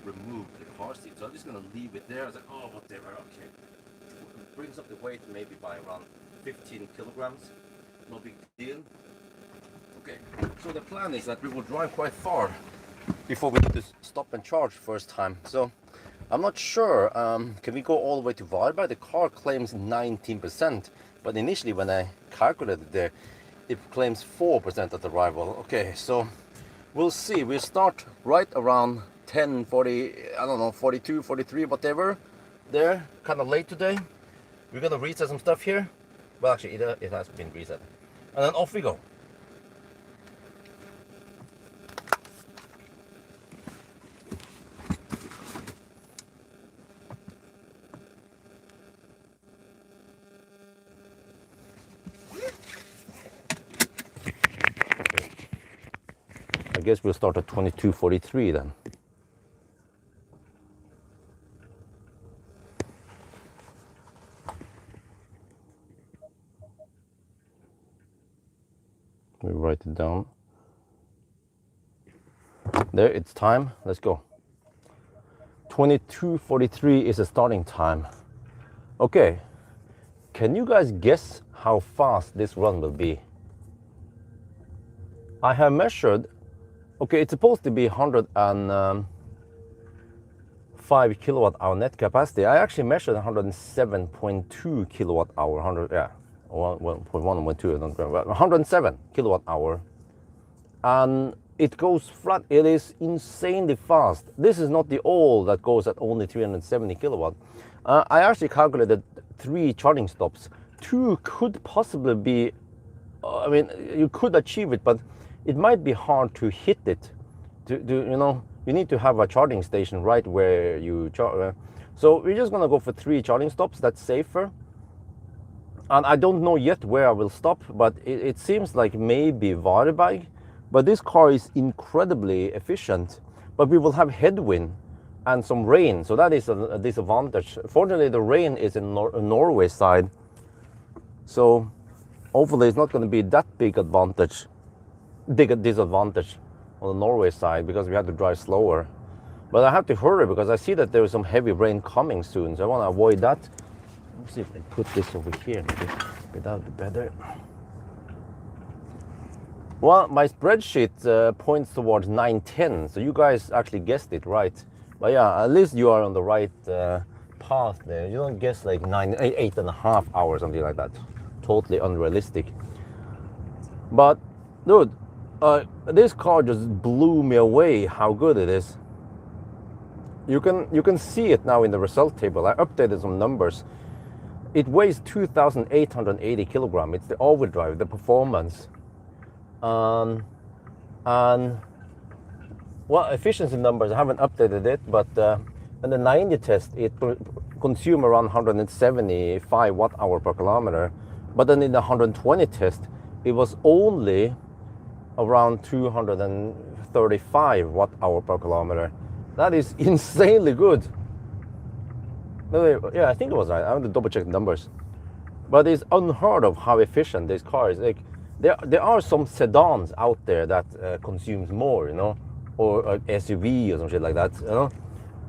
Remove the car seat, so I'm just gonna leave it there. I was like, oh, whatever, okay. It brings up the weight maybe by around 15 kilograms, no big deal. Okay, so the plan is that we will drive quite far before we need to stop and charge first time. So I'm not sure, can we go all the way to Varberg? The car claims 19%, but initially when I calculated there, it claims 4% at arrival. Okay, so we'll see. We'll start right around 10:40, I don't know, 42, 43, whatever. There, kind of late today. We're gonna reset some stuff here. Well, actually, it has been reset. And then off we go. I guess we'll start at 22:43 then. We write it down. There, it's time. Let's go. 22:43 is the starting time. Okay, can you guys guess how fast this run will be? I have measured, okay, it's supposed to be 105 kilowatt hour net capacity. I actually measured 107.2 kilowatt hour, 100, yeah, 1.1 and 2, 107 kilowatt hour. And it goes flat. It is insanely fast. This is not the old that goes at only 370 kilowatt. I actually calculated 3 charging stops. 2 could possibly be, I mean, you could achieve it, but it might be hard to hit it. You know, you need to have a charging station right where you charge. So we're just gonna go for 3 charging stops. That's safer. And I don't know yet where I will stop, but it seems like maybe Varberg. But this car is incredibly efficient. But we will have headwind and some rain, so that is a disadvantage. Fortunately, the rain is in Norway side. So hopefully it's not going to be that big disadvantage on the Norway side because we have to drive slower. But I have to hurry because I see that there is some heavy rain coming soon, so I want to avoid that. Let's see if I put this over here, maybe that would be better. Well, my spreadsheet points towards 9:10, so you guys actually guessed it right. But yeah, at least you are on the right path there. You don't guess like 8.5 hours, something like that. Totally unrealistic. But dude, this car just blew me away how good it is. You can see it now in the result table. I updated some numbers. It weighs 2,880 kilograms. It's the overdrive, the performance. And well, efficiency numbers, I haven't updated it, but in the 90 test, it consumed around 175 watt-hour per kilometer. But then in the 120 test, it was only around 235 watt-hour per kilometer. That is insanely good. Yeah, I think it was right. I have to double check the numbers. But it's unheard of how efficient this car is. Like, there are some sedans out there that consumes more, you know, or SUV or some shit like that, you know.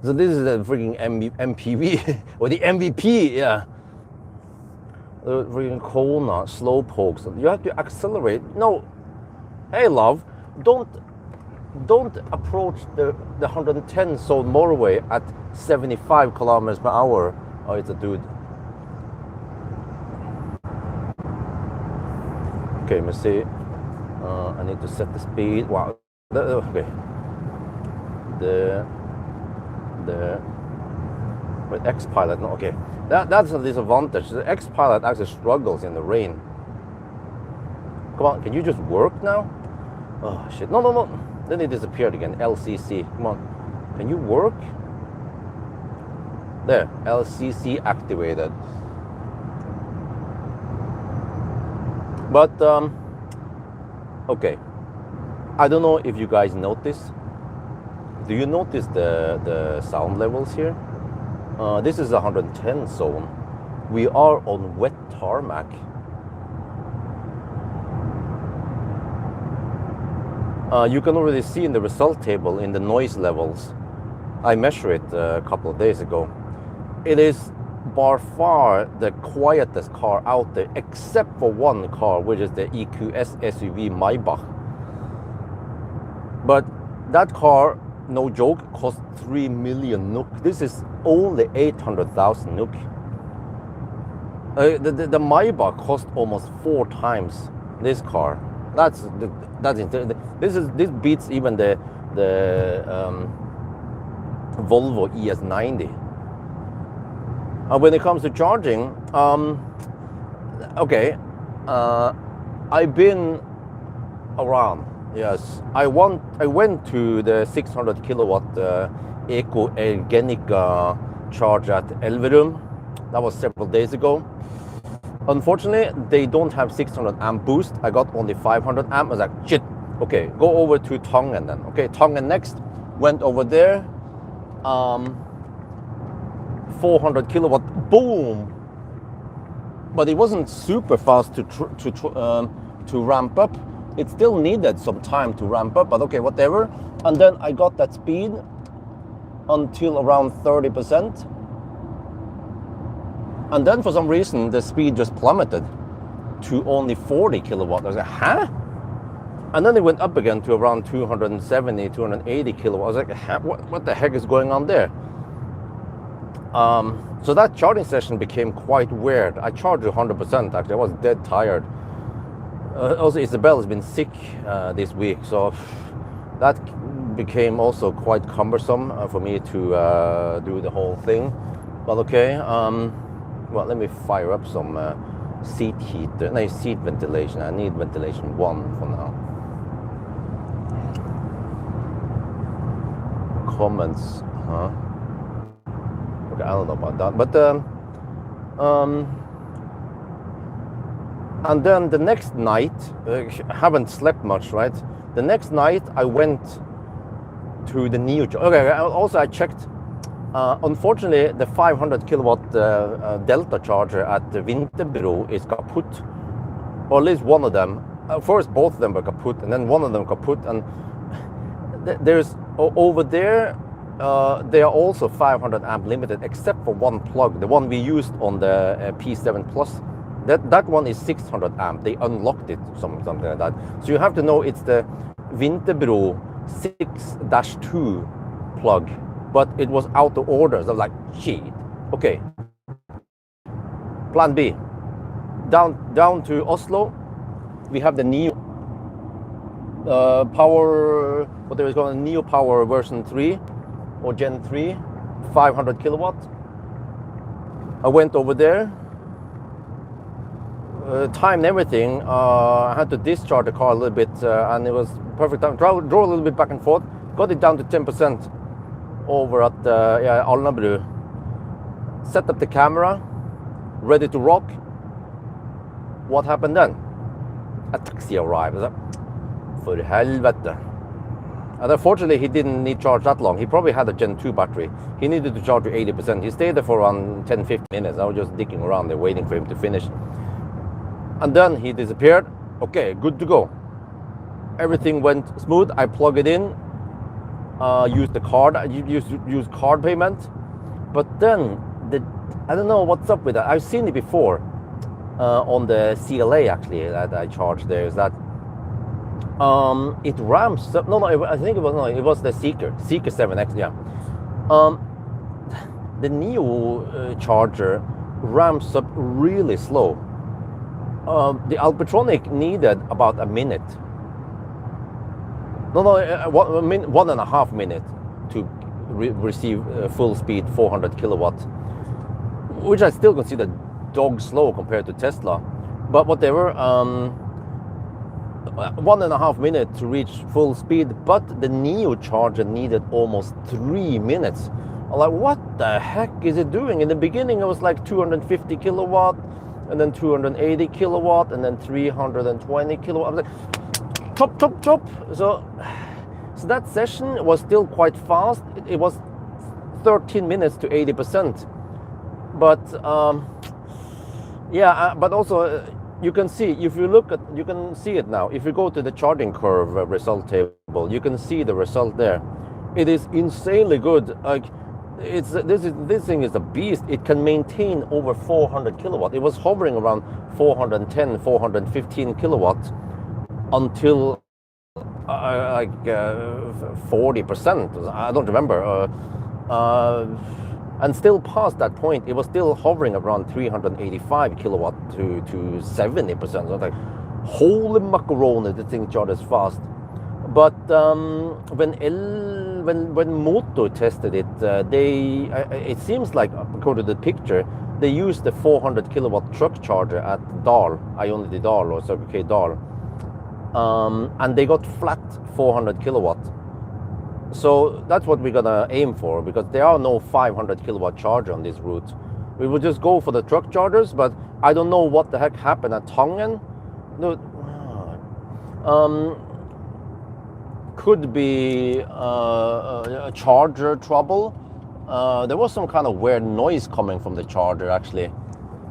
So this is a freaking MPV or the MVP, yeah. The freaking Kona slow pokes. You have to accelerate. No, hey love, don't approach the 110 zone Norway at 75 kilometers per hour. Oh, it's a dude. Okay, let me see. I need to set the speed. Wow. Okay. The X-Pilot. No, okay. That's a disadvantage. The X-Pilot actually struggles in the rain. Come on, can you just work now? Oh shit! No. Then it disappeared again. LCC. Come on. Can you work? There. LCC activated. But okay. I don't know if you guys notice. Do you notice the sound levels here? This is 110 zone. We are on wet tarmac. You can already see in the result table in the noise levels. I measured it a couple of days ago. It is by far the quietest car out there, except for one car, which is the EQS SUV Maybach. But that car, no joke, cost 3 million NOK. This is only 800,000 NOK. The Maybach cost almost 4 times this car. This beats even the Volvo ES90. When it comes to charging, okay, I've been around. Yes, I went to the 600 kilowatt Eco Ergenica charge at Elverum. That was several days ago. Unfortunately, they don't have 600 amp boost. I got only 500 amp. I was like, shit. Okay, go over to Tongen then. Okay, Tongen next. Went over there. 400 kilowatt. Boom. But it wasn't super fast to ramp up. It still needed some time to ramp up, but okay, whatever. And then I got that speed until around 30%. And then for some reason, the speed just plummeted to only 40 kilowatt. I was like, huh? And then it went up again to around 270, 280 kilowatt. I was like, what the heck is going on there? So that charging session became quite weird. I charged 100% actually. I was dead tired. Also, Isabel has been sick this week, so that became also quite cumbersome for me to do the whole thing. But okay, well, let me fire up some seat heater. No, seat ventilation. I need ventilation 1 for now. Comments, huh? Okay, I don't know about that, but and then the next night, I haven't slept much, right? The next night I went to the Neo. Okay, also I checked. Unfortunately, the 500 kilowatt Delta charger at the Vinterbro is kaput. or at least one of them. First, both of them were kaput, and then one of them kaput. And there's over there, they are also 500 amp limited, except for one plug, the one we used on the P7 Plus. That one is 600 amp. They unlocked it, something like that. So you have to know it's the Vinterbro 6-2 plug, but it was out of order. So I was like, shit. Okay. Plan B. Down to Oslo, we have the Neo Power, what they was called, Neo Power version 3 or Gen 3, 500 kilowatt. I went over there, timed everything. I had to discharge the car a little bit, and it was perfect time. Drove a little bit back and forth, got it down to 10% over at Alnabru. Set up the camera, ready to rock. What happened then? A taxi arrived. I was like, for helvete. And unfortunately, he didn't need charge that long. He probably had a Gen 2 battery. He needed to charge to 80%. He stayed there for around 10-15 minutes. I was just digging around there waiting for him to finish. And then he disappeared. Okay, good to go. Everything went smooth. I plug it in, used the card, use card payment. But then, I don't know what's up with that. I've seen it before on the CLA actually that I charged there, is that it ramps up. No, I think it was the Seeker 7X, yeah. The Neo charger ramps up really slow. The Alpitronic needed about a minute. No, 1.5 minutes to receive full speed 400 kilowatt, which I still consider dog slow compared to Tesla. But whatever, 1.5 minutes to reach full speed, but the Neo charger needed almost 3 minutes. I'm like, what the heck is it doing? In the beginning, it was like 250 kilowatt, and then 280 kilowatt, and then 320 kilowatt. I was like, chop. So that session was still quite fast. It was 13 minutes to 80%. But but also you can see, if you look at, you can see it now. If you go to the charging curve result table, you can see the result there. It is insanely good. Like, this thing is a beast. It can maintain over 400 kilowatt. It was hovering around 410, 415 kilowatt until 40%. I don't remember. And still past that point, it was still hovering around 385 kilowatt to 70%. So I was like, holy macaroni, the thing charges fast. But when Moto tested it, it seems like, according to the picture, they used the 400 kilowatt truck charger at Dal, Ionity Dal or Circle K Dal, and they got flat 400 kilowatt. So that's what we're gonna aim for, because there are no 500 kilowatt charger on this route. We will just go for the truck chargers, but I don't know what the heck happened at Tangen. No, could be a charger trouble. There was some kind of weird noise coming from the charger actually.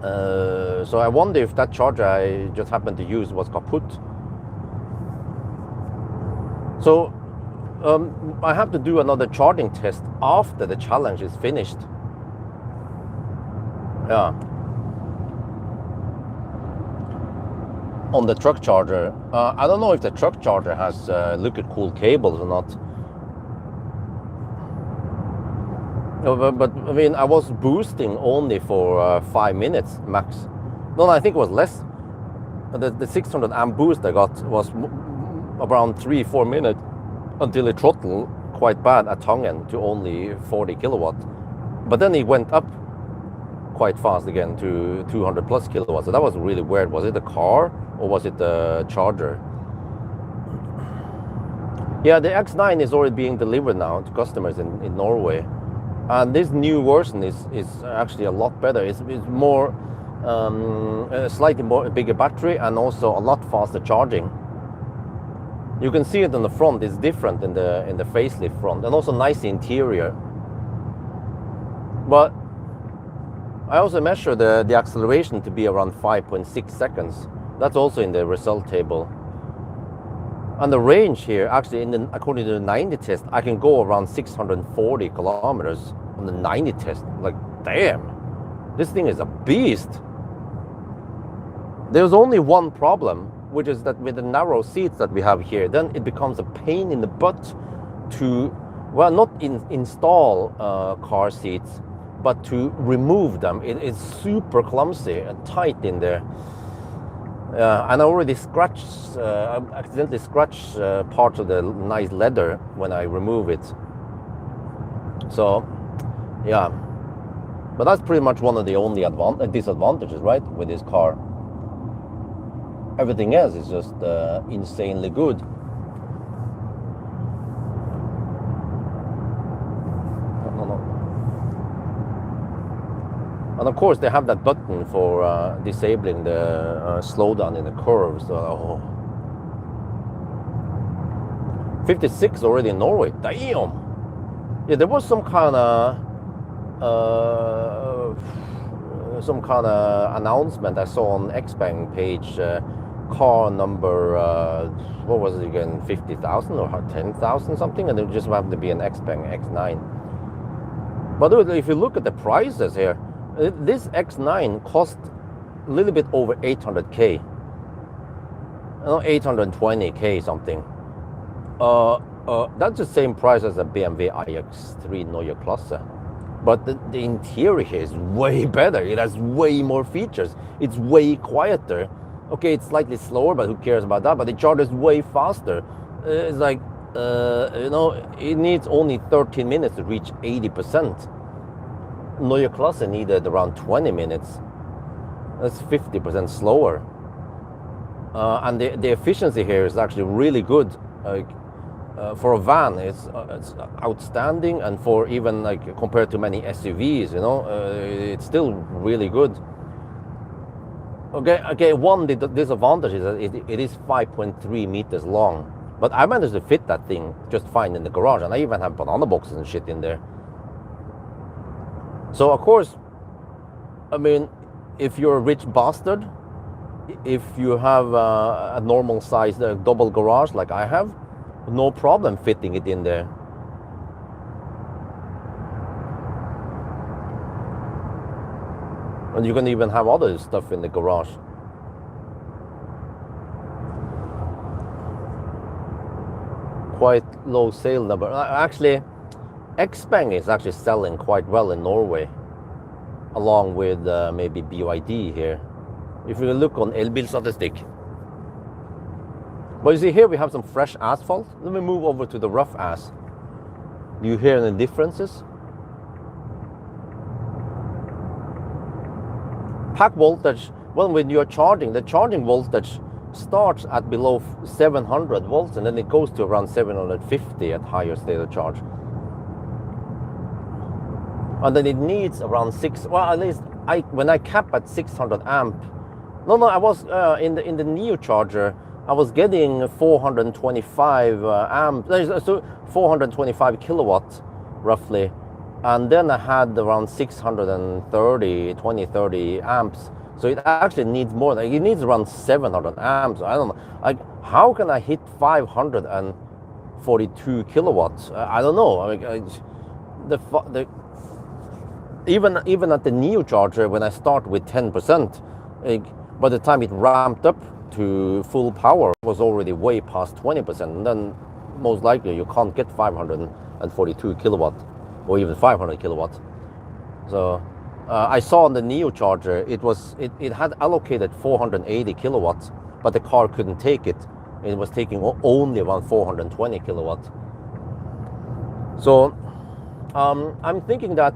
So I wonder if that charger I just happened to use was kaput. So I have to do another charging test after the challenge is finished. Yeah. On the truck charger. I don't know if the truck charger has liquid cooled cables or not. But I mean, I was boosting only for 5 minutes max. No, I think it was less. The 600 amp boost I got was around 3-4 minutes until it throttled quite bad at Tangen to only 40 kilowatt. But then it went up quite fast again to 200 plus kilowatts. So that was really weird. Was it the car or was it the charger? Yeah, the X9 is already being delivered now to customers in Norway. And this new version is actually a lot better. It's more, slightly more bigger battery and also a lot faster charging. You can see it on the front. It's different in the facelift front, and also nice interior. But I also measured the acceleration to be around 5.6 seconds, That's also in the result table. And the range here, actually, according to the 90 test, I can go around 640 kilometers on the 90 test. Like, damn, this thing is a beast. There's only one problem, which is that with the narrow seats that we have here, then it becomes a pain in the butt to, well, not install car seats, but to remove them. It's super clumsy and tight in there. And I already accidentally scratched parts of the nice leather when I remove it. So, yeah. But that's pretty much one of the only disadvantages, right, with this car. Everything else is just insanely good. And of course, they have that button for disabling the slowdown in the curves. So, 56 already in Norway. Damn! Yeah, there was some kind of announcement I saw on Xpeng page. Car number, what was it again? 50,000 or 10,000 something, and it just happened to be an Xpeng X9. But if you look at the prices here, this X9 cost a little bit over 800k, 820k something. That's the same price as a BMW iX3 Neue Klasse. But the interior here is way better. It has way more features. It's way quieter. Okay, it's slightly slower, but who cares about that? But it charges way faster. It's like, it needs only 13 minutes to reach 80%. Neue Klasse needed around 20 minutes. That's 50% slower. And the efficiency here is actually really good. For a van, it's outstanding, and for even like compared to many SUVs, it's still really good. Okay. One disadvantage is that it is 5.3 meters long, but I managed to fit that thing just fine in the garage, and I even have banana boxes and shit in there. So of course, I mean, if you're a rich bastard, if you have a normal size double garage like I have, no problem fitting it in there. And you can even have other stuff in the garage. Quite low sale number. Actually, Xpeng is actually selling quite well in Norway, along with maybe BYD here. If you look on Elbilstatistikk. But you see here we have some fresh asphalt. Let me move over to the rough ass. Do you hear any differences? Pack voltage, well, when you're charging, the charging voltage starts at below 700 volts and then it goes to around 750 at higher state of charge. And then it needs around at least when I cap at 600 amp. No, I was in the Neo charger, I was getting 425 amp, so 425 kilowatts roughly. And then I had around 20-30 amps. So it actually needs more. It needs around 700 amps. I don't know. How can I hit 542 kilowatts? I don't know. Even at the Neo charger, when I start with 10%, by the time it ramped up to full power, it was already way past 20%. And then most likely you can't get 542 kilowatts. Or even 500 kilowatts. So I saw on the Neo charger, it had allocated 480 kilowatts, but the car couldn't take it. It was taking only around 420 kilowatts. So I'm thinking that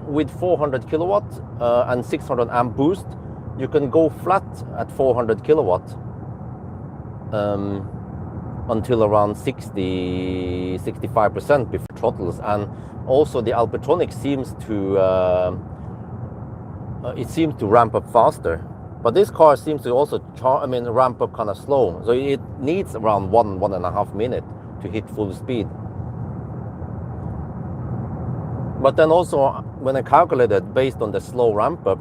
with 400 kilowatts and 600 amp boost, you can go flat at 400 kilowatts until around 65% before throttles. And also the Alpitronic seems to ramp up faster, but this car seems to also ramp up kind of slow, so it needs around 1.5 minutes to hit full speed. But then also when I calculated based on the slow ramp up,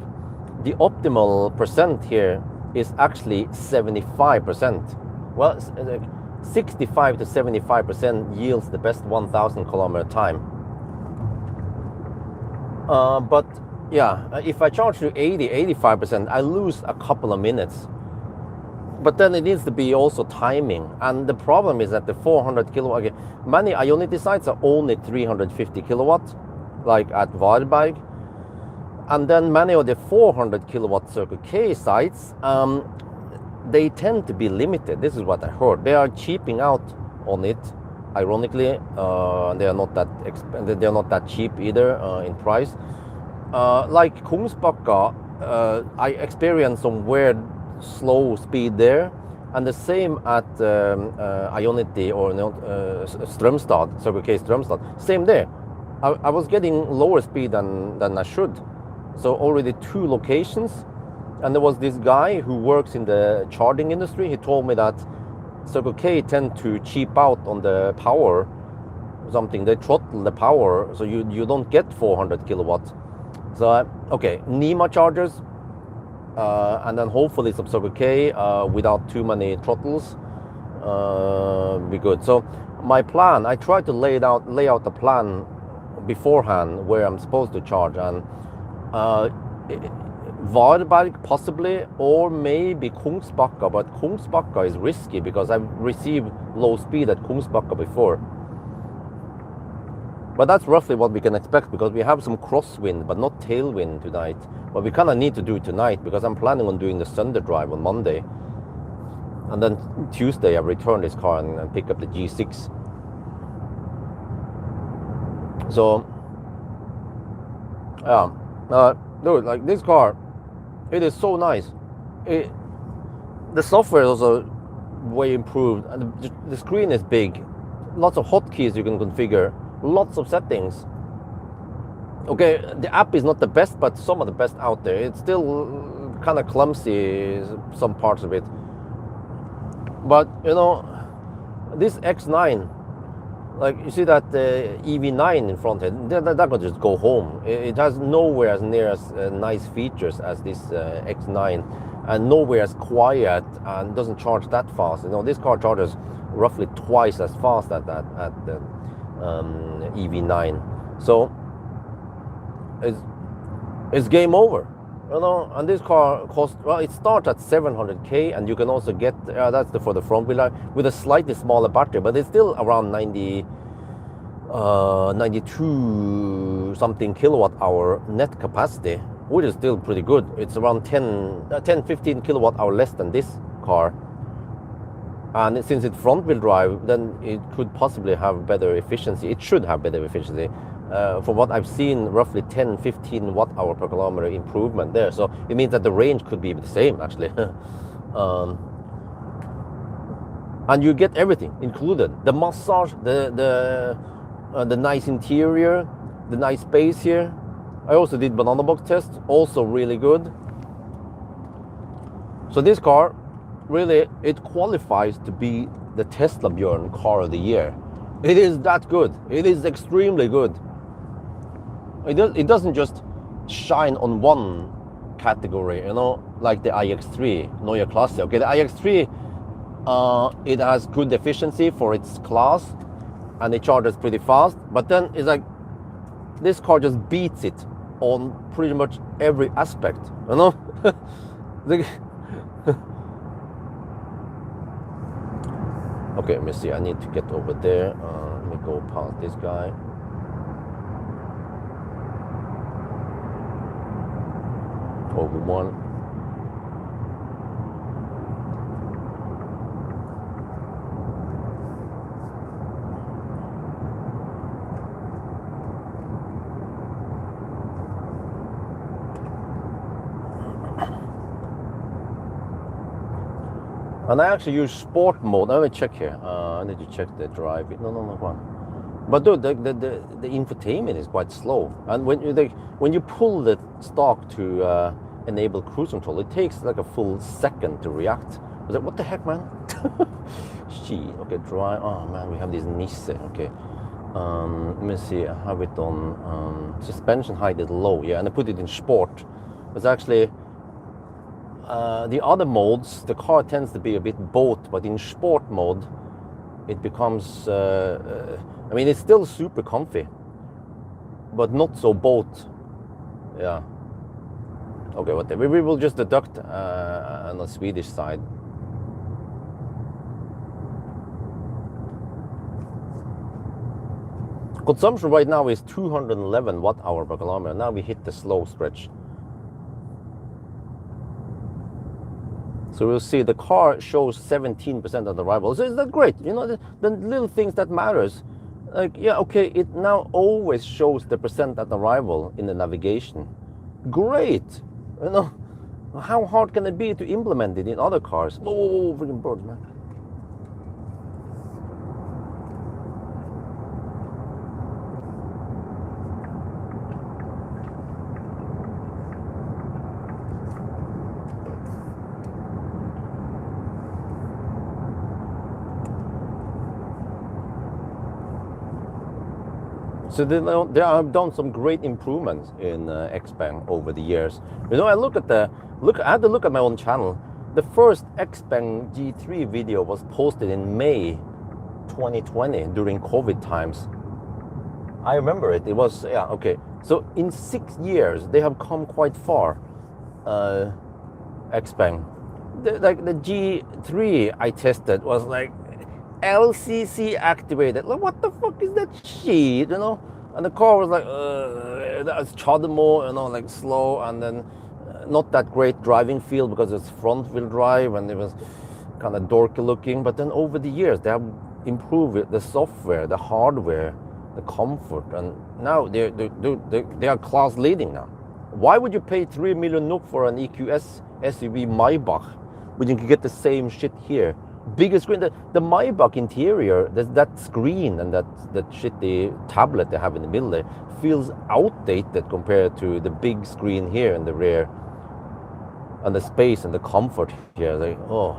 the optimal percent here is actually 75%. Well, 65 to 75% yields the best 1,000 kilometer time. But yeah, if I charge to 80, 85%, I lose a couple of minutes. But then it needs to be also timing. And the problem is that the 400 kilowatt, okay, many Ionity sites are only 350 kilowatts, like at Varberg. And then many of the 400 kilowatt Circle K sites, they tend to be limited. This is what I heard. They are cheaping out on it. Ironically, they are not that cheap either in price. Like Kungsbacka, I experienced some weird slow speed there, and the same at Ionity or Strömstad, Circle K Strömstad. Same there. I was getting lower speed than I should. So already 2 locations, and there was this guy who works in the charging industry. He told me that Circle K tend to cheap out on the power, something. They throttle the power, so you don't get 400 kilowatts. So okay, NEMA chargers, and then hopefully some Circle K without too many throttles, be good. So my plan, I tried to lay out the plan beforehand where I'm supposed to charge, and Varberg possibly, or maybe Kungsbacka, but Kungsbacka is risky because I've received low speed at Kungsbacka before. But that's roughly what we can expect, because we have some crosswind but not tailwind tonight. But we kind of need to do it tonight because I'm planning on doing the Sunday drive on Monday. And then Tuesday I return this car and pick up the G6. So, yeah. Dude, like this car, it is so nice. The software is also way improved, and the screen is big. Lots of hotkeys you can configure, lots of settings. Okay, the app is not the best, but some of the best out there. It's still kind of clumsy, some parts of it. But you know, this X9, like you see that EV9 in front here, that could just go home. It has nowhere as near as nice features as this X9, and nowhere as quiet, and doesn't charge that fast. You know, this car charges roughly twice as fast at the EV9. So it's game over. You know, and this car costs, well, it starts at 700k, and you can also get, that's for the front wheel drive, with a slightly smaller battery, but it's still around 92 something kilowatt hour net capacity, which is still pretty good. It's around 15 kilowatt hour less than this car. And since it's front wheel drive, then it could possibly have better efficiency. It should have better efficiency. From what I've seen, roughly 10-15 watt hour per kilometer improvement there. So it means that the range could be the same, actually. And you get everything included: the massage, the nice interior, the nice space here. I also did banana box test, also really good. So this car, really, it qualifies to be the Tesla Björn car of the year. It is that good. It is extremely good. It doesn't just shine on one category, you know, like the iX3 Neue Klasse. Okay, the iX3, it has good efficiency for its class, and it charges pretty fast. But then it's like this car just beats it on pretty much every aspect, you know. Okay, let me see. I need to get over there. Let me go past this guy. Over one. And I actually use sport mode. Let me check here. I need to check the drive. No, one. But dude, the infotainment is quite slow. And when you pull the stalk to enable cruise control, it takes like a full second to react. I was like, what the heck, man? Shit. Okay, drive. Oh man, we have this Nisse. Okay. Let me see. I have it on suspension height is low. Yeah, and I put it in sport. It's actually the other modes, the car tends to be a bit boat, but in sport mode, it becomes, I mean, it's still super comfy, but not so boat. Yeah. Okay, whatever. We will just deduct on the Swedish side. Consumption right now is 211 watt-hour per kilometer. Now we hit the slow stretch. So we'll see the car shows 17% on arrival. So is that great? You know, the little things that matters. Like, yeah, okay, it now always shows the percent at arrival in the navigation. Great. You know, how hard can it be to implement it in other cars? Oh, freaking birds, man. So they have done some great improvements in Xpeng over the years. You know, I had to look at my own channel. The first Xpeng G3 video was posted in May 2020 during COVID times. I remember it. It was, yeah, okay. So in 6 years, they have come quite far. Xpeng, like the G3 I tested was like LCC activated. Like, what the fuck is that shit, you know? And the car was like, that's Chademo, you know, like slow, and then not that great driving feel because it's front wheel drive and it was kind of dorky looking. But then over the years, they have improved it, the software, the hardware, the comfort, and now they are class leading now. Why would you pay 3 million NOK for an EQS SUV Maybach when you can get the same shit here? Bigger screen, the Maybach interior, that screen and that shitty tablet they have in the middle there feels outdated compared to the big screen here in the rear, and the space and the comfort here. Like, oh,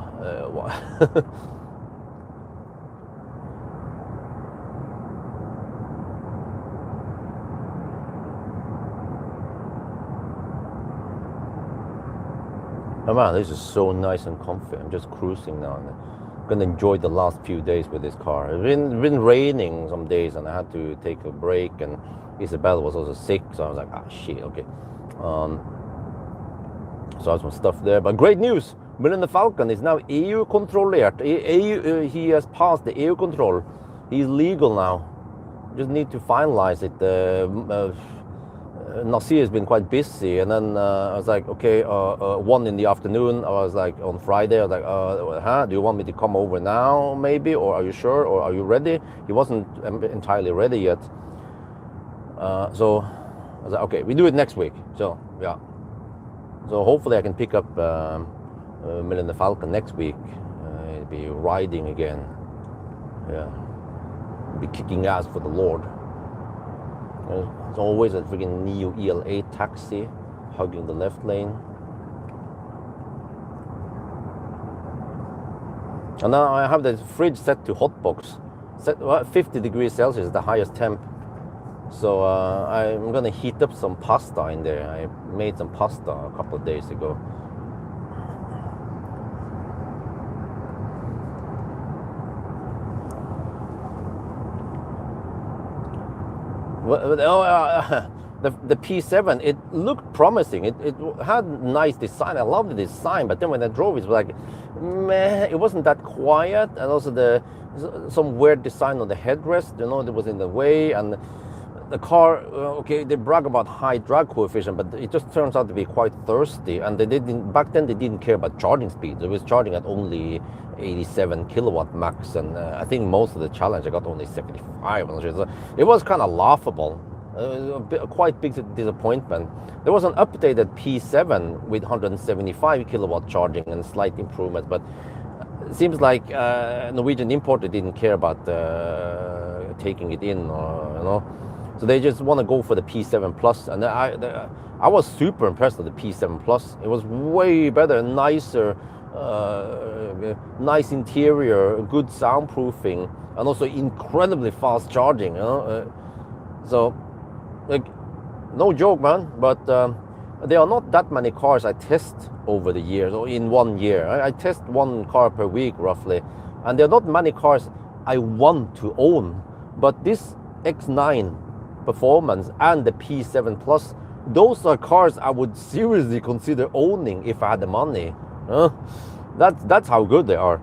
oh man, this is so nice and comfy. I'm just cruising now. I'm gonna enjoy the last few days with this car. It's been raining some days, and I had to take a break. And Isabel was also sick, so I was like, ah, shit, okay. So I have some stuff there. But great news! Millen Falcon is now EU-controlled. He has passed the EU control. He's legal now. Just need to finalize it. Nasir has been quite busy, and then I was like, okay, 1 in the afternoon, I was like, on Friday, I was like, do you want me to come over now, maybe, or are you sure, or are you ready? He wasn't entirely ready yet. So I was like, okay, we do it next week. So, yeah. So hopefully I can pick up Millen Falcon next week. He'll be riding again. Yeah. Be kicking ass for the Lord. There's always a freaking Neo EL8 taxi hugging the left lane. And now I have the fridge set to hotbox. Set 50 degrees Celsius is the highest temp. So I'm gonna heat up some pasta in there. I made some pasta a couple of days ago. The P7, it looked promising. It had nice design. I loved the design, but then when I drove, it was like, meh, it wasn't that quiet, and also some weird design on the headrest, you know, that was in the way, and the car, okay, they brag about high drag coefficient, but it just turns out to be quite thirsty, and back then they didn't care about charging speed. It was charging at only 87 kilowatt max, and I think most of the challenge I got only 75. So it was kind of laughable. Quite big disappointment. There was an updated P7 with 175 kilowatt charging and slight improvement, but it seems like Norwegian importer didn't care about taking it in, or, you know. So they just want to go for the P7 Plus, and I was super impressed with the P7 Plus. It was way better, nicer, nice interior, good soundproofing, and also incredibly fast charging. You know, so like no joke, man. But there are not that many cars I test over the years, or in 1 year. I test one car per week roughly, and there are not many cars I want to own. But this X9 Performance and the P7 Plus, those are cars I would seriously consider owning if I had the money. That's how good they are.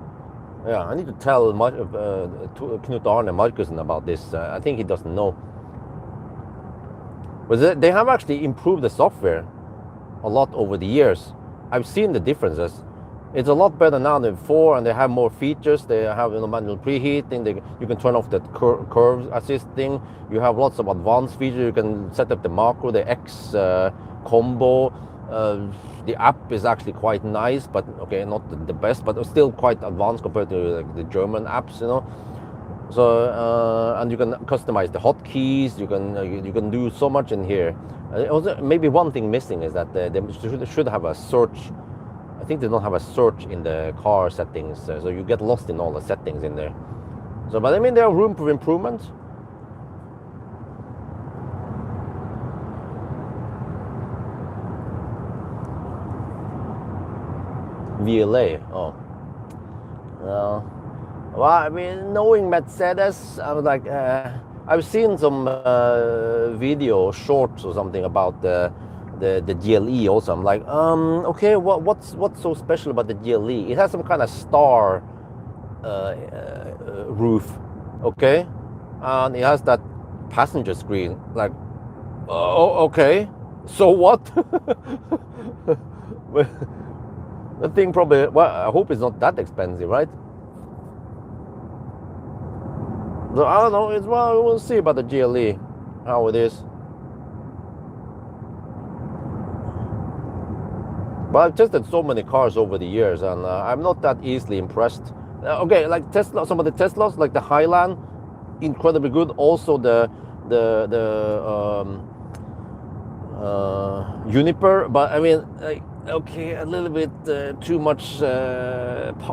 Yeah, I need to tell Knut Arne Markussen about this. I think he doesn't know. But they have actually improved the software a lot over the years. I've seen the differences. It's a lot better now than before, and they have more features. They have manual preheating. You can turn off the curve assisting. You have lots of advanced features. You can set up the macro, the X combo. The app is actually quite nice, but okay, not the best, but still quite advanced compared to like the German apps, you know. So and you can customize the hotkeys. You can do so much in here. Also, maybe one thing missing is that they should have a search. I think they don't have a search in the car settings, so you get lost in all the settings in there. So, but I mean, there are room for improvement. VLA, oh. Well, I mean, knowing Mercedes, I was like, I've seen some video shorts or something about the GLE also. I'm like, okay, what's so special about the GLE? It has some kind of star roof, okay, and it has that passenger screen. Like, oh, okay, so what? The thing probably, well, I hope it's not that expensive, right? So I don't know. Well, we'll see about the GLE, how it is. But I've tested so many cars over the years, and I'm not that easily impressed. Okay, like Tesla, some of the Teslas, like the Highland, incredibly good. Also the Juniper, but I mean, okay, a little bit too much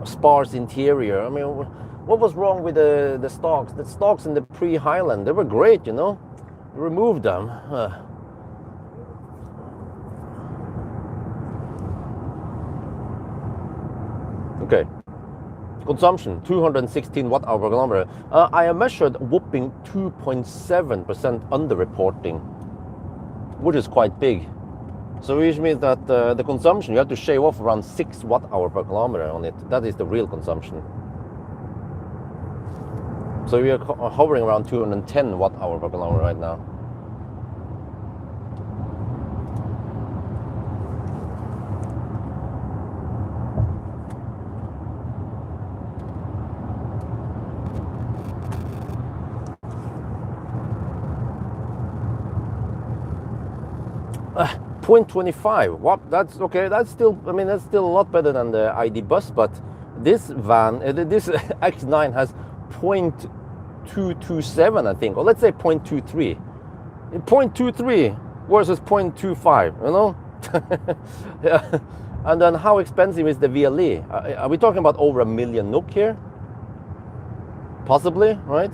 sparse interior. I mean, what was wrong with the stocks? The stocks in the pre-Highland, they were great, you know. Remove them. Okay. Consumption, 216 watt-hour per kilometer. I have measured whopping 2.7% underreporting, which is quite big. So which means that the consumption, you have to shave off around 6 watt-hour per kilometer on it. That is the real consumption. So we are hovering around 210 watt-hour per kilometer right now. Uh, 0.25. What? That's okay. That's still. I mean, that's still a lot better than the ID Bus. But this van, this X9 has 0.227, I think, or let's say 0.23. 0.23 versus 0.25. You know. Yeah. And then how expensive is the VLE? Are we talking about over 1 million NOK here? Possibly, right?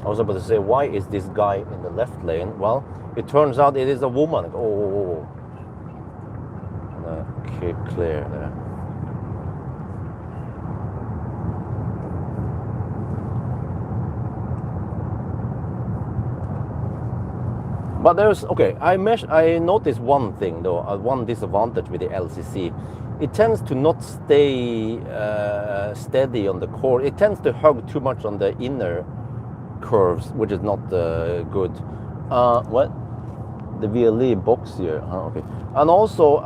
I was about to say, why is this guy in the left lane? Well, it turns out it is a woman. Oh. Okay, clear there. But there's, okay, I noticed one thing though, one disadvantage with the LCC. It tends to not stay steady on the core. It tends to hug too much on the inner curves, which is not good. What? The VLE box here. Okay. And also,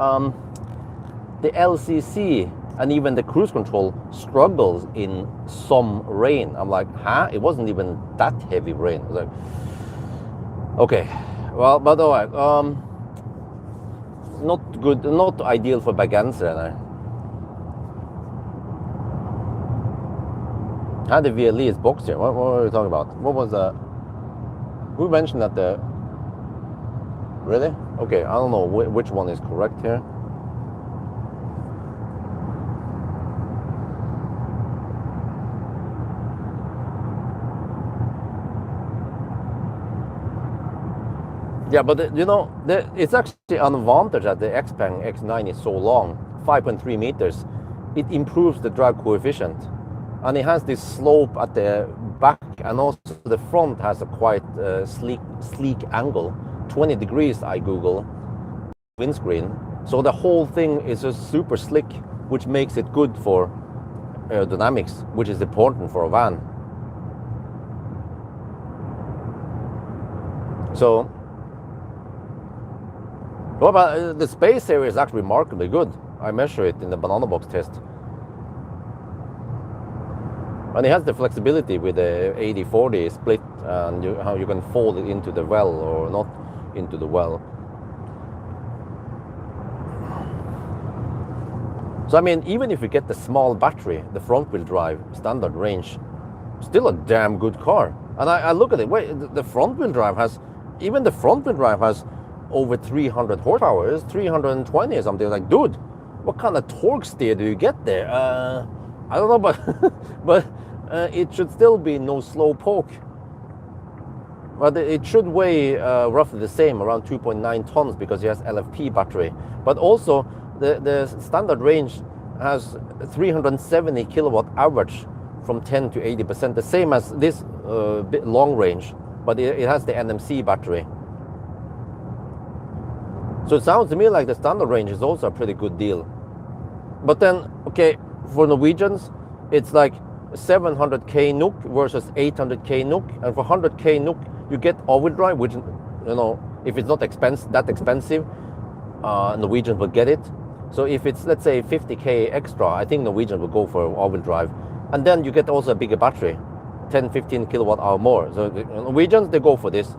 the LCC and even the cruise control struggles in some rain. I'm like, huh? It wasn't even that heavy rain. I was like, okay. Well, but all right. Not good. Not ideal for Bergenser. Had the VLE is boxed here. What were we talking about? What was who mentioned that the... Really? Okay, I don't know which one is correct here. Yeah, but you know, it's actually an advantage that the Xpeng X9 is so long, 5.3 meters. It improves the drag coefficient. And it has this slope at the back, and also the front has a quite sleek angle. 20 degrees, I Google, windscreen. So the whole thing is just super slick, which makes it good for aerodynamics, which is important for a van. So, well, but the space area is actually remarkably good. I measure it in the banana box test. And it has the flexibility with the 80-40 split, and how you can fold it into the well or not into the well. So I mean, even if you get the small battery, the front wheel drive, standard range, still a damn good car. And I look at it, wait, the front wheel drive has, even the front wheel drive has over 300 horsepower. It's 320 or something. Like, dude, what kind of torque steer do you get there? I don't know, but it should still be no slow poke. But it should weigh roughly the same, around 2.9 tons, because it has LFP battery. But also, the standard range has 370 kilowatt average from 10 to 80%, the same as this long range, but it has the NMC battery. So it sounds to me like the standard range is also a pretty good deal. But then, okay, for Norwegians, it's like 700k NOK versus 800k NOK, and for 100k NOK you get all-wheel drive, which, you know, if it's not that expensive, Norwegians will get it. So if it's, let's say, 50k extra, I think Norwegians will go for all-wheel drive, and then you get also a bigger battery, 10-15 kilowatt hour more. So the Norwegians, they go for this.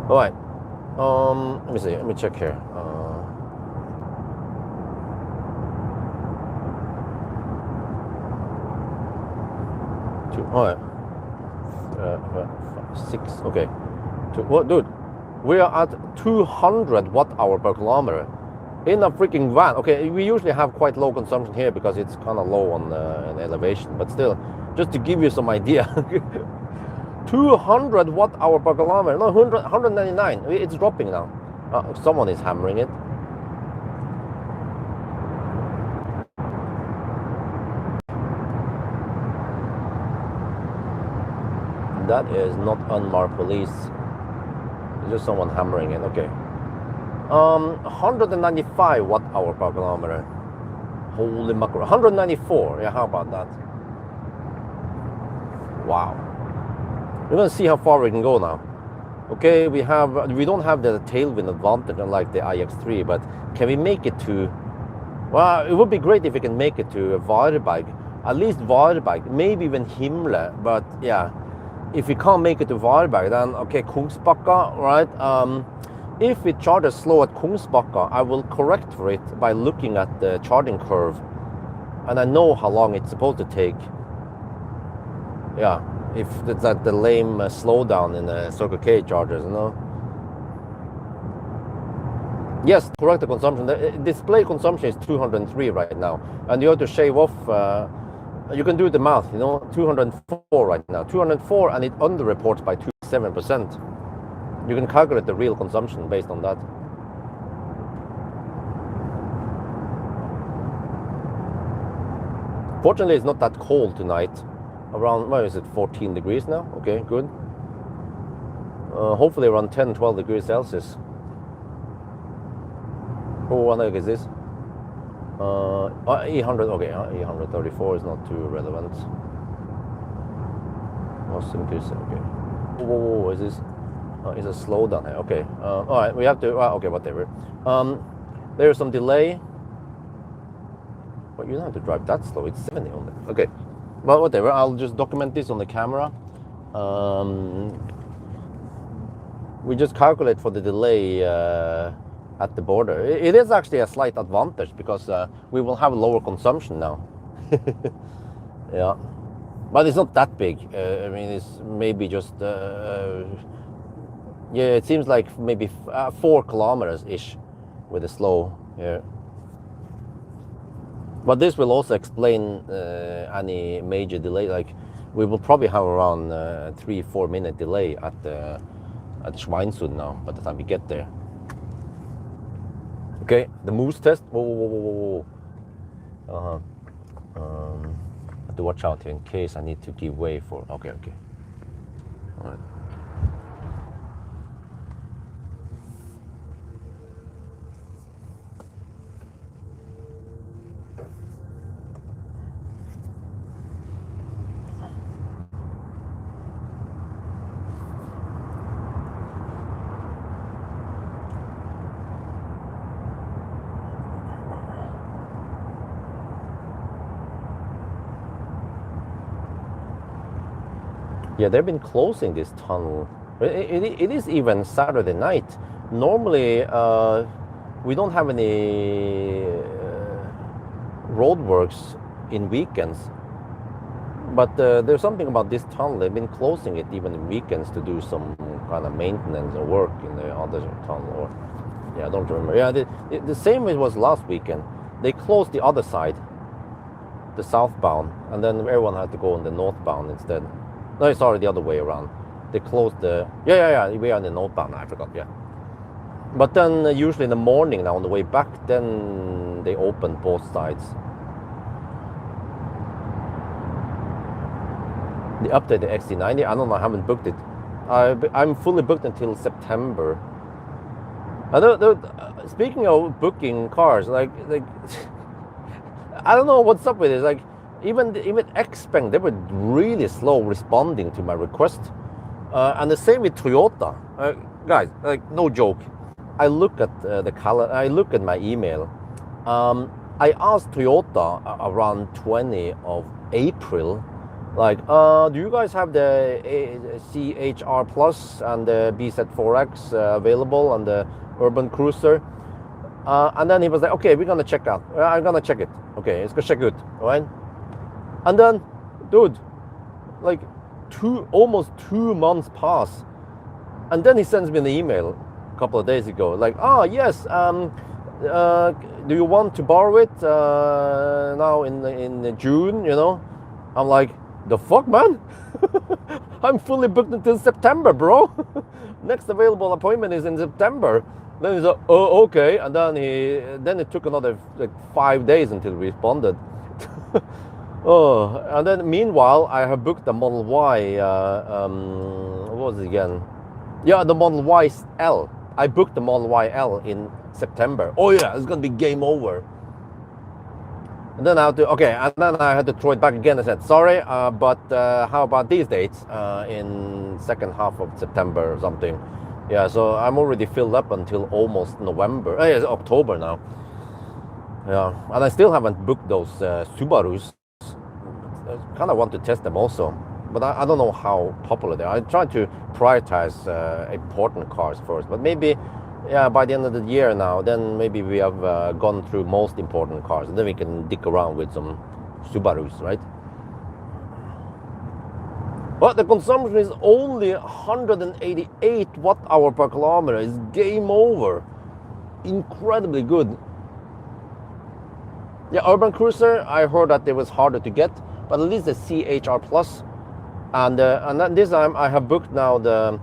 All right. Let me see. Let me check here. All right. 6. Okay. What, dude? We are at 200 watt-hour per kilometer in a freaking van. Okay, we usually have quite low consumption here because it's kind of low on elevation, but still, just to give you some idea. 200 watt-hour per kilometer. No, 199. It's dropping now. Someone is hammering it. That is not unmarked police. It's just someone hammering it. Okay. 195 watt-hour per kilometer. Holy mackerel. 194. Yeah, how about that? Wow. We're gonna see how far we can go now. Okay, we don't have the tailwind advantage unlike the iX3, but can we make it to? Well, it would be great if we can make it to Varberg, at least Varberg, maybe even Himle. But yeah, if we can't make it to Varberg, then okay, Kungsbacka, right? If it charges slow at Kungsbacka, I will correct for it by looking at the charging curve, and I know how long it's supposed to take. Yeah. If it's like the lame slowdown in the Circle K chargers, you know. Yes, correct the consumption. The display consumption is 203 right now, and you have to shave off. You can do the math, you know. 204 right now, 204, and it underreports by 27%. You can calculate the real consumption based on that. Fortunately, it's not that cold tonight. Around, where is it, 14 degrees now? Okay, good. Hopefully around 10-12 degrees Celsius. Oh, what the heck is this? E100, okay, E134 is not too relevant. Awesome, okay. Whoa, what is this? It's a slowdown here, okay. Alright, we have to, okay, whatever. There's some delay. But you don't have to drive that slow, it's 70 only. Okay. Well, whatever, I'll just document this on the camera. We just calculate for the delay at the border. It is actually a slight advantage because we will have lower consumption now. Yeah, but it's not that big. I mean, it's maybe just yeah. It seems like maybe 4 kilometers ish with a slow. Yeah. But this will also explain any major delay. Like we will probably have around 3-4 minute delay at Schweinsund now by the time we get there. Okay, the moose test. Whoa, whoa, whoa, whoa, whoa. I have to watch out here in case I need to give way for. Okay, okay. All right. Yeah, they've been closing this tunnel. It is even Saturday night. Normally, we don't have any roadworks in weekends. But there's something about this tunnel. They've been closing it even in weekends to do some kind of maintenance or work in the other tunnel. Or yeah, I don't remember. Yeah, the same it was last weekend. They closed the other side, the southbound, and then everyone had to go on the northbound instead. No, sorry, the other way around. They closed the... Yeah, we are in the northbound, I forgot, yeah. But then usually in the morning now on the way back, then they open both sides. The updated XC90, I don't know, I haven't booked it. I'm fully booked until September. Speaking of booking cars, like I don't know what's up with it. Like even Xpeng, they were really slow responding to my request, and the same with Toyota. Guys, like no joke. I look at the calendar. I look at my email. I asked Toyota around 20 of April, like, do you guys have the CHR Plus and the BZ4X available on the Urban Cruiser? And then he was like, okay, we're gonna check out. I'm gonna check it. Okay, it's gonna check it, all right? And then, dude, like almost 2 months pass, and then he sends me an email a couple of days ago, like, yes, do you want to borrow it now in June? You know, I'm like, the fuck, man. I'm fully booked until September, bro. Next available appointment is in September. Then he's like, oh, okay. And then it took another like 5 days until he responded. Oh, and then meanwhile, I have booked the Model Y. What was it again? Yeah, the Model Y L. I booked the Model Y L in September. Oh yeah, it's gonna be game over. And then I had to throw it back again. I said, sorry, but how about these dates in second half of September or something? Yeah, so I'm already filled up until almost November. It's October now. Yeah, and I still haven't booked those Subarus. I kind of want to test them also, but I don't know how popular they are. I try to prioritize important cars first, but maybe, yeah, by the end of the year now, then maybe we have gone through most important cars, and then we can dick around with some Subarus, right? But the consumption is only 188 watt-hour per kilometer. It's game over. Incredibly good. Yeah, Urban Cruiser, I heard that it was harder to get, but at least the CHR Plus, and then this time I have booked now the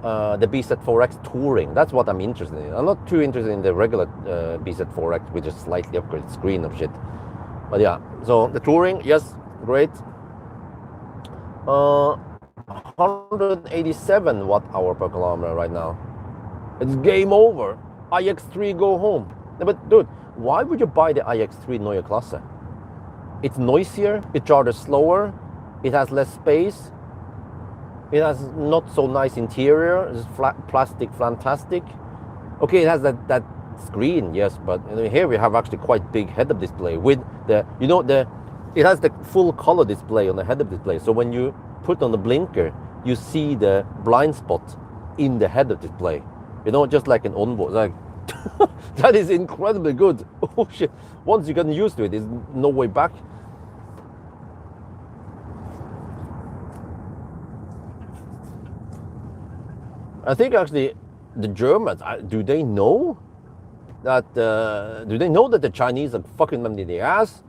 BZ4X Touring. That's what I'm interested in. I'm not too interested in the regular BZ4X with just slightly upgraded screen of shit. But yeah, so the Touring, yes, great. 187 watt-hour per kilometer right now. It's game over. iX3 go home. But dude, why would you buy the iX3 Neue Klasse? It's noisier, it charges slower, it has less space, it has not so nice interior, it's flat plastic fantastic. Okay, it has that screen, yes, but here we have actually quite big head-up display with the, it has the full color display on the head-up display. So when you put on the blinker, you see the blind spot in the head-up display. Just like an onboard. Like, That is incredibly good. Oh shit! Once you get used to it, there's no way back. I think actually the Germans, do they know that the Chinese are fucking them in the ass?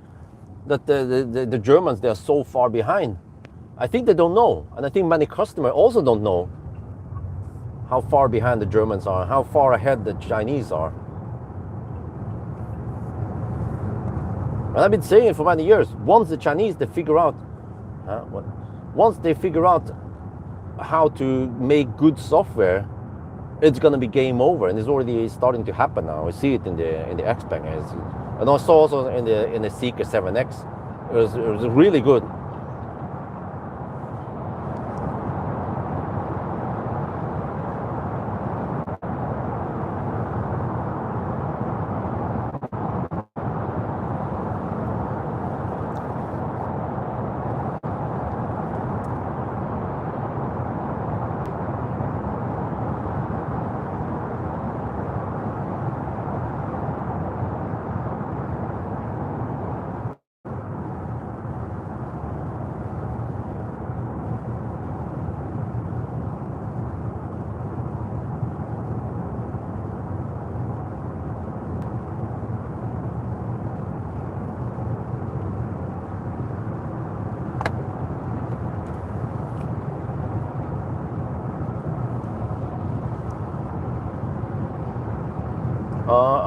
That the Germans, they are so far behind. I think they don't know, and I think many customers also don't know how far behind the Germans are, how far ahead the Chinese are. And I've been saying it for many years. Once the Chinese they figure out, once they figure out how to make good software, it's gonna be game over, and it's already starting to happen now. I see it in the Xpeng, and I saw also in the Seeker 7X. It was really good.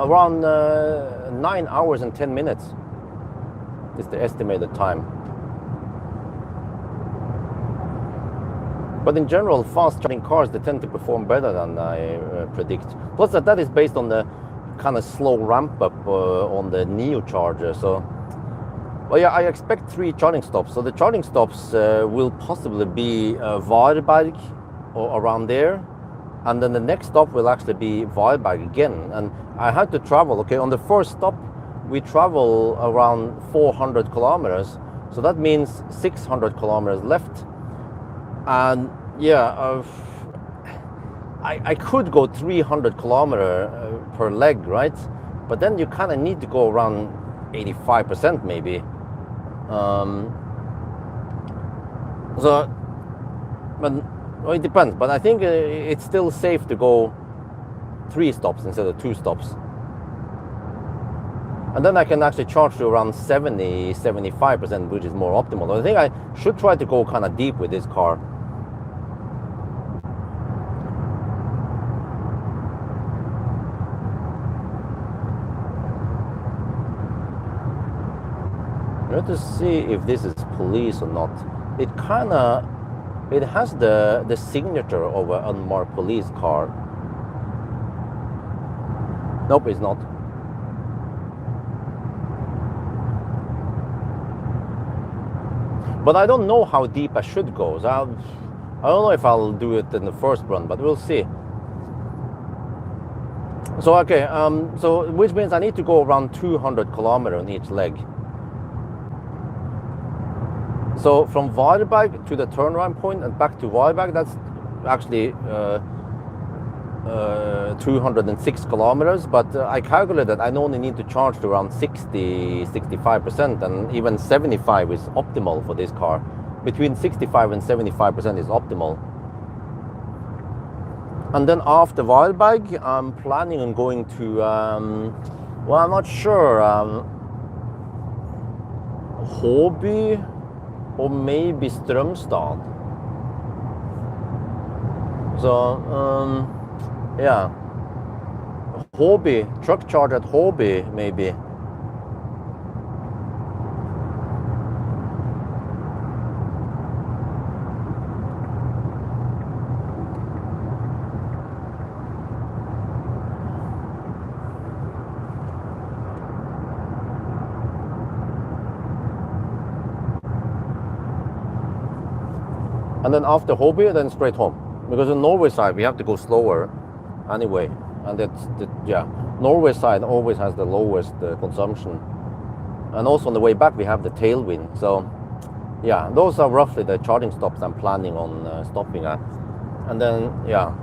Around 9 hours and 10 minutes is the estimated time. But in general, fast charging cars, they tend to perform better than I predict. Plus that is based on the kind of slow ramp up on the Neo charger. So, well, yeah, I expect 3 charging stops. So the charging stops will possibly be Varberg or around there. And then the next stop will actually be Varberg again. And I had to travel, okay, on the first stop, we travel around 400 kilometers. So that means 600 kilometers left. And yeah, I could go 300 kilometers per leg, right? But then you kind of need to go around 85% maybe. Well, it depends, but I think it's still safe to go 3 stops instead of 2 stops. And then I can actually charge to around 70-75%, which is more optimal. I think I should try to go kind of deep with this car. I have to see if this is police or not. It has the signature of an unmarked police car. Nope, it's not. But I don't know how deep I should go. So I don't know if I'll do it in the first run, but we'll see. So okay, so which means I need to go around 200 kilometers on each leg. So from Varberg to the turnaround point and back to Varberg, that's actually 206 kilometers. But I calculated that I only need to charge to around 65%, and even 75 is optimal for this car. Between 65 and 75% is optimal. And then after Varberg, I'm planning on going to, well, I'm not sure, Håby, or maybe Strömstad. So, yeah. Håby, truck charge at Håby, maybe. And then after Håby, then straight home. Because on Norway side, we have to go slower anyway. And yeah, Norway side always has the lowest consumption. And also on the way back, we have the tailwind. So yeah, those are roughly the charging stops I'm planning on stopping at. And then, yeah,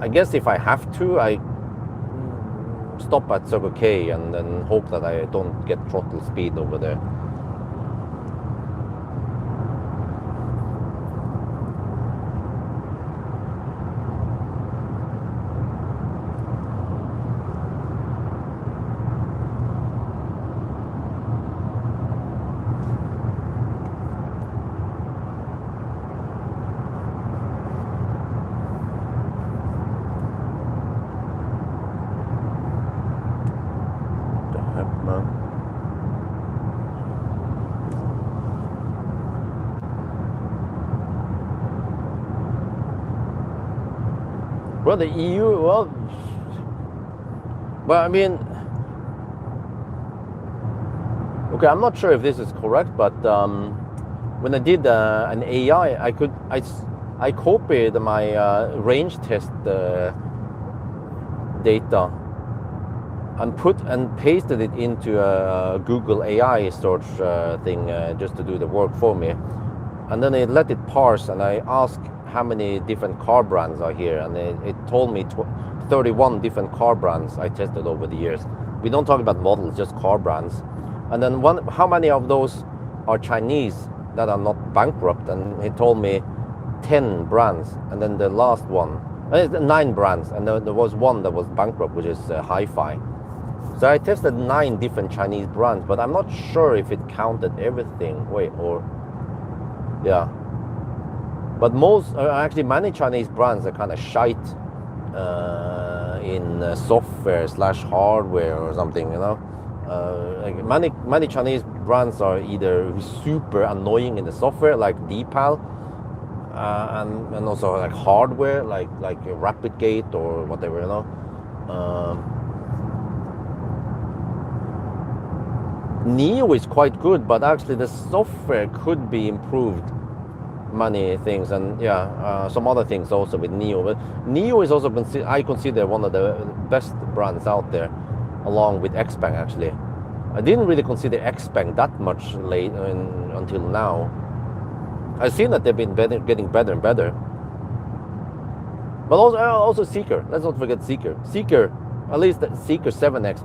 I guess if I have to, I stop at Circle K and then hope that I don't get throttle speed over there. Well, the EU, well, I mean, okay, I'm not sure if this is correct, but when I did an AI, I copied my range test data and pasted it into a Google AI search thing just to do the work for me, and then it let it parse, and I asked how many different car brands are here, and it told me 31 different car brands I tested over the years. We don't talk about models, just car brands. And then how many of those are Chinese that are not bankrupt? And it told me 10 brands, and then the last one, 9 brands, and there was one that was bankrupt, which is Hi-Fi. So I tested 9 different Chinese brands, but I'm not sure if it counted everything. Yeah. But actually many Chinese brands are kind of shite in software / hardware or something, you know. Like many Chinese brands are either super annoying in the software, like Deepal, and also like hardware, like RapidGate or whatever, you know. Neo is quite good, but actually the software could be improved. Many things, and some other things also with Neo. But Neo is also I consider one of the best brands out there, along with Xpeng. Actually, I didn't really consider Xpeng that much until now. I've seen that they've been getting better and better. But also Seeker. Let's not forget Seeker. Seeker, at least the Seeker 7X.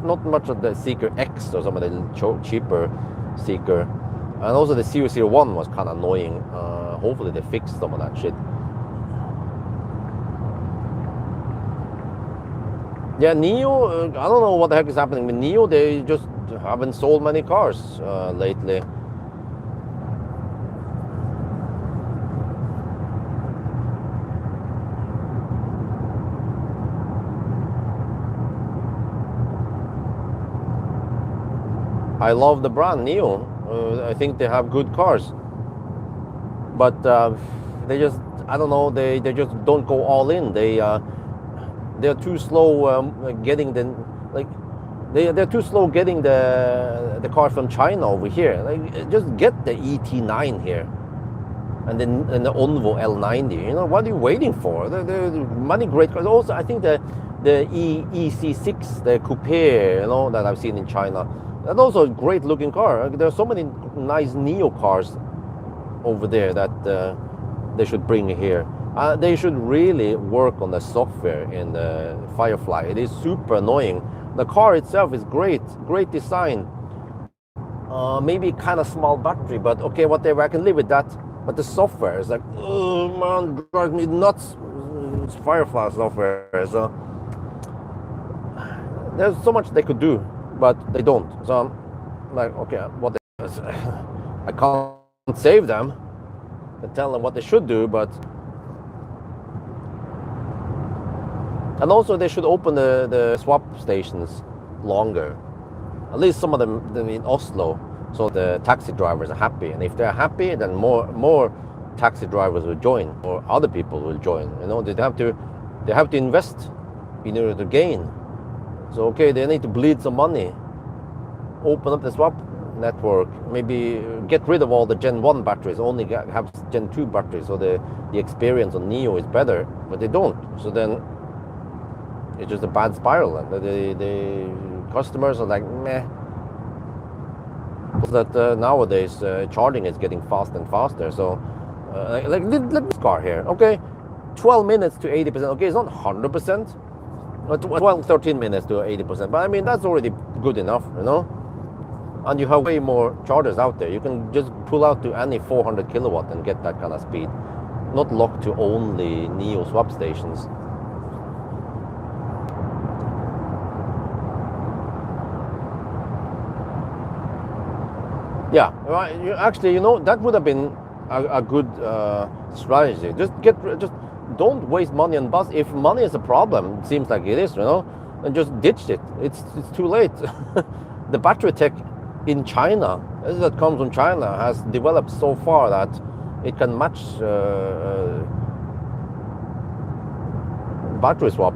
Not much of the Seeker X or some of the cheaper Seeker. And also the 001 was kind of annoying. Hopefully they fixed some of that shit. Yeah, Neo, I don't know what the heck is happening with Neo. They just haven't sold many cars lately. I love the brand Neo. I think they have good cars, but they just, I don't know, they just don't go all in. They're too slow getting they're too slow getting the car from China over here. Like, just get the ET9 here, and the Onvo L90. You know, what are you waiting for? There are many great cars. Also, I think the EC6, the coupe, you know, that I've seen in China. That's also a great looking car. There are so many nice Neo cars over there that they should bring here. They should really work on the software in the Firefly. It is super annoying. The car itself is great design. Maybe kind of small battery, but okay, whatever, I can live with that. But the software is like, oh man, drives me nuts. It's Firefly software. So there's so much they could do, but they don't. So I'm like, okay, what I can't save them and tell them what they should do, but. And also they should open the swap stations longer. At least some of them in Oslo, so the taxi drivers are happy. And if they're happy, then more taxi drivers will join, or other people will join. You know, they have to invest in order to gain. So okay, they need to bleed some money. Open up the swap network. Maybe get rid of all the Gen 1 batteries. Only have Gen 2 batteries, so the experience on Neo is better. But they don't. So then it's just a bad spiral, and the customers are like, meh. That nowadays charging is getting faster and faster. So, like this car here, okay, 12 minutes to 80%. Okay, it's not 100%, 12, 13 minutes to 80%. But I mean, that's already good enough, you know? And you have way more chargers out there. You can just pull out to any 400 kilowatt and get that kind of speed. Not locked to only Neo swap stations. Yeah, actually, you know, that would have been a good strategy. Just don't waste money on bus. If money is a problem, it seems like it is, you know, and just ditch it. It's too late. The battery tech in China, that comes from China, has developed so far that it can match battery swap.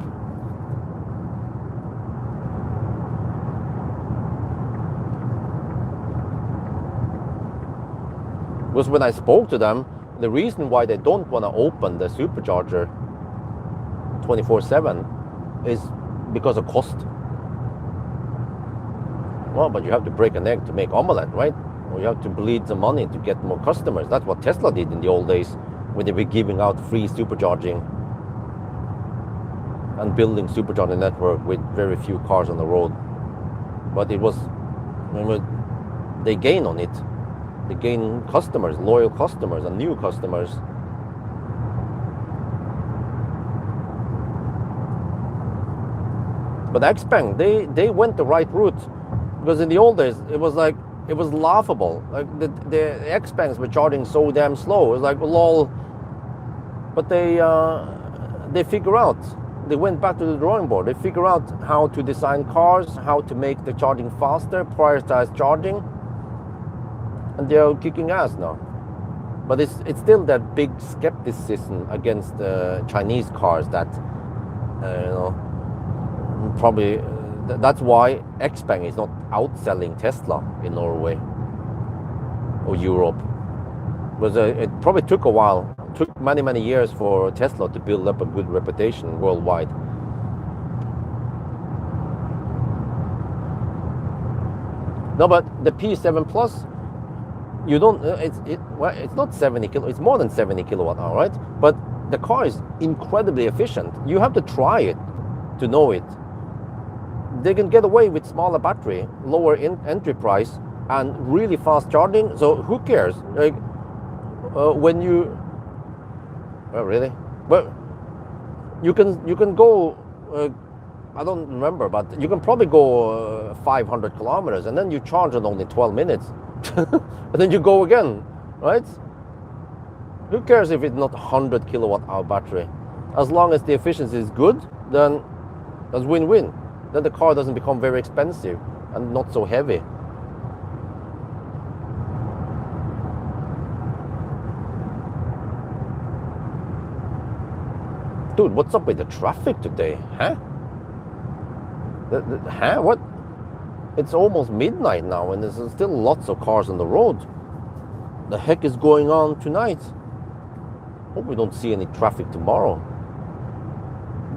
Because when I spoke to them, the reason why they don't want to open the supercharger 24/7 is because of cost. Well, but you have to break an egg to make omelette, right? Or you have to bleed some money to get more customers. That's what Tesla did in the old days when they were giving out free supercharging and building supercharging network with very few cars on the road. But it was, they gain on it. They gain customers, loyal customers and new customers. But Xpeng, they went the right route. Because in the old days, it was laughable. Like the Xpengs were charging so damn slow. It was like, lol. But they figure out. They went back to the drawing board. They figure out how to design cars, how to make the charging faster, prioritize charging, and they're kicking ass now. But it's still that big skepticism against Chinese cars that you know, probably. That's why Xpeng is not outselling Tesla in Norway or Europe. Because it probably took a while, took many years for Tesla to build up a good reputation worldwide. No, but the P7 Plus, you don't. It's not 70 kilo. It's more than 70 kilowatt hour, right? But the car is incredibly efficient. You have to try it to know it. They can get away with smaller battery, lower entry price, and really fast charging. So who cares? Like when you, really? Well, you can go. I don't remember, but you can probably go 500 kilometers, and then you charge in only 12 minutes, and then you go again, right? Who cares if it's not 100 kilowatt hour battery? As long as the efficiency is good, then that's win-win. Then the car doesn't become very expensive and not so heavy. Dude, what's up with the traffic today? Huh? Huh? What? It's almost midnight now and there's still lots of cars on the road. The heck is going on tonight? Hope we don't see any traffic tomorrow.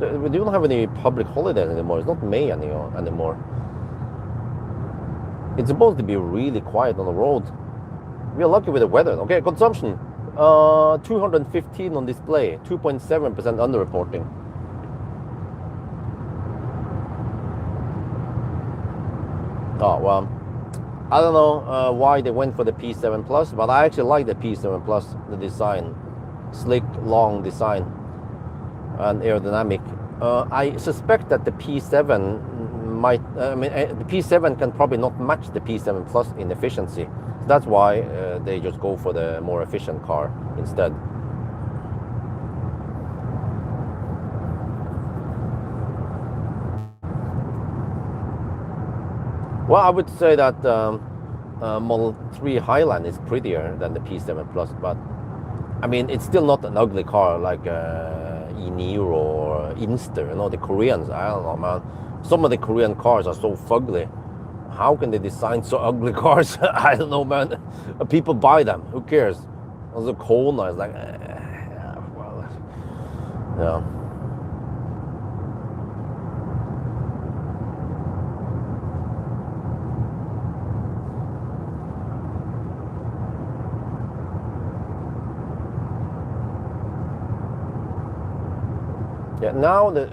We don't have any public holidays anymore. It's not May anymore. It's supposed to be really quiet on the road. We are lucky with the weather. Okay, consumption. 215 on display. 2.7% underreporting. Oh, well. I don't know why they went for the P7 Plus, but I actually like the P7 Plus, the design. Slick, long design. And aerodynamic. I suspect that the P7 might, the P7 can probably not match the P7 Plus in efficiency. So that's why they just go for the more efficient car instead. Well, I would say that Model 3 Highline is prettier than the P7 Plus, but I mean, it's still not an ugly car like E-Niro or Inster, you know, the Koreans. I don't know, man. Some of the Korean cars are so fugly. How can they design so ugly cars? I don't know, man. People buy them. Who cares? Also, Kona is like, well, yeah. Yeah, now the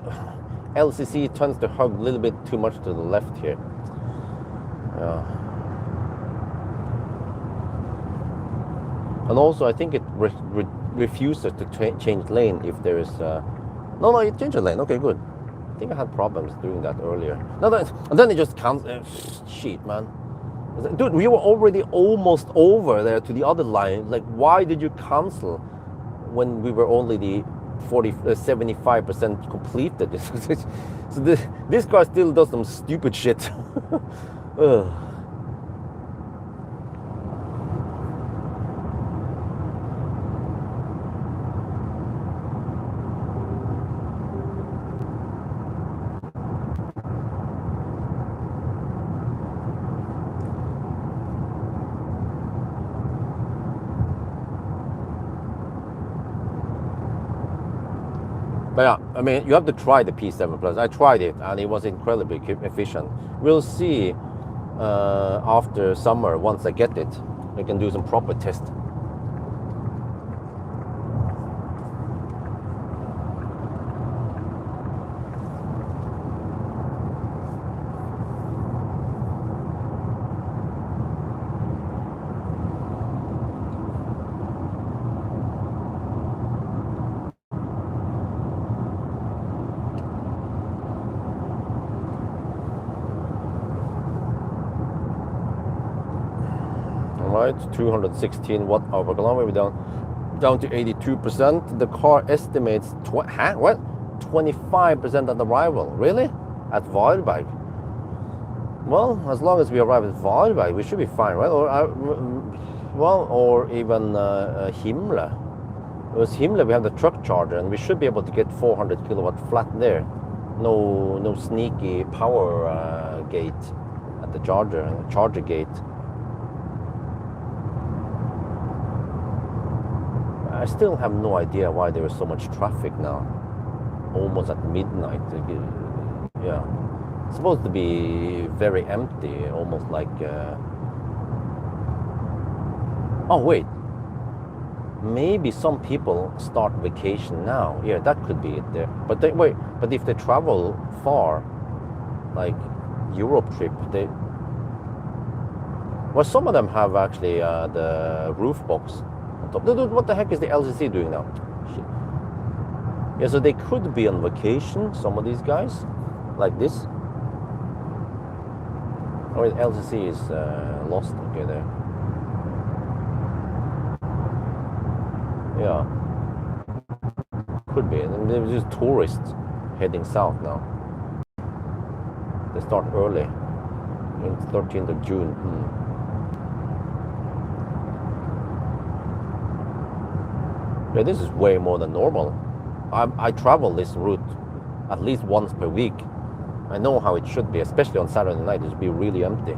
LCC tends to hug a little bit too much to the left here. And also, I think it refuses to change lane if there is. No, it changed the lane. Okay, good. I think I had problems doing that earlier. No, and then it just cancelled. Shit, man. Dude, we were already almost over there to the other line. Like, why did you cancel when we were only the 75% completed? So this car still does some stupid shit. But yeah, I mean, you have to try the P7 Plus. I tried it, and it was incredibly efficient. We'll see after summer, once I get it, we can do some proper test. Right, 216 watt hour per kilometer, down to 82%. The car estimates 25% at arrival. Really? At Varberg? Well, as long as we arrive at Varberg, we should be fine, right? Or even Himle. Because Himle, we have the truck charger, and we should be able to get 400 kilowatt flat there. No sneaky power gate at the charger gate. I still have no idea why there is so much traffic now, almost at midnight. Yeah, it's supposed to be very empty, almost like. Oh wait, maybe some people start vacation now. Yeah, that could be it there. But but if they travel far, like Europe trip, well, some of them have actually the roof box. Dude, what the heck is the LCC doing now? Shit. Yeah, so they could be on vacation, some of these guys, like this. Oh, the LCC is lost. Okay, there. Yeah. Could be. And there's just tourists heading south now. They start early. It's 13th of June. Yeah, this is way more than normal. I travel this route at least once per week. I know how it should be, especially on Saturday night. It should be really empty.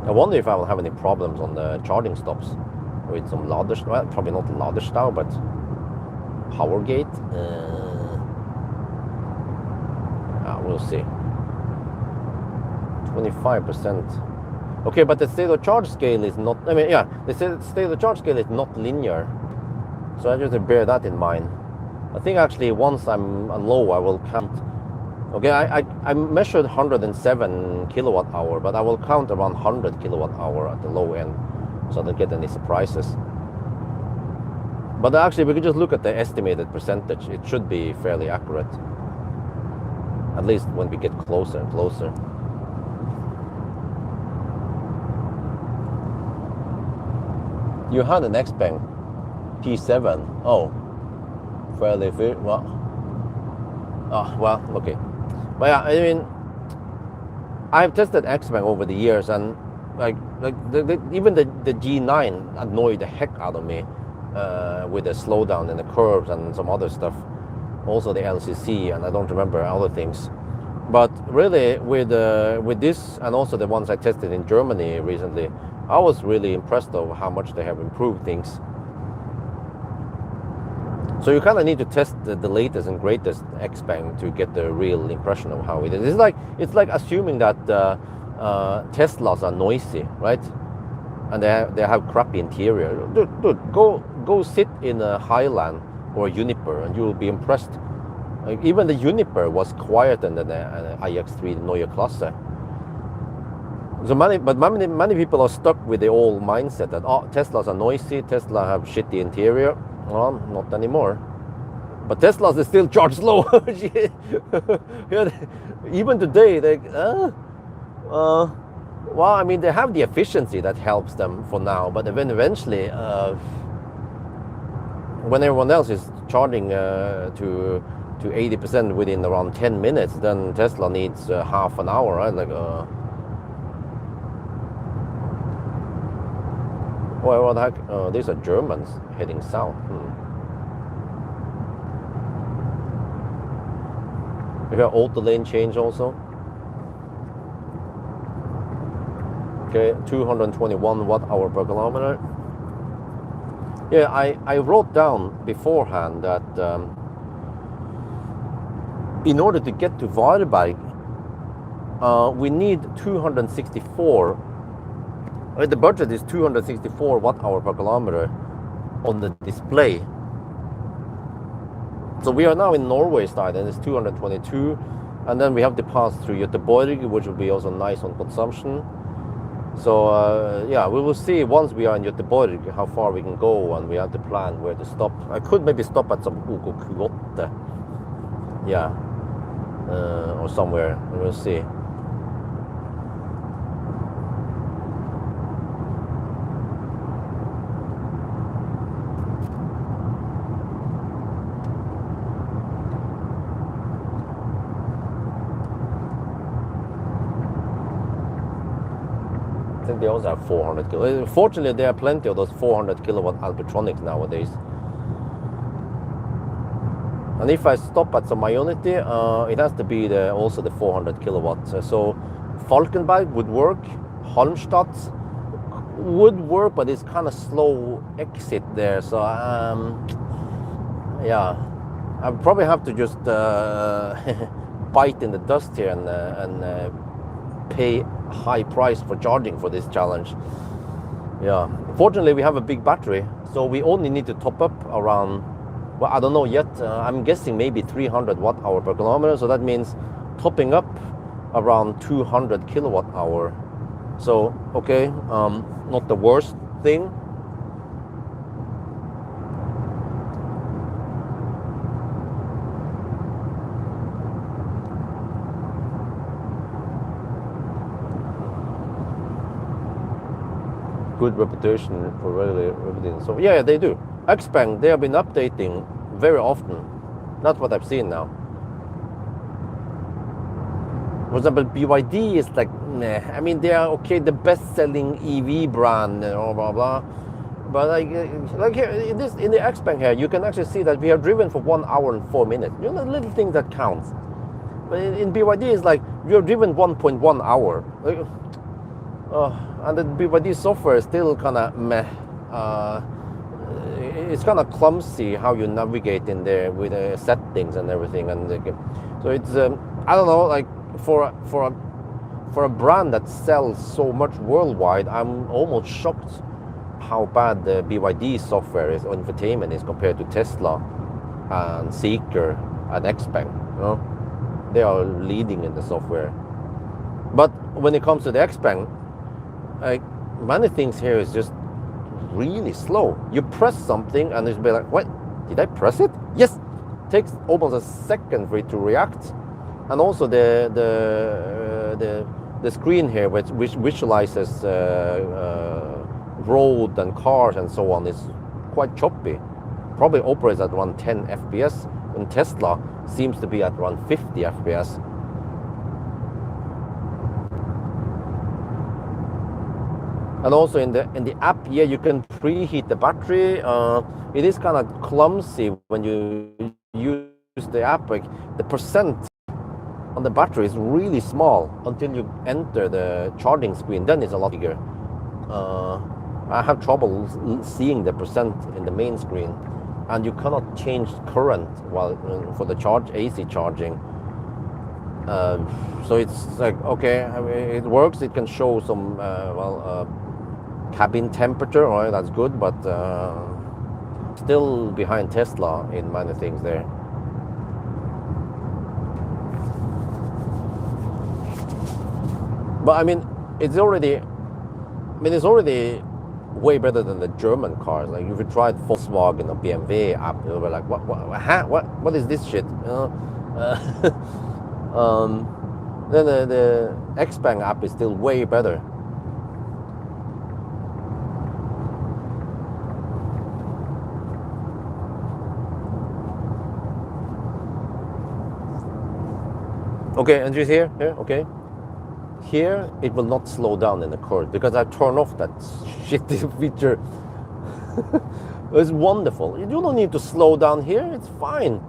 I wonder if I will have any problems on the charging stops with some Laderstau. Well, probably not Laderstau, but Powergate. We'll see. 25%. Okay, but the state of charge scale is not, I mean, yeah, the state of charge scale is not linear. So I just have to bear that in mind. I think actually once I'm low, I will count. Okay, I measured 107 kilowatt hour, but I will count around 100 kilowatt hour at the low end, so I don't get any surprises. But actually, we could just look at the estimated percentage. It should be fairly accurate, at least when we get closer and closer. You had an Xpeng P7. Oh, fairly fit. Well, okay. But yeah, I mean, I've tested Xpeng over the years, and even the G9 annoyed the heck out of me with the slowdown in the curves and some other stuff. Also the LCC, and I don't remember other things. But really, with this, and also the ones I tested in Germany recently, I was really impressed of how much they have improved things. So you kind of need to test the latest and greatest Xpeng to get the real impression of how it is. It's like assuming that Teslas are noisy, right? And they have crappy interior. Dude, go sit in a Highland or a Juniper, and you will be impressed Like even the Juniper was quieter than the iX3 Neue Klasse. So many people are stuck with the old mindset that Teslas are noisy, Tesla have shitty interior. Well, not anymore. But Teslas they still charge slow. Yeah, even today, well, I mean, they have the efficiency that helps them for now. But then eventually, when everyone else is charging to 80% within around 10 minutes, then Tesla needs half an hour, right? Like, well, what the heck? These are Germans heading south. We have auto lane change also. Okay, 221 watt-hour per kilometer. Yeah, I wrote down beforehand that in order to get to Varberg, we need 264. The budget is 264 watt-hour per kilometer on the display. So we are now in Norway side, and it's 222, and then we have to pass through Göteborg, which will be also nice on consumption. So yeah, we will see once we are in Göteborg how far we can go, and we have to plan where to stop. I could maybe stop at some OK, yeah, or somewhere. We'll see. I think they also have 400 kilowatt. Fortunately, there are plenty of those 400 kilowatt Alpitronics nowadays. And if I stop at some Ionity, it has to be also the 400 kilowatts. So Falkenberg would work, Halmstad would work, but it's kind of slow exit there. So yeah, I probably have to just bite in the dust here and pay high price for charging for this challenge. Yeah, fortunately we have a big battery, so we only need to top up around, well, I don't know yet, I'm guessing maybe 300 watt-hour per kilometer, so that means topping up around 200 kilowatt-hour. So okay, not the worst thing. Good reputation for really everything. So yeah, they do. Xpeng, they have been updating very often. Not what I've seen now. For example, BYD is like, meh. I mean, they are okay, the best-selling EV brand, blah blah blah. But like here in the Xpeng here, you can actually see that we have driven for 1 hour and 4 minutes. You know, little thing that counts. But in BYD, it's like we have driven 1.1 hour. Like, and the BYD software is still kind of meh. It's kind of clumsy how you navigate in there with the settings and everything, and so it's I don't know, like for a brand that sells so much worldwide, I'm almost shocked how bad the BYD software is, infotainment is, compared to Tesla and Seeker and Xpeng. You know, they are leading in the software. But when it comes to the Xpeng, like many things here is just really slow. You press something and it's be like, what? Did I press it? Yes. Takes almost a second for it to react. And also the screen here, which visualizes road and cars and so on, is quite choppy. Probably operates at around 10 FPS, and Tesla seems to be at around 50 FPS. And also in the app, yeah, you can preheat the battery. It is kind of clumsy when you use the app. Like the percent on the battery is really small until you enter the charging screen. Then it's a lot bigger. I have trouble seeing the percent in the main screen, and you cannot change current while for the AC charging. So it's like, okay, I mean, it works. It can show some cabin temperature, right? That's good, but still behind Tesla in many things there. But I mean, it's already way better than the German cars. Like if you tried Volkswagen or BMW app, you'll be like, what is this shit? You know? Then the Xpeng app is still way better. Okay, Andrew's here, okay. Here, it will not slow down in the curve because I turn off that shitty feature. It's wonderful. You don't need to slow down here, it's fine.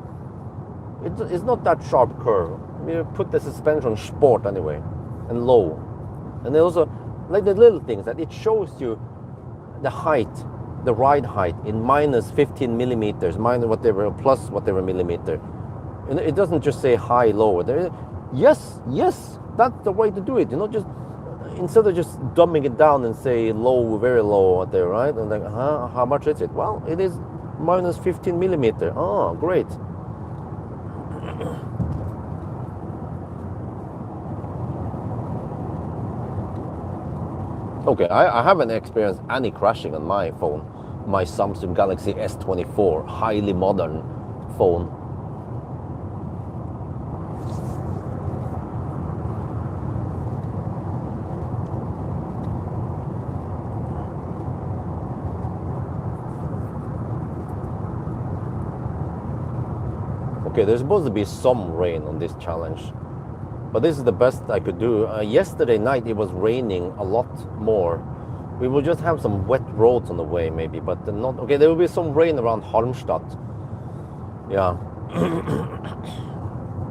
It's not that sharp curve. You put the suspension sport anyway, and low. And also, like the little things that it shows you the height, the ride height in minus 15 millimeters, minus whatever, plus whatever millimeter. And it doesn't just say high, low. Yes, that's the way to do it. You know, just instead of just dumbing it down and say low, very low, whatever, right? And like, how much is it? Well, it is minus 15 millimeter. Oh, great. Okay, I haven't experienced any crashing on my phone. My Samsung Galaxy S24, highly modern phone. Okay, there's supposed to be some rain on this challenge, but this is the best I could do. Yesterday night it was raining a lot more. We will just have some wet roads on the way maybe, but not, okay, there will be some rain around Halmstad. Yeah.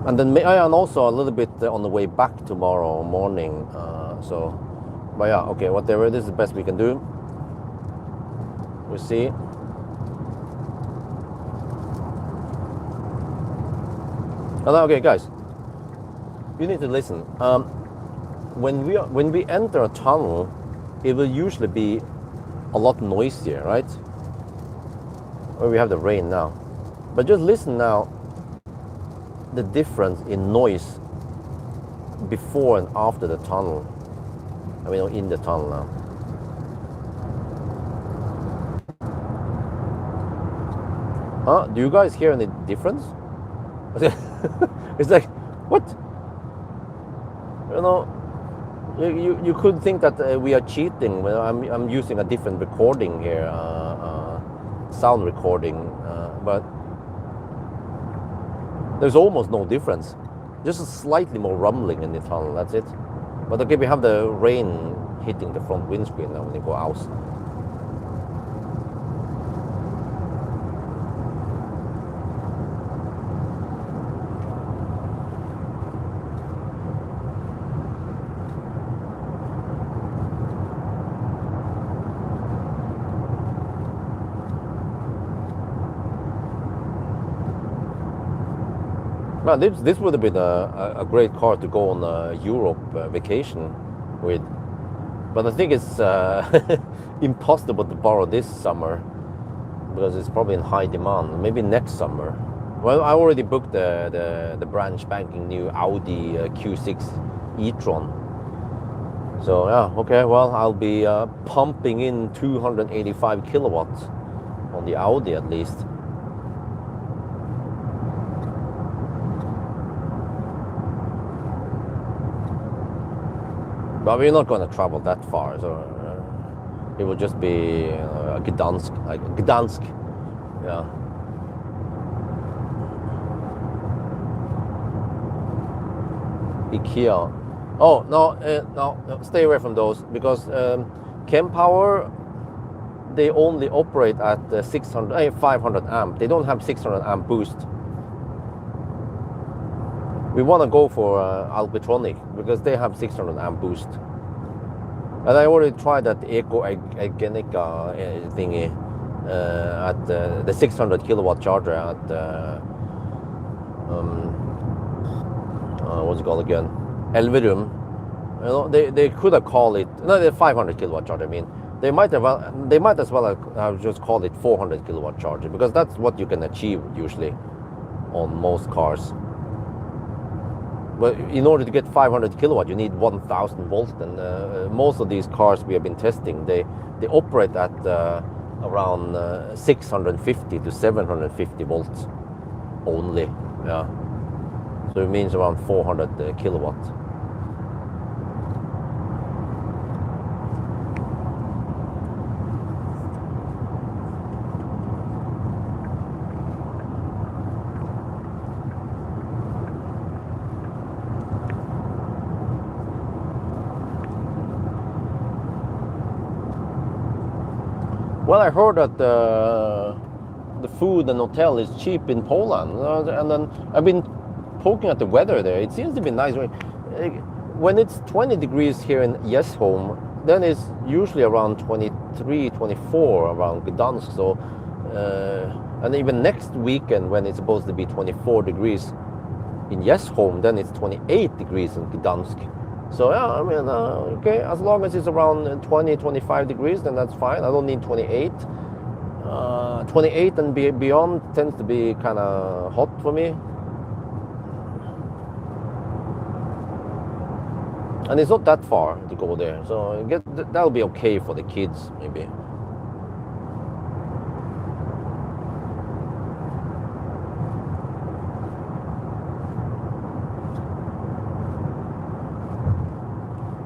And then and also a little bit on the way back tomorrow morning. But yeah, okay, whatever, this is the best we can do. We'll see. Okay, guys, you need to listen. When we enter a tunnel, it will usually be a lot noisier, right? Or we have the rain now, but just listen now. The difference in noise before and after the tunnel. I mean, in the tunnel now. Do you guys hear any difference? It's like, what? You know, you could think that we are cheating. Well, I'm using a different recording here, sound recording, but there's almost no difference. Just slightly more rumbling in the tunnel. That's it. But okay, we have the rain hitting the front windscreen now when you go out. Well, this would have been a great car to go on a Europe vacation with, but I think it's impossible to borrow this summer because it's probably in high demand. Maybe next summer. Well, I already booked the brand spanking new Audi Q6 e-tron. So yeah, okay. Well, I'll be pumping in 285 kilowatts on the Audi at least. But we're not going to travel that far, so it will just be Gdansk, yeah. IKEA. Oh no, no, stay away from those because Pawel, they only operate at 500 amp. They don't have 600 amp boost. We want to go for Alpitronic because they have 600 amp boost. And I already tried that Eco Agenica thingy at the 600 kilowatt charger at what's it called again? Elverum. You know, they could have called it the 500 kilowatt charger. I mean, they might as well have just called it 400 kilowatt charger because that's what you can achieve usually on most cars. But in order to get 500 kilowatt, you need 1,000 volts. And most of these cars we have been testing, they operate at around 650 to 750 volts only. Yeah. So it means around 400 kilowatt. Well, I heard that the food and hotel is cheap in Poland, and then I've been poking at the weather there. It seems to be nice. When it's 20 degrees here in Xpeng, then it's usually around 23, 24 around Gdansk. So, and even next weekend when it's supposed to be 24 degrees in Xpeng, then it's 28 degrees in Gdansk. So yeah, I mean, okay, as long as it's around 20, 25 degrees, then that's fine. I don't need 28. 28 and beyond tends to be kind of hot for me. And it's not that far to go there, so that'll be okay for the kids, maybe.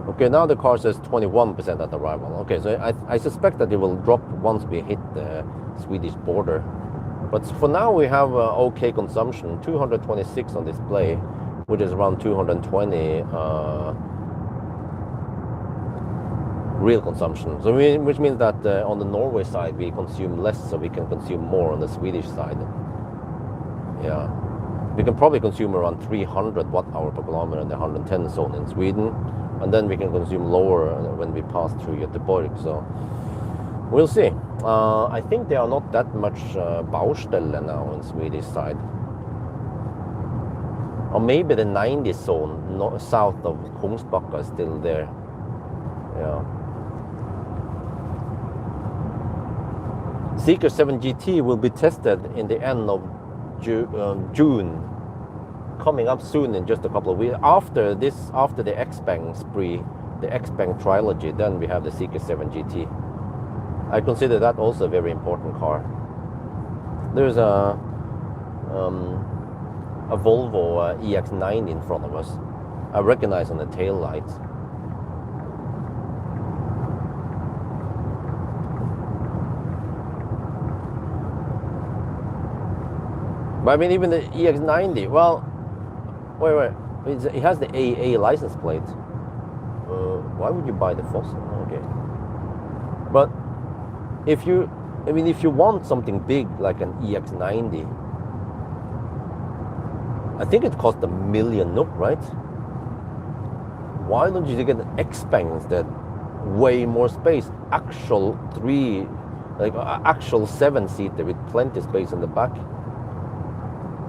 Okay, now the car says 21% at arrival. Okay, so I suspect that it will drop once we hit the Swedish border. But for now we have okay consumption, 226 on display, which is around 220 real consumption. So which means that on the Norway side we consume less, so we can consume more on the Swedish side. Yeah, we can probably consume around 300 watt-hour per kilometer in the 110 zone in Sweden. And then we can consume lower when we pass through Göteborg. So we'll see. I think there are not that much Baustelle now on Swedish side. Or maybe the 90 zone south of Kungsbacka is still there. Yeah. Zeekr 7 GT will be tested in the end of June. Coming up soon in just a couple of weeks. After the Xpeng spree, the Xpeng trilogy, then we have the Zeekr 7 GT. I consider that also a very important car. There's a Volvo EX9 in front of us. I recognize on the tail lights. But I mean, even the EX90, well, wait. It has the AA license plate. Why would you buy the fossil? Okay. But if you want something big like an EX90, I think it costs 1 million NOK, right? Why don't you get an Xpeng instead? Way more space. Actual 7-seater with plenty of space in the back.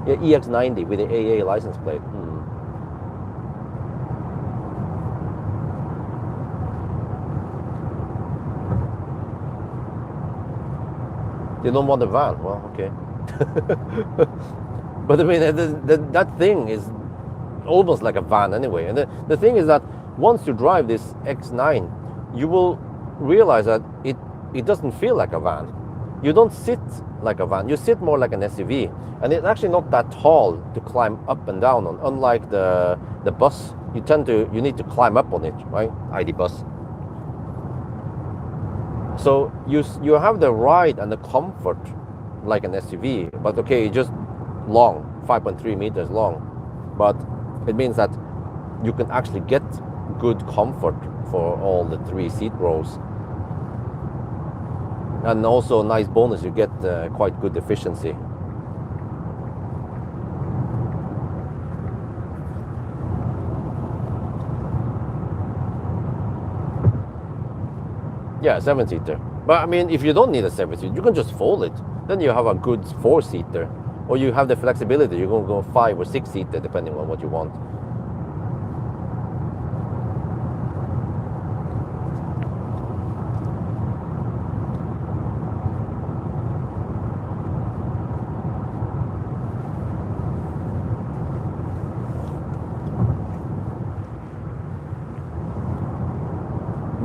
Yeah, EX90 with the AA license plate. They don't want a van. Well, okay. But I mean, that thing is almost like a van anyway. And the thing is that once you drive this X9, you will realize that it doesn't feel like a van. You don't sit like a van. You sit more like an SUV. And it's actually not that tall to climb up and down on. Unlike the bus, you need to climb up on it, right? ID bus. So you have the ride and the comfort like an SUV, but okay, just long, 5.3 meters long. But it means that you can actually get good comfort for all the 3 seat rows. And also a nice bonus, you get quite good efficiency. Yeah, 7-seater. But I mean, if you don't need a 7-seater, you can just fold it. Then you have a good 4-seater. Or you have the flexibility, you're going to go 5 or 6-seater depending on what you want.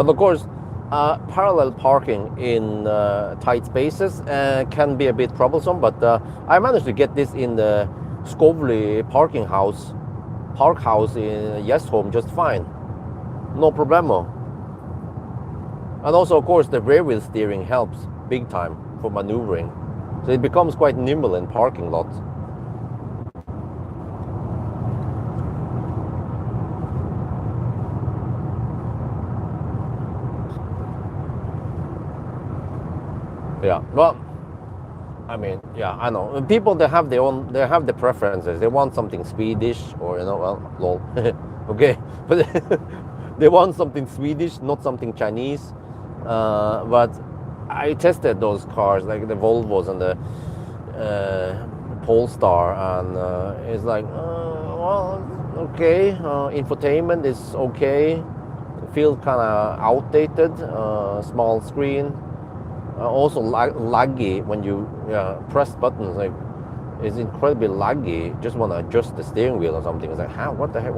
But of course, parallel parking in tight spaces can be a bit troublesome, but I managed to get this in the Skovli park house in Home just fine. No problemo. And also, of course, the rear wheel steering helps big time for maneuvering. So it becomes quite nimble in parking lots. Yeah, well, I mean, yeah, I know. People, they have the preferences. They want something Swedish or, well, lol. Okay, but they want something Swedish, not something Chinese. But I tested those cars, like the Volvos and the Polestar, and it's like, well, okay, infotainment is okay. Feels kind of outdated, small screen. Also laggy when you press buttons. Like, it's incredibly laggy. Just want to adjust the steering wheel or something. It's like, what the heck?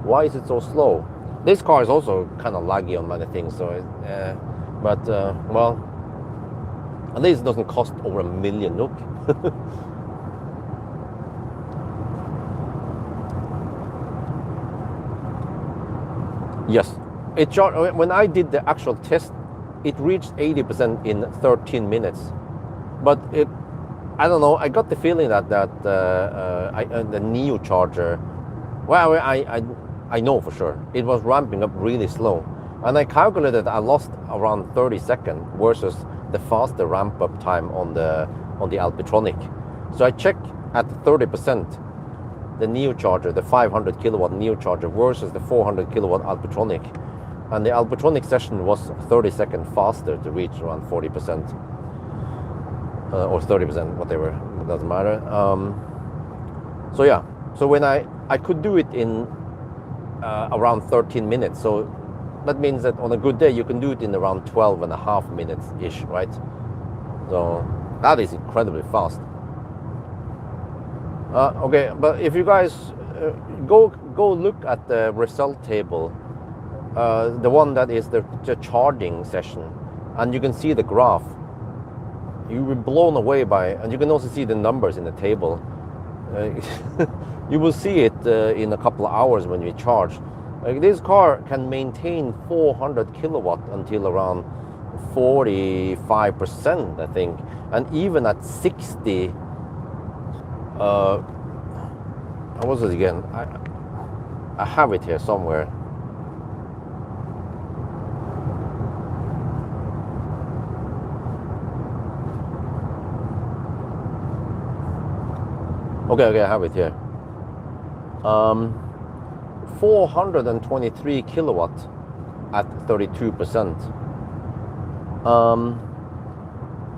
Why is it so slow? This car is also kind of laggy on many things. So, well, at least it doesn't cost over $1 million. Look. Yes, when I did the actual test, it reached 80% in 13 minutes. But I don't know, I got the feeling that the Neo charger, well, I know for sure, it was ramping up really slow. And I calculated I lost around 30 seconds versus the faster ramp up time on the Alpitronic. So I checked at 30%, the Neo charger, the 500 kilowatt Neo charger versus the 400 kilowatt Alpitronic. And the Alpitronic session was 30 seconds faster to reach around 40%. Or 30%, whatever, it doesn't matter. So yeah, so when I could do it in around 13 minutes. So that means that on a good day, you can do it in around 12 and a half minutes-ish, right? So that is incredibly fast. Okay, but if you guys go look at the result table, the one that is the charging session, and you can see the graph. You will be blown away by, and you can also see the numbers in the table. You will see it in a couple of hours when you charge. Like, this car can maintain 400 kilowatt until around 45%, I think, and even at 60. How was it again? I have it here somewhere. Okay, I have it here. 423 kilowatt at 32%.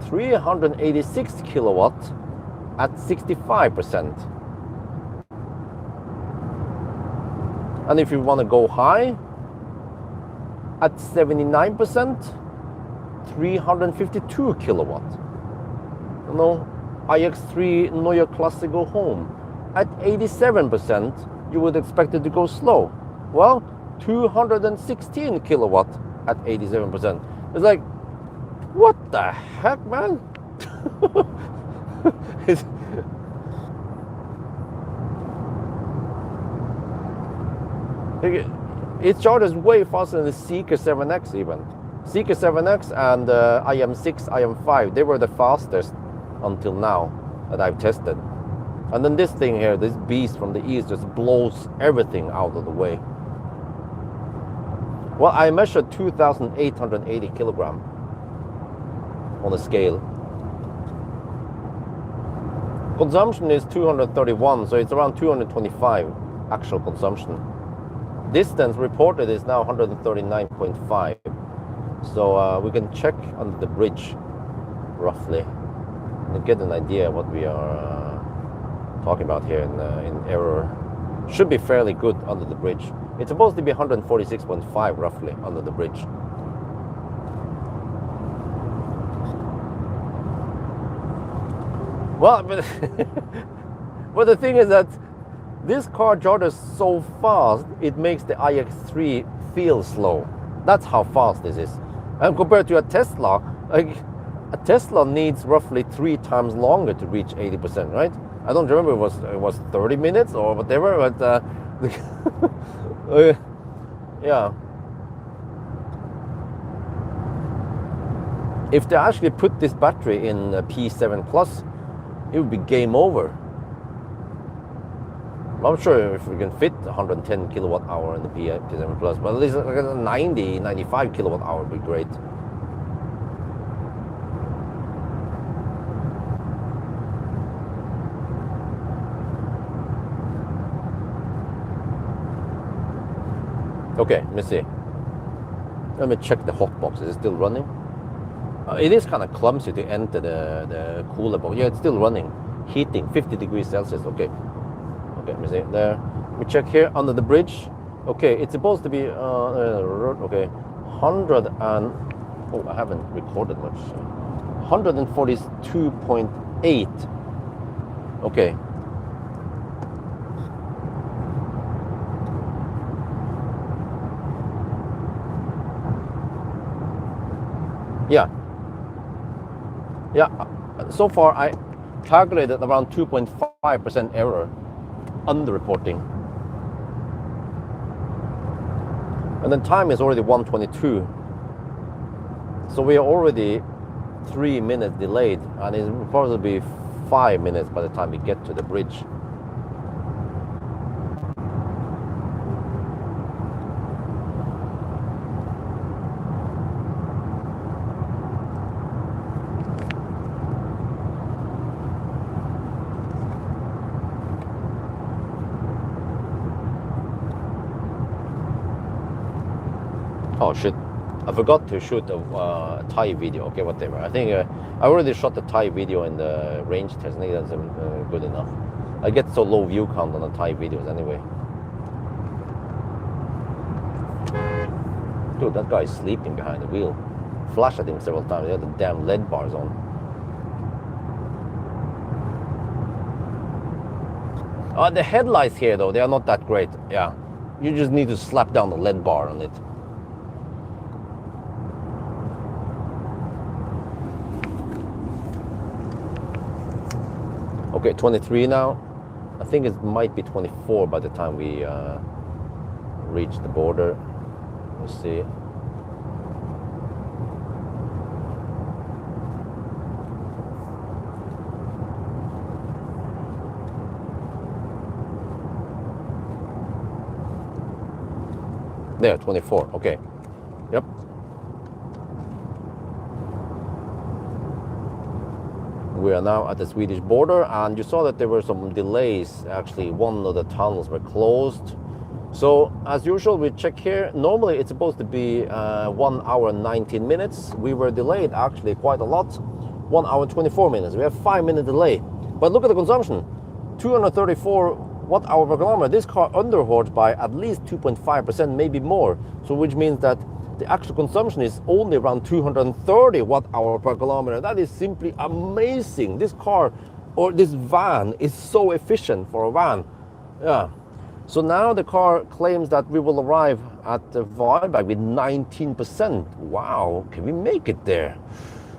386 kilowatt at 65%. And if you want to go high, at 79%, 352 kilowatt. iX3 Neue Klasse go home. At 87%, you would expect it to go slow. Well, 216 kilowatt at 87%. It's like, what the heck, man? It charges way faster than the Seeker 7X even. Seeker 7X and IM6, IM5, they were the fastest until now that I've tested. And then this thing here, this beast from the east, just blows everything out of the way. Well, I measured 2,880 kilogram on the scale. Consumption is 231, so it's around 225 actual consumption. Distance reported is now 139.5. So we can check under the bridge roughly and get an idea what we are talking about here in error. Should be fairly good under the bridge. It's supposed to be 146.5 roughly under the bridge. Well, but the thing is that this car charges so fast, it makes the iX3 feel slow. That's how fast this is. And compared to a Tesla, like a Tesla needs roughly 3 times longer to reach 80%, right? I don't remember it was 30 minutes or whatever, but yeah. If they actually put this battery in P7 Plus, it would be game over. I'm sure if we can fit 110 kilowatt hour in the P7 Plus, but at least like 90, 95 kilowatt hour would be great. Okay, let me see. Let me check the hot box. Is it still running? It is kind of clumsy to enter the cooler box. Yeah, it's still running. Heating, 50 degrees Celsius. Okay. Okay, let me see. There. We check here under the bridge. Okay, it's supposed to be, okay, 100 and, oh, I haven't recorded much. 142.8. Okay. Yeah. Yeah, so far I calculated around 2.5% error underreporting. And then time is already 1:22. So we are already 3 minutes delayed, and it will probably be 5 minutes by the time we get to the bridge. Oh shit, I forgot to shoot a Thai video. Okay, whatever. I think I already shot the Thai video in the range test. I think that's good enough. I get so low view count on the Thai videos anyway. Dude, that guy is sleeping behind the wheel. Flashed at him several times. He had the damn LED bars on. The headlights here though, they are not that great. Yeah, you just need to slap down the LED bar on it. Okay, 23 now. I think it might be 24 by the time we reach the border. Let's see. There, 24. Okay. Yep. We are now at the Swedish border, and you saw that there were some delays. Actually, one of the tunnels were closed. So as usual, we check here. Normally it's supposed to be 1 hour and 19 minutes. We were delayed actually quite a lot. 1 hour and 24 minutes. We have 5-minute delay. But look at the consumption. 234 watt-hour per kilometer. This car underhoard by at least 2.5%, maybe more. So which means that the actual consumption is only around 230 watt-hour per kilometer. That is simply amazing. This car, or this van, is so efficient for a van. Yeah. So now the car claims that we will arrive at the Varberg with 19%. Wow, can we make it there?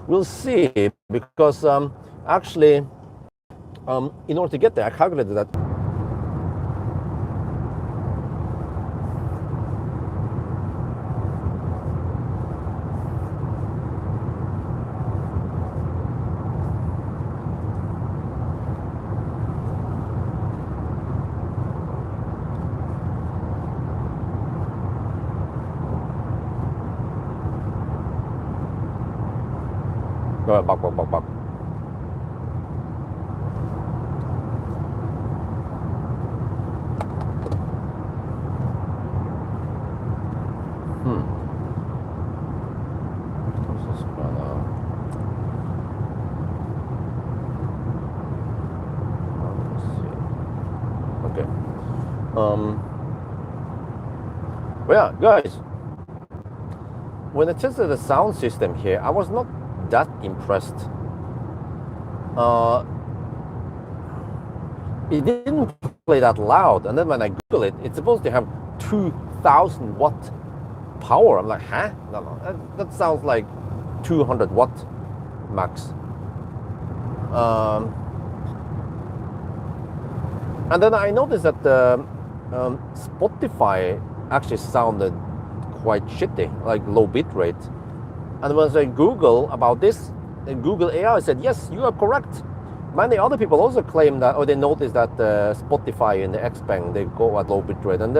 We'll see, because actually, in order to get there, I calculated that. Back. This is gonna... Let's see. Okay. Well, yeah, guys. When I tested the sound system here, I was not that impressed. It didn't play that loud, and then when I Google it, it's supposed to have 2,000 watt power. I'm like, huh? No, that sounds like 200 watt max. And then I noticed that Spotify actually sounded quite shitty, like low bit rate. And when I Google about this, Google AI said, yes, you are correct. Many other people also claim that, or they noticed that Spotify and the Xpeng, they go at low bit rate. And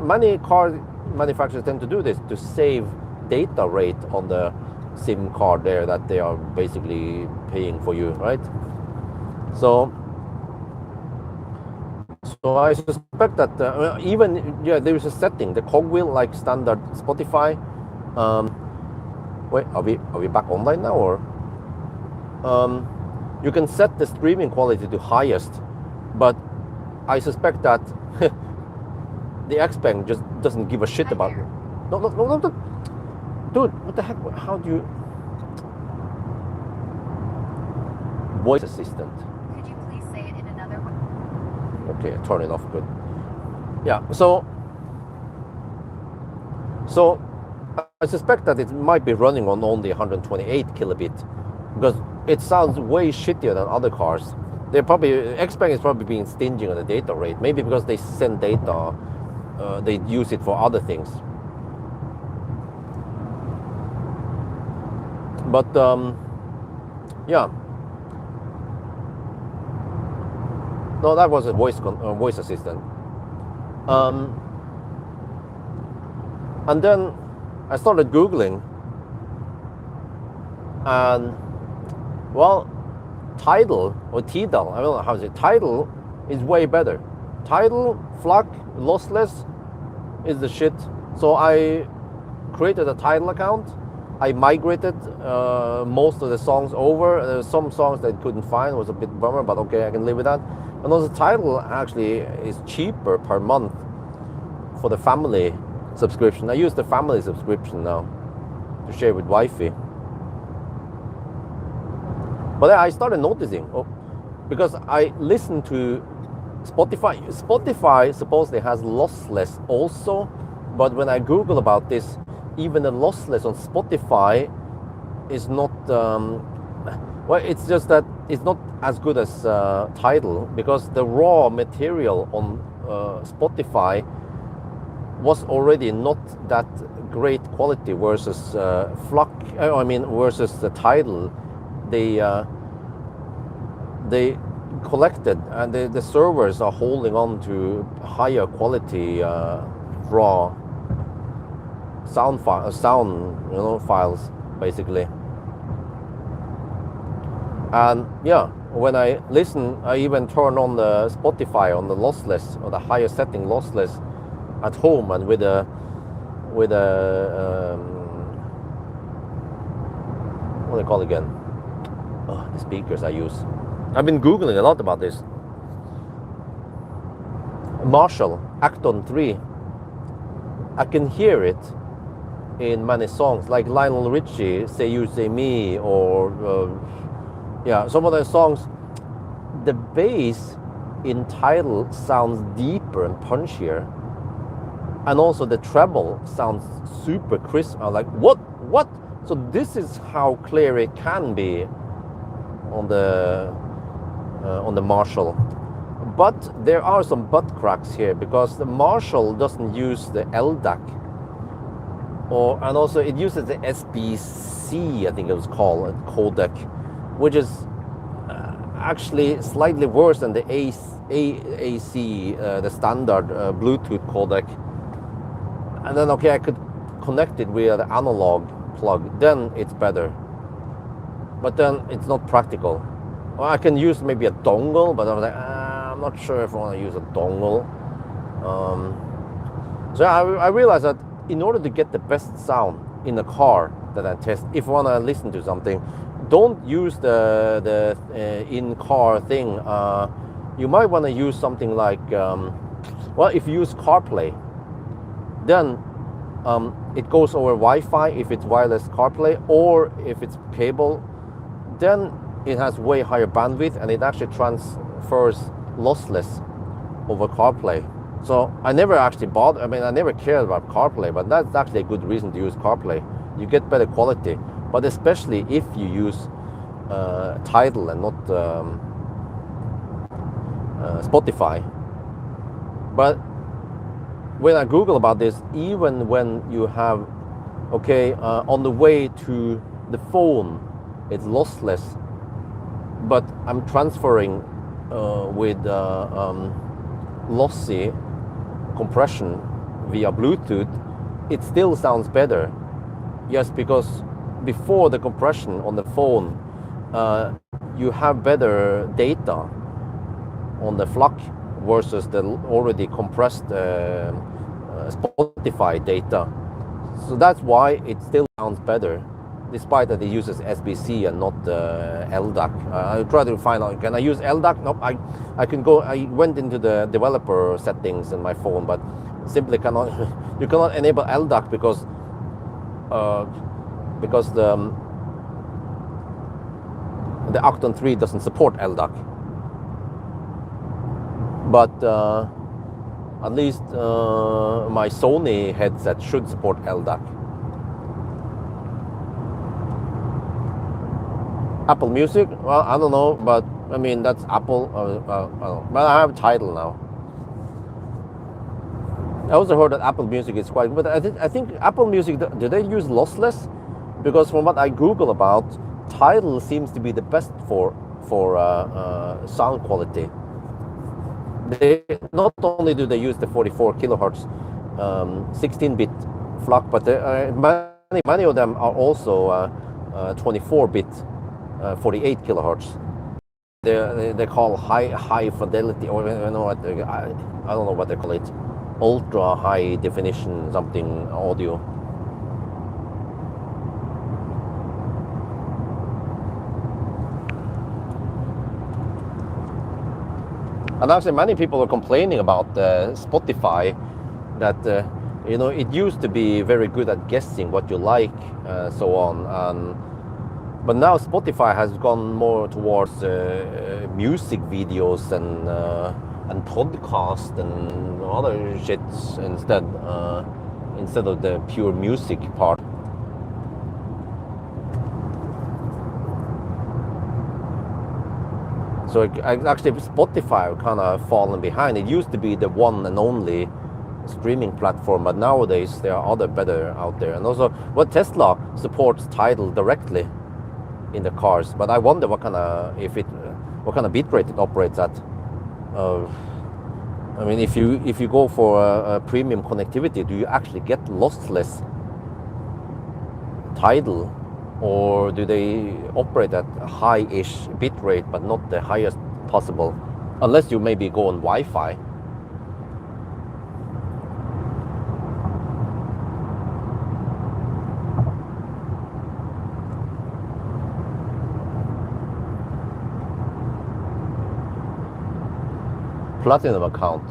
many car manufacturers tend to do this to save data rate on the SIM card there that they are basically paying for you, right? So I suspect that even, there is a setting, the cogwheel, like standard Spotify. Wait, are we back online now, or? You can set the streaming quality to highest, but I suspect that the Xpeng just doesn't give a shit about it. No. Dude, what the heck? How do you... Voice assistant. Could you please say it in another way? Okay, turn it off, good. Yeah, so I suspect that it might be running on only 128 kilobit, because it sounds way shittier than other cars. Xpeng is probably being stingy on the data rate, maybe because they send data, they use it for other things. But yeah. No, that was a voice assistant. And then I started Googling, and well, Tidal or Tidal, I don't know how to say it. Tidal is way better. Tidal, FLAC, lossless is the shit. So I created a Tidal account. I migrated most of the songs over. There's some songs that I couldn't find. It was a bit bummer, but okay, I can live with that. And also Tidal actually is cheaper per month for the family subscription. I use the family subscription now to share with wifey. But I started noticing, because I listened to Spotify. Spotify supposedly has lossless also, but when I Google about this, even the lossless on Spotify is not, well, it's just that it's not as good as Tidal, because the raw material on Spotify was already not that great quality versus versus the Tidal. They collected, and the servers are holding on to higher quality raw sound files basically. And yeah, when I listen, I even turn on the Spotify on the lossless, or the higher setting lossless at home, and with a what do they call it again? The speakers I use. I've been Googling a lot about this. Marshall Acton 3. I can hear it in many songs, like Lionel Richie, Say You, Say Me, or some of the songs. The bass in Tidal sounds deeper and punchier, and also the treble sounds super crisp. I'm like, what? So this is how clear it can be on the Marshall. But there are some butt cracks here, because the Marshall doesn't use the LDAC, and also it uses the SBC, I think it was called, codec, which is actually slightly worse than the AAC, the standard Bluetooth codec. And then I could connect it with the analog plug, then it's better. But then it's not practical. Well, I can use maybe a dongle, but I was like, I'm not sure if I want to use a dongle. So I realized that in order to get the best sound in a car that I test, if I want to listen to something, don't use the in-car thing. You might want to use something like, if you use CarPlay, then it goes over Wi-Fi if it's wireless CarPlay, or if it's cable, then it has way higher bandwidth, and it actually transfers lossless over CarPlay. So I never actually bought. I mean, I never cared about CarPlay, but that's actually a good reason to use CarPlay. You get better quality, but especially if you use Tidal and not Spotify. But when I Google about this, even when you have, okay, on the way to the phone, it's lossless, but I'm transferring with lossy compression via Bluetooth, it still sounds better. Yes, because before the compression on the phone, you have better data on the FLAC versus the already compressed Spotify data. So that's why it still sounds better, despite that it uses SBC and not LDAC. I try to find out, can I use LDAC? Nope, I can go, I went into the developer settings in my phone, but simply cannot, you cannot enable LDAC because the Acton 3 doesn't support LDAC. But at least my Sony headset should support LDAC. Apple Music? Well, I don't know, but I mean, that's Apple. But I have Tidal now. I also heard that Apple Music is quite, but I think Apple Music, do they use lossless? Because from what I Google about, Tidal seems to be the best for sound quality. They not only do they use the 44 kilohertz 16-bit FLAC, but many of them are also 24-bit 48 kilohertz. They call high fidelity, or I don't know what they call it, ultra high definition something audio. And actually, many people are complaining about Spotify, that it used to be very good at guessing what you like, so on. But now Spotify has gone more towards music videos and podcast and other shits instead of the pure music part. So actually Spotify kind of fallen behind. It used to be the one and only streaming platform, but nowadays there are other better out there. And also, Tesla supports Tidal directly in the cars, but I wonder what kind of bitrate it operates at. I mean, if you go for a premium connectivity, do you actually get lossless Tidal, or do they operate at a high-ish bitrate but not the highest possible, unless you maybe go on Wi-Fi? Platinum account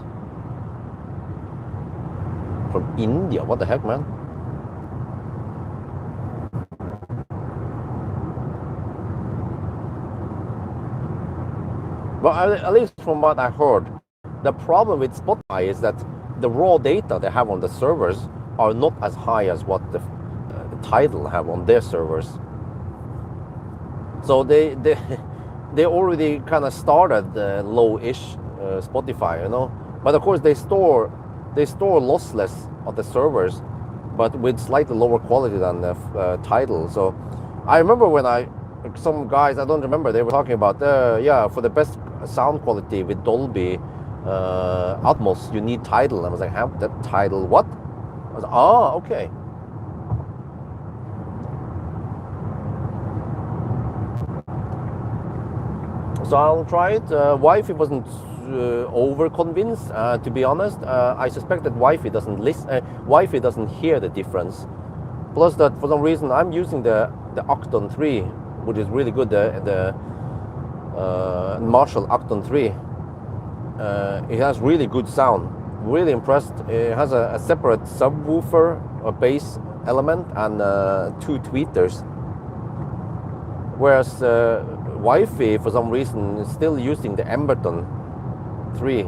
from India. What the heck, man? Well, at least from what I heard, the problem with Spotify is that the raw data they have on the servers are not as high as what the Tidal have on their servers. So they already kind of started low-ish Spotify, but of course they store lossless on the servers, but with slightly lower quality than the Tidal. So I remember when some guys, I don't remember, they were talking about for the best sound quality with Dolby Atmos you need Tidal. I was like, have that Tidal what? I was like, okay. So I'll try it. Wi-Fi wasn't over convinced, to be honest. I suspect that Wi-Fi doesn't Wi-Fi doesn't hear the difference. Plus that for some reason I'm using the Acton 3, which is really good. The Marshall Acton 3. It has really good sound. Really impressed. It has a separate subwoofer or bass element and 2 tweeters. Whereas Wi-Fi, for some reason, is still using the Emberton 3,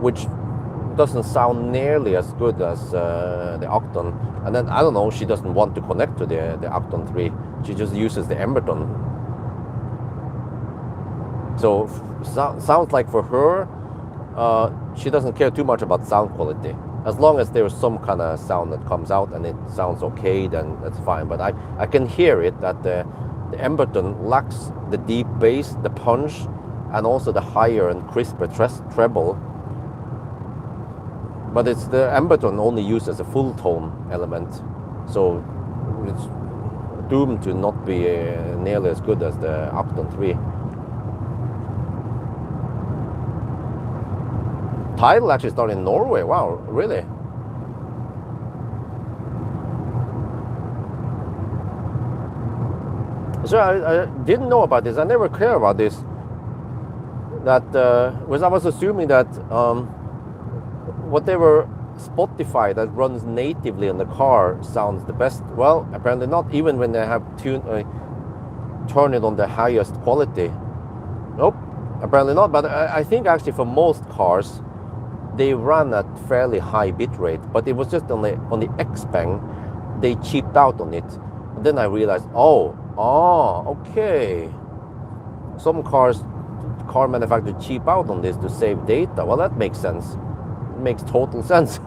which doesn't sound nearly as good as the Octon. And then I don't know, she doesn't want to connect to the Octon 3. She just uses the Emberton. So sounds like for her, she doesn't care too much about sound quality. As long as there's some kind of sound that comes out and it sounds okay, then that's fine. But I can hear it that the Emberton lacks the deep bass, the punch, and also the higher and crisper treble. But it's the Emberton only used as a full tone element, so it's doomed to not be nearly as good as the Octon 3. Tidal actually started in Norway. Wow, really? So I didn't know about this. I never cared about this. That was, I was assuming that whatever Spotify that runs natively in the car sounds the best. Well, apparently not. Even when they have turn it on the highest quality. Nope, apparently not. But I think actually for most cars, they run at fairly high bit rate, but it was just on the Xpeng, they cheaped out on it. And then I realized, okay. Some car manufacturers cheap out on this to save data. Well, that makes sense. It makes total sense.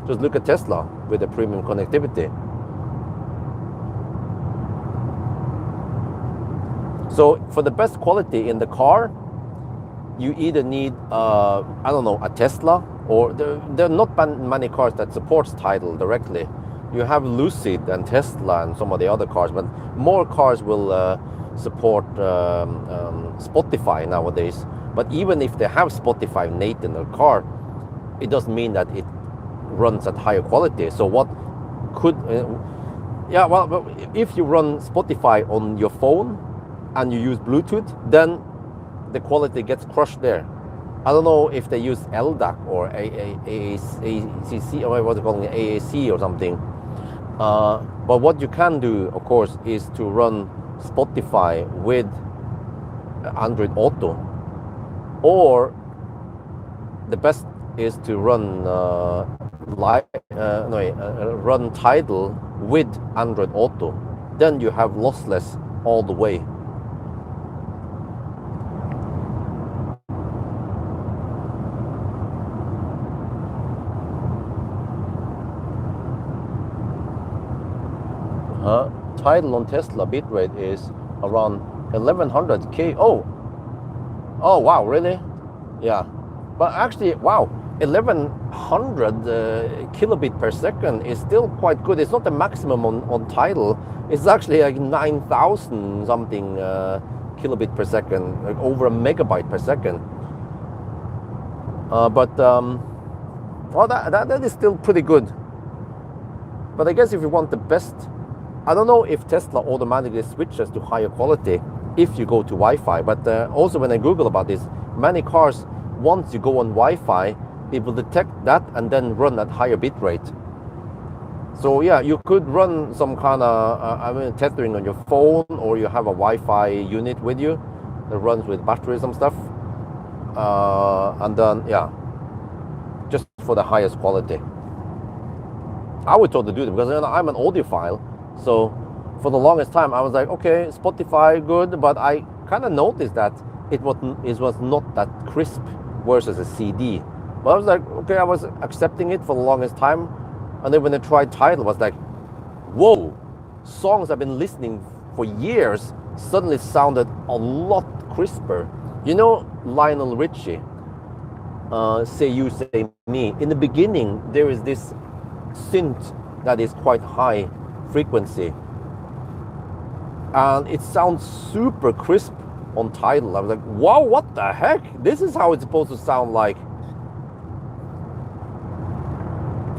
Just look at Tesla with the premium connectivity. So for the best quality in the car, you either need, I don't know, a Tesla, or there are not many cars that supports Tidal directly. You have Lucid and Tesla and some of the other cars, but more cars will support Spotify nowadays. But even if they have Spotify native in their car, it doesn't mean that it runs at higher quality. So what could, well, if you run Spotify on your phone and you use Bluetooth, then the quality gets crushed there. I don't know if they use LDAC or AACC, or what they call it, AAC or something. But what you can do, of course, is to run Spotify with Android Auto, or the best is to run run Tidal with Android Auto. Then you have lossless all the way. Tidal on Tesla bitrate is around 1100K. Oh wow, really? Yeah, but actually, wow, 1100 kilobit per second is still quite good. It's not the maximum on Tidal. It's actually like 9,000 something kilobit per second, like over a megabyte per second. Well, that is still pretty good. But I guess if you want the best, I don't know if Tesla automatically switches to higher quality if you go to Wi-Fi. But also when I Google about this, many cars, once you go on Wi-Fi, it will detect that and then run at higher bit rate. So yeah, you could run some kind of tethering on your phone, or you have a Wi-Fi unit with you that runs with batteries and stuff. And then, yeah, just for the highest quality. I would totally do it because I'm an audiophile. So for the longest time, I was like, okay, Spotify, good. But I kind of noticed that it was not that crisp versus a CD. But I was like, okay, I was accepting it for the longest time. And then when I tried Tidal, I was like, whoa, songs I've been listening for years suddenly sounded a lot crisper. You know, Lionel Richie, Say You, Say Me. In the beginning, there is this synth that is quite high frequency. And it sounds super crisp on Tidal. I was like, wow, what the heck? This is how it's supposed to sound like.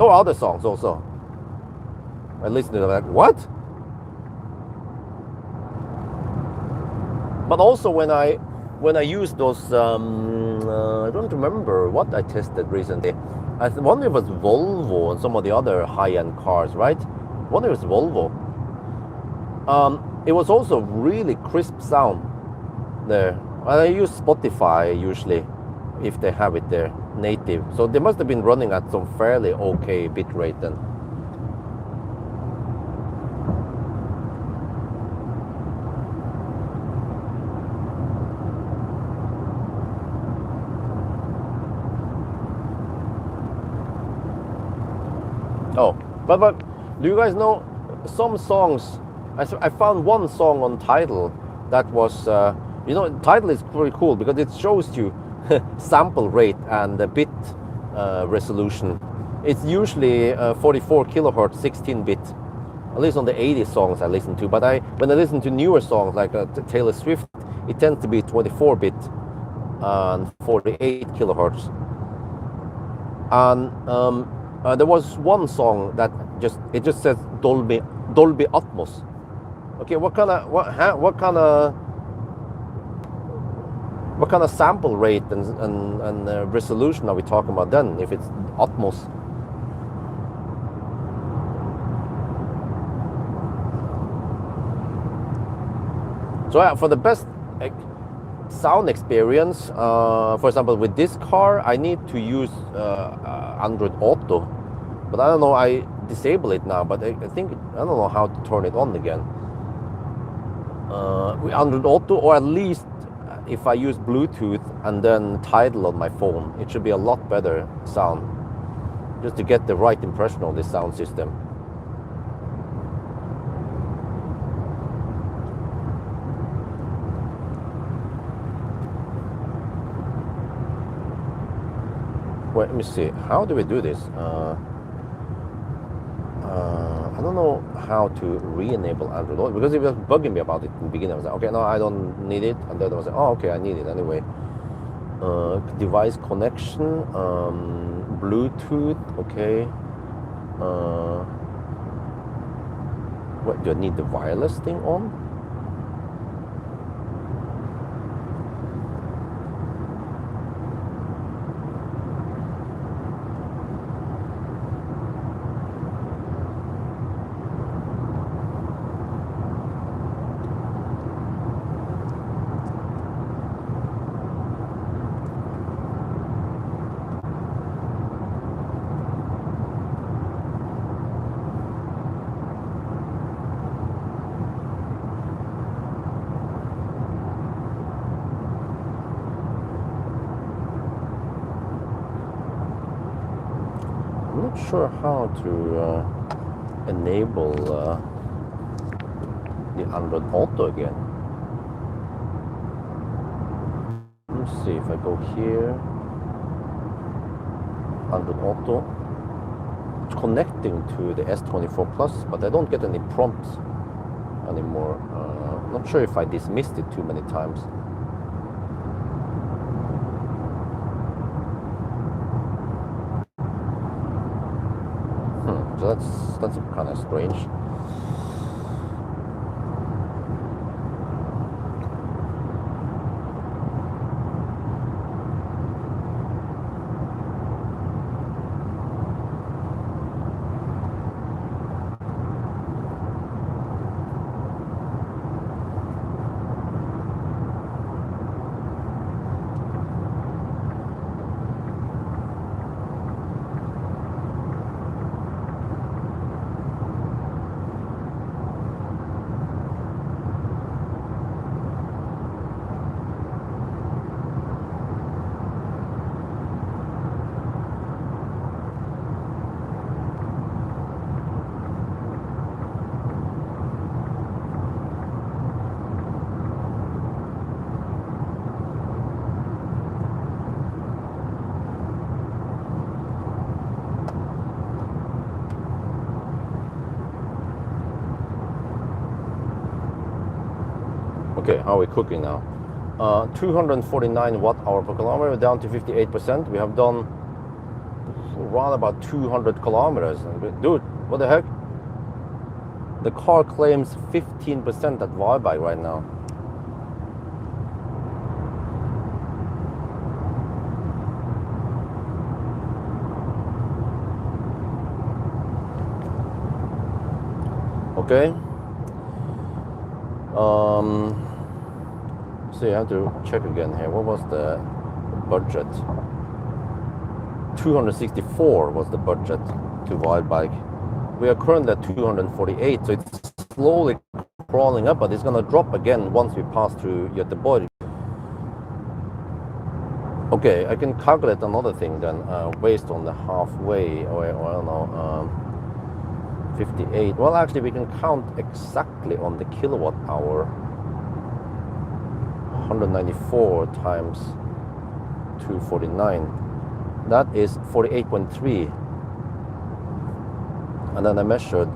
Oh, other songs also. I listened to them like, what? But also when I use those, I don't remember what I tested recently. I wonder if it was Volvo and some of the other high-end cars, right? I wonder if it was Volvo. It was also really crisp sound there. And I use Spotify usually if they have it there native. So they must have been running at some fairly okay bit rate then. Oh, but do you guys know some songs? I found one song on Tidal that was, you know, Tidal is pretty cool because it shows you sample rate and the bit resolution. It's usually 44 kilohertz, 16-bit, at least on the 80 songs I listen to. But when I listen to newer songs like Taylor Swift, it tends to be 24-bit and 48 kilohertz. And there was one song that just says Dolby Atmos. Okay, what kind of sample rate and resolution are we talking about then? If it's Atmos. So for the best sound experience, for example, with this car, I need to use Android Auto, but I don't know. I disable it now, but I think I don't know how to turn it on again. With Android Auto, or at least if I use Bluetooth and then Tidal on my phone, it should be a lot better sound, just to get the right impression of this sound system. Wait, let me see. How do we do this? I don't know how to re-enable Android Auto because it was bugging me about it in the beginning. I was like, okay, no, I don't need it, and then I was like, oh, okay, I need it anyway. Device connection, Bluetooth, okay. What do I need the wireless thing on? I'm not sure how to enable the Android Auto again. Let me see if I go here. Android Auto. It's connecting to the S24 Plus, but I don't get any prompts anymore. Not sure if I dismissed it too many times. So that's kind of strange. Okay, how are we cooking now? 249 watt-hour per kilometer, down to 58%. We have done around about 200 kilometers. Dude, what the heck? The car claims 15% at Varberg right now. Okay. So you have to check again here. What was the budget. 264 was the budget to Wildbike. We are currently at 248, so it's slowly crawling up, but it's gonna drop again once we pass through Göteborg. Okay, I can calculate another thing then, based on the halfway, or I don't know, 58. Well, actually, we can count exactly on the kilowatt hour. 194 times 249. That is 48.3. And then I measured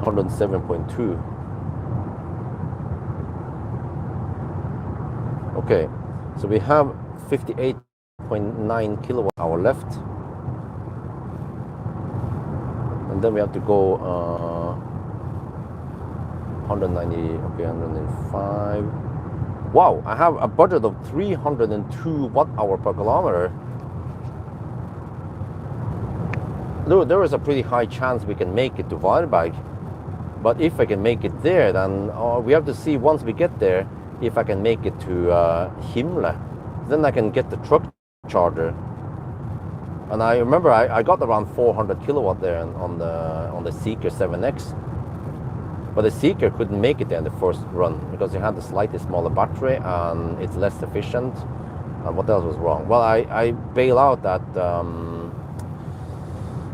107.2. Okay, so we have 58.9 kilowatt hour left, and then we have to go 190. Okay, 105. Wow, I have a budget of 302 watt hour per kilometer. There is a pretty high chance we can make it to Varberg, but if I can make it there, then we have to see once we get there if I can make it to Himle. Then I can get the truck charger. And I remember I got around 400 kilowatt there on the Seeker 7X. But the Seeker couldn't make it there in the first run because it had a slightly smaller battery and it's less efficient. And what else was wrong? Well, I bailed out at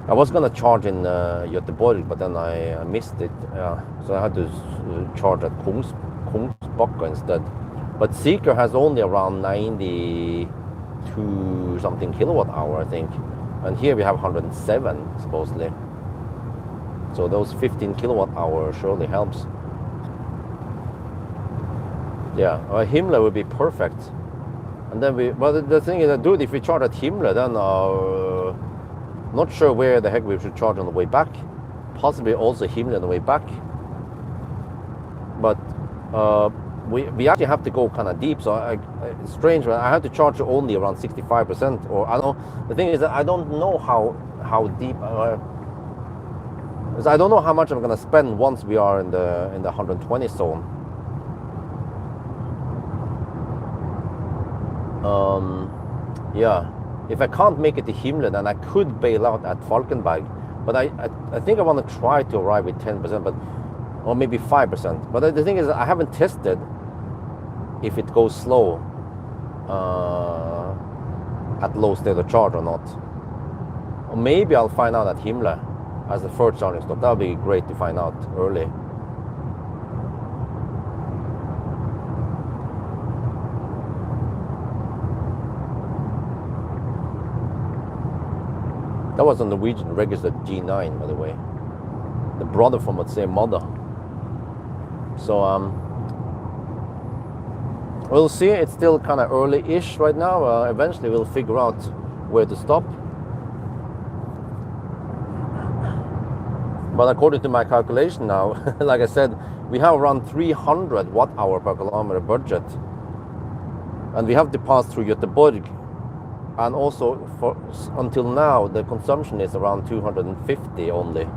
I was gonna charge in Göteborg, but then I missed it. So I had to charge at Kungsbacka instead. But Seeker has only around 92 something kilowatt hour, I think. And here we have 107 supposedly. So those 15 kilowatt hour surely helps. Yeah, Himle would be perfect. And then well, the thing is, dude, if we charge at Himle, then not sure where the heck we should charge on the way back. Possibly also Himle on the way back. But we actually have to go kind of deep, so it's strange. I have to charge only around 65%, or I don't know. The thing is that I don't know how deep. I don't know how much I'm gonna spend once we are in the 120 zone. Yeah, if I can't make it to Himle, then I could bail out at Falkenberg. But I think I want to try to arrive with 10%, or maybe 5%. But the thing is, I haven't tested if it goes slow at low state of charge or not. Or maybe I'll find out at Himle as the first charging stop. That would be great to find out early. That was a Norwegian registered G9, by the way. The brother from the same mother. So we'll see. It's still kind of early-ish right now. Eventually we'll figure out where to stop. But according to my calculation now, like I said, we have around 300 watt hour per kilometer budget. And we have to pass through Göteborg. And also, until now, the consumption is around 250 only.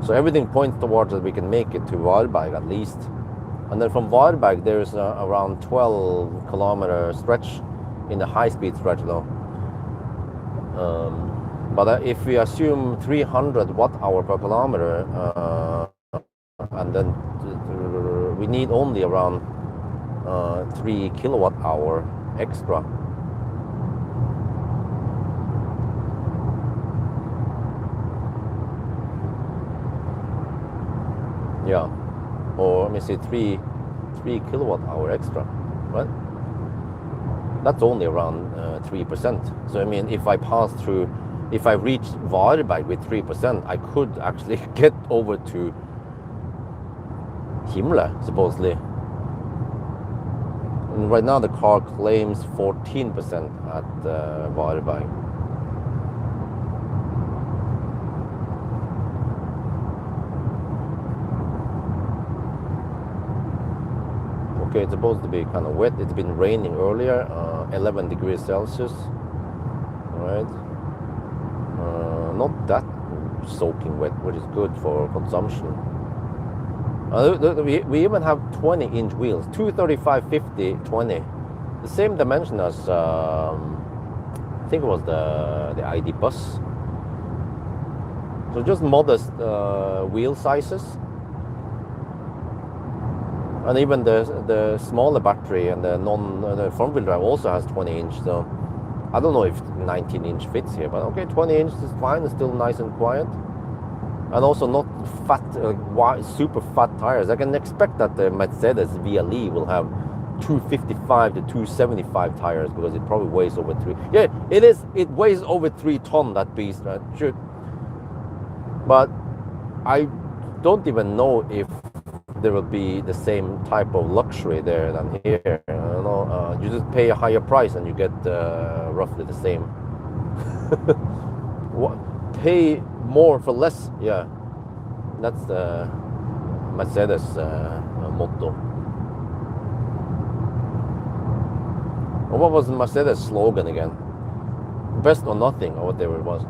So everything points towards that we can make it to Varberg at least. And then from Varberg, there's around 12 kilometer stretch in the high-speed stretch though. But if we assume 300 watt hour per kilometer, and then we need only around 3 kilowatt hour extra. Yeah, or let me see, 3 kilowatt hour extra, right? That's only around 3%. So I mean, if I reach Varberg with 3%, I could actually get over to Himle, supposedly. And right now the car claims 14% at Varberg. Okay, it's supposed to be kind of wet. It's been raining earlier, 11 degrees Celsius. All right. Not that soaking wet, which is good for consumption. We even have 20-inch wheels, 235, 50, 20. The same dimension as, I think it was the ID Bus. So just modest wheel sizes. And even the smaller battery and the front wheel drive also has 20-inch. So I don't know if 19-inch fits here, but okay, 20-inch is fine. It's still nice and quiet. And also not fat, wide, super fat tires. I can expect that the Mercedes VLE will have 255 to 275 tires because it probably weighs over 3. Yeah, it is. It weighs over 3 ton, that beast, right? Should. But I don't even know if there will be the same type of luxury there than here. You know, you just pay a higher price and you get roughly the same. Pay more for less. Yeah, that's the Mercedes motto. Or what was the Mercedes slogan again? Best or nothing, or whatever it was.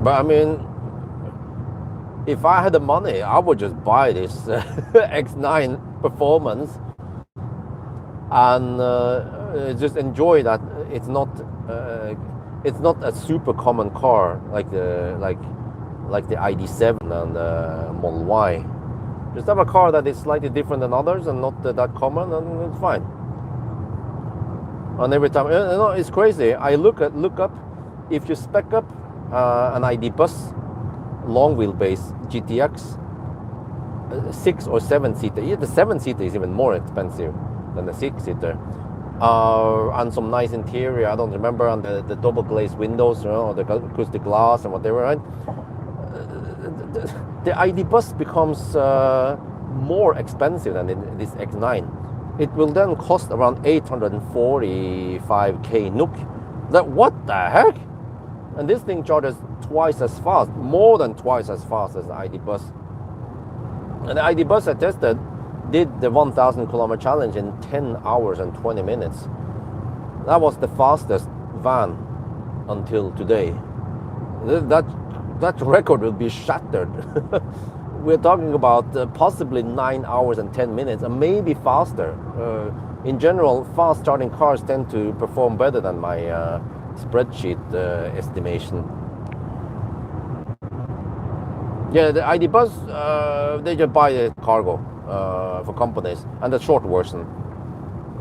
But I mean, if I had the money, I would just buy this X9 Performance and just enjoy that. It's not a super common car like the ID7 and the Model Y. Just have a car that is slightly different than others and not that common, and it's fine. And every time, you know, it's crazy. I look up, if you spec up an ID Bus long wheelbase GTX 6 or 7 seater. Yeah, the 7 seater is even more expensive than the 6 seater. And some nice interior. I don't remember, and the double glazed windows, you know, the acoustic glass and whatever. Right? The ID Bus becomes more expensive than this X9. It will then cost around 845k NOK. That what the heck? And this thing charges twice as fast, more than twice as fast as the ID Bus. And the ID Bus I tested did the 1,000 kilometer challenge in 10 hours and 20 minutes. That was the fastest van until today. That record will be shattered. We're talking about possibly 9 hours and 10 minutes, and maybe faster. In general, fast charging cars tend to perform better than my spreadsheet estimation. Yeah, the ID Bus, they just buy the cargo for companies, and the short version.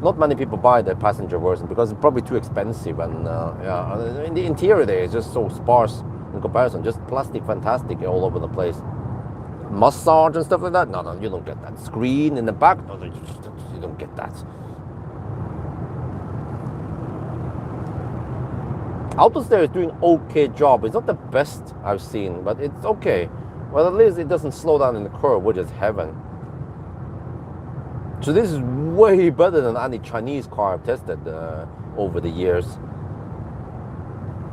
Not many people buy the passenger version because it's probably too expensive, and yeah, in the interior there is just so sparse in comparison. Just plastic fantastic all over the place. Massage and stuff like that. No, you don't get that. Screen in the back. No, you don't get that. AutoStore is doing okay job. It's not the best I've seen, but it's okay. Well, at least it doesn't slow down in the curve, which is heaven. So this is way better than any Chinese car I've tested over the years.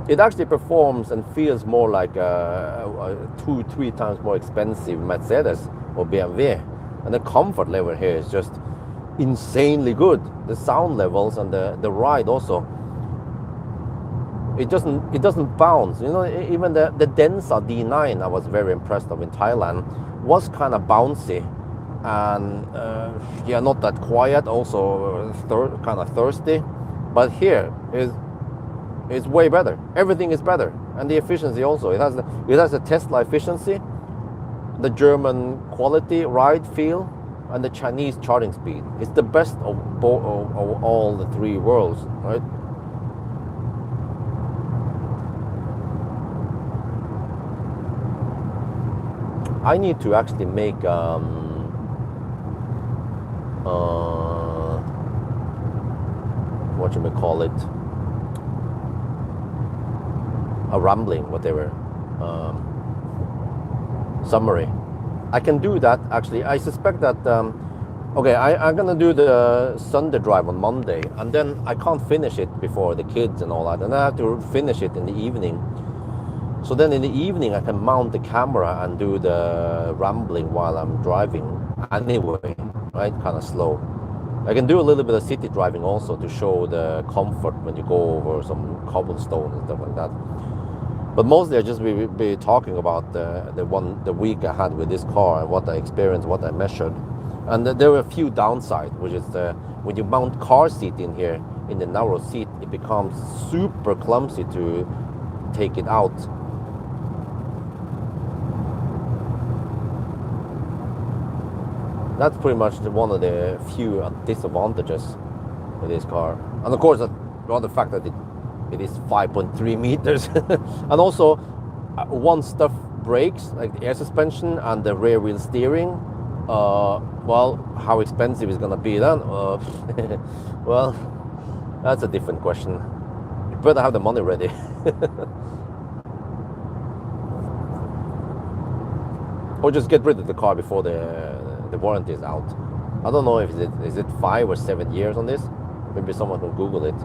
It actually performs and feels more like a 2-3 times more expensive Mercedes or BMW. And the comfort level here is just insanely good. The sound levels and the ride also. It doesn't bounce. You know, even the Denza D9 I was very impressed of in Thailand was kind of bouncy and yeah, not that quiet. Also kind of thirsty. But here is way better. Everything is better, and the efficiency also. It has the Tesla efficiency, the German quality ride feel, and the Chinese charging speed. It's the best of all the three worlds, right? I need to actually make what you may call it, a rambling, whatever, summary. I can do that actually. I suspect that okay, I'm gonna do the Sunday drive on Monday, and then I can't finish it before the kids and all that, and I have to finish it in the evening. So then in the evening, I can mount the camera and do the rambling while I'm driving anyway, right? Kind of slow. I can do a little bit of city driving also to show the comfort when you go over some cobblestone and stuff like that. But mostly I just be talking about the week I had with this car and what I experienced, what I measured. And there were a few downsides, which is when you mount car seat in here, in the narrow seat, it becomes super clumsy to take it out. That's pretty much one of the few disadvantages with this car. And of course, the fact that it is 5.3 meters. And also, once stuff breaks, like the air suspension and the rear wheel steering, well, how expensive is gonna be then? Well, that's a different question. You better have the money ready. Or just get rid of the car before the warranty is out. I don't know if is it 5 or 7 years on this. Maybe someone can Google it.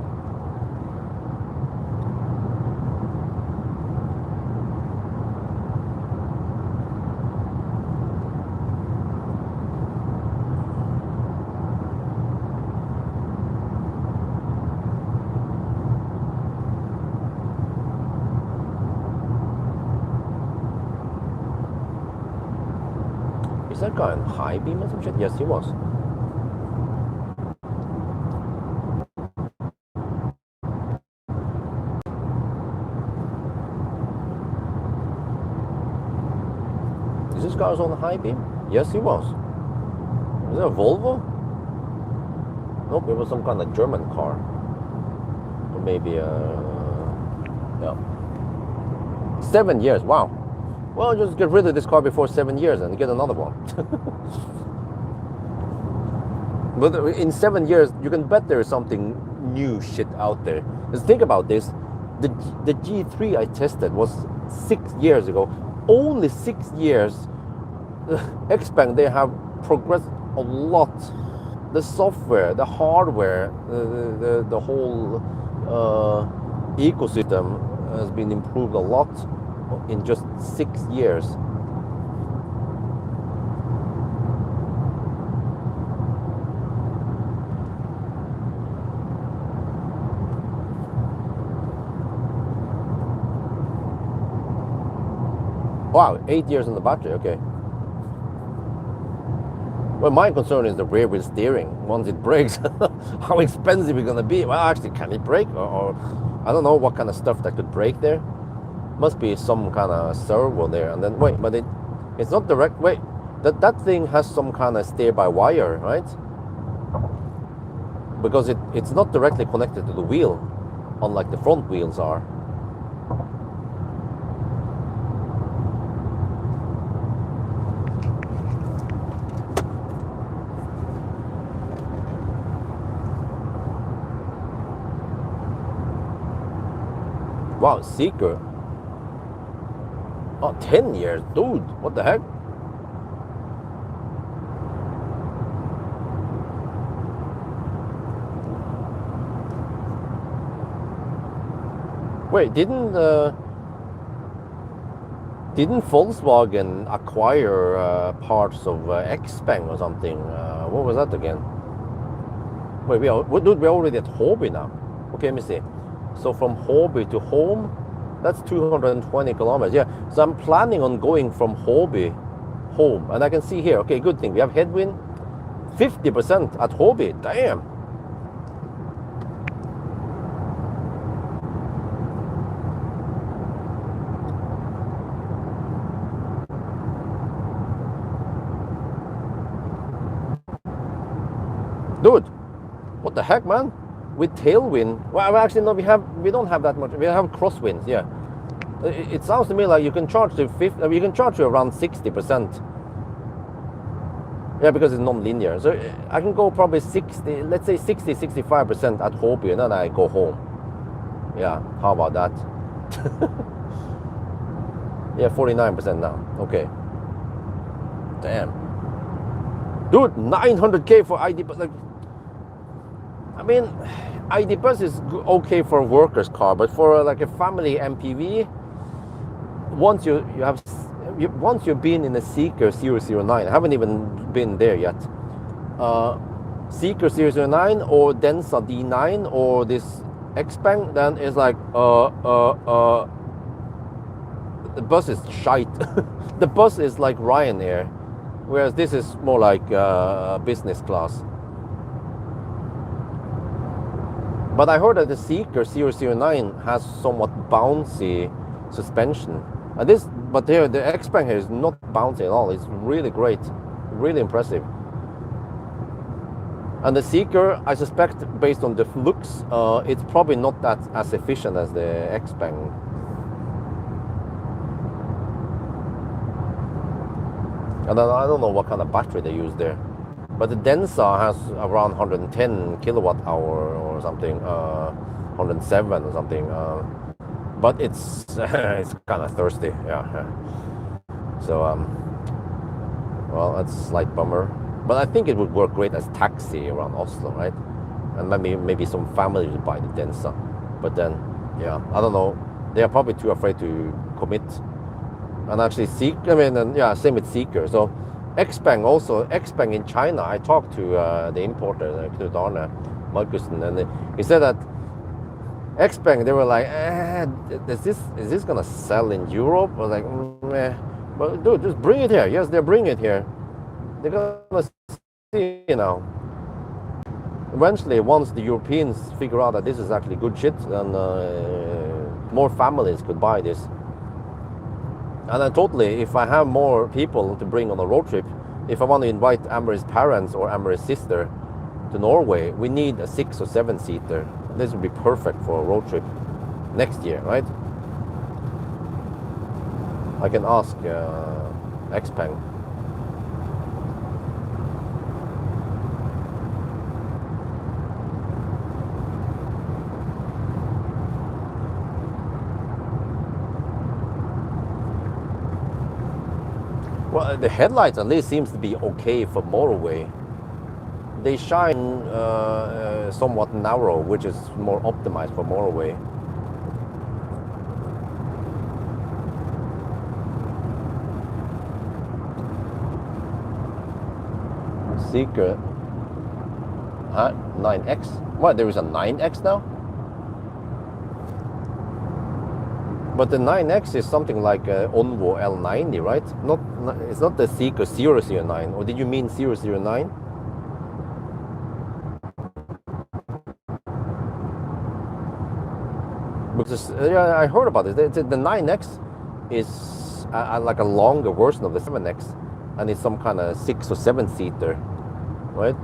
Is that guy on high beam or some shit? Yes, he was. Is this guy on high beam? Yes, he was. Is it a Volvo? Nope, it was some kind of German car. Or maybe yeah. 7 years, wow. Well, just get rid of this car before 7 years and get another one. But in 7 years, you can bet there is something new shit out there. Just think about this. The G3 I tested was 6 years ago. Only 6 years. Xpeng, they have progressed a lot. The software, the hardware, the whole ecosystem has been improved a lot in just 6 years. Wow, 8 years on the battery, okay. Well, my concern is the rear wheel steering. Once it breaks, how expensive it's gonna be? Well, actually, can it break? Or I don't know what kind of stuff that could break there. Must be some kind of servo there. And then wait, but it's not direct. Wait, that thing has some kind of steer-by-wire, right? Because it's not directly connected to the wheel, unlike the front wheels are. Wow, Seeker. Oh, 10 years, dude. What the heck? Wait, didn't Volkswagen acquire parts of Xpeng or something? What was that again? Wait, dude, we're already at Hobby now. Okay, let me see. So from Hobby to home, that's 220 kilometers. Yeah, so I'm planning on going from Hobby home. And I can see here, okay, good thing. We have headwind, 50% at Hobby. Damn. Dude, what the heck, man? With tailwind, well, actually no, we don't have that much. We have crosswinds, yeah. It sounds to me like you can charge to 50. You can charge to around 60%. Yeah, because it's non-linear. So I can go probably 60, let's say 60, 65% at Hobby, and then I go home. Yeah, how about that? Yeah, 49% now. Okay. Damn. Dude, 900K for ID, but like, I mean, ID Buzz is okay for a worker's car, but for like a family MPV, once once you've been in a Seeker 009, I haven't even been there yet. Seeker 009 or Densa D9 or this Xpeng, then it's like the bus is shite. The bus is like Ryanair, whereas this is more like business class. But I heard that the Seeker 009 has somewhat bouncy suspension. And but here the Xpeng here is not bouncy at all. It's really great, really impressive. And the Seeker, I suspect, based on the looks, it's probably not that as efficient as the Xpeng. And I don't know what kind of battery they use there. But the Densa has around 110 kilowatt hour or something, 107 or something. But it's it's kind of thirsty, yeah. So well, that's a slight bummer. But I think it would work great as taxi around Oslo, right? And maybe some family would buy the Densa. But then, yeah, I don't know. They are probably too afraid to commit. And actually, same with Seeker. So Xpeng also, Xpeng in China, I talked to the importer, Knut Arne Markussen, and he said that Xpeng, they were like, is this gonna sell in Europe? I was like, but dude, just bring it here. Yes, they're bringing it here. They're gonna see, Eventually, once the Europeans figure out that this is actually good shit, then more families could buy this. And then totally, if I have more people to bring on a road trip, if I want to invite Amory's parents or Amory's sister to Norway, we need a 6 or 7 seater. This would be perfect for a road trip next year, right? I can ask Xpeng. Well, the headlights at least seems to be okay for motorway. They shine somewhat narrow, which is more optimized for motorway. Seeker 9X? What, there is a 9X now? But the 9X is something like Onvo L90, right? It's not the Seeker 009, or did you mean 009? Because I heard about it. The 9X is like a longer version of the 7X, and it's some kind of 6 or 7 seater, right?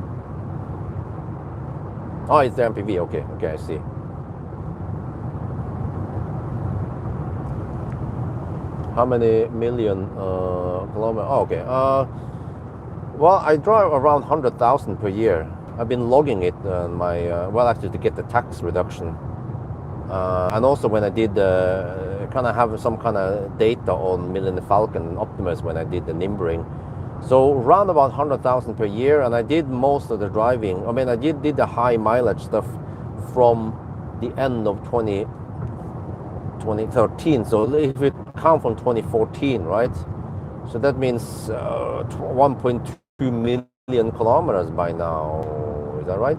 Oh, it's the MPV. Okay, I see. How many million kilometers? Oh, okay. Well, I drive around 100,000 per year. I've been logging it on my actually to get the tax reduction. And also when I did kind of have some kind of data on Millennium Falcon and Optimus when I did the Nimbering. So around about 100,000 per year, and I did most of the driving. I mean, I did the high mileage stuff from the end of 2013. So if it count from 2014, right? So that means 1.2 million kilometers by now. Is that right?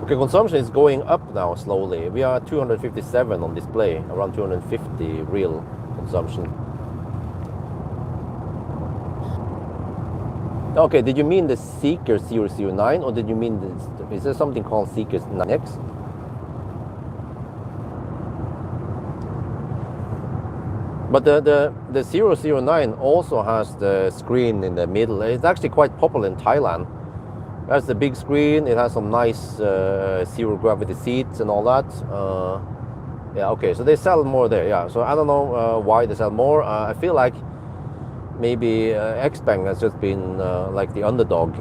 Okay, consumption is going up now slowly. We are 257 on display, around 250 real consumption. Okay, did you mean the Seeker 009 or did you mean is there something called Seeker 9X? But the 009 also has the screen in the middle. It's actually quite popular in Thailand. It has the big screen, it has some nice zero gravity seats and all that. Yeah, okay, so they sell more there, yeah. So I don't know why they sell more. I feel like maybe Xpeng has just been like the underdog.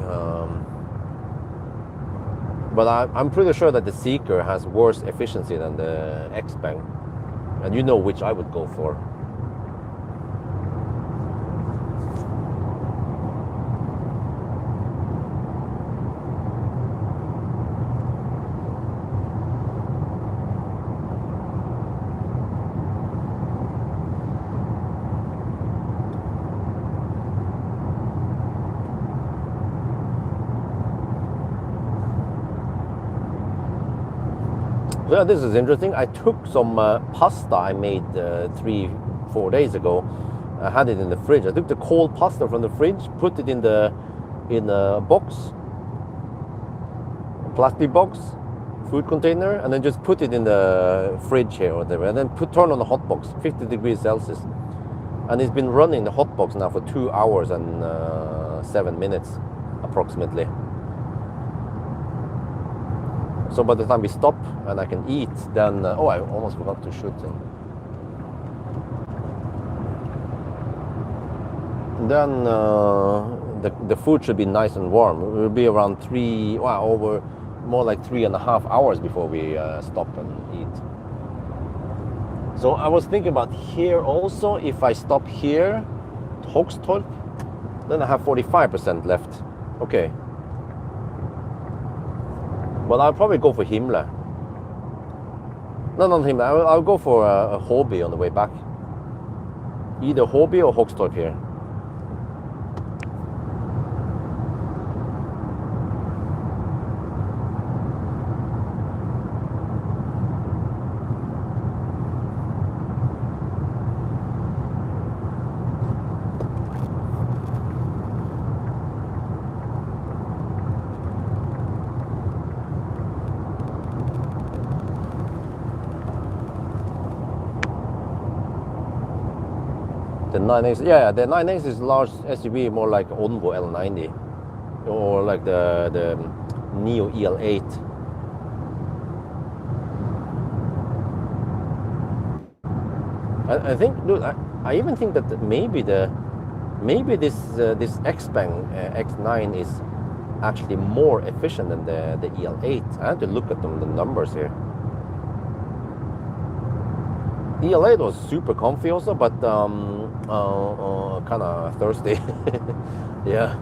But I'm pretty sure that the Seeker has worse efficiency than the Xpeng. And you know which I would go for. So yeah, this is interesting. I took some pasta I made 3-4 days ago. I had it in the fridge. I took the cold pasta from the fridge, put it in a box, a plastic box, food container, and then just put it in the fridge here or whatever, and then turn on the hot box, 50 degrees Celsius. And it's been running the hot box now for 2 hours and 7 minutes approximately. So by the time we stop and I can eat, then oh, I almost forgot to shoot him. Then the food should be nice and warm. It will be around over more like 3.5 hours before we stop and eat. So I was thinking about here also. If I stop here, Hogstorp, then I have 45% left. Okay. But I'll probably go for Himle. No, not Himle. I'll go for a Hobby on the way back. Either Hobby or Hogstorp here. The 9X, yeah, the 9X is large SUV, more like Onvo L90 or like the Neo EL8. I think, dude, I even think that maybe this Xpeng X9 is actually more efficient than the EL8. I have to look at the numbers here. The EL8 was super comfy also, but kind of thirsty. Yeah.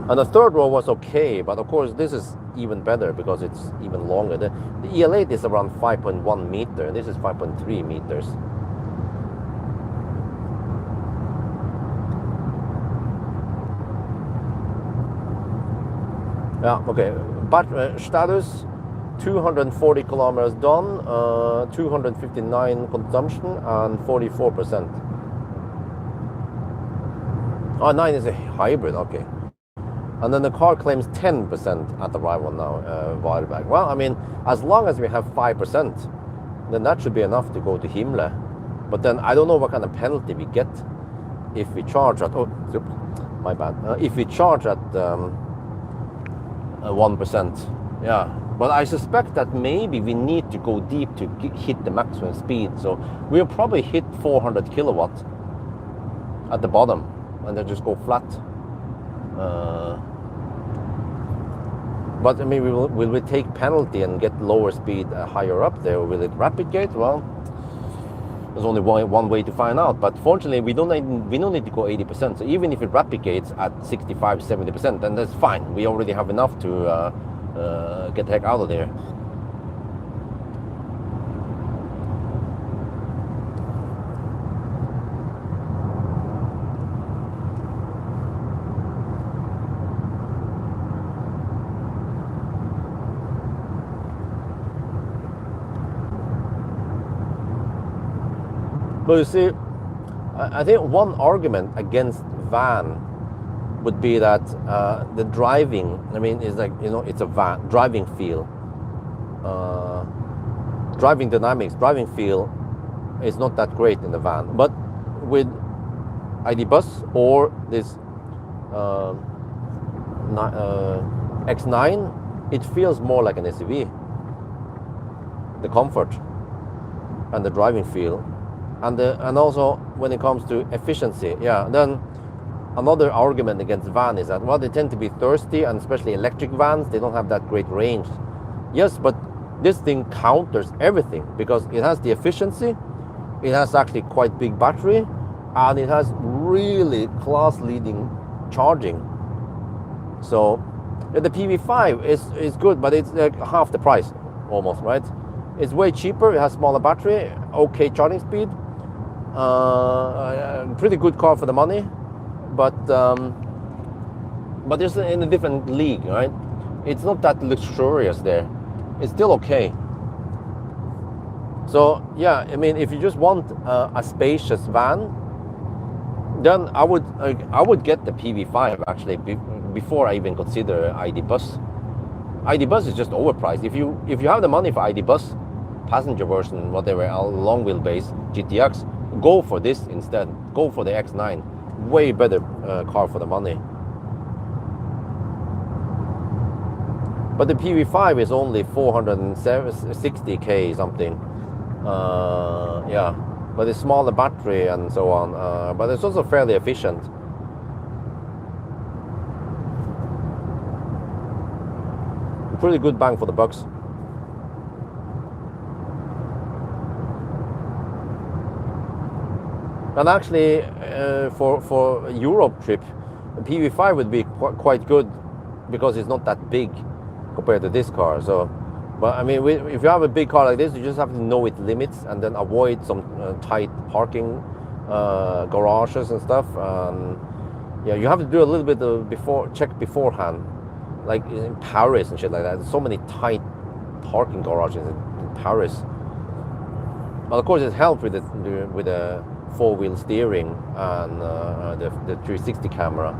And the third row was okay, but of course this is even better because it's even longer. The EL8 is around 5.1 meter, and this is 5.3 meters. Yeah, okay. But status, 240 kilometers done, 259 consumption, and 44%. Oh, 9 is a hybrid, okay. And then the car claims 10% at arrival now, Varberg. Well, I mean, as long as we have 5%, then that should be enough to go to Himle. But then I don't know what kind of penalty we get if we charge at, oh, my bad. If we charge at 1%, yeah. But I suspect that maybe we need to go deep to hit the maximum speed. So we'll probably hit 400 kilowatt at the bottom and then just go flat. But I mean, will we take penalty and get lower speed higher up there? Or will it rapid gate? Well, there's only one way to find out. But fortunately, we don't need to go 80%. So even if it rapid gates at 65, 70%, then that's fine. We already have enough to get the heck out of there. But you see, I think one argument against van would be that the driving, I mean, is like, you know, it's a van, driving feel, driving dynamics, driving feel is not that great in the van. But with ID Bus or this X9, it feels more like an SUV. The comfort and the driving feel. And also when it comes to efficiency, yeah, then another argument against van is that, well, they tend to be thirsty, and especially electric vans, they don't have that great range. Yes, but this thing counters everything because it has the efficiency, it has actually quite big battery, and it has really class-leading charging. So the PV5 is good, but it's like half the price almost, right? It's way cheaper, it has smaller battery, okay charging speed, pretty good car for the money, but it's in a different league, right? it's not that luxurious there. It's still okay. So yeah, I mean, if you just want a spacious van, then I would get the PV5 actually before I even consider ID Bus. ID Bus is just overpriced. If you have the money for ID Bus, passenger version, whatever, long wheelbase GTX, go for this instead. Go for the X9, way better car for the money. But the PV5 is only 460k something. Yeah, but it's smaller battery and so on. But it's also fairly efficient. Pretty good bang for the bucks. And actually, for a Europe trip, the PV5 would be quite good because it's not that big compared to this car. So, but I mean, if you have a big car like this, you just have to know its limits and then avoid some tight parking garages and stuff. Yeah, you have to do a little bit of check beforehand, like in Paris and shit like that. There's so many tight parking garages in Paris. Well, of course, it helps with the four-wheel steering and the 360 camera.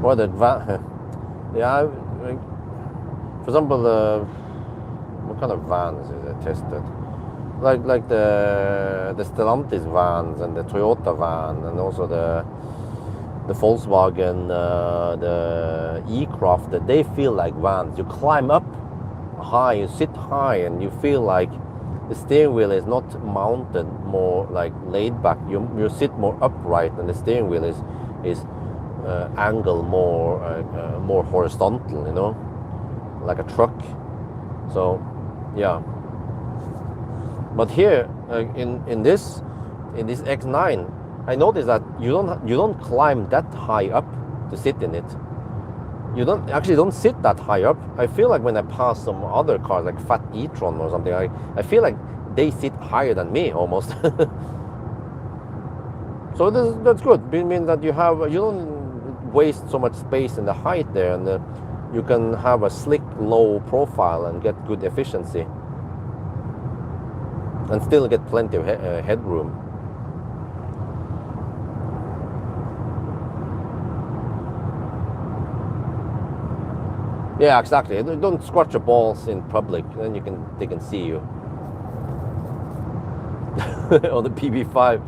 Or the yeah, for example, what kind of vans is it tested? Like the Stellantis vans and the Toyota van, and also the Volkswagen, the e-Craft. They feel like vans. You climb up high, you sit high, and you feel like the steering wheel is not mounted more like laid back. You sit more upright, and the steering wheel is angle more horizontal, you know, like a truck. So yeah, but here in this X9, I noticed that you don't climb that high up to sit in it. You don't sit that high up. I feel like when I pass some other cars like Fat e-tron or something, I feel like they sit higher than me almost. So that's good. It means that you don't waste so much space in the height there, and you can have a slick low profile and get good efficiency and still get plenty of headroom. Yeah, exactly. Don't scratch your balls in public, then they can see you. On the PV5.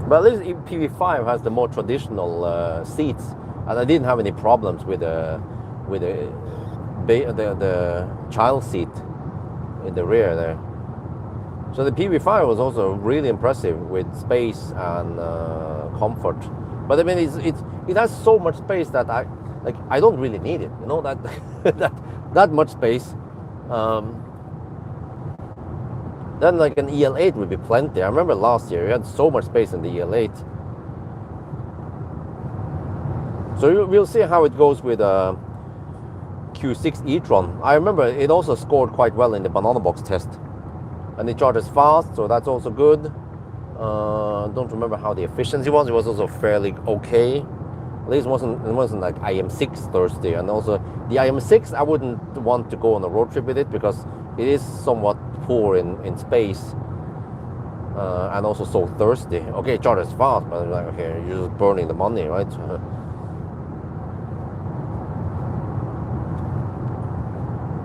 But at least PV5 has the more traditional seats, and I didn't have any problems with the child seat in the rear there. So the PV5 was also really impressive with space and comfort. But I mean, it has so much space that I don't really need it. You know, that that much space. Then like an EL8 would be plenty. I remember last year you had so much space in the EL8. So we'll see how it goes with Q6 e-tron. I remember it also scored quite well in the banana box test, and it charges fast, so that's also good. Don't remember how the efficiency was. It was also fairly okay. At least it wasn't like IM6 thirsty. And also the IM6, I wouldn't want to go on a road trip with it because it is somewhat poor in space and also so thirsty. Okay, it charges fast, but like, okay, you're just burning the money, right?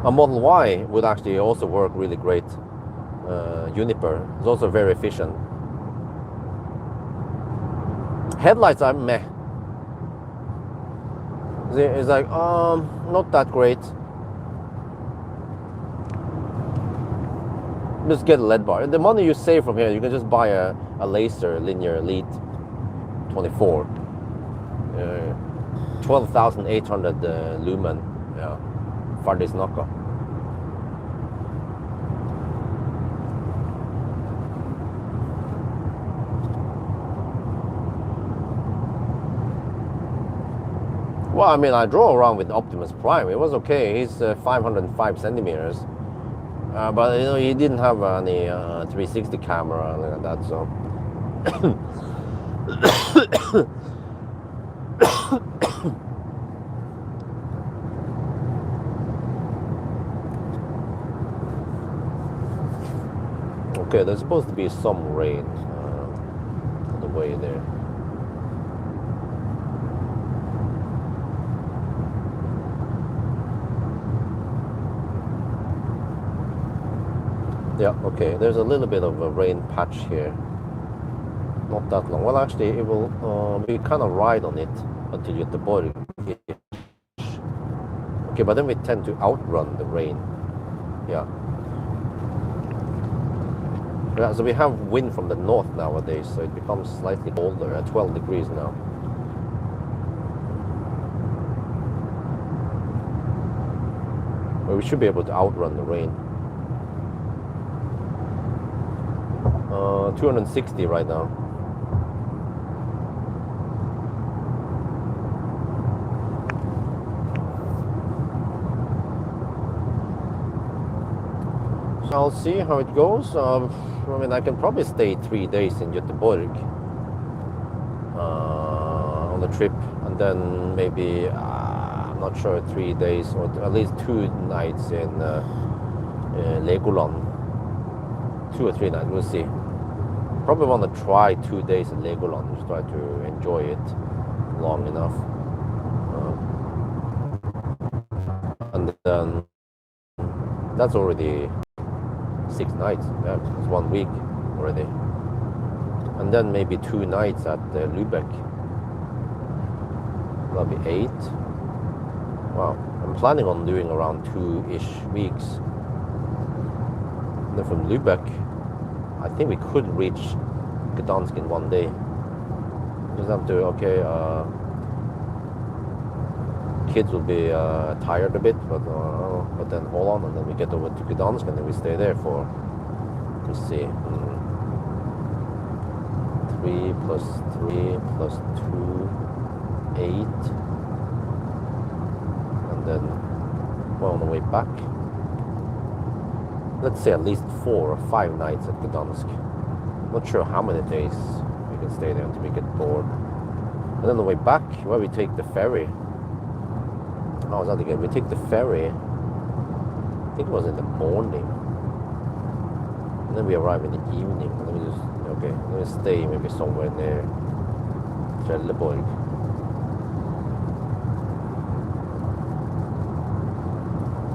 A Model Y would actually also work really great. Juniper is also very efficient. Headlights are meh. It's like not that great. Just get a LED bar. The money you save from here, you can just buy a laser linear elite 24, 12,800 lumen. Yeah, ferdig snakka. Well, I mean, I drove around with Optimus Prime. It was okay. He's 505 centimeters. But you know, he didn't have any 360 camera like that, so. Okay, there's supposed to be some rain on the way there. Yeah, okay, there's a little bit of a rain patch here. Not that long. Well, actually, it will we kind of ride on it until you hit the border. Okay, but then we tend to outrun the rain. Yeah. Yeah, so we have wind from the north nowadays, so it becomes slightly colder at 12 degrees now. But we should be able to outrun the rain. 260 right now. So I'll see how it goes. I mean, I can probably stay 3 days in Göteborg on the trip, and then maybe I'm not sure, 3 days or at least 2 nights in Legoland. 2 or 3 nights, we'll see. Probably want to try 2 days in Legoland, just try to enjoy it long enough. And then that's already 6 nights. Yeah, it's 1 week already. And then maybe 2 nights at Lübeck. That'll be 8. Wow, I'm planning on doing around 2-ish weeks. And then from Lübeck, I think we could reach Gdansk in 1 day. Just have to, okay, kids will be tired a bit, but then hold on, and then we get over to Gdansk, and then we stay there for, let's see, 3 plus 3 plus 2, 8, and then, well, on the way back, let's say at least 4 or 5 nights at Gdansk. Not sure how many days we can stay there until we get bored. And then on the way back, where we take the ferry. How was that again? We take the ferry, I think it was in the morning. And then we arrive in the evening. And then we just, okay, then we stay maybe somewhere near Trelleborg.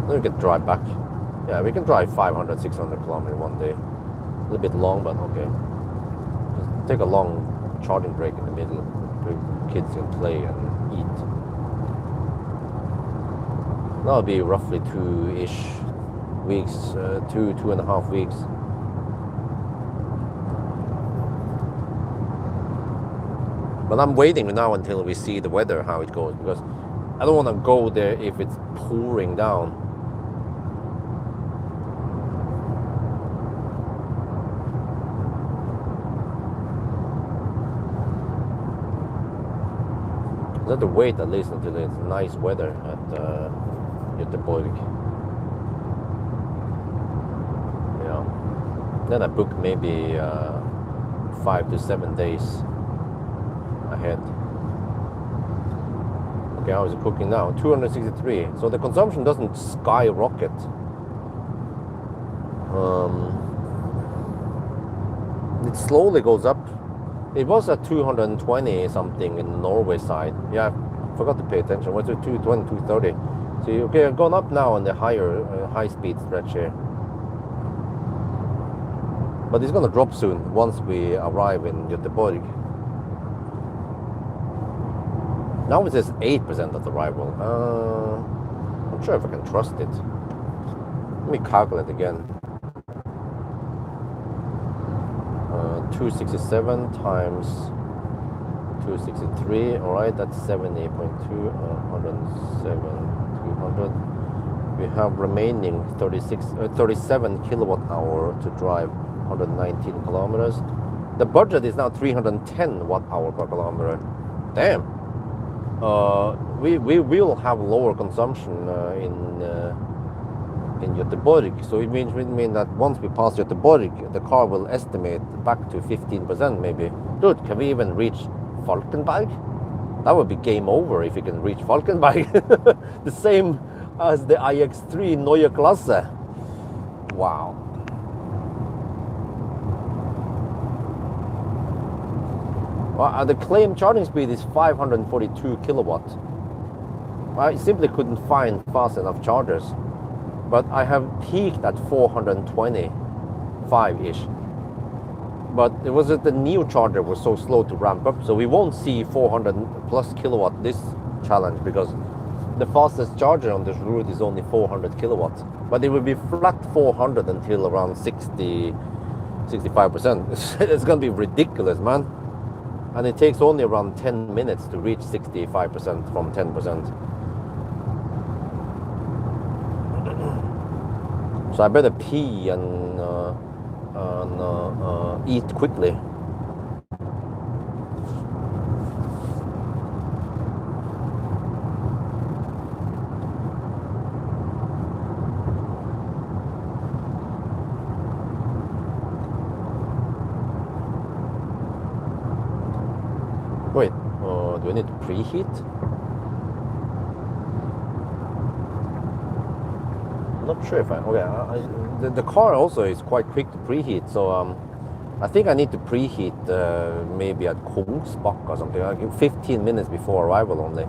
Then we can drive back. Yeah, we can drive 500, 600 kilometers 1 day. A little bit long, but okay. Just take a long charging break in the middle where kids can play and eat. That'll be roughly 2-ish weeks, 2.5 weeks. But I'm waiting now until we see the weather, how it goes, because I don't want to go there if it's pouring down. I have to wait at least until it's nice weather at Göteborg. Yeah. Then I book maybe 5 to 7 days ahead. Okay, how is it cooking now? 263. So the consumption doesn't skyrocket. It slowly goes up. It was at 220 something in the Norway side. Yeah, I forgot to pay attention. It was at 220, 230. See, okay, I've gone up now on the high speed stretch here. But it's gonna drop soon once we arrive in Göteborg. Now it says 8% of arrival. I'm not sure if I can trust it. Let me calculate again. 267 times 263, alright, that's 78.2, 107, 200. We have remaining 37 kilowatt hour to drive 119 kilometers. The budget is now 310 watt hour per kilometer. Damn. We will have lower consumption in Göteborg. So it means that once we pass Göteborg, the car will estimate back to 15% maybe. Dude, can we even reach Falkenberg? That would be game over if we can reach Falkenberg. The same as the iX3 Neue Klasse. Wow. Well, the claimed charging speed is 542 kilowatt. I simply couldn't find fast enough chargers. But I have peaked at 425-ish. But it was that the new charger was so slow to ramp up, so we won't see 400 plus kilowatt this challenge because the fastest charger on this route is only 400 kilowatts. But it will be flat 400 until around 65%. It's gonna be ridiculous, man. And it takes only around 10 minutes to reach 65% from 10%. So I better pee and eat quickly. Wait, do I need to preheat? I'm not sure if the car also is quite quick to preheat, so I think I need to preheat maybe at Kungsbacka or something, like 15 minutes before arrival only.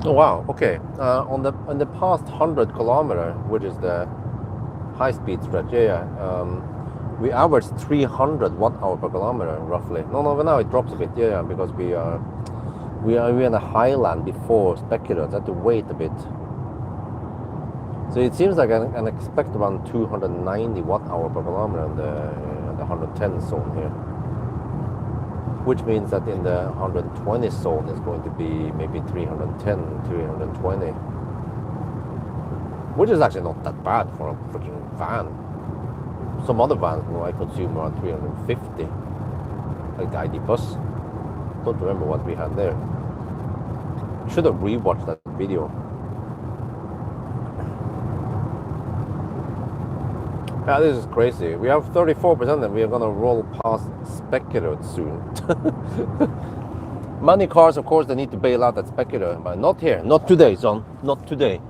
Oh wow, okay. On the past 100 kilometer, which is the high speed stretch, we averaged 300 watt hour per kilometer roughly. No, now it drops a bit, because we are in a highland before speculators, had to wait a bit. So it seems like I can expect around 290 watt hour per kilometer in the 110 zone here. Which means that in the 120 zone is going to be maybe 310, 320. Which is actually not that bad for a freaking van. Some other vans I consume around 350. Like the ID Bus. Don't remember what we had there. Should have rewatched that video. Yeah, this is crazy. We have 34% and we are gonna roll past speculator soon. Many cars, of course, they need to bail out at speculator, but not here. Not today, son. Not today.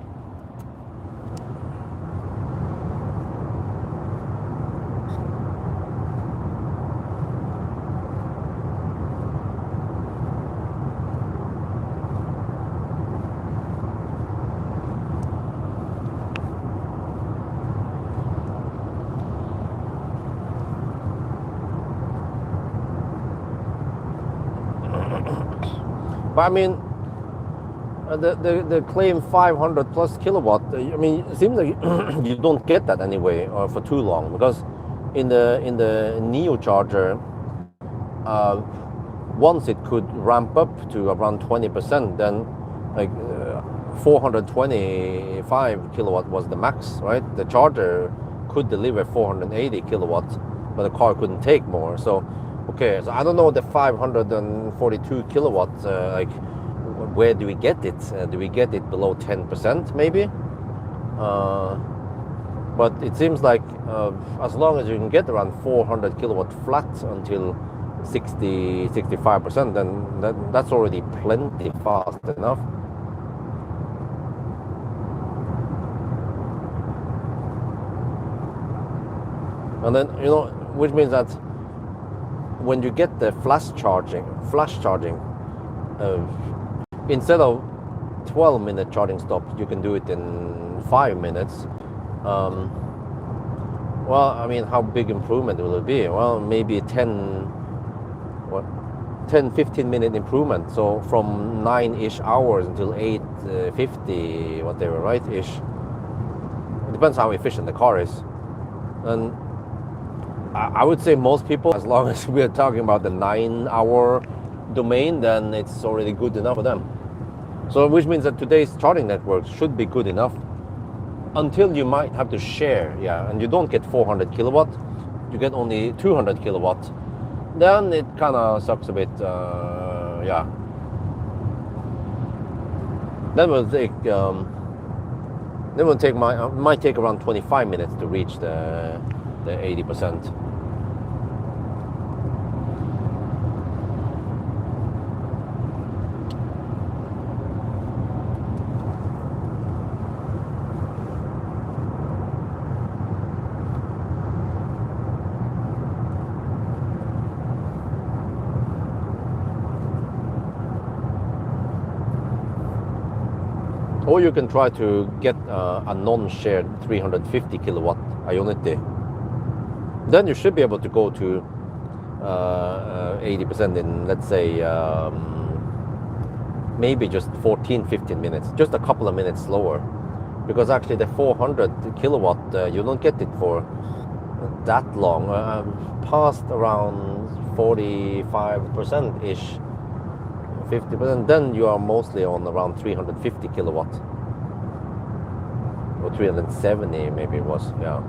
But I mean, the claim 500 plus kilowatt. I mean, it seems like you don't get that anyway for too long, because in the Neo charger, once it could ramp up to around 20%, then like 425 kilowatt was the max, right? The charger could deliver 480 kilowatts, but the car couldn't take more. So, okay, so I don't know the 542 kilowatts, like where do we get it? Do we get it below 10% maybe? But it seems like as long as you can get around 400 kilowatt flat until 65%, then that's already plenty fast enough. And then, you know, which means that when you get the flash charging, instead of 12-minute charging stop, you can do it in 5 minutes. Well, I mean, how big improvement will it be? Well, maybe 10-15 minute improvement. So from 9-ish hours until 8:50, whatever, right? Ish. It depends how efficient the car is. And I would say most people, as long as we're talking about the 9-hour domain, then it's already good enough for them. So which means that today's charging network should be good enough until you might have to share, yeah, and you don't get 400 kilowatt, you get only 200 kilowatt. Then it kind of sucks a bit, yeah. Then might take around 25 minutes to reach the 80%. Or you can try to get a non-shared 350 kilowatt Ionity. Then you should be able to go to 80% in, let's say, maybe just 14-15 minutes, just a couple of minutes slower. Because actually the 400 kilowatt, you don't get it for that long. Past around 45%-ish, 50%, then you are mostly on around 350 kilowatt. Or 370 maybe it was, yeah.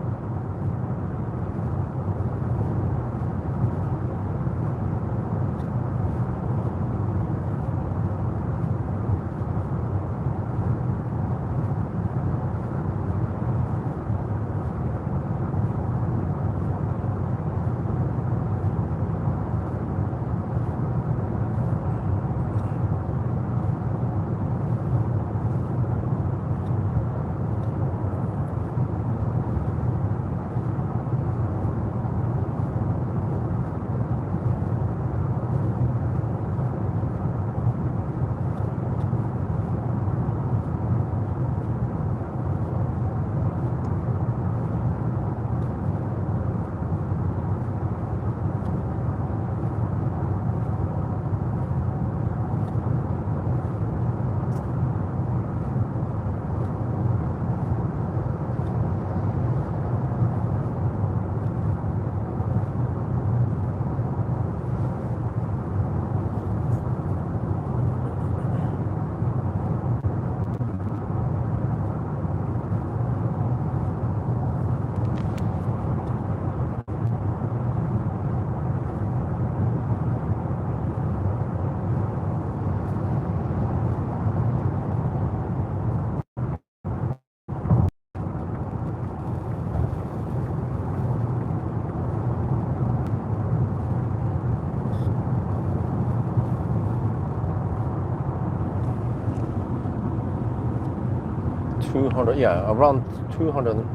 Yeah, around 200.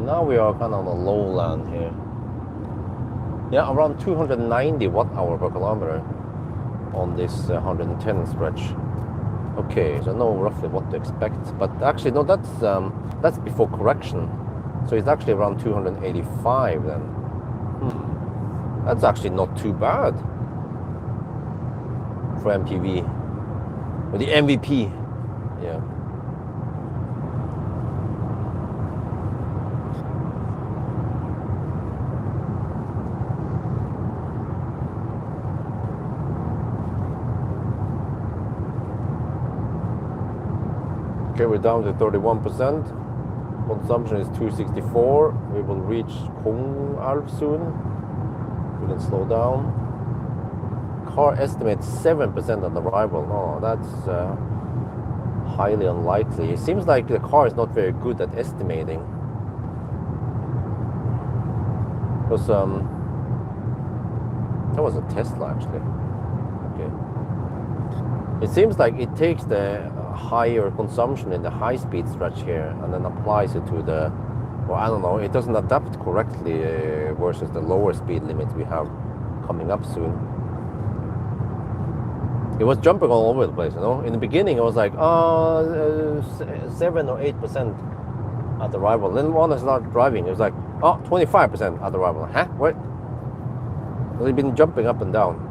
Now we are kind of on a lowland here. Yeah, around 290 watt-hour per kilometer on this 110 stretch. Okay, so I know roughly what to expect, but actually no, that's before correction. So it's actually around 285 then. That's actually not too bad for MPV. Or the MVP. Yeah. Okay, we're down to 31%. Consumption is 264. We will reach Pawel soon. We can slow down. Car estimates 7% on arrival. No, that's highly unlikely. It seems like the car is not very good at estimating. Because that was a Tesla actually. Okay. It seems like it takes the higher consumption in the high-speed stretch here and then applies it to the, well, I don't know, it doesn't adapt correctly versus the lower speed limits we have coming up soon. It was jumping all over the place, you know. In the beginning, it was like 7 or 8% at arrival. Then when I started driving, it was like 25% at arrival. Huh? What? They've been jumping up and down.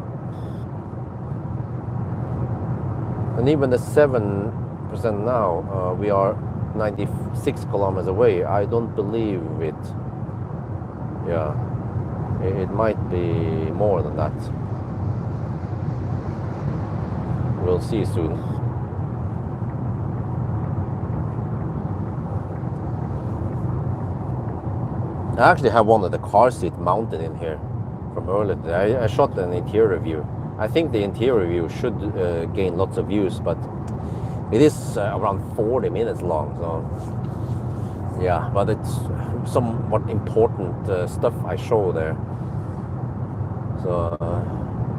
And even the 7% now, we are 96 kilometers away. I don't believe it. Yeah, it might be more than that. We'll see soon. I actually have one of the car seat mounted in here from earlier today. I shot an interior view. I think the interior view should gain lots of views, but it is around 40 minutes long. So yeah, but it's somewhat important stuff I show there. So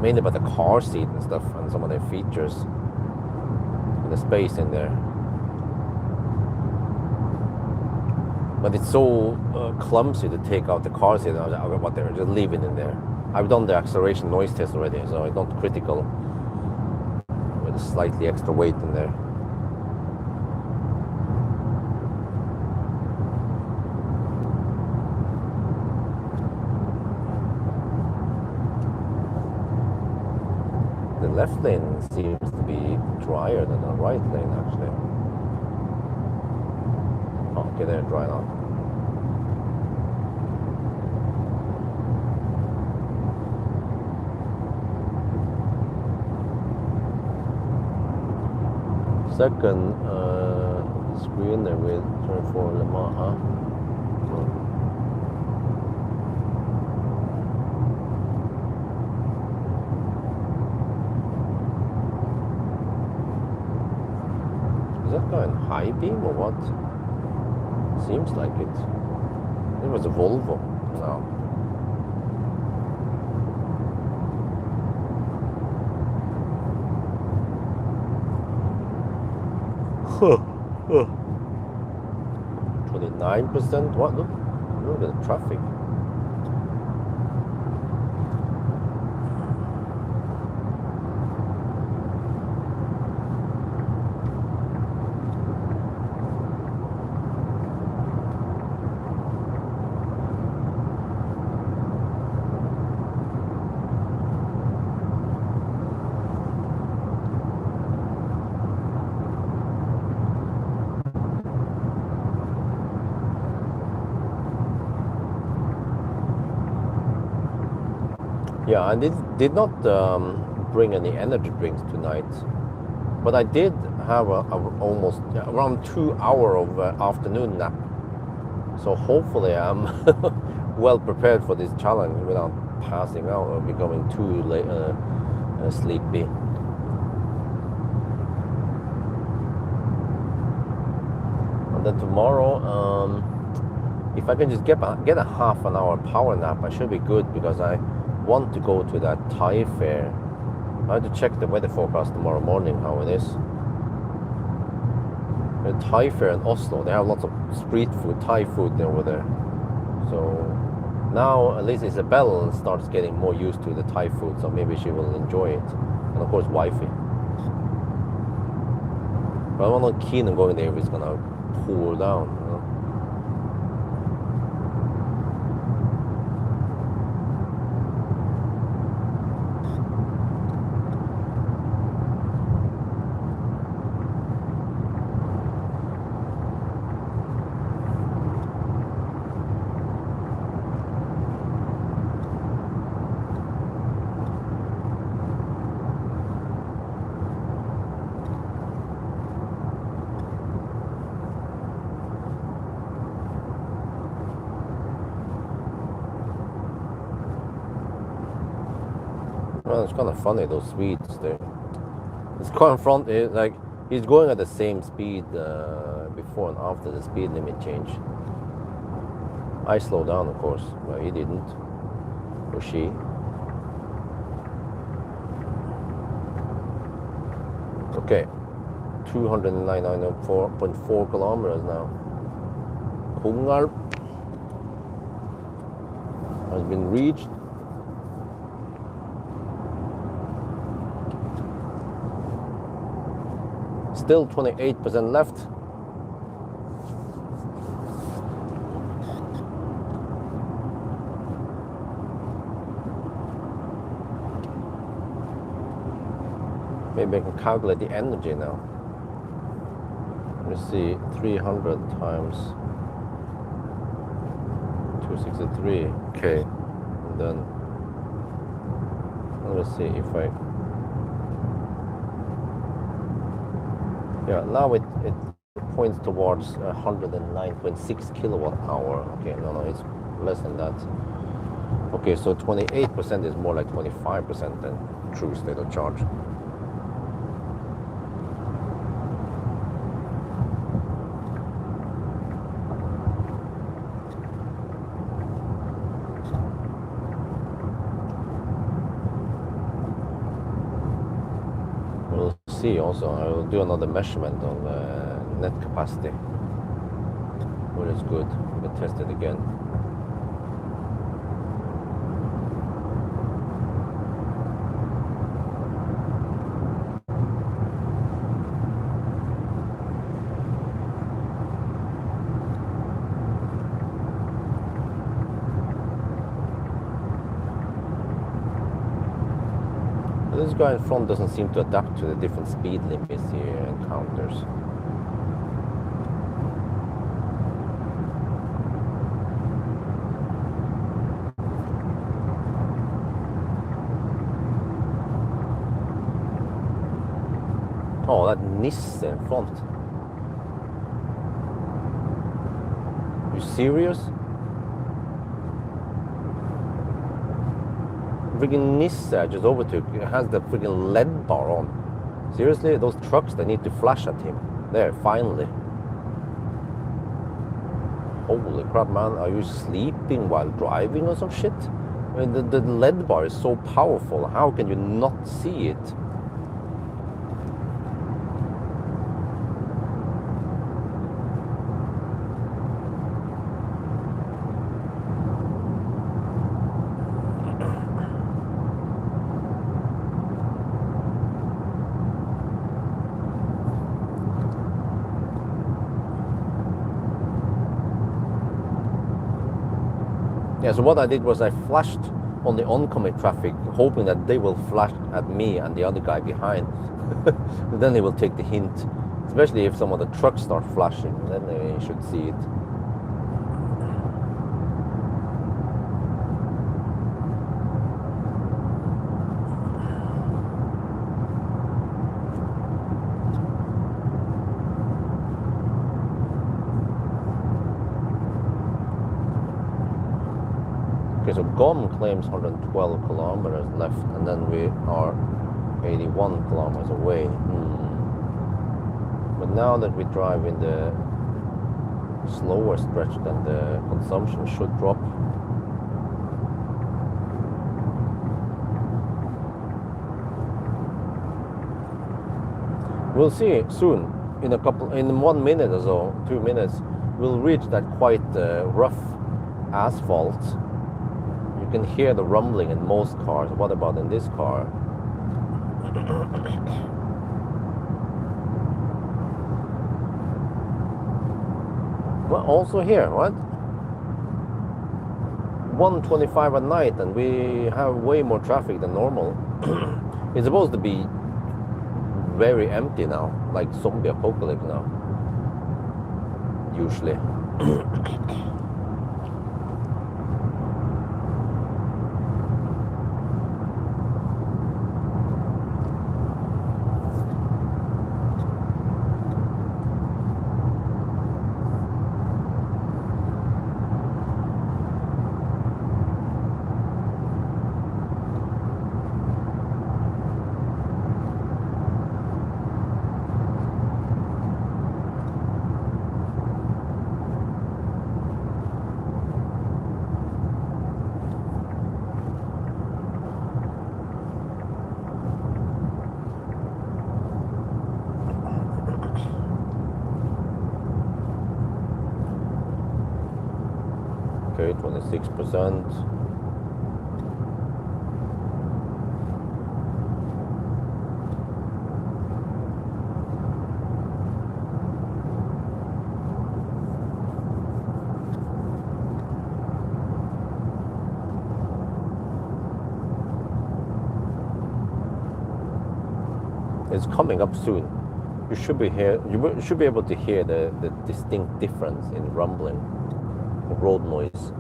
mainly about the car seat and stuff and some of their features and the space in there. But it's so clumsy to take out the car seat out of what they're just leaving in there. I've done the acceleration noise test already, so it's not critical with slightly extra weight in there. The left lane seems to be drier than the right lane actually. Oh, okay, they're dry now. Second screen there with turn 4 Le Mans, huh? Is that going high beam or what? Seems like it. It was a Volvo. No. Huh. 29%? What? Look at the traffic. Yeah, I did not bring any energy drinks tonight, but I did have almost around 2 hour of afternoon nap. So hopefully I'm well prepared for this challenge without passing out or becoming too late, sleepy. And then tomorrow, if I can just get a half an hour power nap, I should be good because I want to go to that Thai fair. I have to check the weather forecast tomorrow morning how it is. The Thai fair in Oslo, they have lots of street food, Thai food over there. So now at least Isabel starts getting more used to the Thai food, so maybe she will enjoy it. And of course wifey. But I'm not keen on going there if it's gonna pour down, you know? Well, it's kind of funny, those speeds there. It's quite in front, like, he's going at the same speed before and after the speed limit change. I slowed down, of course, but he didn't, or she. Okay, 299.4 kilometers now. Kungalp has been reached. Still 28% left. Maybe I can calculate the energy now. Let me see, 300 times 263. Okay, and then let's see if I. Yeah, now it points towards 109.6 kilowatt hour. Okay, no, it's less than that. Okay, so 28% is more like 25% than true state of charge. We'll see also, I will do another measurement on net capacity, which is good. We can test it again. This guy in front doesn't seem to adapt to the different speed limits he encounters. Oh, that Nisse in front. You serious? Friggin' Nisse I just overtook, it has the friggin' LED bar on. Seriously, those trucks, they need to flash at him. There, finally. Holy crap, man, are you sleeping while driving or some shit? I mean, the LED bar is so powerful, how can you not see it? Yeah, so what I did was I flashed on the oncoming traffic, hoping that they will flash at me and the other guy behind. Then they will take the hint, especially if some of the trucks start flashing, then they should see it. Okay, so GOM claims 112 kilometers left, and then we are 81 kilometers away. But now that we drive in the slower stretch, then the consumption should drop. We'll see soon. In 1 minute or so, 2 minutes, we'll reach that quite rough asphalt. You can hear the rumbling in most cars. What about in this car? Well, also here, what? 1:25 at night, and we have way more traffic than normal. It's supposed to be very empty now, like zombie apocalypse now. Usually. Okay, 26%. It's coming up soon. You should be here. You should be able to hear the distinct difference in rumbling, road noise.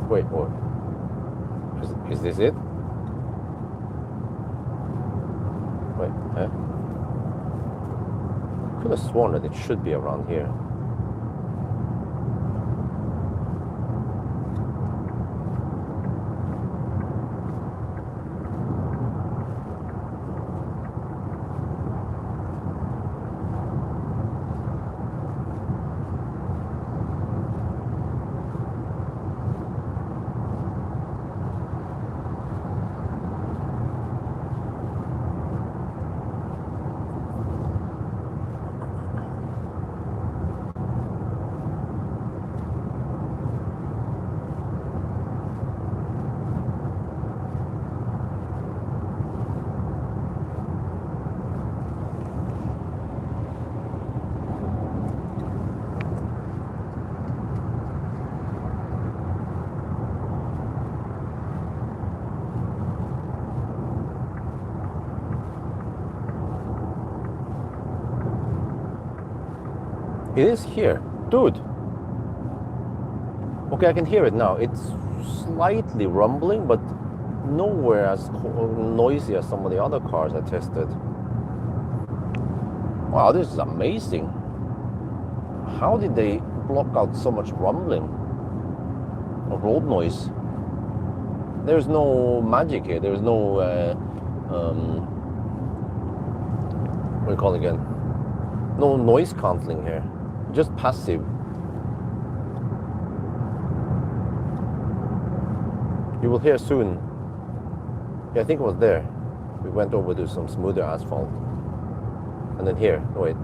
Wait, what? Is this it? Wait, could have sworn that it should be around here. It is here, dude. Okay, I can hear it now. It's slightly rumbling, but nowhere as noisy as some of the other cars I tested. Wow, this is amazing. How did they block out so much rumbling or road noise? There's no magic here. There's no what do you call it again? No noise cancelling here. Just passive. You will hear soon. Yeah, I think it was there. We went over to some smoother asphalt. And then here, oh wait,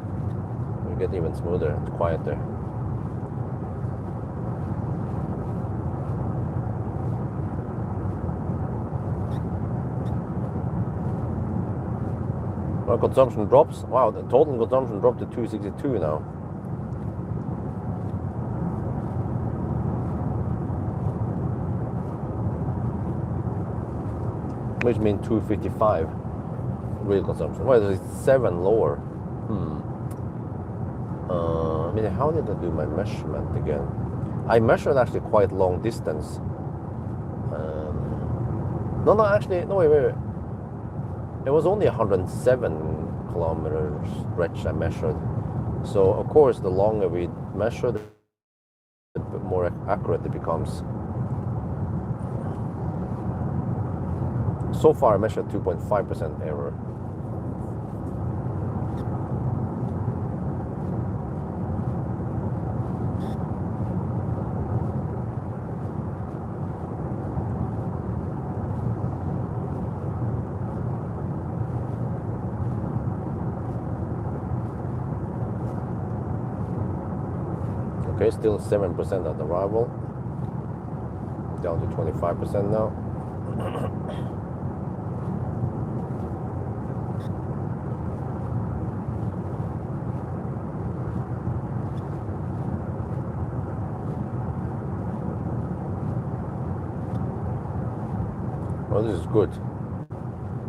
we get even smoother and quieter. Well, consumption drops. Wow, the total consumption dropped to 262 now. Which means 255 real consumption. Well, it's 7 lower. I mean, how did I do my measurement again? I measured actually quite long distance. No, actually, no, wait. It was only 107 kilometer stretch I measured. So, of course, the longer we measure, the more accurate it becomes. So far, I measured 2.5% error. Okay, still 7% at arrival. Down to 25% now. Well, this is good.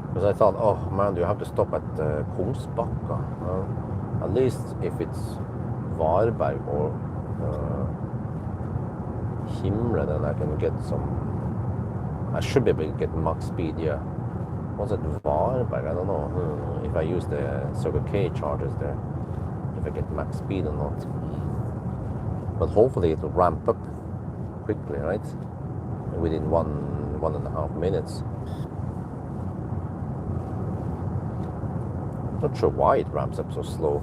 Because I thought, oh man, do you have to stop at Kungsbacka? At least if it's Varberg or Himre, then I can get some. I should be able to get max speed, yeah. Was it Varberg? I don't know if I use the Circle K chargers there, if I get max speed or not. But hopefully it will ramp up quickly, right? Within 1.5 minutes. Not sure why it ramps up so slow.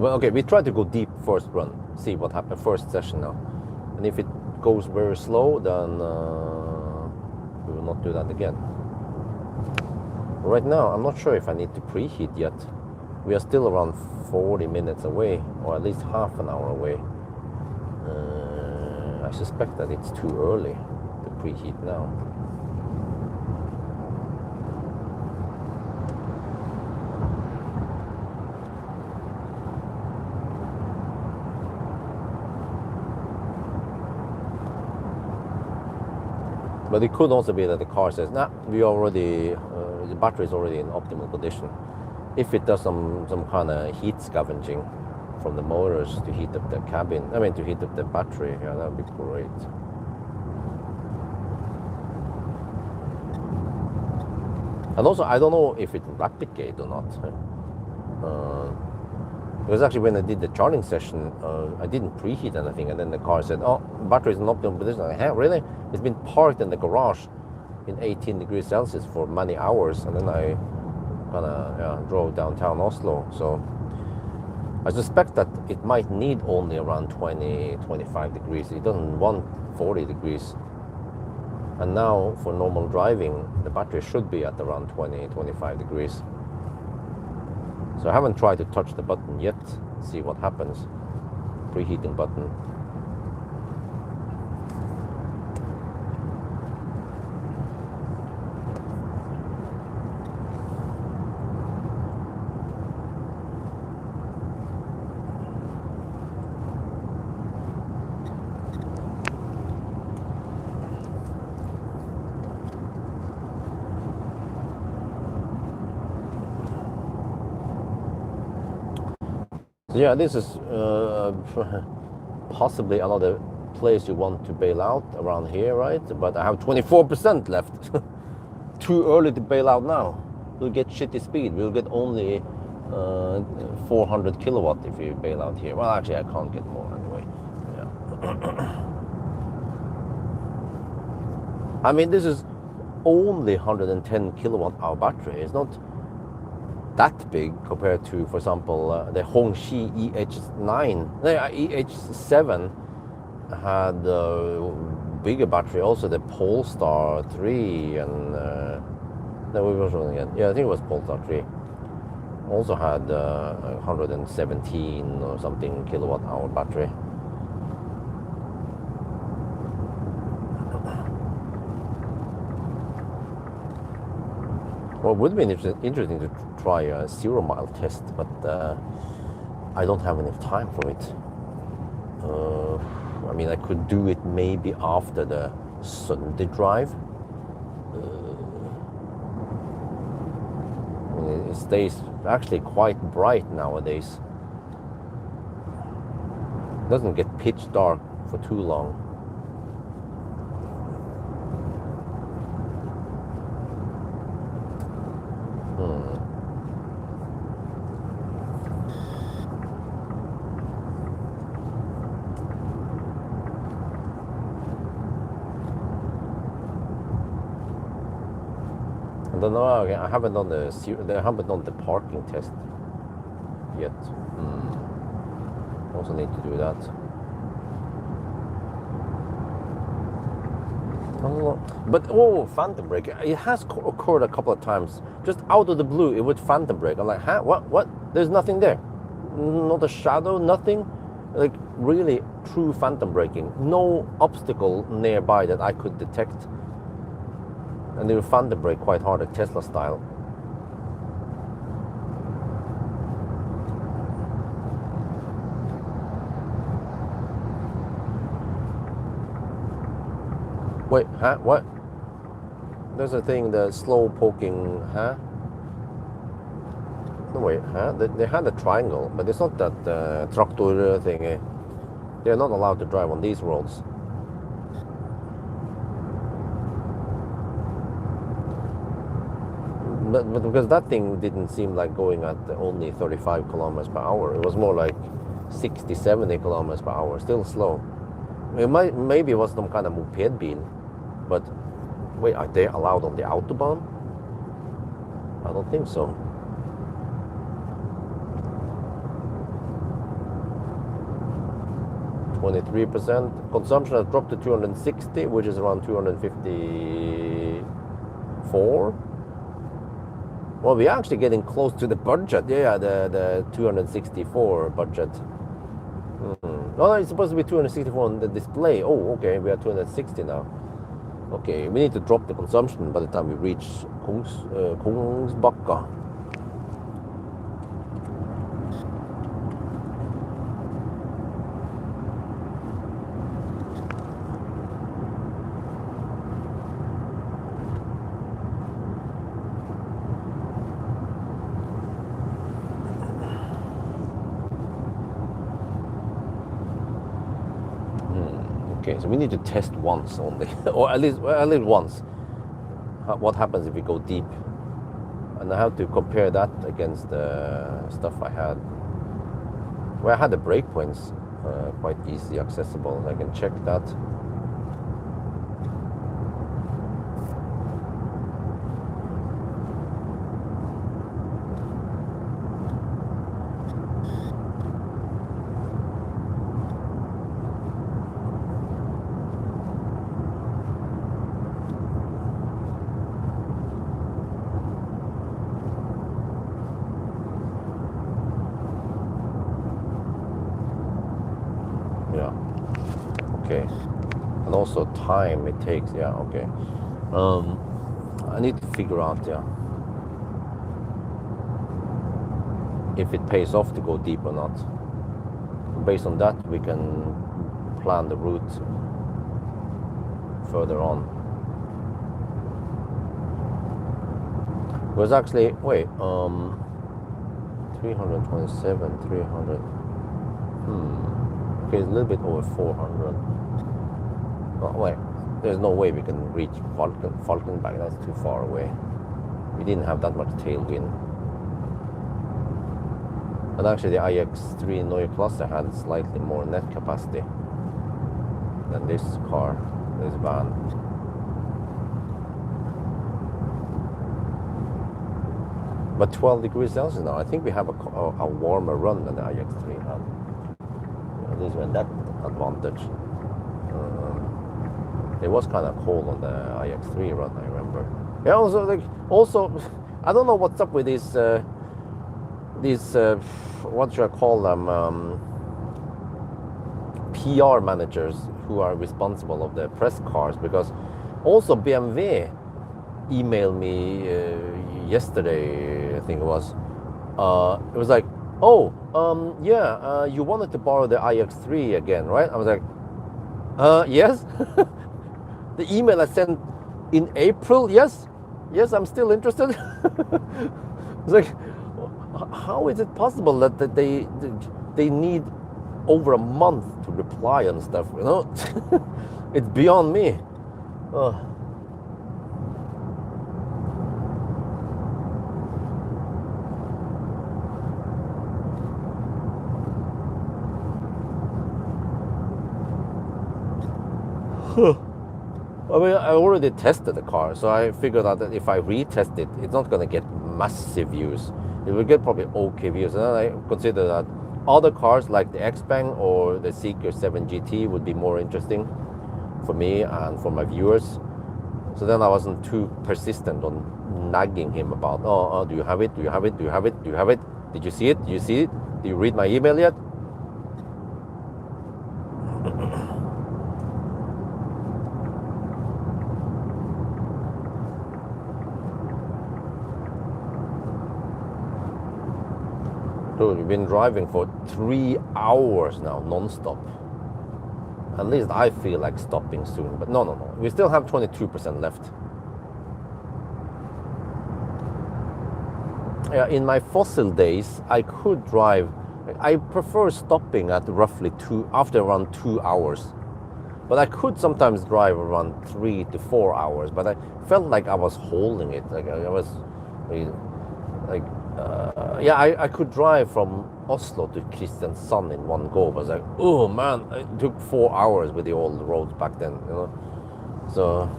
Well, okay, we try to go deep first run, see what happens first session now. And if it goes very slow, then we will not do that again. Right now, I'm not sure if I need to preheat yet. We are still around 40 minutes away, or at least half an hour away. I suspect that it's too early to preheat now. But it could also be that the car says, nah, the battery is already in optimal condition. If it does some kind of heat scavenging from the motors to heat up the cabin, to heat up the battery, yeah, that would be great. And also, I don't know if it rapid gate or not. Because actually when I did the charging session, I didn't preheat anything, and then the car said, oh, battery is in optimal position. Like, hey, really? It's been parked in the garage in 18 degrees Celsius for many hours, and then I kind of drove downtown Oslo. So I suspect that it might need only around 20-25 degrees. It doesn't want 40 degrees. And now for normal driving, the battery should be at around 20-25 degrees. So I haven't tried to touch the button yet, see what happens. Preheating button. So yeah, this is possibly another place you want to bail out around here, right? But I have 24% left. Too early to bail out now. We'll get shitty speed. We'll get only 400 kilowatt if you bail out here. Well, actually, I can't get more anyway. Yeah. This is only 110 kilowatt hour battery. It's not that big compared to, for example, the Hongqi EH7 had a bigger battery. Also, the Polestar 3 and no, we were showing it. Yeah, I think it was Polestar 3. Also had 117 or something kilowatt hour battery. Well, it would be interesting to try a 0 mile test, but I don't have enough time for it. I could do it maybe after the Sunday drive. It stays actually quite bright nowadays. It doesn't get pitch dark for too long. I don't know. I haven't done the parking test yet. Also need to do that. I don't know. But phantom brake. It has occurred a couple of times. Just out of the blue, it would phantom brake. I'm like, huh? What? There's nothing there. Not a shadow. Nothing. Like really true phantom braking. No obstacle nearby that I could detect. And they will phantom brake quite hard, like Tesla style. Wait, huh? What? There's a thing, the slow poking, huh? No, wait, huh? They had a triangle, but it's not that tractor thing. They're not allowed to drive on these roads. But because that thing didn't seem like going at only 35 kilometers per hour. It was more like 60, 70 kilometers per hour. Still slow. Maybe it was some kind of moped bil. But wait, are they allowed on the Autobahn? I don't think so. 23%. Consumption has dropped to 260, which is around 254. Well, we're actually getting close to the budget. Yeah, the 264 budget. No, it's supposed to be 264 on the display. Oh, okay, we are 260 now. Okay, we need to drop the consumption by the time we reach Kungsbacka. Okay, so we need to test once only, or at least once. What happens if we go deep? And I have to compare that against the stuff I had. Well, I had the breakpoints quite easily accessible. I can check that. Yeah. Okay. And also time it takes. Yeah. Okay. I need to figure out. Yeah. If it pays off to go deep or not. Based on that, we can plan the route further on. It was actually 327, 300. Okay, it's a little bit over 400. Oh, wait, there's no way we can reach Falkenberg. That's too far away. We didn't have that much tailwind. And actually, the iX3 Neue Klasse had slightly more net capacity than this car, this van. But 12 degrees Celsius now. I think we have a warmer run than the iX3 had. At least when that advantage. It was kind of cold on the iX3 run, I remember. Yeah, also, I don't know what's up with these what should I call them? PR managers who are responsible of the press cars, because also BMW emailed me yesterday, I think it was. It was like, oh, you wanted to borrow the iX3 again, right? I was like, yes. The email I sent in April, yes, I'm still interested. It's like, how is it possible that they need over a month to reply on stuff? You know, it's beyond me. I mean, I already tested the car, so I figured out that if I retest it, it's not going to get massive views. It will get probably okay views. And then I consider that other cars like the Xpeng or the Seeker 7 GT would be more interesting for me and for my viewers. So then I wasn't too persistent on nagging him about, oh, do you have it? Do you have it? Do you have it? Do you have it? Did you see it? Do you see it? Do you read my email yet? Dude, we've been driving for 3 hours now, non-stop. At least I feel like stopping soon, but no. We still have 22% left. Yeah, in my fossil days, I could drive. I prefer stopping at roughly after around 2 hours. But I could sometimes drive around 3 to 4 hours, but I felt like I was holding it. Like I was like, I could drive from Oslo to Kristiansand in one go. But I was like, oh man, it took 4 hours with the old roads back then, you know. So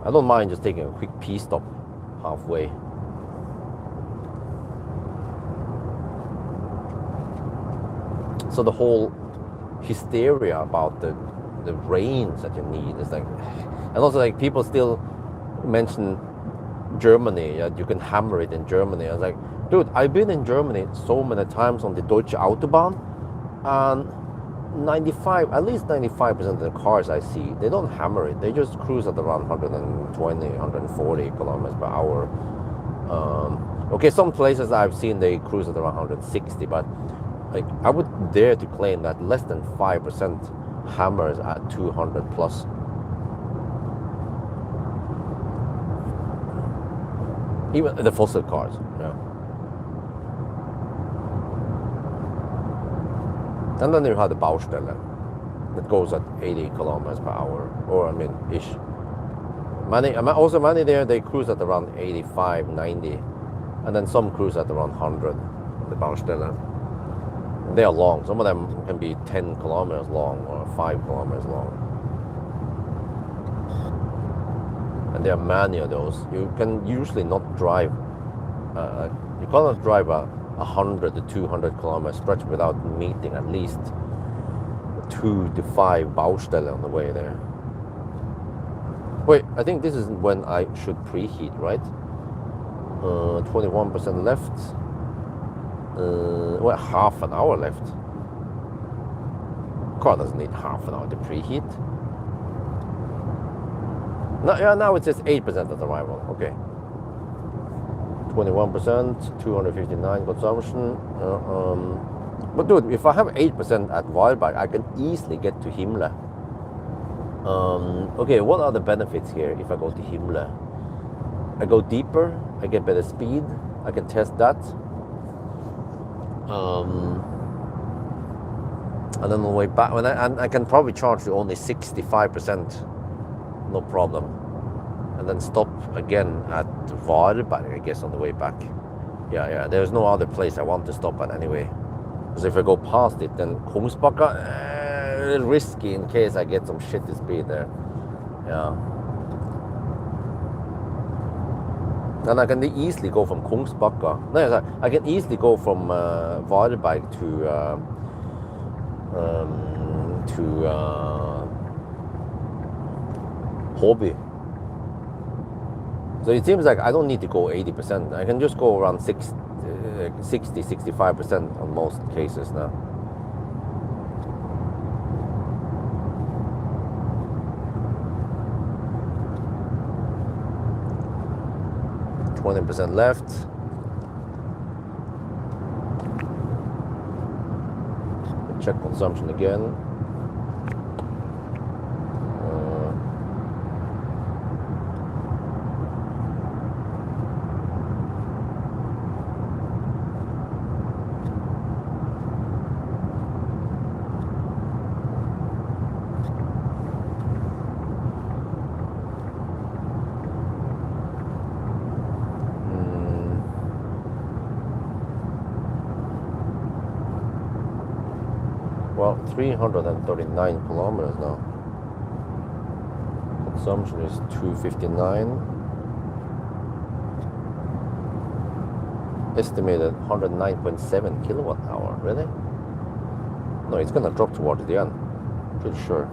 I don't mind just taking a quick pee stop halfway. So the whole hysteria about the range that you need. It's like, and also like people still mention Germany. You can hammer it in Germany. I was like, dude, I've been in Germany so many times on the Deutsche Autobahn, and at least 95% of the cars I see, they don't hammer it. They just cruise at around 120, 140 kilometers per hour. Okay, some places I've seen they cruise at around 160, but like I would dare to claim that less than 5% hammers at 200 plus. Even the fossil cars, yeah. And then you have the Baustelle that goes at 80 kilometers per hour, or I mean, ish. Many there, they cruise at around 85, 90, and then some cruise at around 100, the Baustelle. They are long. Some of them can be 10 kilometers long or 5 kilometers long. And there are many of those. You can usually not drive, you cannot drive a 100 to 200 kilometer stretch without meeting at least 2 to 5 Baustelle on the way there. Wait, I think this is when I should preheat, right? 21% left. Well, half an hour left. Car doesn't need half an hour to preheat. No, yeah, now it says 8% at arrival. Okay. 21%, 259 consumption. But dude, if I have 8% at Wildberg, I can easily get to Himmler. Okay, what are the benefits here if I go to Himmler? I go deeper, I get better speed, I can test that. And then on the way back, and I can probably charge to only 65%, no problem. And then stop again at Varberg, I guess, on the way back. Yeah, there's no other place I want to stop at anyway. Because if I go past it, then Kungsbacka, risky in case I get some shitty speed there. Yeah. And I can easily go from Kungsbacka. No, sorry, I can easily go from Varberg to Hobby. So it seems like I don't need to go 80%. I can just go around 60, 65% on most cases now. %20 left. Check consumption again. Well, 339 kilometers now. Consumption is 259. Estimated 109.7 kilowatt hour. Really? No, it's gonna drop towards the end. Pretty sure.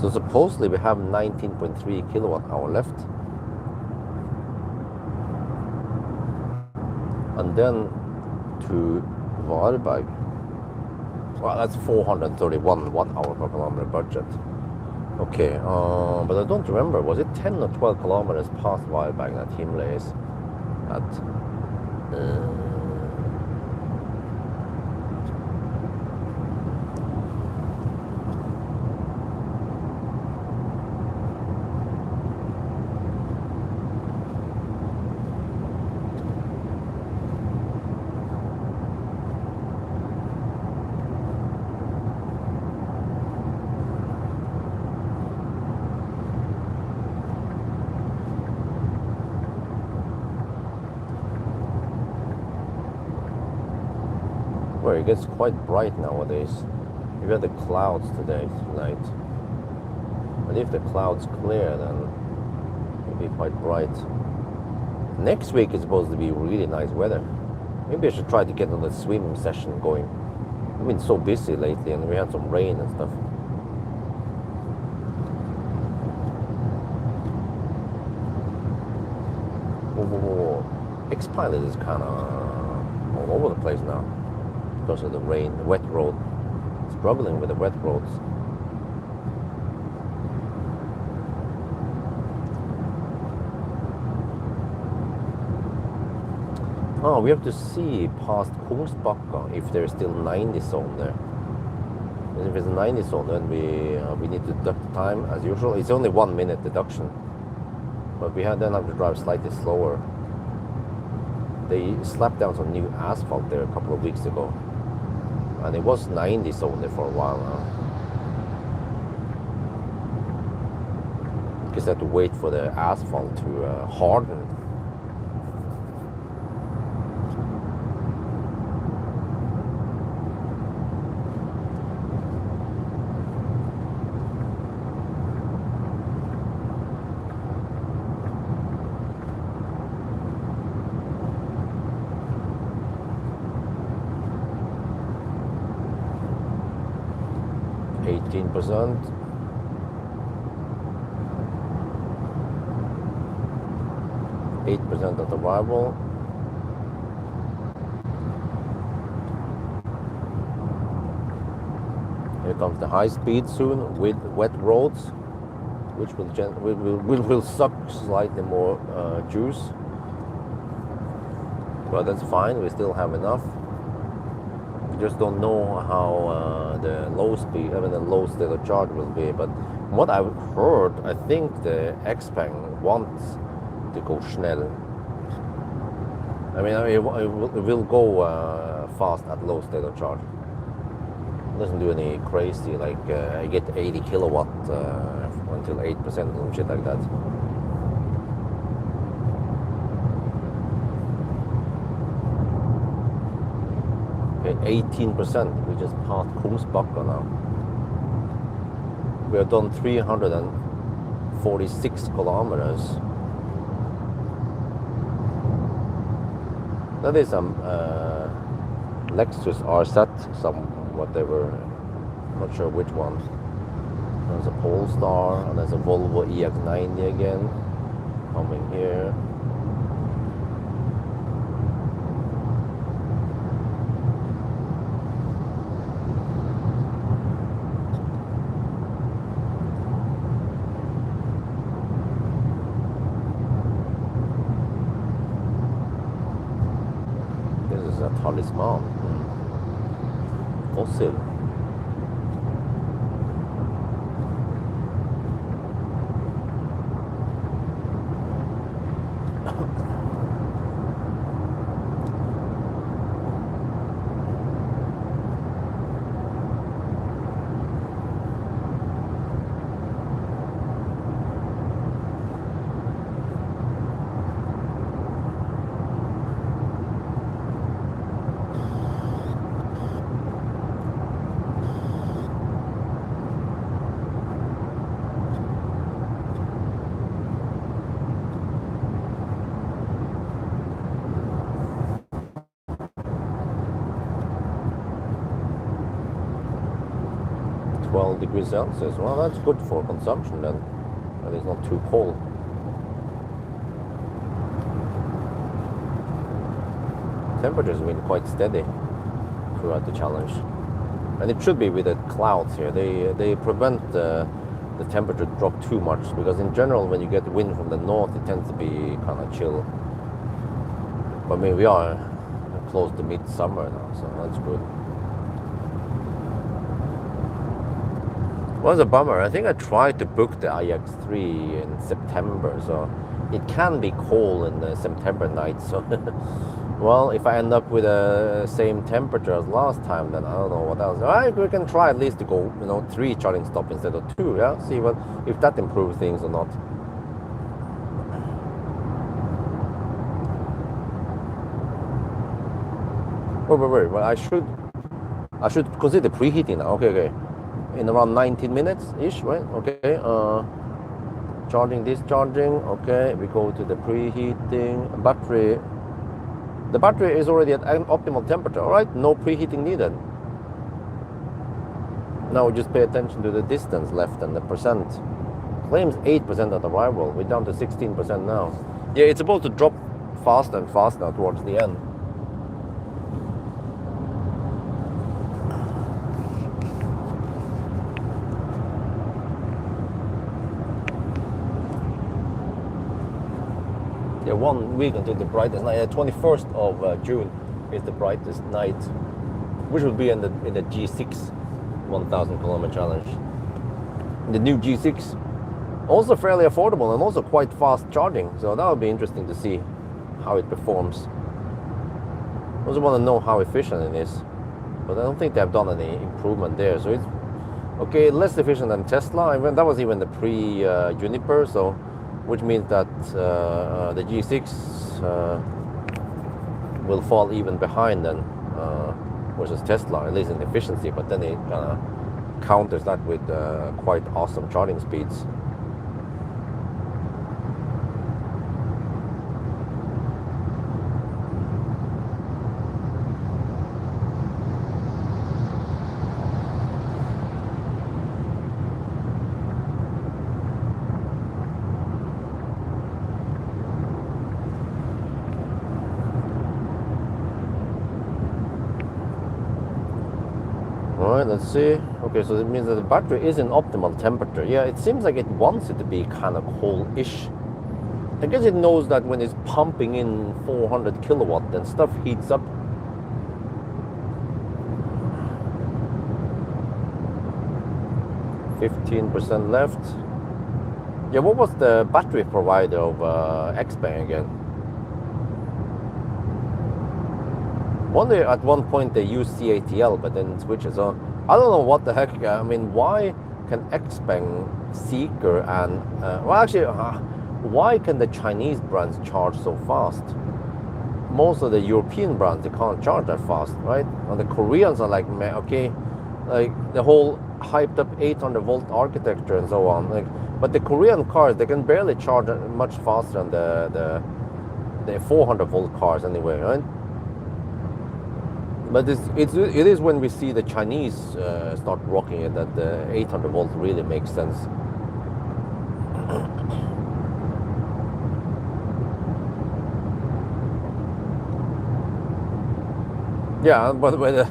So supposedly we have 19.3 kilowatt hour left. And then to Varberg. Well, that's 431 1 hour per kilometer budget. Okay, but I don't remember. Was it 10 or 12 kilometers past Varberg that Himmler is at? It gets quite bright nowadays. We had the clouds tonight. And if the clouds clear, then it'll be quite bright. Next week is supposed to be really nice weather. Maybe I should try to get another swimming session going. I've been so busy lately and we had some rain and stuff. X-Pilot is kind of all over the place now because of the rain, the wet road. Struggling with the wet roads. Oh, we have to see past Kungsbacka if there's still 90 zone there. And if it's a 90 zone, then we need to deduct time as usual. It's only 1 minute deduction, but we then have to drive slightly slower. They slapped down some new asphalt there a couple of weeks ago, and it was 90 zone there for a while now. Because I had to wait for the asphalt to harden. %. %8% at arrival. Here comes the high speed soon with wet roads, which will suck slightly more juice, but that's fine. We still have enough. Just don't know how the low speed, I mean the low state of charge will be. But from what I've heard, I think the Xpeng wants to go schnell. I mean it will go fast at low state of charge. It doesn't do any crazy like I get 80 kilowatt until 8% or some shit like that. 18%. We just passed Kungsbacka now. We have done 346 kilometers. That is Lexus RZ, some whatever. Not sure which one. There's a Polestar and there's a Volvo EX90 again coming here. Talisman. Fossil. Degrees Celsius. Well, that's good for consumption then, and it's not too cold. Temperatures have been quite steady throughout the challenge, and it should be with the clouds here. They prevent the temperature to drop too much, because in general when you get wind from the north it tends to be kind of chill. But I mean we are close to midsummer now, so that's good. Well, it's a bummer. I think I tried to book the iX3 in September, so it can be cold in the September night. So, well, if I end up with the same temperature as last time, then I don't know what else. We can try at least to go, 3 charging stops instead of 2. Yeah, see if that improves things or not. Wait. Well, I should consider preheating now. Okay. In around 19 minutes ish, right? Okay. Charging, discharging. Okay, we go to the preheating. Battery. The battery is already at optimal temperature. All right, no preheating needed. Now we just pay attention to the distance left and the percent. Claims 8% at arrival. We're down to 16% now. Yeah, it's about to drop faster and faster towards the end. Yeah, 1 week until the brightest night. 21st of June is the brightest night, which will be in the G6 1,000 kilometer challenge. The new G6, also fairly affordable and also quite fast charging. So that would be interesting to see how it performs. I also want to know how efficient it is, but I don't think they've done any improvement there. So it's okay, less efficient than Tesla. I mean, that was even the pre-Juniper, so which means that the G6 will fall even behind then versus Tesla, at least in efficiency. But then it kind of counters that with quite awesome charging speeds. Alright, let's see. Okay, so it means that the battery is in optimal temperature. Yeah, it seems like it wants it to be kind of cold-ish. I guess it knows that when it's pumping in 400 kilowatt, then stuff heats up. %15 left. Yeah, what was the battery provider of Xpeng again? At one point they used CATL, but then switches on. I don't know what the heck. I mean, why can Xpeng, Seeker, and why can the Chinese brands charge so fast? Most of the European brands, they can't charge that fast, right? And the Koreans are like, okay, like the whole hyped up 800 volt architecture and so on. Like, but the Korean cars, they can barely charge much faster than the 400 volt cars anyway, right? But it is when we see the Chinese start rocking it that the 800 volt really makes sense. Yeah, by the way, the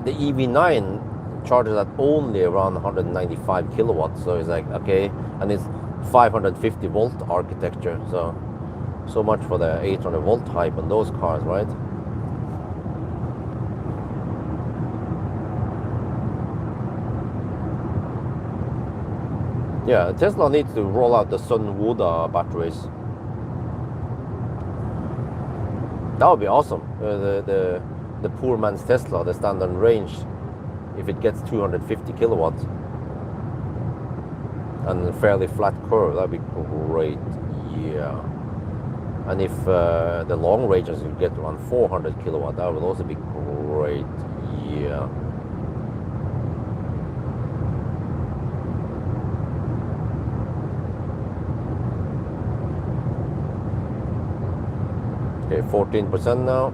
EV9 charges at only around 195 kilowatts, so it's like, okay, and it's 550 volt architecture, so much for the 800 volt hype on those cars, right? Yeah, Tesla needs to roll out the Sunwoda batteries. That would be awesome. The poor man's Tesla, the standard range, if it gets 250 kilowatts and a fairly flat curve, that'd be great. Yeah. And if the long ranges you get around 400 kilowatt, that would also be great. Yeah. Okay, 14% now.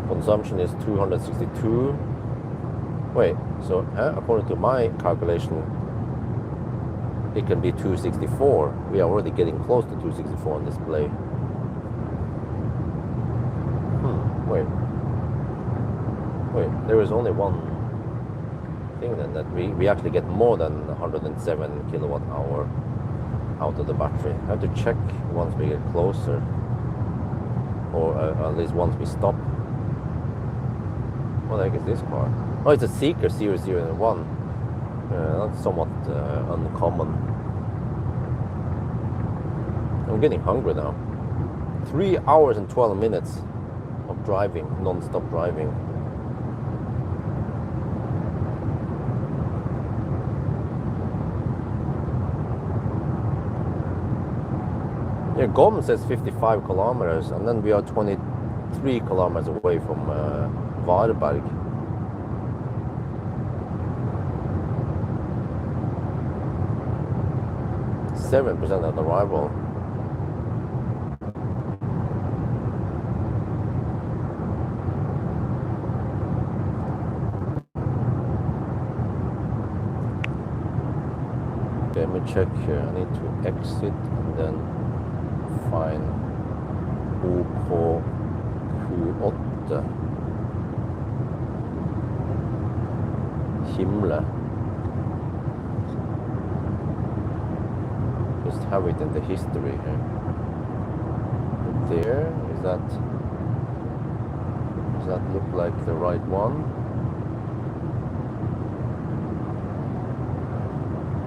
Consumption is 262. Wait, so according to my calculation, it can be 264. We are already getting close to 264 on display. Wait, there is only one thing then, that we actually get more than 107 kilowatt hour out of the battery. I have to check once we get closer, or at least once we stop. What the heck is this car? Oh, it's a Seeker 001. That's somewhat uncommon. I'm getting hungry now. 3 hours and 12 minutes of driving, non-stop driving. Yeah, GOM says 55 kilometers, and then we are 23 kilometers away from Varberg. 7% at arrival. Okay, let me check here. I need to exit and then find OK Q8 Himle. Just have it in the history here. There, does that look like the right one?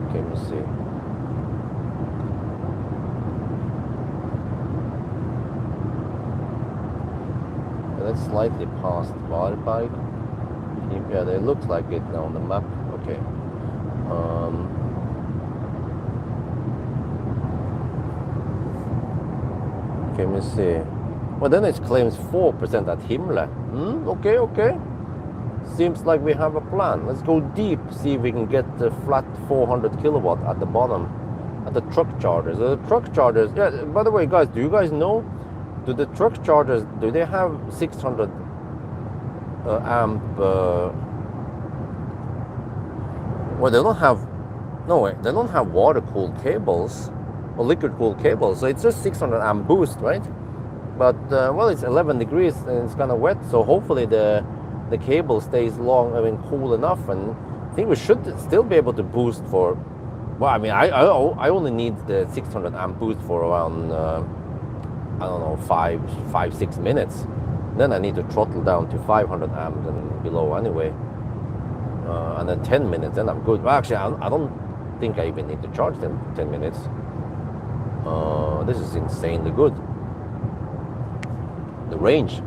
Okay, let me see. Yeah, that's slightly past Varberg. Yeah, they look like it now on the map. Okay. Okay, let me see. Well, then it claims 4% at Himle. Okay. Seems like we have a plan. Let's go deep, see if we can get the flat 400 kilowatt at the bottom, at the truck chargers. The truck chargers, yeah, by the way, guys, do you guys know, do the truck chargers, do they have 600 amp, well, they don't have, no way, they don't have water-cooled cables, or liquid-cooled cables, so it's just 600 amp boost, right? But, well, it's 11 degrees and it's kind of wet, so hopefully the cable stays cool enough, and I think we should still be able to boost for, well, I mean, I only need the 600 amp boost for around, I don't know, 5-6 minutes. Then I need to throttle down to 500 amps and below anyway. And then 10 minutes, then I'm good. Well, actually, I don't think I even need to charge them 10 minutes. This is insanely good. The range.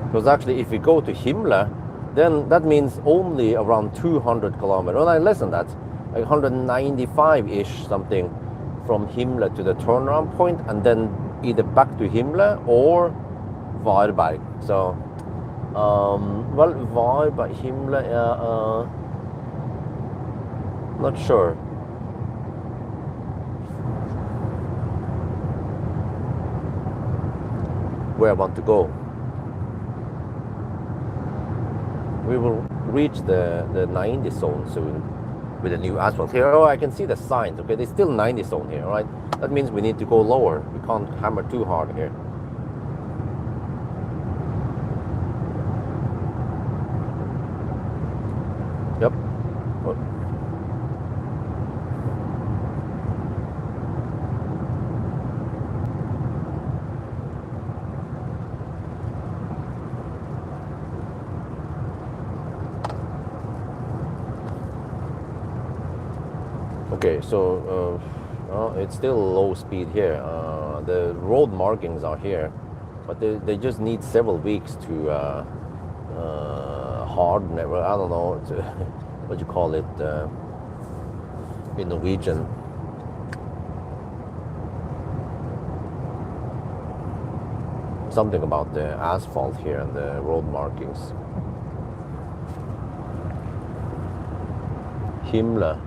Because actually, if we go to Himle, then that means only around 200 kilometers, or less than that, like 195-ish something from Himle to the turnaround point, and then either back to Himle or Varberg. So, well, Varberg, Himle, not sure. Where I want to go. We will reach the 90 zone soon with the new asphalt here. Oh, I can see the signs. Okay, there's still 90 zone here, right? That means we need to go lower. We can't hammer too hard here. Yep. Okay, so it's still low speed here. The road markings are here, but they just need several weeks to harden. I don't know what you call it in Norwegian. Something about the asphalt here and the road markings. Himle.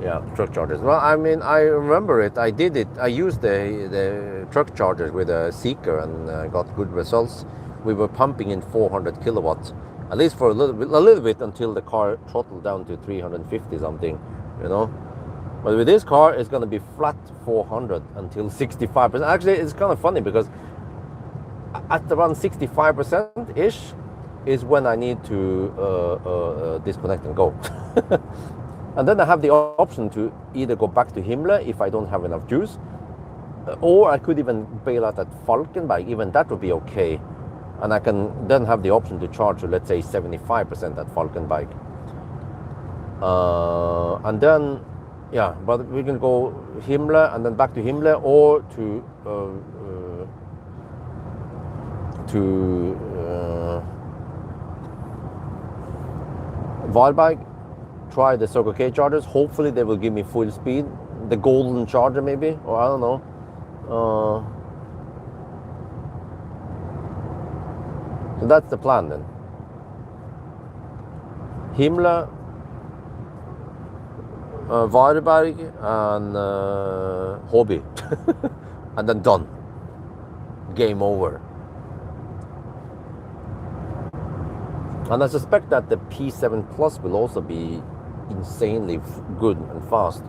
Yeah, truck chargers. Well, I mean, I remember it. I did it. I used the truck chargers with a Seeker and got good results. We were pumping in 400 kilowatts, at least for a little bit until the car throttled down to 350 something, you know. But with this car, it's going to be flat 400 until 65%. Actually, it's kind of funny because at around 65%-ish is when I need to disconnect and go. And then I have the option to either go back to Himle if I don't have enough juice, or I could even bail out at Falkenberg. Even that would be okay. And I can then have the option to charge to, let's say, 75% at Falkenberg. And then, yeah, but we can go Himle and then back to Himle, or to Varberg. Try the Circle K chargers. Hopefully they will give me full speed. The golden charger maybe, or I don't know. So that's the plan then. Himle, Varberg and Hobby, and then done. Game over. And I suspect that the P7 Plus will also be insanely good and fast.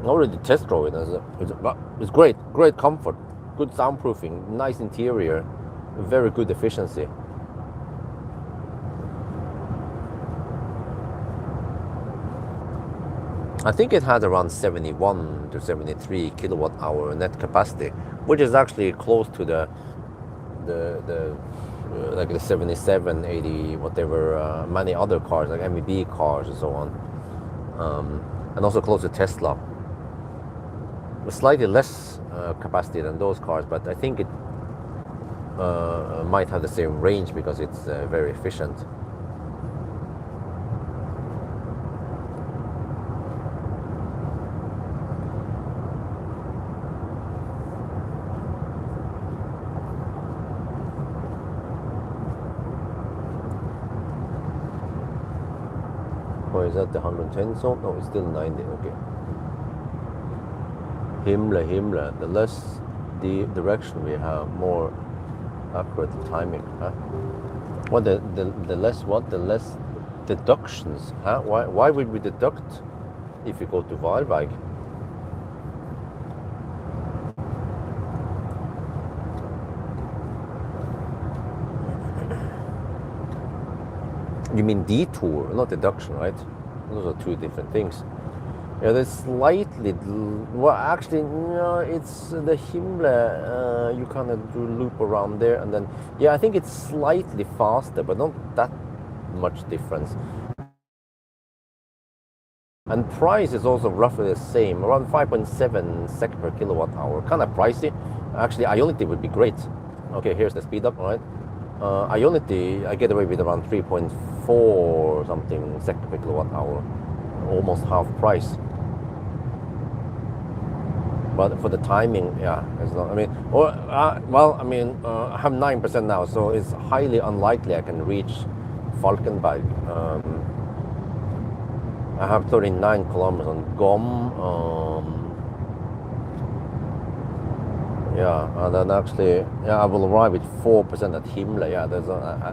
I already test drove it. It's great, great comfort, good soundproofing, nice interior, very good efficiency. I think it had around 71 to 73 kilowatt hour net capacity, which is actually close to the like the 77, 80, whatever, many other cars like MEB cars and so on, and also close to Tesla. With slightly less capacity than those cars, but I think it might have the same range because it's very efficient. Or is that the 110 zone? No, it's still 90. Okay. Himmler. The less the direction we have, more accurate timing. Huh? What the less what? The less deductions. Huh? Why would we deduct if we go to Varberg? You mean detour, not deduction, right? Those are two different things. Yeah, there's slightly, well, actually, no, it's the Himmler, you kind of do loop around there, and then, yeah, I think it's slightly faster, but not that much difference. And price is also roughly the same, around 5.7 SEK per kilowatt hour, kind of pricey. Actually, Ionity would be great. Okay, here's the speed up, all right? Ionity, I get away with around 3.4 something SEK per kilowatt hour, almost half price. But for the timing, yeah, it's not. I mean, well, I mean, I have 9% now, so it's highly unlikely I can reach Falkenberg. I have 39 kilometers on GOM. Yeah, and then actually, yeah, I will arrive with 4% at Himmler. Yeah,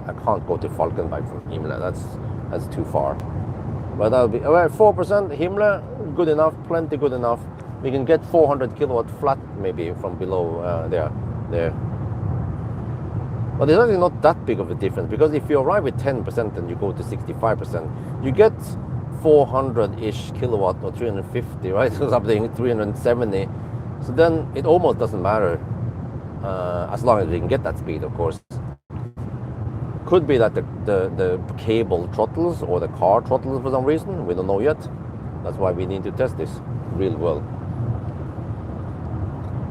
I can't go to Falkenberg from Himmler. That's too far. But that'll be 4% Himmler, good enough, plenty good enough. We can get 400 kilowatt flat maybe from below there. But it's actually not that big of a difference, because if you arrive with 10% and you go to 65%, you get 400-ish kilowatt or 350, right? So something 370. So then it almost doesn't matter, as long as we can get that speed, of course. Could be that the cable throttles or the car throttles for some reason. We don't know yet. That's why we need to test this real well.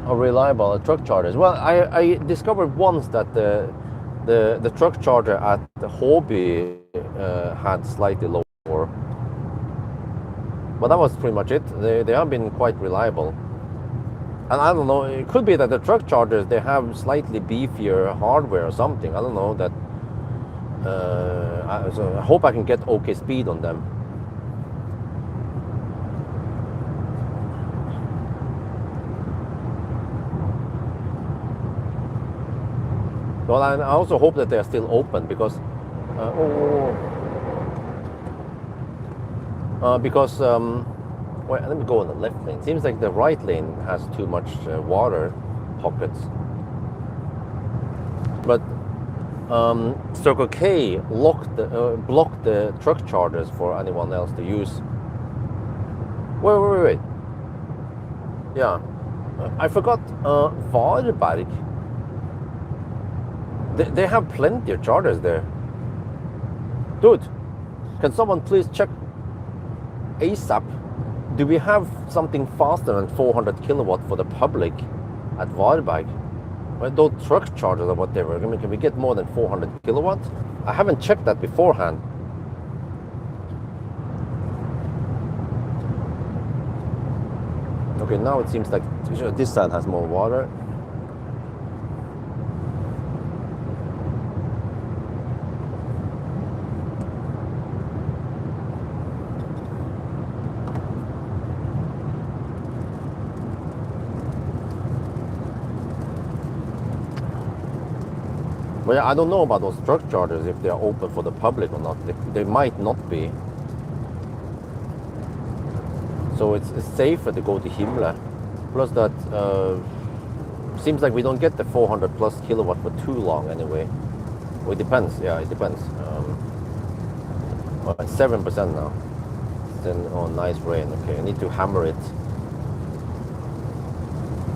How reliable are truck chargers? Well, I discovered once that the truck charger at the Hobby had slightly lower, but that was pretty much it. They have been quite reliable. And I don't know, it could be that the truck chargers, they have slightly beefier hardware or something. I don't know that. So I hope I can get okay speed on them. Well, and I also hope that they are still open, because well, let me go on the left lane. Seems like the right lane has too much water pockets. But Circle K blocked the truck chargers for anyone else to use. Wait. Yeah, I forgot Varberg. They have plenty of chargers there. Dude, can someone please check ASAP? Do we have something faster than 400 kilowatt for the public at Varberg? Well, those truck chargers or whatever, I mean, can we get more than 400 kilowatt? I haven't checked that beforehand. Okay, now it seems like this side has more water. But I don't know about those truck chargers, if they are open for the public or not. They might not be. So it's safer to go to Himmler. Plus that, seems like we don't get the 400 plus kilowatt for too long anyway. Well, it depends, yeah, it depends. 7% now. Then, oh, nice rain, okay, I need to hammer it.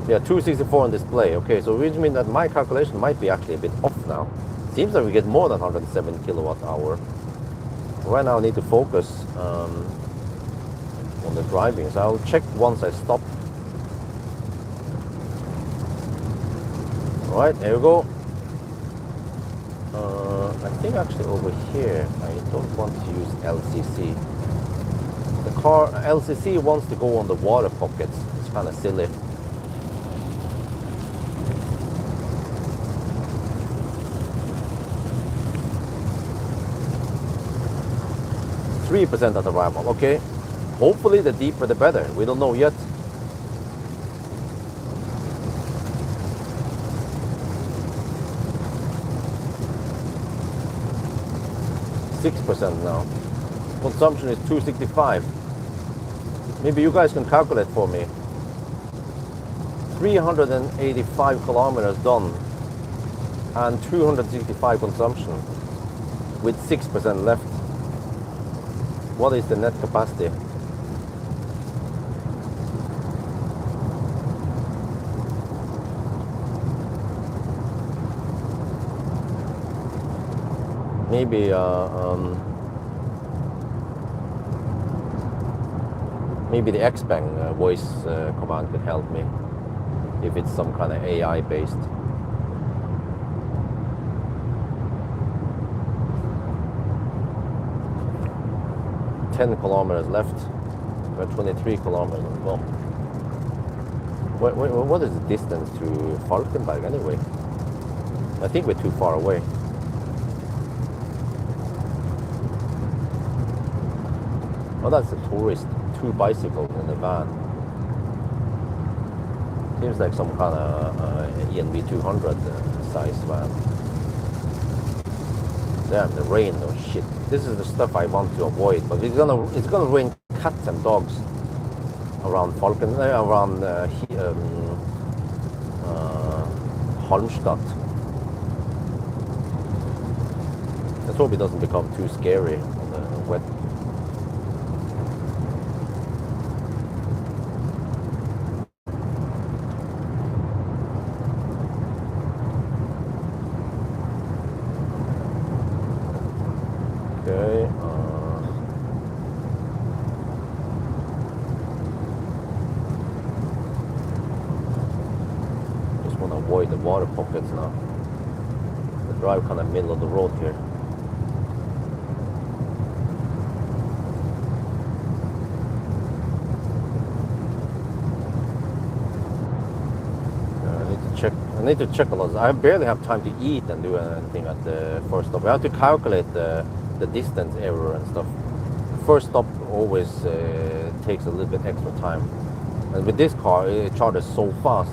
Yeah, 264 on display, okay, so which means that my calculation might be actually a bit off now. Seems like we get more than 107 kilowatt hour. Right now I need to focus on the driving, so I'll check once I stop. Alright, there we go. I think actually over here I don't want to use LCC. The car LCC wants to go on the water pockets. It's kind of silly. %3 at arrival. Okay. Hopefully the deeper the better. We don't know yet. %6 now. Consumption is 265. Maybe you guys can calculate for me. 385 kilometers done and 265 consumption with 6% left. What is the net capacity? Maybe maybe the Xpeng voice command could help me if it's some kind of AI based. $10 kilometers left. We're 23 kilometers as well. What is the distance to Falkenberg anyway? I think we're too far away. Oh, that's a tourist. 2 bicycles in the van. Seems like some kind of ENV 200 size van. Damn, the rain, oh shit. This is the stuff I want to avoid, but it's gonna rain cats and dogs around Halmstad. Let's hope it doesn't become too scary on the wet. Okay. Just want to avoid the water pockets now. The drive kind of middle of the road here. I need to check a lot. I barely have time to eat and do anything at the first stop. I have to calculate the distance error and stuff. First stop always takes a little bit extra time. And with this car, it charges so fast.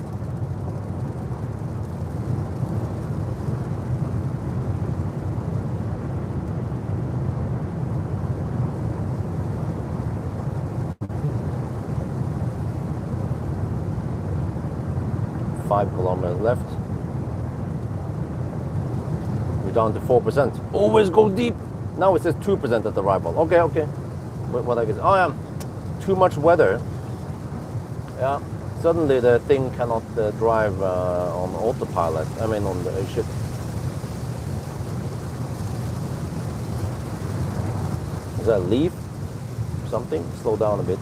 $5 kilometers left. We're down to 4%. Always go deep. Now it says 2% at arrival. Okay. What I guess? Oh yeah, too much weather. Yeah. Suddenly the thing cannot drive on autopilot. I mean on the ship. Is that a leaf? Something? Slow down a bit.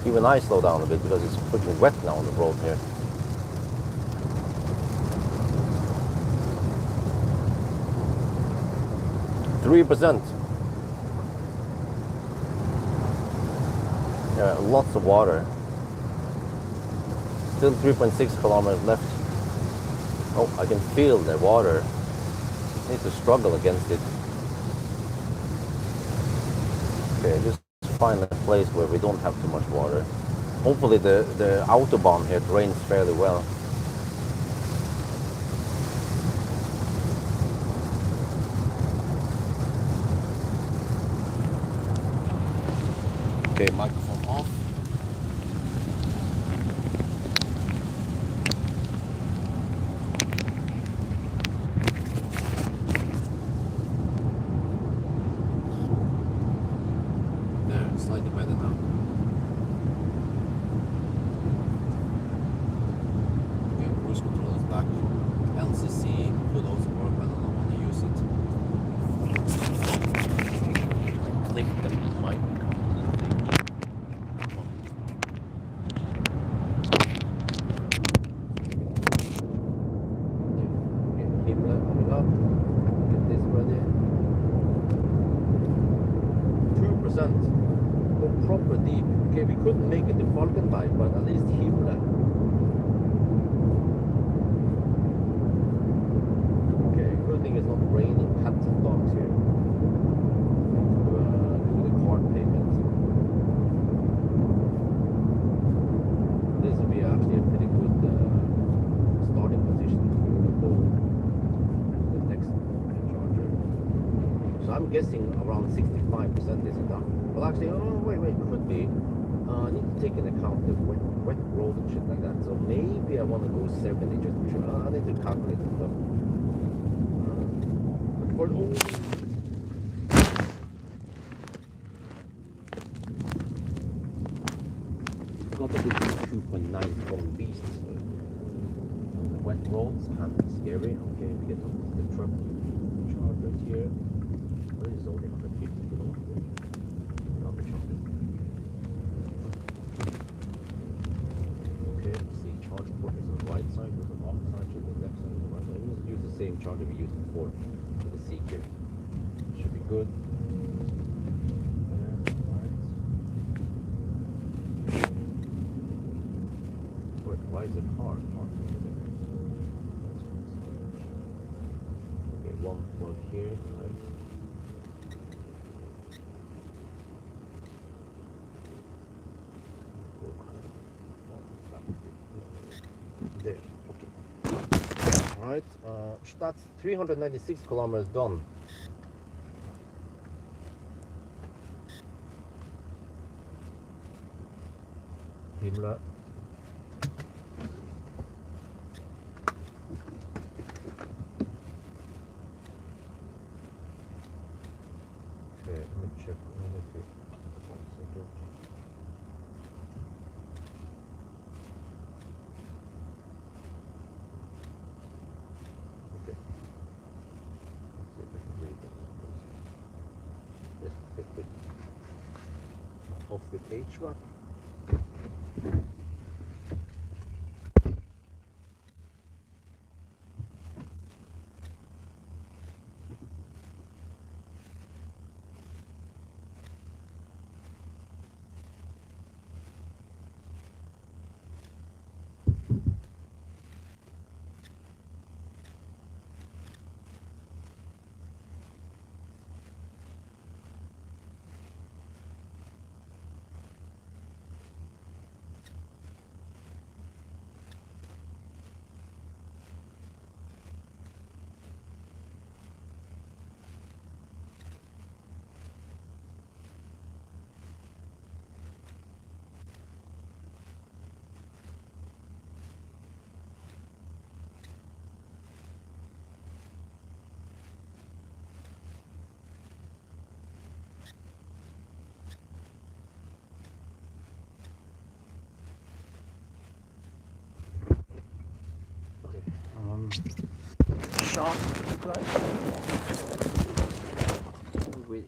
Even I slow down a bit because it's freaking wet now on the road here. %3. Yeah, lots of water. Still 3.6 kilometers left. Oh, I can feel the water. Need to struggle against it. Okay, just find a place where we don't have too much water. Hopefully the autobahn here drains fairly well. Okay, microphone off. There, slightly better now. Okay, cruise control is back. LCC could also work, but I don't want to use it. Click the mic. Camera coming up. Get this ready. 2%. Go proper deep. Okay, we couldn't make it the Falcon bike, but at least Himla. Okay, good thing it's not raining cats and dogs here. Do the card payment. This will be actually a pretty good starting position for the next charger. So I'm guessing around 65% is done. Well, actually, oh wait, could be. I need to take into account the wet road and shit like that. So maybe I want to go 70 just to be sure. I need to calculate it though. For all got to be 2.9 ton beasts. The wet roads can be scary. Okay, we get the truck chargers here. This is only 150 kilometers. Not the charger. Okay, see, charge port is on the right side, with the wrong side, to the left side, the right side. We use the same charger we used before for the Seeker. Should be good. Why is it hard? Okay, one plug here, right? There, okay. Alright, that's 396 kilometers done. Himmler. Okay, let me check. Okay. Let's see if I can read this. Yes, okay, off with HVAC. Sharp with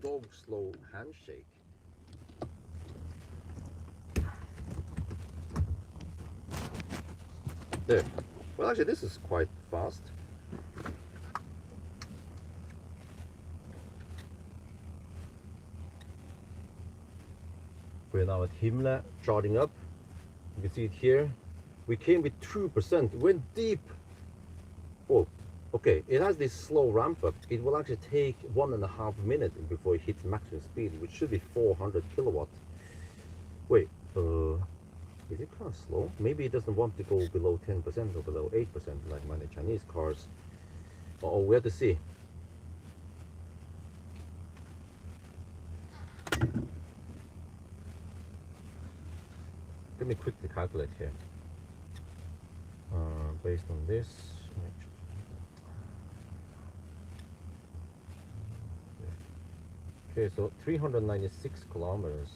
dog slow handshake. There. Well, actually, this is quite fast. We're now at Himmler, charging up. You can see it here. We came with 2%, went deep. Oh, okay, it has this slow ramp up. It will actually take 1.5 minutes before it hits maximum speed, which should be 400 kilowatt. Wait, is it kind of slow? Maybe it doesn't want to go below 10% or below 8% like many Chinese cars. Oh, we have to see. let me quickly calculate here. Based on this. Okay, so 396 kilometers.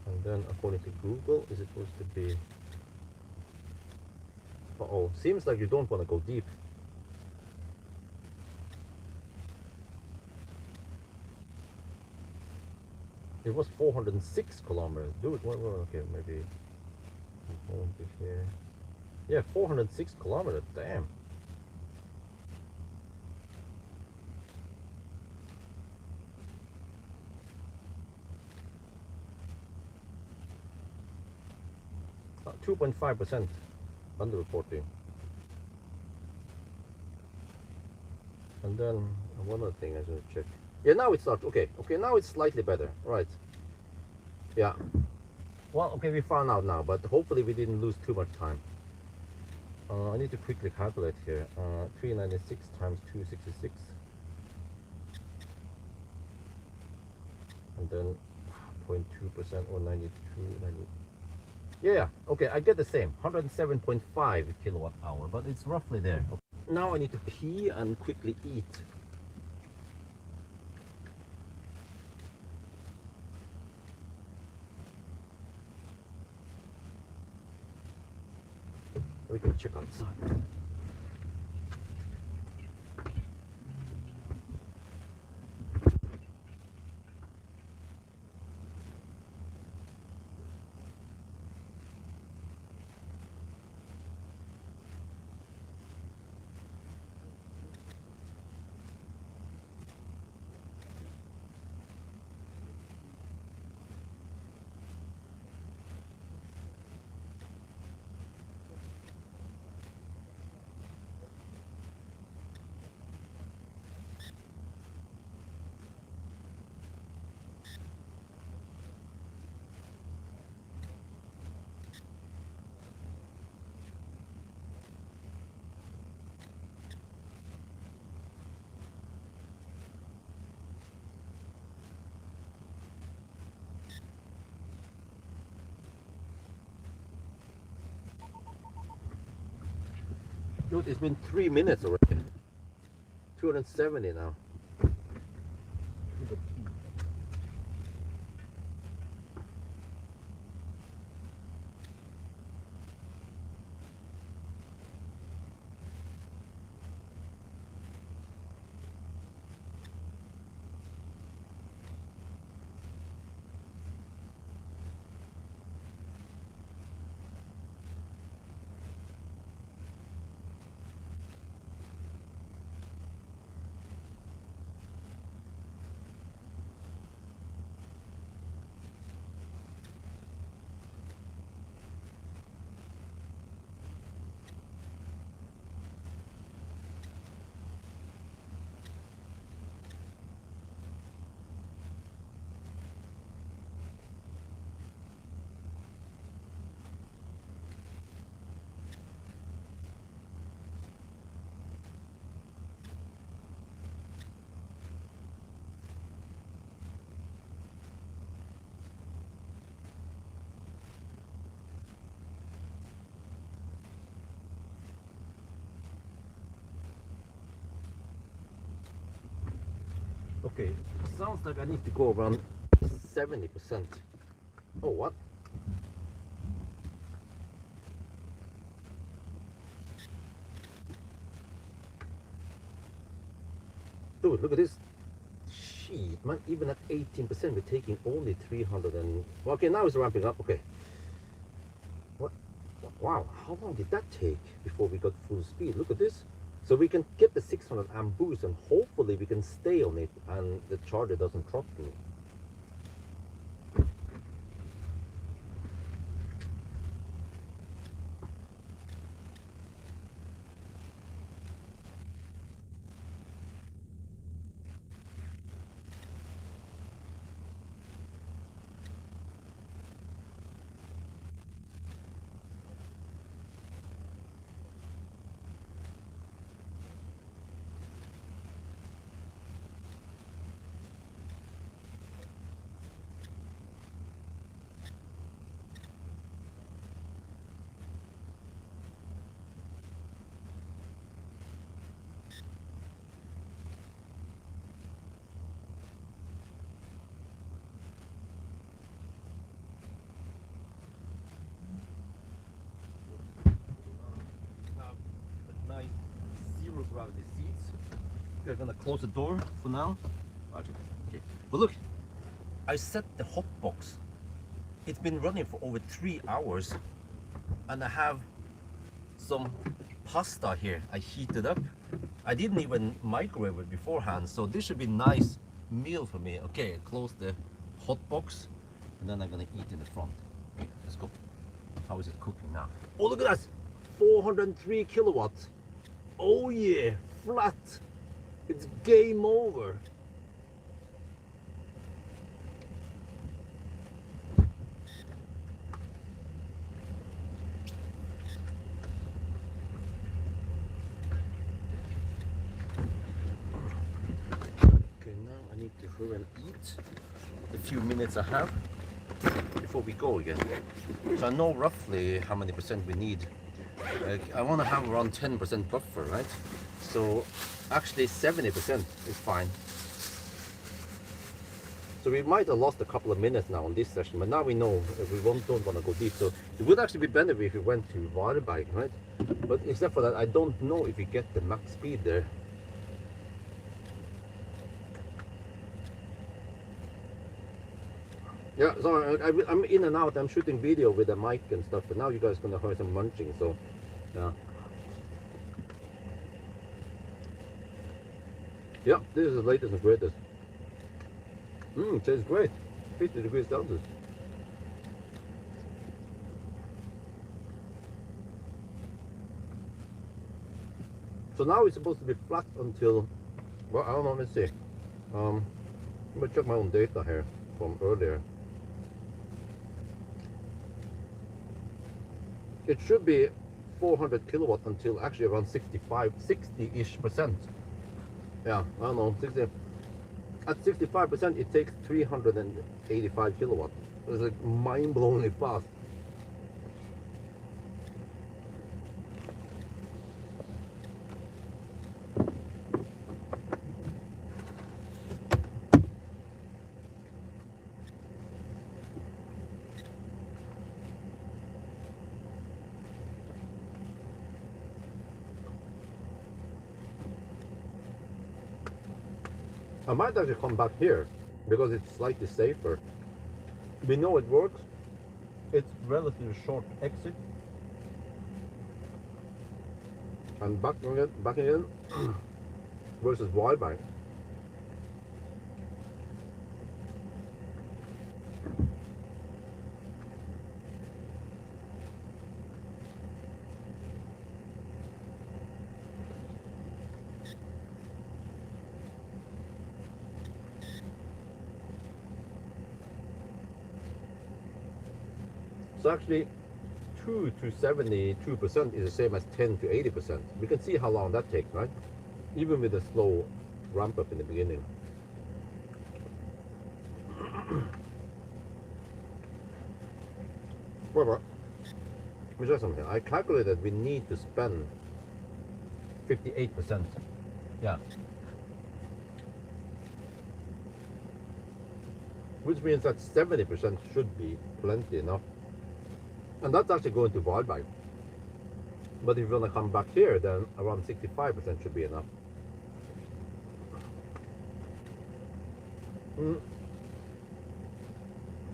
And then according to Google, is it supposed to be... Uh-oh, seems like you don't want to go deep. It was 406 kilometers. Dude, okay, maybe... Here. Yeah, 406 kilometers, damn. About 2.5% underreporting. And then one other thing I should check. Yeah, now it starts. Okay, now it's slightly better. Right. Yeah. Well, okay, we found out now, but hopefully we didn't lose too much time. I need to quickly calculate here. 396 times 266. And then 0.2% or 92, 90. Yeah, okay, I get the same. 107.5 kilowatt hour, but it's roughly there. Okay. Now I need to pee and quickly eat. We can check outside. Dude, it's been 3 minutes already. 270 now. Okay, sounds like I need to go around 70%. Oh, what? Dude, look at this. Shit, man, even at 18%, we're taking only 300 and... Okay, now it's ramping up, okay. What? Wow, how long did that take before we got full speed? Look at this. So we can get the 600 amp boost and hopefully we can stay on it and the charger doesn't drop me. grab the seats. We're gonna close the door for now. Okay. But look, I set the hot box. It's been running for over 3 hours, and I have some pasta here. I heated up. I didn't even microwave it beforehand, so this should be a nice meal for me. Okay, close the hot box, and then I'm gonna eat in the front. Okay, let's go. How is it cooking now? Oh, look at that! 403 kilowatts. Oh yeah, flat. It's game over. Okay, now I need to hurry and eat the few minutes I have before we go again. So I know roughly how many percent we need. I want to have around 10% buffer, right? So actually 70% is fine. So we might have lost a couple of minutes now on this session, but now we know we don't want to go deep. So it would actually be better if we went to water bike, right? But except for that, I don't know if we get the max speed there. Yeah, so I'm in and out. I'm shooting video with the mic and stuff, but now you guys are gonna hear some munching. So, yeah. Yeah, this is the latest and greatest. Tastes great. 50 degrees Celsius. So now it's supposed to be flat until, well, I don't know, let's see. Let me check my own data here from earlier. It should be 400 kilowatt until actually around 60-ish percent. Yeah, I don't know, 60. At 65%, it takes 385 kilowatt. It's like mind-blowingly fast. I might actually come back here because it's slightly safer. We know it works. It's relatively short exit. And back again versus wide bike. So actually 2 to 72% is the same as 10 to 80%. We can see how long that takes, right? Even with a slow ramp up in the beginning. Well, let me show you something. I calculated we need to spend 58%. Yeah. Which means that 70% should be plenty enough. And that's actually going to wide bike. But if you want to come back here, then around 65% should be enough.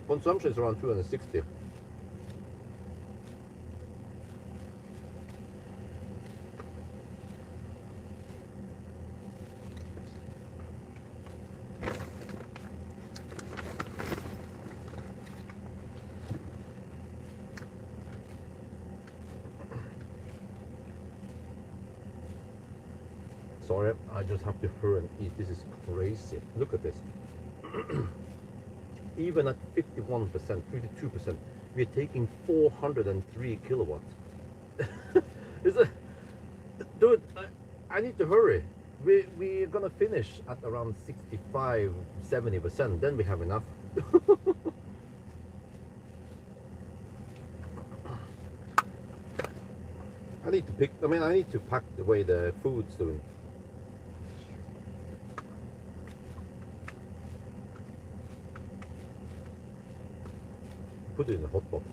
Consumption is around 260. Sorry, I just have to hurry and eat. This is crazy. Look at this. Even at 51%, 52%, we're taking 403 kilowatts. Dude, I need to hurry. We're gonna finish at around 65, 70%. Then we have enough. I need to pack the way the food's doing. Put it in the hot box.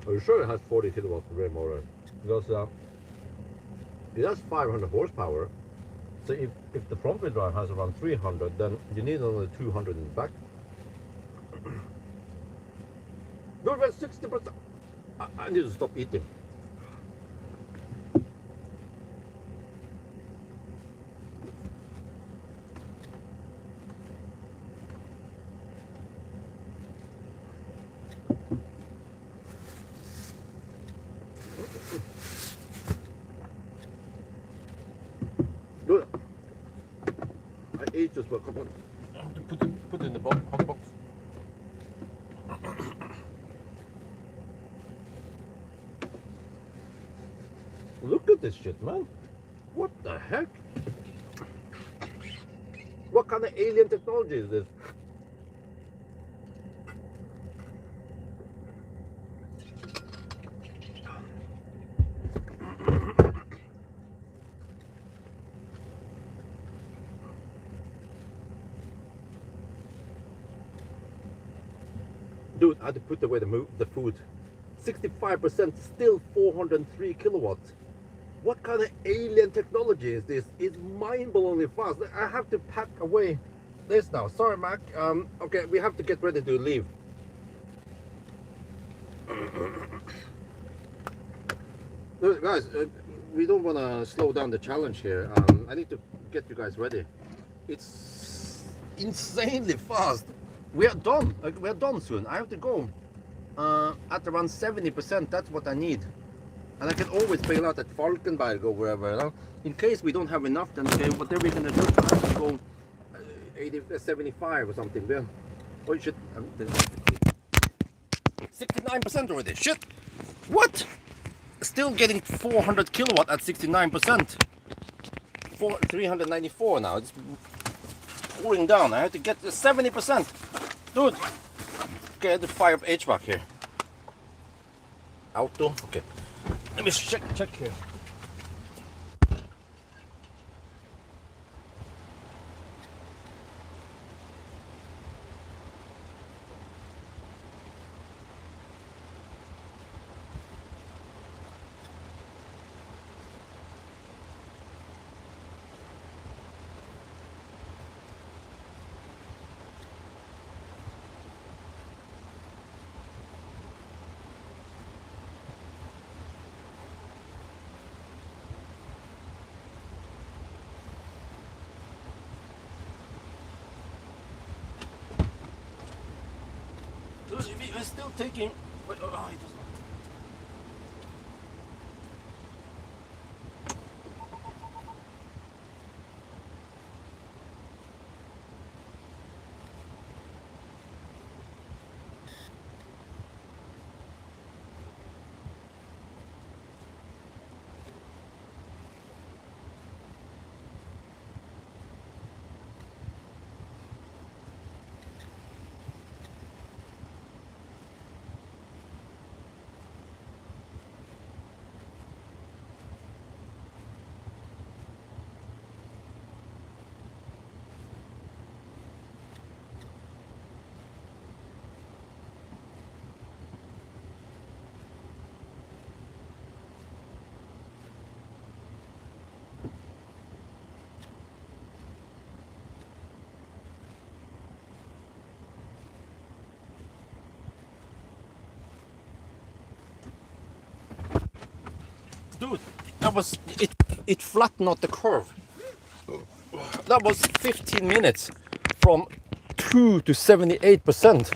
Are you sure it has 40 kilowatt rear motor? Because it has 500 horsepower. So if the front wheel drive has around 300, then you need another 200 in the back. You're about 60%. I need to stop eating. Good. I ate just about a couple. Put it in the hot box. Look at this shit, man. What the heck? What kind of alien technology is this? Dude, I had to put away the food. 65%, still 403 kilowatts. What kind of alien technology is this? It's mind-blowingly fast. I have to pack away this now. Sorry, Mac. Okay, we have to get ready to leave. Look, guys, we don't want to slow down the challenge here. I need to get you guys ready. It's insanely fast. We are done. We are done soon. I have to go at around 70%. That's what I need. And I can always bail out at Falkenberg or wherever. You know? In case we don't have enough, then okay, whatever we're gonna do, I have to go 80, 75 or something. Yeah. Oh shit! 69% already. Shit! What? Still getting 400 kilowatt at 69%. 394 now. It's pouring down. I have to get to 70%. Dude! Okay, I have to fire up HVAC here. Auto. Okay. Let me check here. It's still taking. Wait, oh, it doesn't. Dude, that was it flattened out the curve. That was 15 minutes from 2 to 78%.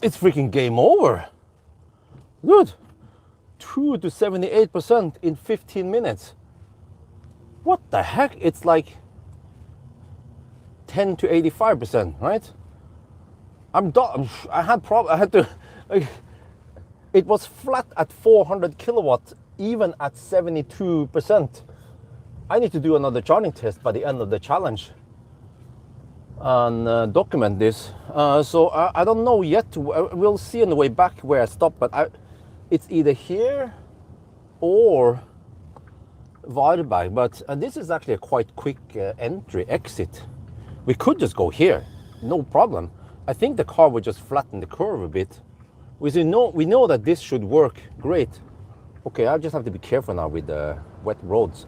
It's freaking game over. Dude, 2 to 78% in 15 minutes. What the heck? It's like 10 to 85%, right? I'm done. I had to. It was flat at 400 kilowatt, even at 72%. I need to do another charging test by the end of the challenge and document this. So I don't know yet. We'll see on the way back where I stop, but it's either here or Varberg. But this is actually a quite quick exit. We could just go here, no problem. I think the car would just flatten the curve a bit, we know that this should work great. Okay, I just have to be careful now with the wet roads.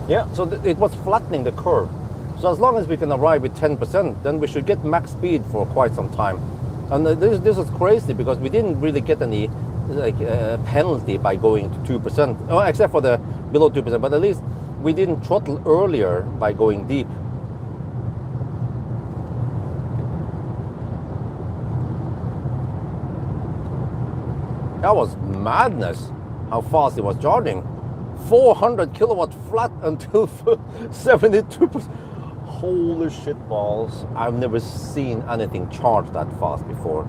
Yeah, so it was flattening the curve. So as long as we can arrive with 10%, then we should get max speed for quite some time. And this is crazy because we didn't really get any penalty by going to 2%, oh, except for the below 2%, but at least we didn't throttle earlier by going deep. That was madness how fast it was charging. 400 kilowatt flat until 72%. Holy shit balls. I've never seen anything charge that fast before.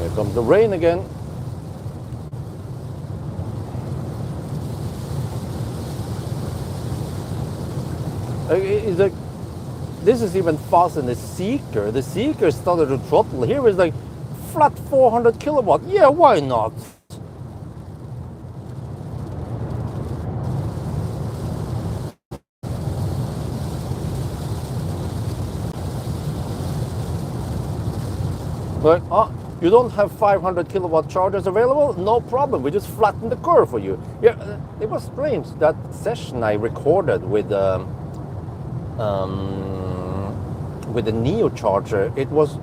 Here comes the rain again. It's like, this is even faster than the Seeker. The Seeker started to throttle. Here is like flat 400 kilowatt. Yeah, why not? But you don't have 500 kilowatt chargers available? No problem. We just flatten the curve for you. Yeah, it was strange that session I recorded with the Neo charger. It was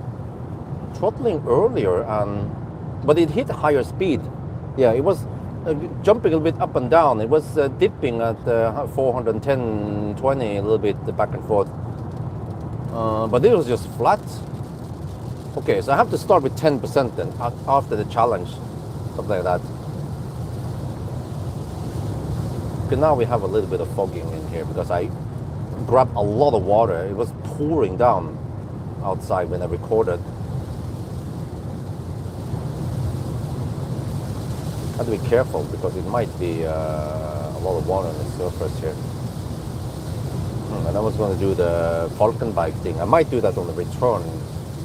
throttling earlier, but it hit higher speed. Yeah, it was jumping a little bit up and down. It was dipping at 410, 20, a little bit back and forth. But it was just flat. Okay, so I have to start with 10% then, after the challenge, something like that. Okay, now we have a little bit of fogging in here because I grabbed a lot of water. It was pouring down outside when I recorded. I have to be careful because it might be a lot of water on the surface here. And I was going to do the Falcon bike thing. I might do that on the return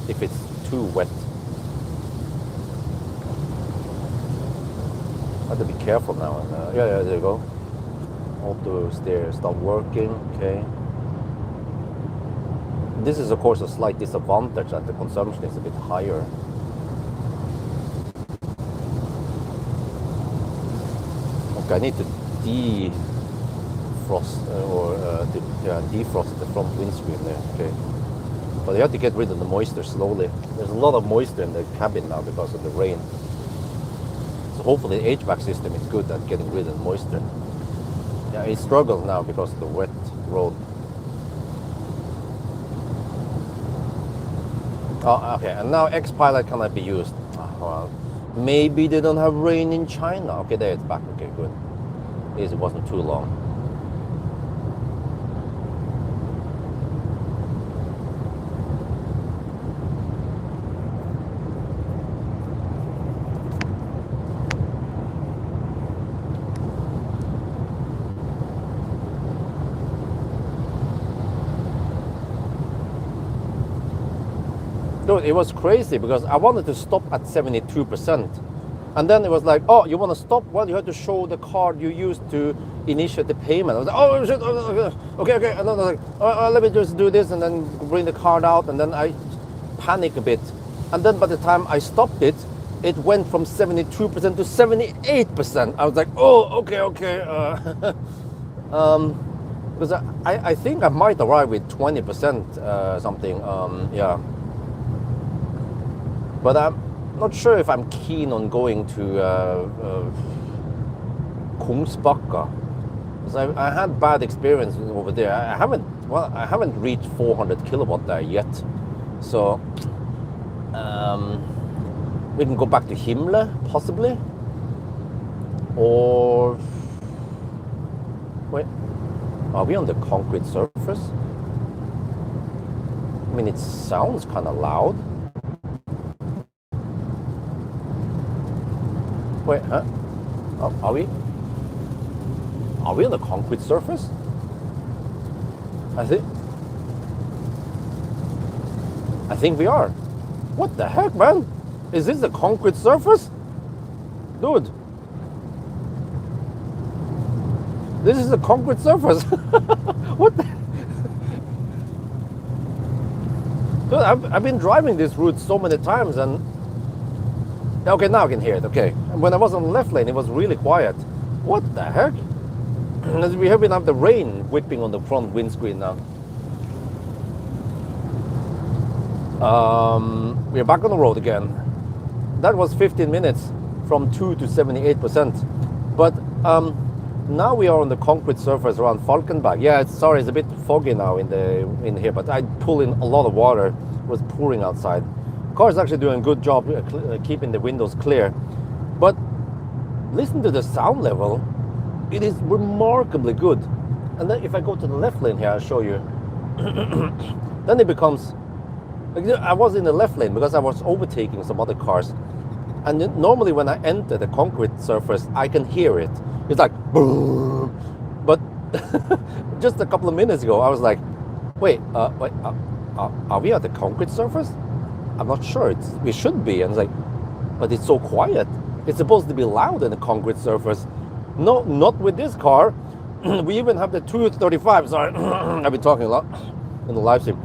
if it's too wet. I have to be careful now. And, yeah, there you go. Auto steer stop working. Okay. This is of course a slight disadvantage that the consumption is a bit higher. Okay, I need to defrost defrost the front windscreen there. Okay. But you have to get rid of the moisture slowly. There's a lot of moisture in the cabin now because of the rain. So hopefully the HVAC system is good at getting rid of the moisture. Yeah, it struggles now because of the wet road. Oh, okay, and now X-Pilot cannot be used. Well, maybe they don't have rain in China. Okay, there it's back. Okay, good. At least it wasn't too long. Dude, it was crazy because I wanted to stop at 72%. And then it was like, oh, you want to stop? Well, you have to show the card you used to initiate the payment. I was like, oh, shit, okay. And then I was like, oh, let me just do this and then bring the card out. And then I panic a bit. And then by the time I stopped it, it went from 72% to 78%. I was like, oh, okay. Because I think I might arrive with 20% something, yeah. But I'm not sure if I'm keen on going to Kungsbacka. So I had bad experience over there. I haven't reached 400 kilowatt there yet. So we can go back to Himle, possibly. Or wait, are we on the concrete surface? I mean, it sounds kind of loud. Wait, huh? Oh, are we? Are we on the concrete surface? I think we are. What the heck, man? Is this the concrete surface? Dude. This is the concrete surface. What the? Dude, I've been driving this route so many times and... Okay, now I can hear it, okay. When I was on the left lane, it was really quiet. What the heck? We even have the rain whipping on the front windscreen now. We're back on the road again. That was 15 minutes from 2 to 78%. But now we are on the concrete surface around Falkenberg. Yeah, it's a bit foggy now in here, but I pull in a lot of water. It was pouring outside. Car is actually doing a good job keeping the windows clear. But listen to the sound level. It is remarkably good. And then if I go to the left lane here, I'll show you. Then it becomes... I was in the left lane because I was overtaking some other cars. And normally when I enter the concrete surface, I can hear it. It's like... But just a couple of minutes ago, I was like, wait, are we at the concrete surface? I'm not sure. We should be. And it's like, but it's so quiet. It's supposed to be loud in the concrete surface. No, not with this car. We even have the 235. Sorry, I've been talking a lot in the live stream.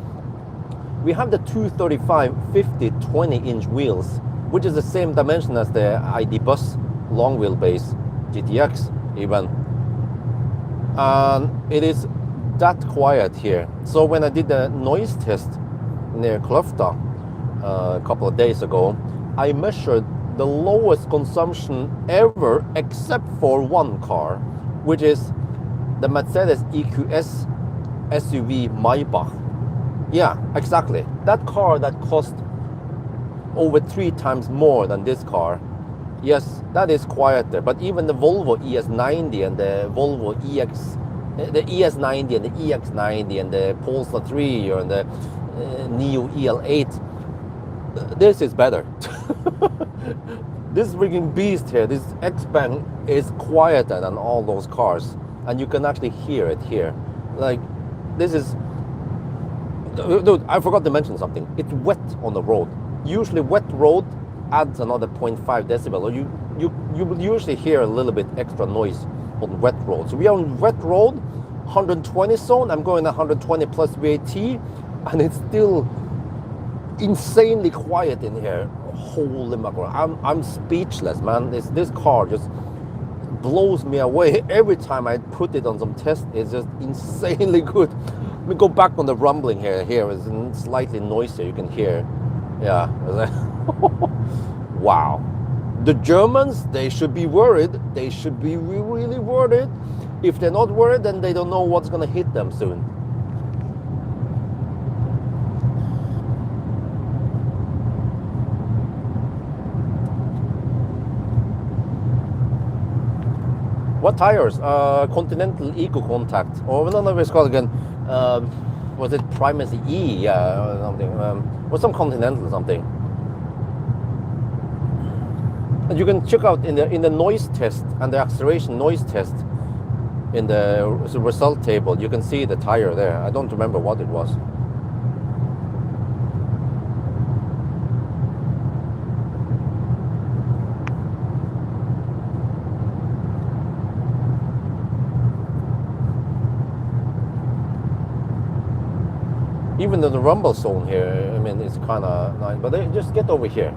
We have the 235 50 20-inch wheels, which is the same dimension as the ID Bus long wheelbase GTX even. And it is that quiet here. So when I did the noise test near Kløfta a couple of days ago, I measured the lowest consumption ever except for one car, which is the Mercedes EQS SUV Maybach. Yeah, exactly. That car that cost over 3 times more than this car. Yes, that is quieter. But even the Volvo ES90 and the Volvo the ES90 and the EX90 and the Polestar 3 or the Neo EL8, this is better. This freaking beast here, this Xpeng, is quieter than all those cars, and you can actually hear it here. Like, this is... Dude, I forgot to mention something. It's wet on the road. Usually wet road adds another 0.5 decibel. Or you will usually hear a little bit extra noise on wet road. So we are on wet road, 120 zone. I'm going 120 plus VAT, and it's still insanely quiet in here. Holy mackerel! I'm speechless, man. This car just blows me away every time I put it on some test. It's just insanely good. Let me go back on the rumbling here. Here is slightly noisier. You can hear. Yeah. Wow. The Germans, they should be worried. They should be really worried. If they're not worried, then they don't know what's gonna hit them soon. What tires? Continental Eco Contact. Or no, it's called again. Was it Primacy E? Yeah, or something. Or some Continental something. And you can check out in the noise test and the acceleration noise test in the result table. You can see the tire there. I don't remember what it was. Even in the rumble zone here, I mean, it's kind of nice. But just get over here.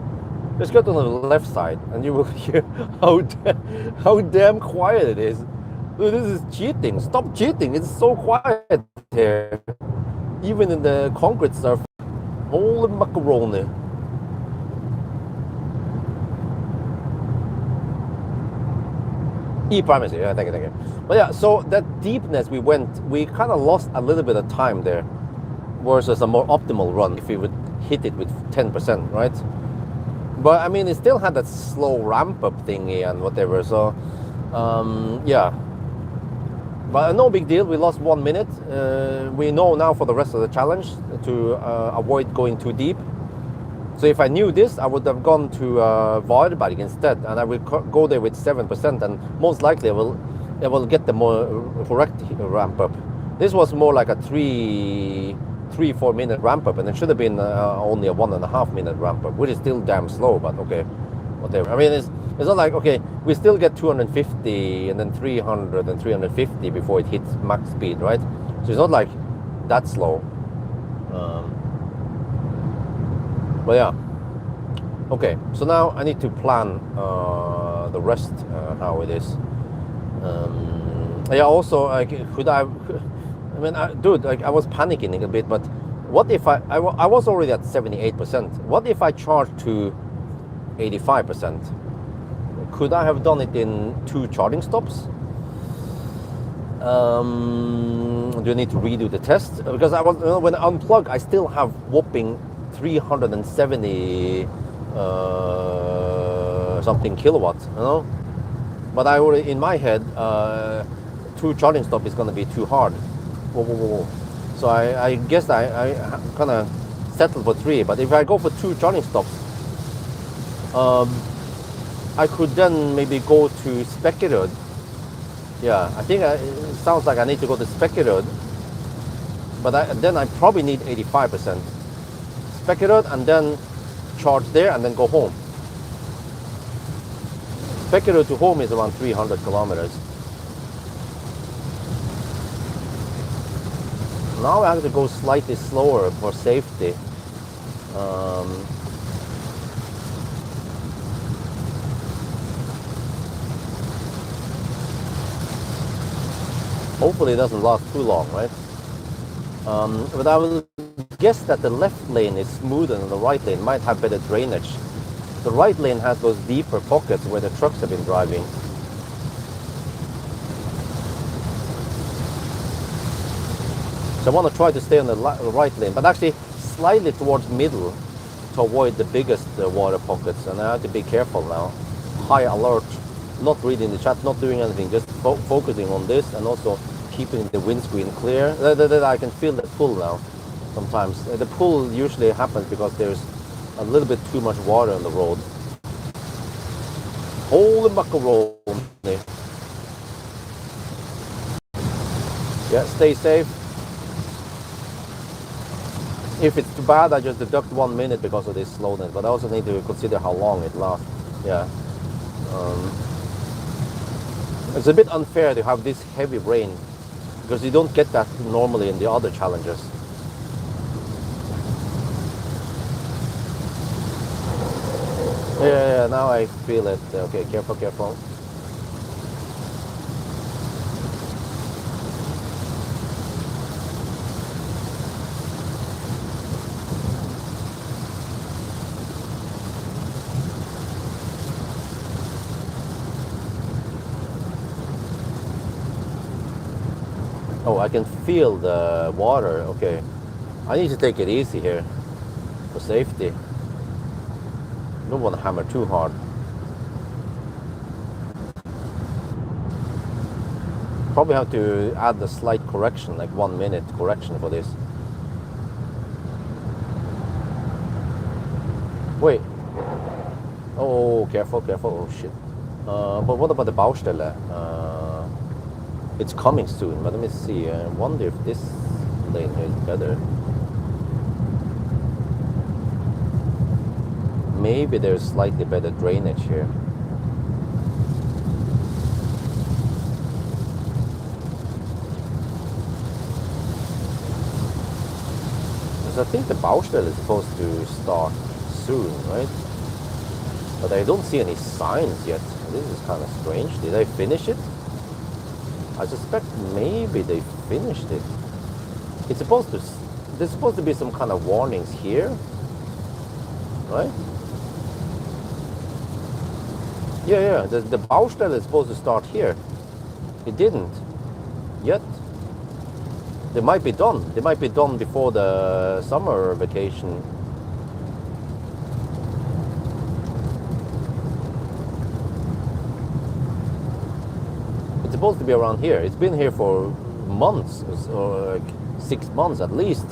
Just get on the left side, and you will hear how damn quiet it is. Dude, this is cheating. Stop cheating. It's so quiet here. Even in the concrete surface. Holy macaroni. E-primacy, yeah, thank you. But yeah, so that deepness we kind of lost a little bit of time there versus a more optimal run if we would hit it with 10%, right? But I mean, it still had that slow ramp up thingy and whatever, so yeah. But no big deal, we lost 1 minute. We know now for the rest of the challenge to avoid going too deep. So if I knew this, I would have gone to Varberg instead, and I will go there with 7%, and most likely I will get the more correct ramp up. This was more like a 4 minute ramp up, and it should have been only a 1.5 minute ramp up, which is still damn slow, but okay, whatever. I mean, it's not like, okay, we still get 250 and then 300 and 350 before it hits max speed, right? So it's not like that slow. But yeah, okay, so now I need to plan the rest, how it is. Yeah, also, I mean, dude, like, I was panicking a bit, but what if I was already at 78%. What if I charged to 85%? Could I have done it in 2 charging stops? Do you need to redo the test? Because when I unplug, I still have whopping 370 something kilowatts, you know. But I already, in my head, 2 charging stop is going to be too hard. Whoa. So I guess I kind of settled for 3. But if I go for 2 charging stops, I could then maybe go to Spekkerud. Yeah, I think it sounds like I need to go to Spekkerud. But then I probably need 85%. Spekkerud and then charge there and then go home. Spekkerud to home is around 300 kilometers. Now I have to go slightly slower for safety. Hopefully it doesn't last too long, right? But I will guess that the left lane is smoother than the right lane, might have better drainage. The right lane has those deeper pockets where the trucks have been driving. So I want to try to stay on the right lane, but actually slightly towards middle to avoid the biggest water pockets. And I have to be careful now. High alert, not reading the chat, not doing anything, just focusing on this, and also keeping the windscreen clear. I can feel the pull now sometimes. The pull usually happens because there's a little bit too much water on the road. Holy macaroni. Yeah, stay safe. If it's too bad, I just deduct 1 minute because of this slowness, but I also need to consider how long it lasts. Yeah. It's a bit unfair to have this heavy rain, because you don't get that normally in the other challenges. Yeah, now I feel it. Okay, careful. Oh, I can feel the water. Okay. I need to take it easy here for safety. Don't want to hammer too hard. Probably have to add a slight correction, like 1 minute correction for this. Wait. Oh, careful. Oh, shit. But what about the Baustelle? It's coming soon, but let me see. I wonder if this lane here is better. Maybe there's slightly better drainage here. Because I think the Baustelle is supposed to start soon, right? But I don't see any signs yet. This is kind of strange. Did they finish it? I suspect maybe they finished it. There's supposed to be some kind of warnings here, right? Yeah. The Baustelle is supposed to start here. It didn't yet. They might be done. They might be done before the summer vacation. It's supposed to be around here. It's been here for months, or like 6 months at least.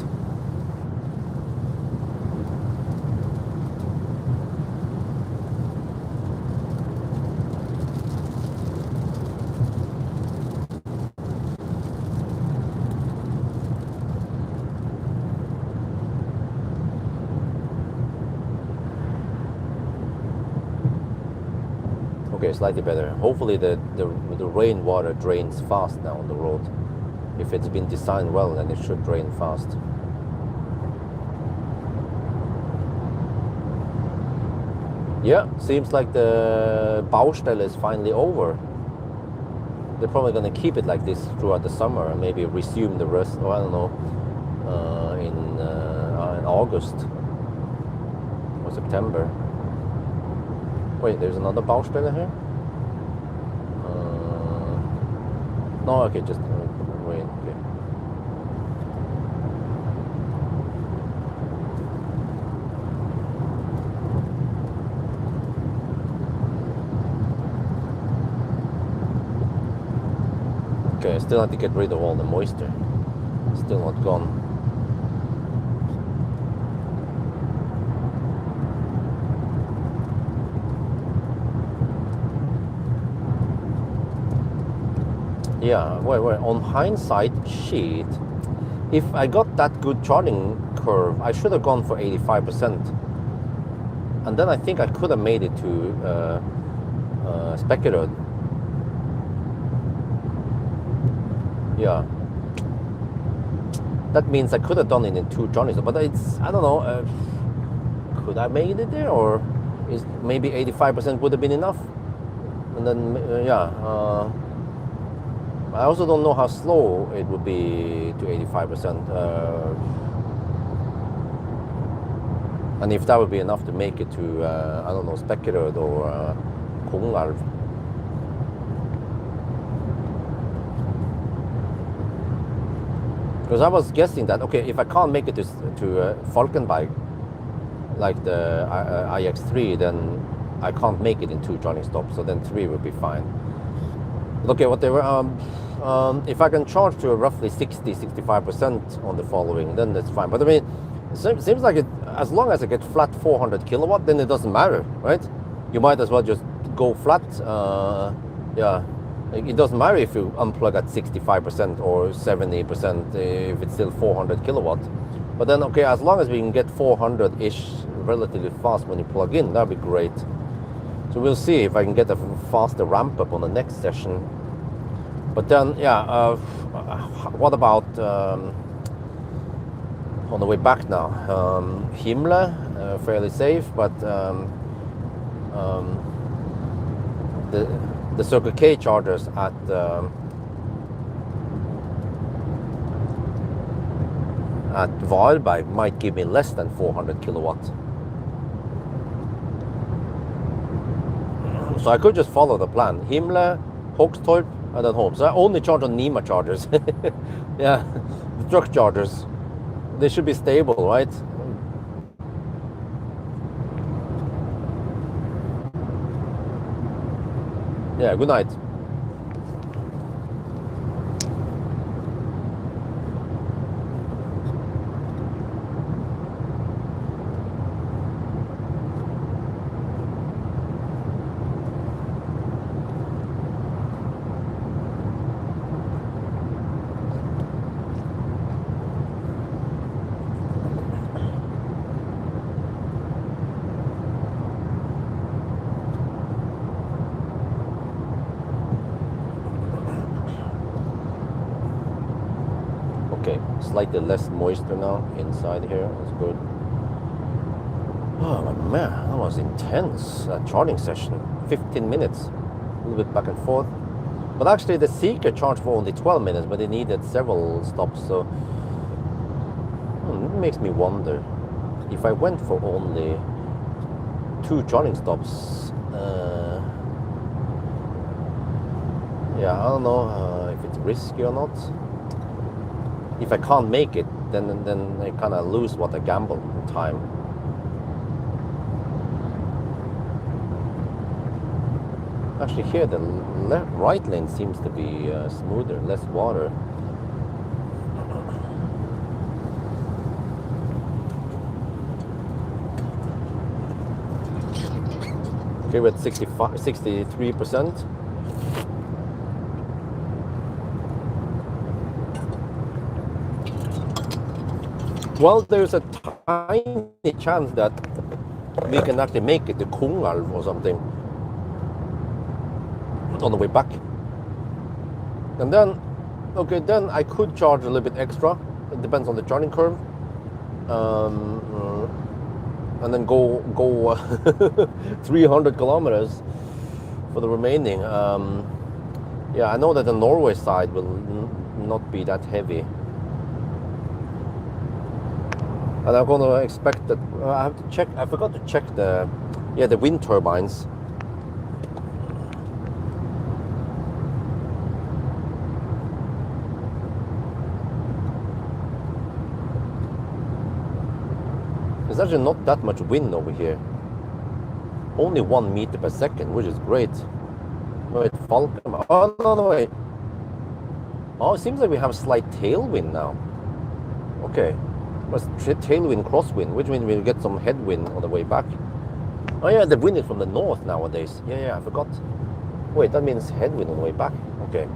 Okay, slightly better. Hopefully the rainwater drains fast now on the road. If it's been designed well, then it should drain fast. Yeah, seems like the Baustelle is finally over. They're probably going to keep it like this throughout the summer and maybe resume the rest, or I don't know, in August or September. Wait, there's another Baustelle here? No, okay, just wait, okay. Okay, I still have to get rid of all the moisture. Still not gone. Yeah, wait, on hindsight, shit. If I got that good charging curve, I should have gone for 85%. And then I think I could have made it to Speckerud. Yeah. That means I could have done it in 2 journeys, but it's, I don't know, could I made it there, or is maybe 85% would have been enough? And then, I also don't know how slow it would be to 85%. And if that would be enough to make it to, I don't know, Speckerud or Kongalv. Because I was guessing that, okay, if I can't make it to Falkenberg, like the IX3, then I can't make it in 2 charging stops, so then 3 would be fine. Okay, whatever. If I can charge to roughly 60-65% on the following, then that's fine. But I mean, it seems like as long as I get flat 400 kilowatt, then it doesn't matter, right? You might as well just go flat. Yeah, it doesn't matter if you unplug at 65% or 70% if it's still 400 kilowatt. But then, okay, as long as we can get 400-ish relatively fast when you plug in, that'd be great. So we'll see if I can get a faster ramp up on the next session. But then, yeah, what about on the way back now? Himle, fairly safe, but the Circle K chargers at Varberg might give me less than 400 kilowatt. So I could just follow the plan. Himle, Hogstorp, and then home. So I only charge on NEMA chargers. Yeah, the truck chargers. They should be stable, right? Yeah, good night. Okay, slightly less moisture now inside here. That's good. Oh man, that was intense. That charging session, 15 minutes, a little bit back and forth. But actually, the Seeker charged for only 12 minutes, but it needed several stops. So it makes me wonder if I went for only 2 charging stops. yeah, I don't know if it's risky or not. If I can't make it, then I kind of lose what I gamble in time. Actually, here the right lane seems to be smoother, less water. Okay, we're at 63%. Well, there's a tiny chance that we can actually make it to Kungalv or something on the way back. And then, okay, then I could charge a little bit extra. It depends on the charging curve. And then go 300 kilometers for the remaining. Yeah, I know that the Norway side will not be that heavy. And I'm gonna expect that, I have to check, I forgot to check the wind turbines. There's actually not that much wind over here. Only 1 meter per second, which is great. Wait, Falcon. Oh, no, wait. Oh, it seems like we have slight tailwind now. Okay. What's tailwind, crosswind, which means we'll get some headwind on the way back. Oh yeah, the wind is from the north nowadays. Yeah, I forgot. Wait, that means headwind on the way back. Okay.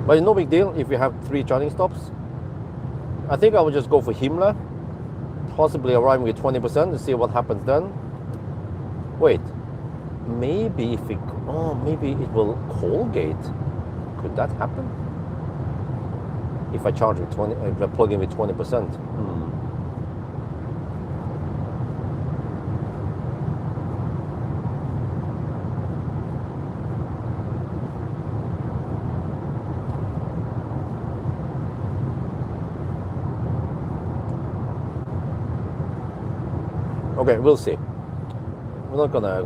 But it's no big deal if we have 3 charging stops. I think I will just go for Himla, possibly arriving with 20% to see what happens then. Wait, maybe if maybe it will Colgate. Could that happen? If I charge with 20, if I plug in with 20%. Okay, we'll see. We're not gonna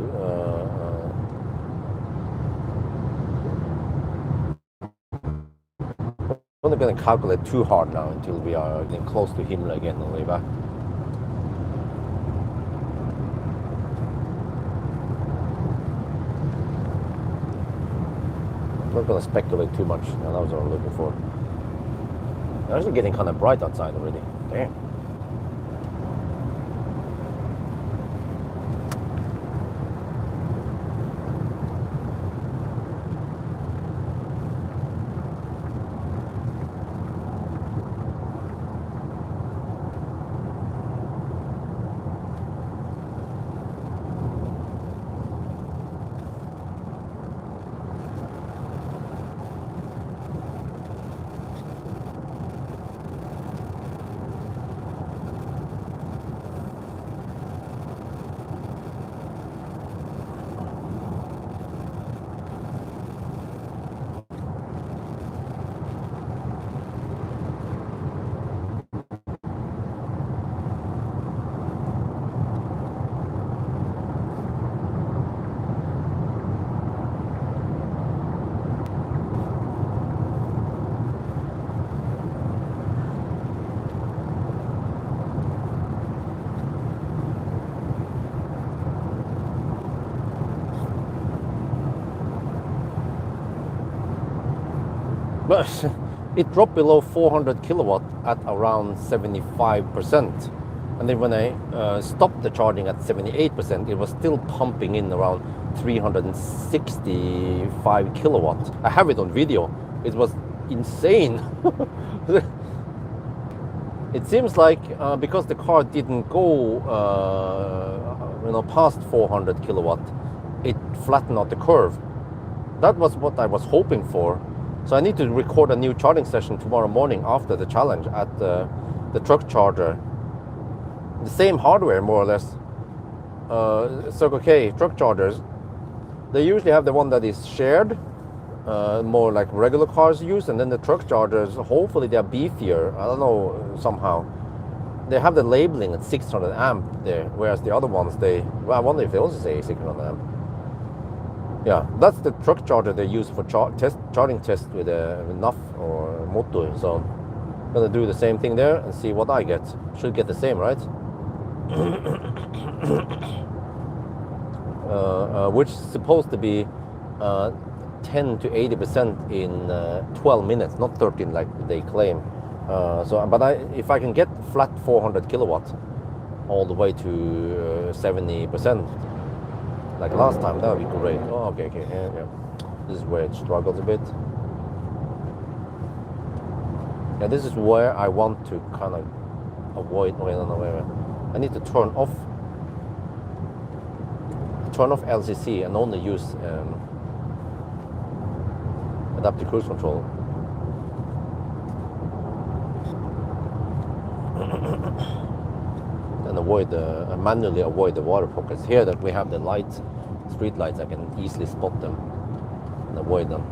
we're not gonna calculate too hard now until we are getting close to Himla again on the way back. I'm not gonna speculate too much. That was what I'm looking for. It's actually getting kind of bright outside already. Damn. But it dropped below 400 kilowatt at around 75%. And then when I stopped the charging at 78%, it was still pumping in around 365 kilowatt. I have it on video. It was insane. It seems like because the car didn't go past 400 kilowatt, it flattened out the curve. That was what I was hoping for. So I need to record a new charging session tomorrow morning after the challenge at the truck charger. The same hardware, more or less. Circle K truck chargers, they usually have the one that is shared, more like regular cars use, and then the truck chargers, hopefully they're beefier. I don't know, somehow. They have the labeling at 600 amp there, whereas the other ones, I wonder if they also say 600 amp. Yeah, that's the truck charger they use for charging test with a NAF or motor. So I'm gonna do the same thing there and see what I get. Should get the same, right? Which is supposed to be 10 to 80% in 12 minutes, not 13 like they claim. But if I can get flat 400 kilowatts all the way to 70%, like last time, that would be great. Oh, okay, yeah. This is where it struggles a bit. Yeah, this is where I want to kind of avoid. Wait, no. I need to turn off LCC and only use adaptive cruise control. And manually avoid the water pockets. Here that we have the lights, street lights, I can easily spot them and avoid them.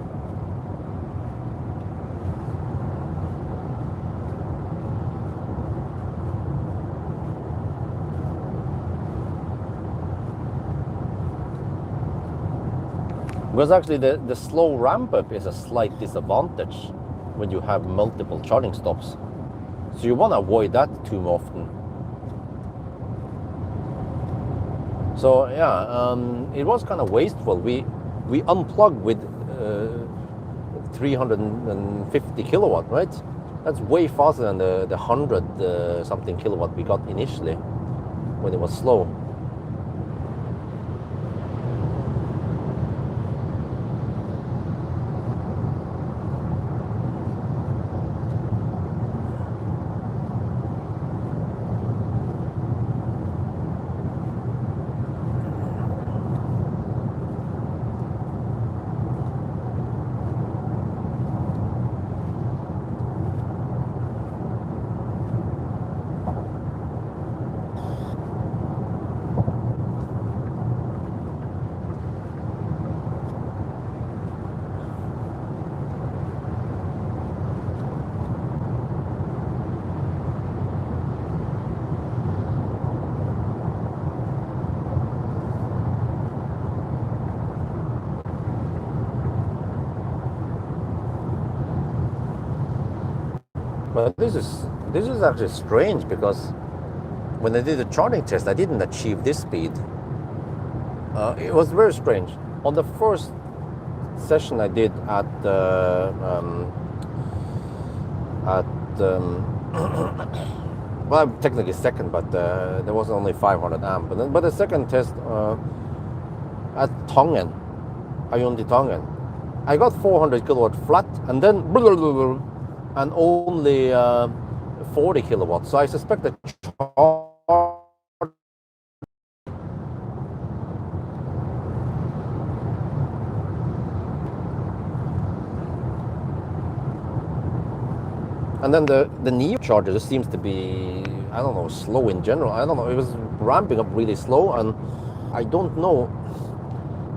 Because actually the slow ramp up is a slight disadvantage when you have multiple charging stops. So you want to avoid that too often. So yeah, it was kind of wasteful. We unplugged with 350 kilowatt, right? That's way faster than the 100 something kilowatt we got initially when it was slow. But this is actually strange because when I did the charging test, I didn't achieve this speed. It was very strange. On the first session I did at well, technically second, but there was only 500 amp. But the second test at Tongen, Ayundi Tongen, I got 400 kilowatt flat, and then and only 40 kilowatts. So I suspect the charge. And then the Neo charger just seems to be, I don't know, slow in general. I don't know, it was ramping up really slow, and I don't know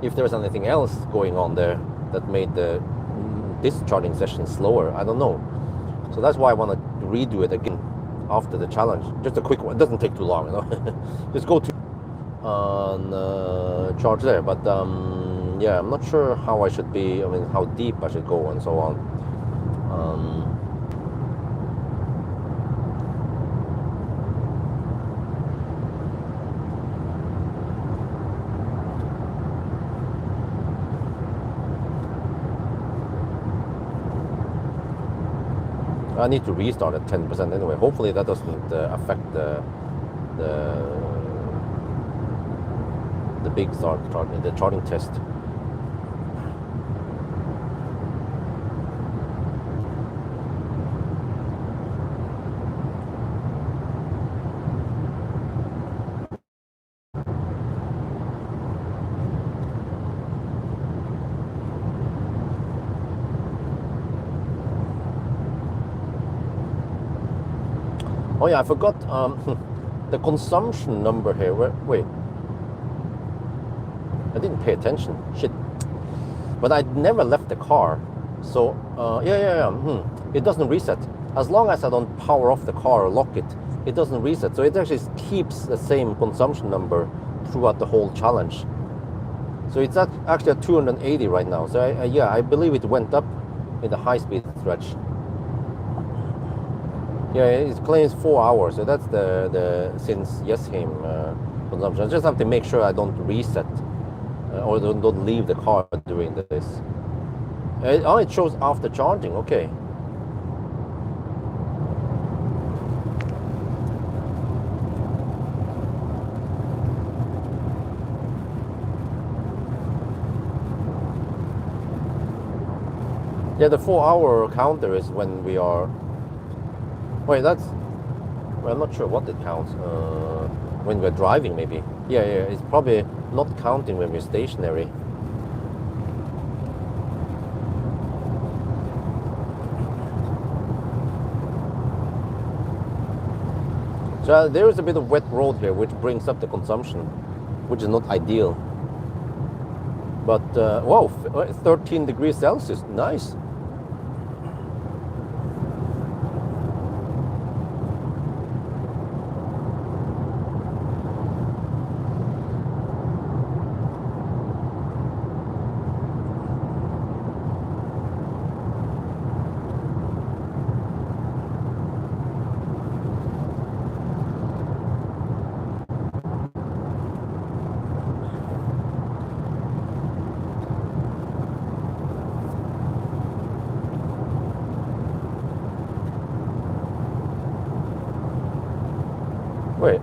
if there's anything else going on there that made this charging session slower. I don't know. So that's why I want to redo it again after the challenge. Just a quick one. It doesn't take too long, you know. Just go to charge there. But yeah, I'm not sure how I should be. I mean, how deep I should go and so on. I need to restart at 10% anyway. Hopefully that doesn't affect the big start the charging test. Oh yeah, I forgot the consumption number here. Wait, I didn't pay attention. Shit. But I never left the car, so yeah. It doesn't reset as long as I don't power off the car or lock it. It doesn't reset, so it actually keeps the same consumption number throughout the whole challenge. So it's actually at 280 right now. So yeah, I believe it went up in the high-speed stretch. Yeah, it claims 4 hours. So that's the since Xpeng consumption. I just have to make sure I don't reset or don't leave the car during this. Oh, it shows after charging. Okay. Yeah, the 4-hour counter is when we are. Wait, that's. Well, I'm not sure what it counts. When we're driving, maybe. Yeah, it's probably not counting when we're stationary. So there is a bit of wet road here, which brings up the consumption, which is not ideal. But whoa, 13 degrees Celsius, nice. Wait,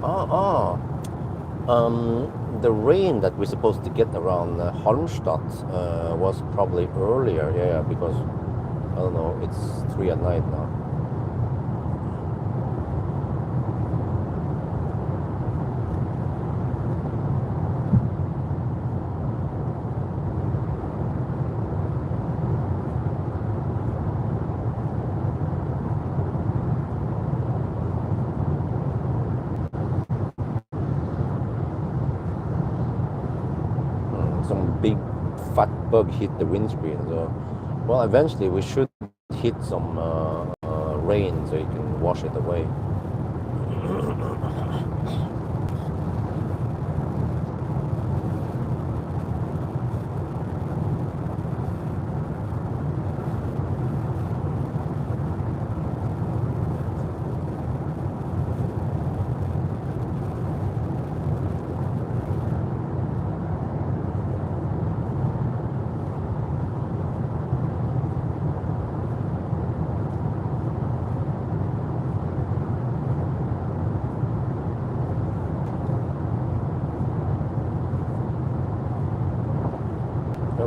the rain that we're supposed to get around Halmstad was probably earlier, yeah, because, I don't know, it's 3 at night now. Some big fat bug hit the windscreen. So, well, eventually we should hit some rain so you can wash it away.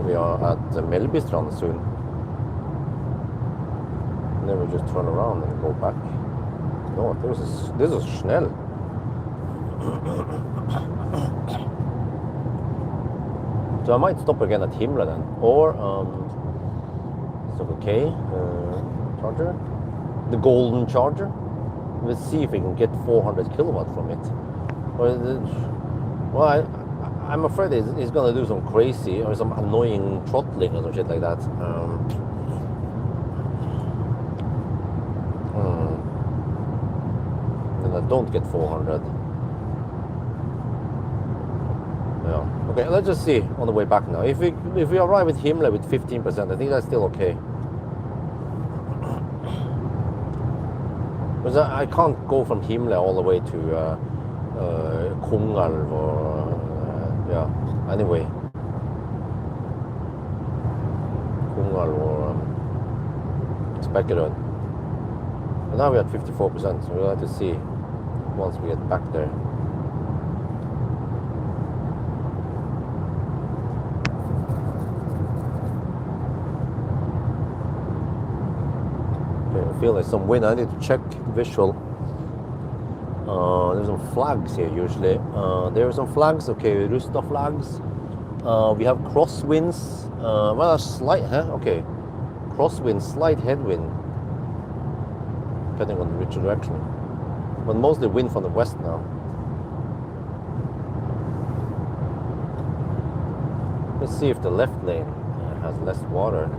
We are at the Melbystrand soon. And then we just turn around and go back. No, this is Schnell. So I might stop again at Himmler then. Or, so okay, charger. The golden charger. Let's see if we can get 400 kilowatt from it. Well, I'm afraid he's gonna do some crazy or some annoying throttling or some shit like that. And I don't get 400. Yeah. Okay, let's just see on the way back now. If we arrive with Himmler with 15%, I think that's still okay. Because I can't go from Himmler all the way to Kongalv or yeah. Anyway, Kongalv or Spekerød. And now we're at 54%, so we'll have to see once we get back there. Okay, I feel like some wind. I need to check visual. There's some flags here usually. There are some flags. Okay, Rusta flags. We have crosswinds. Well, a slight, okay. Crosswind, slight headwind, depending on which direction. But mostly wind from the west now. Let's see if the left lane has less water.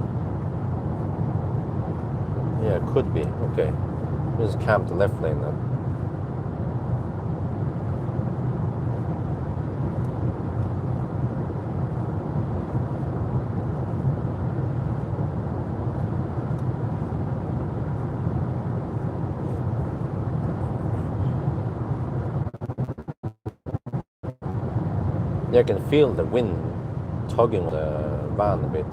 Yeah, it could be. Okay, let's camp the left lane then. You can feel the wind tugging on the van a bit.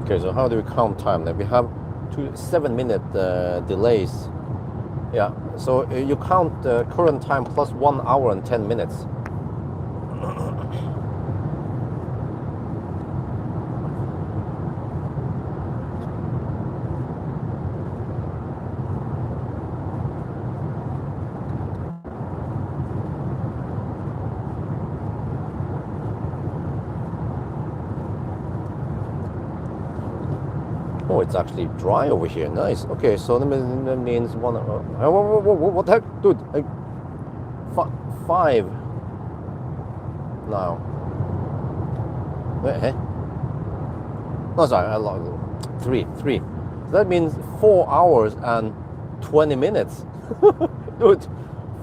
Okay, so how do we count time? Then we have 7-minute delays. Yeah, so you count the current time plus 1 hour and 10 minutes. Oh, it's actually dry over here. Nice. Okay, so that means one. What the heck, dude? 5 now. Wait, no, sorry, I lost 3. So that means 4 hours and 20 minutes. Dude,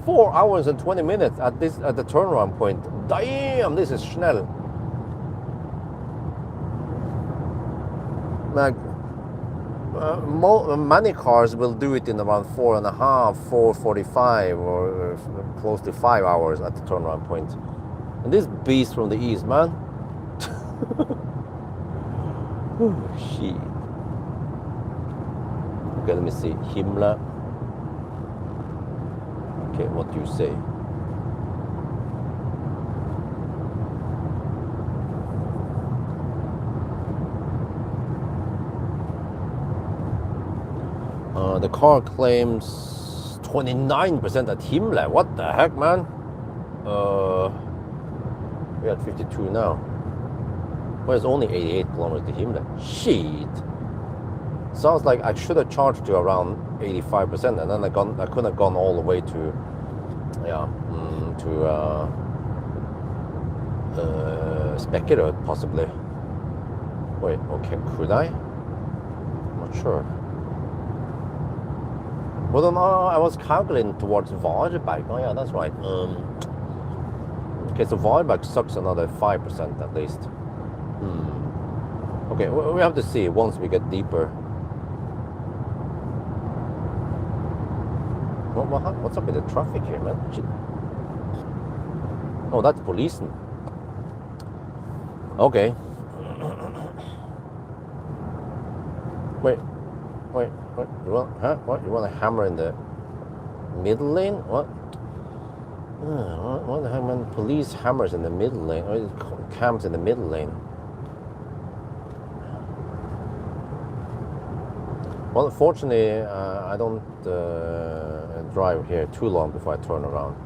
4 hours and 20 minutes at the turnaround point. Damn, this is schnell. Like, many cars will do it in around 4.5, 4:45, or close to 5 hours at the turnaround point. And this beast from the east, man. Oh, shit. Okay, let me see. Himmler. Okay, what do you say? The car claims 29% at Himmler. What the heck, man? We're at 52 now. Well, it's only 88 kilometers to Himmler. Shit. Sounds like I should have charged to around 85%, and then I couldn't have gone all the way to, yeah, Spekerud, possibly. Wait, okay, could I? I'm not sure. Well, no, I was calculating towards Varberg. Oh, yeah, that's right. Okay, so Varberg sucks another 5% at least. Okay, we have to see once we get deeper. What's up with the traffic here, man? Oh, that's policing. Okay. Wait. You want, huh? What? You want to hammer in the middle lane? What? What the heck, man? Police hammers in the middle lane, or cams in the middle lane. Well, fortunately, I don't drive here too long before I turn around.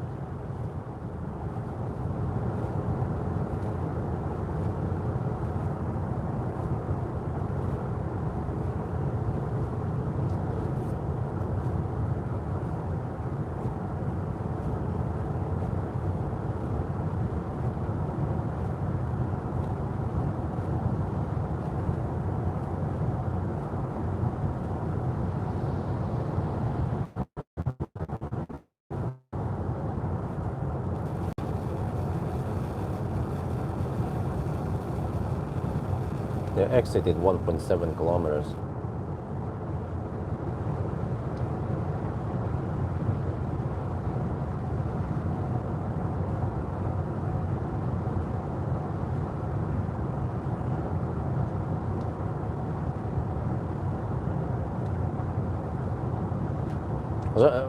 The exit is 1.7 kilometers.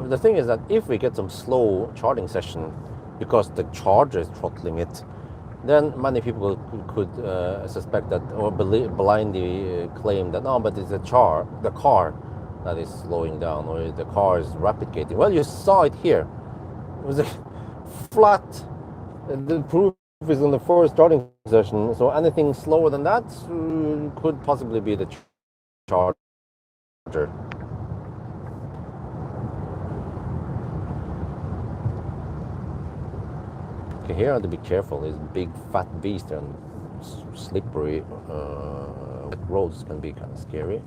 The thing is that if we get some slow charging session because the charger is throttling it, then many people could suspect that, or blindly claim that, no, but it's the car that is slowing down, or the car is rapid gating. Well, you saw it here. It was a flat, the proof is in the first starting session, so anything slower than that could possibly be the charger. Okay, here I have to be careful. This big fat beast and slippery roads can be kind of scary.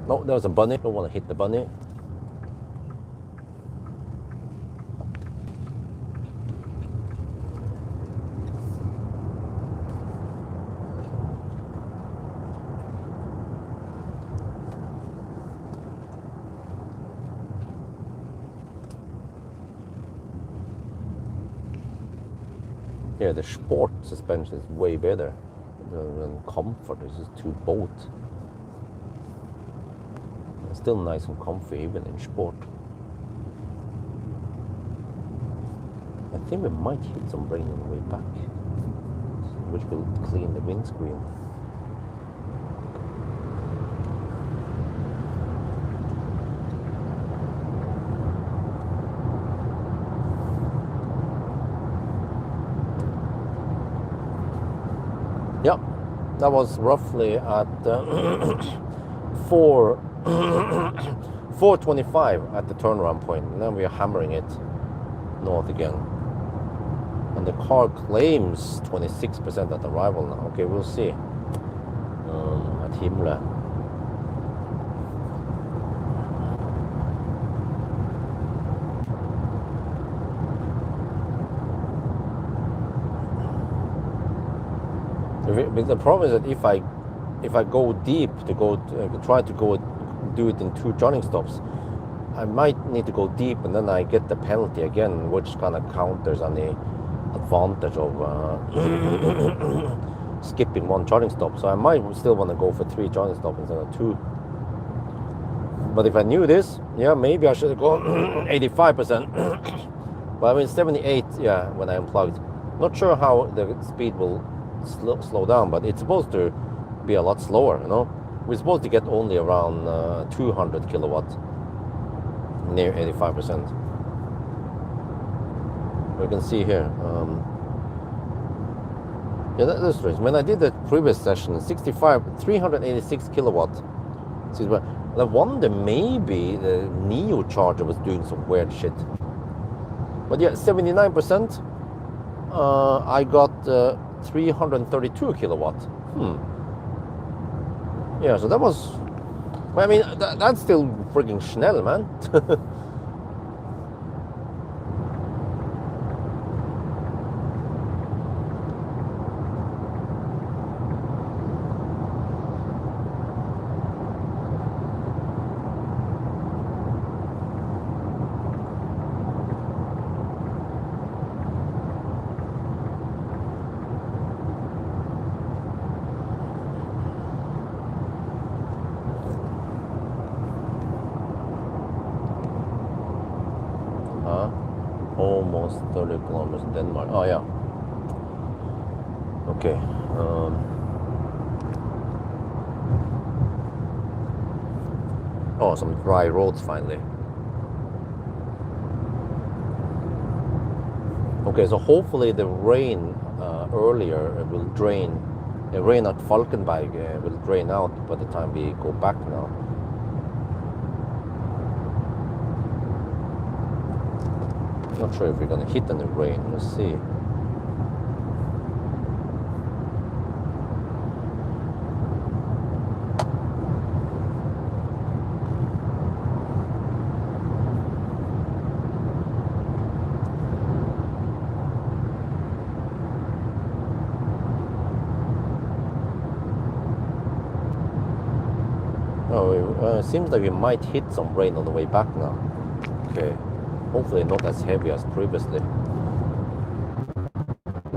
No, there's a bunny. Don't want to hit the bunny. Yeah, the sport suspension is way better than comfort. This is too boat. It's still nice and comfy even in sport. I think we might hit some rain on the way back, which will clean the windscreen. Yeah, that was roughly at 4:25 at the turnaround point, and then we are hammering it north again. And the car claims 26% at arrival now. Okay, we'll see. At Himmler. But the problem is that if I go deep to try to do it in 2 joining stops, I might need to go deep, and then I get the penalty again, which kind of counters any advantage of skipping 1 charging stop. So I might still want to go for 3 charging stops instead of 2. But if I knew this, yeah, maybe I should have gone 85%. But I mean 78, yeah, when I unplugged. Not sure how the speed will slow down, but it's supposed to be a lot slower, you know. We're supposed to get only around 200 kilowatts, near 85%. We can see here. Yeah, that's strange. When I did the previous session, 386 kilowatt. I wonder maybe the Neo charger was doing some weird shit. But yeah, 79%. I got 332 kilowatt. Yeah, so that was. I mean, that's still freaking schnell, man. Almost 30 kilometers in Denmark. Oh yeah. Okay. Oh, some dry roads finally. Okay, so hopefully the rain earlier will drain. The rain at Falkenberg will drain out by the time we go back now. Not sure if we're gonna hit any rain. Let's see. Oh, it seems like we might hit some rain on the way back now. Okay. Hopefully not as heavy as previously.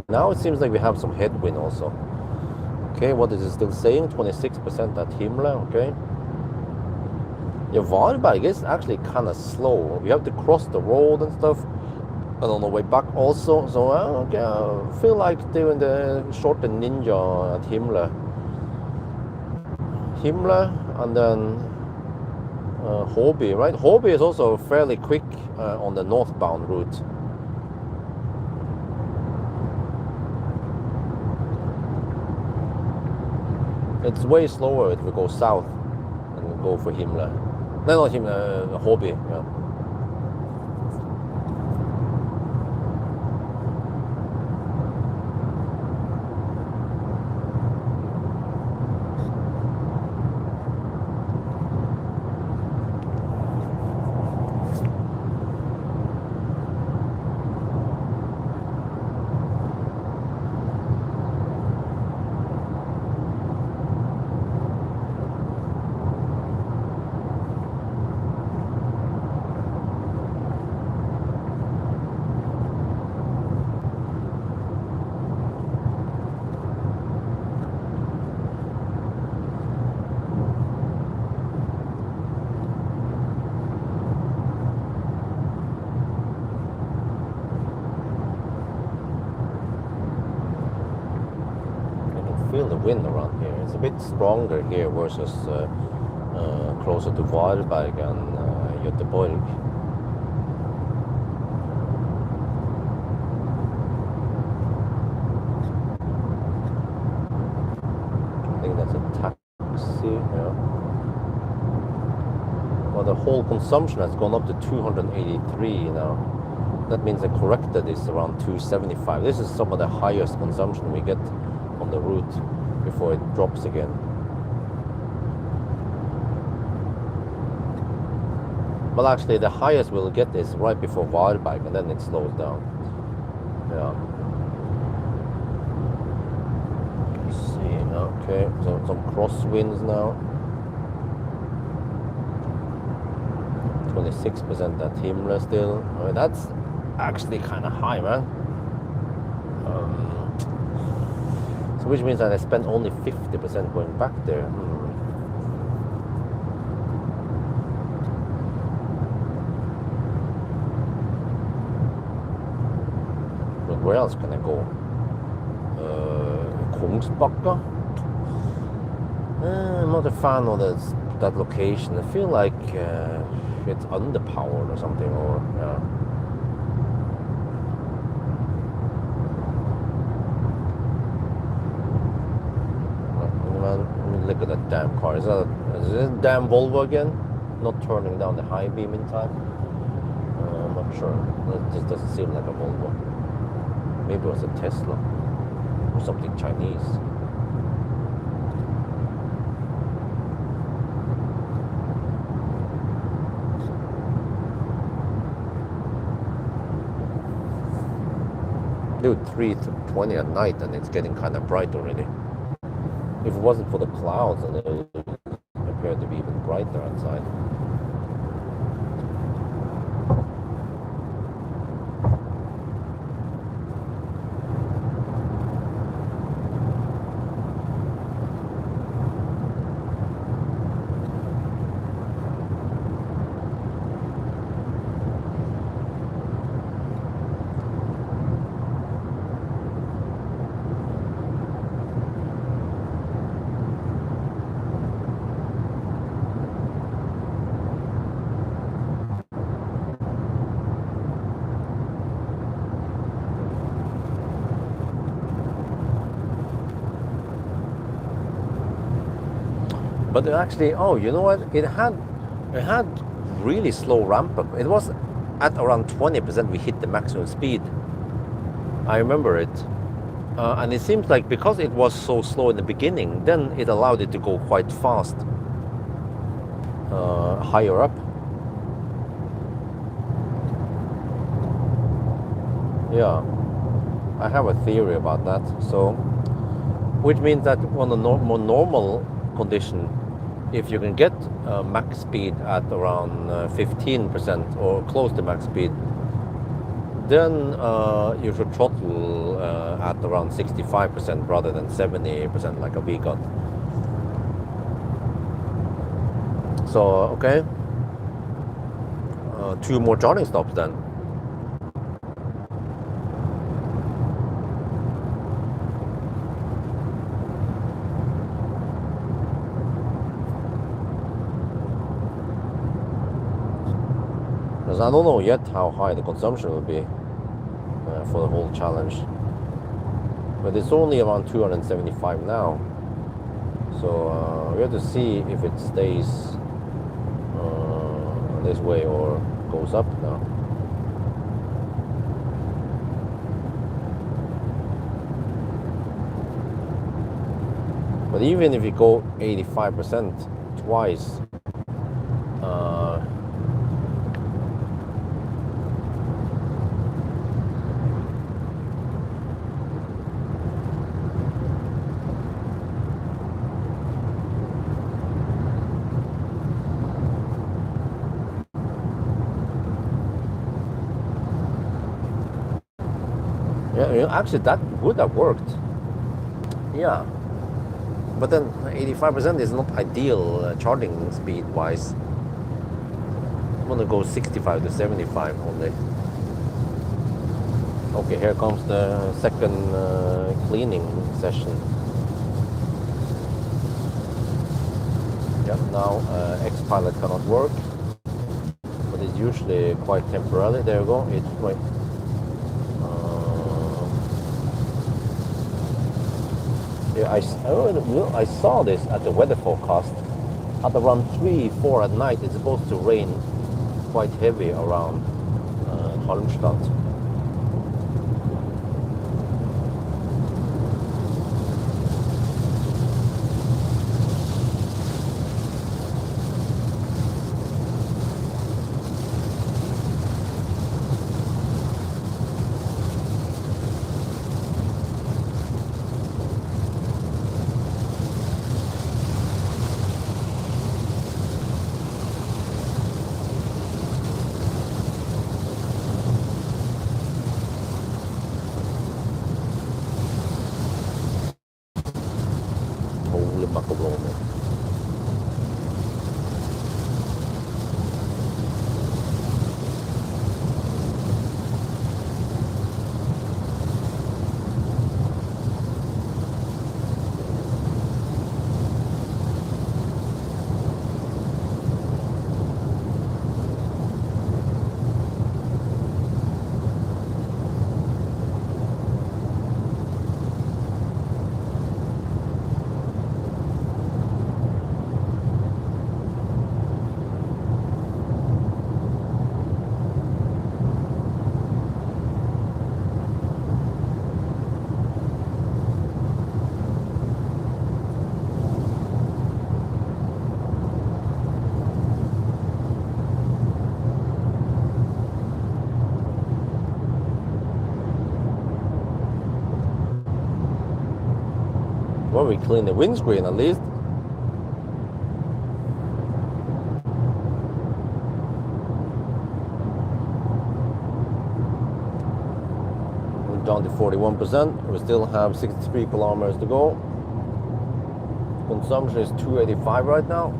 Now it seems like we have some headwind also. Okay, what is it still saying? 26% at Himmler, okay. Yeah, Varberg is actually kind of slow. We have to cross the road and stuff. And on the way back also. So okay, I feel like doing the short and ninja at Himmler. Himla, and then Hobby, right? Hobby is also fairly quick on the northbound route. It's way slower if we go south and we go for Himla. No, not Himla, Hobby, yeah. Feel the wind around here. It's a bit stronger here versus closer to Varberg and Göteborg. I think that's a taxi, yeah. Well, the whole consumption has gone up to 283 now. That means the corrected is around 275. This is some of the highest consumption we get on the route before it drops again. Well, actually, the highest we'll get is right before Varberg, and then it slows down. Yeah. Let's see. Okay, so some crosswinds now. 26% at Himla still. I mean, that's actually kind of high, man. So which means that I spent only 50% going back there. But where else can I go? Kungsbacka? I'm not a fan of that location. I feel like it's underpowered or something, or yeah. Look at that damn car. Is it a damn Volvo again? Not turning down the high beam in time? I'm not sure. It just doesn't seem like a Volvo. Maybe it was a Tesla or something Chinese. Dude, 3:20 at night and it's getting kind of bright already. If it wasn't for the clouds, and it would appear to be even brighter outside. But actually, oh, you know what? It had really slow ramp up. It was at around 20% we hit the maximum speed. I remember it. And it seems like because it was so slow in the beginning, then it allowed it to go quite fast higher up. Yeah, I have a theory about that. So, which means that on a more normal condition, if you can get max speed at around 15% or close to max speed, then you should throttle at around 65% rather than 70% like a V got. So, okay, 2 more charging stops then. And I don't know yet how high the consumption will be for the whole challenge. But it's only around 275 now. So we have to see if it stays this way or goes up now. But even if you go 85% twice, yeah, actually that would have worked. Yeah. But then 85% is not ideal charging speed wise. I'm gonna go 65 to 75 only. Okay, here comes the second cleaning session. Yep, now X-Pilot cannot work, but it's usually quite temporarily. There you go. It's right. Yeah, I saw this at the weather forecast. At around 3, 4 at night, it's supposed to rain quite heavy around Halmstad. Holy macaroni. Well, we clean the windscreen at least. We're down to 41%. We still have 63 kilometers to go. Consumption is 285 right now.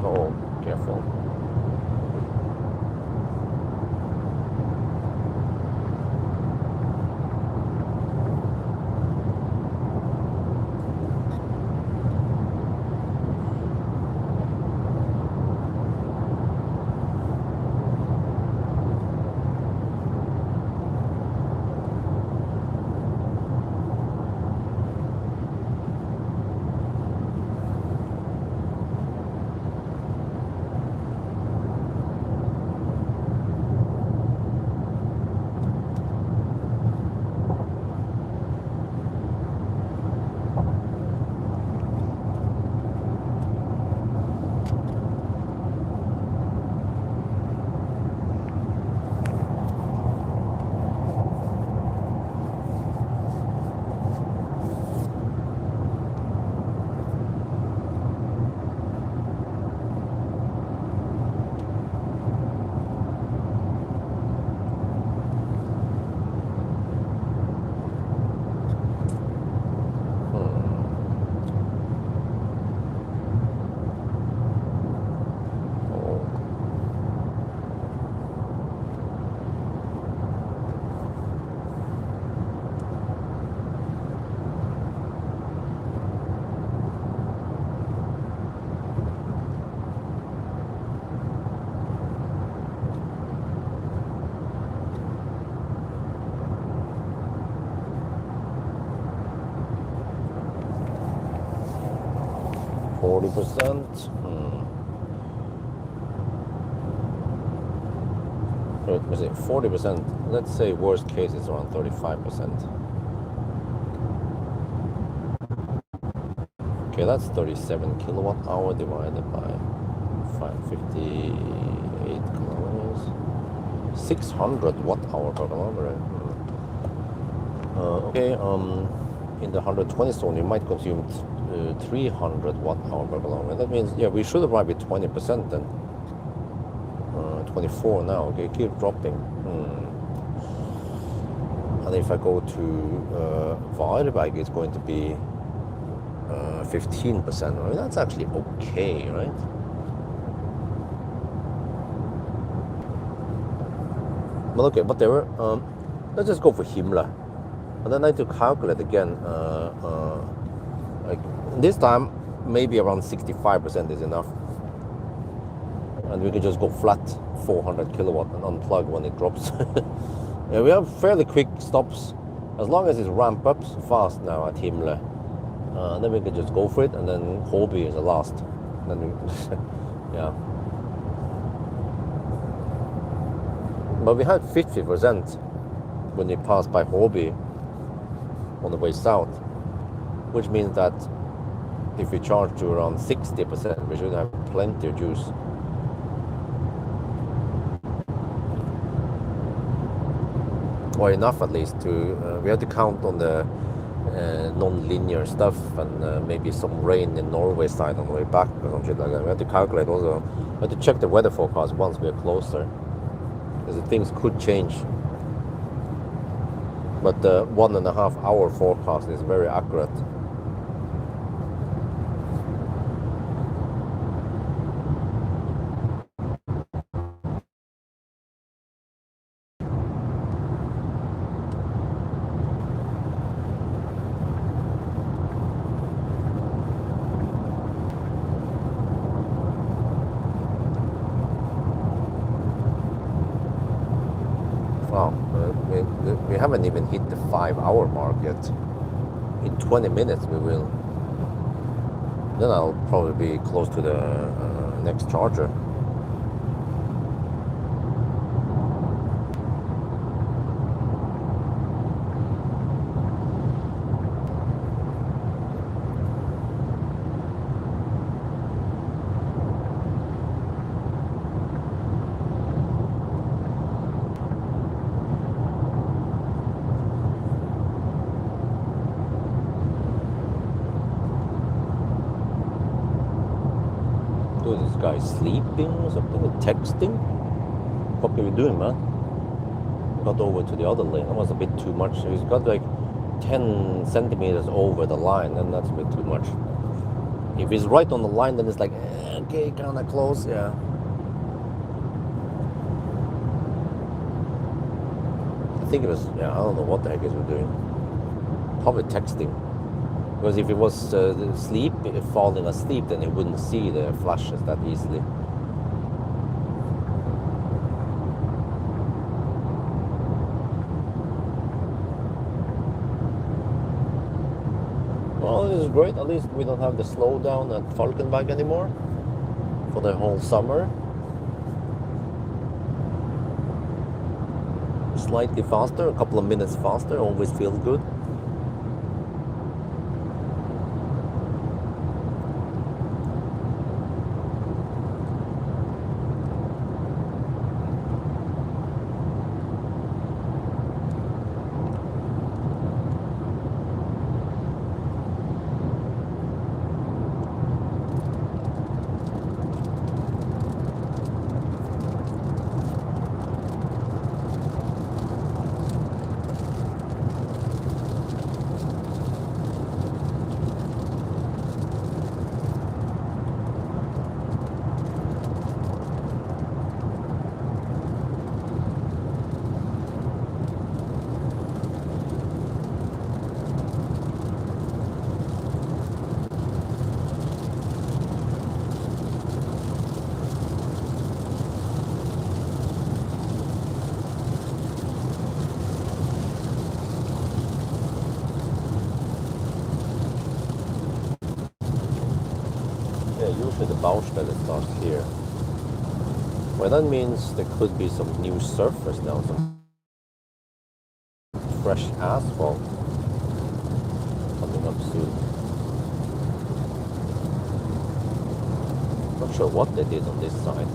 Oh, careful. 40%. Let me see, 40%. Let's say worst case is around 35%. Okay, that's 37 kilowatt hour divided by 558 kilometers. 600 watt hour per kilometer. Okay, in the 120 zone, you might consume 300 watt hour per kilometer. That means, yeah, we should arrive at 20% then. 24 now. Okay, keep dropping. And if I go to Varberg, it's going to be 15%. I mean, that's actually okay, right? But okay, but there were. Let's just go for Himmler, and then I need to calculate again. Like this time, maybe around 65% is enough, and we can just go flat 400 kilowatt and unplug when it drops. Yeah, we have fairly quick stops, as long as it ramp up fast now at Himmler. Then we can just go for it, and then Hobby is the last. Then we, yeah. But we had 50% when we passed by Hobby on the way south, which means that if we charge to around 60%, we should have plenty of juice. Or enough at least to, we have to count on the non-linear stuff and maybe some rain in Norway side on the way back or some shit like that. We have to calculate also, we have to check the weather forecast once we are closer, because the things could change. But the 1.5 hour forecast is very accurate. Wow, we haven't even hit the 5 hour mark yet. In 20 minutes we will. Then I'll probably be close to the next charger. This guy sleeping or something, or texting? What are we doing, man? Got over to the other lane. That was a bit too much. He's got like 10 centimeters over the line, and that's a bit too much. If he's right on the line, then it's like, okay, kind of close, yeah. I think it was, yeah, I don't know what the heck he was doing. Probably texting. Because if it was falling asleep, then he wouldn't see the flashes that easily. Well, this is great. At least we don't have the slowdown at Falkenberg anymore for the whole summer. Slightly faster, a couple of minutes faster, always feels good. Baustelle starts here. Well, that means there could be some new surface now, some fresh asphalt coming up soon. Not sure what they did on this side.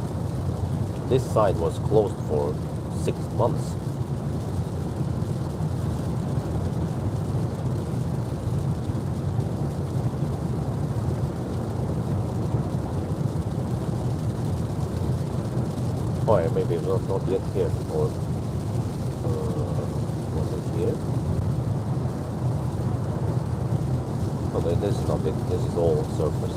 This side was closed for 6 months. Oh, yeah, maybe it was not yet here, or was it here? Oh, this is not it. This is all surface.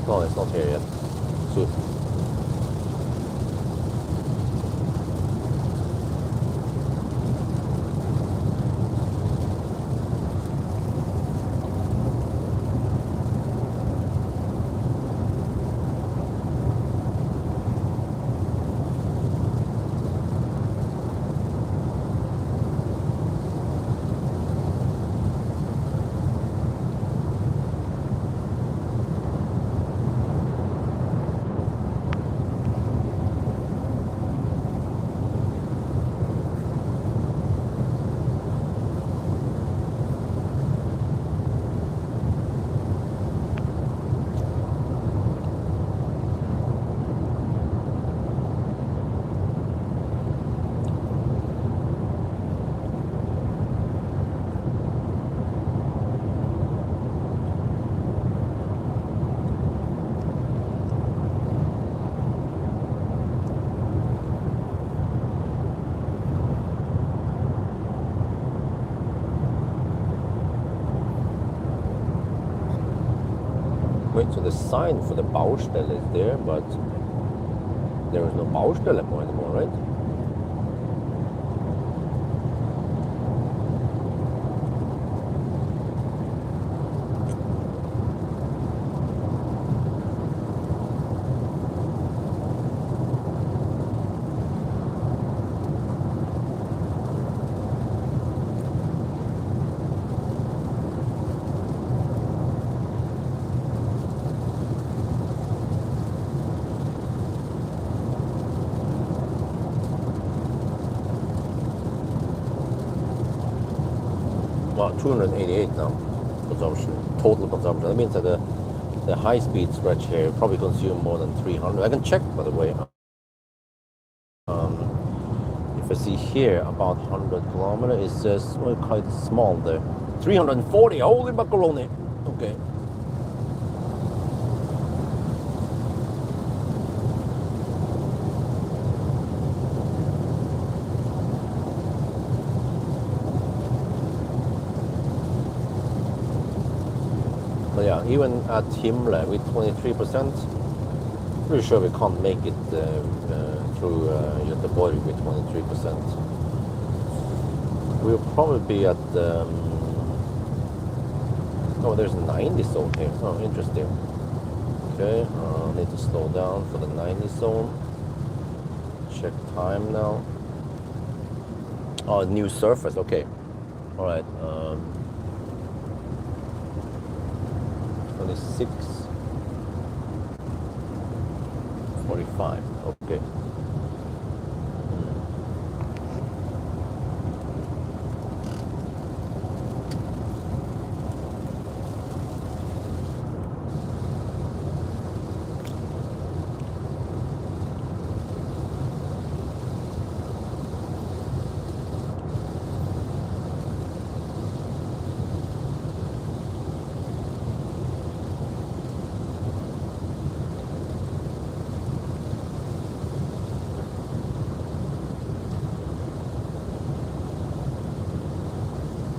No, it's not here yet. Soon. Wait, so the sign for the Baustelle is there, but there is no Baustelle anymore, right? Well, 288 now, consumption, total consumption. That means that the high-speed stretch here probably consume more than 300. I can check, by the way. If I see here about 100 kilometers, it says, well, quite small there. 340, holy macaroni. Okay. But yeah, even at Himmler with 23%, pretty sure we can't make it through Göteborg with 23%. We'll probably be at oh, there's a 90 zone here. Oh, interesting. Okay, need to slow down for the 90 zone. Check time now. Oh, new surface. Okay. All right. 26. 45. Okay.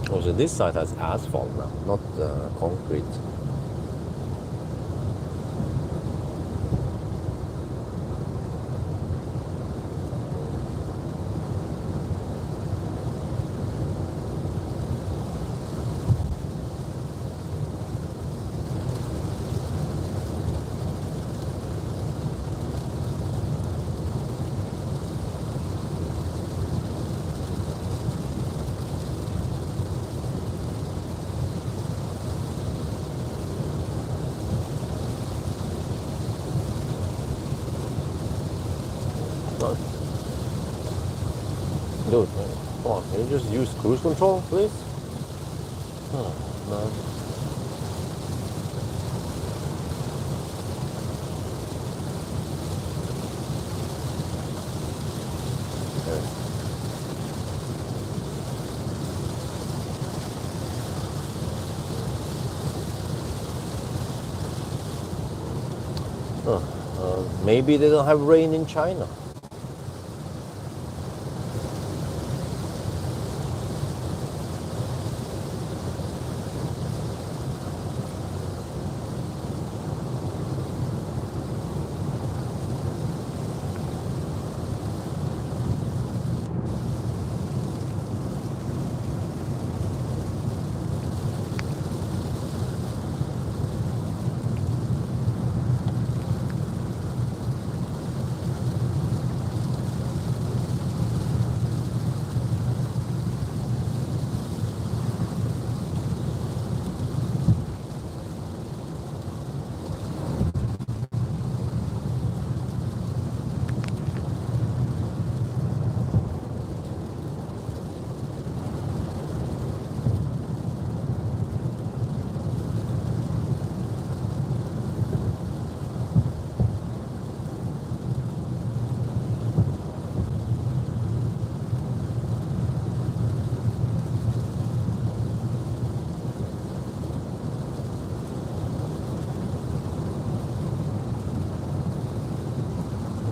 Also, this side has asphalt now, not concrete. on, can you just use cruise control, please? Oh, man. Maybe they don't have rain in China.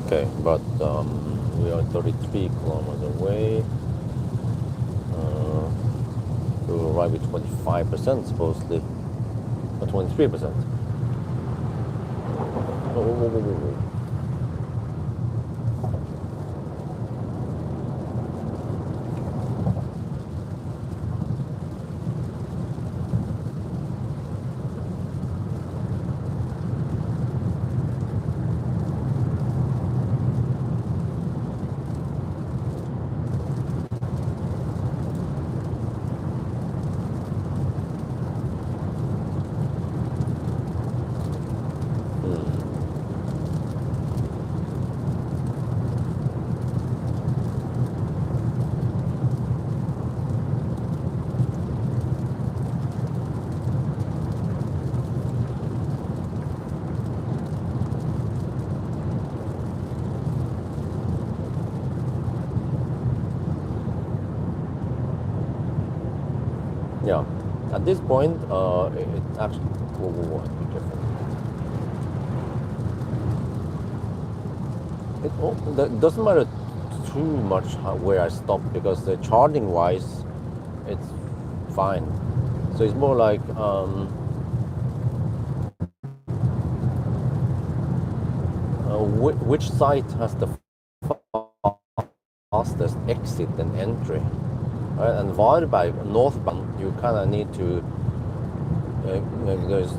Okay, but we are 33 kilometers away. We will arrive at 25% supposedly, or 23%. Oh. Yeah, at this point, it actually, whoa, be careful. It doesn't matter too much where I stop because the charging wise, it's fine. So it's more like which site has the fastest exit and entry. Right? And Varberg, northbound, you kind of need to, there's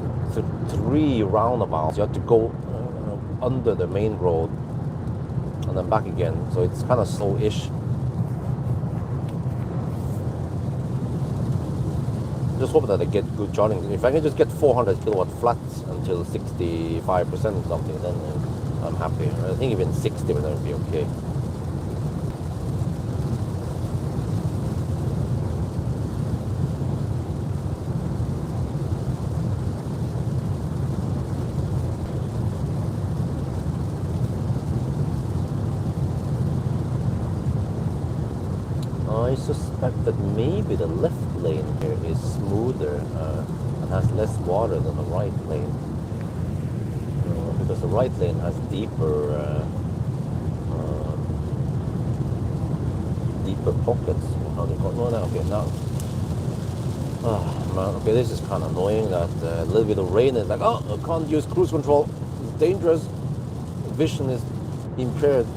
3 roundabouts. You have to go under the main road and then back again. So it's kind of slow-ish. Just hope that I get good charging. If I can just get 400 kilowatt flats until 65% or something, then I'm happy. I think even 60 would be okay. I suspect that maybe the left lane here is smoother and has less water than the right lane. Because the right lane has deeper pockets. How do you call it? No, okay, now. Oh man, okay, this is kind of annoying that a little bit of rain is like, oh, I can't use cruise control. It's dangerous. Vision is impaired.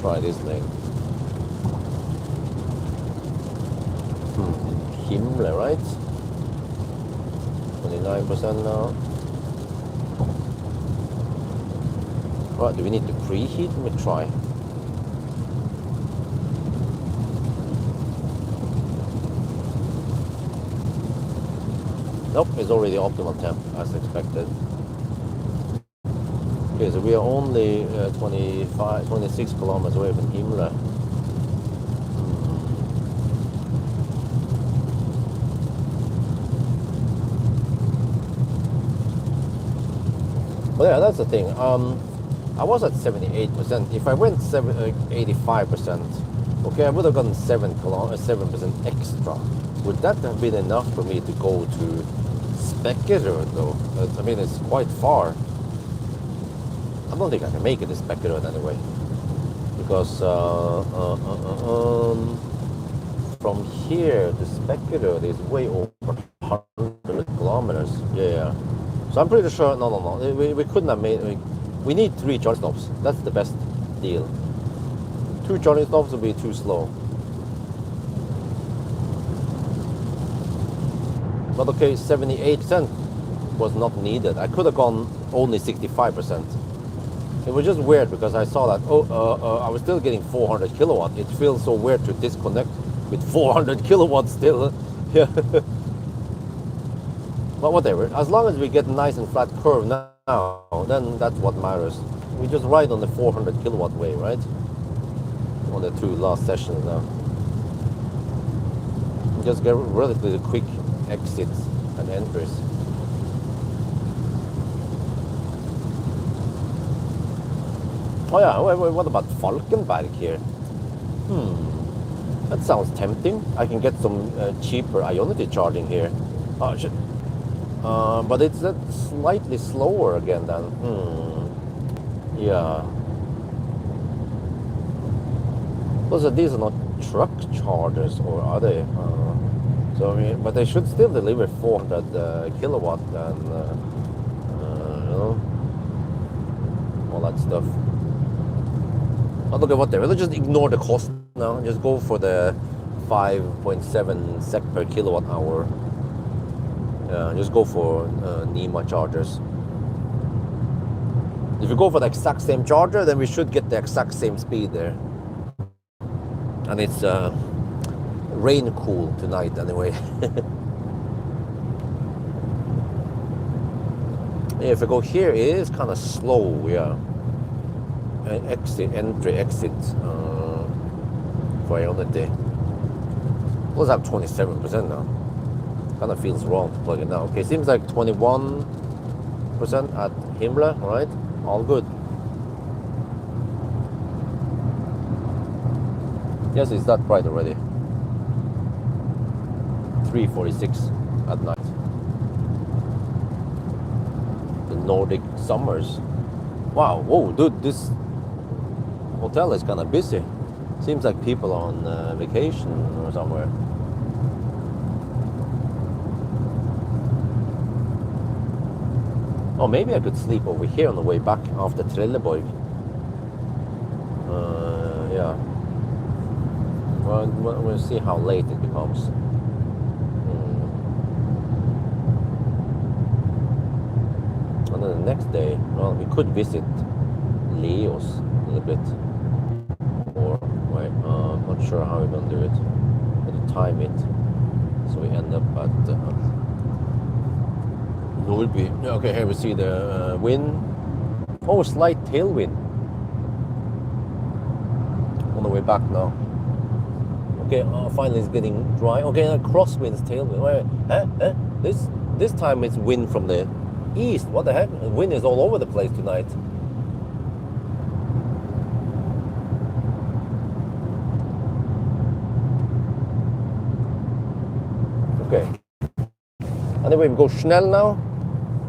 Try this lane. Himmler, right? 29% now. Right, do we need to preheat? Let me try. Nope, it's already optimal temp as expected. Okay, so we are only 26 kilometers away from Himla. But yeah, that's the thing. I was at 78%. If I went 85%, okay, I would have gotten 7% extra. Would that have been enough for me to go to Spekkerød though? I mean, it's quite far. I don't think I can make it to Spekkerød anyway. Because from here to Spekkerød is way over 100 kilometers. Yeah. So I'm pretty sure, no. We couldn't have made, we need 3 charge stops. That's the best deal. 2 charging stops will be too slow. But okay, 78% was not needed. I could have gone only 65%. It was just weird because I saw that, I was still getting 400 kilowatt. It feels so weird to disconnect with 400 kilowatts still. Yeah. But whatever, as long as we get a nice and flat curve now, then that's what matters. We just ride on the 400 kilowatt way, right? On the 2 last sessions now. Just get relatively quick exits and entries. Oh yeah, what about Falkenberg here? That sounds tempting. I can get some cheaper Ionity charging here. Oh shit. But it's slightly slower again then. Yeah. These are not truck chargers, or are they? So I mean, but they should still deliver 400 kilowatt and you know, all that stuff. But look at what let's just ignore the cost now. Just go for the 5.7 sec per kilowatt hour. Just go for NEMA chargers. If you go for the exact same charger, then we should get the exact same speed there. And it's rain cool tonight anyway. Yeah, if I go here, it is kind of slow, yeah. Exit for Ionity. Let's have 27% now. Kind of feels wrong to plug it now. Okay, seems like 21% at Himla, right? All good. Yes, it's that bright already. 3:46 at night. The Nordic summers. Wow, whoa, dude, this hotel is kind of busy. Seems like people are on vacation or somewhere. Oh, maybe I could sleep over here on the way back after Trelleborg. Yeah. Well, we'll see how late it becomes. And then the next day, well, we could visit Leos a little bit. Or, wait, I'm not sure how we're gonna do it. But to time it, so we end up at Nordby. Okay, here we see the wind. Oh, slight tailwind on the way back now. Okay, finally it's getting dry. Okay, crosswinds, tailwind. Wait, this time it's wind from the east. What the heck? The wind is all over the place tonight. Okay. Anyway, we go Schnell now.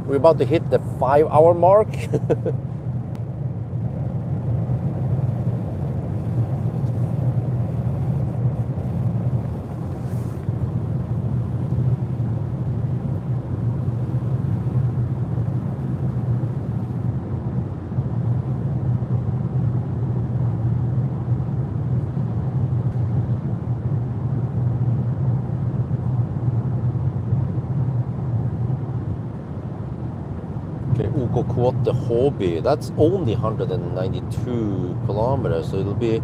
We're about to hit the 5-hour mark. The Hobby, that's only 192 kilometers, so it'll be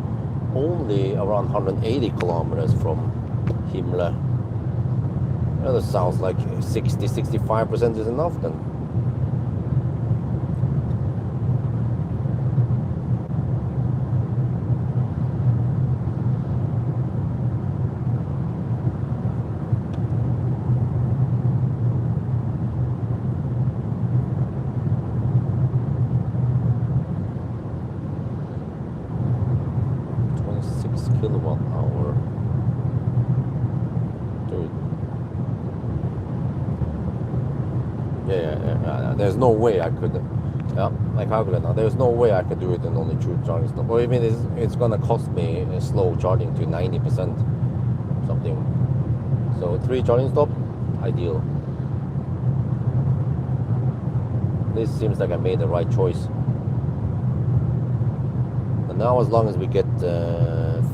only around 180 kilometers from Himla. Yeah, that sounds like 65% is enough then. kilowatt hour. Dude. Yeah. There's no way I could. Yeah, I calculate now. There's no way I could do it in only 2 charging stops. Or even it's gonna cost me a slow charging to 90% something. So 3 charging stops, ideal. This seems like I made the right choice. And now as long as we get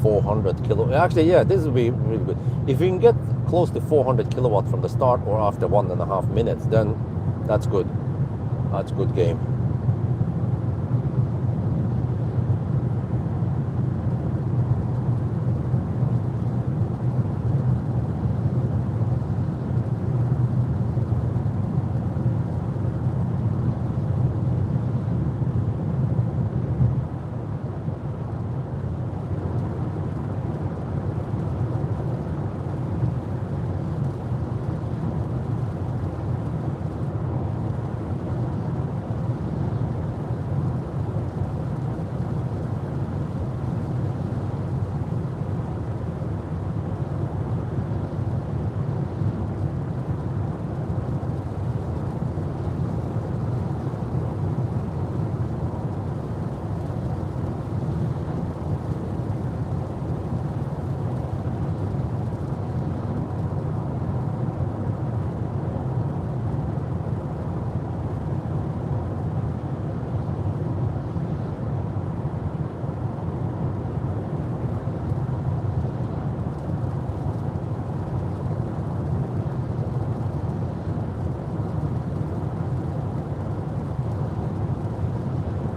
400 kilowatt, actually yeah, this will be really good. If we can get close to 400 kilowatt from the start or after 1.5 minutes, then that's good. That's a good game.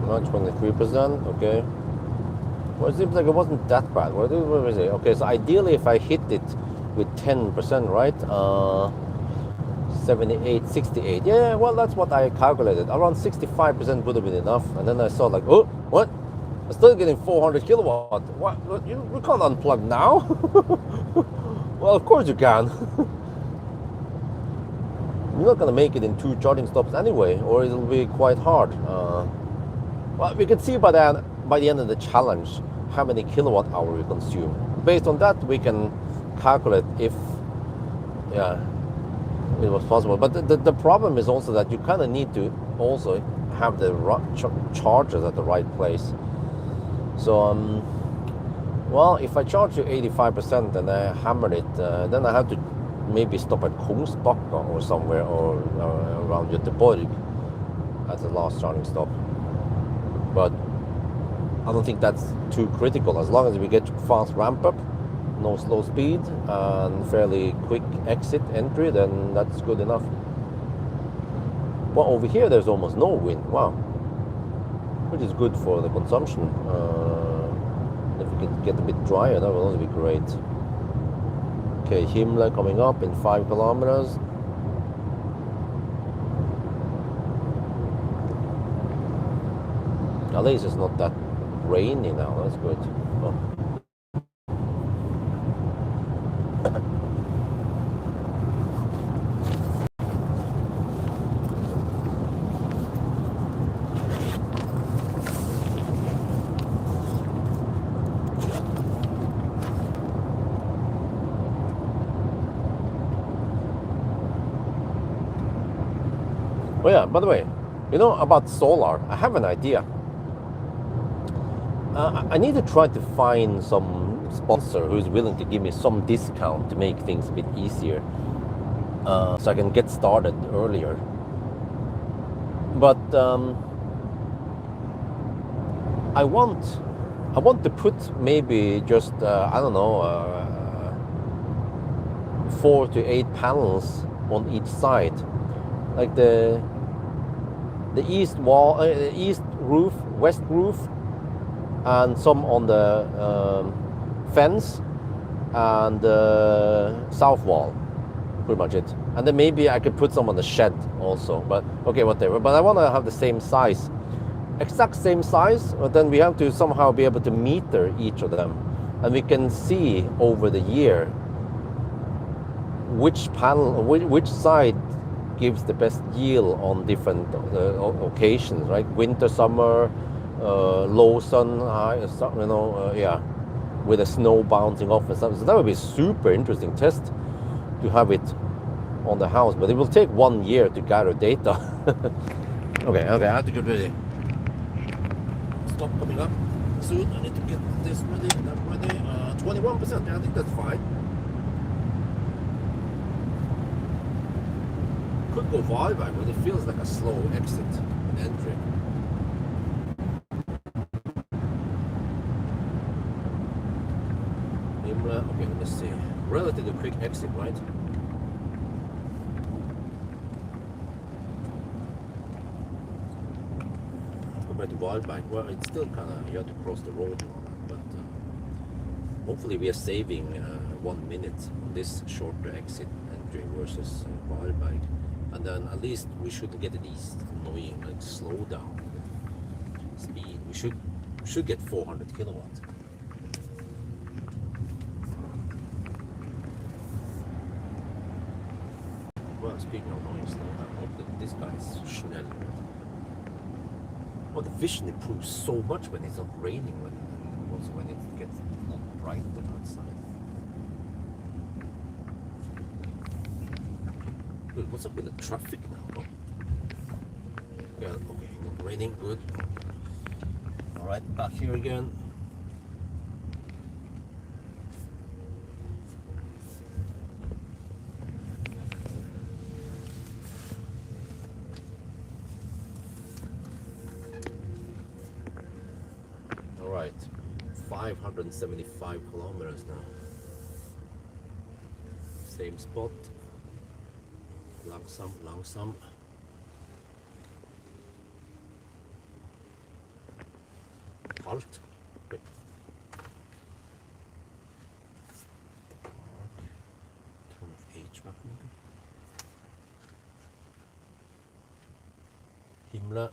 Not 23%, okay. Well, it seems like it wasn't that bad. What was it? Okay, so ideally if I hit it with 10%, right? 78, 68. Yeah, well, that's what I calculated. Around 65% would have been enough. And then I saw like, oh, what? I'm still getting 400 kilowatt. What? You can't unplug now? Well, of course you can. You're not going to make it in 2 charging stops anyway, or it'll be quite hard. Well, we can see by the end of the challenge how many kilowatt hour we consume. Based on that, we can calculate if, yeah, it was possible. But the problem is also that you kind of need to also have the chargers at the right place. So, well, if I charge you 85% and I hammered it, then I have to maybe stop at Kungsbacka or somewhere, or around Göteborg at the last charging stop. But I don't think that's too critical. As long as we get fast ramp up, no slow speed, and fairly quick exit entry, then that's good enough. Well, over here there's almost no wind. Wow, which is good for the consumption. If we can get a bit drier, that would also be great. Okay, Himmler coming up in 5 kilometers. At least it's not that rainy now, that's good. Oh. Oh yeah, by the way, you know about solar, I have an idea. I need to try to find some sponsor who's willing to give me some discount to make things a bit easier, so I can get started earlier. But I want to put maybe just I don't know, 4 to 8 panels on each side, like the east wall, east roof, west roof, and some on the fence and the south wall, pretty much it. And then maybe I could put some on the shed also, but okay, whatever. But I want to have the same size, exact same size, but then we have to somehow be able to meter each of them, and we can see over the year which panel, which side gives the best yield on different occasions, right? Winter, summer, low sun, high, you know, yeah. with the snow bouncing off and stuff. So that would be a super interesting test to have it on the house, but it will take 1 year to gather data. Okay, I have to get ready. Stop coming up soon. I need to get this ready, that ready. 21%, yeah, I think that's fine. Could go fallback, but it feels like a slow exit and entry. Okay, let me see. Relatively quick exit, right? Compared to wildback, well, it's still kind of, you have to cross the road and all that, but hopefully we are saving 1 minute on this shorter exit entry versus wildback, and then at least we shouldn't get these annoying like slow down speed. We should get 400 kilowatts. Well, speaking of noise, I hope that this guy's Schnell. Well, the vision improves so much when it's not raining, also when it gets not brighter outside. Dude, what's up with the traffic now? Oh. Yeah, okay, not raining, good. Alright, back here again. Alright, 575 kilometers now. Same spot. Langsam. Halt. Okay. Turn off HVAC maybe. Himmler.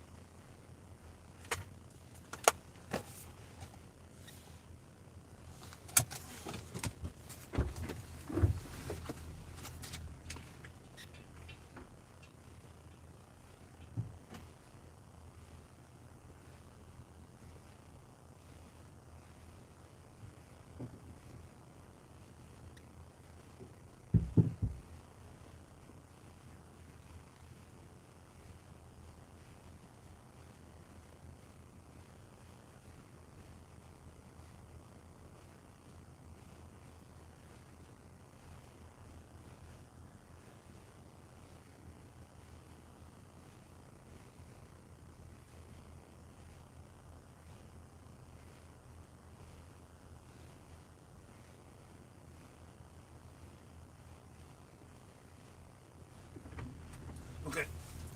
Okay.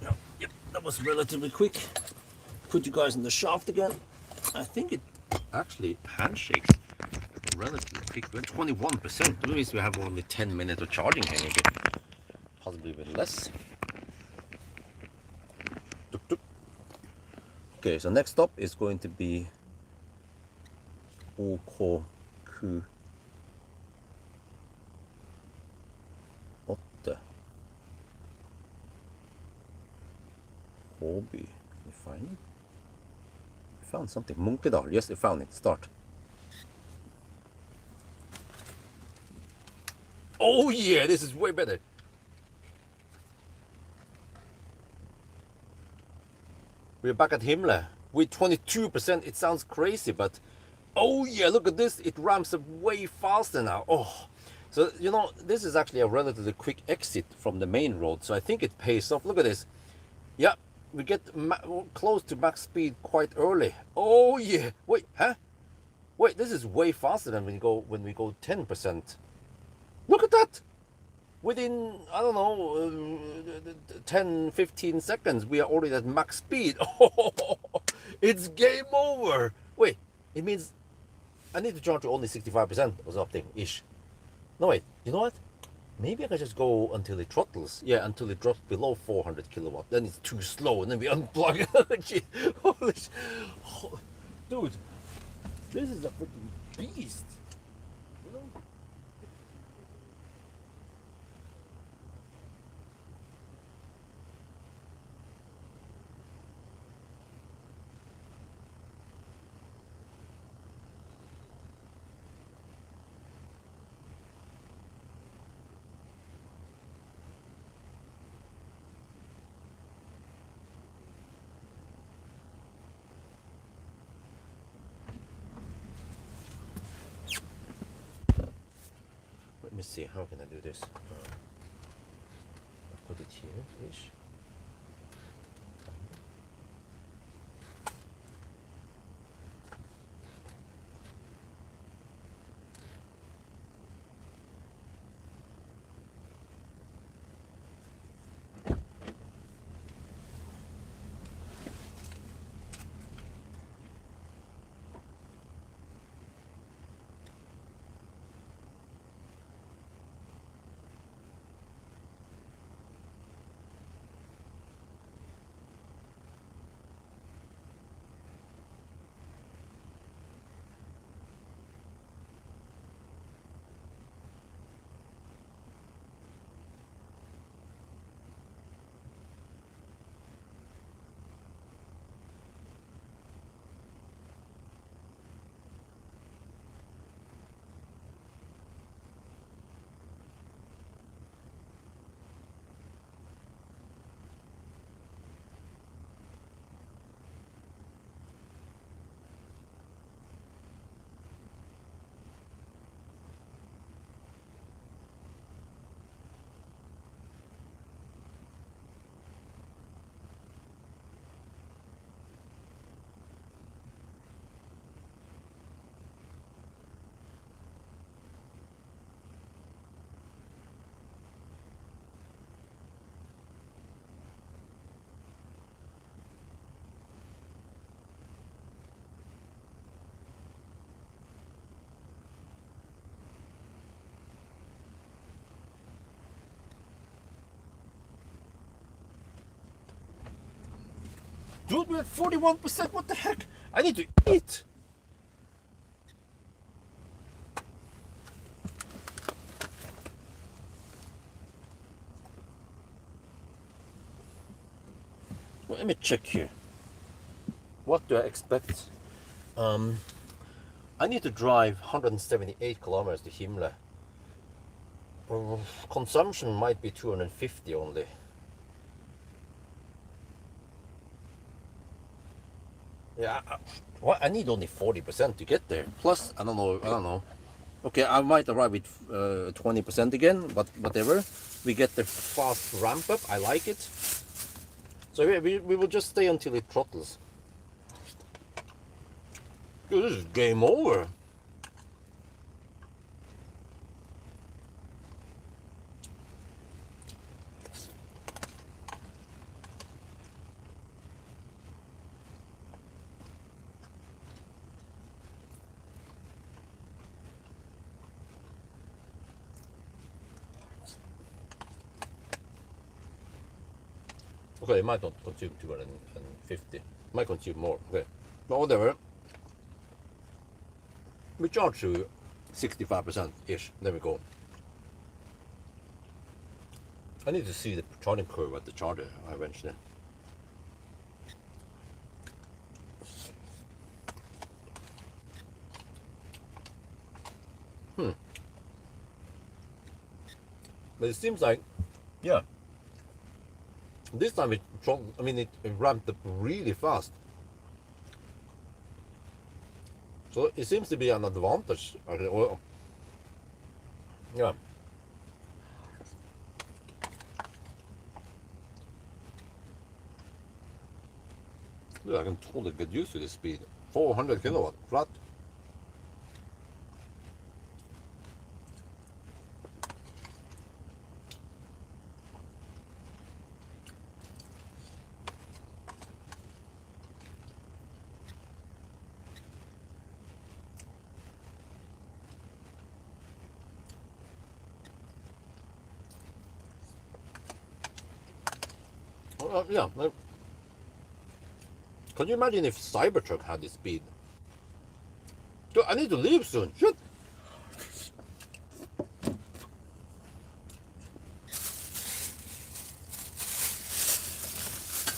Yep, that was relatively quick. Put you guys in the shaft again. I think it actually handshakes relatively quick. We're 21%. That means we have only 10 minutes of charging here, maybe. Possibly even less. Okay, so next stop is going to be OKQ8. Hobby. Can you find it? We found something. Munkedal. Yes, we found it. Start. Oh yeah, this is way better. We're back at Himmler with 22%. It sounds crazy, but oh yeah, look at this. It ramps up way faster now. Oh, so you know, this is actually a relatively quick exit from the main road. So I think it pays off. Look at this. Yeah, we get close to max speed quite early. Oh yeah. Wait, huh? Wait, this is way faster than when we go 10%. Look at that. Within, I don't know, 10, 15 seconds, we are already at max speed. Oh, it's game over. Wait, it means I need to charge to only 65% or something-ish. No, wait, you know what? Maybe I can just go until it throttles. Yeah, until it drops below 400 kilowatt. Then it's too slow, and then we unplug. Holy dude, this is a freaking beast. You know? me see, how can I do this? Put it here-ish. Dude, we're at 41%. What the heck? I need to eat. Well, let me check here. What do I expect? I need to drive 178 kilometers to Himle. Consumption might be 250 only. Yeah, what? I need only 40% to get there. Plus, I don't know. Okay, I might arrive with 20% again, but whatever. We get the fast ramp up. I like it. So we will just stay until it throttles. Dude, this is game over. Okay, it might not consume 250. It might consume more. Okay, but whatever. We charge to 65% ish. There we go. I need to see the charging curve at the charger eventually. But it seems like, yeah. This time it ramped up really fast. So it seems to be an advantage. Yeah. Dude, I can totally get used to this speed. 400 kilowatt flat. Yeah. Can you imagine if Cybertruck had this speed? Dude, I need to leave soon. Shit.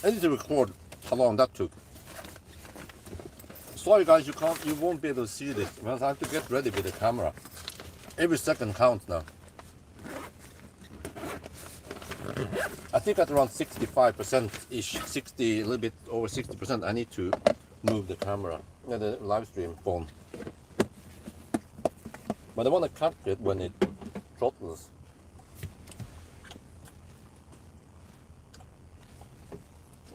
I need to record how long that took. Sorry guys, you won't be able to see this. Well, I have to get ready with the camera. Every second counts now. I think at around 65%-ish, 60, a little bit over 60%, I need to move the camera, the live stream phone. But I want to capture it when it throttles.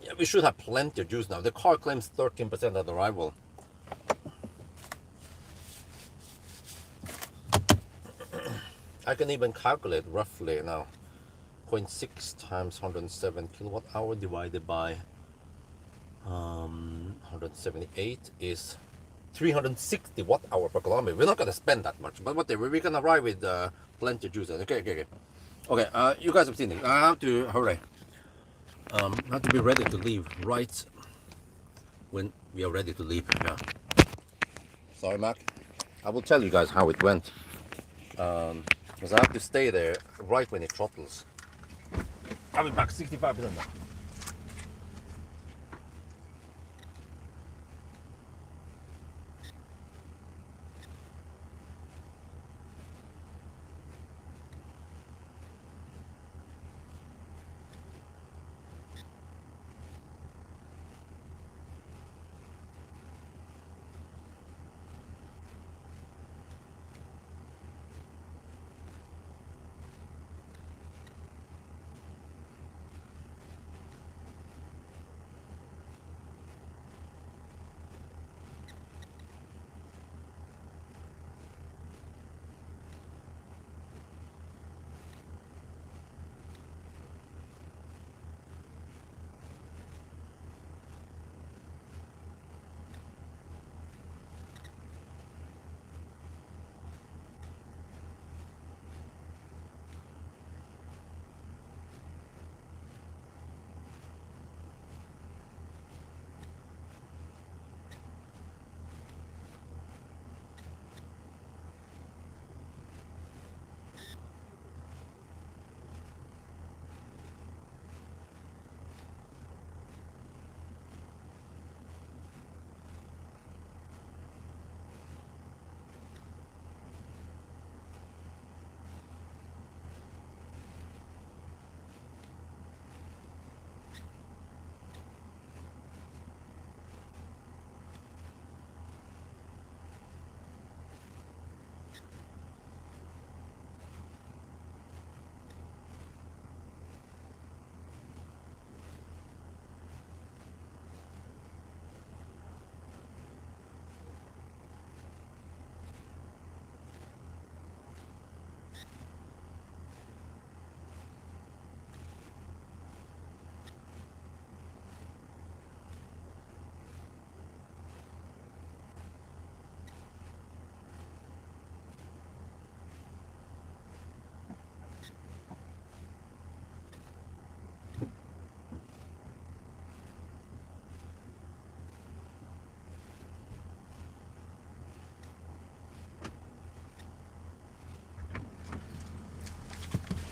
Yeah, we should have plenty of juice now. The car claims 13% at arrival. I can even calculate roughly now. 0.6 times 107 kilowatt hour divided by 178 is 360 watt hour per kilometer. We're not gonna spend that much, but whatever. We can arrive with plenty of juice. Okay. You guys have seen it. I have to hurry. I have to be ready to leave right when we are ready to leave. Yeah. Sorry, Mac. I will tell you guys how it went. Because I have to stay there right when it throttles. I'll be back 65% now.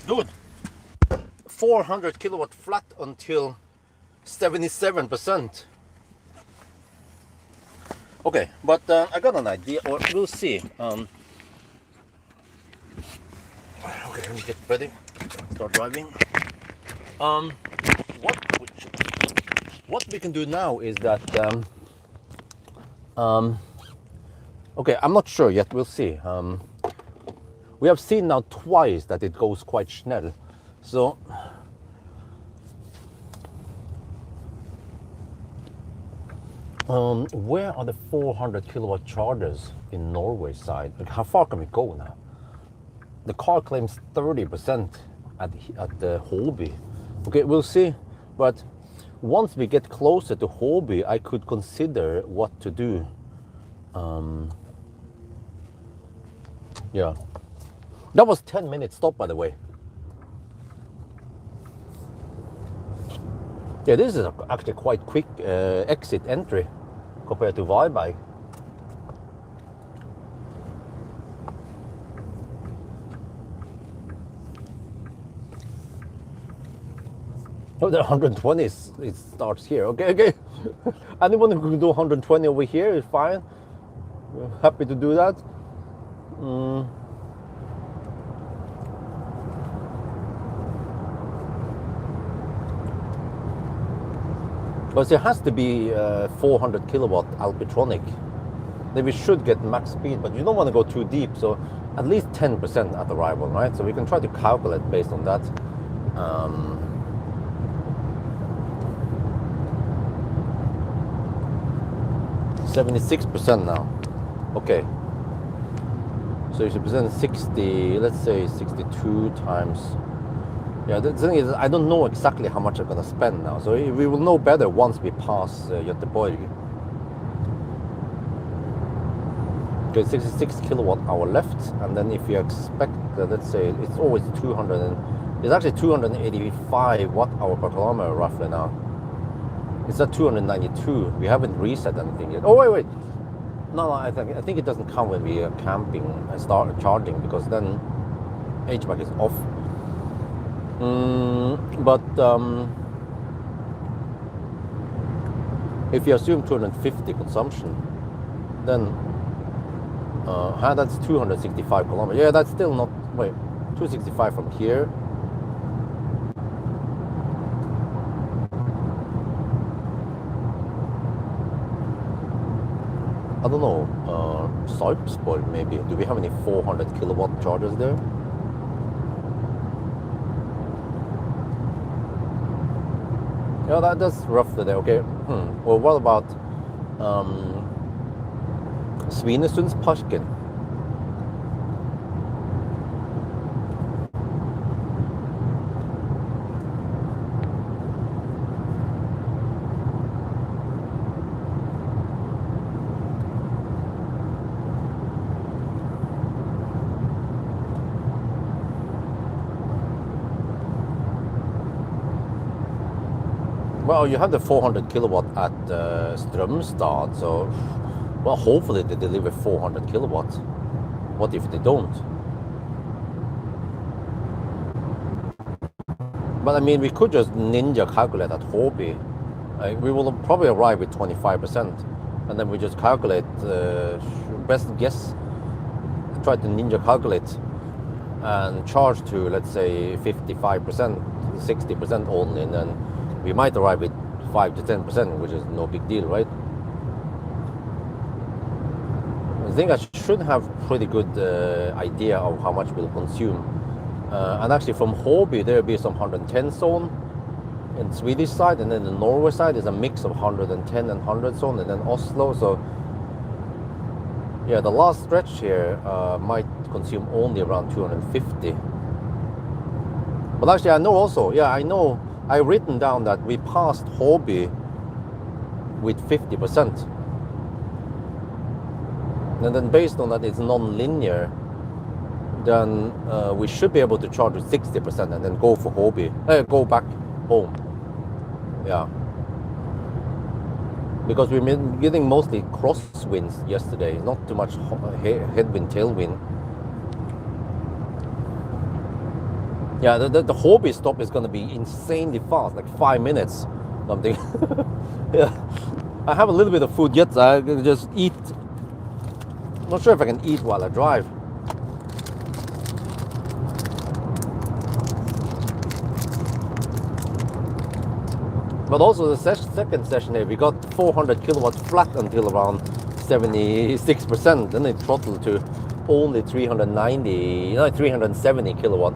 Good. 400 kilowatt flat until 77%. Okay, but I got an idea, or we'll see. Okay, let me get ready. Start driving. What we can do now is that. Okay, I'm not sure yet. We'll see. We have seen now twice that it goes quite schnell. So where are the 400 kilowatt chargers in Norway side? Like, how far can we go now? The car claims 30% at the Holby. Okay, we'll see. But once we get closer to Holby, I could consider what to do. Yeah. That was 10-minute stop, by the way. Yeah, this is actually quite quick exit entry compared to Vibe. Oh, the 120 it starts here. Okay. Anyone who can do 120 over here is fine. We're happy to do that. But it has to be 400 kilowatt Alpitronic. Then we should get max speed, but you don't want to go too deep. So at least 10% at arrival, right? So we can try to calculate based on that. 76% now. Okay. So you should present 60, let's say 62 times. Yeah, the thing is, I don't know exactly how much I'm gonna spend now. So we will know better once we pass Göteborg. Okay, 66 kilowatt hour left, and then if you expect, let's say it's always 200, and it's actually 285 watt hour per kilometer roughly now. It's at 292. We haven't reset anything yet. Oh wait. No, I think it doesn't count when we are camping and start charging, because then HVAC is off. But if you assume 250 consumption, then that's 265 kilometers. Yeah, that's still not, wait, 265 from here. I don't know, Sarpsborg maybe. Do we have any 400 kilowatt chargers there? Yeah, that's roughly there. Okay. Well, what about Svinesundsparken? Well, you have the 400 kilowatt at Strömstad, so well, hopefully they deliver 400 kilowatts. What if they don't? But I mean, we could just ninja calculate at Hobby. We will probably arrive with 25%, and then we just calculate best guess. Try to ninja calculate and charge to, let's say, 55%, 60% only, and then we might arrive with 5 to 10%, which is no big deal, right? I think I should have pretty good idea of how much we'll consume. And actually from Hobby, there'll be some 110 zone in Swedish side, and then the Norway side is a mix of 110 and 100 zone, and then Oslo. So yeah, the last stretch here might consume only around 250. But actually I know also, yeah, I know, I've written down that we passed Hobby with 50%. And then based on that, it's non-linear. Then we should be able to charge with 60% and then go for Hobby. Go back home. Yeah. Because we've been getting mostly crosswinds yesterday, not too much headwind, tailwind. Yeah, the Hobby stop is going to be insanely fast, like 5 minutes something. Yeah, I have a little bit of food yet, so I can just eat. Not sure if I can eat while I drive. But also the second session here, we got 400 kilowatts flat until around 76%. Then it throttled to only 370 kilowatt.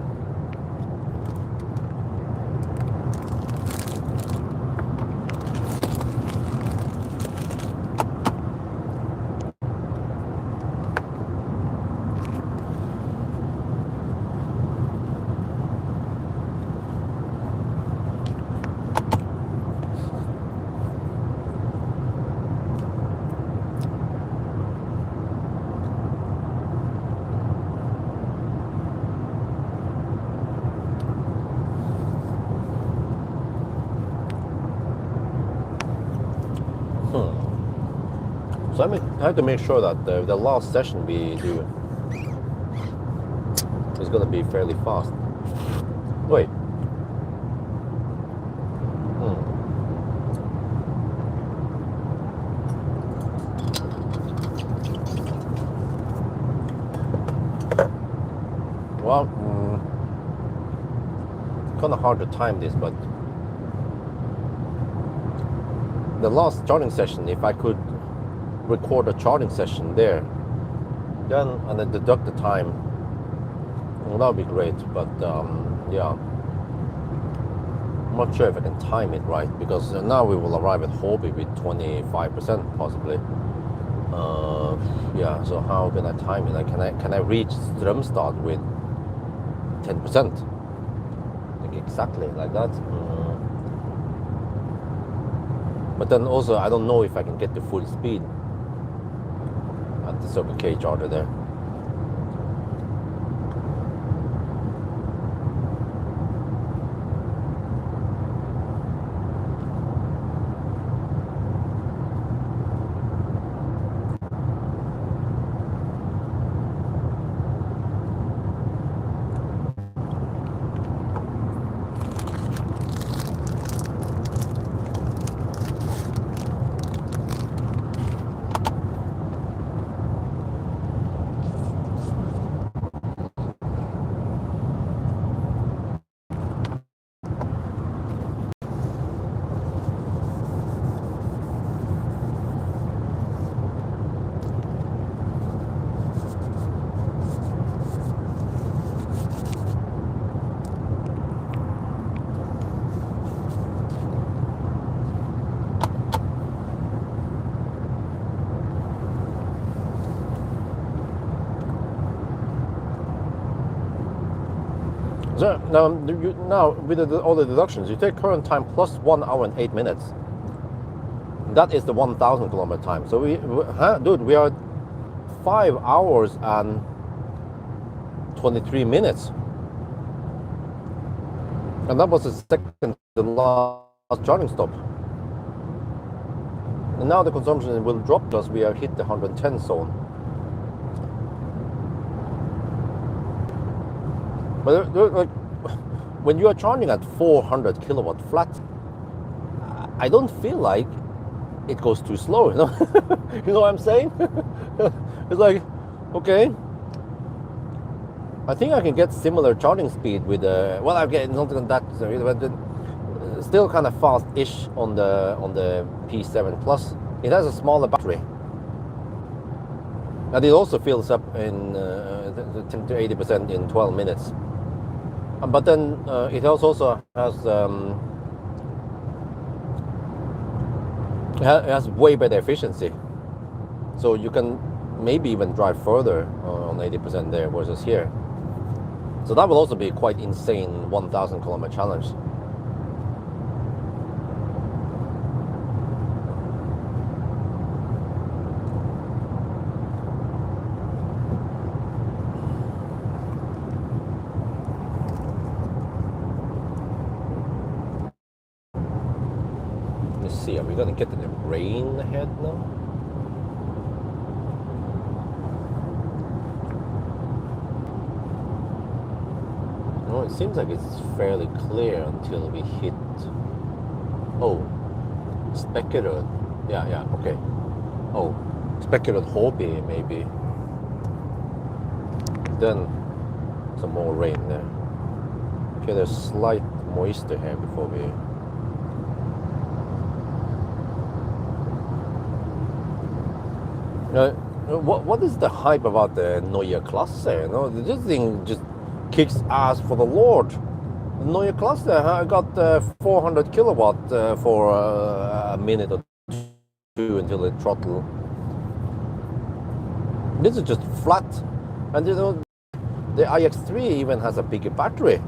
So I have to make sure that the last session we do is going to be fairly fast. Wait. Well, kind of hard to time this, but the last charging session, if I could record a charging session there, Then and then deduct the time. Well, that would be great, but yeah, I'm not sure if I can time it right because now we will arrive at Hobby with 25% possibly. Yeah, so how can I time it? Like, can I reach Strömstad with 10%? Like exactly like that. But then also I don't know if I can get the full speed at the Circle K charger there. So now with all the deductions, you take current time plus 1 hour and 8 minutes. That is the 1,000 kilometer time. So dude, we are 5 hours and 23 minutes. And that was the second to last charging stop. And now the consumption will drop because we are hit the 110 zone. But like, when you are charging at 400 kilowatt flat, I don't feel like it goes too slow, you know? You know what I'm saying? It's like, okay, I think I can get similar charging speed with well, I get not that, but still kind of fast-ish on the P7 Plus. It has a smaller battery, and it also fills up in to 80% in 12 minutes. But then it also has way better efficiency, so you can maybe even drive further on 80% there versus here. So that will also be quite insane 1,000 kilometer challenge. Let's see, are we gonna get the rain ahead now? No, it seems like it's fairly clear until we hit. Oh, Speckerud. Yeah, okay. Oh, Speckerud Hobby maybe. Then some more rain there. Okay, there's slight moisture here before we. What is the hype about the Neue Klasse? You know, this thing just kicks ass for the Lord. The Neue Klasse, I got 400 kilowatt for a minute or two until it throttle. This is just flat, and you know, the iX3 even has a bigger battery.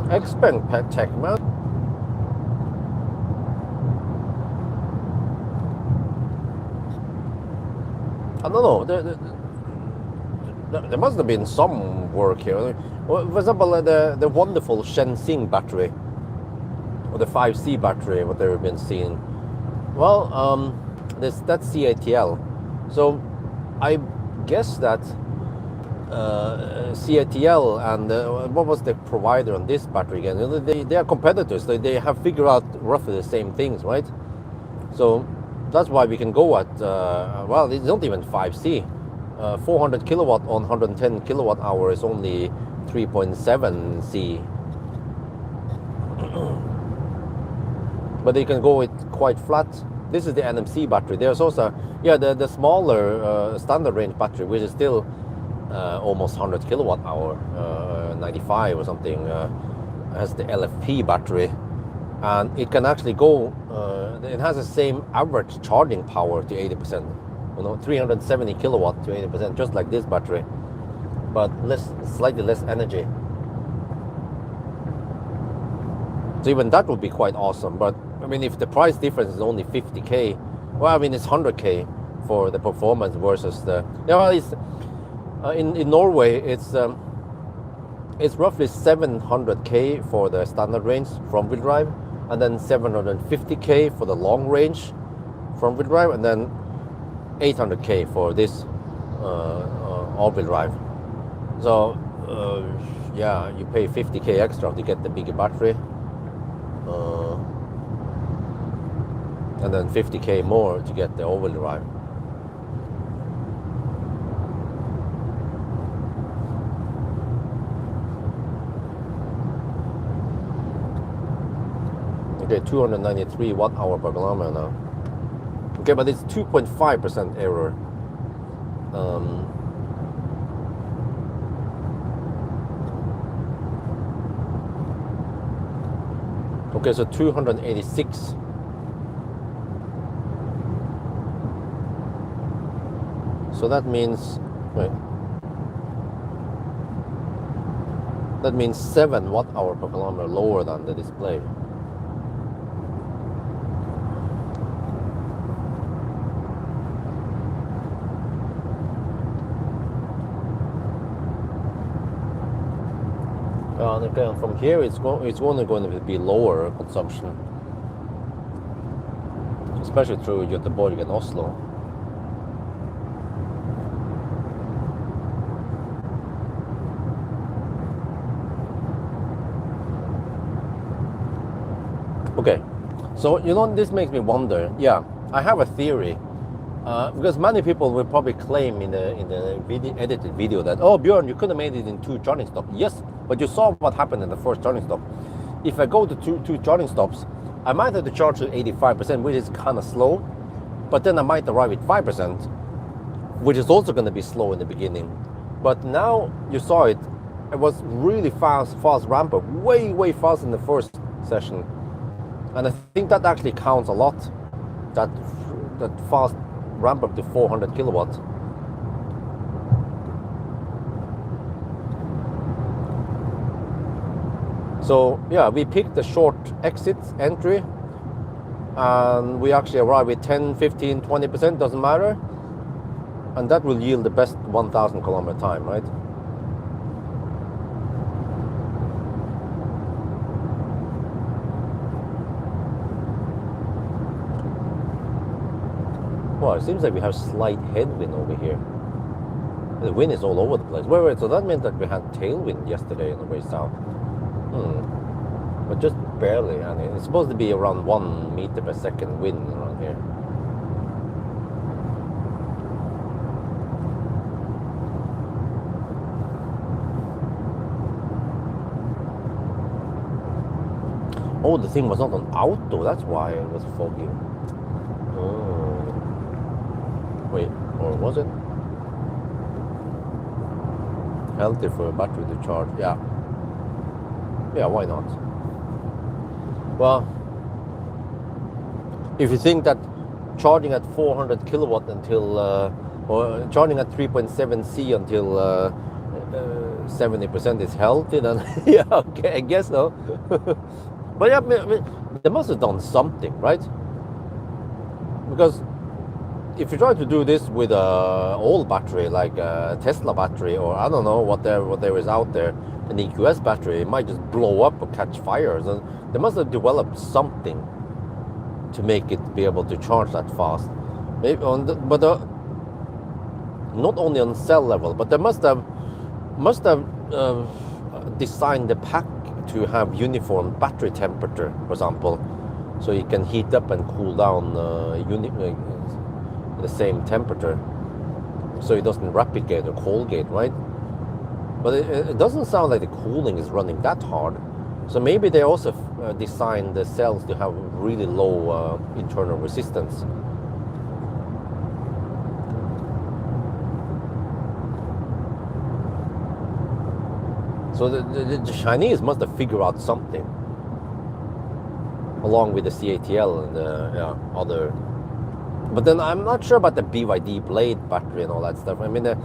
Xpeng Tech, man. I don't know. There must have been some work here. For example, the wonderful Shenzhen battery, or the 5C battery, what they've been seeing. Well, that's CATL. So I guess that CATL and what was the provider on this battery again? They are competitors. They have figured out roughly the same things, right? So that's why we can go at, well, it's not even 5C. 400 kilowatt on 110 kilowatt hour is only 3.7C. But you can go with quite flat. This is the NMC battery. There's also, yeah, the smaller standard range battery, which is still almost 100 kilowatt hour, 95 or something, has the LFP battery, and it can actually go. It has the same average charging power to 80%. 370 kilowatt to 80%, just like this battery, but slightly less energy. So even that would be quite awesome. But I mean, if the price difference is only 50K, well, I mean, it's 100K for the performance versus the, it's in Norway, it's roughly 700K for the standard range front wheel drive, and then 750K for the long range front wheel drive, and then 800K for this all wheel drive. So yeah, you pay 50K extra to get the bigger battery, and then 50K more to get the all wheel drive. Okay, 293 watt hour per kilometer now. Okay, but it's 2.5% error. Okay, so 286. So that means, wait. That means 7 watt hour per kilometer lower than the display. And again, from here, it's only going to be lower consumption, especially through Göteborg and Oslo. Okay, so this makes me wonder. Yeah, I have a theory. Because many people will probably claim in the edited video that, oh, Björn, you could have made it in 2 charging stops. Yes, but you saw what happened in the first charging stop. If I go to two charging stops, I might have to charge to 85%, which is kind of slow, but then I might arrive at 5%, which is also going to be slow in the beginning. But now you saw it was really fast ramp up, way fast in the first session, and I think that actually counts a lot. That fast ramp up to 400 kilowatts. So yeah, we picked the short exit entry, and we actually arrive with 10, 15, 20%, doesn't matter, and that will yield the best 1,000 kilometer time, right? Well, it seems like we have slight headwind over here. The wind is all over the place. Wait, so that meant that we had tailwind yesterday on the way south. But just barely, and it's supposed to be around 1 meter per second wind around here. Oh, the thing was not on auto, that's why it was foggy. Oh. Wait, or was it? Healthy for a battery to charge, yeah. Yeah, why not? Well, if you think that charging at 400 kilowatt until, or charging at 3.7C until 70% is healthy, then yeah, okay, I guess so. But yeah, they must have done something, right? Because if you try to do this with a old battery, like a Tesla battery, or I don't know what there is out there, an EQS battery, it might just blow up or catch fires. And they must have developed something to make it be able to charge that fast. Maybe not only on cell level, but they must have designed the pack to have uniform battery temperature, for example, so you can heat up and cool down the same temperature, so it doesn't rapid gate or cold gate, right? But it doesn't sound like the cooling is running that hard. So maybe they also designed the cells to have really low internal resistance. So the Chinese must have figured out something, along with the CATL and the other. But then I'm not sure about the BYD Blade battery and all that stuff. I mean, the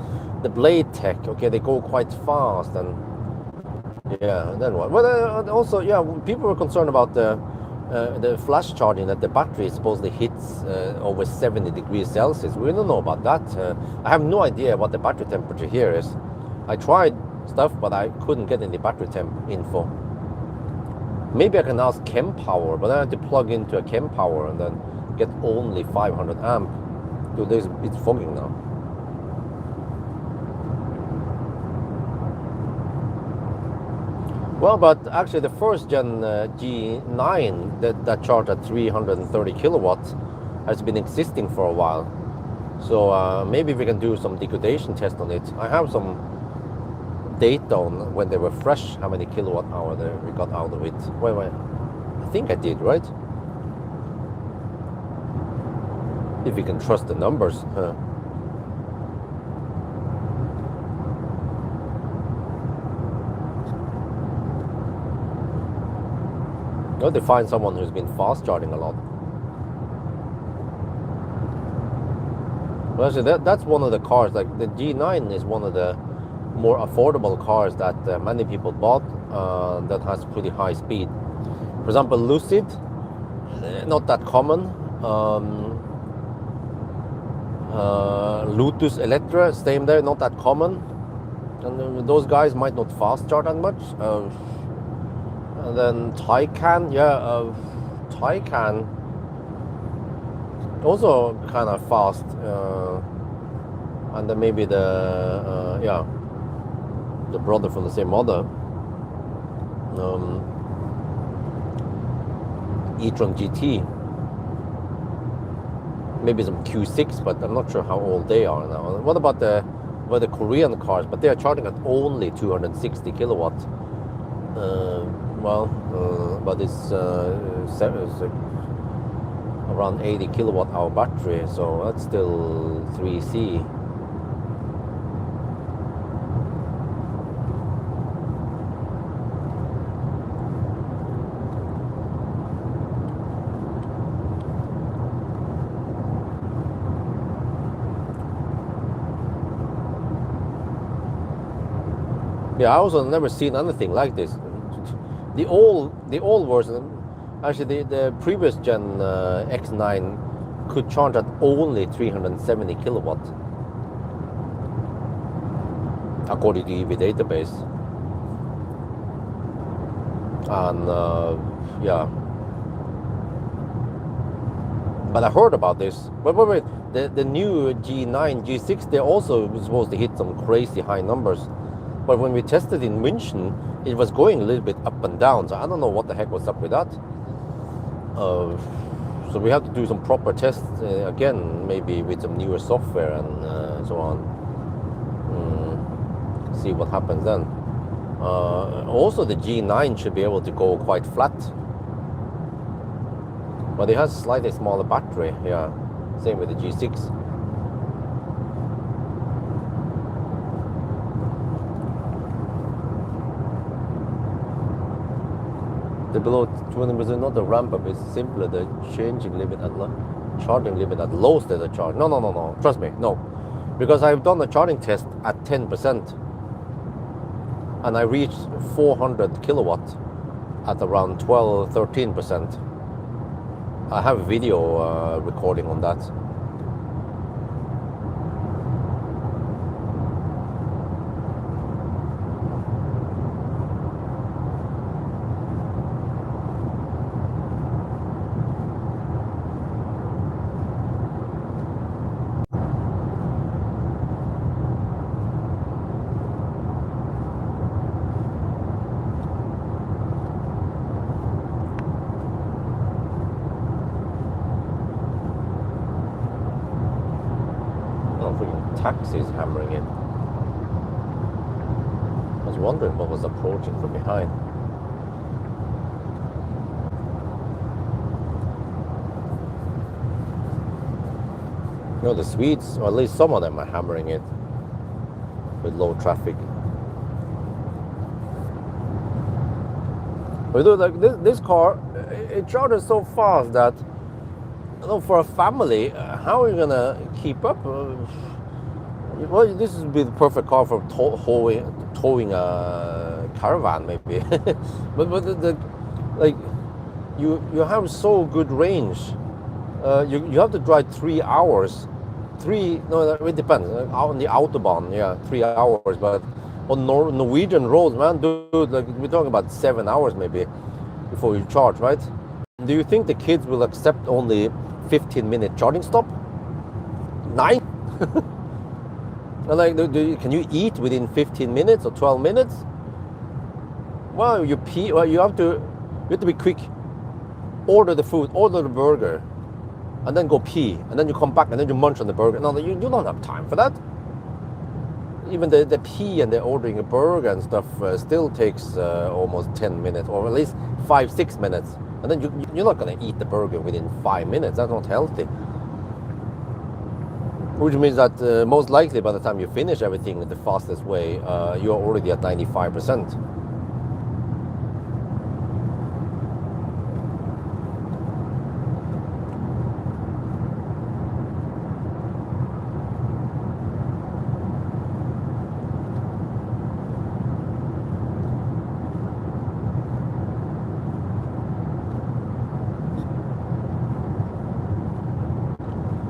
Blade tech, okay, they go quite fast, and yeah, then what? Well, also, yeah, people were concerned about the flash charging, that the battery supposedly hits over 70 degrees Celsius. We don't know about that. I have no idea what the battery temperature here is. I tried stuff, but I couldn't get any battery temp info. Maybe I can ask Power, but I have to plug into a Power and then get only 500 amp. Dude, it's fogging now. Well, but actually the first gen G9 that charged at 330 kilowatts has been existing for a while. So maybe we can do some degradation test on it. I have some data on when they were fresh, how many kilowatt hour we got out of it. Wait, I think I did, right? If you can trust the numbers. Well, they find someone who's been fast charging a lot. Well, actually, that's one of the cars, like the G9 is one of the more affordable cars that many people bought that has pretty high speed. For example, Lucid, not that common. Lotus Electra, same there, not that common. And those guys might not fast charge that much. And then Taycan, Taycan also kind of fast. And then maybe the brother from the same mother, e-tron GT, maybe some Q6, but I'm not sure how old they are now. What about the Korean cars? But they are charging at only 260 kilowatts. But it's around 80 kilowatt hour battery, so that's still 3C. Yeah, I also never seen anything like this. The old version, actually the previous gen X9 could charge at only 370 kilowatts, according to EV database. And but I heard about this. Wait, the new G9, G6, they also supposed to hit some crazy high numbers. But when we tested in München, it was going a little bit up and down. So I don't know what the heck was up with that. So we have to do some proper tests again, maybe with some newer software and so on. See what happens then. Also, the G9 should be able to go quite flat. But it has slightly smaller battery. Yeah, same with the G6. The below 20%, not the ramp up, is simpler. The changing limit at charging limit at low state of charge. No. Trust me, no. Because I've done a charging test at 10%. And I reached 400 kilowatts at around 13%. I have a video recording on that. Taxis hammering in. I was wondering what was approaching from behind. You know, the Swedes, or at least some of them, are hammering it with low traffic. But dude, like this car, it charges so fast that, you know, for a family, how are you gonna keep up? Well, this would be the perfect car for towing a caravan, maybe. but like you have so good range. You have to drive 3 hours. No, it depends. On the autobahn, yeah, 3 hours. But on Norwegian roads, man, dude, like we're talking about 7 hours maybe before you charge, right? Do you think the kids will accept only 15-minute charging stop? 9? Like, can you eat within 15 minutes or 12 minutes? Well, you pee. Well, you have to be quick. Order the food, order the burger, and then go pee, and then you come back, and then you munch on the burger. No, you don't have time for that. Even the pee and the ordering a burger and stuff still takes almost 10 minutes, or at least 5-6 minutes. And then you're not gonna eat the burger within 5 minutes. That's not healthy. Which means that most likely by the time you finish everything the fastest way, you're already at 95%.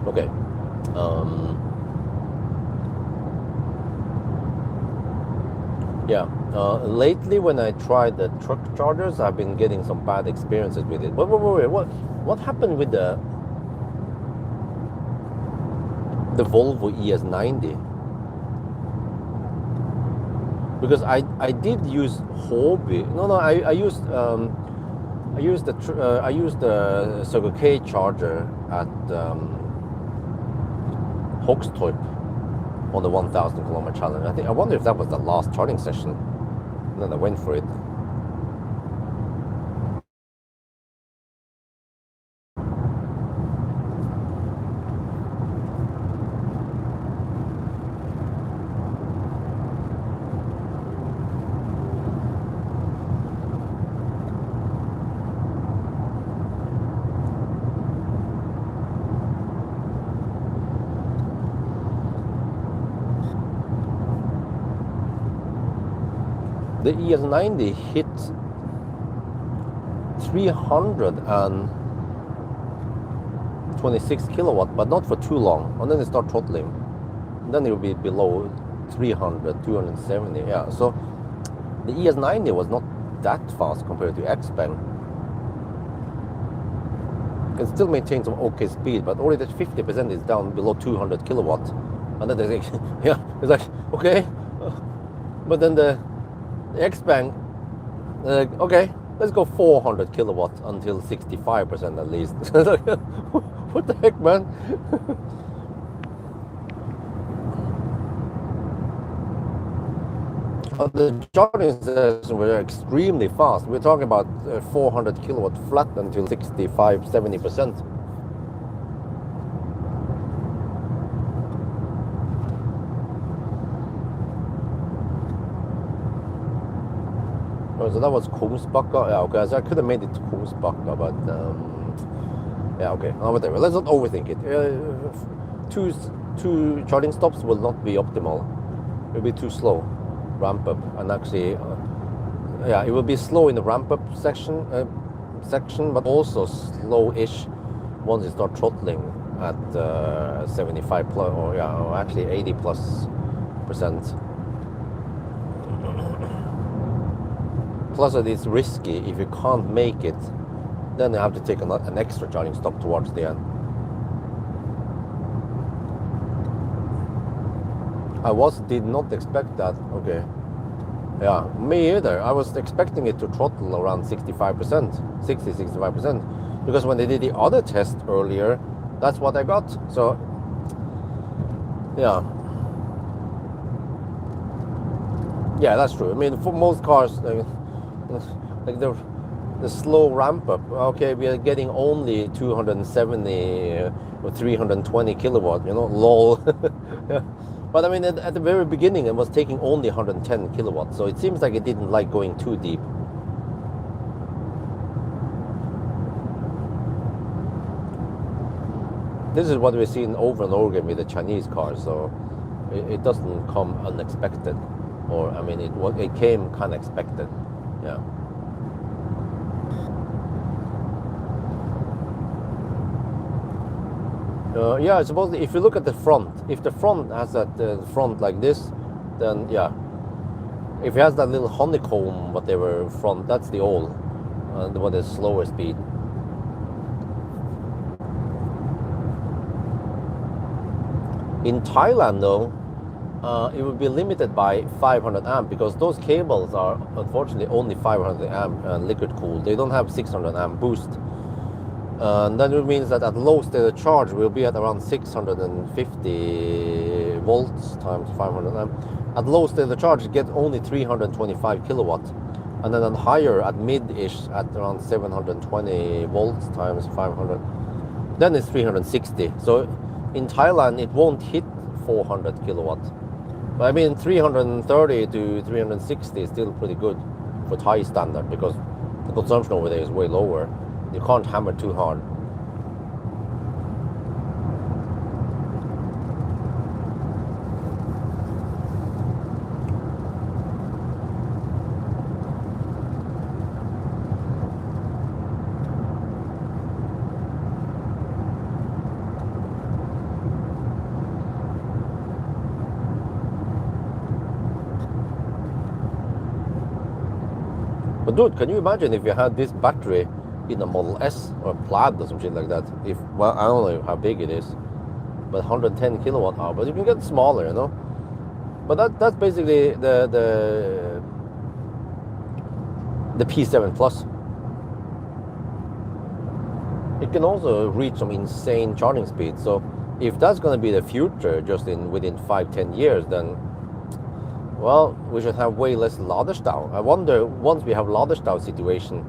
Okay. Yeah. Lately, when I tried the truck chargers, I've been getting some bad experiences with it. Wait. What happened with the Volvo ES90? Because I did use Hobby. No, I used the Circle K charger at Hogstorp on the 1,000 kilometer challenge. I wonder if that was the last charging session. And then I went for it. The ES90 hit 326 kilowatt, but not for too long. And then it start throttling. And then it will be below 300, 270. Yeah, so the ES90 was not that fast compared to Xpeng. It still maintains some okay speed, but already 50% is down below 200 kilowatt. And then they say, yeah, it's like, okay. But then the Xpeng, okay, let's go 400 kilowatt until 65% at least. What the heck, man? The charging sessions were extremely fast. We're talking about 400 kilowatt flat until 65-70%. So that was Kungsbacka. Yeah, okay. So I could have made it to Kungsbacka, but yeah, okay. Whatever. Let's not overthink it. Two charging stops will not be optimal. It will be too slow ramp up, and actually, yeah, it will be slow in the ramp up section, but also slow-ish once you start throttling at 75 plus, or yeah, or actually 80 plus %. Plus, it is risky. If you can't make it, then you have to take an extra charging stop towards the end. Did not expect that. Okay. Yeah, me either. I was expecting it to throttle around 65%, 60-65%, because when they did the other test earlier, that's what I got. So, yeah. Yeah, that's true. I mean, for most cars, like the slow ramp up, okay, we are getting only 270 or 320 kilowatt, you know, lol. Yeah. But I mean, at the very beginning, it was taking only 110 kilowatts, so it seems like it didn't like going too deep. This is what we're seeing over and over again with the Chinese cars, so it doesn't come unexpected, or I mean, it came kind of expected, yeah. Yeah, I suppose if you look at the front, if the front has that front like this, then yeah. If it has that little honeycomb, whatever front, that's the old, the one that's slower speed. In Thailand, though, it would be limited by 500 amp because those cables are unfortunately only 500 amp and liquid cooled. They don't have 600 amp boost. And that means that at low state of charge we'll be at around 650 volts times 500 amp. At low state of charge, you get only 325 kilowatts, and then at higher, at mid-ish, at around 720 volts times 500, then it's 360. So in Thailand, it won't hit 400 kilowatts. But I mean, 330 to 360 is still pretty good for Thai standard because the consumption over there is way lower. You can't hammer too hard. But dude, can you imagine if you had this battery in a Model S or a Plaid or some shit like that? If, well, I don't know how big it is, but 110 kilowatt hour. But you can get smaller, you know. But that's basically the P7 Plus. It can also reach some insane charging speed. So if that's going to be the future, just within 5-10 years, then well, we should have way less Ladestau. I wonder, once we have Ladestau situation,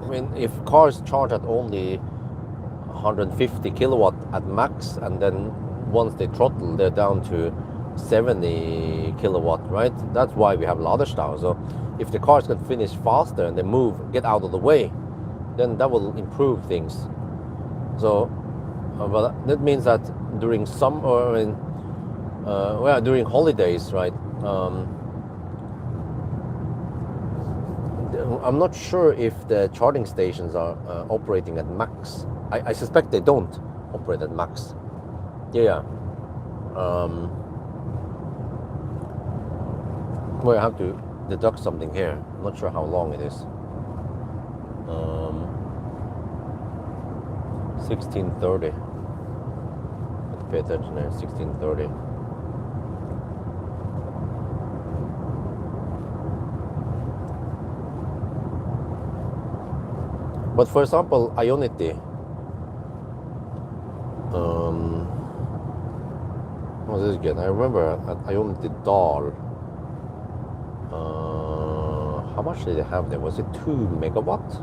I mean, if cars charge at only 150 kilowatt at max, and then once they throttle, they're down to 70 kilowatt, right? That's why we have Ladestau. So if the cars can finish faster and they get out of the way, then that will improve things. So, but that means that during summer, during holidays, right? I'm not sure if the charging stations are operating at max. I suspect they don't operate at max. Yeah. Well, I have to deduct something here. I'm not sure how long it is. 1630. Let's pay attention there. 1630. But for example, Ionity, what was this again? I remember at Ionity Dal, how much did they have there? Was it 2 megawatt?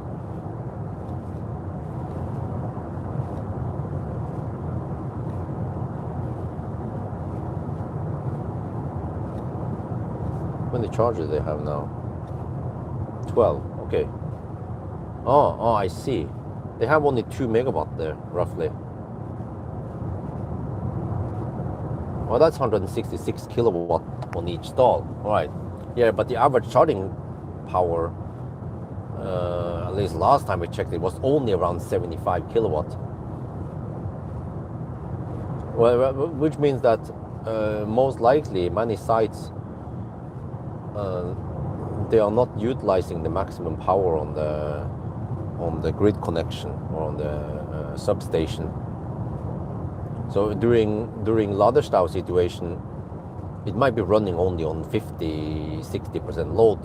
How many chargers do they have now? 12, okay. Oh, I see. They have only 2 megawatt there, roughly. Well, that's 166 kilowatt on each stall. All right. Yeah, but the average charging power, at least last time we checked, it was only around 75 kilowatt. Well, which means that most likely many sites, they are not utilizing the maximum power on the grid connection or on the substation. So during Ladestau situation, it might be running only on 50-60% load,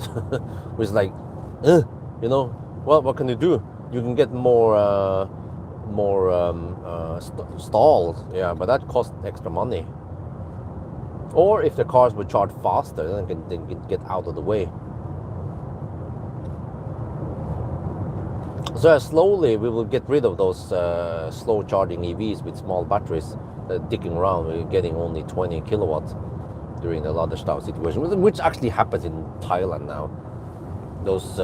which is like, you know, well, what can you do? You can get more stalls, yeah, but that costs extra money. Or if the cars would charge faster, then they can get out of the way. So slowly we will get rid of those slow charging EVs with small batteries dicking around. We're getting only 20 kilowatts during the Ladestau situation, which actually happens in Thailand now. Those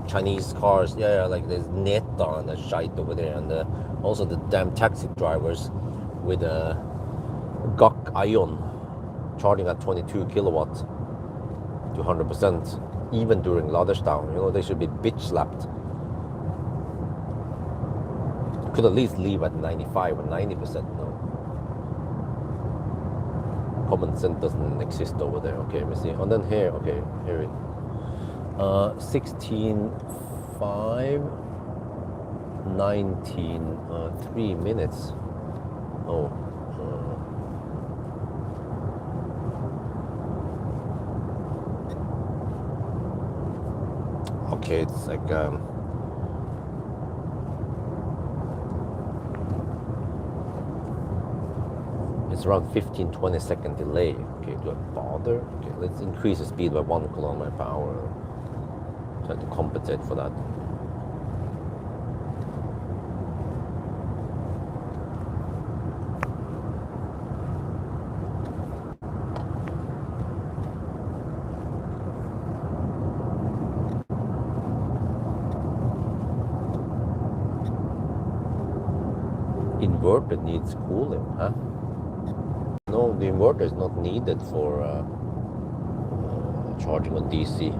Chinese cars, like there's Neta and the shite over there, and also the damn taxi drivers with a GOC Ion charging at 22 kilowatts to 100%, even during Ladestau. You know, they should be bitch slapped. Could at least leave at 95 or 90%. No, common sense doesn't exist over there. Okay, let me see. And then here, okay, here it 16:05, 19, 3 minutes. Oh, okay, it's like it's around 15-20 second delay. Okay, do I bother? Okay, let's increase the speed by 1 kilometer per hour. Try to compensate for that. Inverter needs cooling, huh? No, the inverter is not needed for charging on DC.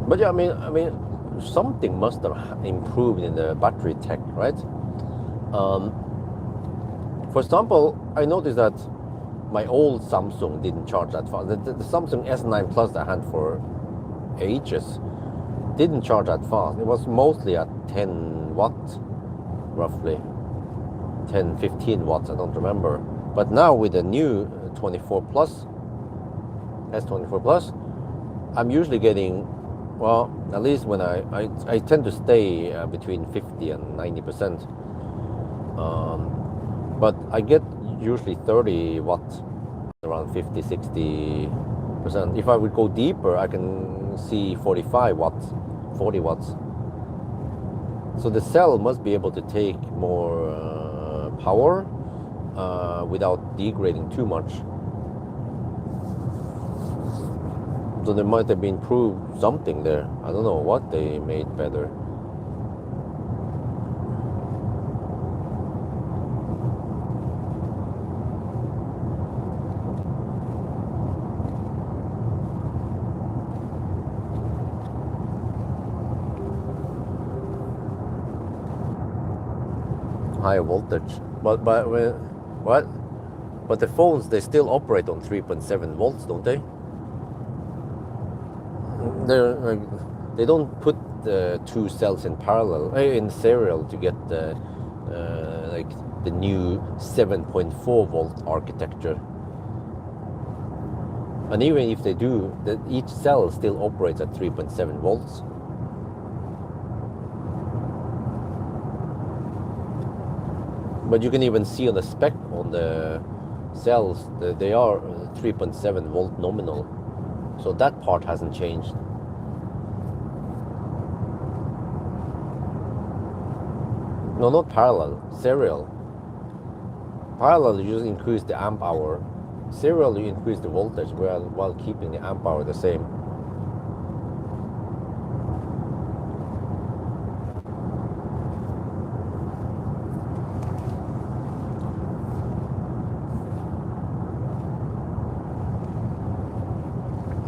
But yeah, I mean, something must have improved in the battery tech, right? For example, I noticed that my old Samsung didn't charge that fast. The Samsung S9 Plus I had for ages didn't charge that fast. It was mostly at 10 watts, roughly 10, 15 watts, I don't remember. But now with the new 24 Plus, S24 Plus, I'm usually getting, well, at least when I tend to stay between 50 and 90%. But I get usually 30 watts, around 50, 60%. If I would go deeper, I can see 45 watts, 40 watts. So the cell must be able to take more power without degrading too much. So they might have improved something there. I don't know what they made better. Higher voltage, but what? But the phones, they still operate on 3.7 volts, don't they? They don't put the two cells in parallel, in serial, to get like the new 7.4 volt architecture. And even if they do, each cell still operates at 3.7 volts. But you can even see on the spec on the cells that they are 3.7 volt nominal. So that part hasn't changed. No, not parallel, serial. Parallel, you just increase the amp hour. Serial, you increase the voltage while keeping the amp hour the same.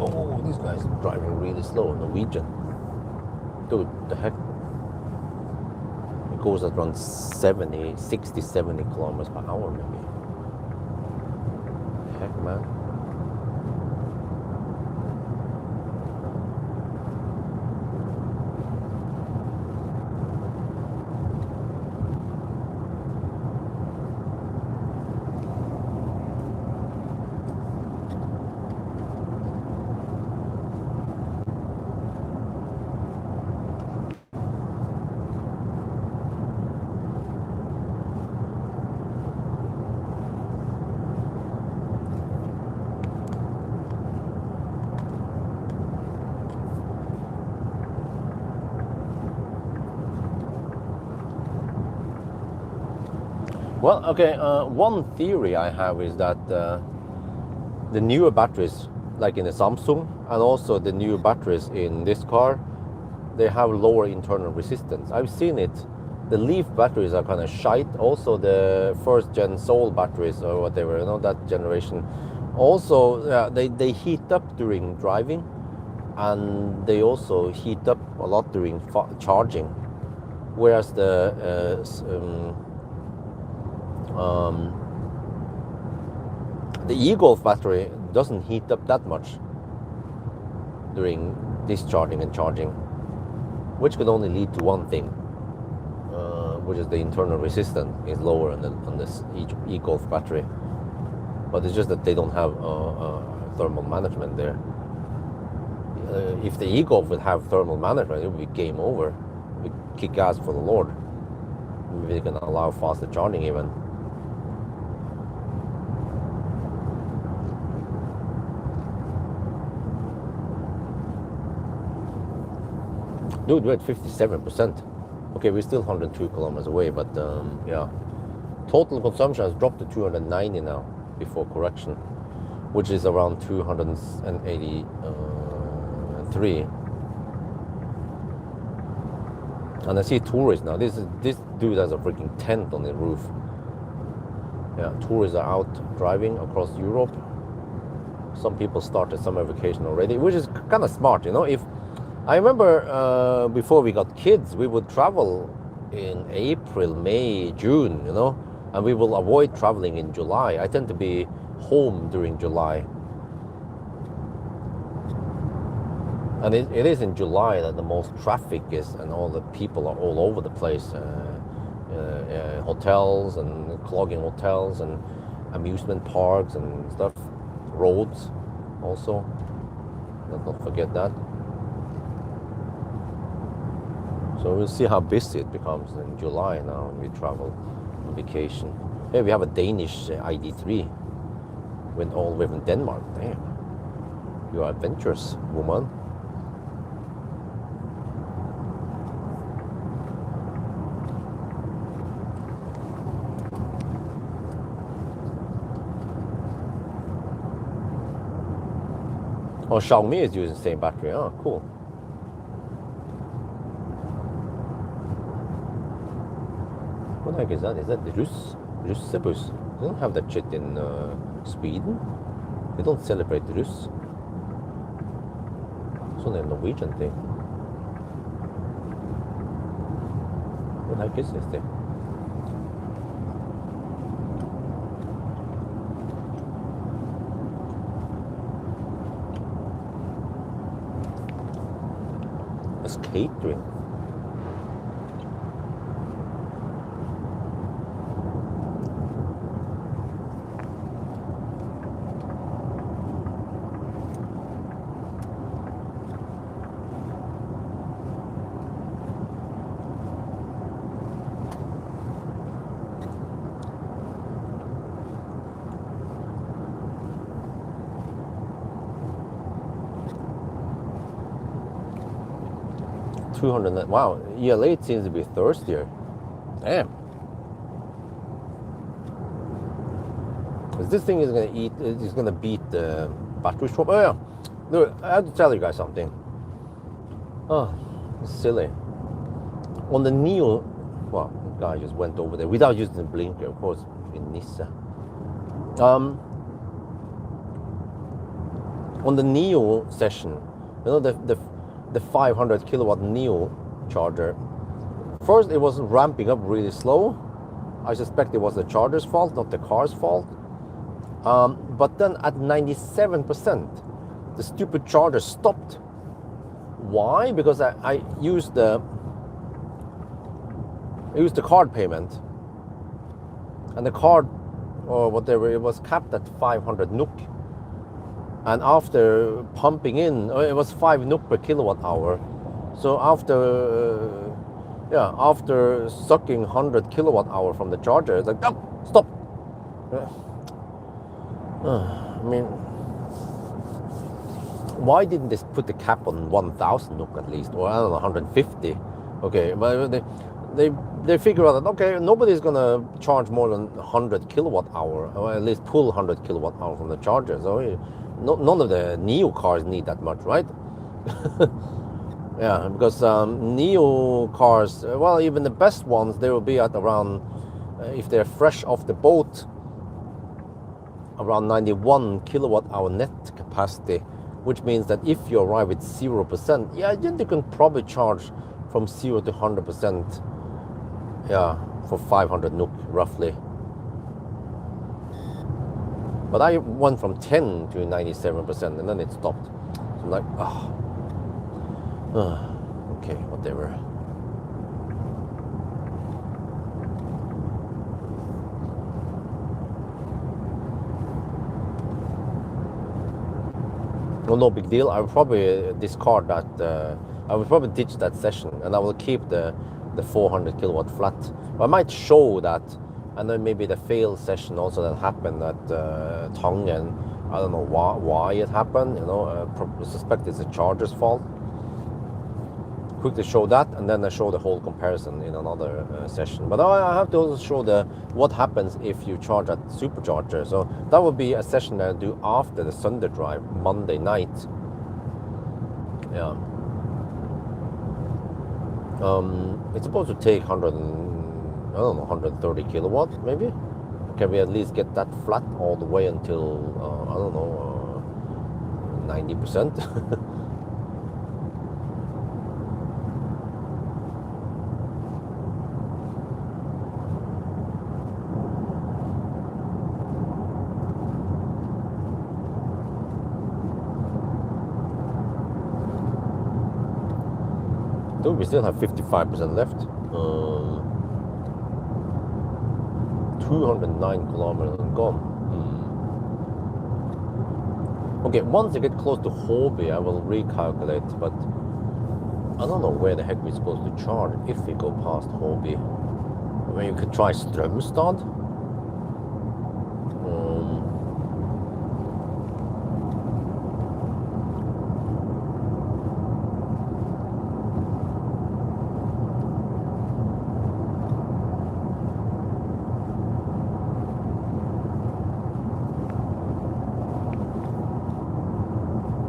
Oh, this guy's driving really slow, Norwegian. Dude, the heck? It goes at around 70, 60, 70 kilometers per hour maybe. Heck, man. Well, okay, one theory I have is that the newer batteries, like in the Samsung, and also the new batteries in this car, they have lower internal resistance. I've seen it. The Leaf batteries are kind of shite. Also, the first gen Soul batteries or whatever, that generation. Also, yeah, they heat up during driving, and they also heat up a lot during charging. Whereas the e-Golf battery doesn't heat up that much during discharging and charging, which could only lead to one thing, which is the internal resistance is lower on this e-Golf battery. But it's just that they don't have thermal management there. If the e-Golf would have thermal management, it would be game over. It would kick ass for the Lord. We can allow faster charging even. Dude, we're at 57%. Okay, we're still 102 kilometers away, but yeah. Total consumption has dropped to 290 now, before correction, which is around 283. And I see tourists now. This dude has a freaking tent on the roof. Yeah, tourists are out driving across Europe. Some people started summer vacation already, which is kind of smart, If I remember before we got kids, we would travel in April, May, June, and we will avoid traveling in July. I tend to be home during July. And it is in July that the most traffic is, and all the people are all over the place. Hotels and clogging hotels and amusement parks and stuff. Roads also. Let's not forget that. So we'll see how busy it becomes in July now when we travel on vacation. Here we have a Danish ID3 went all the way from Denmark. Damn. You are adventurous, woman. Oh, Xiaomi is using the same battery. Oh, cool. What the heck is that? Is that the Russebus? They don't have that shit in Sweden. They don't celebrate Russ. It's only a Norwegian thing. What the heck is this thing? It's catering. Wow, ELA seems to be thirstier. Damn. This thing is gonna beat the battery swap. Oh yeah. Look, I have to tell you guys something. Oh, it's silly. On the Neo, well, the guy just went over there without using the blinker, of course, in Nissa. On the Neo session, the 500 kilowatt Neo charger. First, it was ramping up really slow. I suspect it was the charger's fault, not the car's fault. But then at 97%, the stupid charger stopped. Why? Because I used the card payment, and the card or whatever, it was capped at 500 NOK. And after pumping in, it was 5 NOK per kilowatt hour. So after sucking 100 kilowatt hour from the charger, it's like, oh, stop. I mean, why didn't they put the cap on 1,000 NOK at least, or I don't know, 150? Okay, but they figure out that, okay, nobody's gonna charge more than 100 kilowatt hour, or at least pull 100 kilowatt hour from the charger. So none of the Neo cars need that much, right? Yeah, because Neo cars, well, even the best ones, they will be at around, if they're fresh off the boat, around 91 kilowatt hour net capacity, which means that if you arrive with 0%, yeah, then you can probably charge from 0 to 100%, yeah, for 500 NOK roughly. But I went from 10 to 97% and then it stopped. So I'm like, okay, whatever. Well, no big deal. I will probably discard that. I will probably ditch that session, and I will keep the 400 kilowatt flat. I might show that, and then maybe the fail session also that happened at Tangen. I don't know why it happened. You know, I suspect it's the charger's fault. Quickly show that, and then I show the whole comparison in another session. But I have to also show what happens if you charge at supercharger. So that would be a session I do after the Sunday drive, Monday night. Yeah. It's supposed to take 130 kilowatt, maybe. Can we at least get that flat all the way until I don't know, 90%? We still have 55% left. 209 kilometers gone. Okay, once I get close to Hobby, I will recalculate, but I don't know where the heck we're supposed to charge if we go past Hobby. I mean, you could try Strömstad.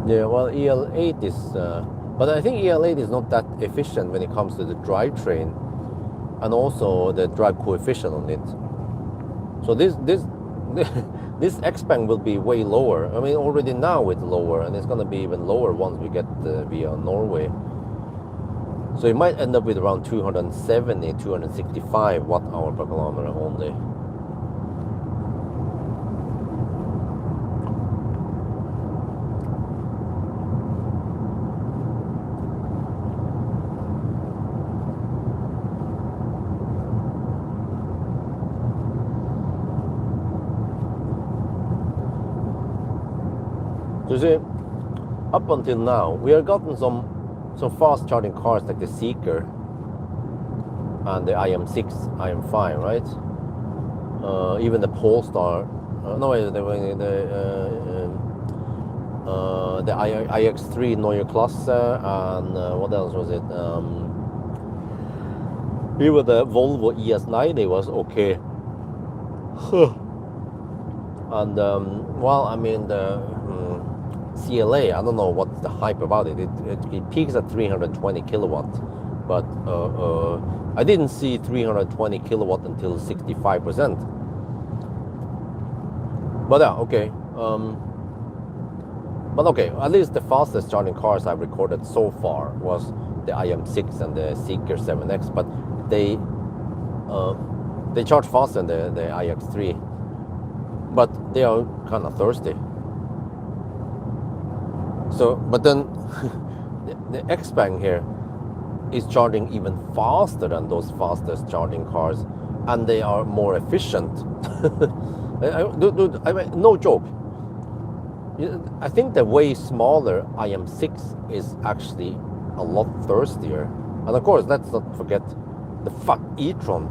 Yeah, well, EL8 is, but I think EL8 is not that efficient when it comes to the drivetrain and also the drive coefficient on it. So this Xpeng will be way lower. I mean, already now it's lower, and it's going to be even lower once we get via Norway. So it might end up with around 270, 265 watt hour per kilometer only. You see, up until now, we have gotten some fast charging cars like the Seeker and the IM6, IM5, right? Even the Polestar. The iX3 Neue Klasse, and what else was it? Even the Volvo ES90 was okay. And well, I mean the CLA, I don't know what's the hype about it. It peaks at 320 kilowatt, but I didn't see 320 kilowatt until 65%. But yeah, okay. But okay, at least the fastest charging cars I've recorded so far was the IM6 and the Seeker 7X, but they charge faster than the iX3, but they are kind of thirsty. So, but then the Xpeng here is charging even faster than those fastest charging cars, and they are more efficient. Dude, I mean, no joke. I think the way smaller IM6 is actually a lot thirstier. And of course, let's not forget the fuck e-tron.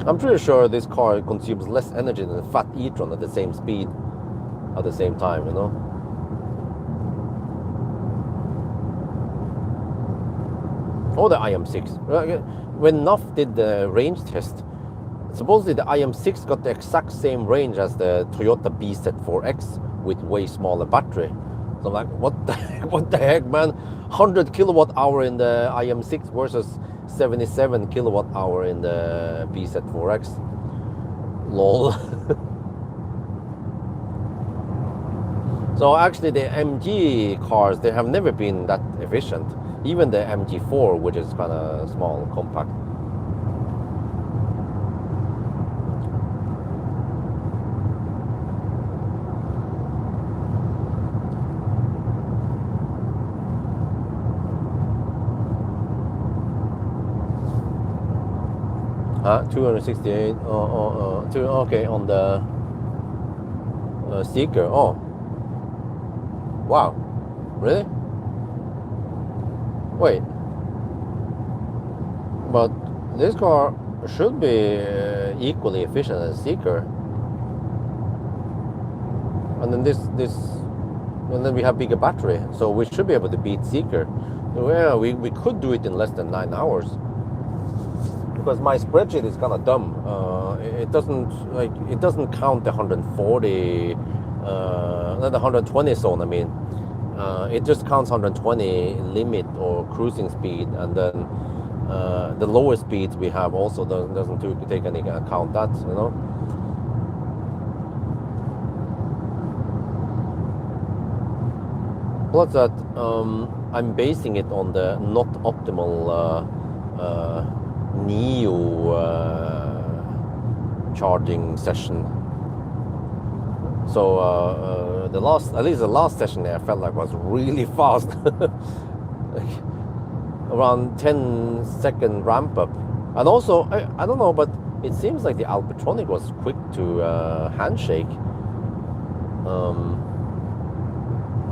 I'm pretty sure this car consumes less energy than the fat e-tron at the same speed, at the same time, you know. or the IM6. When NOF did the range test, supposedly the IM6 got the exact same range as the Toyota BZ4X with way smaller battery. So I'm like, what the heck, man? 100 kilowatt hour in the IM6 versus 77 kilowatt hour in the BZ4X. Lol. So actually the MG cars, they have never been that efficient. Even the MG4, which is kind of small, compact. Huh? 268. Okay, on the Seeker. Oh, wow, really? Wait, but this car should be equally efficient as Seeker. And then and then we have bigger battery, so we should be able to beat Seeker. Well, we could do it in less than 9 hours. Because my spreadsheet is kind of dumb. It doesn't count the 140, not the 120 zone. I mean, it just counts 120 limit or cruising speed, and then the lower speeds we have also doesn't take any account that, you know. Plus that I'm basing it on the not optimal Neo charging session. So at least the last session there, I felt like was really fast. Like, around 10-second ramp up. And also, I don't know, but it seems like the Alpitronic was quick to handshake.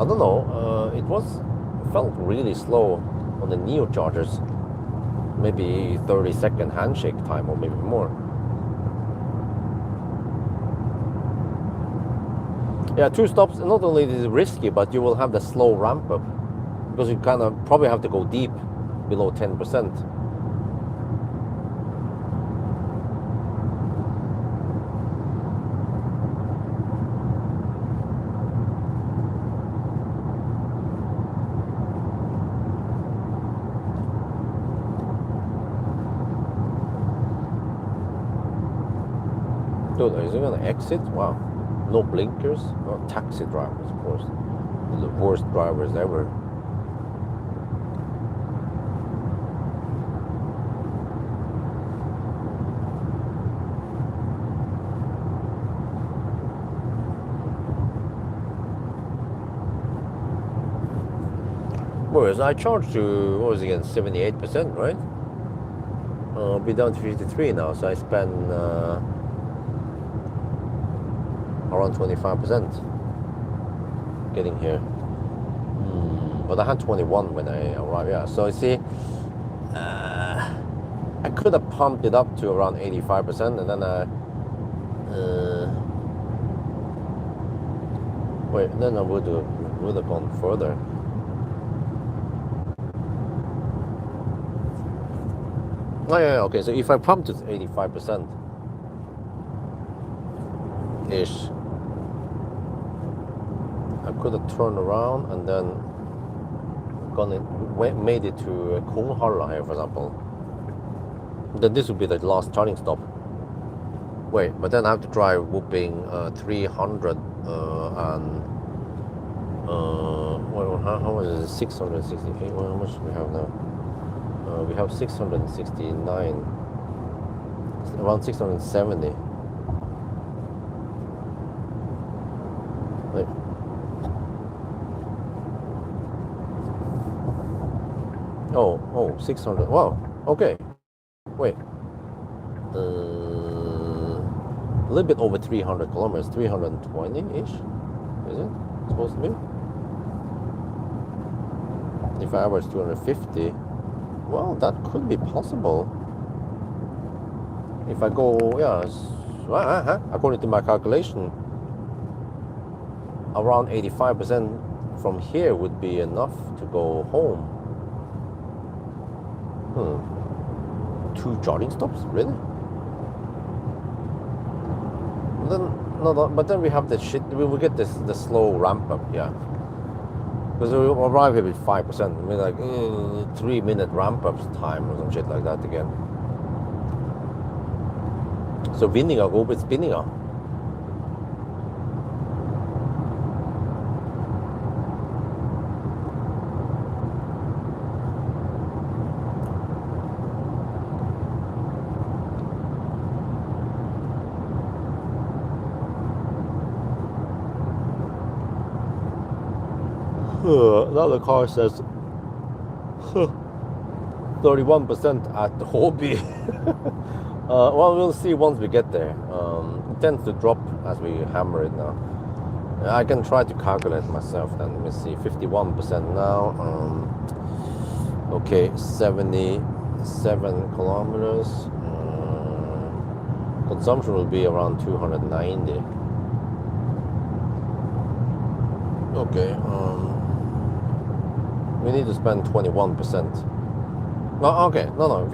I don't know, it felt really slow on the Neo chargers. Maybe 30-second handshake time or maybe more. Yeah, 2 stops, not only is it risky, but you will have the slow ramp up because you kind of probably have to go deep below 10%. Dude, is it gonna exit? Wow. No blinkers? Oh, taxi drivers, of course. The worst drivers ever. Whereas I charged to, what was it again, 78%, right? I'll be down to 53 now, so I spend around 25% getting here. But I had 21 when I arrived. Yeah, so you see, I could have pumped it up to around 85%, and then then I would have gone further. Oh yeah, okay. So if I pumped it 85% ish, I could have turned around and then made it to Konghalla here, for example. Then this would be the last charging stop. Wait, but then I have to drive whooping 300 and how much is it? 668. Well, how much do we have now? We have 669, around 670. Wait. Oh, 600. Wow. Okay. Wait. A little bit over 300 kilometers, 320-ish. Is it supposed to be? If I average 250. Well, that could be possible. If I go, according to my calculation, around 85% from here would be enough to go home. 2 charging stops, really? Then no, but then we have the shit. We will get the slow ramp up, yeah. Because we arrive here with 5%. I mean, like 3-minute ramp up time or some shit like that again. Så vinninga går opp i spinninga. Now the car says 31% at the hobby. Well, we'll see once we get there. It tends to drop as we hammer it now. I can try to calculate myself then. Let me see, 51% now. Okay, 77 kilometers. Consumption will be around 290. Okay, we need to spend 21%. No, okay, no.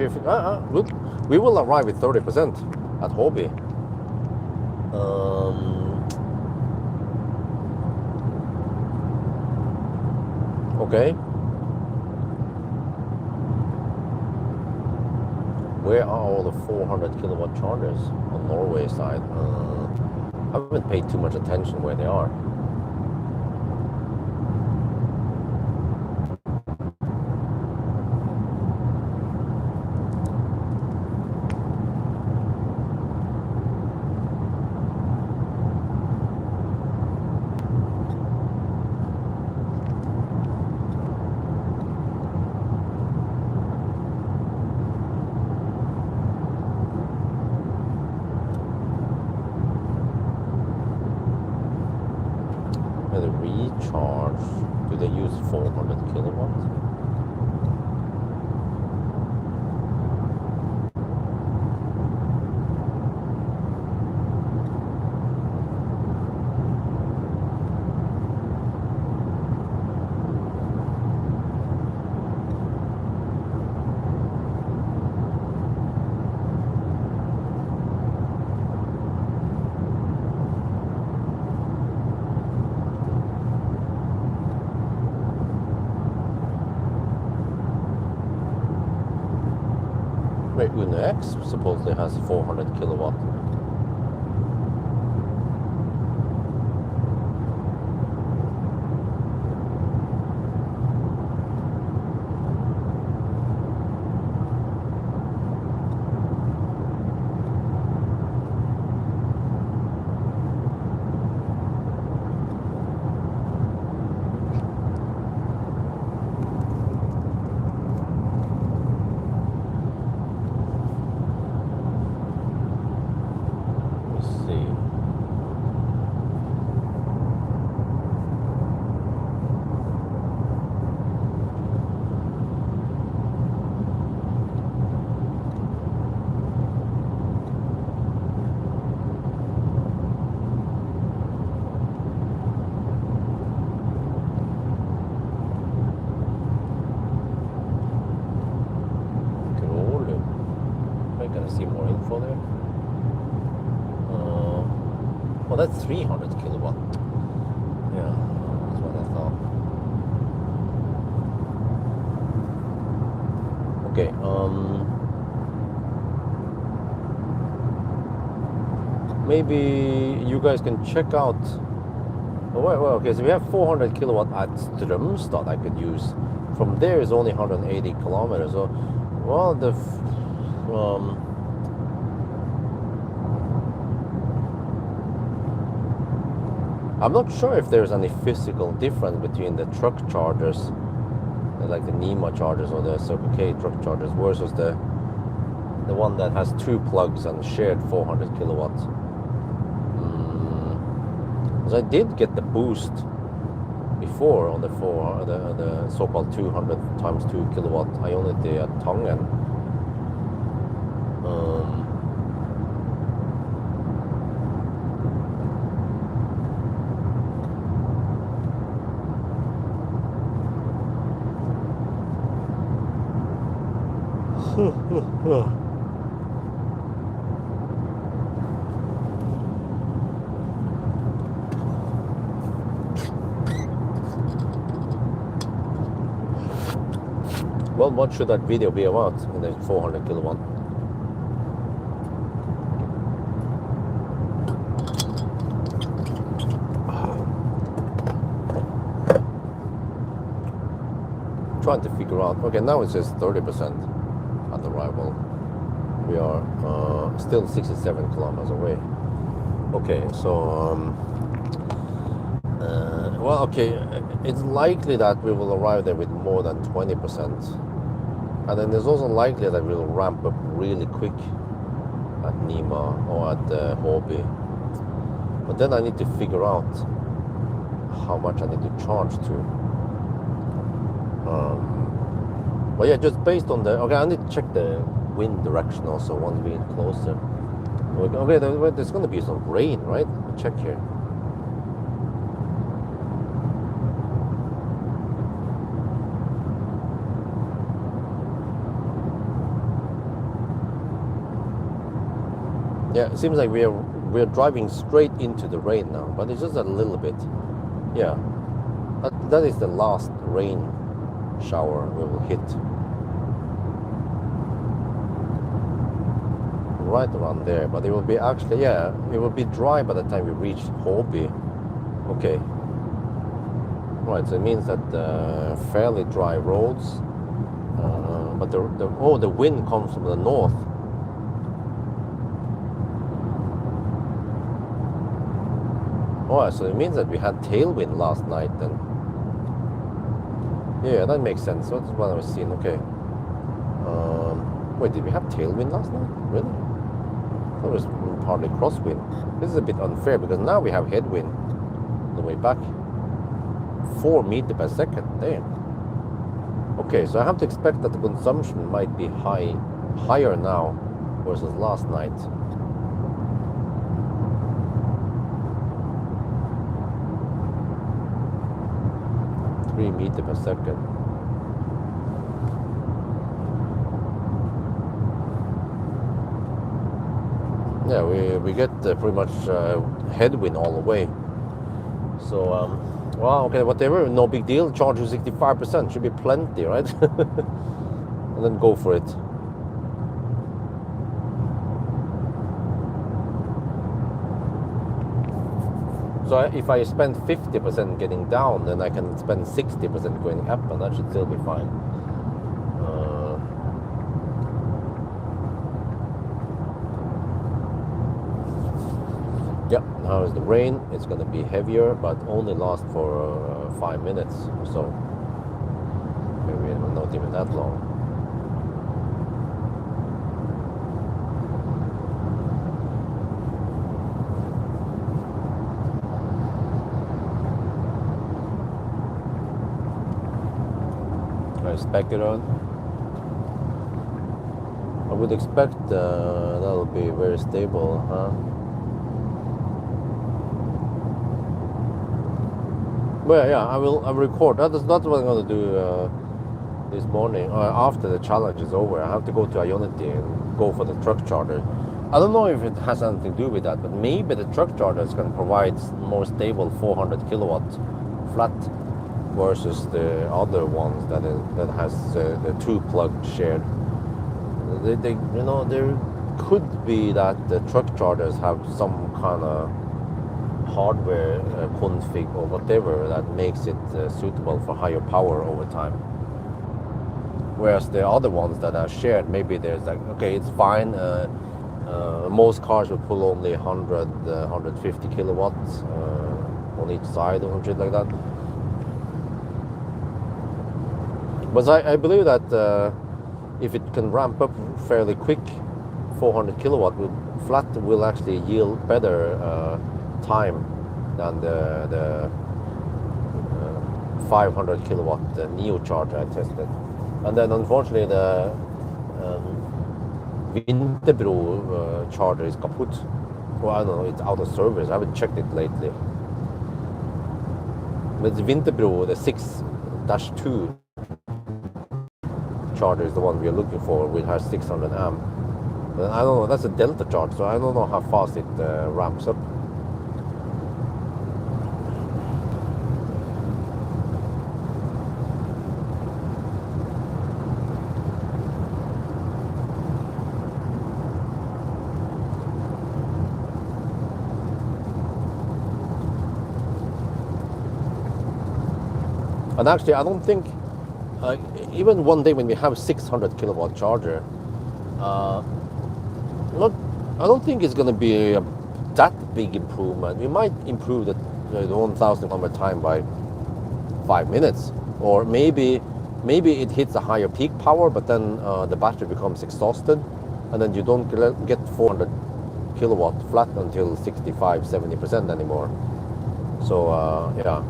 Look, we will arrive with 30% at hobby. Okay. Where are all the 400 kilowatt chargers on Norway side? I haven't paid too much attention where they are. The recharge, do they use 400 kilowatts? Wait, Uno X supposedly has 400 kilowatt. See more info there. Well, that's 300 kilowatt. Yeah, that's what I thought. Okay. Maybe you guys can check out. Oh, well, okay. So we have 400 kilowatt at Strömstad. I could use. From there is only 180 kilometers. So, well, I'm not sure if there's any physical difference between the truck chargers, like the NEMA chargers or the Circle K truck chargers, versus the one that has 2 plugs and shared 400 kilowatts. Because I did get the boost before on the so-called 200 times 2 kilowatt Ionity at Tangen. Well, what should that video be about in the 400 kilowatt? Trying to figure out. Okay, now it says 30% at arrival. We are still 67 kilometers away. Okay, so well, okay, it's likely that we will arrive there with more than 20%. And then there's also likely that we'll ramp up really quick at Nima or at Hobby. But then I need to figure out how much I need to charge to. But yeah, just based on the... Okay, I need to check the wind direction also once we get closer. Okay, there's going to be some rain, right? Check here. Yeah, it seems like we're driving straight into the rain now, but it's just a little bit. Yeah, that is the last rain shower we will hit. Right around there, but it will be actually, yeah, it will be dry by the time we reach Hobby. Okay. Right, so it means that fairly dry roads, but the wind comes from the north. Oh, so it means that we had tailwind last night then. Yeah, that makes sense. That's what I was seeing. Okay. Wait, did we have tailwind last night? Really? That was partly crosswind. This is a bit unfair because now we have headwind on the way back. 4 meters per second. Damn. Okay, so I have to expect that the consumption might be higher now versus last night. 3 meters per second. Yeah, we get pretty much headwind all the way. So, well, okay, whatever, no big deal. Charge to 65% should be plenty, right? And then go for it. So if I spend 50% getting down, then I can spend 60% going up, and that should still be fine. Yeah, now is the rain. It's going to be heavier, but only last for 5 minutes or so. Maybe not even that long. Spec it on. I would expect that'll be very stable, huh? Well, yeah, I will record. That's what I'm going to do this morning. After the challenge is over, I have to go to Ionity and go for the truck charger. I don't know if it has anything to do with that, but maybe the truck chargers can provide more stable 400 kilowatt flat versus the other ones that has the two plug shared. They you know, there could be that the truck chargers have some kind of hardware config or whatever that makes it suitable for higher power over time. Whereas the other ones that are shared, maybe there's like, okay, it's fine. Most cars will pull only 100, 150 kilowatts on each side or shit like that. But I believe that if it can ramp up fairly quick, 400 kilowatt flat will actually yield better time than the 500 kilowatt Neo charger I tested. And then unfortunately the Winterbro charger is kaput. Well, I don't know, it's out of service. I haven't checked it lately. But the Winterbro, the 6-2, charger is the one we are looking for, which has 600 amp. And I don't know, that's a delta charge, so I don't know how fast it ramps up. And actually, I don't think, even one day when we have 600 kilowatt charger, not, I don't think it's going to be that big improvement. We might improve the 1,000 kilometer time by 5 minutes, or maybe it hits a higher peak power, but then the battery becomes exhausted, and then you don't get 400 kilowatt flat until 65-70% anymore. So yeah.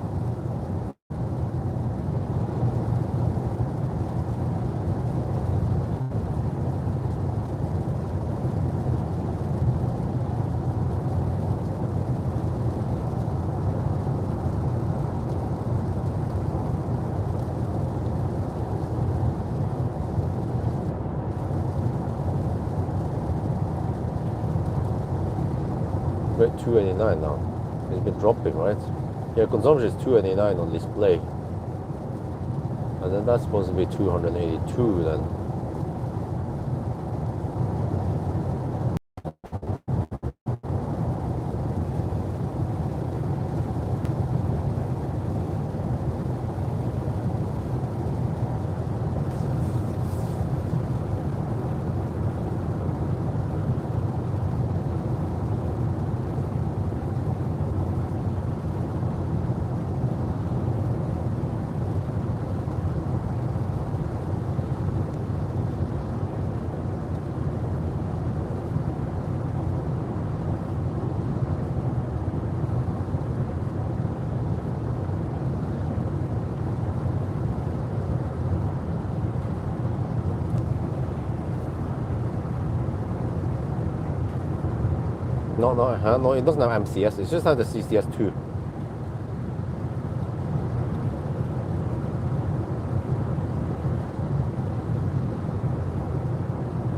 We're at 289 now. It's been dropping, right? Yeah, consumption is 289 on display. And then that's supposed to be 282 then. No, it doesn't have MCS. It just has the CCS2.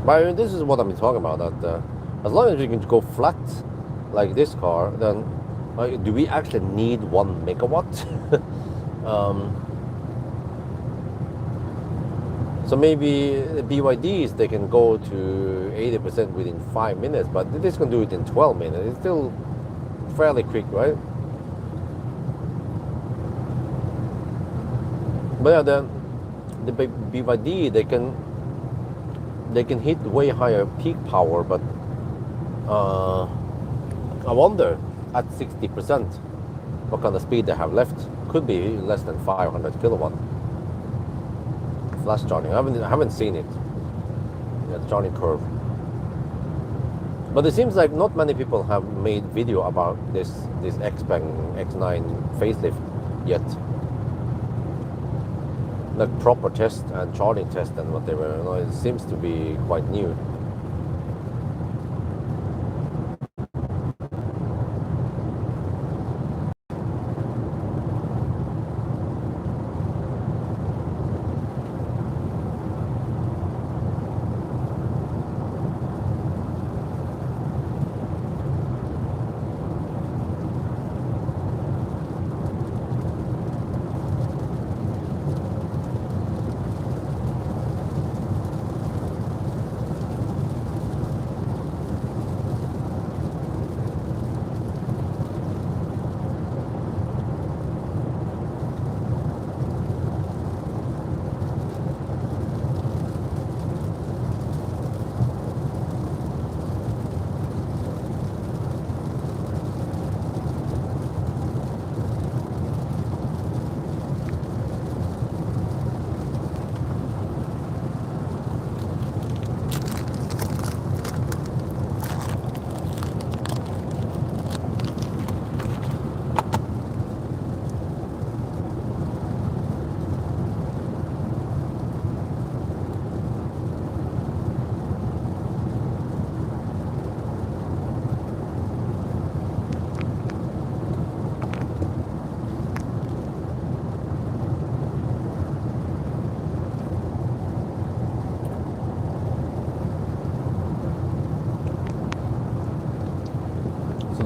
But I mean, this is what I've been talking about. That as long as you can go flat like this car, then do we actually need 1 megawatt? So maybe the BYDs, they can go to 80% within 5 minutes, but this can do it in 12 minutes. It's still fairly quick, right? But yeah, the BYD, they can hit way higher peak power, but I wonder at 60% what kind of speed they have left. Could be less than 500 kilowatt. Flash charging. I haven't seen it. Yeah, the charging curve. But it seems like not many people have made video about this Xpeng X9 facelift yet. Like proper test and charging test and whatever. You know, it seems to be quite new.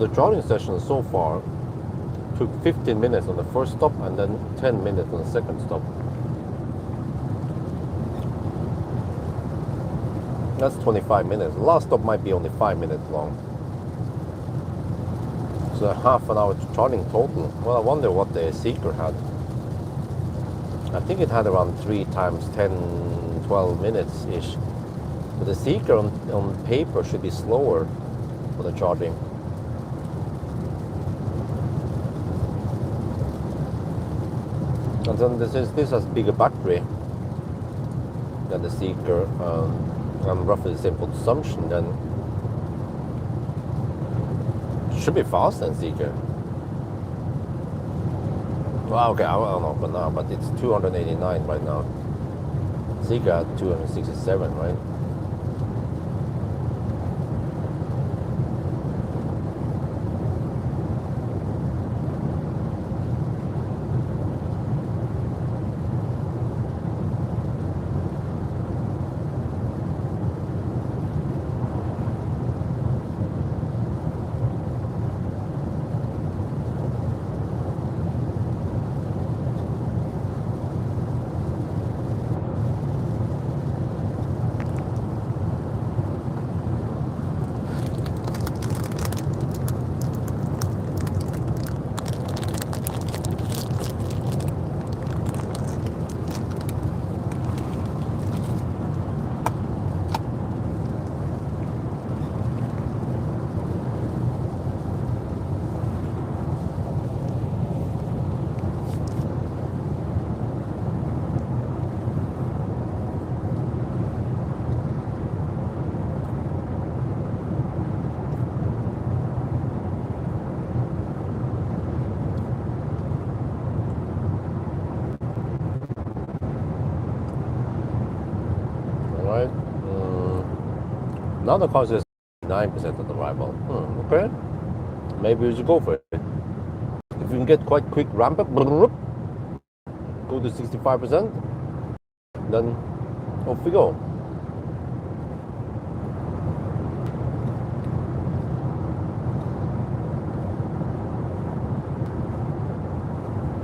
the charging session so far took 15 minutes on the first stop and then 10 minutes on the second stop. That's 25 minutes. The last stop might be only 5 minutes long. So half an hour charging total. Well, I wonder what the Seeker had. I think it had around 3 times 10, 12 minutes ish. But the Seeker on paper should be slower for the charging. And then this has bigger battery than the Seeker, and roughly the same consumption, then should be faster than Seeker. Well, okay, I don't know, but it's 289 right now. Seeker had 267, right? Now the car says 9% of the arrival. Okay. Maybe we should go for it. If we can get quite quick ramp up, go to 65%, then off we go.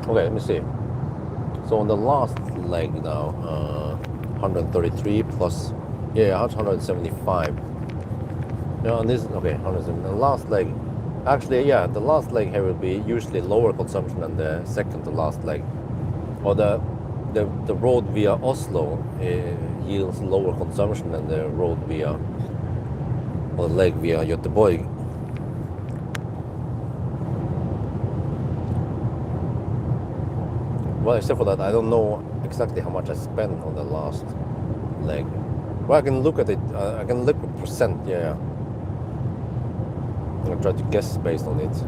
Okay, let me see. So on the last leg now, 133 plus, yeah, 175. Yeah, and this, okay, 170. The last leg, actually, yeah, the last leg here will be usually lower consumption than the second to last leg. Or the road via Oslo yields lower consumption than the road via, or the leg via Göteborg. Well, except for that, I don't know exactly how much I spent on the last leg. Well, I can look at it. I can look at percent. Yeah. I'm gonna try to guess based on it.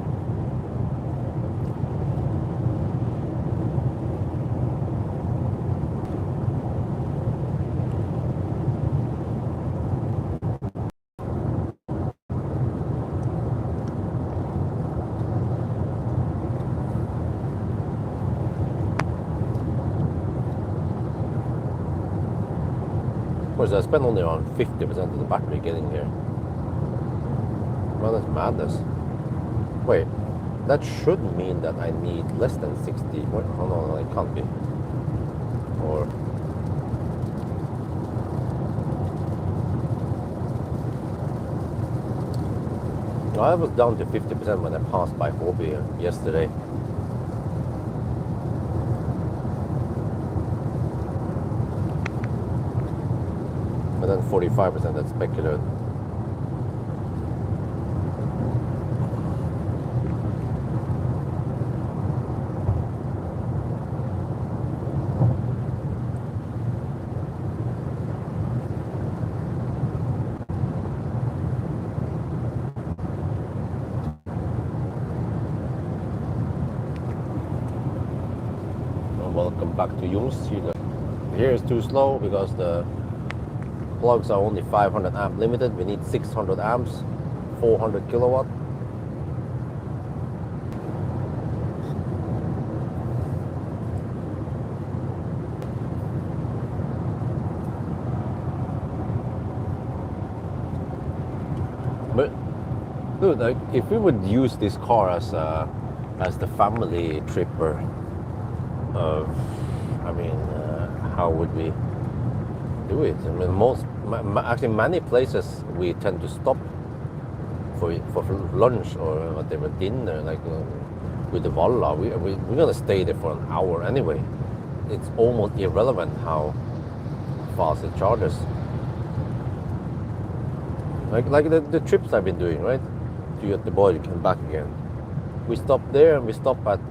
Of course, I spent only around 50% of the battery getting here. Well, that's madness. Wait, that should mean that I need less than 60. Wait, oh no, it can't be. Or I was down to 50% when I passed by Hobby yesterday. And then 45% at Specular. Welcome back to Ljungsskile. Here is too slow because the plugs are only 500 amp limited. We need 600 amps, 400 kilowatt. But Dude, like if we would use this car as the family tripper, I mean, how would we do it? I mean, actually many places we tend to stop for lunch or whatever, dinner, like with the Valla. We're gonna stay there for an hour anyway. It's almost irrelevant how fast it charges. Like the trips I've been doing, right? To Göteborg and back again. We stop there and we stop at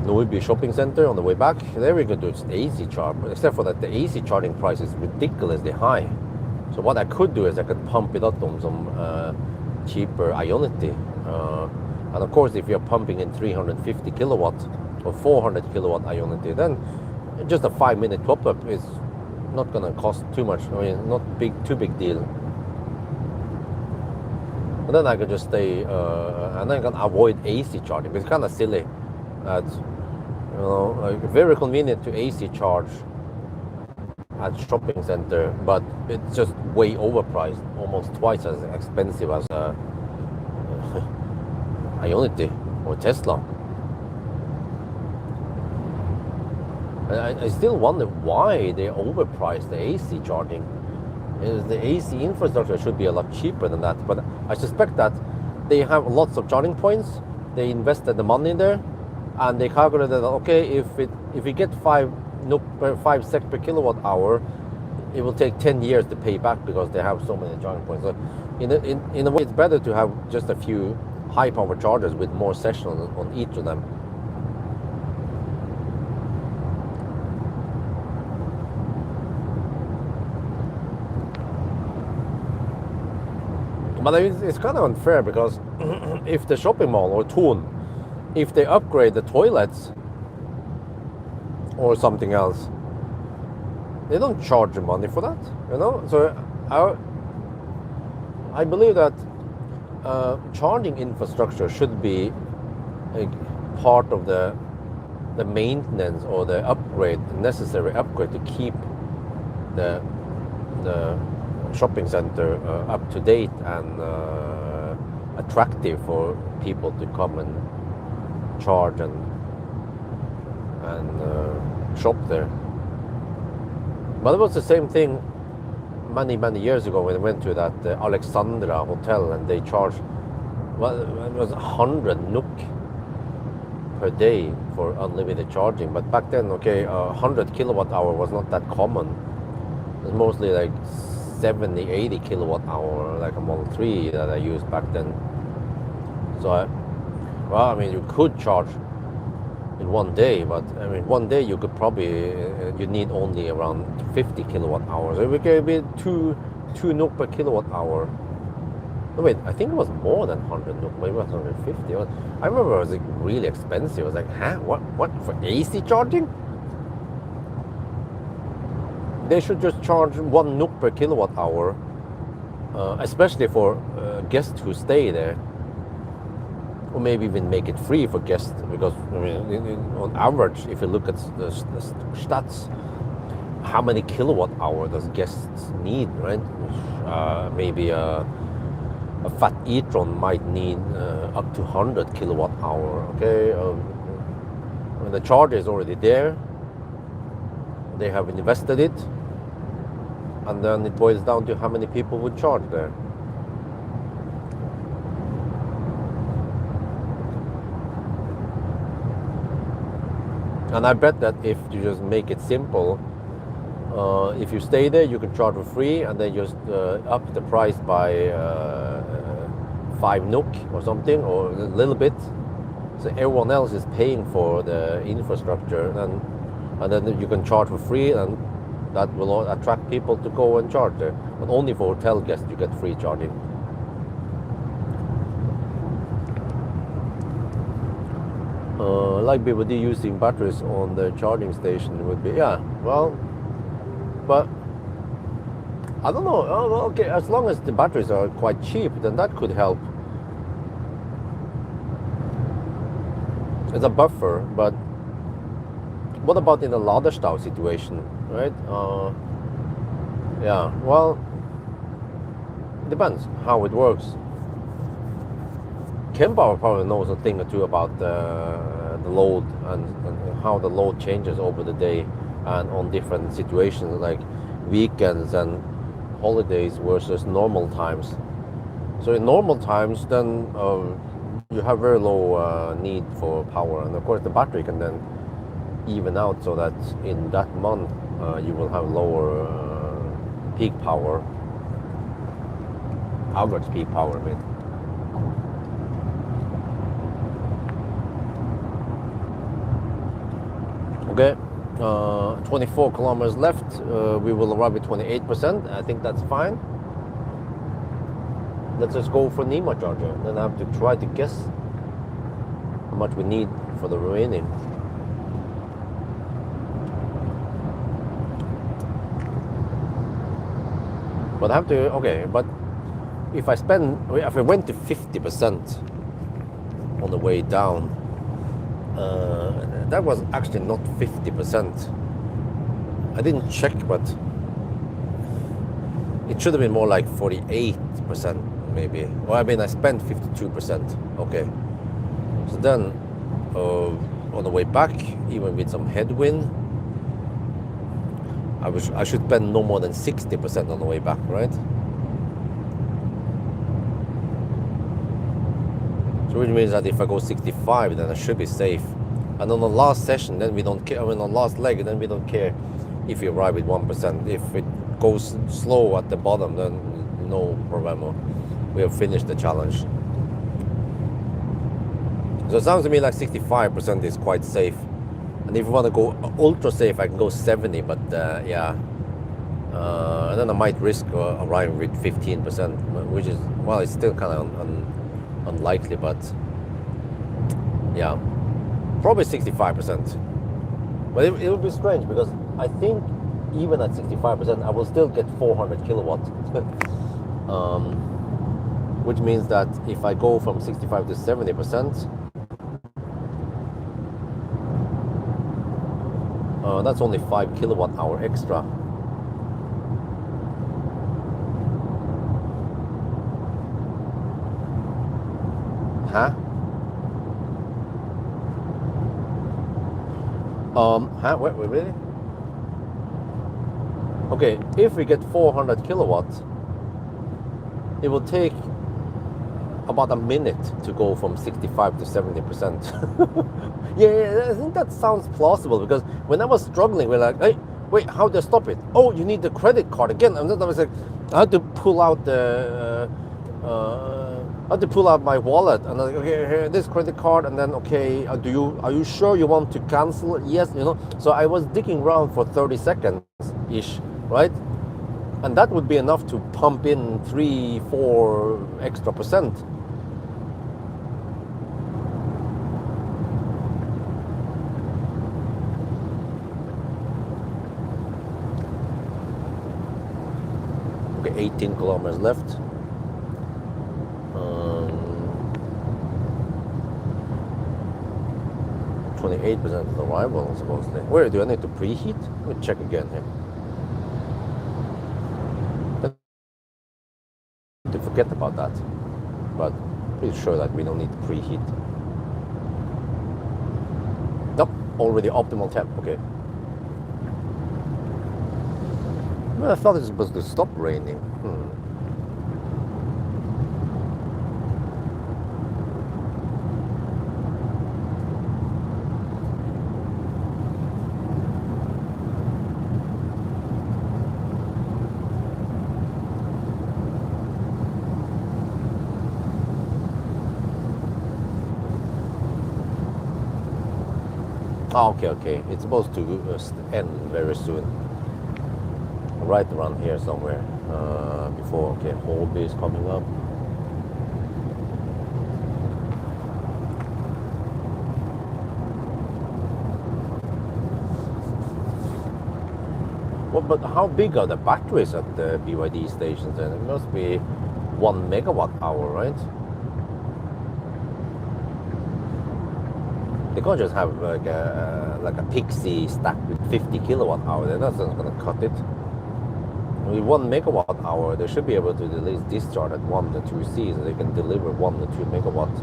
Norby shopping center on the way back. There we can do AC charge, except for that the AC charging price is ridiculously high. So what I could do is I could pump it up on some cheaper Ionity. And of course, if you're pumping in 350 kilowatt or 400 kilowatt Ionity, then just a 5-minute top up is not going to cost too much. I mean, not too big deal. And then I can just stay, and then I can avoid AC charging. It's kind of silly that, you know, like very convenient to AC charge at shopping center, but it's just way overpriced, almost twice as expensive as Ionity or Tesla. I still wonder why they overpriced the AC charging. The AC infrastructure should be a lot cheaper than that, but I suspect that they have lots of charging points. They invested the money there, and they calculated that okay, if we get 5 SEK per kilowatt hour, it will take 10 years to pay back because they have so many charging points. So in a way, it's better to have just a few high power chargers with more sessions on each of them. But it's kind of unfair because if the shopping mall or Thun, if they upgrade the toilets or something else, they don't charge you money for that, you know. So I believe that charging infrastructure should be a part of the maintenance or the necessary upgrade to keep the shopping center up to date and attractive for people to come and charge and shop there. But it was the same thing many years ago when I went to that Alexandra hotel and they charged, well, it was 100 NOK per day for unlimited charging. But back then, okay, 100 kilowatt hour was not that common. It was mostly like 70, 80 kilowatt hour, like a Model 3 that I used back then. So, I mean, you could charge in one day, but I mean, one day you could probably, you need only around 50 kilowatt hours. It would be 2 NOK per kilowatt hour. No, wait, I think it was more than 100 NOK, maybe it was 150. I remember it was like really expensive. I was like, huh? What for AC charging? They should just charge 1 NOK per kilowatt hour, especially for guests who stay there. Or maybe even make it free for guests, because I mean, on average, if you look at the stats, how many kilowatt hour does guests need, right? Maybe a fat e-tron might need up to 100 kilowatt hour. Okay, when the charger is already there, they have invested it, and then it boils down to how many people would charge there. And I bet that if you just make it simple, if you stay there, you can charge for free, and then just up the price by 5 NOK or something, or a little bit. So everyone else is paying for the infrastructure, and then you can charge for free, and that will attract people to go and charge there. But only for hotel guests you get free charging. Like BYD using batteries on the charging station would be, yeah, well, but I don't know. Oh, okay, as long as the batteries are quite cheap, then that could help. It's a buffer, but what about in a Laderstau situation, right? Yeah, well, depends how it works. Kempower probably knows a thing or two about the load and how the load changes over the day and on different situations like weekends and holidays versus normal times. So in normal times, then you have very low need for power, and of course the battery can then even out so that in that month you will have lower peak power, average peak power. I mean. Okay, 24 kilometers left. We will arrive at 28%. I think that's fine. Let's just go for NEMA charger. Then I have to try to guess how much we need for the remaining. But I have to, okay, but if I went to 50% on the way down, that was actually not 50%. I didn't check, but it should have been more like 48%, maybe. Well, I mean, I spent 52%. Okay. So then, on the way back, even with some headwind, I should spend no more than 60% on the way back, right? So which means that if I go 65, then I should be safe. And on the last session, then we don't care. I mean, on the last leg, then we don't care if we arrive with 1%. If it goes slow at the bottom, then no problem. We have finished the challenge. So it sounds to me like 65% is quite safe. And if you want to go ultra safe, I can go 70. But yeah, and then I might risk arriving with 15%, which is, well, it's still kind of unlikely, but yeah, probably 65%. But it will be strange because I think even at 65%, I will still get 400 kilowatts. Which means that if I go from 65 to 70%, that's only 5 kilowatt hour extra. Huh? Wait, really? Okay, if we get 400 kilowatts, it will take about a minute to go from 65 to 70%. Yeah, I think that sounds plausible because when I was struggling, we're like, hey, wait, how do I stop it? Oh, you need the credit card again. And then I was like, I had to pull out my wallet, and I'm like, okay, here, this credit card, and then okay, are you sure you want to cancel it? Yes, you know. So I was digging around for 30 seconds ish, right? And that would be enough to pump in 3-4 extra percent. Okay, 18 kilometers left. 28% of the arrival, supposedly. Where do I need to preheat? Let me check again here. To forget about that, but pretty sure that we don't need to preheat. Nope, already optimal temp. Okay. Well, I thought it was supposed to stop raining. Oh, okay. It's supposed to end very soon. Right around here somewhere. Before, okay, Holby is coming up. Well, but how big are the batteries at the BYD stations then? It must be 1 megawatt hour, right? They can't just have like a Pixie stacked with 50 kilowatt hour. That's not going to cut it. with 1 megawatt hour, they should be able to at least discharge at 1 to 2 C, so they can deliver 1 to 2 megawatts.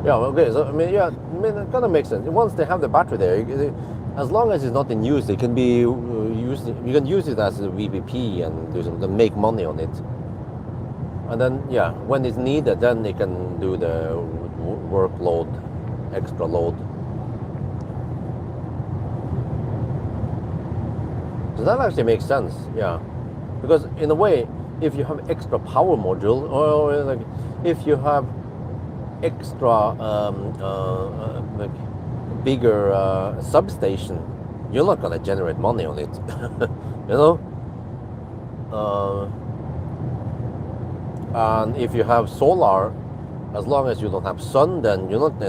Yeah, okay, so I mean, yeah, I mean, it kind of makes sense. Once they have the battery there, as long as it's not in use, it can be used. You can use it as a VPP and do some, make money on it. And then, yeah, when it's needed, then they can do the workload, extra load. So that actually makes sense, yeah. Because in a way, if you have extra power module, or like if you have extra like bigger substation, you're not gonna generate money on it, you know. And if you have solar, as long as you don't have sun, then you're not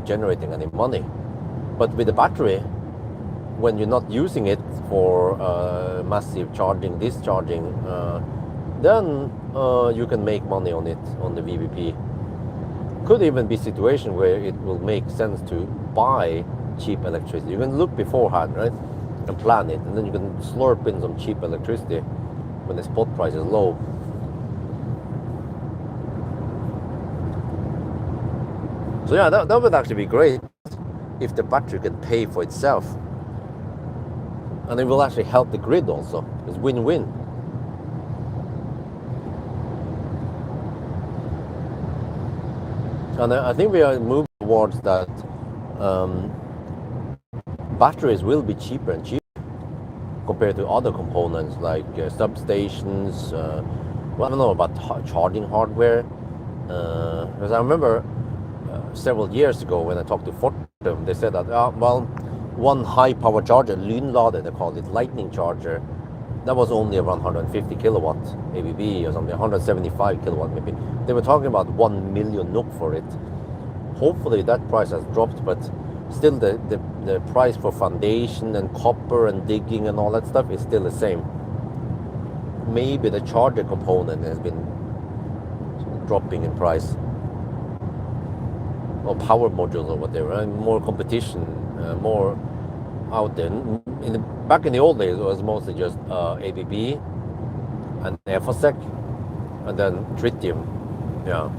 generating any money. But with the battery, when you're not using it for massive charging, discharging, then you can make money on it, on the VPP. Could even be a situation where it will make sense to buy cheap electricity. You can look beforehand, right, and plan it, and then you can slurp in some cheap electricity when the spot price is low. So yeah, that would actually be great if the battery can pay for itself. And it will actually help the grid also. It's win-win. And I think we are moving towards that batteries will be cheaper and cheaper compared to other components like substations. Well, I don't know about charging hardware. Because I remember several years ago when I talked to Fortum, they said that, well, one high power charger, lynlader, they call it, lightning charger, that was only around 150 kilowatt ABB or something, 175 kilowatt maybe. They were talking about 1 million NOK for it. Hopefully that price has dropped, but still the price for foundation and copper and digging and all that stuff is still the same. Maybe the charger component has been dropping in price, or power modules or whatever, and more competition, more out there. Back in the old days, it was mostly just ABB and EFOSEC, and then tritium. Yeah.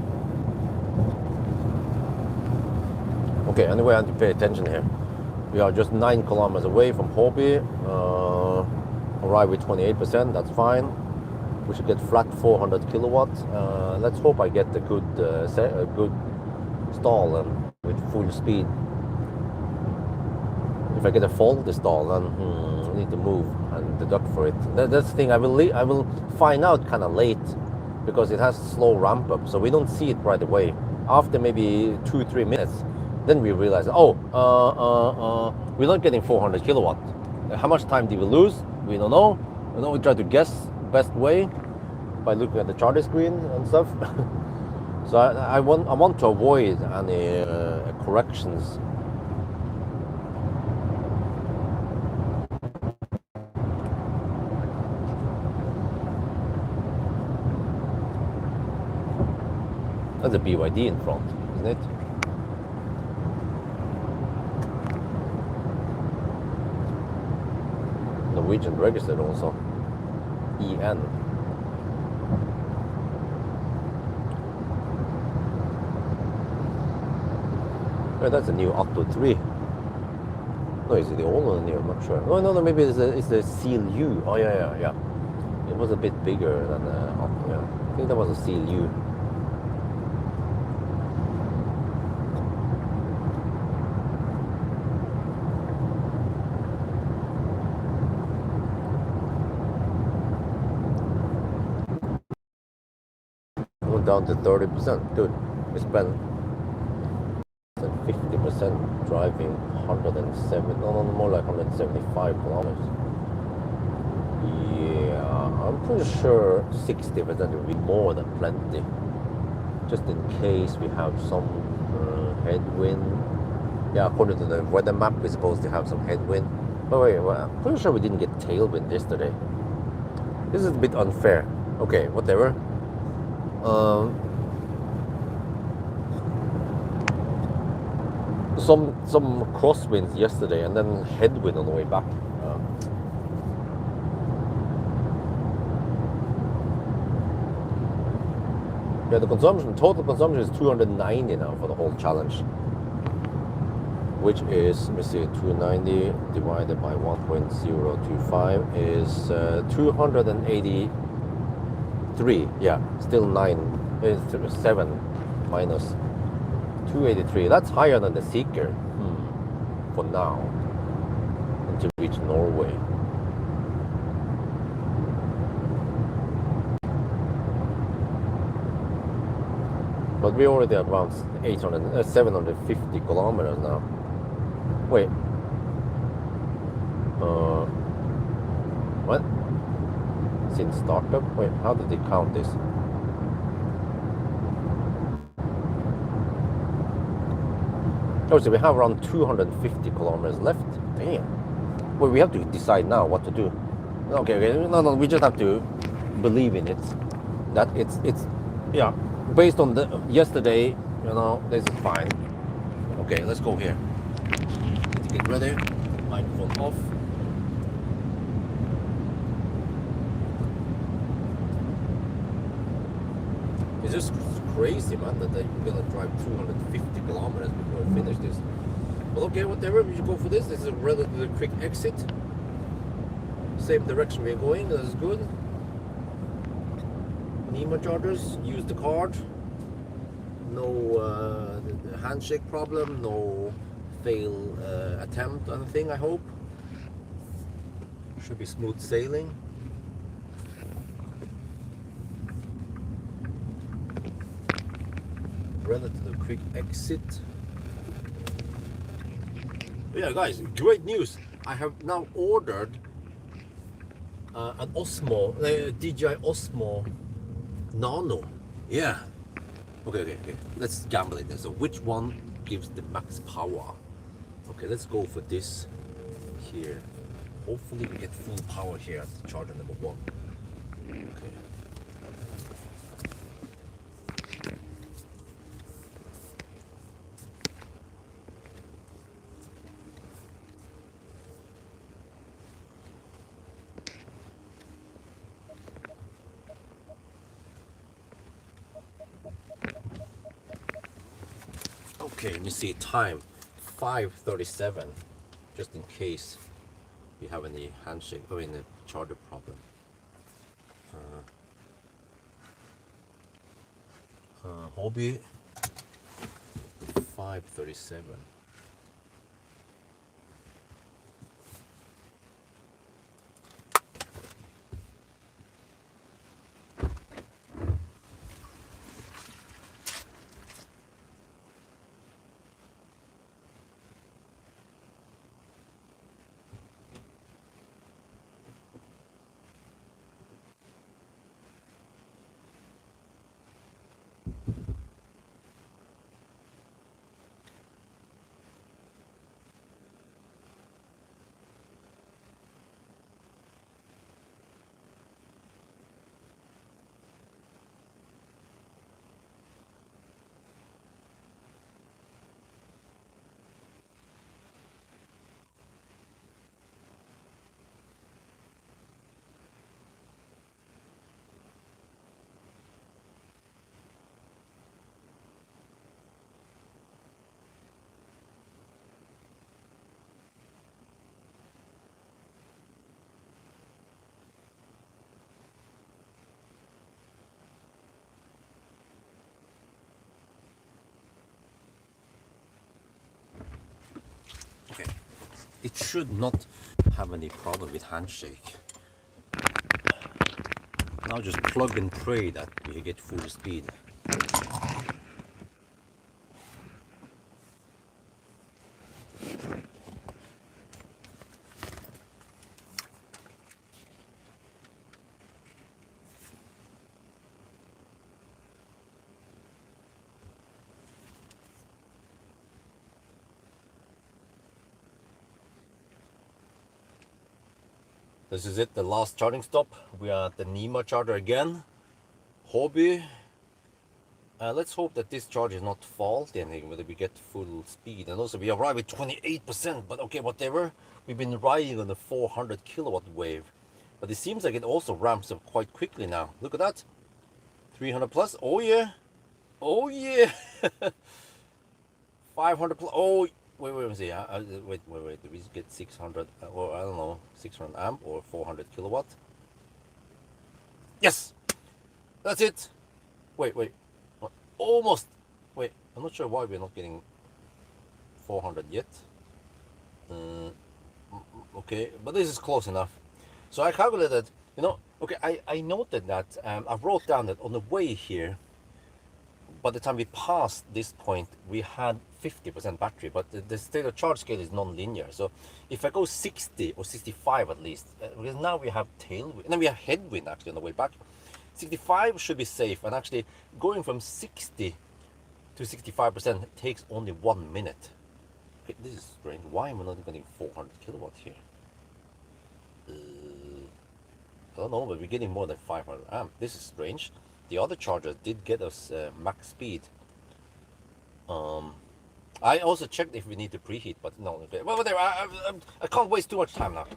Okay, anyway, I have to pay attention here. We are just 9 kilometers away from Hobby. Arrive with 28%, that's fine. We should get flat 400 kilowatts. Let's hope I get a good stall and with full speed. If I get a faulty stall, then I need to move and deduct for it. That's the thing. I will find out kind of late because it has slow ramp up, so we don't see it right away. After maybe 2-3 minutes, then we realize, we're not getting 400 kilowatt. How much time did we lose? We don't know. And then we try to guess best way by looking at the charger screen and stuff. So I want to avoid any corrections. That's a BYD in front, isn't it? Norwegian registered also. EN. Oh, that's a new Atto 3. No, is it the old one or the new? I'm not sure. No, maybe it's the Seal U. Oh, yeah. It was a bit bigger than the Atto, yeah. I think that was a Seal U. Down to 30%. Dude, we spent 50% driving 107, no, more like 175 kilometers. Yeah, I'm pretty sure 60% will be more than plenty. Just in case we have some headwind. Yeah, according to the weather map, we're supposed to have some headwind. But wait, well, I'm pretty sure we didn't get tailwind yesterday. This is a bit unfair. Okay, whatever. some crosswinds yesterday, and then headwind on the way back. Yeah, the total consumption is 290 now for the whole challenge, which is, let me see, 290 divided by 1.025 is 283. Yeah, still 7 minus 283. That's higher than the Seeker for now until we reach Norway. But we already have around 750 kilometers now. Wait. What? Since startup? Wait, how did they count this? Oh, so we have around 250 kilometers left. Damn. Well, we have to decide now what to do. Okay. No, we just have to believe in it. That it's yeah. Based on the yesterday, this is fine. Okay, let's go here. Need to get ready. Microphone off. It's just crazy, man, that they're gonna drive 250 kilometers before we finish this. Well, okay, whatever. We should go for this. This is a relatively quick exit. Same direction we're going. That's good. NEMA chargers, use the card. No handshake problem, no fail attempt on the thing, I hope. Should be smooth sailing. Relatively quick exit. Yeah, guys, great news. I have now ordered an Osmo, DJI Osmo Nano. Yeah. Okay. Let's gamble it. So which one gives the max power? Okay, let's go for this here. Hopefully we get full power here at the charger number 1. Okay. Okay, let me see time, 5:37, just in case we have any handshake or any charger problem. Hobby, 5:37. Okay, it should not have any problem with handshake. Now just plug and pray that we get full speed. This is it, the last charging stop. We are at the NEMA charger again. Hobby. Let's hope that this charge is not faulty anything, whether we get full speed. And also we arrive at 28%, but okay, whatever. We've been riding on the 400 kilowatt wave, but it seems like it also ramps up quite quickly now. Look at that, 300 plus. Oh yeah, oh yeah. 500 plus. Oh, wait, see. Wait. Did we get 600 or I don't know, 600 amp or 400 kilowatt? Yes, that's it. Wait. Almost. Wait, I'm not sure why we're not getting 400 yet. Okay, but this is close enough. So I calculated, okay, I noted that I wrote down that on the way here, by the time we passed this point, we had 50% battery, but the state of charge scale is non-linear. So if I go 60 or 65 at least, because now we have tailwind, and we have headwind actually on the way back. 65 should be safe, and actually going from 60 to 65% takes only 1 minute. Okay, this is strange. Why am I not getting 400 kilowatt here? I don't know, but we're getting more than 500 amp. This is strange. The other chargers did get us max speed. I also checked if we need to preheat, but no. Okay. Well, whatever. I can't waste too much time now.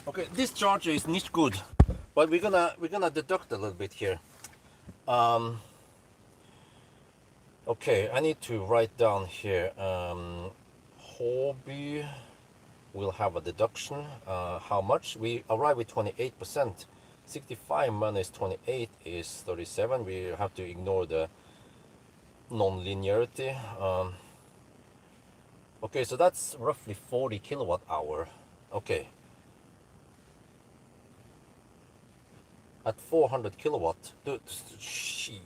Okay, this charger is not good, but we're gonna deduct a little bit here. Okay, I need to write down here. Hobby will have a deduction. How much? We arrive with 28%. 65 minus 28 is 37. We have to ignore the non-linearity. Okay, so that's roughly 40 kilowatt hour. Okay. At 400 kilowatt, dude, shit.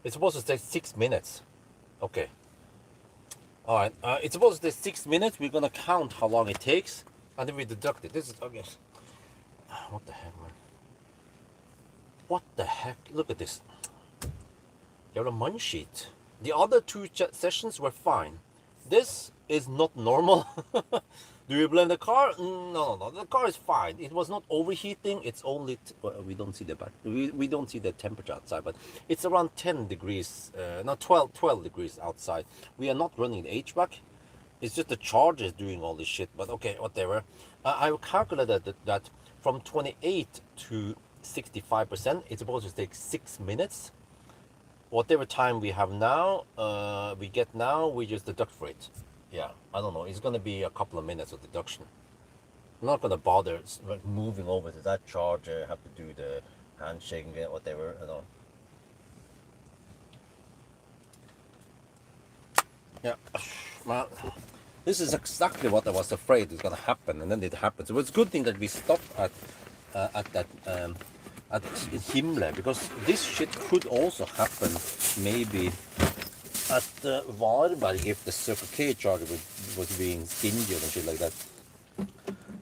It's supposed to take 6 minutes. Okay. All right, it's supposed to take 6 minutes. We're gonna count how long it takes, and then we deduct it. This is okay. What the heck, man? What the heck? Look at this. You have a munch sheet. The other two sessions were fine. This is not normal. Do you blame the car? No. The car is fine. It was not overheating. It's only well, we don't see the back. We don't see the temperature outside, but it's around 10 degrees. Not 12 degrees outside. We are not running the HVAC. It's just the charger is doing all this shit. But okay, whatever. I calculated that from 28 to 65%, it's supposed to take 6 minutes. Whatever time we have now, we just deduct for it. Yeah, I don't know. It's gonna be a couple of minutes of deduction. I'm not gonna bother moving over to that charger. Have to do the handshaking, whatever. I don't. Yeah, well, this is exactly what I was afraid is gonna happen, and then it happened. So it's a good thing that we stopped at Himmler, because this shit could also happen maybe at Varberg if the Circle K charger was being stingy and shit like that.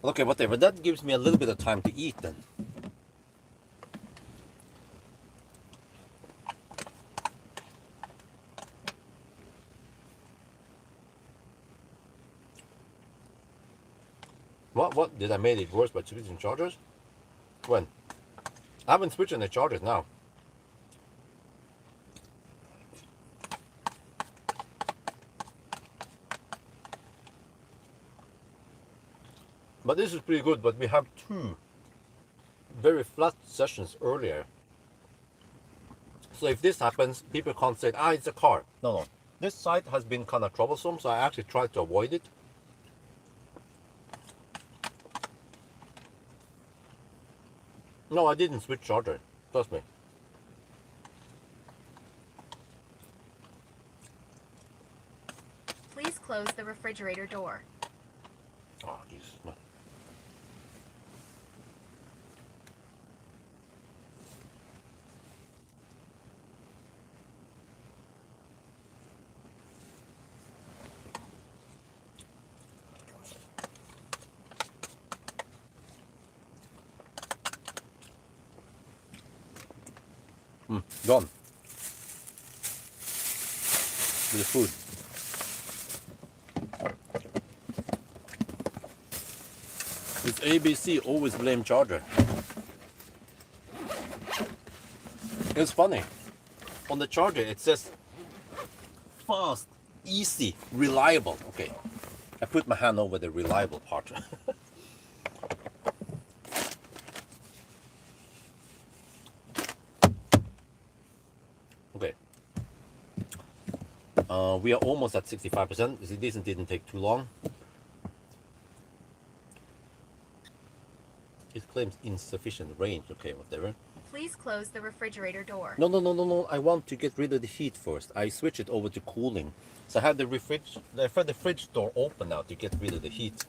Okay, whatever. That gives me a little bit of time to eat then. What? Did I make it worse by switching chargers? When? I haven't switched on the chargers now. But this is pretty good, but we have two very flat sessions earlier. So if this happens, people can't say, it's a car. No. This side has been kind of troublesome, so I actually tried to avoid it. No, I didn't switch charger. Trust me. Please close the refrigerator door. Oh, Jesus. Gone. With the food. It's ABC, always blame charger. It's funny. On the charger it says fast, easy, reliable. Okay. I put my hand over the reliable part. Okay. We are almost at 65%. This didn't take too long. It claims insufficient range. Okay, whatever. Please close the refrigerator door. No. I want to get rid of the heat first. I switch it over to cooling. So I have the fridge door open now to get rid of the heat.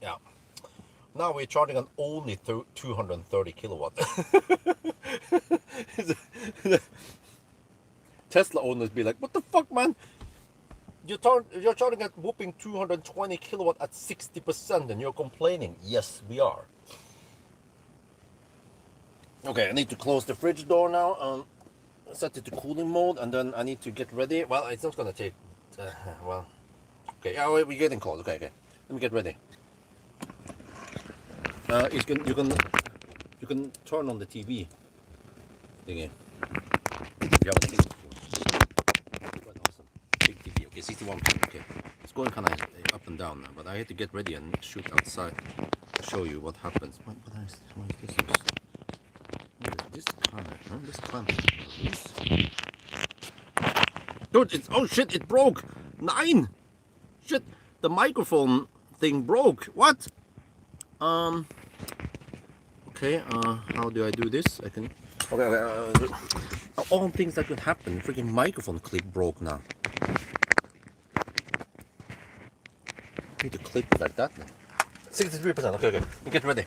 Yeah. Now we're charging on only 230 kilowatt. Tesla owners be like, what the fuck, man? You're charging at whooping 220 kilowatt at 60% and you're complaining. Yes, we are. Okay, I need to close the fridge door now. Set it to cooling mode, and then I need to get ready. Well, it's not gonna take. Well, okay. Yeah, we're getting close. Okay. Let me get ready. You can turn on the TV thingy. Yeah, quite awesome. Big TV. Okay, 61. Okay, it's going kind of up and down now, but I had to get ready and shoot outside to show you what happens. What is this? This clamp. Dude, oh shit! It broke. 9. Shit! The microphone thing broke. What? Okay. How do I do this? I can. Okay. All things that could happen. Freaking microphone clip broke now. Need to flip it like that. 63%. Okay, okay. You get ready.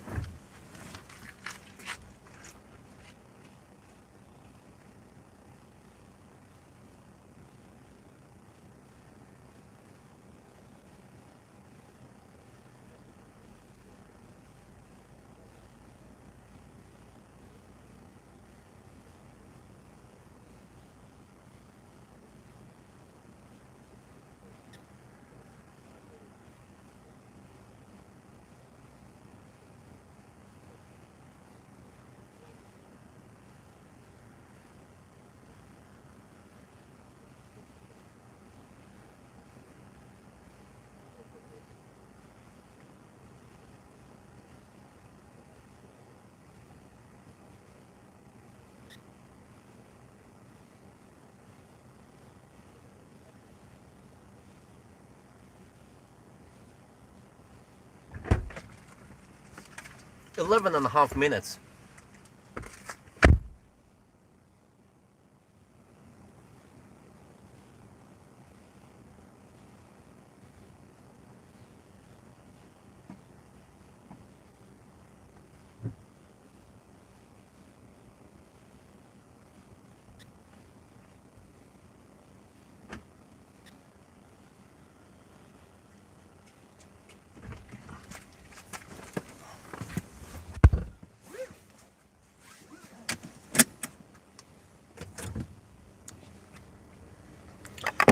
Eleven and a half minutes.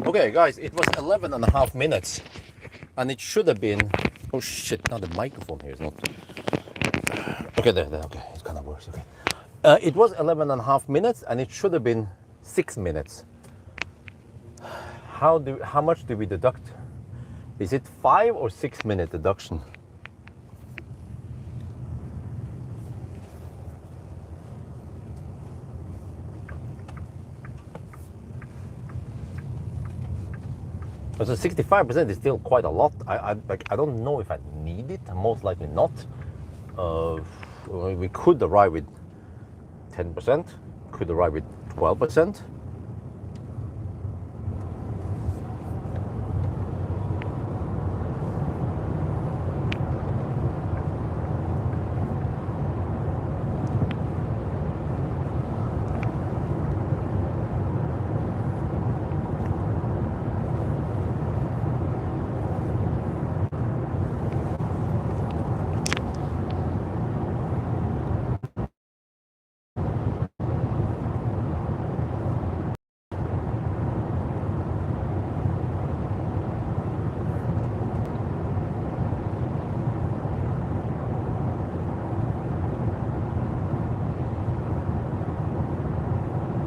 Okay, guys, it was 11 and a half minutes, and it should have been. Oh shit! Now the microphone here is not. Okay, there. Okay, it kind of works. Okay, it was 11 and a half minutes, and it should have been 6 minutes. How much do we deduct? Is it 5 or 6 minute deduction? So 65% is still quite a lot. I don't know if I need it. Most likely not. We could arrive with 10%. Could arrive with 12%.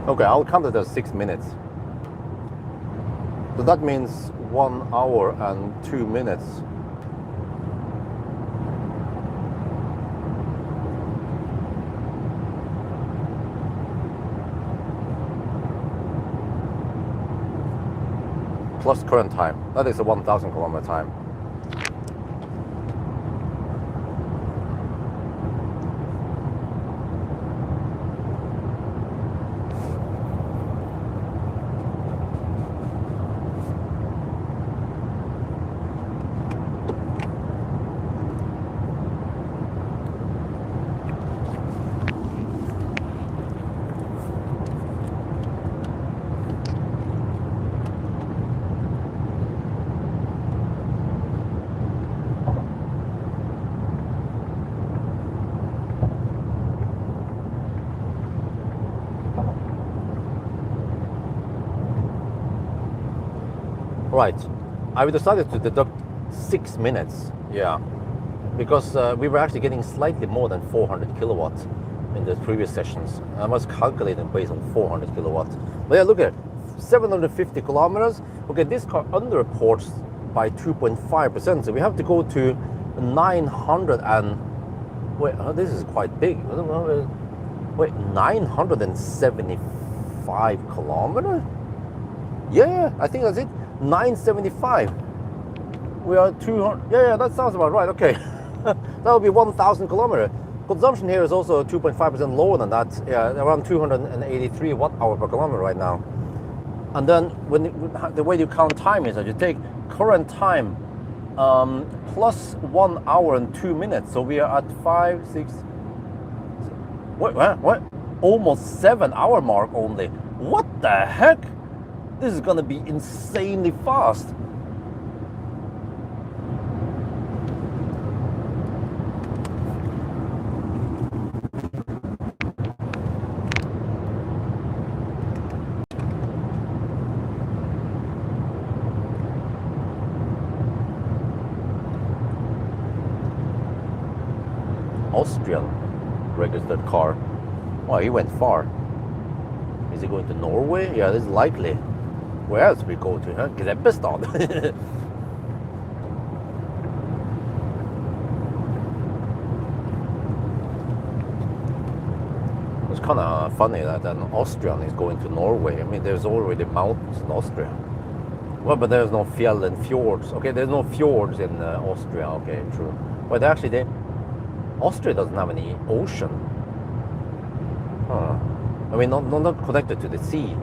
Okay, I'll count it as 6 minutes. So that means 1 hour and 2 minutes. Plus current time. That is a 1,000 kilometer time. Right, I decided to deduct 6 minutes, yeah, because we were actually getting slightly more than 400 kilowatts in the previous sessions. I was calculating based on 400 kilowatts. But yeah, look at it, 750 kilometers. Okay, this car underreports by 2.5%, so we have to go to 900 and, wait, this is quite big. Wait, 975 kilometers? Yeah, I think that's it. 975. We are 200. Yeah, that sounds about right. Okay, that would be 1,000 kilometers. Consumption here is also 2.5% lower than that. Yeah, around 283 watt-hour per kilometer right now. And then the way you count time is that you take current time plus 1 hour and 2 minutes. So we are at 5, 6. What? Almost 7 hour mark only. What the heck? This is gonna be insanely fast. Austrian registered car. Wow, he went far. Is he going to Norway? Yeah, this is likely. Where else we go to, huh? Grebbestad. It's kind of funny that an Austrian is going to Norway. I mean, there's already mountains in Austria. Well, but there's no fjell and fjords. Okay, there's no fjords in Austria. Okay, true. But actually, Austria doesn't have any ocean. Huh. I mean, not connected to the sea.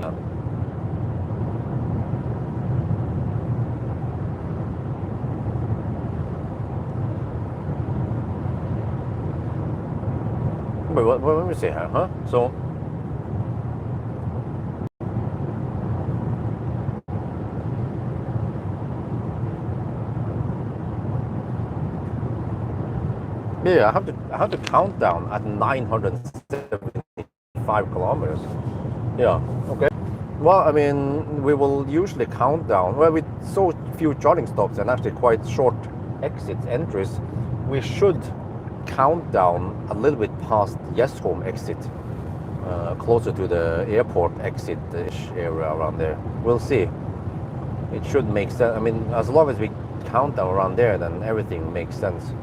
Wait, what let me see here, huh? So, yeah, I have to count down at 975 kilometers. Yeah, okay. Well, I mean, we will usually count down. Well, with so few charging stops and actually quite short exits, entries, we should count down a little bit past Home exit, closer to the airport exit-ish area around there. We'll see. It should make sense. I mean, as long as we count down around there, then everything makes sense.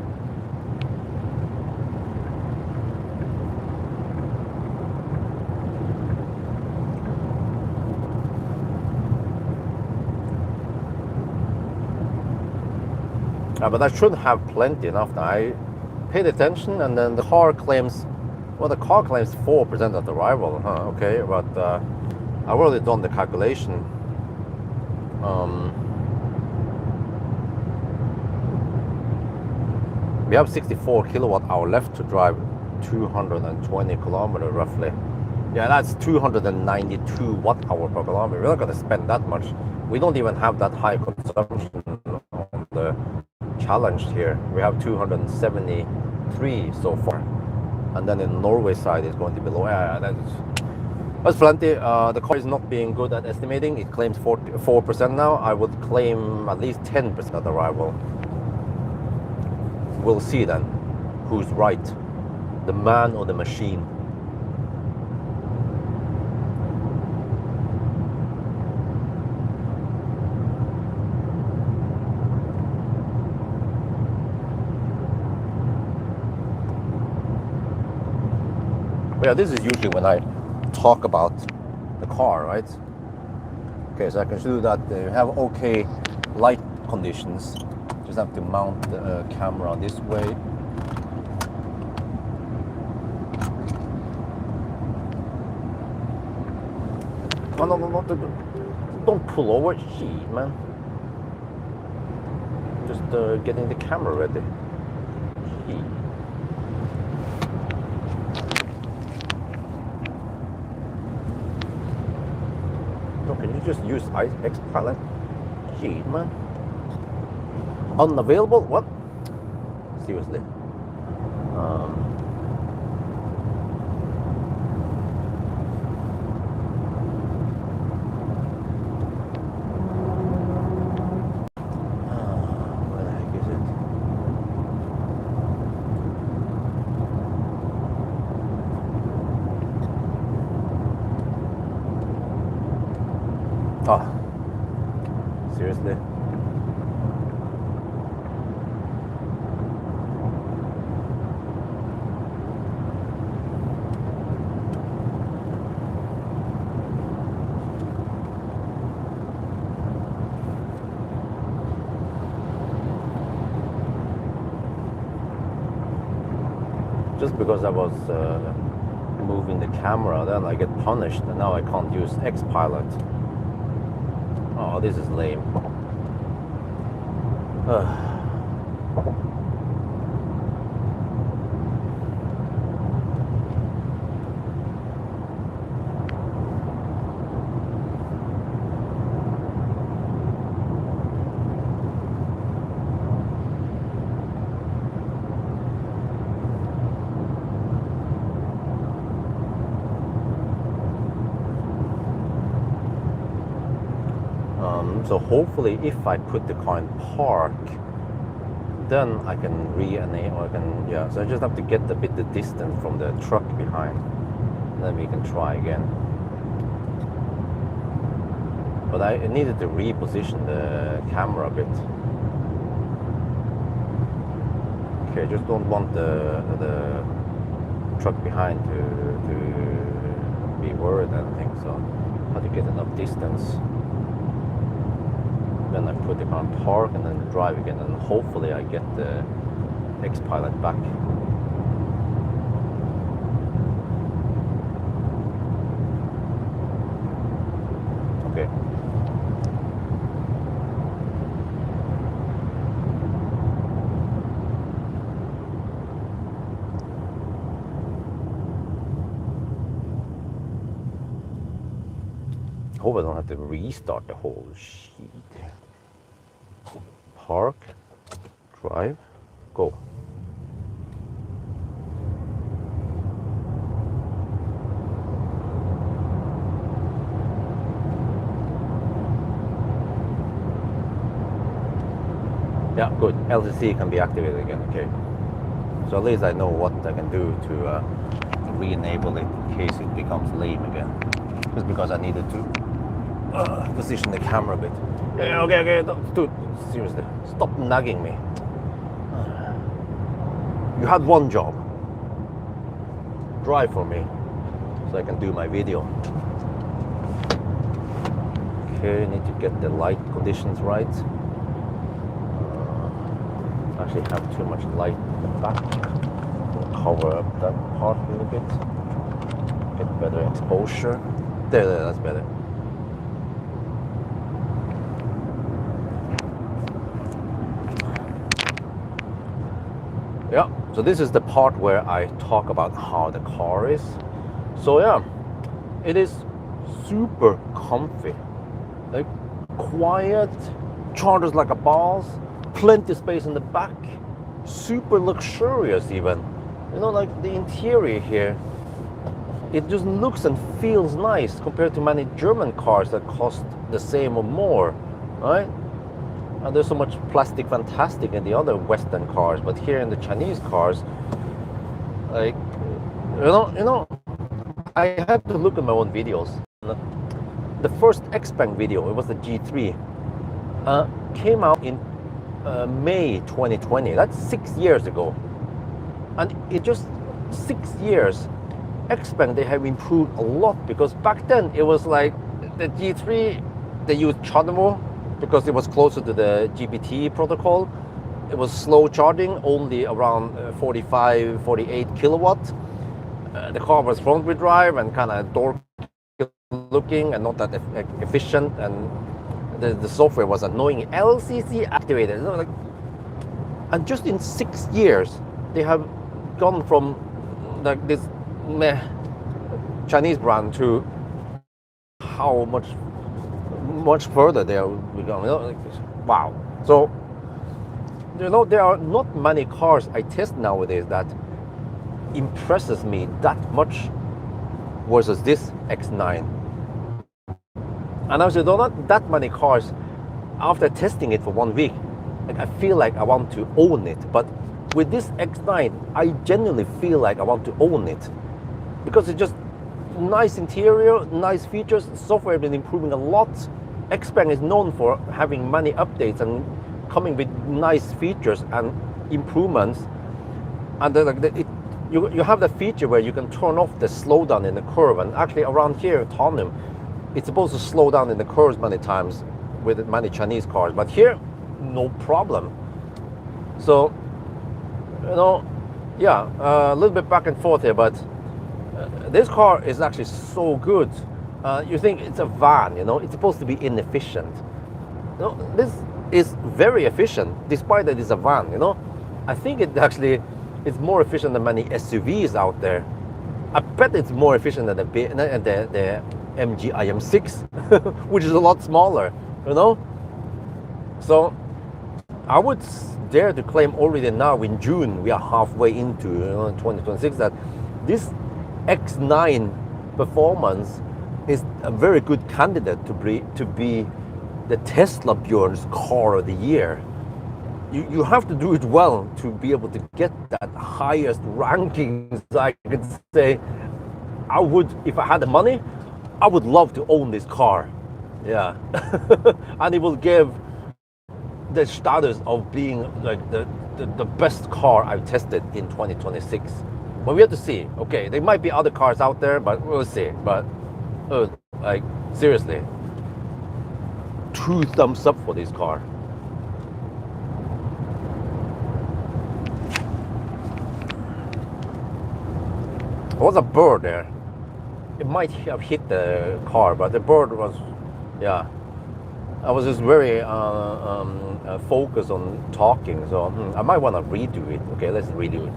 But I should have plenty enough now. I paid attention, and then the car claims 4% at arrival. Huh, okay, but I've already done the calculation. We have 64 kilowatt hour left to drive 220 kilometers roughly. Yeah, that's 292 watt hour per kilometer. We're not going to spend that much. We don't even have that high consumption on the challenge here. We have 273 so far, and then in the Norway side is going to be low. Yeah, that's plenty. The car is not being good at estimating. It claims 4% now. I would claim at least 10% at arrival. We'll see then who's right, the man or the machine. Yeah, this is usually when I talk about the car, right? Okay, so I can do that. You have okay light conditions. Just have to mount the camera this way. Oh, no, don't pull over. Shit, man. Just getting the camera ready. Shit. Can you just use Xpeng? Shit, man. Unavailable? What? Seriously. Where the heck is it? Ah, seriously? Just because I was moving the camera, then I get punished, and now I can't use Xpilot. Oh, this is lame. So hopefully if I put the car in park, then I can re-enable, I can, yeah, so I just have to get a bit the distance from the truck behind, and then we can try again. But I needed to reposition the camera a bit. Okay, I just don't want the truck behind to be worried or anything, so I have to get enough distance. Then I put the car in park and then drive again, and hopefully I get the X-Pilot back. Okay. Hope I don't have to restart the whole sheet. Park, drive, go. Yeah, good. LCC can be activated again. Okay. So at least I know what I can do to re-enable it in case it becomes lame again. Just because I needed to position the camera a bit. Yeah, okay, dude, seriously, stop nagging me. You had one job. Drive for me, so I can do my video. Okay, need to get the light conditions right. Actually have too much light in the back. Cover up that part a little bit. Get better exposure. There, that's better. Yeah, so this is the part where I talk about how the car is. So yeah, it is super comfy, like quiet, chargers like a boss, plenty space in the back, super luxurious even. You know, like the interior here, it just looks and feels nice compared to many German cars that cost the same or more, right? And there's so much plastic fantastic in the other Western cars, but here in the Chinese cars, like, you know, I had to look at my own videos. The first Xpeng video, it was the G3, came out in May 2020. That's 6 years ago. And it just 6 years, Xpeng, they have improved a lot, because back then it was like the G3, they used CHAdeMO because it was closer to the GPT protocol. It was slow charging, only around 45, 48 kilowatt. The car was front wheel drive and kind of dorky looking and not that efficient, and the software was annoying. LCC activated, you know, like, and just in 6 years they have gone from like this meh Chinese brand to how much further they are going. You know, like, wow. So you know, there are not many cars I test nowadays that impresses me that much versus this X9. And actually, there are not that many cars after testing it for 1 week, like, I feel like I want to own it. But with this X9, I genuinely feel like I want to own it, because it's just nice interior, nice features. Software has been improving a lot. Xpeng is known for having many updates and coming with nice features and improvements. And you have the feature where you can turn off the slowdown in the curve. And actually around here at Tanum, it's supposed to slow down in the curves many times with many Chinese cars. But here, no problem. So, you know, yeah, a little bit back and forth here, but this car is actually so good. You think it's a van, you know, it's supposed to be inefficient. You know, this is very efficient, despite that it's a van, you know. I think it actually is more efficient than many SUVs out there. I bet it's more efficient than the MG IM6, which is a lot smaller, you know. So I would dare to claim already now in June, we are halfway into 2026, that this X9 Performance is a very good candidate to be the Tesla Bjorn's car of the year. You have to do it well to be able to get that highest rankings. I could say, I would, if I had the money, I would love to own this car. Yeah. And it will give the status of being like the best car I've tested in 2026. But we have to see. Okay, there might be other cars out there, but we'll see. But like, seriously, 2 thumbs up for this car. There was a bird there. It might have hit the car, but the bird was, yeah. I was just very focused on talking, so I might want to redo it. Okay, let's redo it.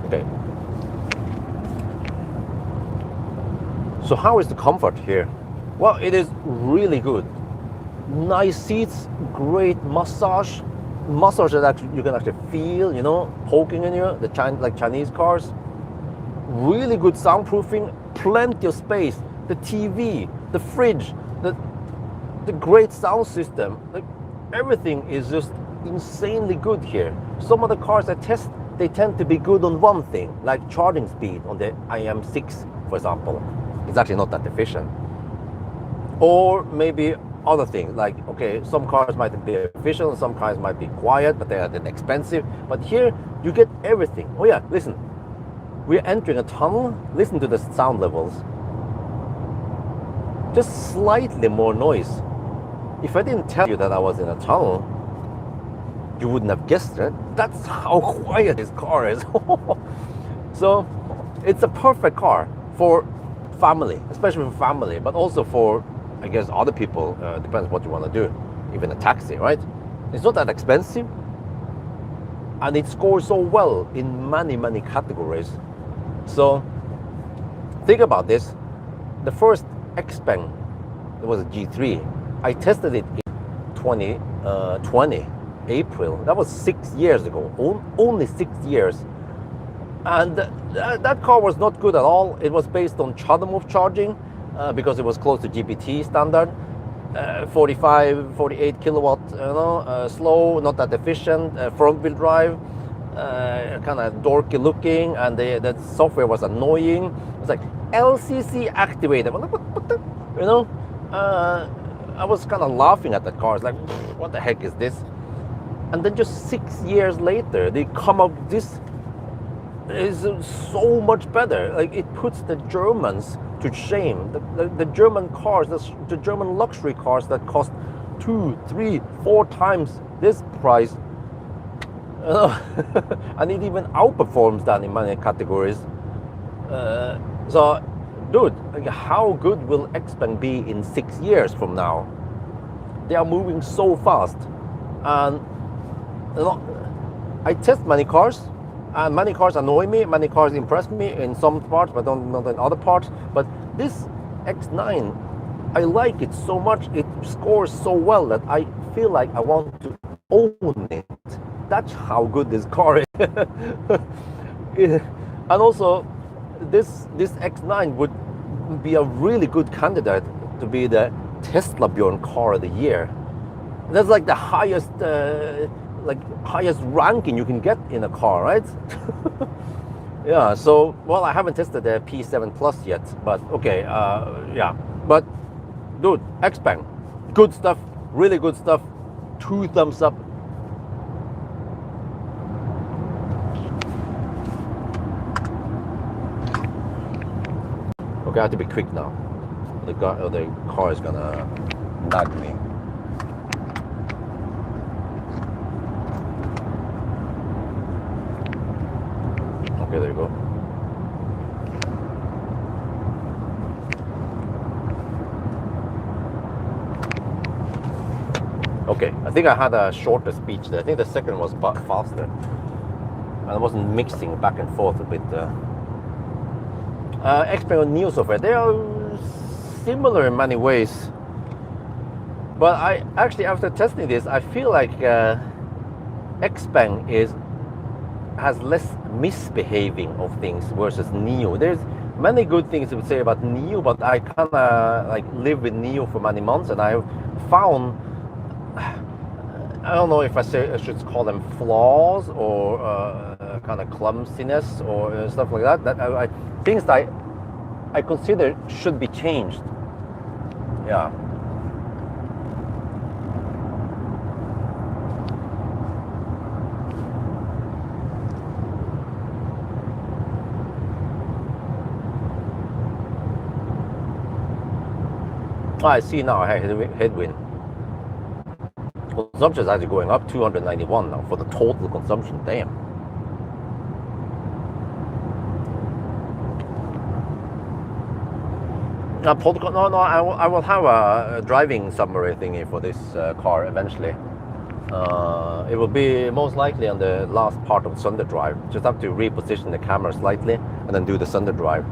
Okay. So how is the comfort here? Well, it is really good. Nice seats, great massage. Massage that actually you can actually feel, you know, poking in you, like Chinese cars. Really good soundproofing, plenty of space. The TV, the fridge, the great sound system. Like, everything is just insanely good here. Some of the cars I test, they tend to be good on one thing, like charging speed on the IM6, for example. It's actually not that efficient. Or maybe other things, like, okay, some cars might be efficient, some cars might be quiet, but they are then expensive. But here, you get everything. Oh yeah, listen. We're entering a tunnel. Listen to the sound levels. Just slightly more noise. If I didn't tell you that I was in a tunnel, you wouldn't have guessed it. That's how quiet this car is. So it's a perfect car for family, especially for family, but also for, I guess, other people. Depends what you want to do. Even a taxi, right? It's not that expensive, and it scores so well in many categories. So think about this. The first Xpeng, it was a G3. I tested it in 2020, April. That was 6 years ago. Only 6 years. And that car was not good at all. It was based on CHAdeMO charging because it was close to GPT standard. 45, 48 kilowatt, slow, not that efficient, front wheel drive, kind of dorky looking, and the software was annoying. It was like LCC activated. What the, you know? I was kind of laughing at that car. It's like, what the heck is this? And then just 6 years later, they come up with this. Is so much better. Like, it puts the Germans to shame. The German cars, the German luxury cars that cost 2, 3, 4 times this price, and it even outperforms that in many categories. So, dude, like, how good will Xpeng be in 6 years from now? They are moving so fast, and I test many cars. And many cars annoy me, many cars impress me in some parts, but not in other parts. But this X9, I like it so much, it scores so well that I feel like I want to own it. That's how good this car is. And also, this X9 would be a really good candidate to be the Tesla Bjorn car of the year. That's like the highest highest ranking you can get in a car, right? Yeah, so, well, I haven't tested the P7 Plus yet, but okay, yeah. But, dude, Xpeng, good stuff, really good stuff, 2 thumbs up. Okay, I have to be quick now. The car is gonna nag me. Okay, there you go. Okay, I think I had a shorter speech there. I think the second was faster. And I wasn't mixing back and forth a bit. Xpeng Neo software, they are similar in many ways. But I actually, after testing this, I feel like Xpeng has less misbehaving of things versus Neo. There's many good things to say about Neo, but I kind of like live with Neo for many months, and I found, I don't know if I should call them flaws or kind of clumsiness or stuff like that. Things that I consider should be changed. Yeah. I see now I have headwind. Consumption is actually going up 291 now for the total consumption. Damn. No, I will have a driving summary thingy for this car eventually. It will be most likely on the last part of Thunder Drive. Just have to reposition the camera slightly and then do the Thunder Drive.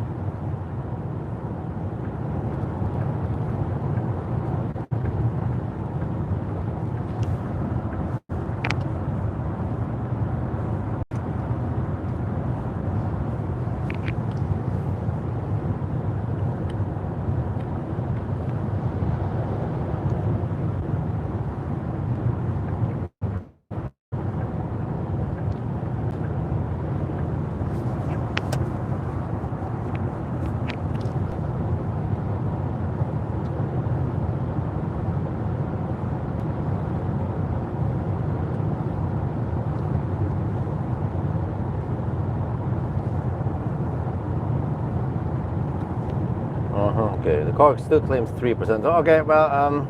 Okay, the car still claims 3%. Okay, well,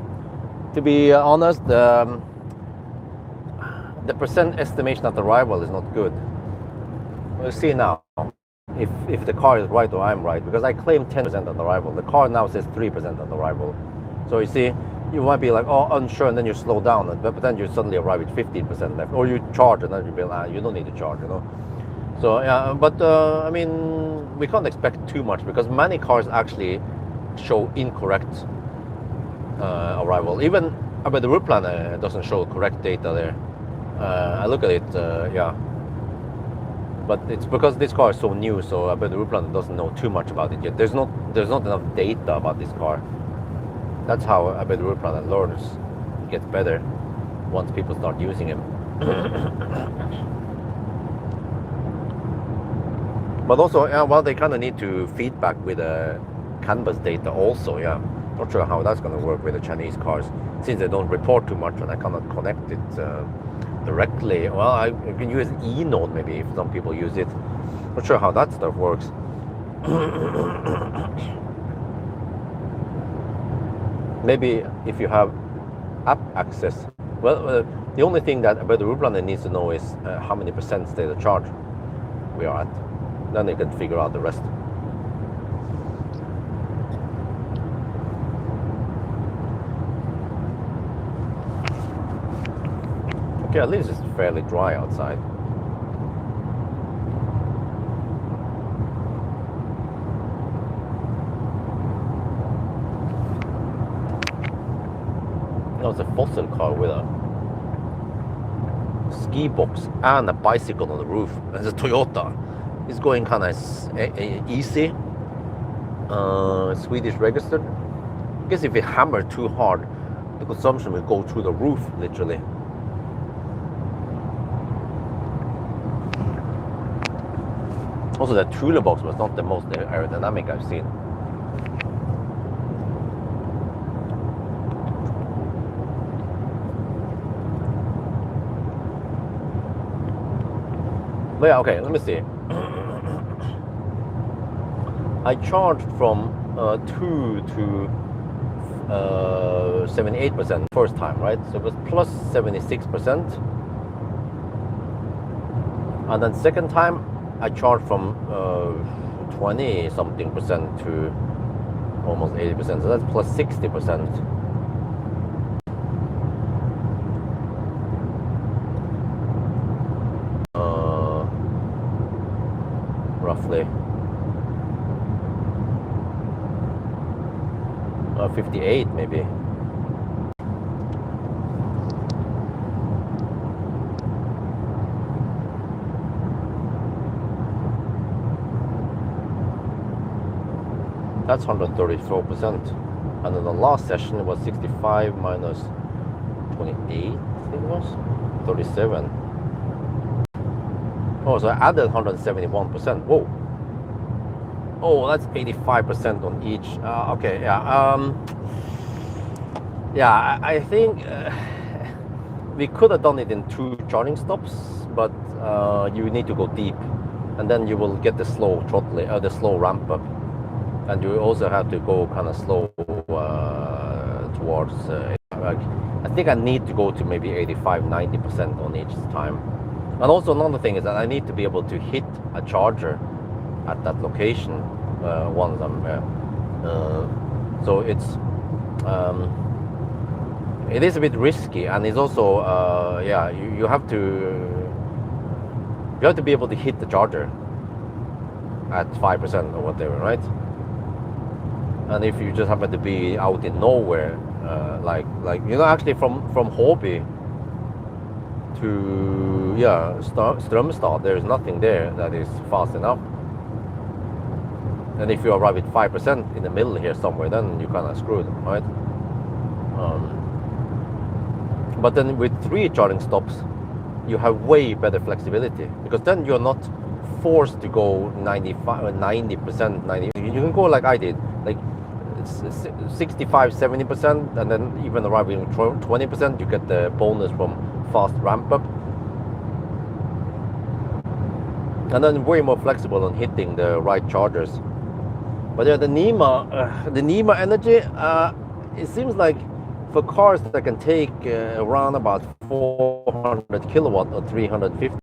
to be honest, the percent estimation at arrival is not good. We'll see now if the car is right or I'm right, because I claim 10% on arrival. The car now says 3% on arrival. So you see, you might be like, oh, unsure, and then you slow down, but then you suddenly arrive with 15% left, or you charge, and then you be like, you don't need to charge, you know. So yeah, but I mean, we can't expect too much because many cars actually show incorrect arrival. Even but the route planner doesn't show correct data there. I look at it, yeah. But it's because this car is so new, so but the route planner doesn't know too much about it yet. There's not enough data about this car. That's how I bet the route planner learns, gets better once people start using him. But also, yeah, well, they kind of need to feedback with canvas data also, yeah. Not sure how that's going to work with the Chinese cars, since they don't report too much and I cannot connect it directly. Well, I can use eNode maybe if some people use it. Not sure how that stuff works. Maybe if you have app access. Well, the only thing that about the route planner needs to know is how many percent state of charge we are at. Then they can figure out the rest. Okay, at least it's fairly dry outside. No, it's a fossil car with a ski box and a bicycle on the roof. It's a Toyota. It's going kind of easy. Swedish registered. I guess if you hammer too hard, the consumption will go through the roof, literally. Also, the Thule box was not the most aerodynamic I've seen. But yeah, okay, let me see. I charged from 2 to 78% first time, right? So it was plus 76%. And then second time, I charged from 20 something percent to almost 80%. So that's plus 60%. roughly. 58 maybe. That's 134%. And in the last session it was 65 minus 28, I think it was 37. Oh, so I added 171%. Whoa. Oh, that's 85% on each. Okay, yeah. Yeah, I think we could have done it in 2 charging stops, but you need to go deep, and then you will get the slow throttling, the slow ramp up, and you also have to go kind of slow towards. Like, I think I need to go to maybe 85-90% on each time. And also another thing is that I need to be able to hit a charger at that location once I'm there. So it is a bit risky, and it's also yeah, you have to be able to hit the charger at 5% or whatever, right? And if you just happen to be out in nowhere, like actually from Hobby to Strömstad, there is nothing there that is fast enough. And if you arrive at 5% in the middle here somewhere, then you're kind of screwed, right? But then with 3 charging stops, you have way better flexibility, because then you're not forced to go 90%, 90. You can go like I did, like 65-70%, and then even arriving 20%, you get the bonus from fast ramp up, and then way more flexible on hitting the right chargers. But yeah, the NEMA energy, it seems like for cars that can take around about 400 kilowatt or 350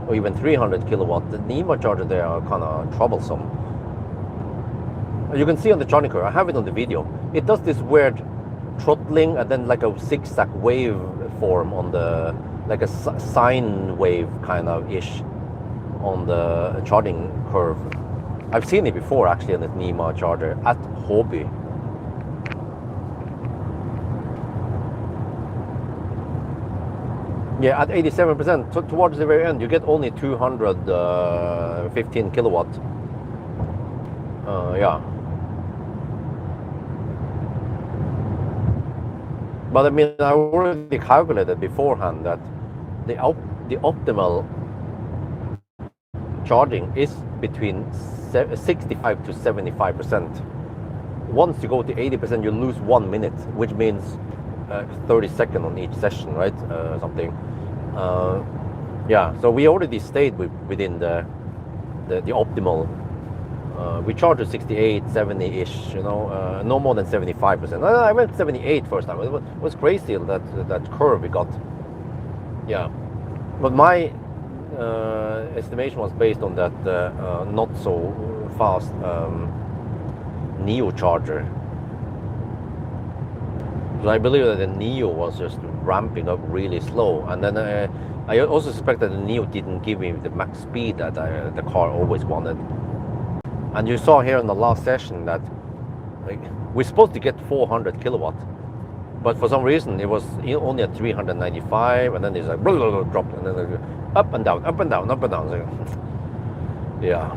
or even 300 kilowatt, the NEMA charger there are kind of troublesome. You can see on the charging curve, I have it on the video, it does this weird throttling and then like a zigzag wave form on the, like a sine wave kind of ish on the charging curve. I've seen it before actually on the NEMA charger at Hobby. Yeah, at 87%, towards the very end, you get only 215 kilowatt. Yeah. But I mean, I already calculated beforehand that the optimal charging is between 65 to 75%. Once you go to 80%, you lose 1 minute, which means 30 seconds on each session, right? Something. Yeah, so we already stayed within the optimal. We charged at 68, 70-ish, you know, no more than 75%. I went 78 first time. It was crazy that curve we got. Yeah, but my estimation was based on that not so fast Neo charger. So I believe that the Neo was just ramping up really slow, and then I also suspect that the Neo didn't give me the max speed that the car always wanted. And you saw here in the last session that like, we're supposed to get 400 kilowatt, but for some reason it was only at 395, and then it's like blah, blah, blah, dropped, and then up and down, up and down, up and down. So, yeah.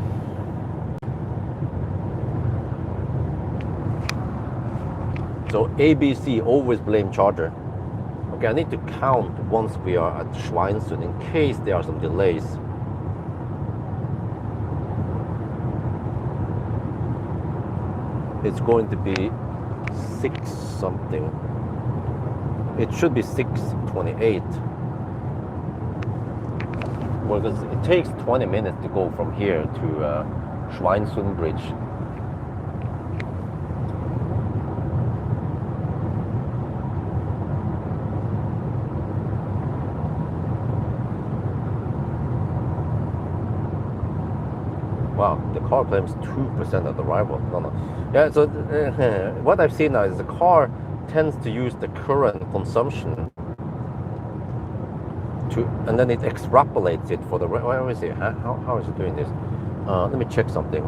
So ABC, always blame charger. Okay, I need to count once we are at Schweinsund in case there are some delays. It's going to be 6 something. It should be 6:28. Well, because it takes 20 minutes to go from here to Schweinsund Bridge. Wow, the car claims 2% at arrival. No. Yeah, so what I've seen now is the car tends to use the current consumption and then it extrapolates it for the. Where is it? How is it doing this? Let me check something.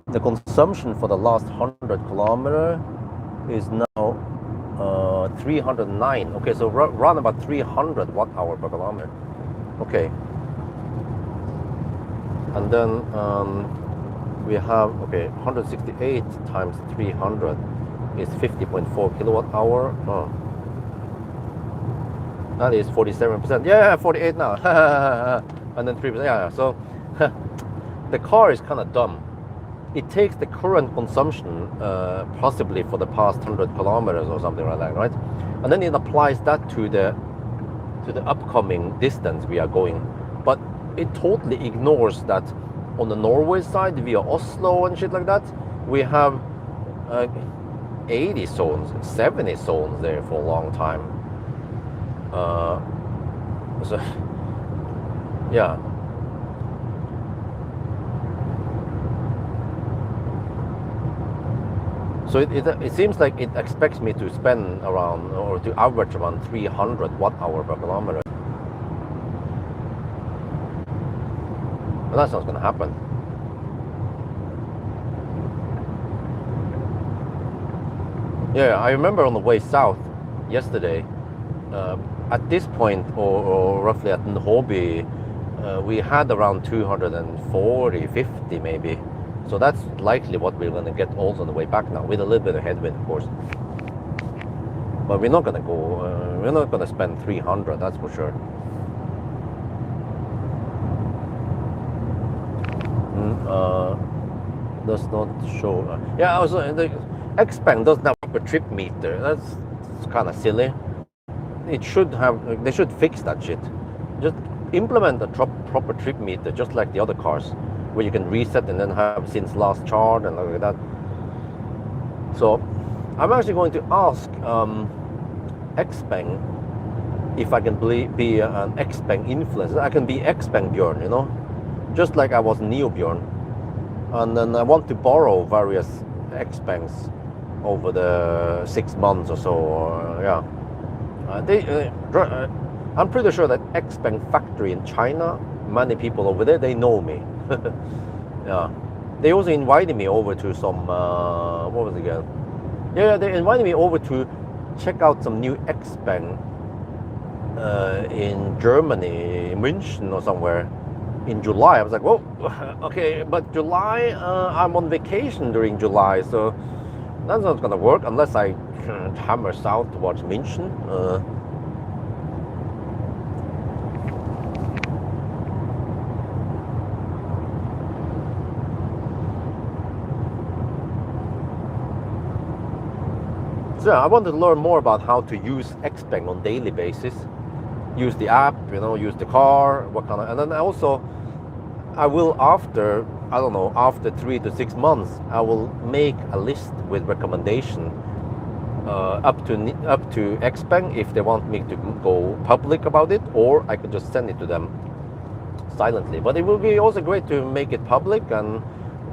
The consumption for the last 100 kilometer is now 309. Okay, so run about 300 watt hour per kilometer. Okay. And then we have, okay, 168 times 300 is 50.4 kilowatt hour. Oh. That is 47%. Yeah, 48 now. And then 3%. Yeah, so the car is kind of dumb. It takes the current consumption, possibly for the past 100 kilometers or something like that, right? And then it applies that to the upcoming distance we are going. But it totally ignores that on the Norway side, via Oslo and shit like that, we have 80 zones, 70 zones there for a long time. So, yeah. So it seems like it expects me to spend around, or to average around 300 watt hour per kilometer. But that's not going to happen. Yeah, I remember on the way south yesterday, at this point, or roughly at Nhobi, we had around 240, 50 maybe. So that's likely what we're going to get also on the way back now, with a little bit of headwind, of course. But we're not going to go, we're not going to spend 300, that's for sure. Does not show. Yeah, also the Xpeng doesn't have a trip meter. That's kind of silly. It should have. They should fix that shit. Just implement a proper trip meter, just like the other cars, where you can reset and then have since last charge and like that. So I'm actually going to ask Xpeng if I can be an Xpeng influencer. I can be Xpeng Björn, you know, just like I was Neo Björn. And then I want to borrow various Xpengs over the 6 months or so. Yeah, I'm pretty sure that Xpeng factory in China, many people over there, they know me. Yeah, they also invited me over to some what was it again? Yeah, they invited me over to check out some new Xpeng in Germany, München or somewhere, in July. I was like, whoa, okay, but July, I'm on vacation during July, so that's not gonna work unless I hammer south towards München. So I wanted to learn more about how to use Xpeng on daily basis. Use the app, you know, use the car, what kind of, and then also I will, after, I don't know, after 3 to 6 months, I will make a list with recommendation up to Xpeng if they want me to go public about it, or I could just send it to them silently. But it will be also great to make it public, and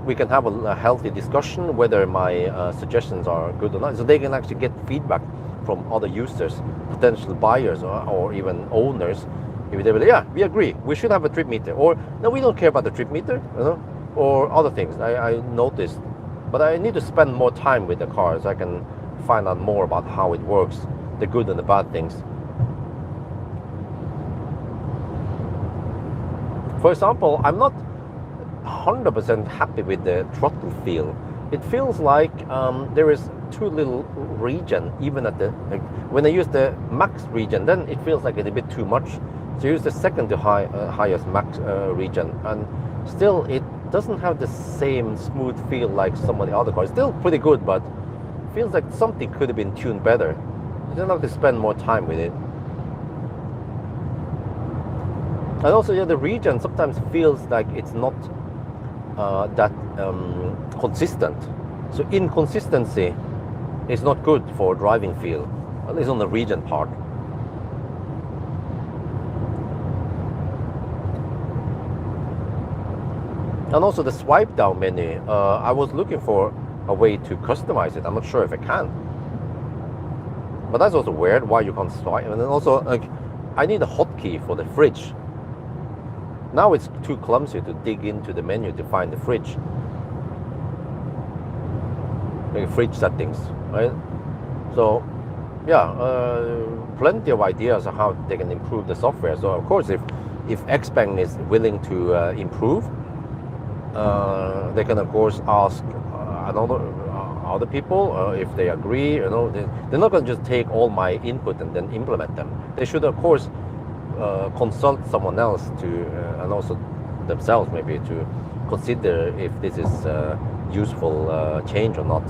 we can have a healthy discussion whether my suggestions are good or not, so they can actually get feedback from other users, potential buyers, or even owners. If they will, yeah, we agree, we should have a trip meter, or no, we don't care about the trip meter, you know, or other things. I noticed, but I need to spend more time with the car so I can find out more about how it works, the good and the bad things. For example, I'm not 100% happy with the throttle feel. It feels like there is too little regen, even at the, like, when I use the max regen, then it feels like it's a bit too much. So use the second to highest max regen, and still it doesn't have the same smooth feel like some of the other cars. Still pretty good, but feels like something could have been tuned better. You don't have to spend more time with it. And also, yeah, the regen sometimes feels like it's not that consistent. So inconsistency is not good for driving feel, at least on the regen part. And also the swipe down menu, I was looking for a way to customize it. I'm not sure if I can. But that's also weird, why you can't swipe. And then also, like, I need a hotkey for the fridge. Now it's too clumsy to dig into the menu to find the fridge. Like fridge settings, right? So, yeah, plenty of ideas on how they can improve the software. So of course, if Xpeng is willing to improve, they can of course ask other people if they agree. You know, they're not going to just take all my input and then implement them. They should of course consult someone else to, and also themselves maybe, to consider if this is useful change or not.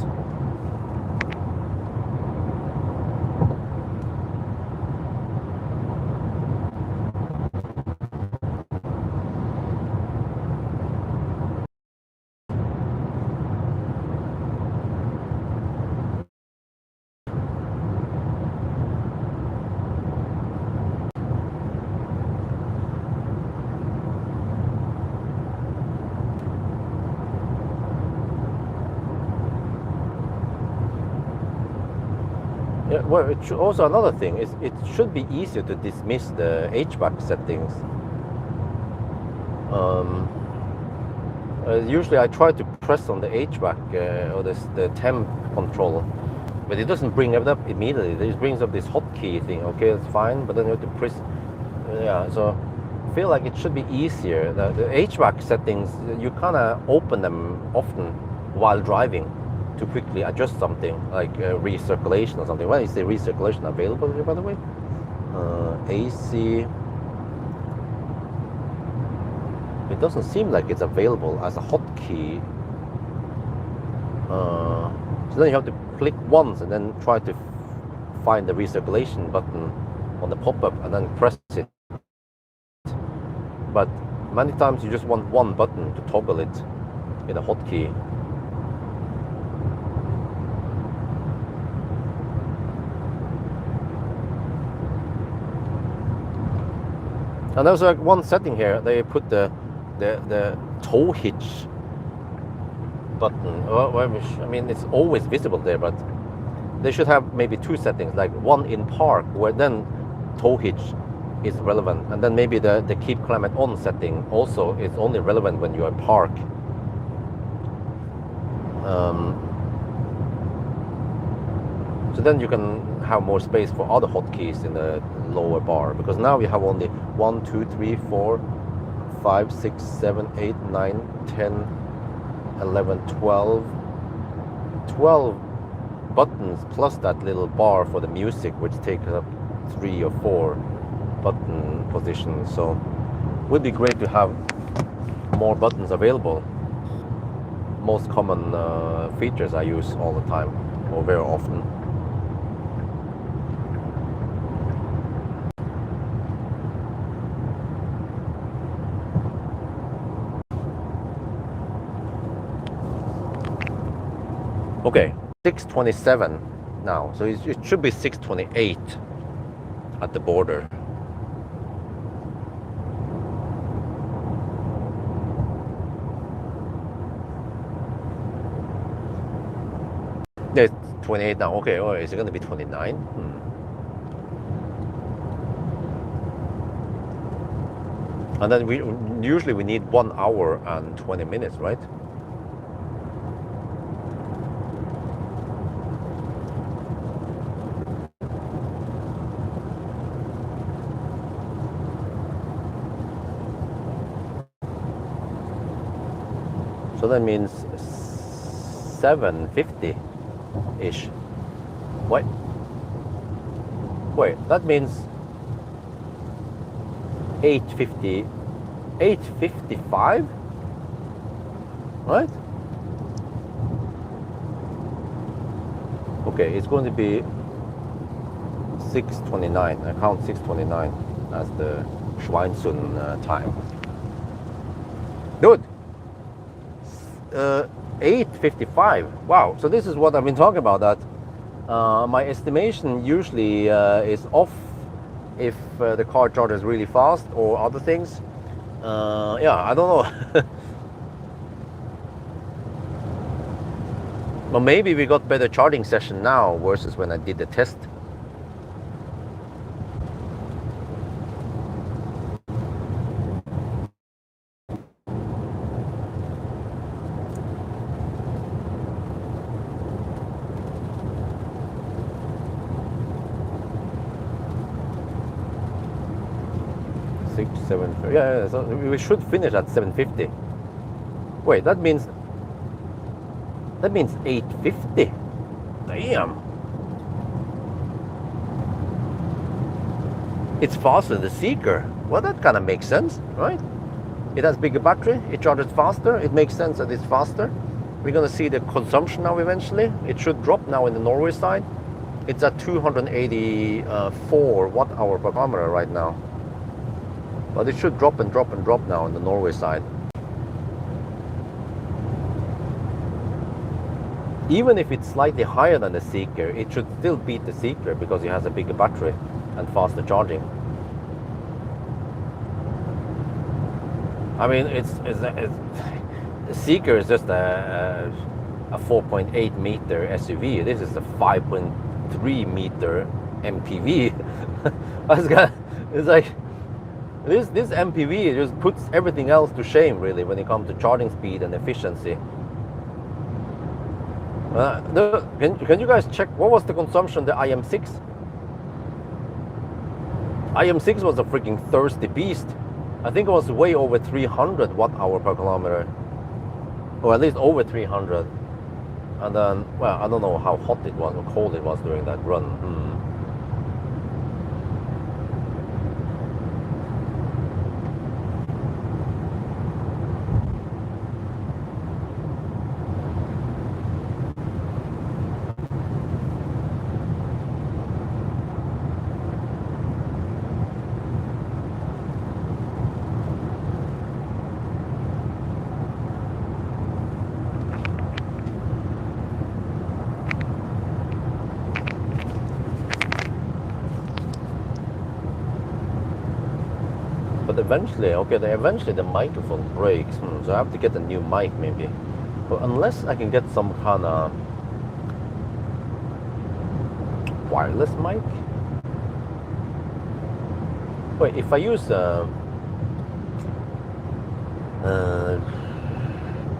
Yeah, well, it should, also another thing is it should be easier to dismiss the HVAC settings. Usually I try to press on the HVAC or the temp control, but it doesn't bring it up immediately. It just brings up this hotkey thing. Okay, it's fine, but then you have to press. Yeah, so I feel like it should be easier. The HVAC settings, you kind of open them often while driving to quickly adjust something like recirculation or something. Why is the recirculation available here, by the way? AC. It doesn't seem like it's available as a hotkey. So then you have to click once and then try to find the recirculation button on the pop-up and then press it. But many times you just want one button to toggle it in a hotkey. And there's like one setting here. They put the tow hitch button. Well, I mean, it's always visible there, but they should have maybe two settings, like one in park, where then tow hitch is relevant, and then maybe the keep climate on setting also is only relevant when you're in park. So then you can have more space for other hotkeys in the lower bar, because now we have only 1, 2, 3, 4, 5, 6, 7, 8, 9, 10, 11, 12 buttons plus that little bar for the music, which takes up 3 or 4 button positions. So it would be great to have more buttons available. Most common features I use all the time, or very often. Okay, 627 now, so it should be 628 at the border. Yeah, it's 28 now. Okay, oh, is it going to be 29? And then we usually need 1 hour and 20 minutes, right? So that means 7:50-ish. Wait, that means 8:50, 8:55, right? Okay, it's going to be 6:29. I count 6:29 as the Schweinsun time. Good. 8:55. Wow. So this is what I've been talking about. That my estimation usually is off if the car charges really fast or other things. Yeah, I don't know. Well, maybe we got better charging session now versus when I did the test. Yeah, so we should finish at 750. Wait, that means 850. Damn. It's faster than the Seeker. Well, that kind of makes sense, right? It has bigger battery, it charges faster, it makes sense that it's faster. We're gonna see the consumption now eventually. It should drop now in the Norway side. It's at 284 watt hour per kilometer right now. But it should drop and drop and drop now in the Norway side. Even if it's slightly higher than the Seeker, it should still beat the Seeker because it has a bigger battery and faster charging. I mean, the Seeker is just a 4.8 meter SUV. This is a 5.3 meter MPV. It's like this MPV just puts everything else to shame, really, when it comes to charging speed and efficiency. Can you guys check what was the consumption of the IM6? IM6 was a freaking thirsty beast. I think it was way over 300 watt hour per kilometer, or at least over 300. And then, well, I don't know how hot it was or cold it was during that run. But eventually the microphone breaks, so I have to get a new mic maybe. But unless I can get some kind of wireless mic. Wait, if I use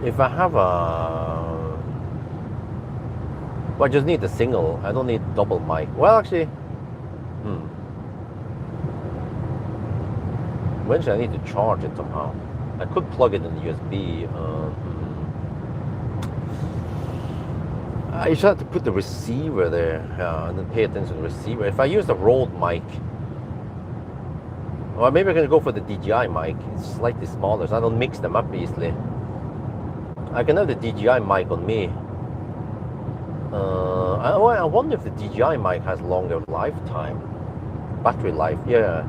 if I have well, I just need a single. I don't need double mic. Well, actually, eventually I need to charge it somehow. I could plug it in USB. I just have to put the receiver there and then pay attention to the receiver. If I use the Rode mic, or maybe I can go for the DJI mic. It's slightly smaller, so I don't mix them up easily. I can have the DJI mic on me. I wonder if the DJI mic has longer lifetime, battery life. Yeah.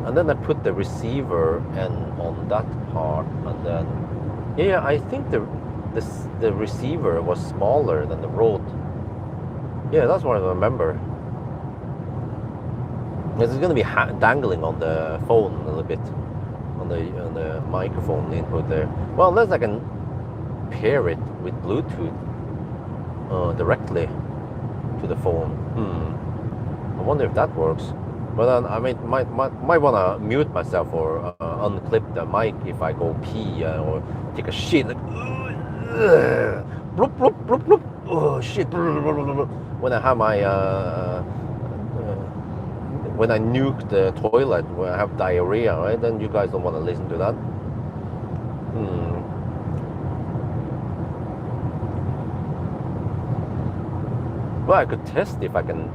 And then I put the receiver on that part, and then I think the receiver was smaller than the Rode. Yeah, that's what I remember. It's going to be dangling on the phone a little bit, on the microphone input there. Well, unless I can pair it with Bluetooth directly to the phone. I wonder if that works. But then I might want to mute myself or unclip the mic if I go pee or take a shit. Like, bloop, bloop, bloop, bloop. Oh shit! When I have my when I nuke the toilet, when I have diarrhea, right? Then you guys don't want to listen to that. Well, I could test if I can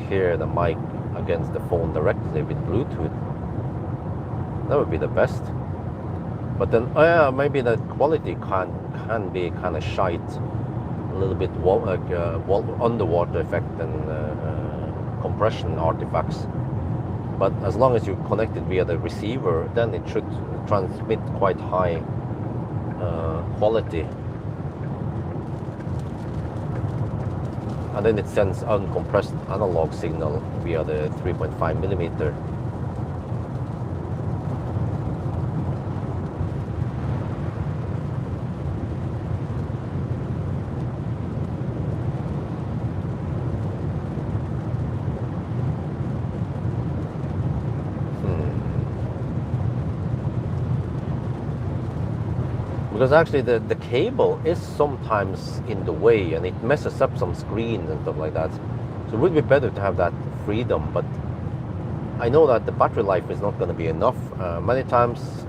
pair the mic against the phone directly with Bluetooth. That would be the best. But then, maybe the quality can be kind of shite, a little bit underwater effect and compression artifacts. But as long as you connect it via the receiver, then it should transmit quite high quality. And then it sends uncompressed analog signal via the 3.5 millimeter. Because actually the cable is sometimes in the way and it messes up some screens and stuff like that. So it would be better to have that freedom, but I know that the battery life is not going to be enough. Many times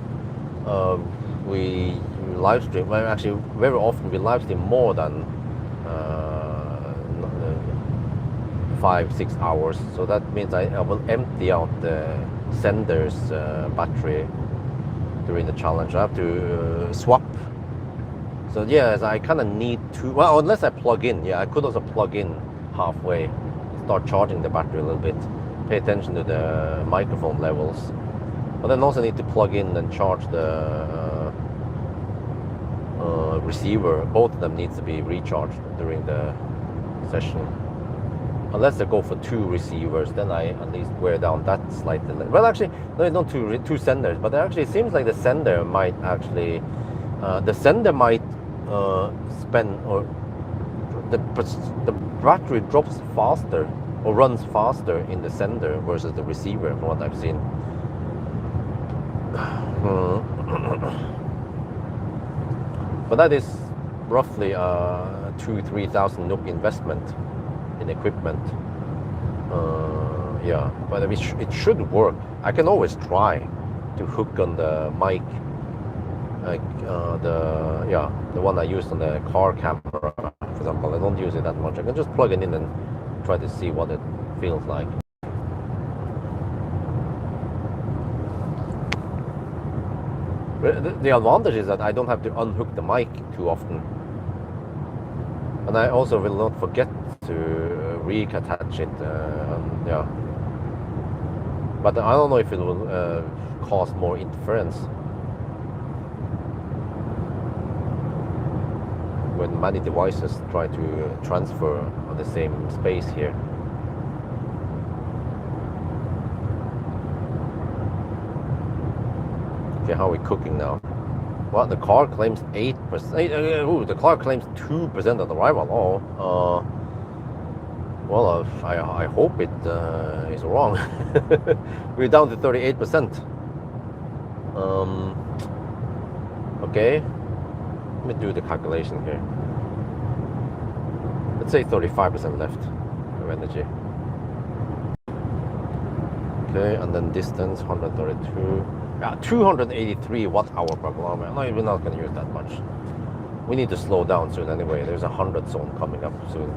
we live stream, well, actually very often we live stream more than 5-6 hours. So that means I will empty out the sender's battery during the challenge. I have to swap. So yes, I kind of need to, well, unless I plug in. Yeah, I could also plug in halfway, start charging the battery a little bit, pay attention to the microphone levels, but then also need to plug in and charge the receiver. Both of them needs to be recharged during the session. Unless I go for 2 receivers, then I at least wear down that slightly. Well, actually, no, it's not two senders, but actually it seems like the sender might actually, spend, or the battery drops faster or runs faster in the sender versus the receiver, from what I've seen. But that is roughly a 2,000-3,000 NOK investment in equipment. Yeah, but it should work. I can always try to hook on the mic, like the one I used on the car camera, for example. I don't use it that much. I can just plug it in and try to see what it feels like. The advantage is that I don't have to unhook the mic too often, and I also will not forget to reattach it. Yeah, but I don't know if it will cause more interference when many devices try to transfer on the same space here. Okay, how are we cooking now? Well, the car claims 8%. The car claims 2% of the arrival. Oh, well, I hope it is wrong. We're down to 38%. Okay, let me do the calculation here. Let's say 35% left of energy. Okay, and then distance 132. Yeah, 283 watt-hour per kilometer. No, we're not going to use that much. We need to slow down soon anyway. There's a 100 zone coming up soon.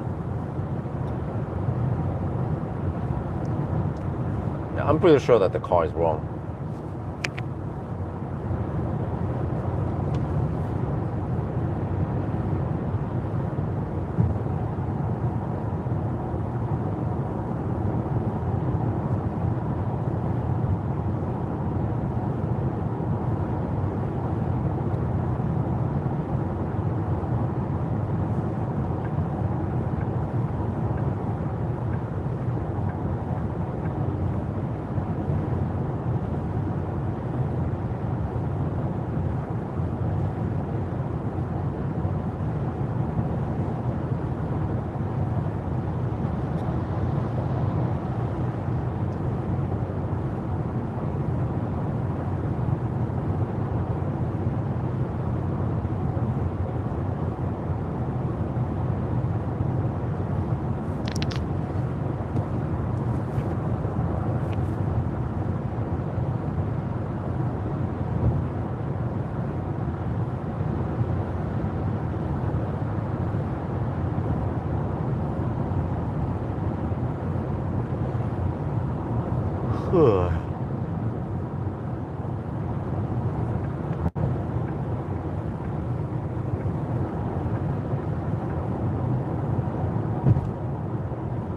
Yeah, I'm pretty sure that the car is wrong.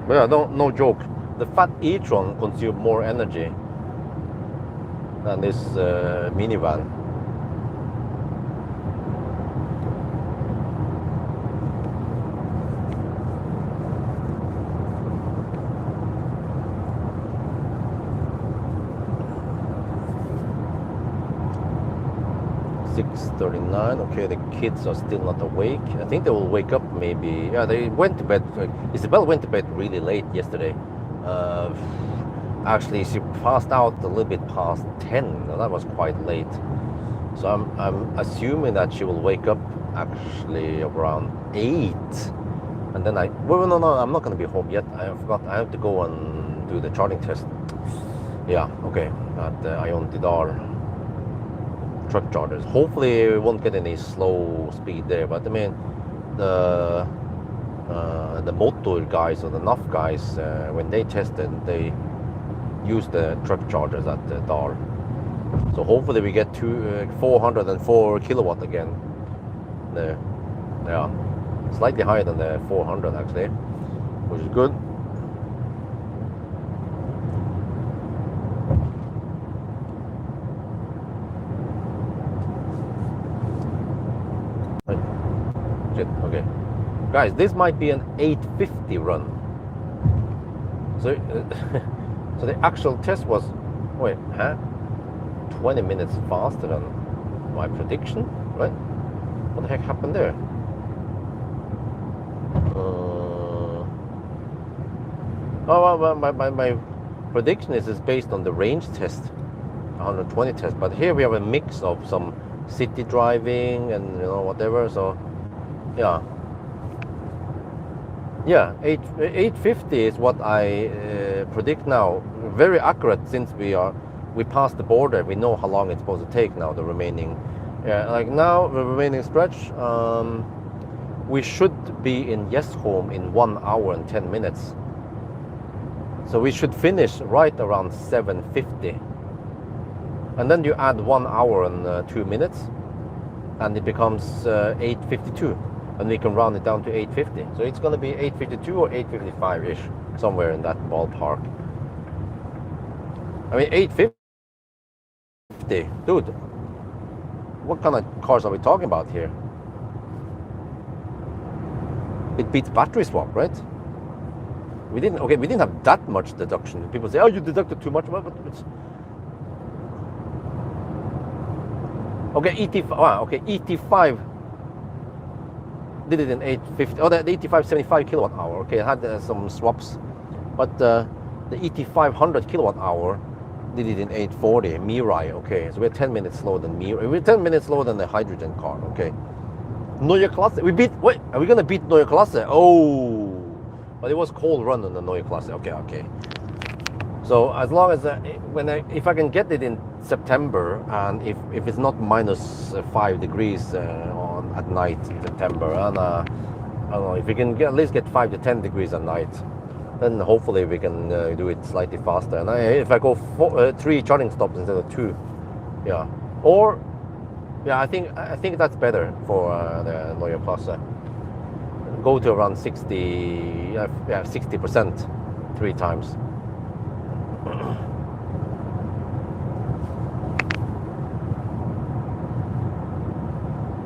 But yeah, no joke. The fat e-tron consumes more energy than this minivan. .39. Okay, the kids are still not awake. I think they will wake up maybe. Yeah, they went to bed. Isabel went to bed really late yesterday. Actually, she passed out a little bit past 10. That was quite late. So I'm assuming that she will wake up actually around 8. And then no, I'm not going to be home yet. I forgot. I have to go and do the charging test. Yeah, okay, at the Ionti-Dar truck chargers. Hopefully we won't get any slow speed there, but I mean the motor guys or the NAF guys, when they tested, they used the truck chargers at the Dar. So hopefully we get to 404 kilowatt again there. Yeah, slightly higher than the 400 actually, which is good. Shit, okay. Guys, this might be an 850 run. So, so the actual test was, wait, 20 minutes faster than my prediction, right? What the heck happened there? Oh, well, my prediction is based on the range test, 120 test, but here we have a mix of some city driving and whatever. So yeah, 850 is what I predict now. Very accurate, since we passed the border. We know how long it's supposed to take now. The remaining, like now the remaining stretch. We should be in Home in 1 hour and 10 minutes. So we should finish right around 7:50, and then you add 1 hour and 2 minutes, and it becomes 8:52, and we can round it down to 8:50. So it's going to be 8:52 or 8:55-ish, somewhere in that ballpark. I mean, 8:50, dude. What kind of cars are we talking about here? It beats battery swap, right? We didn't have that much deduction. People say, "Oh, you deducted too much." Well, but it's okay. ET5 did it in 850. Oh, the ET5 75 kilowatt hour. Okay, it had some swaps, but the ET500 kilowatt hour did it in 840. Mirai. Okay, so we're 10 minutes slower than Mirai. We're 10 minutes slower than the hydrogen car. Okay. Neue Klasse. We beat. Wait, are we gonna beat Neue Klasse? Oh. But it was cold run on the Neue Klasse. Okay. So as long as if I can get it in September, and if it's not minus 5 degrees at night in September, and I don't know, if we can at least get 5 to 10 degrees at night, then hopefully we can do it slightly faster. And if I go 3 charging stops instead of 2, yeah, or yeah, I think that's better for the Neue Klasse. Go to around 60%, 3 times.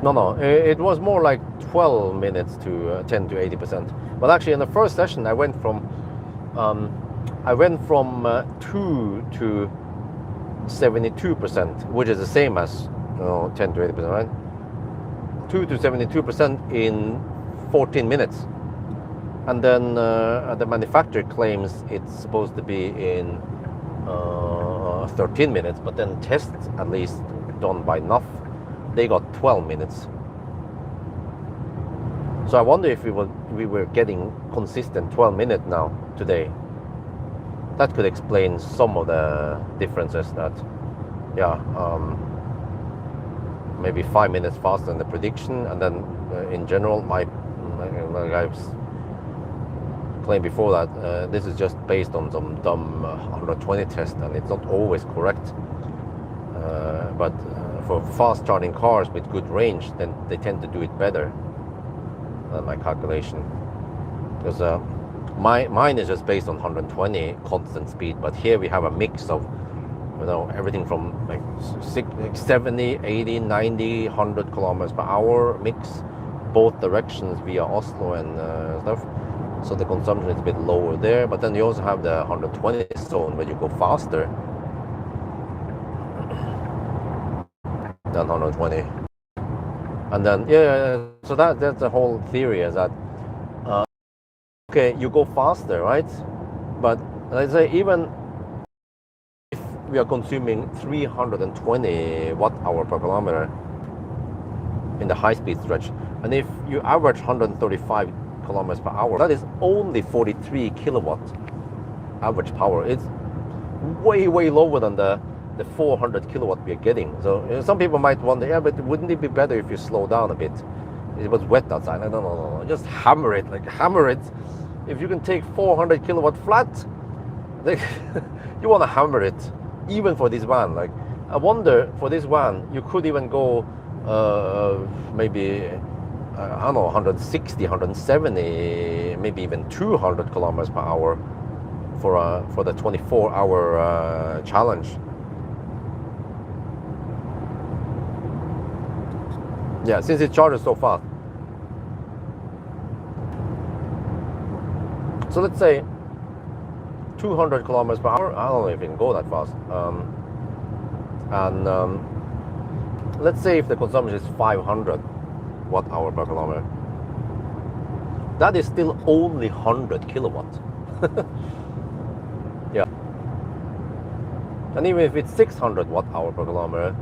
No, it was more like 12 minutes to 10 to 80%. But actually, in the first session, I went from 2 to 72%, which is the same as 10 to 80%, right? 2 to 72% in 14 minutes, and then the manufacturer claims it's supposed to be in 13 minutes, but then tests, at least done by NAF, they got 12 minutes. So I wonder if we were getting consistent 12 minutes now today. That could explain some of the differences. That maybe 5 minutes faster than the prediction, and then in general, like I've claimed before, that this is just based on some dumb 120 test, and it's not always correct. But for fast charging cars with good range, then they tend to do it better than my calculation. Because mine is just based on 120 constant speed, but here we have a mix of everything from like 70, 80, 90, 100 kilometers per hour mix, both directions via Oslo and stuff. So the consumption is a bit lower there, but then you also have the 120 zone where you go faster than 120. And then so that's the whole theory, is that okay, you go faster, right? But let's say even if we are consuming 320 watt-hour per kilometer in the high-speed stretch, and if you average 135 kilometers per hour, that is only 43 kilowatt average power. It's way lower than the 400 kilowatt we are getting. So some people might wonder, yeah, but wouldn't it be better if you slow down a bit? It was wet outside. No. Just hammer it, like hammer it. If you can take 400 kilowatt flat, like, you want to hammer it, even for this van. Like, I wonder for this van, you could even go maybe I don't know, 160, 170, maybe even 200 kilometers per hour for the 24-hour challenge. Yeah, since it charges so fast. So let's say 200 kilometers per hour. I don't know if it can go that fast. Let's say if the consumption is 500 watt-hour per kilometer. That is still only 100 kilowatts. Yeah. And even if it's 600 watt-hour per kilometer,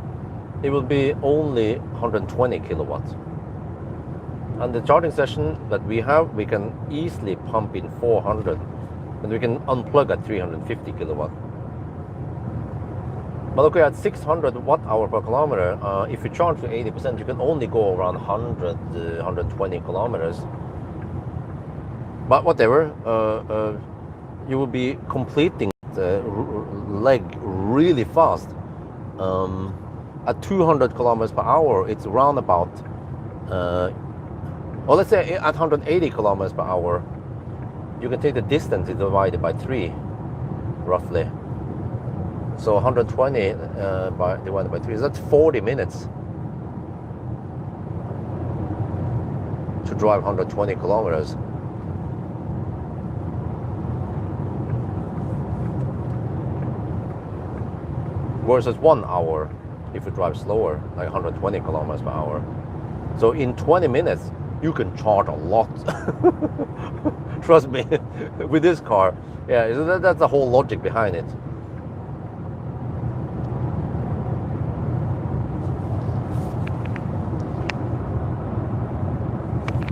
it will be only 120 kilowatts. And the charging session that we have, we can easily pump in 400, and we can unplug at 350 kilowatt. But okay, at 600 watt-hour per kilometer, if you charge to 80%, you can only go around 100, 120 kilometers. But whatever, you will be completing the leg really fast. At 200 kilometers per hour, it's around about, or let's say at 180 kilometers per hour, you can take the distance divided by 3, roughly. So 120 divided by 3, that's 40 minutes to drive 120 kilometers. Versus 1 hour if you drive slower, like 120 kilometers per hour. So in 20 minutes, you can charge a lot. Trust me, with this car. Yeah, so that's the whole logic behind it.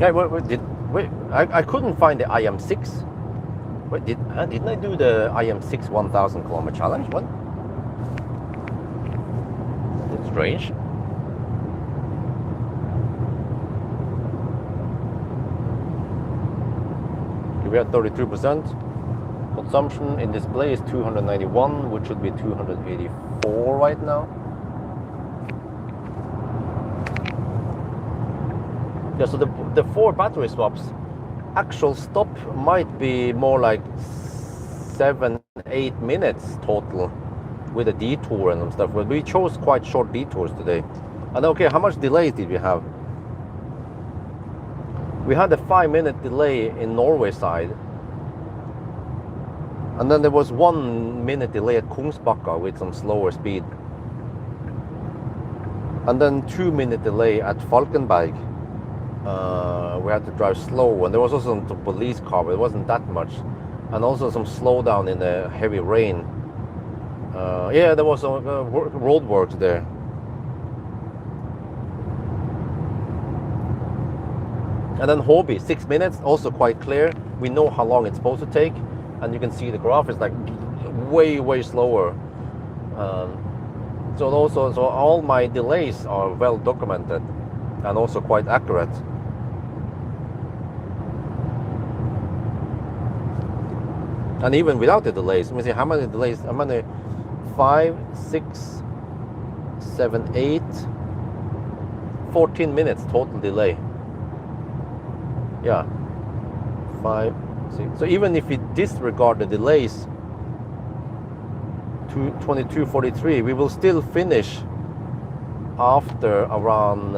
Yeah, I couldn't find the IM6. Wait, didn't I do the IM6 1000 kilometer challenge one? It's strange. We are 32%. Consumption in display is 291, which should be 284 right now. Yeah, so the 4 battery swaps, actual stop might be more like 7-8 minutes total with a detour and stuff. But we chose quite short detours today. And okay, how much delay did we have? We had a 5-minute delay in Norway side. And then there was 1 minute delay at Kungsbacka with some slower speed. And then 2-minute delay at Falkenberg. We had to drive slow, and there was also some police car, but it wasn't that much. And also some slowdown in the heavy rain. Yeah, there was some road works there. And then Hobby, 6 minutes, also quite clear. We know how long it's supposed to take, and you can see the graph is like way slower. So all my delays are well documented and also quite accurate. And even without the delays, let me see how many delays. How many? 5, 6, 7, 8, 14 minutes total delay. Yeah, 5, 6. So even if we disregard the delays to 22:43, we will still finish after around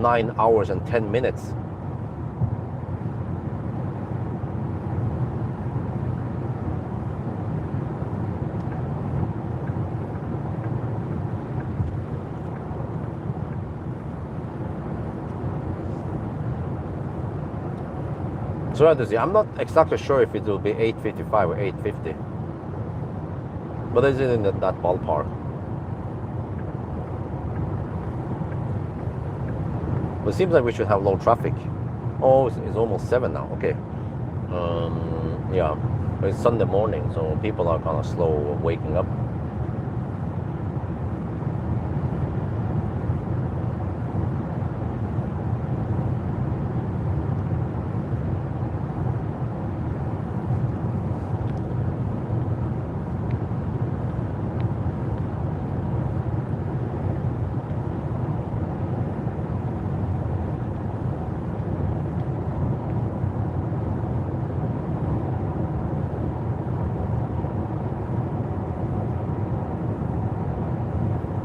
9 hours and 10 minutes. So I'm not exactly sure if it will be 8:55 or 8:50, but it's in that ballpark. But it seems like we should have low traffic. Oh, it's almost 7 now. Okay. Yeah, it's Sunday morning, so people are kind of slow waking up.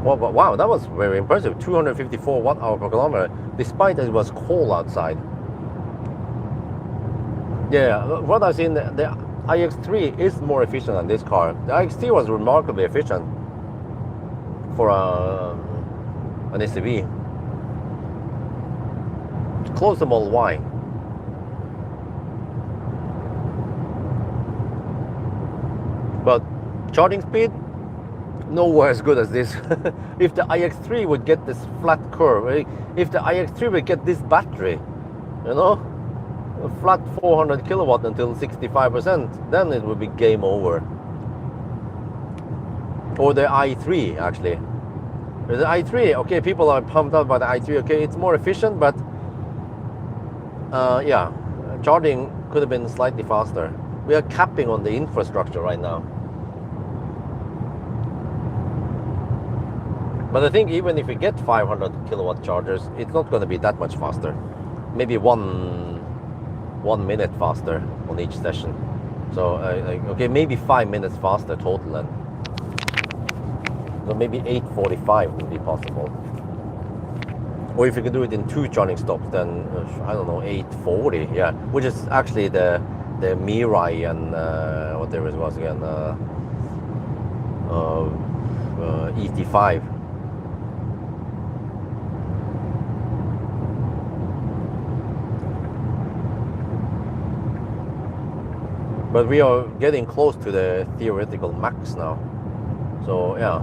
Well, wow, that was very impressive. 254 watt-hour per kilometer, despite it was cold outside. Yeah, what I've seen, the iX3 is more efficient than this car. The iX3 was remarkably efficient for an SUV. Close to Model Y. But charging speed, nowhere as good as this. If the iX3 would get this flat curve, if the iX3 would get this battery, you know, a flat 400 kilowatt until 65%, then it would be game over. Or the i3 actually. The i3, okay, people are pumped up by the i3. Okay, it's more efficient, but yeah, charging could have been slightly faster. We are capping on the infrastructure right now. But I think even if we get 500 kilowatt chargers, it's not going to be that much faster. Maybe one minute faster on each session. So okay, maybe 5 minutes faster total then. So maybe 8:45 would be possible. Or if you can do it in 2 charging stops, then I don't know, 8:40, yeah, which is actually the Mirai and whatever it was again, ET5. But we are getting close to the theoretical max now. So yeah,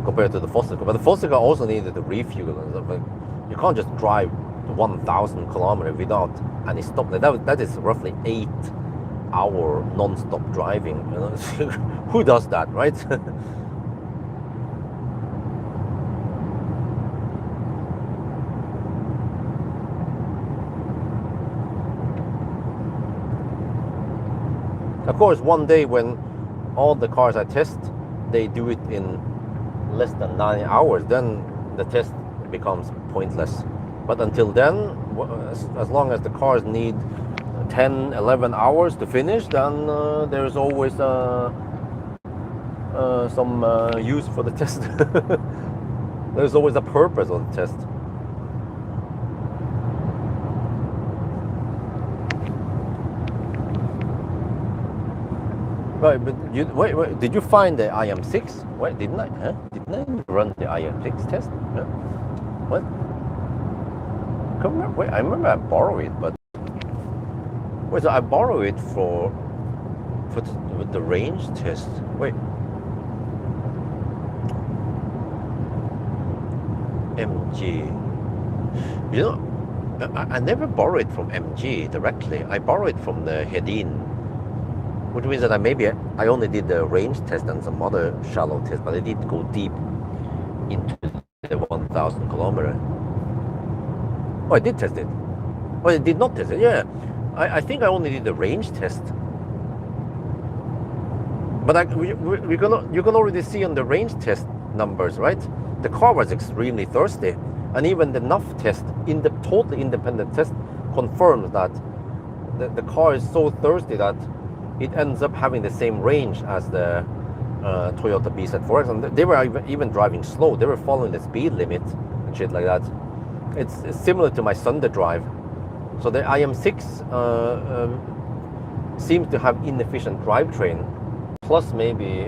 compared to the fossil car. But the fossil car also needed the refuel and stuff. Like, you can't just drive 1,000 kilometers without any stop. That is roughly 8-hour non-stop driving. You know? Who does that, right? Of course, one day when all the cars I test, they do it in less than 9 hours, then the test becomes pointless. But until then, as long as the cars need 10, 11 hours to finish, then there's always some use for the test. There's always a purpose of the test. Right, but wait, did you find the IM6? Wait, didn't I? Huh? Didn't I run the IM6 test? Huh? What? Come remember, wait, I remember I borrowed it, but wait, so I borrowed it for the range test. Wait, MG. You know, I never borrowed it from MG directly. I borrowed it from the Hedin. Which means that I only did the range test and some other shallow tests, but I did go deep into the 1,000 kilometer. Oh, I did test it. Oh, I did not test it. Yeah, I think I only did the range test. But you can already see on the range test numbers, right? The car was extremely thirsty, and even the NAF test, in the totally independent test, confirms that the car is so thirsty that it ends up having the same range as the Toyota BZ4X, and they were even driving slow. They were following the speed limit and shit like that. It's similar to my Sunday drive. So the IM6 seems to have inefficient drivetrain, plus maybe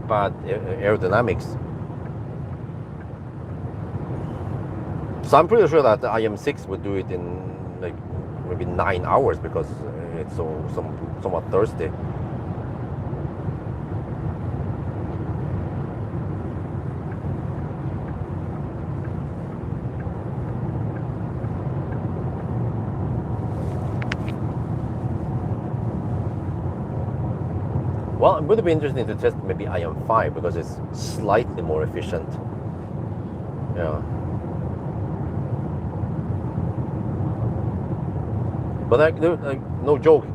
bad aerodynamics. So I'm pretty sure that the IM6 would do it in like maybe 9 hours because it's somewhat thirsty. Well, it would be interesting to test maybe IM5 because it's slightly more efficient. Yeah. But no joke,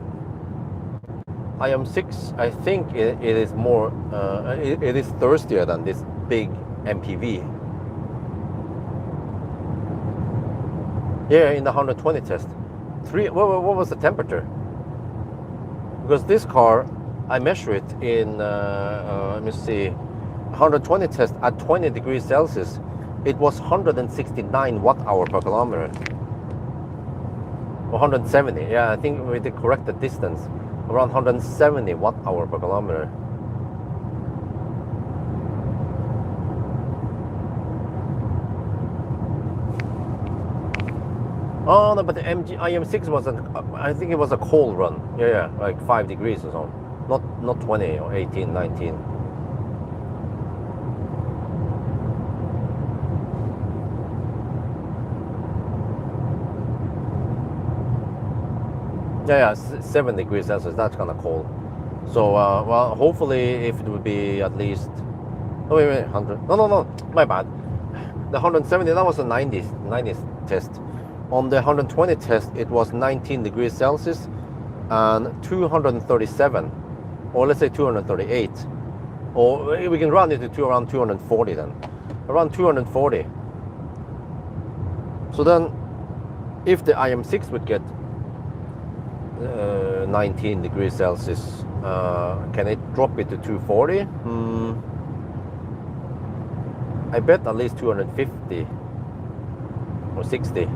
IM6, I think it is more, it is thirstier than this big MPV. Yeah, in the 120 test. What was the temperature? Because this car, I measure it in, let me see, 120 test at 20 degrees Celsius, it was 169 watt-hour per kilometer. 170, yeah, I think with the corrected distance, around 170 watt-hour per kilometer. Oh no, but the IM6 was I think it was a cold run. Yeah, like 5 degrees or so. Not 20 or 18, 19. Yeah, 7 degrees Celsius, that's kind of cold. So, well, hopefully if it would be at least, oh wait, 100, no, my bad. The 170, that was a 90s test. On the 120 test, it was 19 degrees Celsius and 237, or let's say 238. Or we can run it to around 240 then. Around 240. So then, if the IM6 would get 19 degrees Celsius, can it drop it to 240? I bet at least 250 or 60.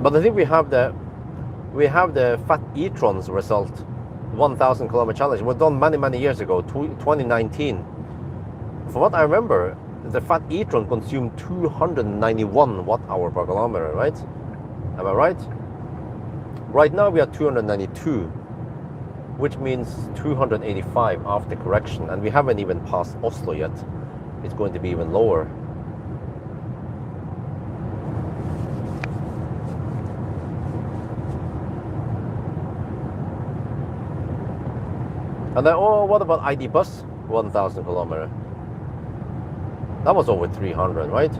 But I think we have the Fat e-trons result, 1,000 kilometer challenge. It was done many years ago, 2019. From what I remember, the Fat e-tron consumed 291 watt-hour per kilometer, right? Am I right? Right now we are 292, which means 285 after correction, and we haven't even passed Oslo yet. It's going to be even lower. And then, oh, what about ID Bus? 1,000 kilometer. That was over 300, right?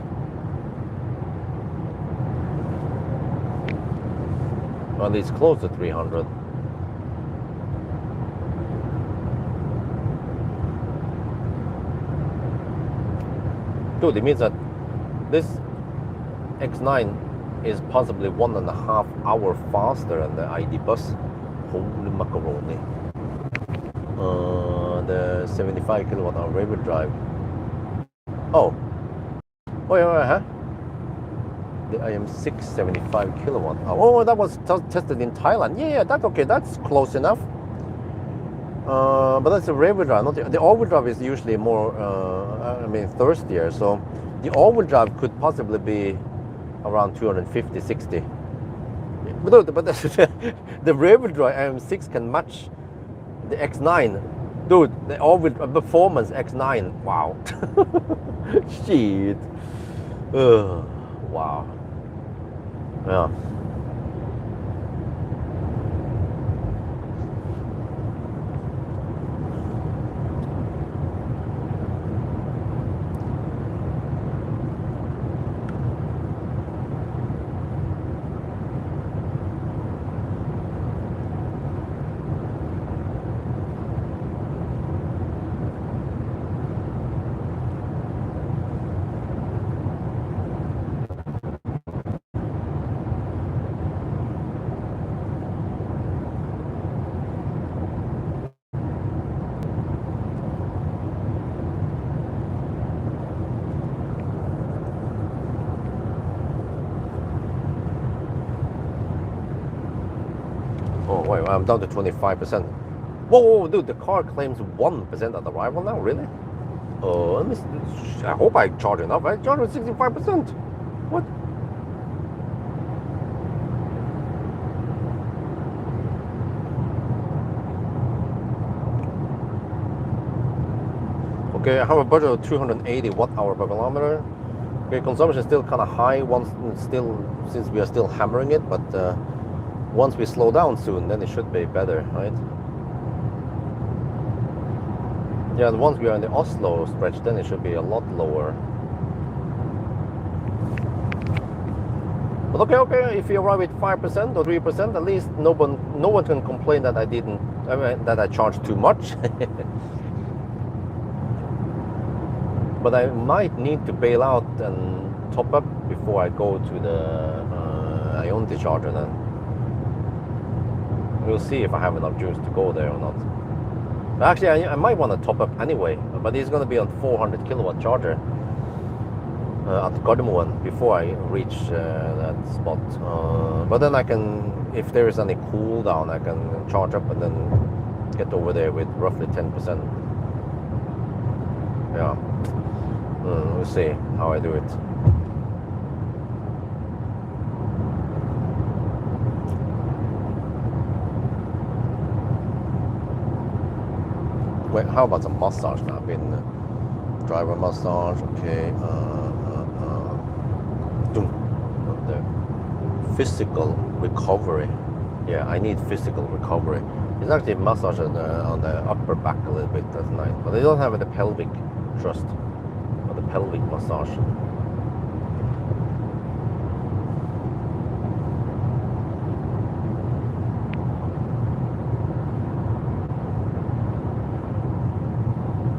Well, at least close to 300. Dude, it means that this X9 is possibly 1.5 hours faster than the ID Bus. Holy macaroni. The 75 kilowatt hour rear-wheel drive. Oh, yeah, huh? The IM6 75 kilowatt hour. Oh, that was tested in Thailand. Yeah, that's okay. That's close enough. But that's a rear-wheel drive. Not the all-wheel drive is usually more, thirstier. So the all-wheel drive could possibly be around 250, 60. But the rear-wheel drive IM6 can match the X9. Dude, the all-wheel performance X9. Wow. Shit. Wow. Yeah. Oh, wait, I'm down to 25%. Whoa, dude, the car claims 1% at arrival now, really? I hope I charge enough. I charge with 65%. What? Okay, I have a budget of 280 watt-hour per kilometer. Okay, consumption is still kind of high since we are still hammering it, but once we slow down soon, then it should be better, right? Yeah, and once we are in the Oslo stretch, then it should be a lot lower. But okay, if you arrive at 5% or 3%, at least no one can complain that that I charged too much. But I might need to bail out and top up before I go to the Ionity charger then. We'll see if I have enough juice to go there or not. But actually, I might want to top up anyway, but it's going to be on 400 kilowatt charger at Gardermoen before I reach that spot. But then I can, if there is any cool down, I can charge up and then get over there with roughly 10%. Yeah. We'll see how I do it. Wait, how about some massage now? I've been driver massage, okay. The physical recovery. Yeah, I need physical recovery. It's actually massage on the upper back a little bit. That's nice, but they don't have the pelvic thrust or the pelvic massage.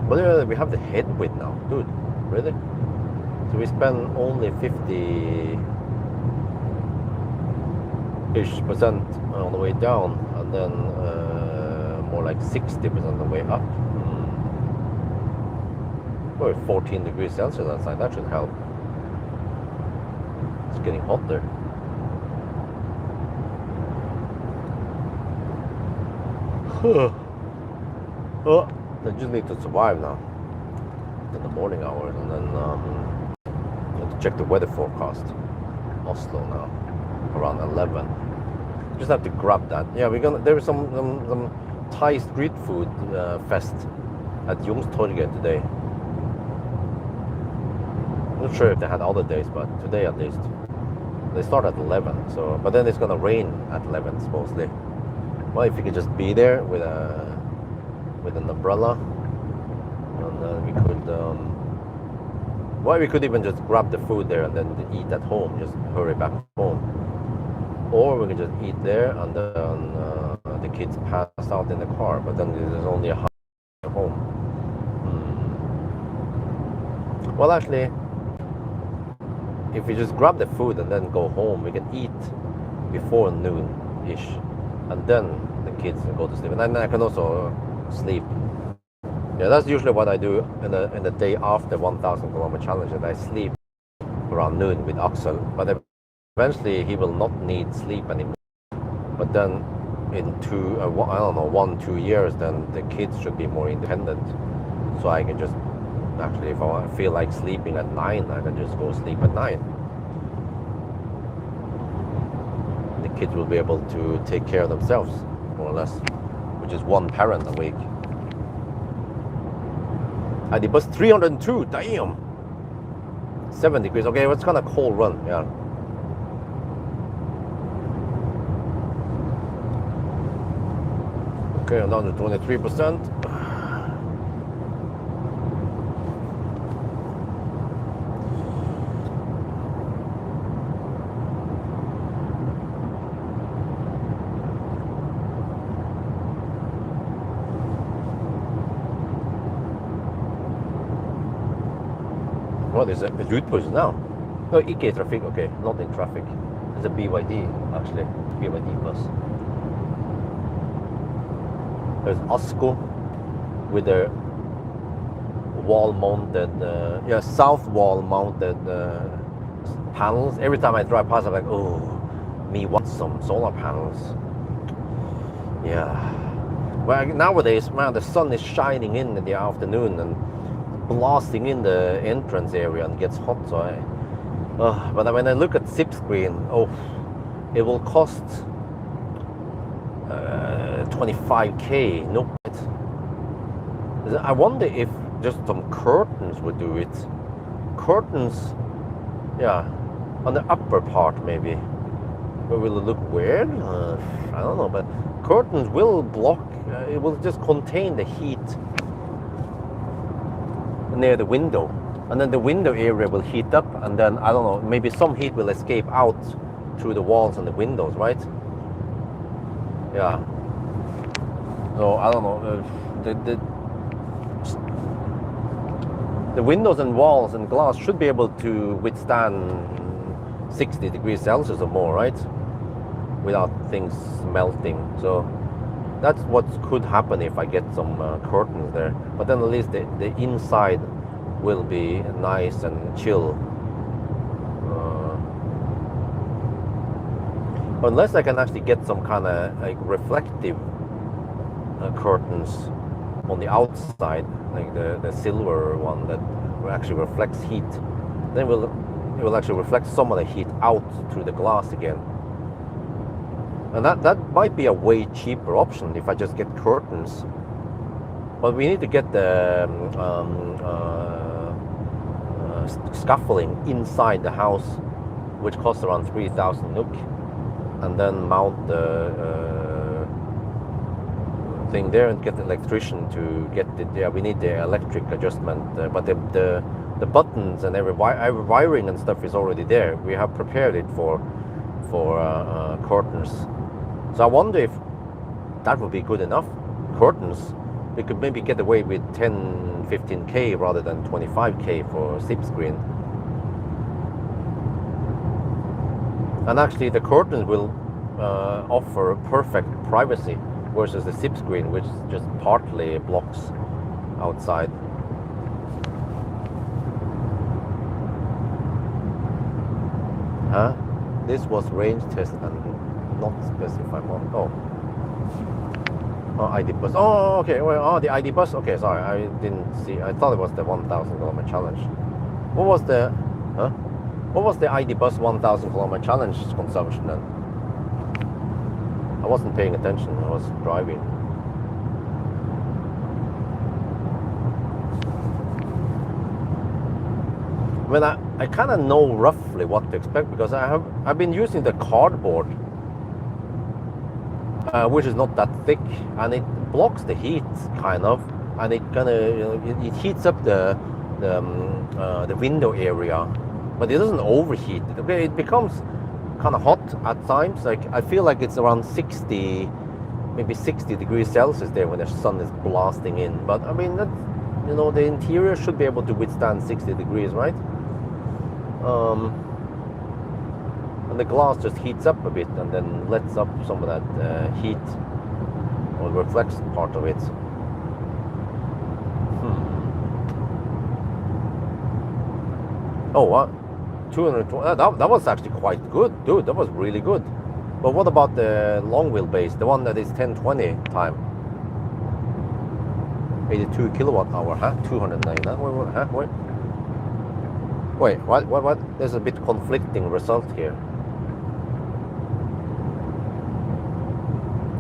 But we have the headwind now, dude. Really? So we spend only 50-ish% on the way down, and then more like 60% on the way up. We're 14 degrees Celsius outside. That should help. It's getting hotter. Oh. I just need to survive now in the morning hours, and then have to check the weather forecast. Oslo now, around 11. Just have to grab that. Yeah, there is some Thai street food fest at Youngstorget today. I'm not sure if they had other days, but today at least. They start at 11, so but then it's gonna rain at 11 supposedly. Well, if you could just be there with an umbrella, and then we could well, we could even just grab the food there and then eat at home, just hurry back home, or we could just eat there and then the kids pass out in the car, but then there's only a half home. Well, actually, if we just grab the food and then go home, we can eat before noon-ish, and then the kids go to sleep, and then I can also sleep. Yeah, that's usually what I do in the day after 1,000 kilometer challenge, and I sleep around noon with Axel. But eventually he will not need sleep anymore. But then in 1-2 years, then the kids should be more independent. So I can just actually, if I feel like sleeping at 9, I can just go sleep at 9. The kids will be able to take care of themselves, more or less, which is one parent a week. And it was 302, damn! 7 degrees, okay, it's kind of cold run, yeah. Okay, I'm down to 23%. What is it? It's utpush now. No, ikke traffic, okay, not in traffic. It's a BYD, actually. BYD bus. There's Asko with their wall-mounted, south wall-mounted panels. Every time I drive past, I'm like, oh, me want some solar panels. Yeah. Well, nowadays, man, the sun is shining in the afternoon and blasting in the entrance area and gets hot. So but when I look at zip screen, it will cost 25k. Nope. I wonder if just some curtains would do it. Curtains, yeah, on the upper part maybe. Or will it look weird? I don't know, but curtains will block, it will just contain the heat near the window. And then the window area will heat up, and then, I don't know, maybe some heat will escape out through the walls and the windows, right? Yeah. So, I don't know, the windows and walls and glass should be able to withstand 60 degrees Celsius or more, right? Without things melting. So that's what could happen if I get some curtains there. But then at least the inside will be nice and chill. Unless I can actually get some kind of like reflective curtains on the outside, like the silver one that actually reflects heat, then it will actually reflect some of the heat out through the glass again. And that might be a way cheaper option if I just get curtains. But we need to get the scaffolding inside the house, which costs around 3,000 NOK, and then mount the thing there and get the electrician to get it. Yeah, we need the electric adjustment, but the buttons and every wiring and stuff is already there. We have prepared it for curtains. So I wonder if that would be good enough. Curtains, we could maybe get away with 10, 15K rather than 25K for SIP screen. And actually the curtains will offer perfect privacy versus the SIP screen, which just partly blocks outside. Huh? This was range test and not specified one. Oh, ID bus. Oh, okay. Well, oh, the ID bus. Okay, sorry, I didn't see. I thought it was the 1,000 kilometer challenge. What was the? Huh? What was the ID bus 1,000 kilometer challenge consumption then? I wasn't paying attention. I was driving. When I kind of know roughly what to expect because I've been using the cardboard, which is not that thick, and it blocks the heat kind of, and it kind of it heats up the window area, but it doesn't overheat. It becomes kind of hot at times. Like I feel like it's around 60, maybe 60 degrees Celsius there when the sun is blasting in. But I mean that, the interior should be able to withstand 60 degrees, right? And the glass just heats up a bit and then lets up some of that heat, or reflects part of it. Oh, what? 220. That was actually quite good, dude. That was really good. But what about the long wheelbase, the one that is 1020 time? 82 kilowatt hour, huh? 299. Wait, what? There's a bit conflicting result here.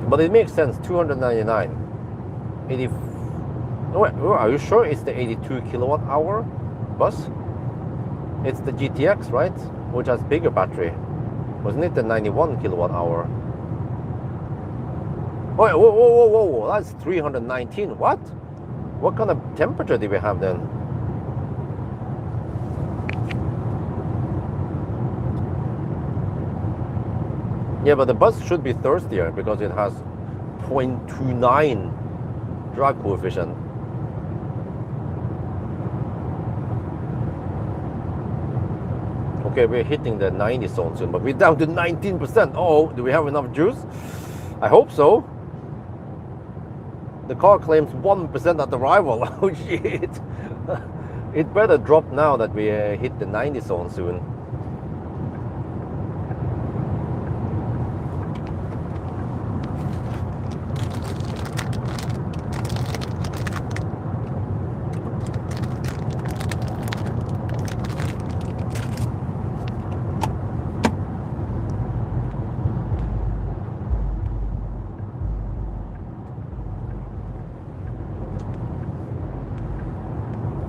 But it makes sense, 299. 80. No, wait, are you sure it's the 82 kilowatt hour bus? It's the GTX, right? Which has bigger battery. Wasn't it the 91 kilowatt hour? Wait, whoa, that's 319. What? What kind of temperature do we have then? Yeah, but the bus should be thirstier because it has 0.29 drag coefficient. Okay, we're hitting the 90 zone soon, but we're down to 19%. Oh, do we have enough juice? I hope so. The car claims 1% at arrival. Oh shit. It better drop now that we hit the 90 zone soon.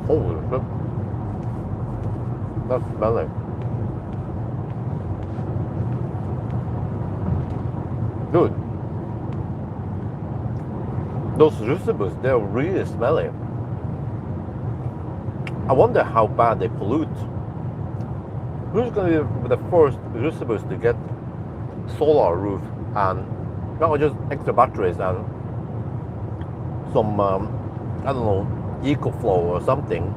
Holy shit. That's smelling. Dude, those Rusibus, they're really smelly. I wonder how bad they pollute. Who's going to be the first Rusibus to get solar roof and not just extra batteries and some, I don't know, EcoFlow or something,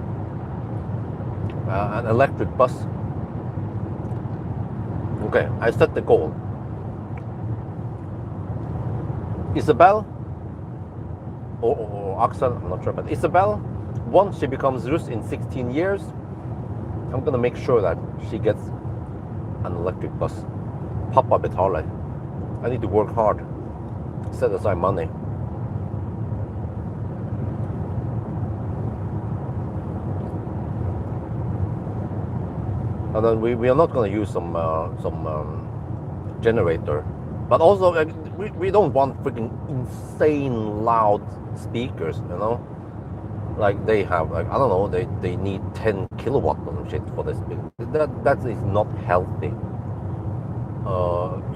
an electric bus. Okay, I set the goal. Isabel or Axel, I'm not sure, but Isabel, once she becomes Rus in 16 years, I'm gonna make sure that she gets an electric bus. Pappa betaler. I need to work hard, set aside money. And then we are not gonna use some generator. But also, we don't want freaking insane loud speakers, you know? Like they have, like, I don't know, they need 10 kilowatt or some shit for this. That is not healthy.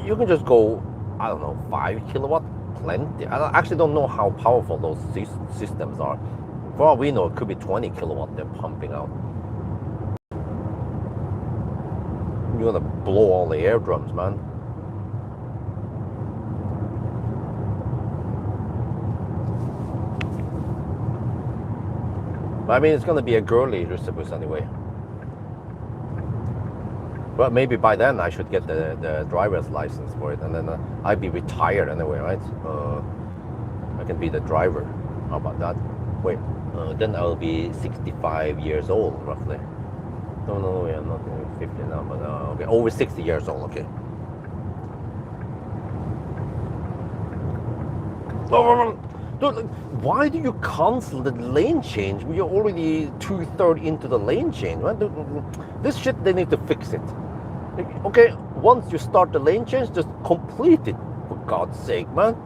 You can just go, I don't know, 5 kilowatt, plenty. I actually don't know how powerful those systems are. For all we know, it could be 20 kilowatt they're pumping out. You're gonna blow all the eardrums, man. I mean, it's going to be a girly Rusibus anyway. But maybe by then I should get the driver's license for it, and then I'd be retired anyway, right? I can be the driver. How about that? Wait, then I'll be 65 years old, roughly. No, I'm not 50 now, but okay, over 60 years old, okay. Dude, why do you cancel the lane change? You're already 2/3 into the lane change, right? This shit, they need to fix it. Okay, once you start the lane change, just complete it, for God's sake, man.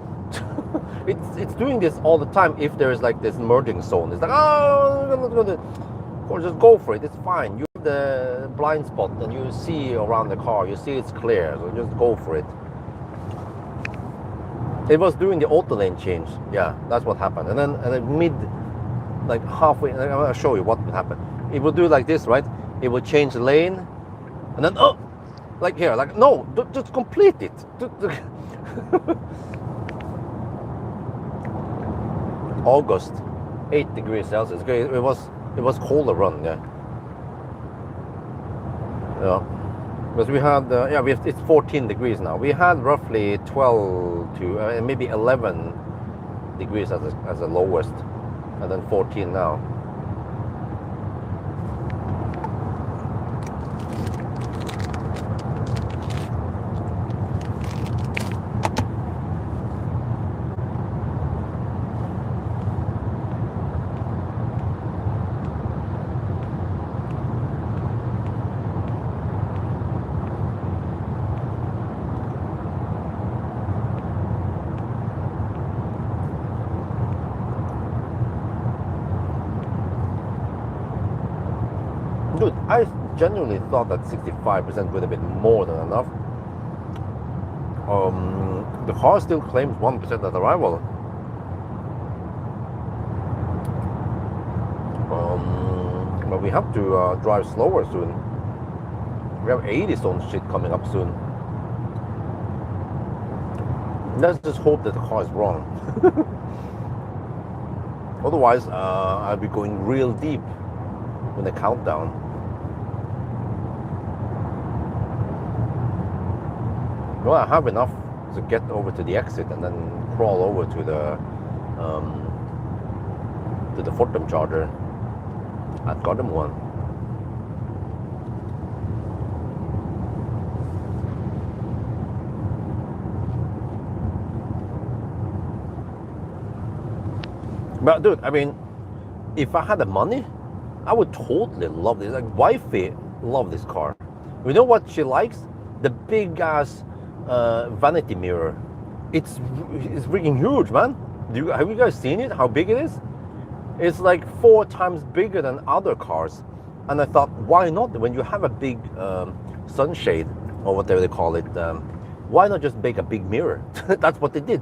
It's doing this all the time. If there is like this merging zone, it's like, oh, I'm not gonna, or just go for it. It's fine. You have the blind spot, and you see around the car. You see it's clear, so just go for it. It was doing the auto lane change. Yeah, that's what happened. And then mid, like halfway, I'm gonna show you what would happen. It would do like this, right? It would change the lane, and then like here, like no, just complete it. August, 8 degrees Celsius. It was colder run, yeah. Yeah. Because we had, it's 14 degrees now. We had roughly 12 to maybe 11 degrees as the lowest, and then 14 now. Dude, I genuinely thought that 65% would have been more than enough. The car still claims 1% at arrival. But we have to drive slower soon. We have 80 zone shit coming up soon. Let's just hope that the car is wrong. Otherwise, I'll be going real deep with the countdown. Well, I have enough to get over to the exit and then crawl over to the Fortum charger. I've got him one. But dude, I mean, if I had the money, I would totally love this. Like, wifey love this car. You know what she likes? The big ass vanity mirror. It's freaking huge, man. Have you guys seen it? How big it is? It's like 4 times bigger than other cars. And I thought, why not? When you have a big sunshade, or whatever they call it, Why not just make a big mirror? That's what they did.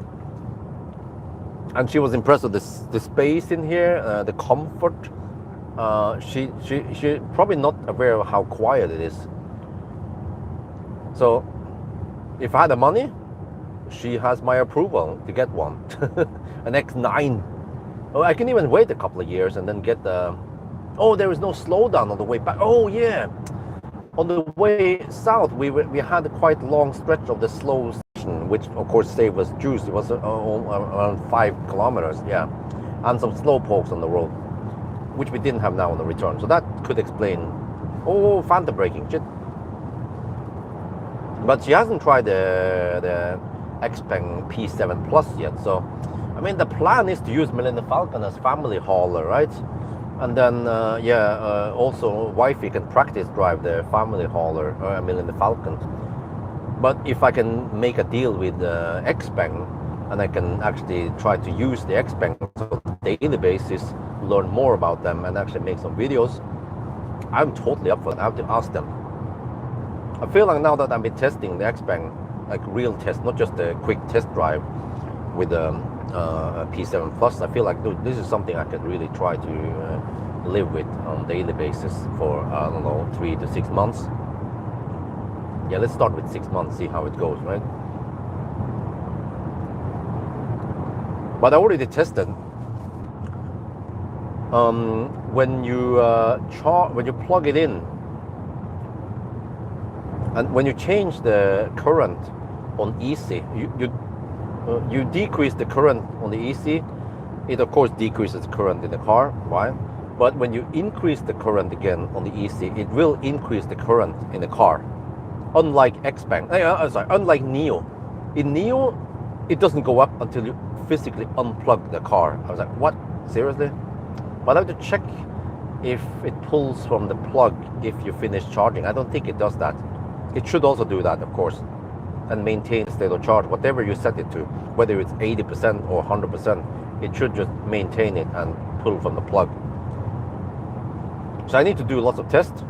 And she was impressed with the space in here, the comfort. She probably not aware of how quiet it is. So if I had the money, she has my approval to get one. An X9. Oh, I can even wait a couple of years and then get the... Oh, there is no slowdown on the way back. Oh, yeah. On the way south, we had a quite long stretch of the slow section, which of course saved us juice. It was around 5 kilometers, yeah. And some slow pokes on the road, which we didn't have now on the return. So that could explain... Oh, phantom braking, shit. But she hasn't tried the Xpeng P7 Plus yet. So, I mean, the plan is to use Melinda Falcon as family hauler, right? And then, also wifey can practice drive the family hauler, Melinda Falcon. But if I can make a deal with Xpeng, and I can actually try to use the Xpeng on a daily basis, learn more about them, and actually make some videos, I'm totally up for it. I have to ask them. I feel like now that I've been testing the Xpeng, like real test, not just a quick test drive with a P7 Plus, I feel like, dude, this is something I could really try to live with on a daily basis for, I don't know, 3 to 6 months. Yeah, let's start with 6 months, see how it goes, right? But I already tested. When you plug it in, and when you change the current on easy, you decrease the current on the easy. It of course decreases the current in the car. Why? But when you increase the current again on the easy, it will increase the current in the car. Unlike Xpeng, unlike Neo. In Neo, it doesn't go up until you physically unplug the car. I was like, what? Seriously? But I have to check if it pulls from the plug if you finish charging. I don't think it does that. It should also do that, of course, and maintain state of charge, whatever you set it to, whether it's 80% or 100%, it should just maintain it and pull from the plug. So I need to do lots of tests.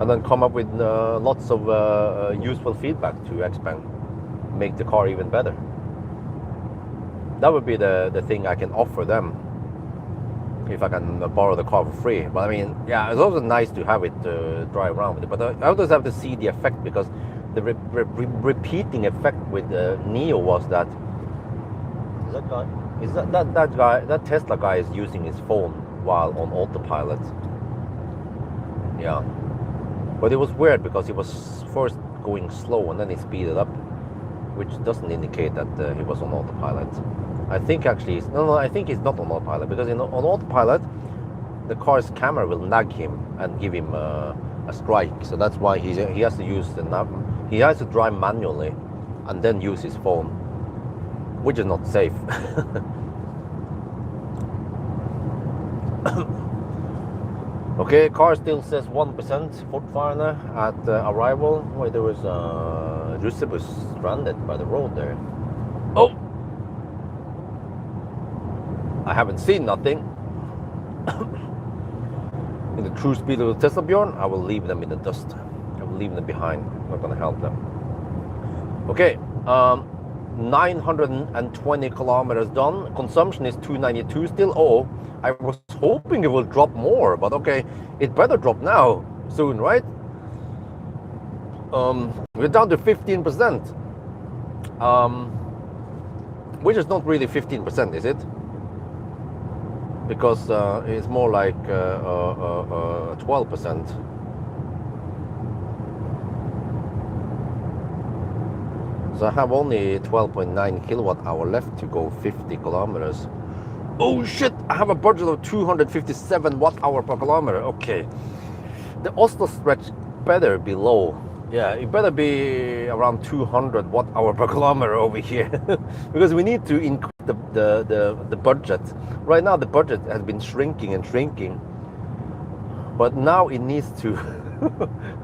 And then come up with lots of useful feedback to Xpeng, make the car even better. That would be the thing I can offer them, if I can borrow the car for free. But I mean, yeah, it's also nice to have it drive around with it. But I always have to see the effect, because the repeating effect with Neo was that that Tesla guy is using his phone while on autopilot. Yeah, but it was weird because he was first going slow and then he speeded up, which doesn't indicate that he was on autopilot. I think actually, I think he's not on autopilot, because on autopilot, the car's camera will nag him and give him a strike. So that's why he has to use he has to drive manually and then use his phone, which is not safe. Okay, car still says 1% Fortfarande at arrival. Where there was a Russibus stranded by the road there. Oh! I haven't seen nothing. In the true speed of the Tesla, Bjorn, I will leave them in the dust. I will leave them behind. I'm not going to help them. Okay, 920 kilometers done. Consumption is 292 still. Oh, I was hoping it will drop more, but okay, it better drop now, soon, right? We're down to 15%, which is not really 15%, is it? Because it's more like 12%. So I have only 12.9 kilowatt hour left to go 50 kilometers. Oh shit, I have a budget of 257 watt hour per kilometer. Okay, the Oslo stretch better be low. Yeah, it better be around 200 watt hour per kilometer over here. Because we need to increase the budget. Right now the budget has been shrinking and shrinking, but now it needs to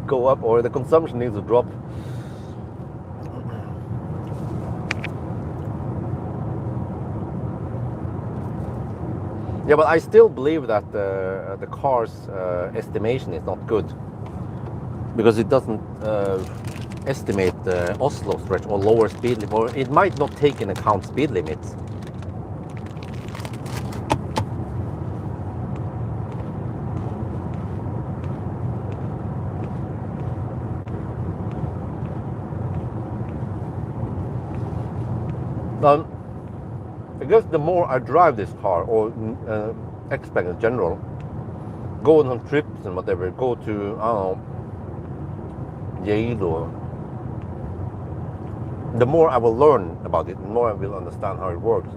go up, or the consumption needs to drop. Yeah, but I still believe that the car's estimation is not good because it doesn't estimate the Oslo stretch or lower speed limit, or it might not take in account speed limits. I guess the more I drive this car, or Xpeng in general, going on trips and whatever, go to, I don't know, Yale, or the more I will learn about it, the more I will understand how it works.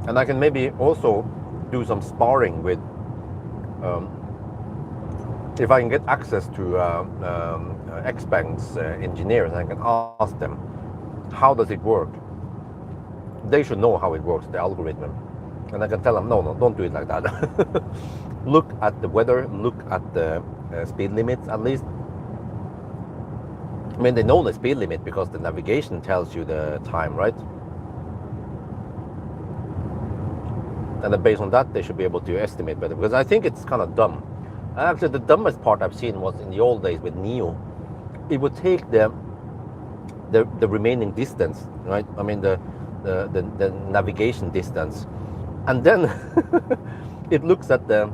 And I can maybe also do some sparring with, if I can get access to Xpeng's engineers, I can ask them, how does it work? They should know how it works, the algorithm. And I can tell them, no, don't do it like that. Look at the weather, look at the speed limits at least. I mean, they know the speed limit because the navigation tells you the time, right? And then based on that, they should be able to estimate better. Because I think it's kind of dumb. Actually, the dumbest part I've seen was in the old days with Neo. It would take the remaining distance, right? I mean, the navigation distance, and then it looks at the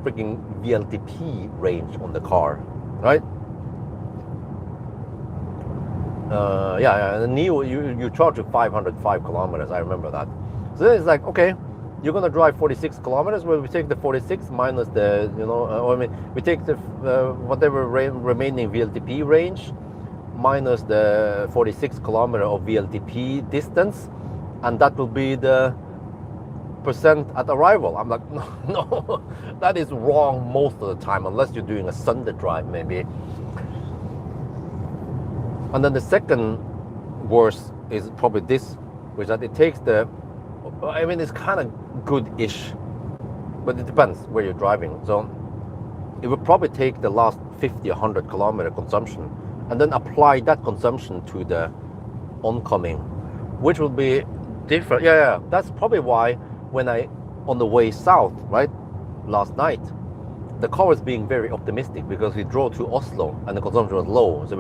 freaking VLTP range on the car, right? Yeah, the Neo, you charge you 505 kilometers. I remember that. So then it's like, okay, you're gonna drive 46 kilometers. Well, we take the 46 minus the, I mean, we take the whatever remaining VLTP range minus the 46 kilometer of VLTP distance, and that will be the percent at arrival. I'm like, no, that is wrong most of the time, unless you're doing a Sunday drive maybe. And then the second worst is probably this, which that it takes the, I mean, it's kind of good-ish, but it depends where you're driving. So it would probably take the last 50, 100 kilometer consumption and then apply that consumption to the oncoming, which will be different. Yeah, that's probably why when on the way south, right, last night, the car was being very optimistic because we drove to Oslo and the consumption was low. So it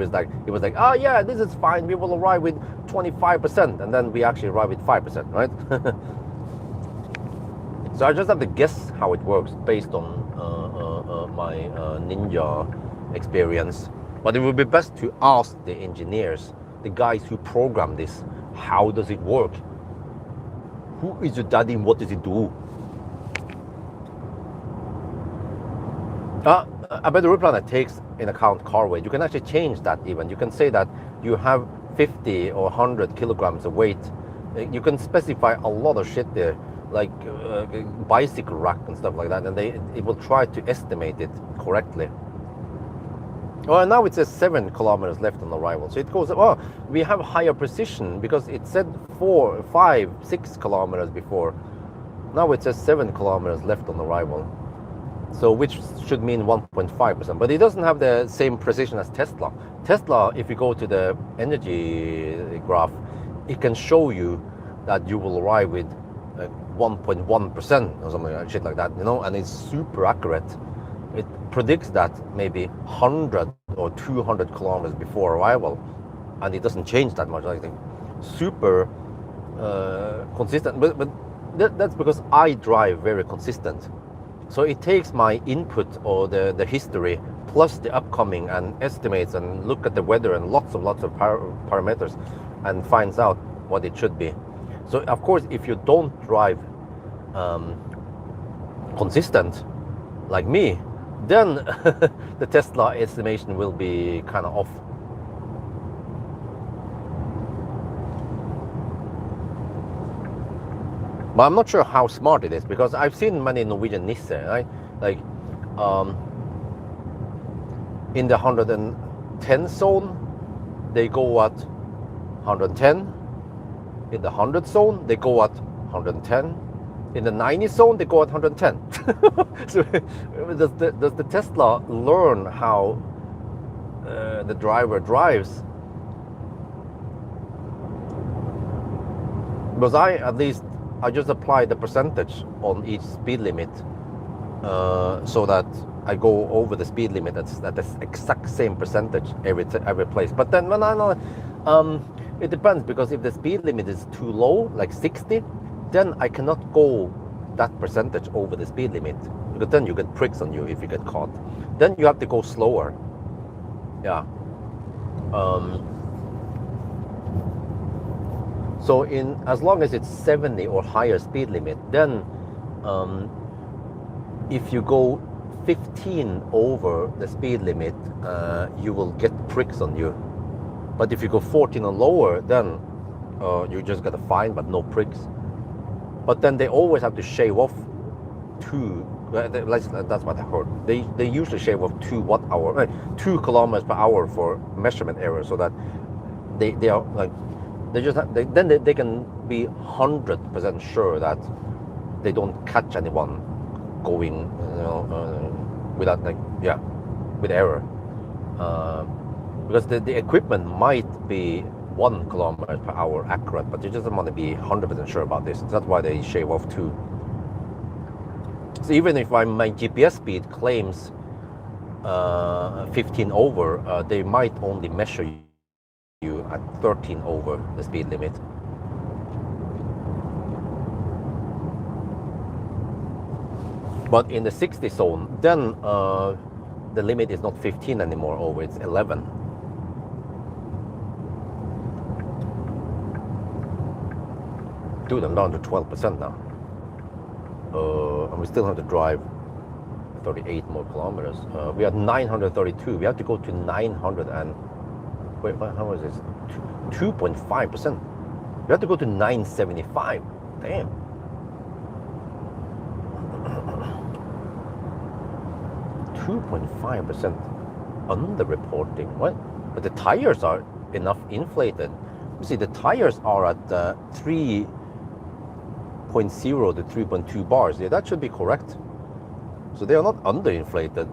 was like, oh yeah, this is fine. We will arrive with 25%, and then we actually arrive with 5%, right? So I just have to guess how it works based on my Ninja experience. But it would be best to ask the engineers, the guys who program this, how does it work? Who is your daddy and what does it do? A better route planner takes in account car weight. You can actually change that even. You can say that you have 50 or 100 kilograms of weight. You can specify a lot of shit there, like bicycle rack and stuff like that, and it will try to estimate it correctly. Well, now it says 7 kilometers left on arrival. So it goes, oh, we have higher precision because it said 4, 5, 6 kilometers before. Now it says 7 kilometers left on arrival. So which should mean 1.5%. But it doesn't have the same precision as Tesla. Tesla, if you go to the energy graph, it can show you that you will arrive with 1.1% or something like shit like that, and it's super accurate. It predicts that maybe 100 or 200 kilometers before arrival, and it doesn't change that much. I think super consistent, but that's because I drive very consistent. So it takes my input or the history plus the upcoming and estimates and look at the weather and lots of parameters and finds out what it should be. So of course, if you don't drive consistent like me, then the Tesla estimation will be kind of off. But I'm not sure how smart it is, because I've seen many Norwegian Nissan, right? Like in the 110 zone, they go at 110. In the 100 zone, they go at 110. In the 90 zone, they go at 110. So does the Tesla learn how the driver drives? Because I at least I just apply the percentage on each speed limit, so that I go over the speed limit at the exact same percentage every place. But then when I know, it depends, because if the speed limit is too low, like 60, then I cannot go that percentage over the speed limit, because then you get pricks on you if you get caught. Then you have to go slower. Yeah. So as long as it's 70 or higher speed limit, then if you go 15 over the speed limit, you will get pricks on you. But if you go 14 or lower, then you just get a fine but no pricks. But then they always have to shave off 2. That's what I heard. They usually shave off 2 kilometers per hour for measurement error, so that they are like, they can be 100% sure that they don't catch anyone going, without with error, because the equipment might be 1 kilometer per hour accurate, but you just don't want to be 100% sure about this. That's why they shave off 2. So even if my GPS speed claims 15 over, they might only measure you at 13 over the speed limit. But in the 60 zone, then the limit is not 15 anymore over, it's 11. Dude, I'm down to 12% now. And we still have to drive 38 more kilometers. We are 932. We have to go to 900 and... Wait, how was this? 2.5%. We have to go to 975. Damn. .5% underreporting. What? But the tires are enough inflated. You see, the tires are at 3.0 to 3.2 bars. Yeah, that should be correct. So they are not underinflated.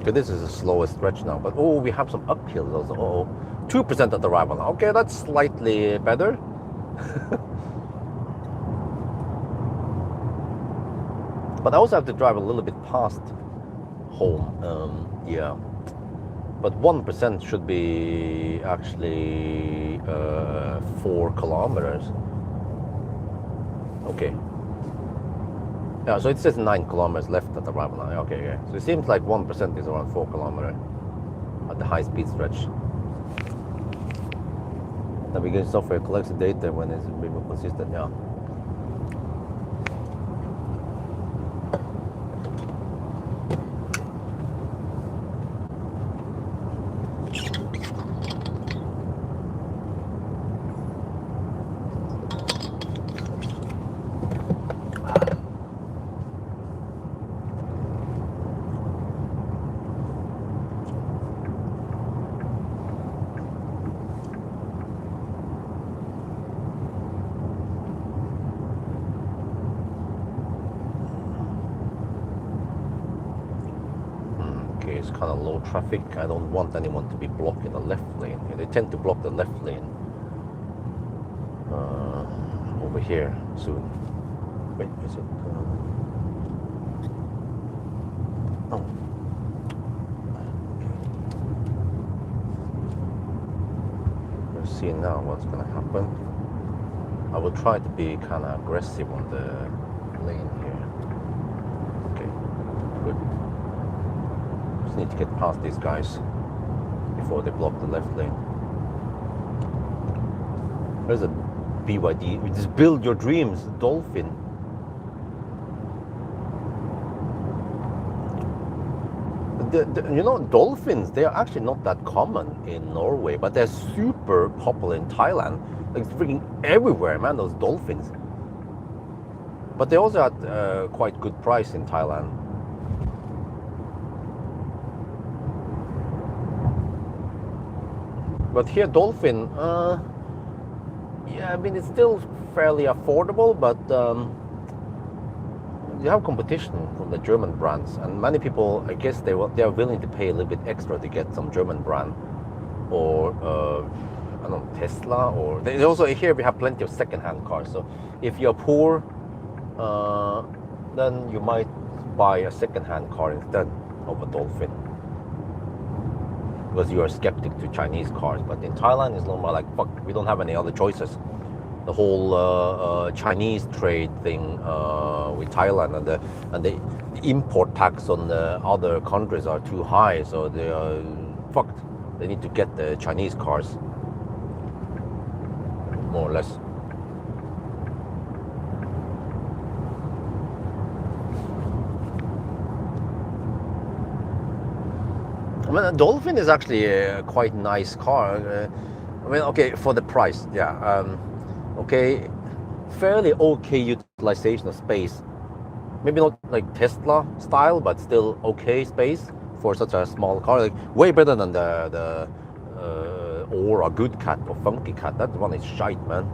Okay, this is the slowest stretch now. But we have some uphills also. 2% at the arrival now. Okay, that's slightly better. But I also have to drive a little bit past home. Yeah. But 1% should be actually 4 kilometers. Okay. Yeah, so it says 9 kilometers left at the arrival now. Okay, yeah. So it seems like 1% is around 4 kilometers at the high speed stretch. Navigation software collects the data when it's a bit more consistent, yeah. It's kind of low traffic. I don't want anyone to be blocking the left lane. They tend to block the left lane over here soon. Wait, is it? Oh. Okay. Let's see now what's going to happen. I will try to be kind of aggressive on the lane here. Okay, good. Need to get past these guys before they block the left lane. There's a BYD. We just build your dreams, Dolphin. Dolphins, they are actually not that common in Norway, but they're super popular in Thailand. Like, it's freaking everywhere, man, those dolphins. But they also at quite good price in Thailand. But here, dolphin, yeah, I mean, it's still fairly affordable, but you have competition from the German brands, and many people, I guess, they are willing to pay a little bit extra to get some German brand. or I don't know, Tesla, or they also here we have plenty of second-hand cars. So if you're poor, then you might buy a second-hand car instead of a Dolphin, because you are skeptic to Chinese cars. But in Thailand, it's normal, like, fuck, we don't have any other choices. The whole Chinese trade thing with Thailand, and the import tax on the other countries are too high, so they are fucked. They need to get the Chinese cars, more or less. I mean, a Dolphin is actually a quite nice car. I mean, okay, for the price, yeah. Okay, fairly okay utilization of space. Maybe not like Tesla style, but still okay space for such a small car. Like way better than the or a good cat or funky cat. That one is shite, man.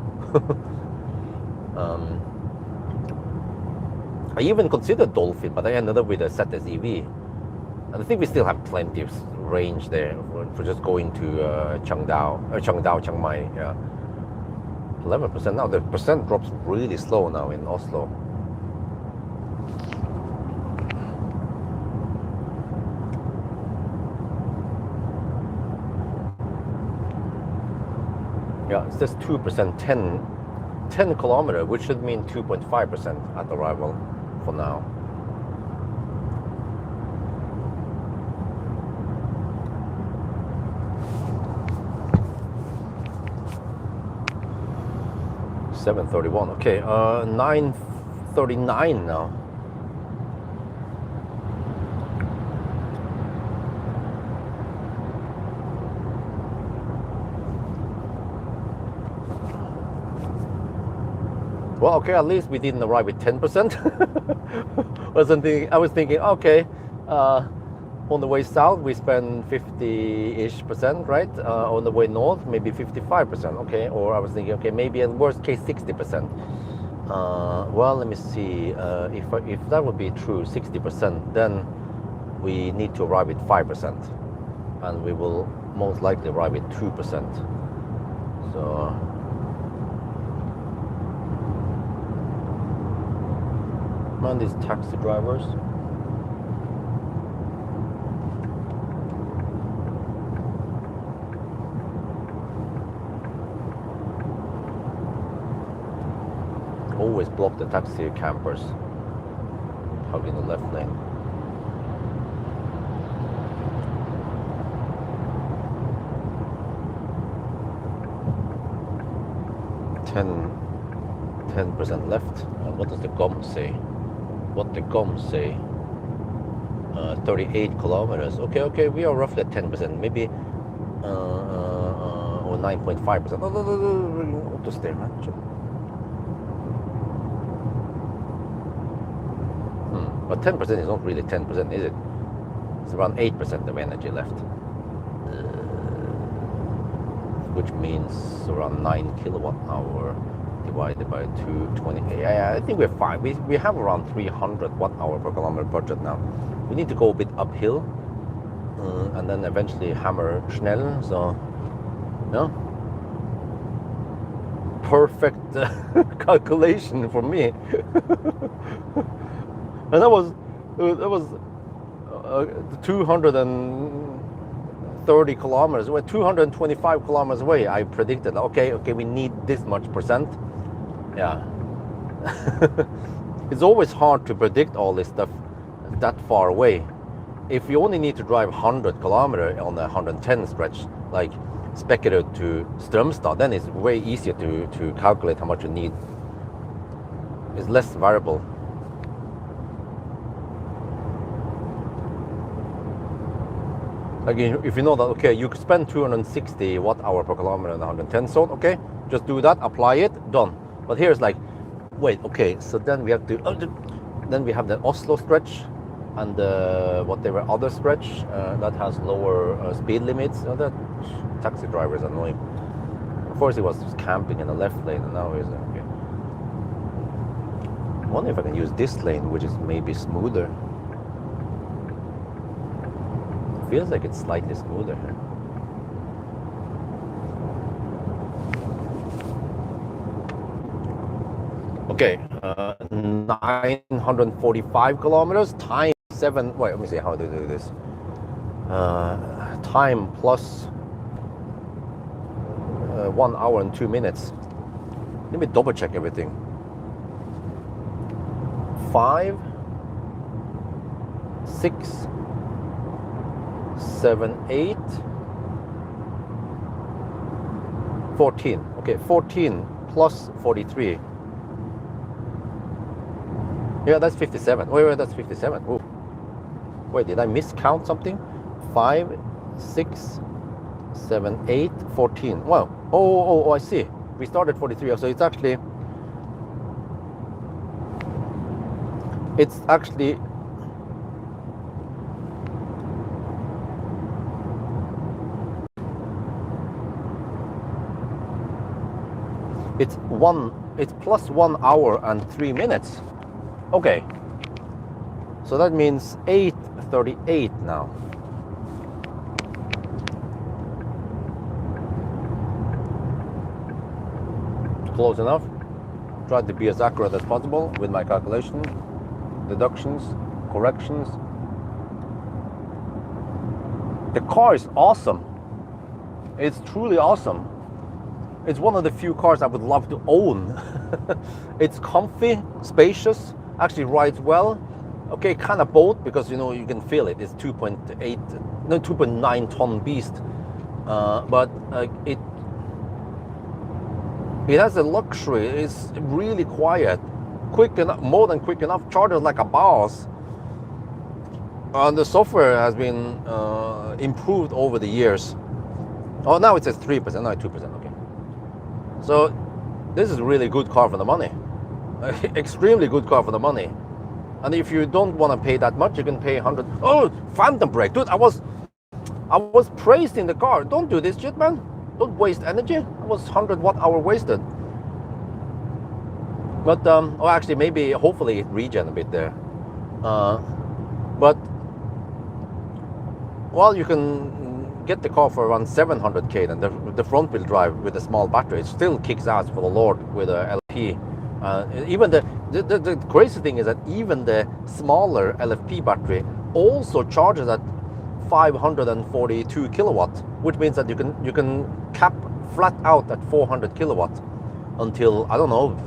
I even considered Dolphin, but I ended up with a ZS EV. And I think we still have plenty of range there for just going to Chiang Mai. Yeah, 11% now. The percent drops really slow now in Oslo. Yeah, it says 2%, 10 kilometer, which should mean 2.5% at arrival for now. $7.31. Okay, $9.39 now. Well, okay, at least we didn't arrive with 10%. I was thinking, okay, on the way south we spend 50-ish%, right? On the way north, maybe 55%, okay? Or I was thinking, okay, maybe at worst case 60%. Well, let me see. If that would be true, 60%, then we need to arrive with 5%, and we will most likely arrive with 2%. So. Man, these taxi drivers. Always block the taxi campers hugging the left lane. Ten percent left. What does the GOM say? What the GOM say? 38 kilometers. Okay, we are roughly at 10%, maybe, or 9.5%. Auto stay, man. But 10% is not really 10%, is it? It's around 8% of energy left, which means around 9 kilowatt hour. Divided by 220. Yeah, I think we're fine. We have around 300 watt-hour per kilometer budget now. We need to go a bit uphill, and then eventually hammer Schnell. So, yeah, perfect calculation for me. And that was 230 kilometers. We're 225 kilometers away. I predicted, okay, we need this much percent. Yeah. It's always hard to predict all this stuff that far away. If you only need to drive 100 kilometers on a 110 stretch, like Spekerud to Strömstad, then it's way easier to calculate how much you need. It's less variable. Like if you know that, okay, you could spend 260 watt-hour per kilometer in the 110 zone, okay, just do that, apply it, done. But here it's like, wait, okay, so then we have to, then we have the Oslo stretch and the whatever other stretch that has lower speed limits. That taxi driver is annoying. First he was camping in the left lane, and now he's okay. I wonder if I can use this lane, which is maybe smoother. Feels like it's slightly smoother here. Okay, 945 kilometers times 7. Wait, let me see how to do this. Time plus 1 hour and 2 minutes. Let me double check everything. 5, 6, 7, 8, 14. Okay, 14 plus 43. Yeah, that's 57. Wait, that's 57. Ooh. Wait, did I miscount something? 5, 6, 7, 8, 14. Wow. Oh, I see. We started 43. So it's actually it's plus 1 hour and 3 minutes. Okay. So that means 8:38 now. Close enough. Try to be as accurate as possible with my calculation, deductions, corrections. The car is awesome. It's truly awesome. It's one of the few cars I would love to own. It's comfy, spacious, actually rides well. Okay, kind of boat because you can feel it. It's 2.9 ton beast, but it has a luxury. It's really quiet, quick enough, more than quick enough. Charges like a boss. And the software has been improved over the years. Oh, now it says 3%, not 2%. Okay, so this is a really good car for the money. Extremely good car for the money. And if you don't want to pay that much, you can pay 100. Oh, phantom brake, dude! I was praising the car. Don't do this shit, man. Don't waste energy. It was 100 watt-hour wasted. But actually, maybe, hopefully, it regen a bit there. But well, you can get the car for around 700k. Then the front-wheel drive with a small battery, it still kicks ass for the Lord with a LFP. Even the crazy thing is that even the smaller LFP battery also charges at 542 kilowatts, which means that you can cap flat out at 400 kilowatts until, I don't know,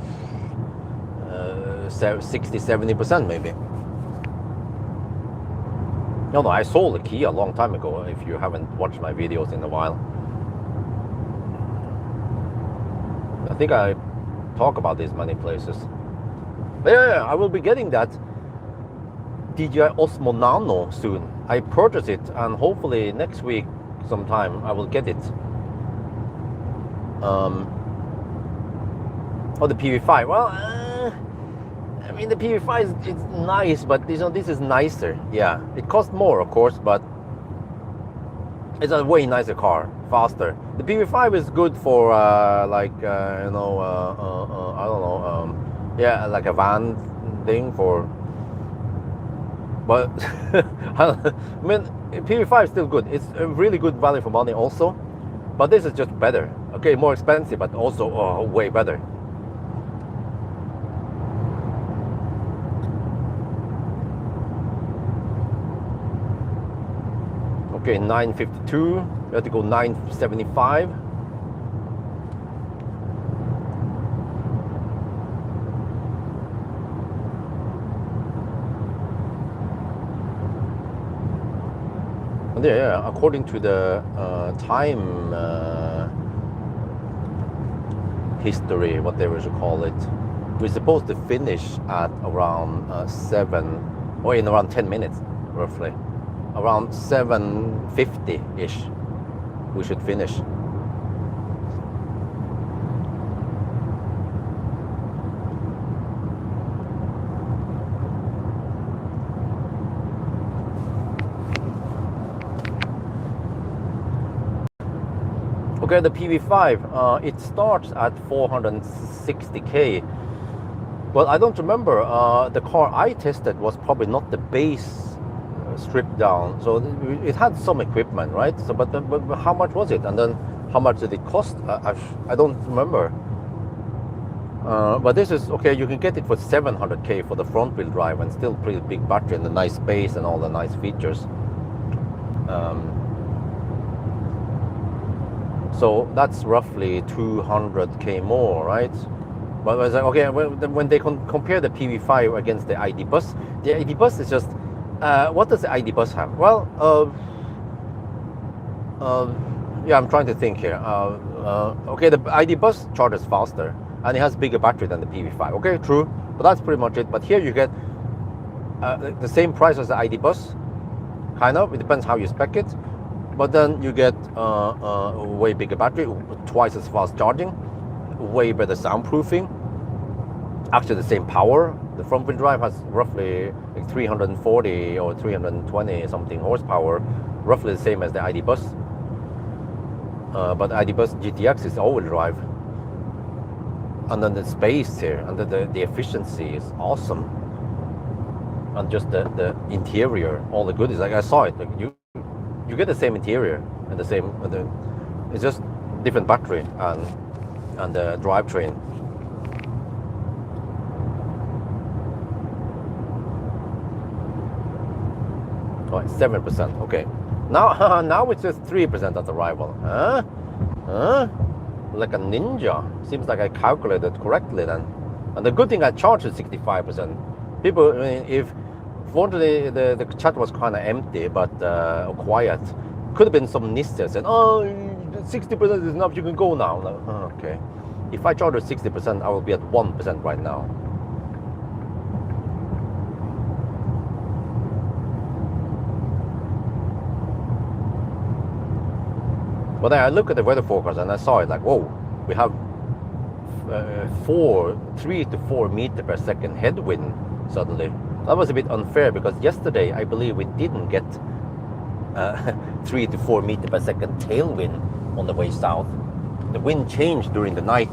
60-70% maybe. No, I sold a Kia a long time ago, if you haven't watched my videos in a while. I think I talk about this many places. Yeah, I will be getting that DJI Osmo Nano soon. I purchased it, and hopefully next week sometime I will get it. The PV5. Well, I mean, the PV5 is nice, but this is nicer. Yeah, it costs more, of course, but it's a way nicer car, faster. The PV5 is good for I don't know, yeah, like a van thing for. But I mean, PV5 is still good. It's a really good value for money also, but this is just better. Okay, more expensive, but also way better. Okay, 952. You have to go 975. And yeah, according to the time history, whatever you call it, we're supposed to finish at around 7, or in around 10 minutes, roughly. Around 7:50-ish, we should finish. Okay, the PV5, it starts at 460k. Well, I don't remember. The car I tested was probably not the base stripped down, so it had some equipment, right? So, but how much was it, and then how much did it cost? I don't remember. But this is okay. You can get it for 700k for the front wheel drive and still pretty big battery and a nice space and all the nice features. So that's roughly 200k more, right? But I was like, okay, when they compare the PV5 against the ID bus, the ID bus is just, what does the ID bus have? Well, yeah, I'm trying to think here. Okay, the ID bus charges faster and it has bigger battery than the PV5. Okay, true, but that's pretty much it. But here you get the same price as the ID bus, kind of. It depends how you spec it. But then you get a way bigger battery, twice as fast charging, way better soundproofing. Actually, the same power. The front wheel drive has roughly like 340 or 320 something horsepower, roughly the same as the ID bus. But the ID bus GTX is all-wheel drive. And then the space here and the efficiency is awesome. And just the interior, all the goodies. Like I saw it, like you get the same interior and the same. It's just different battery and the drivetrain. Oh, 7%. Okay. Now now it's just 3% at arrival. Huh? Like a ninja. Seems like I calculated correctly then. And the good thing I charged is 65%. People, I mean, if fortunately the chat was kind of empty but quiet. Could have been some Nista said, oh, 60% is enough, you can go now. Like, oh, okay. If I charge at 60%, I will be at 1% right now. But then I look at the weather forecast and I saw it like, whoa, we have 3 to 4 meter per second headwind suddenly. That was a bit unfair because yesterday I believe we didn't get 3 to 4 meter per second tailwind on the way south. The wind changed during the night.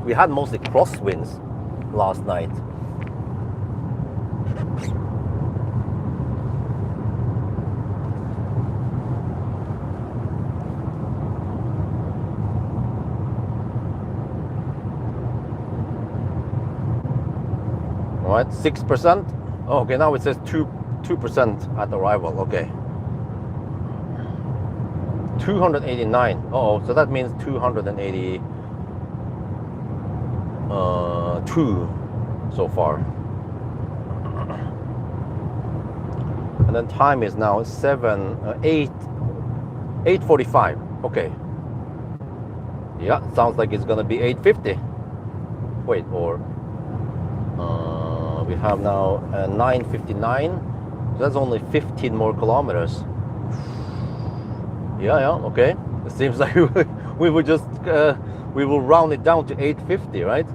We had mostly crosswinds last night. All right, 6%. Oh, okay, now it says 2% at arrival. Okay. 289. Oh, so that means 282 so far. And then time is now 8:45. Okay. Yeah, sounds like it's gonna be 8:50. Wait, or we have now 9:59. So that's only 15 more kilometers. Yeah, okay. It seems like we will just we will round it down to 8:50, right?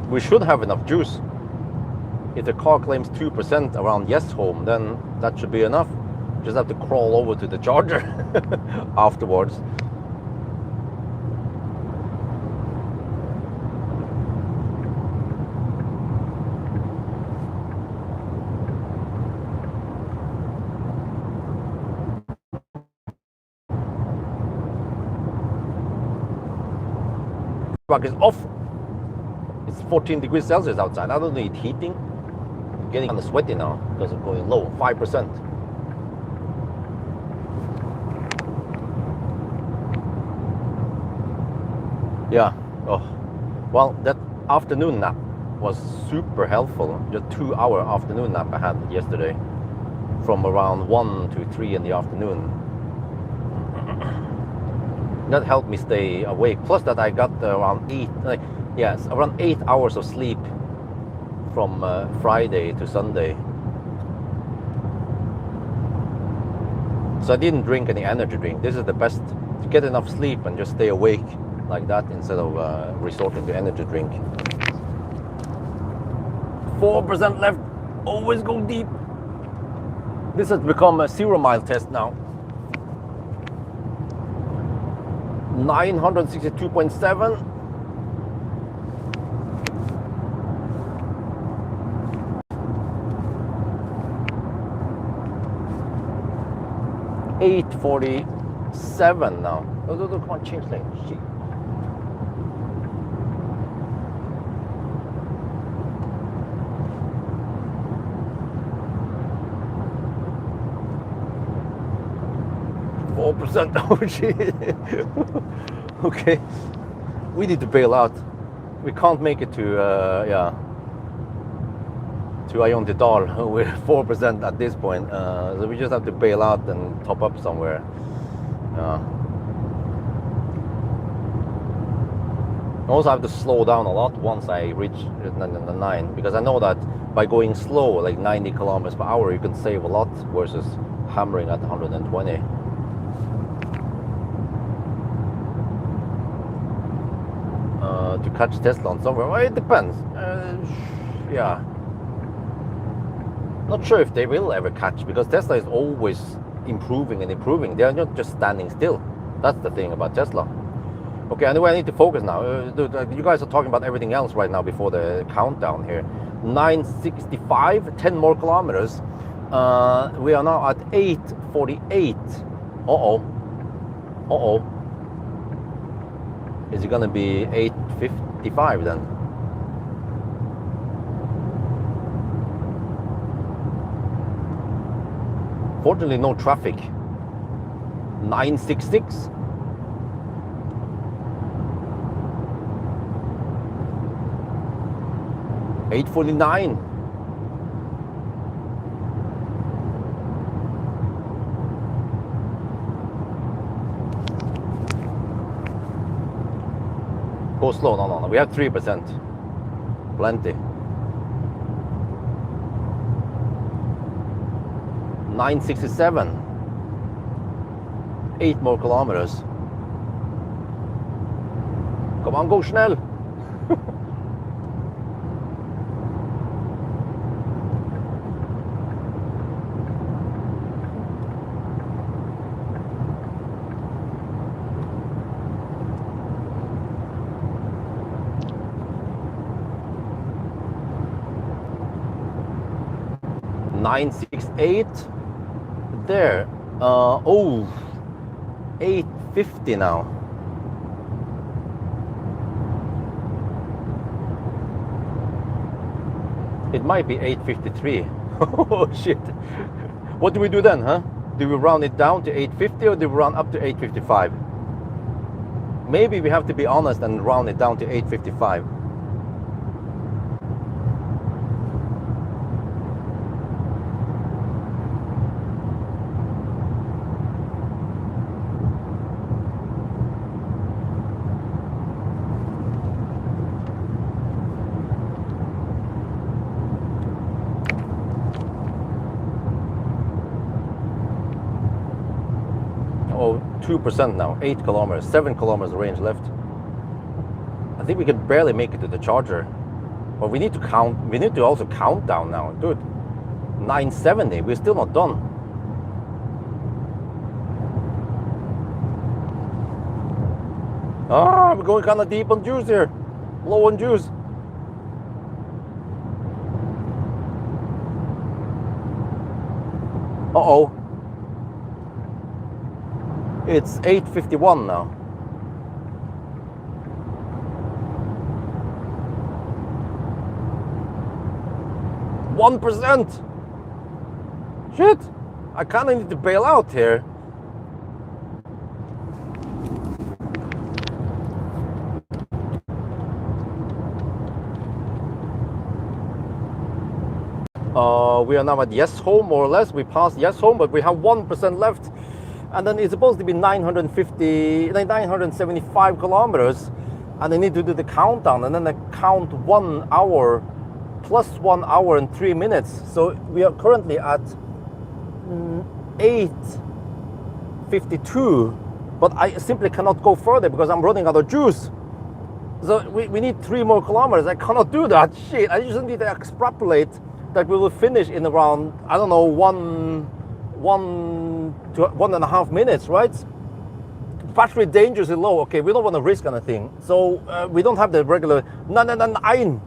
We should have enough juice. If the car claims 2% around yes home, then that should be enough. Just have to crawl over to the charger afterwards. Is off. It's 14 degrees Celsius outside. I don't need heating. I'm getting kind of sweaty now because I'm going low. 5%. Yeah. Oh, well, that afternoon nap was super helpful. Just 2-hour afternoon nap I had yesterday, from around 1 to 3 in the afternoon. That helped me stay awake. Plus that I got around 8 hours of sleep from Friday to Sunday. So I didn't drink any energy drink. This is the best, to get enough sleep and just stay awake like that instead of resorting to energy drink. 4% left. Always go deep. This has become a 0-mile test now. 962.7. $847 now. Oh, come on, change lane. Shit. 4%. Oh shit. Okay. We need to bail out. We can't make it to to Ayondidal with 4% at this point. So we just have to bail out and top up somewhere. I also have to slow down a lot once I reach the 9, because I know that by going slow, like 90 kilometers per hour, you can save a lot versus hammering at 120. To catch Tesla on somewhere, well, it depends. Yeah. Not sure if they will ever catch, because Tesla is always improving and improving. They are not just standing still. That's the thing about Tesla. Okay, anyway, I need to focus now. You guys are talking about everything else right now before the countdown here. 965, 10 more kilometers. We are now at 848. Uh-oh. Is it gonna be 855 then? Fortunately, no traffic. 966. $849. Go slow. No. We have 3%. Plenty. 967. 8 more kilometers. Come on, go schnell. $968 there. 850 now. It might be 853. Oh shit. What do we do then, huh? Do we round it down to 850 or do we round up to 855? Maybe we have to be honest and round it down to 855. Oh, 2% now, 8 kilometers, 7 kilometers range left. I think we can barely make it to the charger. But we need to count, we need to also count down now, dude. 970, we're still not done. We're going kind of deep on juice here. Low on juice. Uh-oh. It's 8:51 now. %. Shit. I kind of need to bail out here. We are now at Yes Home, more or less. We passed Yes Home, but we have 1% left. And then it's supposed to be 975 kilometers. And I need to do the countdown. And then I count 1 hour plus 1 hour and 3 minutes. So we are currently at 8:52. But I simply cannot go further because I'm running out of juice. So we need 3 more kilometers. I cannot do that. Shit, I just need to extrapolate that we will finish in around, I don't know, 1 to 1.5 minutes, right? Battery dangerously low. Okay, we don't want to risk anything. So we don't have the regular 999.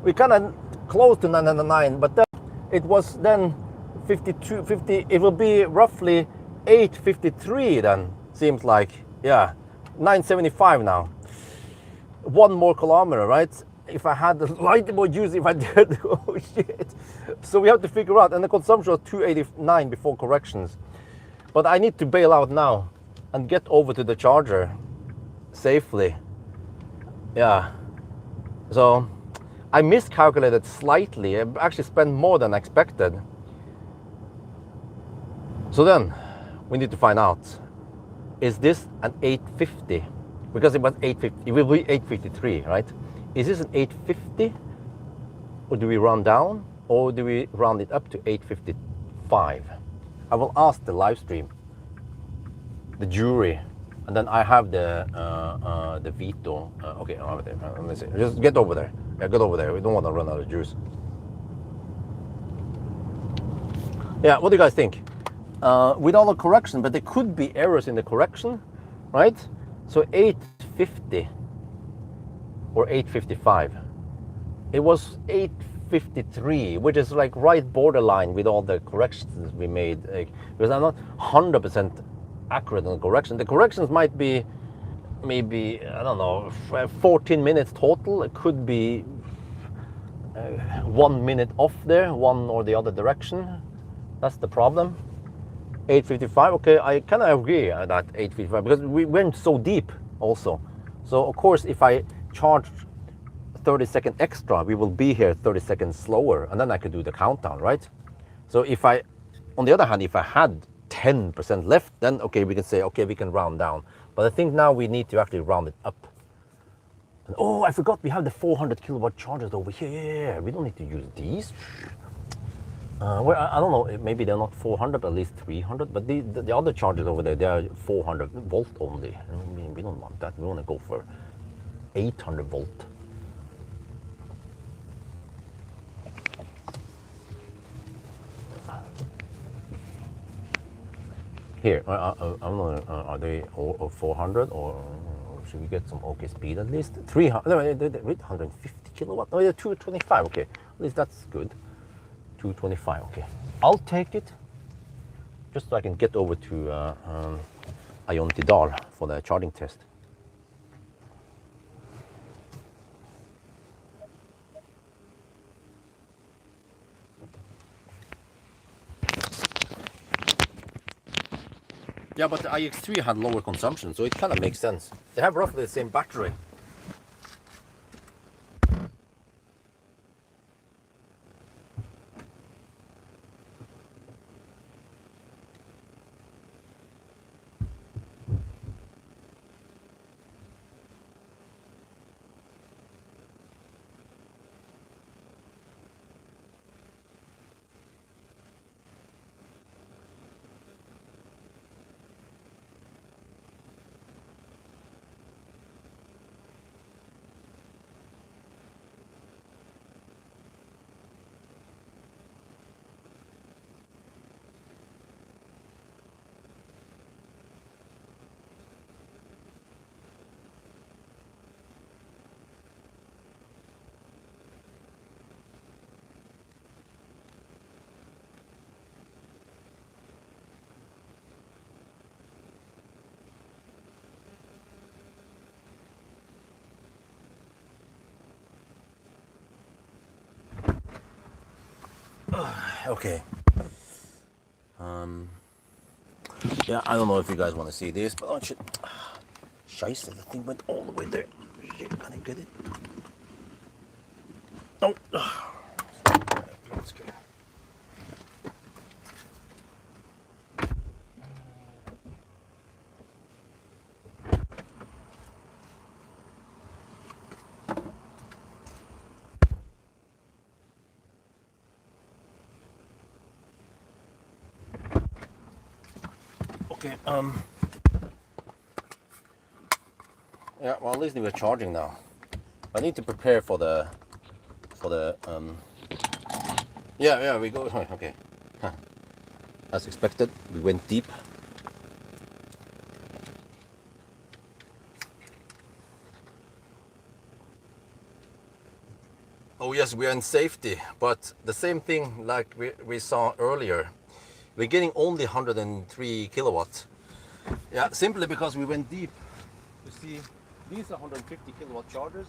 We kind of close to 999, but then it was then 50. It will be roughly 8:53 then, seems like. Yeah, 975 now. 1 more kilometer, right? If I had the light more juice, if I did, oh shit. So we have to figure out, and the consumption was 289 before corrections. But I need to bail out now. and get over to the charger safely. Yeah, so I miscalculated slightly. I actually spent more than expected. So then we need to find out, is this an 850? Because it was 850, it will be 853, right? Is this an 850, or do we round down, or do we round it up to 855? I will ask the live stream, the jury, and then I have the veto. Okay, let me see. Just get over there. Yeah, get over there. We don't want to run out of juice. Yeah, what do you guys think? With all the correction, but there could be errors in the correction, right? So 850 or 855. It was 853, which is like right borderline with all the corrections we made. Because I'm not 100% accurate on the correction. The corrections might be maybe, I don't know, 14 minutes total. It could be 1 minute off there, one or the other direction. That's the problem. 855, okay, I kind of agree at that 855 because we went so deep also. So of course, if I charge 30 seconds extra, we will be here 30 seconds slower, and then I could do the countdown, right? So if I, on the other hand, if I had 10% left, then okay, we can say, okay, we can round down. But I think now we need to actually round it up. And, oh, I forgot, we have the 400 kilowatt chargers over here. Yeah, we don't need to use these. Well, I don't know, maybe they're not 400, but at least 300. But the other chargers over there, they are 400 volt only. I mean, we don't want that. We want to go for 800 volt. Here, I don't know, are they all 400 or should we get some okay speed at least? 300, no, 150 kilowatt. Oh, yeah, 225. Okay, at least that's good. 225. Okay, I'll take it just so I can get over to Ayuntidal for the charging test. Yeah, but the iX3 had lower consumption, so it kind of makes sense. They have roughly the same battery. Okay. Yeah, I don't know if you guys want to see this, but shit. Scheiße, the thing went all the way there. Shit, can I get it? Oh. Let's go. Okay, yeah, well, at least we're charging now. I need to prepare for the, yeah, we go, okay. Huh. As expected, we went deep. Oh yes, we are in safety, but the same thing like we saw earlier. We're getting only 103 kilowatts. Yeah, simply because we went deep. You see, these are 150 kilowatt chargers.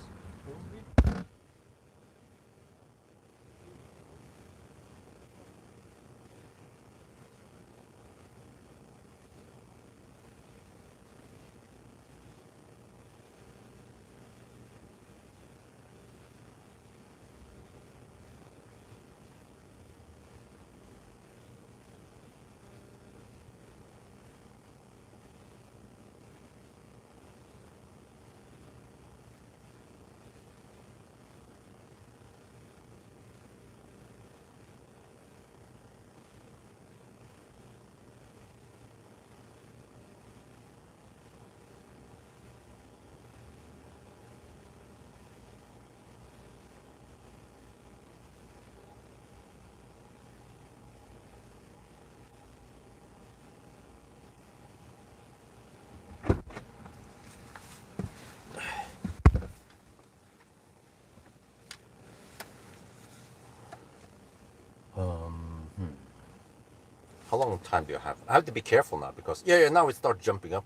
how long time do you have? I have to be careful now because yeah, now it starts jumping up.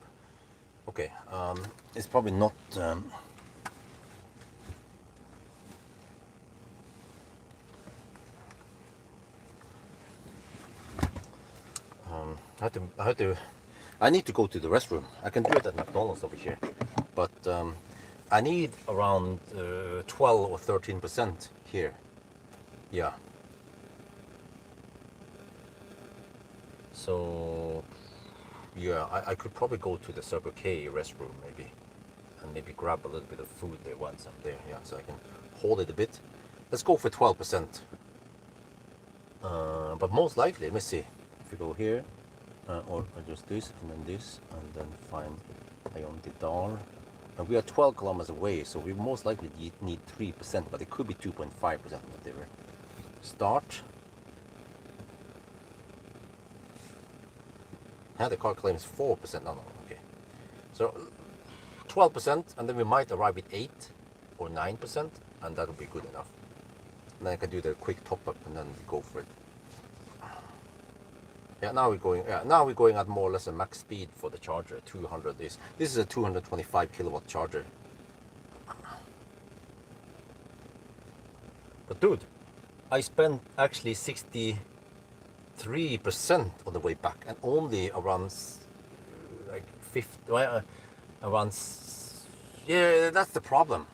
Okay, it's probably not. I need to go to the restroom. I can do it at McDonald's over here, but I need around 12 or 13% here. Yeah. So yeah, I could probably go to the Circle K restroom maybe, and maybe grab a little bit of food there once I'm there. Yeah, so I can hold it a bit. Let's go for 12%. But most likely, let me see. If we go here, or just this, and then this, and then find Ayondidar. And we are 12 kilometers away, so we most likely need 3%, but it could be 2.5%, whatever. Start. The car claims 4%. No, okay. So 12%, and then we might arrive at 8 or 9%, and that would be good enough. And then I can do the quick top up and then go for it. Yeah, now we're going. Yeah, now we're going at more or less a max speed for the charger. 200 is. This is a 225 kilowatt charger. But dude, I spent actually 63% on the way back, and only around like 50. Around. Yeah, that's the problem.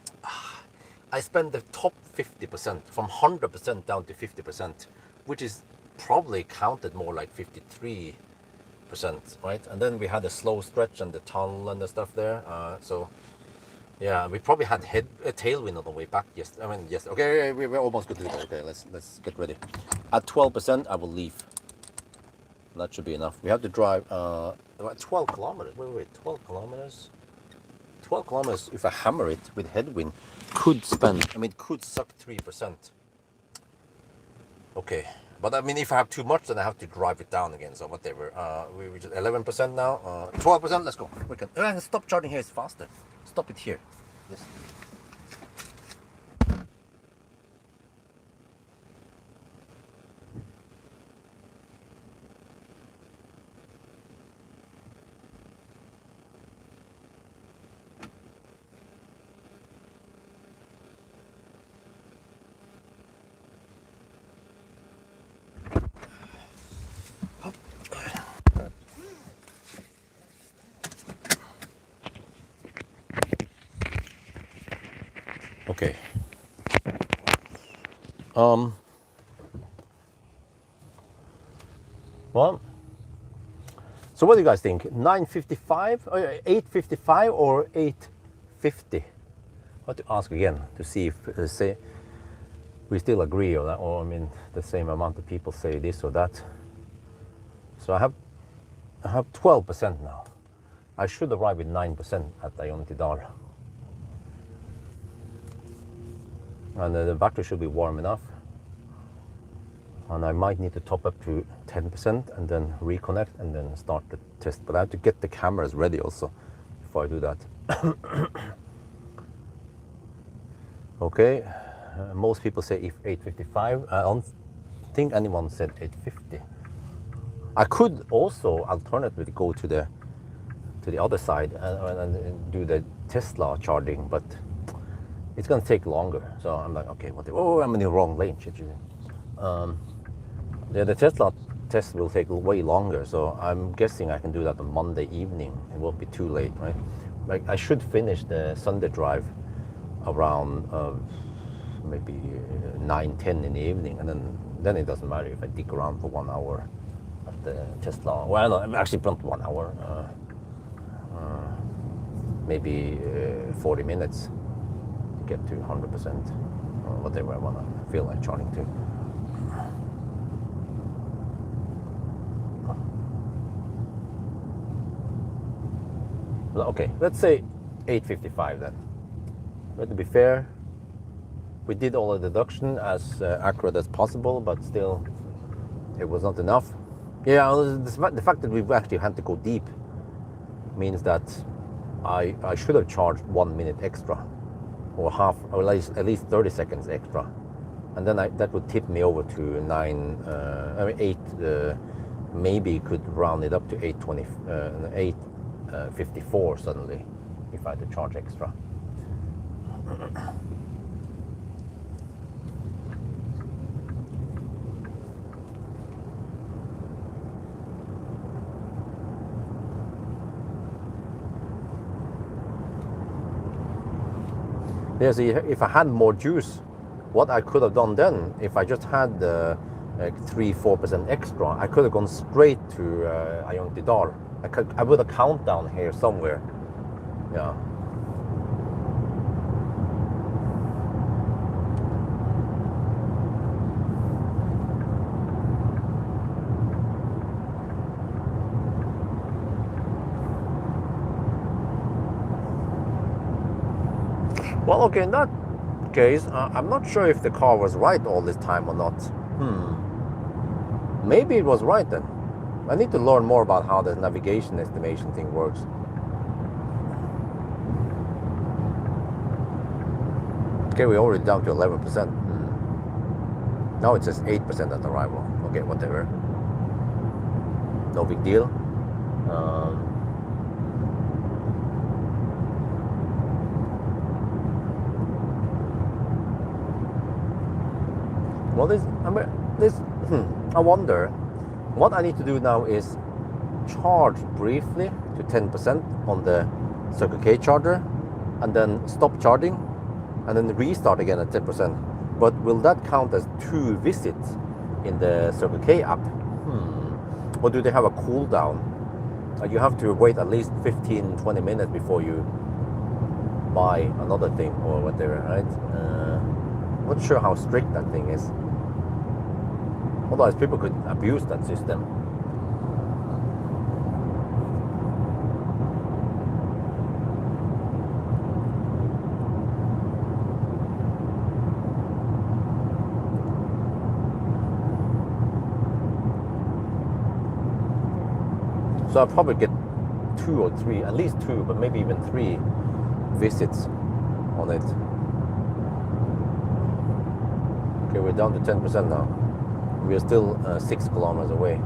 I spent the top 50% from 100% down to 50%, which is probably counted more like 53%, right? And then we had a slow stretch and the tunnel and the stuff there. So yeah, we probably had a tailwind on the way back. Yes, I mean yes. Okay, we're almost good to go. Okay, let's get ready. At 12%, I will leave. That should be enough. We have to drive about 12 kilometers. Wait, 12 kilometers. 12 kilometers. If I hammer it with headwind, could suck 3%. Okay. But I mean, if I have too much, then I have to drive it down again. So whatever. We're just 11% now. 12%. Let's go. We can stop charging here. It's faster. Stop it here. Yes. Okay. Well, so what do you guys think? 9:55, 8:55, or 8:50? I have to ask again to see if say we still agree on that, or I mean the same amount of people say this or that. So I have 12% now. I should arrive with 9% at Ayondidar. And the battery should be warm enough. And I might need to top up to 10% and then reconnect and then start the test. But I have to get the cameras ready also before I do that. Okay, most people say if 8:55. I don't think anyone said 8:50. I could also alternatively go to the other side and do the Tesla charging, but it's gonna take longer. So I'm like, okay, whatever. Oh, I'm in the wrong lane. The Tesla test will take way longer. So I'm guessing I can do that on Monday evening. It won't be too late, right? Like I should finish the Sunday drive around maybe 9-10 in the evening, and then it doesn't matter if I dig around for 1 hour at the Tesla. Well, no, I'm actually not 1 hour. Maybe 40 minutes. Get to 100%, whatever I want to feel like charging to. Okay, let's say 8:55 then. But to be fair, we did all the deduction as accurate as possible, but still, it was not enough. Yeah, the fact that we actually had to go deep means that I should have charged 1 minute extra. Or half, or at least 30 seconds extra, and then that would tip me over to 8 maybe could round it up to 854 suddenly if I had to charge extra. Yeah, so if I had more juice, what I could have done then, if I just had like 3-4% extra, I could have gone straight to Ayungtidal. I would have count down here somewhere. Yeah. Well, okay, in that case, I'm not sure if the car was right all this time or not. Maybe it was right then. I need to learn more about how the navigation estimation thing works. Okay, we're already down to 11%. Now it says 8% at arrival. Okay, whatever. No big deal. Well, I wonder, what I need to do now is charge briefly to 10% on the Circle K charger, and then stop charging, and then restart again at 10%. But will that count as 2 visits in the Circle K app? Or do they have a cooldown? You have to wait at least 15-20 minutes before you buy another thing or whatever, right? Not sure how strict that thing is. Otherwise, people could abuse that system. So I'll probably get 2 or 3, at least 2, but maybe even 3 visits on it. Okay, we're down to 10% now. We are still 6 kilometers away.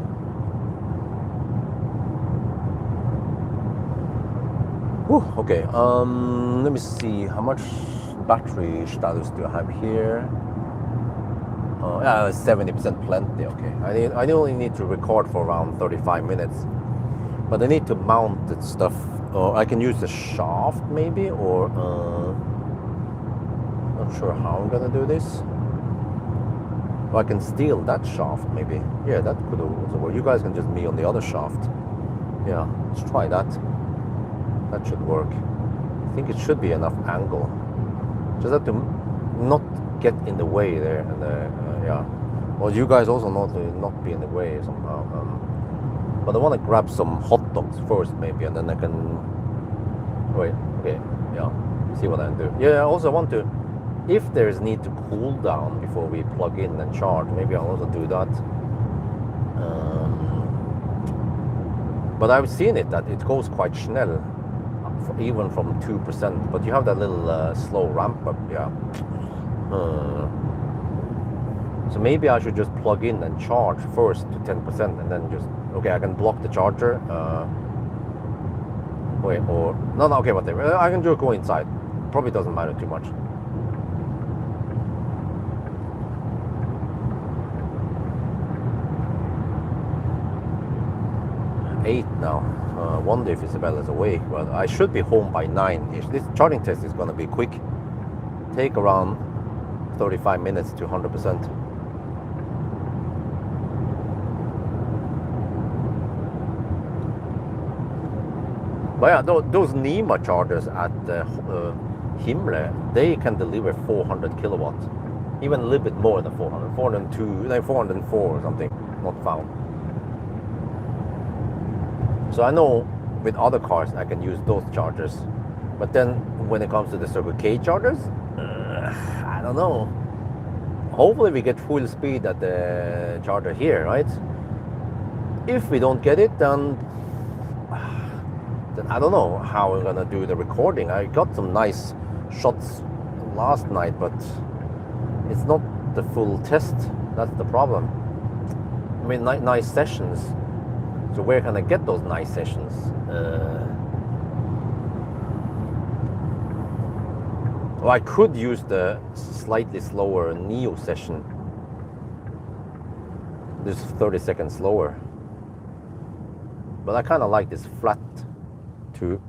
Whew, okay, let me see, how much battery status do I have here? Yeah, 70% plenty, okay. I only need to record for around 35 minutes. But I need to mount the stuff. I can use the shaft maybe, or not sure how I'm gonna do this. Or I can steal that shaft maybe. Yeah, that could also work. You guys can just me on the other shaft. Yeah, let's try that. That should work. I think it should be enough angle. Just have to not get in the way there, and yeah. Well, you guys also know to not be in the way somehow. But I want to grab some hot dogs first maybe, and then I can wait. Okay, yeah. See what I can do. Yeah, I also want to, if there is need to cool down before we plug in and charge, maybe I'll also do that. But I've seen it that it goes quite schnell, even from 2%. But you have that little slow ramp up, yeah. So maybe I should just plug in and charge first to 10%, and then just, okay, I can block the charger. Wait, or no, okay, whatever. I can just go inside. Probably doesn't matter too much. Eight now. Wonder if Isabella's awake. Well, I should be home by 9-ish. This charging test is going to be quick. Take around 35 minutes to 100%. But yeah, those NEMA chargers at Himmler, they can deliver 400 kilowatts. Even a little bit more than 400. 402, like 404 or something. Not found. So I know with other cars I can use those chargers. But then when it comes to the Circle K chargers, I don't know. Hopefully we get full speed at the charger here, right? If we don't get it, then I don't know how I'm gonna do the recording. I got some nice shots last night, but it's not the full test. That's the problem. I mean, nice sessions, So where can I get those nice sessions? Well, I could use the slightly slower Neo session. This is 30 seconds slower. But I kind of like this flat to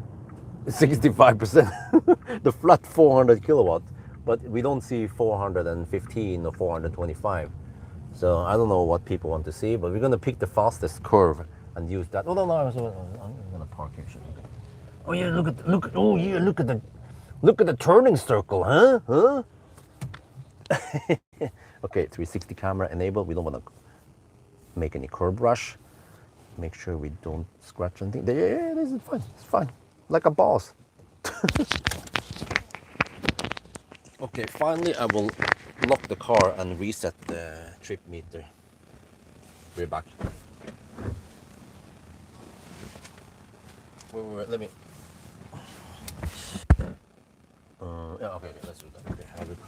65%. The flat 400 kilowatt, but we don't see 415 or 425. So I don't know what people want to see, but we're gonna pick the fastest curve and use that. Oh no, no, I'm gonna park here. Oh yeah, look at the turning circle, huh? Huh? Okay, 360 camera enabled. We don't want to make any curb rush. Make sure we don't scratch anything. Yeah, this is fine. It's fine. Like a boss. Okay, finally I will lock the car and reset the trip meter. We're back. Wait, let me. Yeah, okay, let's do that. Okay, have it.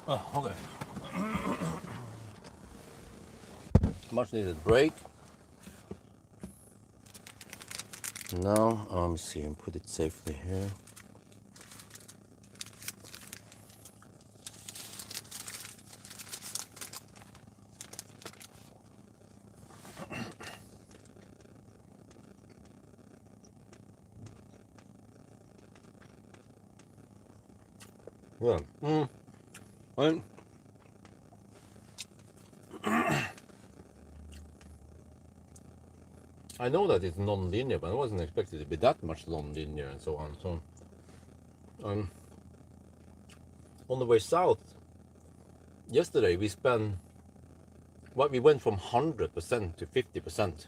Oh, okay. Much needed break. Now, let me see and put it safely here. Yeah. And I know that it's non-linear, but I wasn't expecting it to be that much non-linear and so on. So, um, on the way south yesterday, we went from 100% to 50%.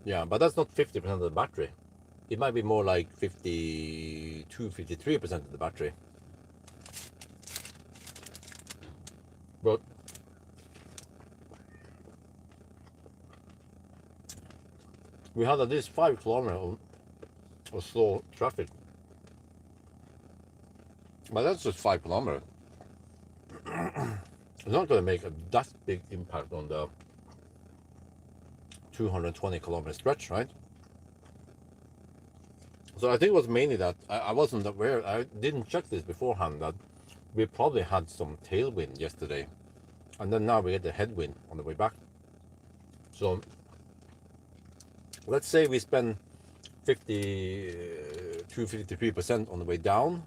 Yeah, but that's not 50% of the battery. It might be more like 52, 53% of the battery. But we had at least 5 kilometers of slow traffic. But that's just 5 kilometers. It's not going to make that big impact on the 220 kilometer stretch, right? So I think it was mainly that I wasn't aware, I didn't check this beforehand, that we probably had some tailwind yesterday. And then now we get the headwind on the way back. So let's say we spend 53% on the way down,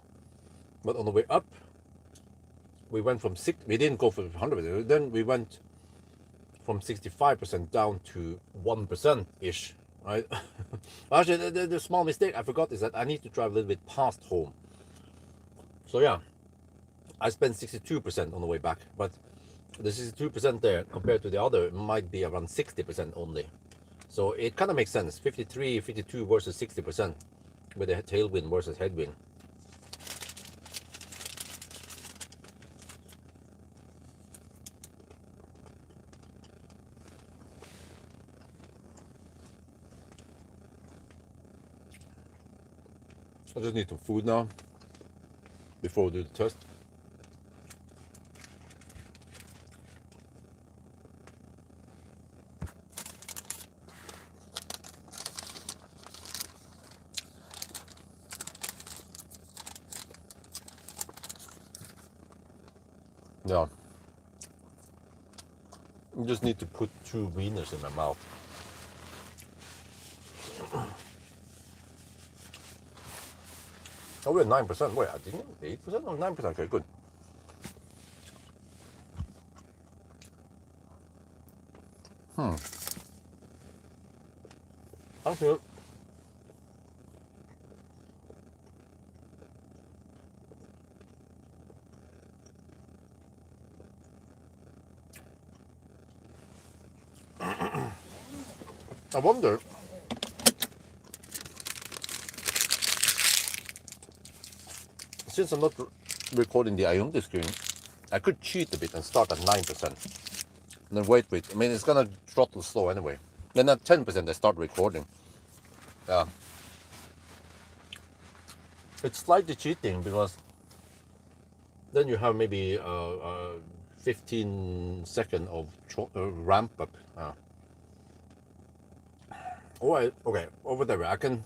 but on the way up, we went from we didn't go for 100%, then we went from 65% down to 1% ish, right? Actually, the small mistake I forgot is that I need to drive a little bit past home. So yeah, I spent 62% on the way back, but the 62% there compared to the other might be around 60% only. So it kind of makes sense. 53, 52 versus 60% with the tailwind versus headwind. I just need some food now before we do the test. Yeah. I just need to put 2 wieners in my mouth. Oh, we're 9%. Wait, I didn't 8% or 9%? Okay, good. Okay. I wonder, since I'm not recording the Ionity screen, I could cheat a bit and start at 9%. And then wait. I mean, it's gonna throttle slow anyway. Then at 10% I start recording. Yeah. It's slightly cheating because then you have maybe 15 seconds of ramp up. Oh, okay, over there. I can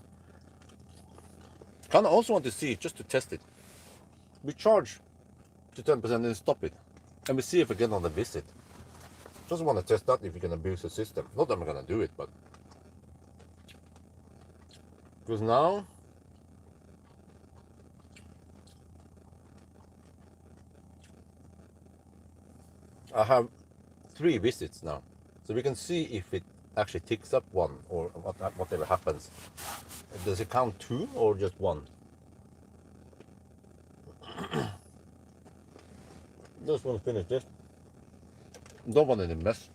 kind of also want to see, just to test it. We charge to 10% and stop it. And we see if we get on the visit. Just want to test that if we can abuse the system. Not that I'm going to do it, but. Because now. I have 3 visits now. So we can see if it actually ticks up 1 or whatever happens. Does it count 2 or just 1? Just want to finish this. Don't want any mess.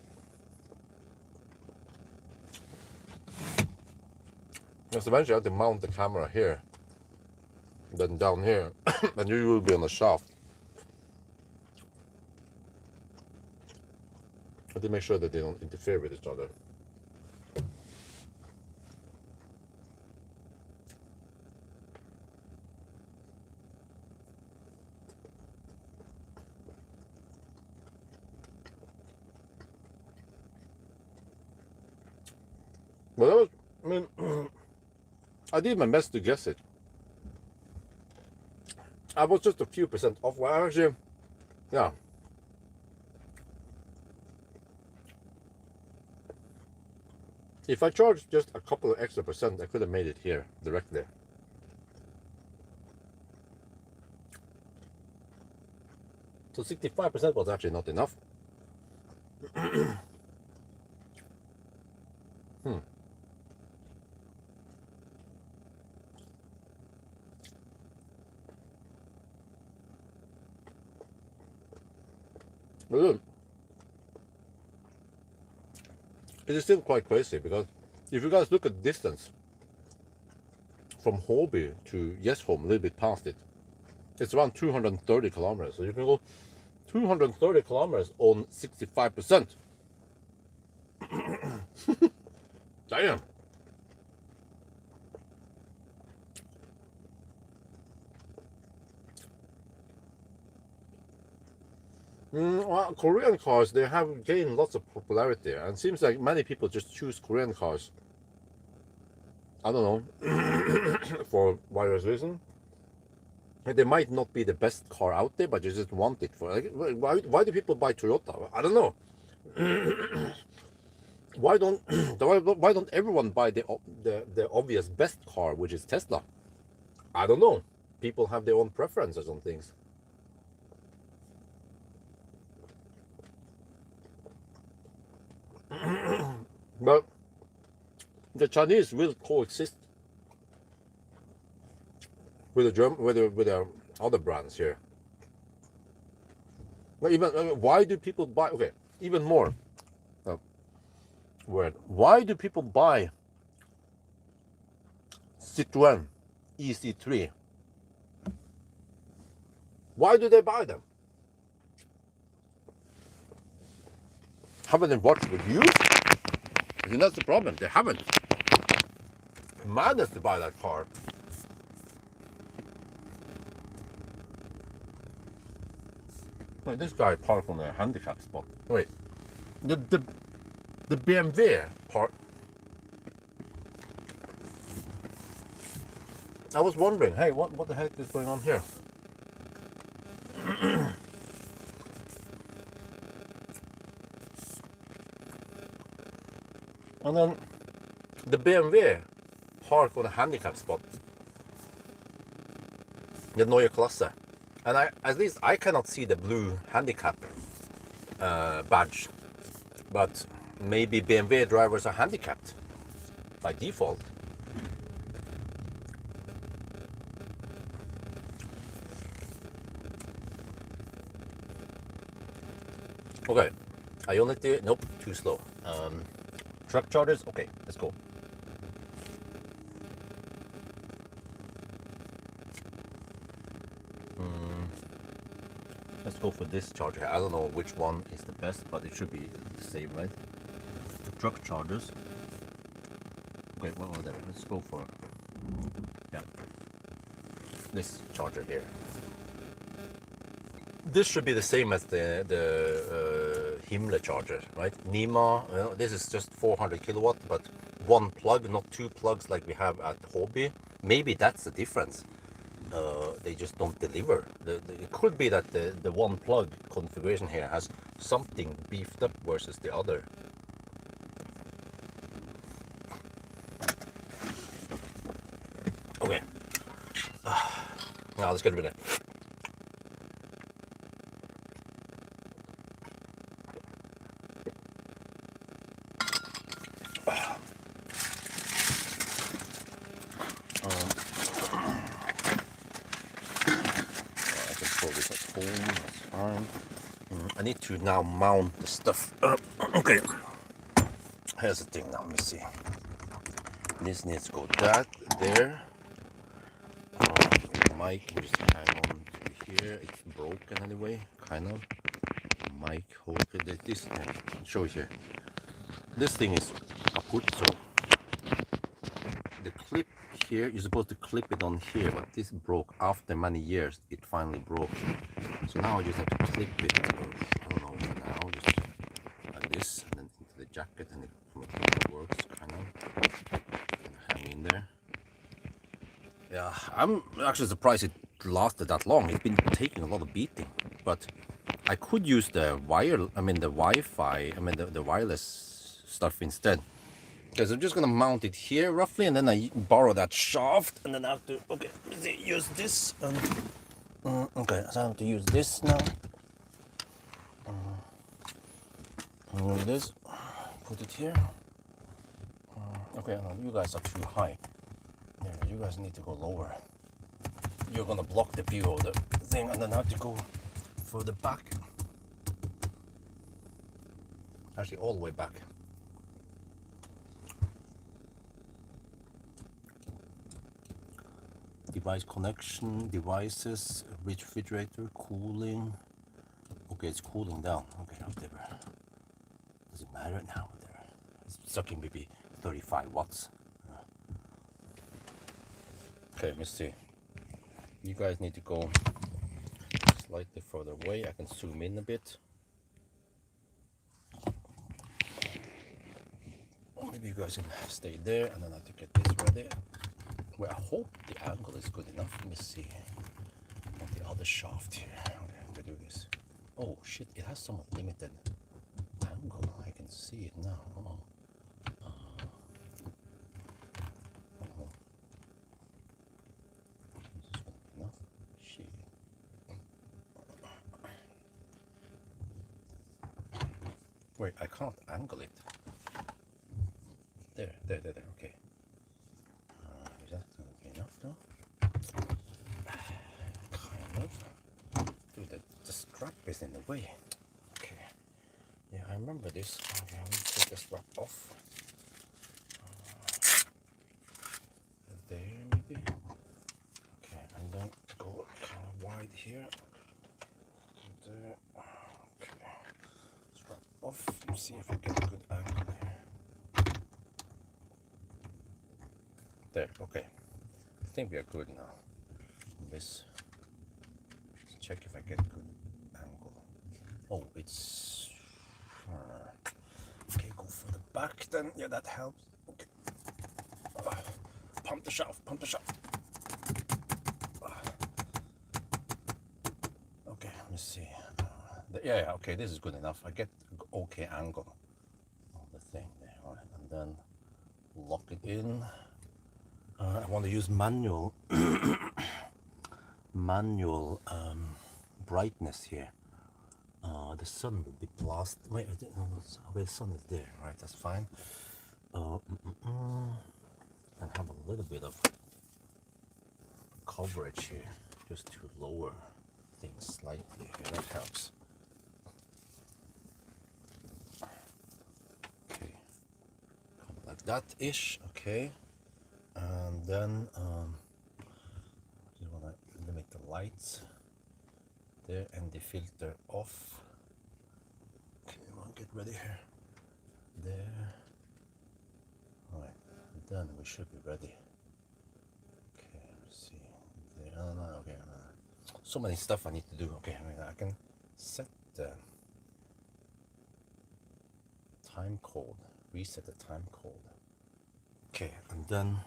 Because eventually I have to mount the camera here. Then down here. And you will be on the shaft. I have to make sure that they don't interfere with each other. Well, that was, I mean, I did my best to guess it. I was just a few percent off. Well, actually, yeah. If I charged just a couple of extra percent, I could have made it here directly. So 65% was actually not enough. But look, it is still quite crazy because if you guys look at distance from Hobby to Yesholm, a little bit past it, it's around 230 kilometers. So you can go 230 kilometers on 65%. Damn. Well, Korean cars, they have gained lots of popularity, and it seems like many people just choose Korean cars. I don't know, for various reasons. They might not be the best car out there, but you just want it for. Like, why do people buy Toyota? I don't know. Why don't everyone buy the obvious best car, which is Tesla? I don't know. People have their own preferences on things. But the Chinese will coexist with the other brands here. Even why do people buy? Okay, even more. Word. Why do people buy Citroën EC3? Why do they buy them? Haven't they watched reviews? I think that's the problem. They haven't. Madness to buy that car. Wait, this guy parked on a handicap spot. Wait, the BMW part. I was wondering, hey, what the heck is going on here? And then the BMW parked on a handicap spot. The Neue Klasse. And at least I cannot see the blue handicap badge. But maybe BMW drivers are handicapped by default. Okay, Ionity, nope, too slow. Truck chargers, okay, let's go. Let's go for this charger. I don't know which one is the best, but it should be the same, right? Truck chargers. Okay, well, whatever. Let's go for this charger here. This should be the same as the Himmler charger, right? Nima. This is just 400 kilowatt, but one plug, not two plugs like we have at Hobby. Maybe that's the difference. They just don't deliver. It could be that the one plug configuration here has something beefed up versus the other. Okay. Now let's get rid of it. I need to now mount the stuff. Okay, here's the thing now, let me see. This needs to go that there. Mic, we just hang on to here. It's broken anyway, kind of. Mic holder, this thing, I'll show you here. This thing is kaput, so the clip here, you're supposed to clip it on here, but this broke after many years. It finally broke. So now I just have to clip it, I don't know, now just like this, and then into the jacket, and it It works kind of. Hang in there. Yeah, I'm actually surprised it lasted that long. It's been taking a lot of beating, but I could use the the Wi-Fi, the wireless stuff instead. Because I'm just gonna mount it here roughly, and then I borrow that shaft, and then I have to use this. Okay, so I have to use this now. Use this. Put it here. Okay, no, you guys are too high. Yeah, you guys need to go lower. You're gonna block the view of the thing, and then I have to go further back. Actually, all the way back. Device connection, devices, refrigerator, cooling. Okay, it's cooling down. Okay, whatever. Does it matter now? Whatever. It's sucking maybe 35 watts. Okay, let me see. You guys need to go slightly further away. I can zoom in a bit. Or maybe you guys can stay there, and then I have to get this ready. Well, I hope the angle is good enough. Let me see. On the other shaft here. Okay, I'm gonna do this. Oh shit, it has somewhat limited angle. I can see it now. This is gonna be enough. Shit. Wait, I can't angle it. There. Okay. Is that gonna be enough though? Kind of. Dude, the strap is in the way. Okay. Yeah, I remember this. Okay, I will take the strap off. There, maybe. Okay, and then go kind of wide here. There. Okay. Strap off. Let's see if I get a good angle here. There. Okay. I think we are good now. This. Let's check if I get a good angle. Oh, it's. Okay, go for the back then. Yeah, that helps. Okay. Pump the shaft. Okay, let me see. Yeah, okay, this is good enough. I get okay angle on the thing there. All right, and then lock it in. I want to use manual brightness here. The sun will be blast. Wait, the sun is there, right? That's fine. And have a little bit of coverage here, just to lower things slightly. Okay, that helps. Okay, kind of like that ish. Okay, and then just wanna limit the lights there and the filter off. Okay, I want to get ready here. There. All right, then we should be ready. Okay, let's see. There. Oh, no, okay. So many stuff I need to do. Okay, I can set the time code, reset the time code. Okay, and then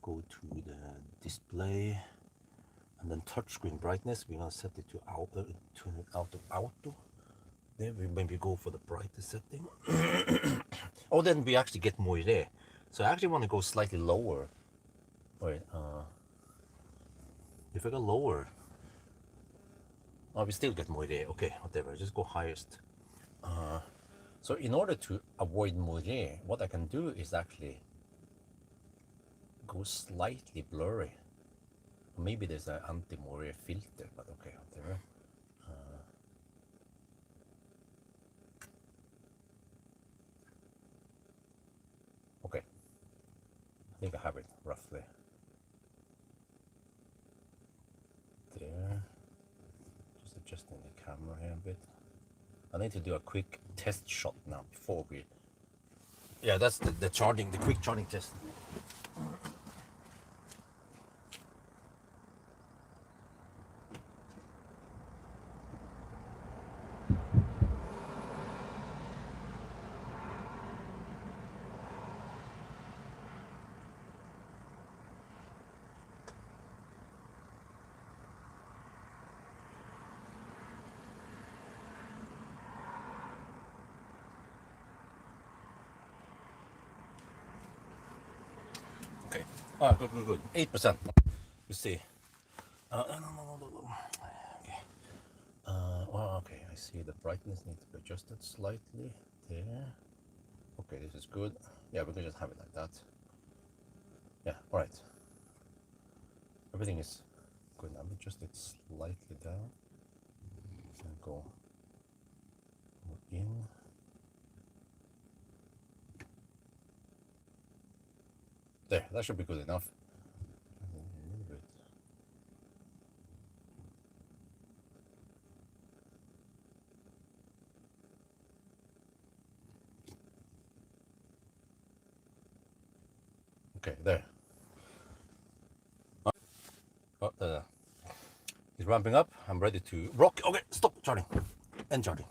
go to the display, and then touchscreen brightness. We're gonna set it to auto, turn it out of auto. There we maybe go for the brightest setting. Oh, then we actually get more there. So I actually want to go slightly lower. Wait, if I go lower, oh, we still get more there. Okay, whatever, just go highest. So in order to avoid moire, what I can do is actually go slightly blurry. Maybe there's an anti-moire filter, but okay, whatever. Okay, I think I have it roughly. There, just adjusting the camera here a bit. I need to do a quick test shot now before we. Yeah, that's the charging, the quick charging test. Ah, good. 8%. You see. No. Okay. Well, okay. I see the brightness needs to be adjusted slightly there. Okay, this is good. Yeah, we can just have it like that. Yeah, all right. Everything is good. I'll adjust it slightly down and go in. There, that should be good enough. A little bit. Okay, there. Oh, it's ramping up. I'm ready to rock. Okay, stop charging. End charging.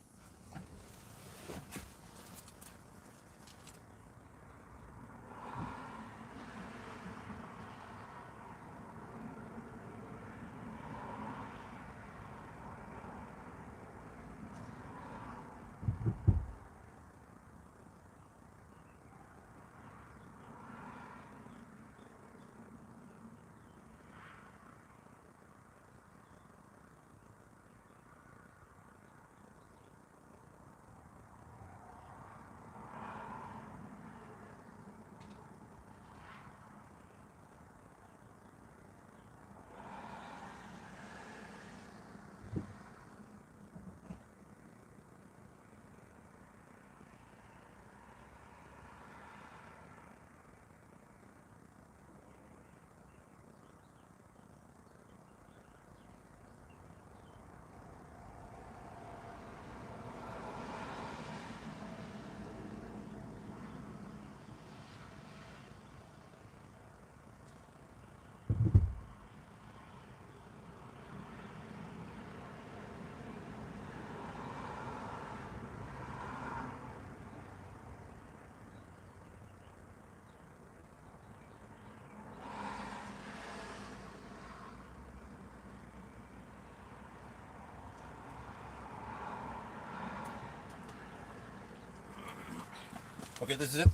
Okay, this is it.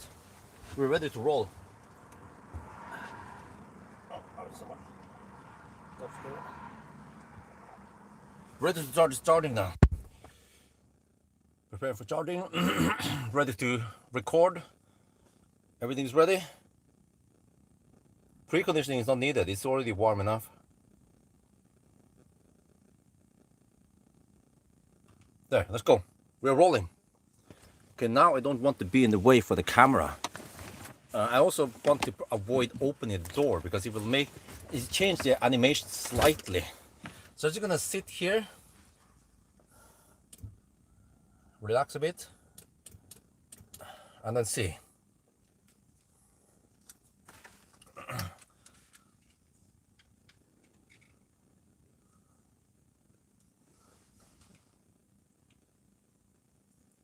We're ready to roll. Ready to start charging now. Prepare for charging. Ready to record. Everything's ready. Preconditioning is not needed. It's already warm enough. There, let's go. We're rolling. Okay, now I don't want to be in the way for the camera. I also want to avoid opening the door because it change the animation slightly. So I'm just gonna sit here, relax a bit, and then see.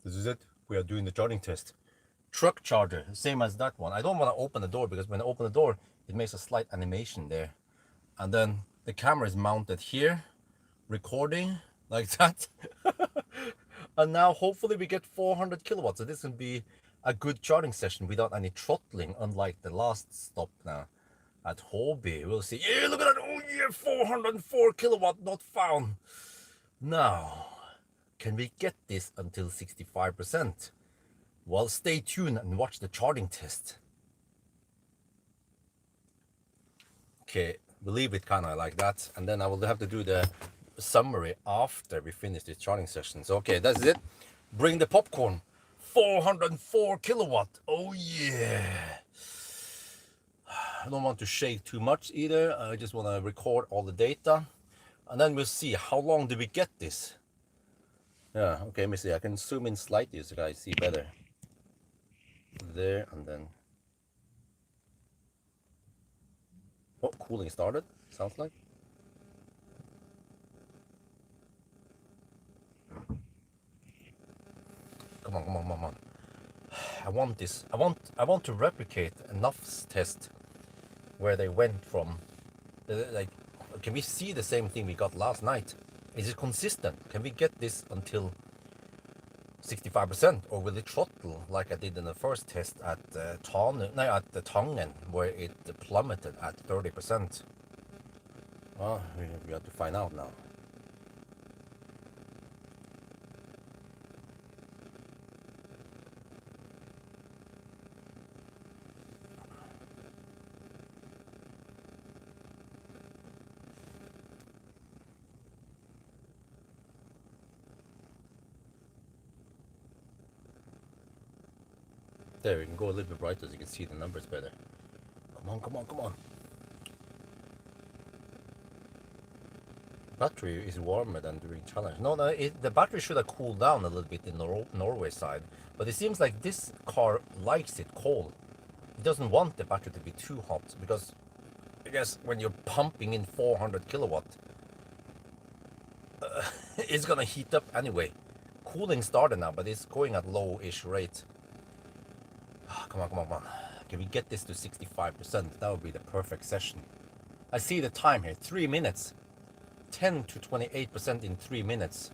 This is it. We are doing the charging test. Truck charger, same as that one. I don't want to open the door because when I open the door, it makes a slight animation there. And then the camera is mounted here, recording like that. And now hopefully we get 400 kilowatts. So this can be a good charging session without any throttling, unlike the last stop now at Hobby. We'll see. Yeah, look at that. Oh yeah, 404 kilowatt not found. Now, can we get this until 65%? Well, stay tuned and watch the charging test. Okay, we'll leave it kind of like that, and then I will have to do the summary after we finish this charging session. So, okay, that's it. Bring the popcorn. 404 kilowatt. Oh yeah. I don't want to shake too much either. I just want to record all the data, and then we'll see how long do we get this. Yeah, okay, let me see. I can zoom in slightly so I see better. There, and then cooling started, sounds like. Come on. I want this. I want to replicate enough's test where they went from like, can we see the same thing we got last night? Is it consistent? Can we get this until 65%, or will it throttle like I did in the first test at at the Tangen, where it plummeted at 30%? Well, we have to find out now. There, we can go a little bit brighter so you can see the numbers better. Come on, come on, come on. Battery is warmer than during challenge. No, the battery should have cooled down a little bit in the Norway side, but it seems like this car likes it cold. It doesn't want the battery to be too hot, because I guess when you're pumping in 400 kilowatt, it's gonna heat up anyway. Cooling started now, but it's going at low-ish rate. Come on, come on, come on. Can we get this to 65%? That would be the perfect session. I see the time here, 3 minutes. 10 to 28% in 3 minutes.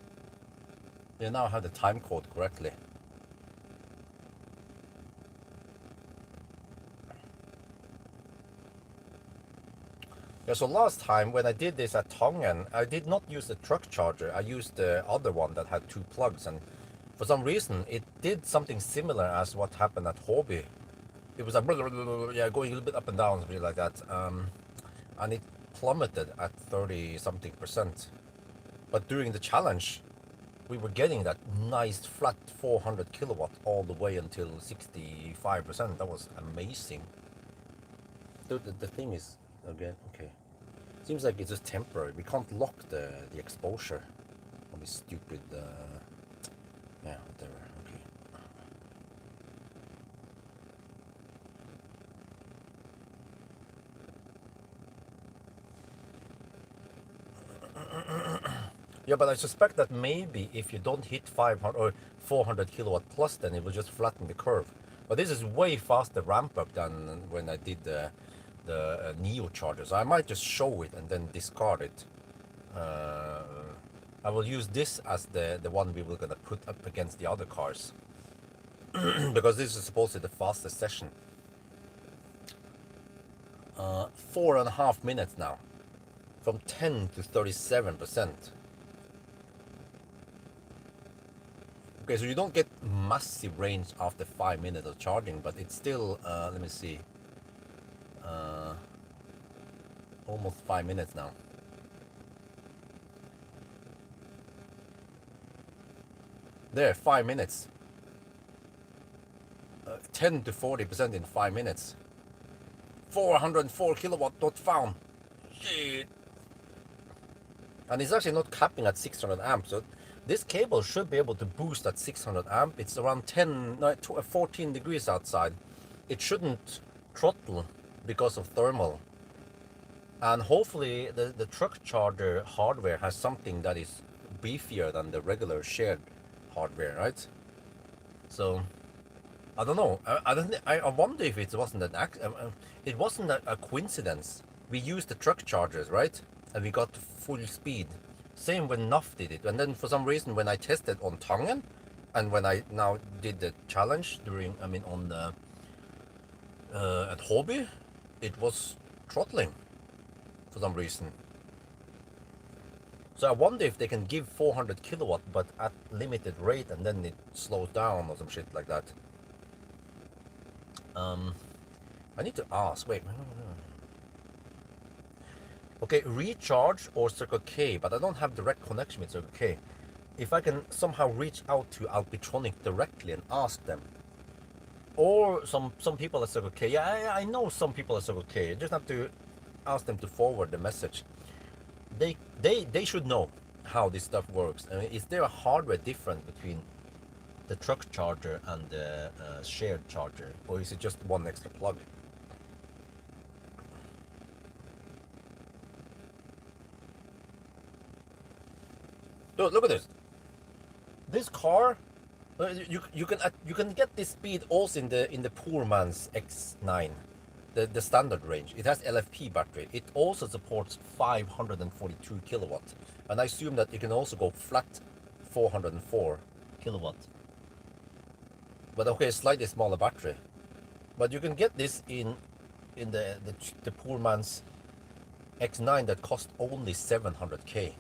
You now have the time code correctly. Yeah, so last time when I did this at Tangen, I did not use the truck charger. I used the other one that had 2 plugs, and for some reason it did something similar as what happened at Hobby. It was yeah, going a little bit up and down, something like that, and it plummeted at 30-something%. But during the challenge, we were getting that nice flat 400 kilowatt all the way until 65%. That was amazing. The thing is, again, okay. Seems like it's just temporary. We can't lock the exposure on this stupid, yeah, whatever. Yeah, but I suspect that maybe if you don't hit 500 or 400 kilowatt plus, then it will just flatten the curve. But this is way faster ramp up than when I did the Neo chargers. I might just show it and then discard it. I will use this as the one we were gonna put up against the other cars because this is supposedly the fastest session. 4.5 minutes now, from 10 to 37%. Okay, so you don't get massive range after 5 minutes of charging, but it's still, let me see, almost 5 minutes now. There, 5 minutes. 10 to 40% in 5 minutes. 404 kilowatt not found. Shit. And it's actually not capping at 600 amps. So this cable should be able to boost at 600 amp. It's around 14 degrees outside. It shouldn't throttle because of thermal. And hopefully the truck charger hardware has something that is beefier than the regular shared hardware, right? So I don't know. I wonder if it wasn't a coincidence. We used the truck chargers, right? And we got full speed. Same when NUF did it. And then for some reason when I tested on Tangen and when I now did the challenge on the at Hobby, it was throttling for some reason. So I wonder if they can give 400 kilowatt but at limited rate and then it slows down or some shit like that. I need to ask, wait. Okay, recharge or Circle K, but I don't have direct connection with Circle K. If I can somehow reach out to Alpitronic directly and ask them, or some people at Circle K. Yeah, I know some people at Circle K. I just have to ask them to forward the message. They should know how this stuff works. I mean, is there a hardware difference between the truck charger and the shared charger, or is it just one extra plug? Look at this. This car, you can get this speed also in the poor man's X9, the standard range. It has LFP battery. It also supports 542 kilowatt, and I assume that you can also go flat 404 kilowatt. But okay, slightly smaller battery. But you can get this in the poor man's X9 that cost only 700k.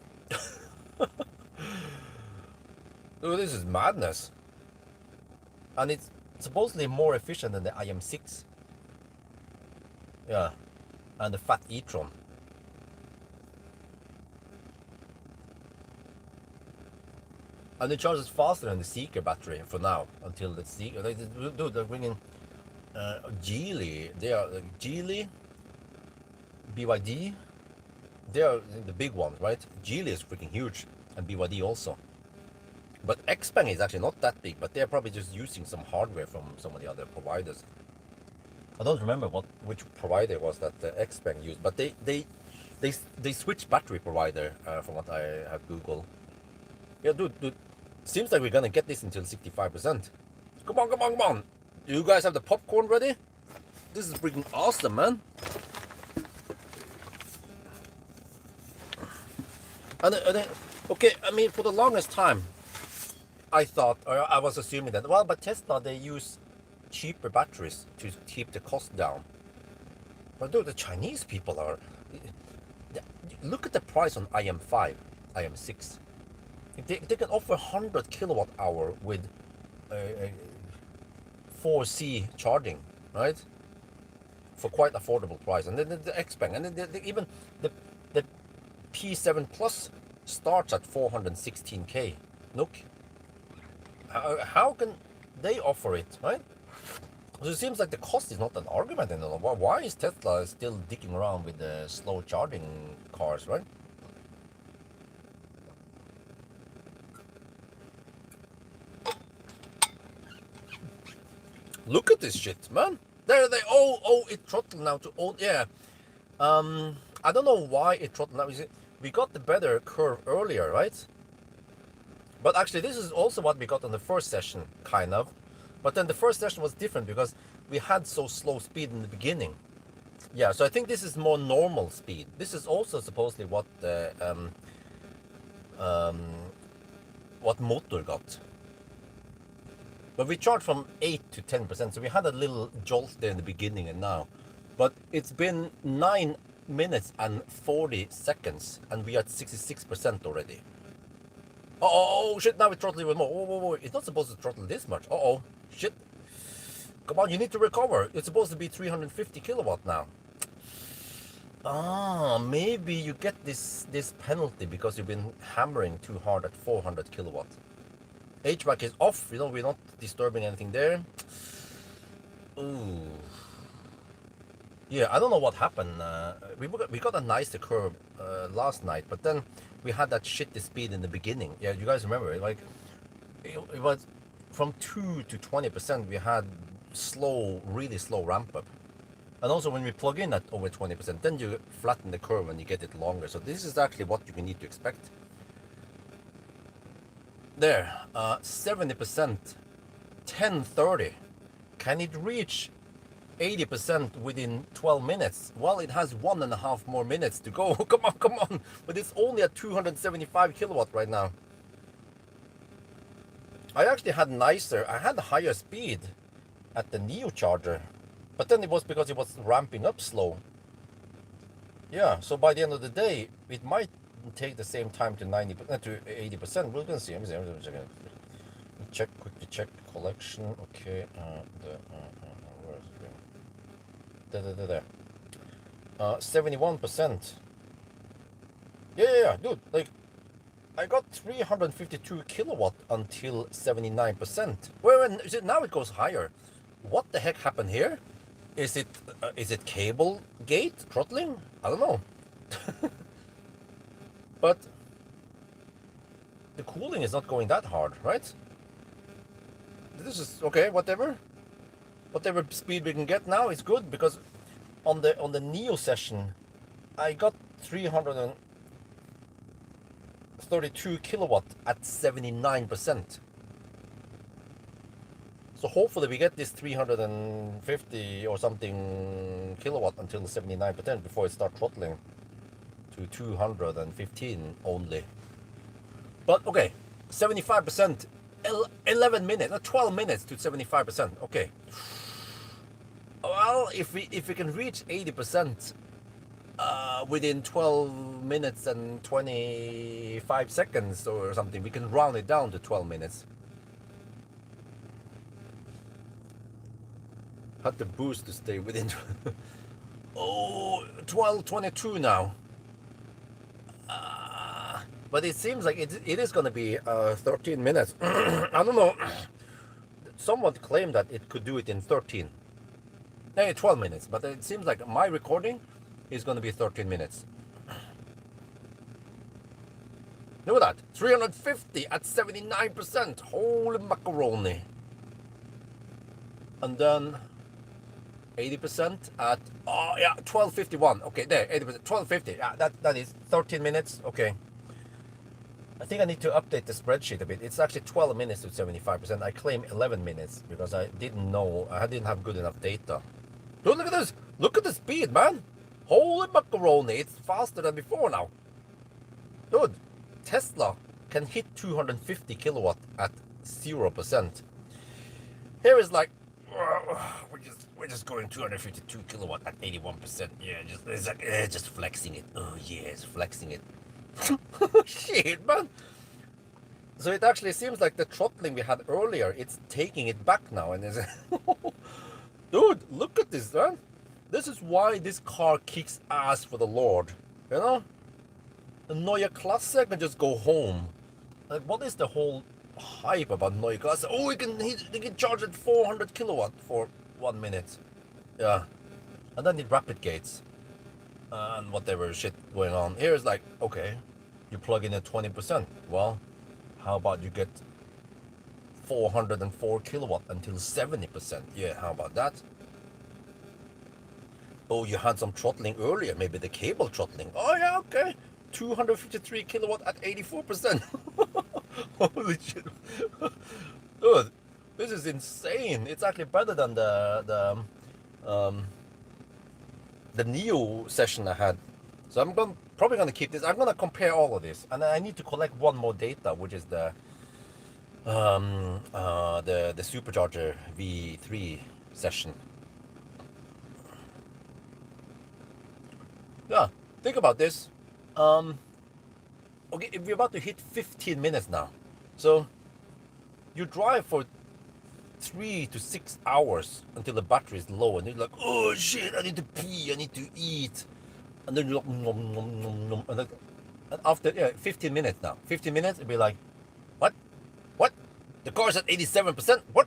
Oh, this is madness. And it's supposedly more efficient than the IM6. Yeah, and the fat e-tron. And it charges faster than the Seeker battery for now, until the Seeker. They're bringing Geely. They are Geely, BYD. They are the big ones, right? Geely is freaking huge, and BYD also. But Xpeng is actually not that big, but they're probably just using some hardware from some of the other providers. I don't remember which provider it was that Xpeng used, but they switched battery provider from what I have Googled. Yeah, dude, seems like we're gonna get this until 65%. Come on. You guys have the popcorn ready? This is freaking awesome, man. And okay, I mean, for the longest time, I thought, or I was assuming that, well, but Tesla, they use cheaper batteries to keep the cost down. But dude, the Chinese people are... Look at the price on IM5, IM6. They can offer 100 kilowatt hour with 4C charging, right? For quite affordable price. And then the Xpeng, and then even the P7 Plus starts at 416k. Look, how can they offer it, right? So it seems like the cost is not an argument anymore. Why is Tesla still dicking around with the slow charging cars, right? Look at this shit, man. There they. Oh, it throttled now to own. Yeah. I don't know why it throttled now. We got the better curve earlier, right? But actually, this is also what we got on the first session, kind of. But then the first session was different because we had so slow speed in the beginning. Yeah, so I think this is more normal speed. This is also supposedly what the what motor got. But we charged from 8 to 10%, so we had a little jolt there in the beginning and now. But it's been 9 minutes and 40 seconds, and we are at 66% already. Oh, shit, now we throttle even more. Whoa. It's not supposed to throttle this much. Shit. Come on, you need to recover. It's supposed to be 350 kilowatt now. Maybe you get this penalty because you've been hammering too hard at 400 kilowatt. HVAC is off, we're not disturbing anything there. Ooh. Yeah, I don't know what happened. We got a nicer curve last night, but then we had that shitty speed in the beginning. Yeah, you guys remember it? Like, it was from 2 to 20%, we had really slow ramp up. And also when we plug in at over 20%, then you flatten the curve and you get it longer. So this is actually what you need to expect. There, 70%, 1030. Can it reach 80% within 12 minutes? Well, it has 1.5 more minutes to go. Come on. But it's only at 275 kilowatt right now. I actually had I had higher speed at the Neo charger. But then it was because it was ramping up slow. Yeah, so by the end of the day, it might take the same time to 80%. We're gonna see. Let me quickly check collection. Okay, where is it going? There. 71%. Yeah, dude. Like, I got 352 kilowatt until 79%. Where is it now? It goes higher. What the heck happened here? Is it cable gate throttling? I don't know. But the cooling is not going that hard, right? This is okay, whatever speed we can get now is good, because on the Neo session I got 332 kilowatt at 79%. So hopefully we get this 350 or something kilowatt until 79% before it starts throttling to 215 only. But okay, 75%. 11 minutes, 12 minutes to 75%. Okay. Well, if we can reach 80% within 12 minutes and 25 seconds or something, we can round it down to 12 minutes. Had the boost to stay within. Oh, 12:22 now. But it seems like it is going to be 13 minutes. I don't know. Someone claimed that it could do it in 12 minutes. But it seems like my recording is going to be 13 minutes. Look at that. 350 at 79%. Holy macaroni. And then 80% at, 12:51. Okay, there, 80%. 12:50. Yeah, that is 13 minutes. Okay. I think I need to update the spreadsheet a bit. It's actually 12 minutes to 75%. I claim 11 minutes because I didn't know, I didn't have good enough data. Dude, look at this. Look at the speed, man. Holy macaroni. It's faster than before now. Dude, Tesla can hit 250 kilowatt at 0%. Here is like, we're just going 252 kilowatt at 81%. Yeah, it's like, just flexing it. Oh yeah, it's flexing it. Shit, man. So it actually seems like the throttling we had earlier, it's taking it back now. And it's dude, look at this, man. This is why this car kicks ass for the Lord. You know? The Neue Klasse can just go home. Like, what is the whole hype about Neue Klasse? Oh, they can charge at 400 kilowatt for 1 minute. Yeah. And then it rapid gates. And whatever shit going on. Here is like, okay, you plug in at 20%. Well, how about you get 404 kilowatt until 70%? Yeah, how about that? Oh, you had some throttling earlier, maybe the cable throttling. Oh yeah, okay. 253 kilowatt at 84%. Holy shit. Dude, this is insane. It's actually better than the Neo session I had. So I'm probably going to keep this. I'm going to compare all of this. And I need to collect one more data, which is the supercharger V3 session. Yeah, think about this. Okay, we're about to hit 15 minutes now. So you drive for 3 to 6 hours until the battery is low, and you're like, oh shit, I need to pee, I need to eat, and then you're like, nom, nom, nom, nom. And after 15 minutes now, 15 minutes, it'll be like, what? The car's at 87%. What?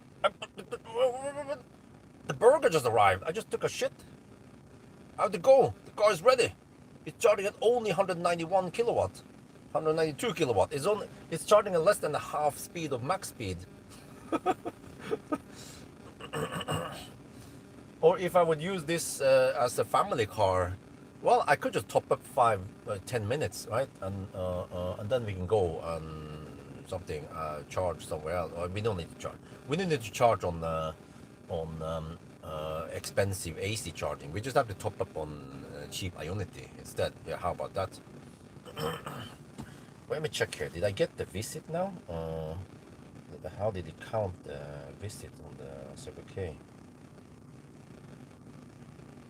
The burger just arrived. I just took a shit. How'd it go? The car is ready. It's charging at only 191 kilowatt, 192 kilowatt. It's charging at less than the half speed of max speed. Or if I would use this as a family car, well, I could just top up 10 minutes, right? And then we can go and something charge somewhere else. Or we don't need to charge. We don't need to charge on expensive AC charging. We just have to top up on cheap Ionity instead. Yeah, how about that? Let me check here. Did I get the visit now? How did it count the visit on the Circle K?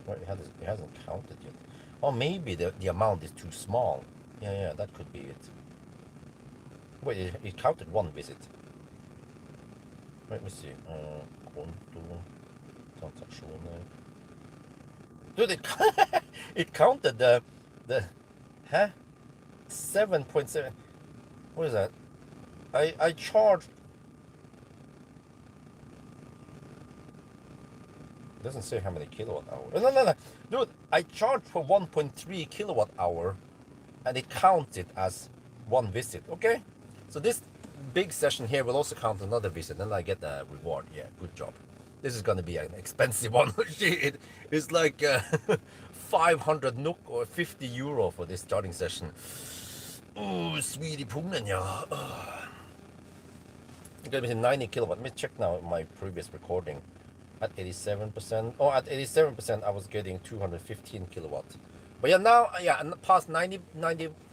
Well, it hasn't counted yet. Or maybe the amount is too small. Yeah, that could be it. Wait, it counted one visit. Let me see. Konto, transaksjoner. Dude, it counted the 7.7. What is that? I charged. It doesn't say how many kilowatt hours. No. Dude, I charged for 1.3 kilowatt hour, and it counted as one visit. Okay, so this big session here will also count another visit, and I get a reward. Yeah, good job. This is gonna be an expensive one. It's like 500 NOK or 50 euro for this charging session. Oh, sweetie pungen, yeah. It's gonna be 90 kilowatt. Let me check now my previous recording. At 87%. Oh, at 87%, I was getting 215 kilowatt. But yeah, now, past 90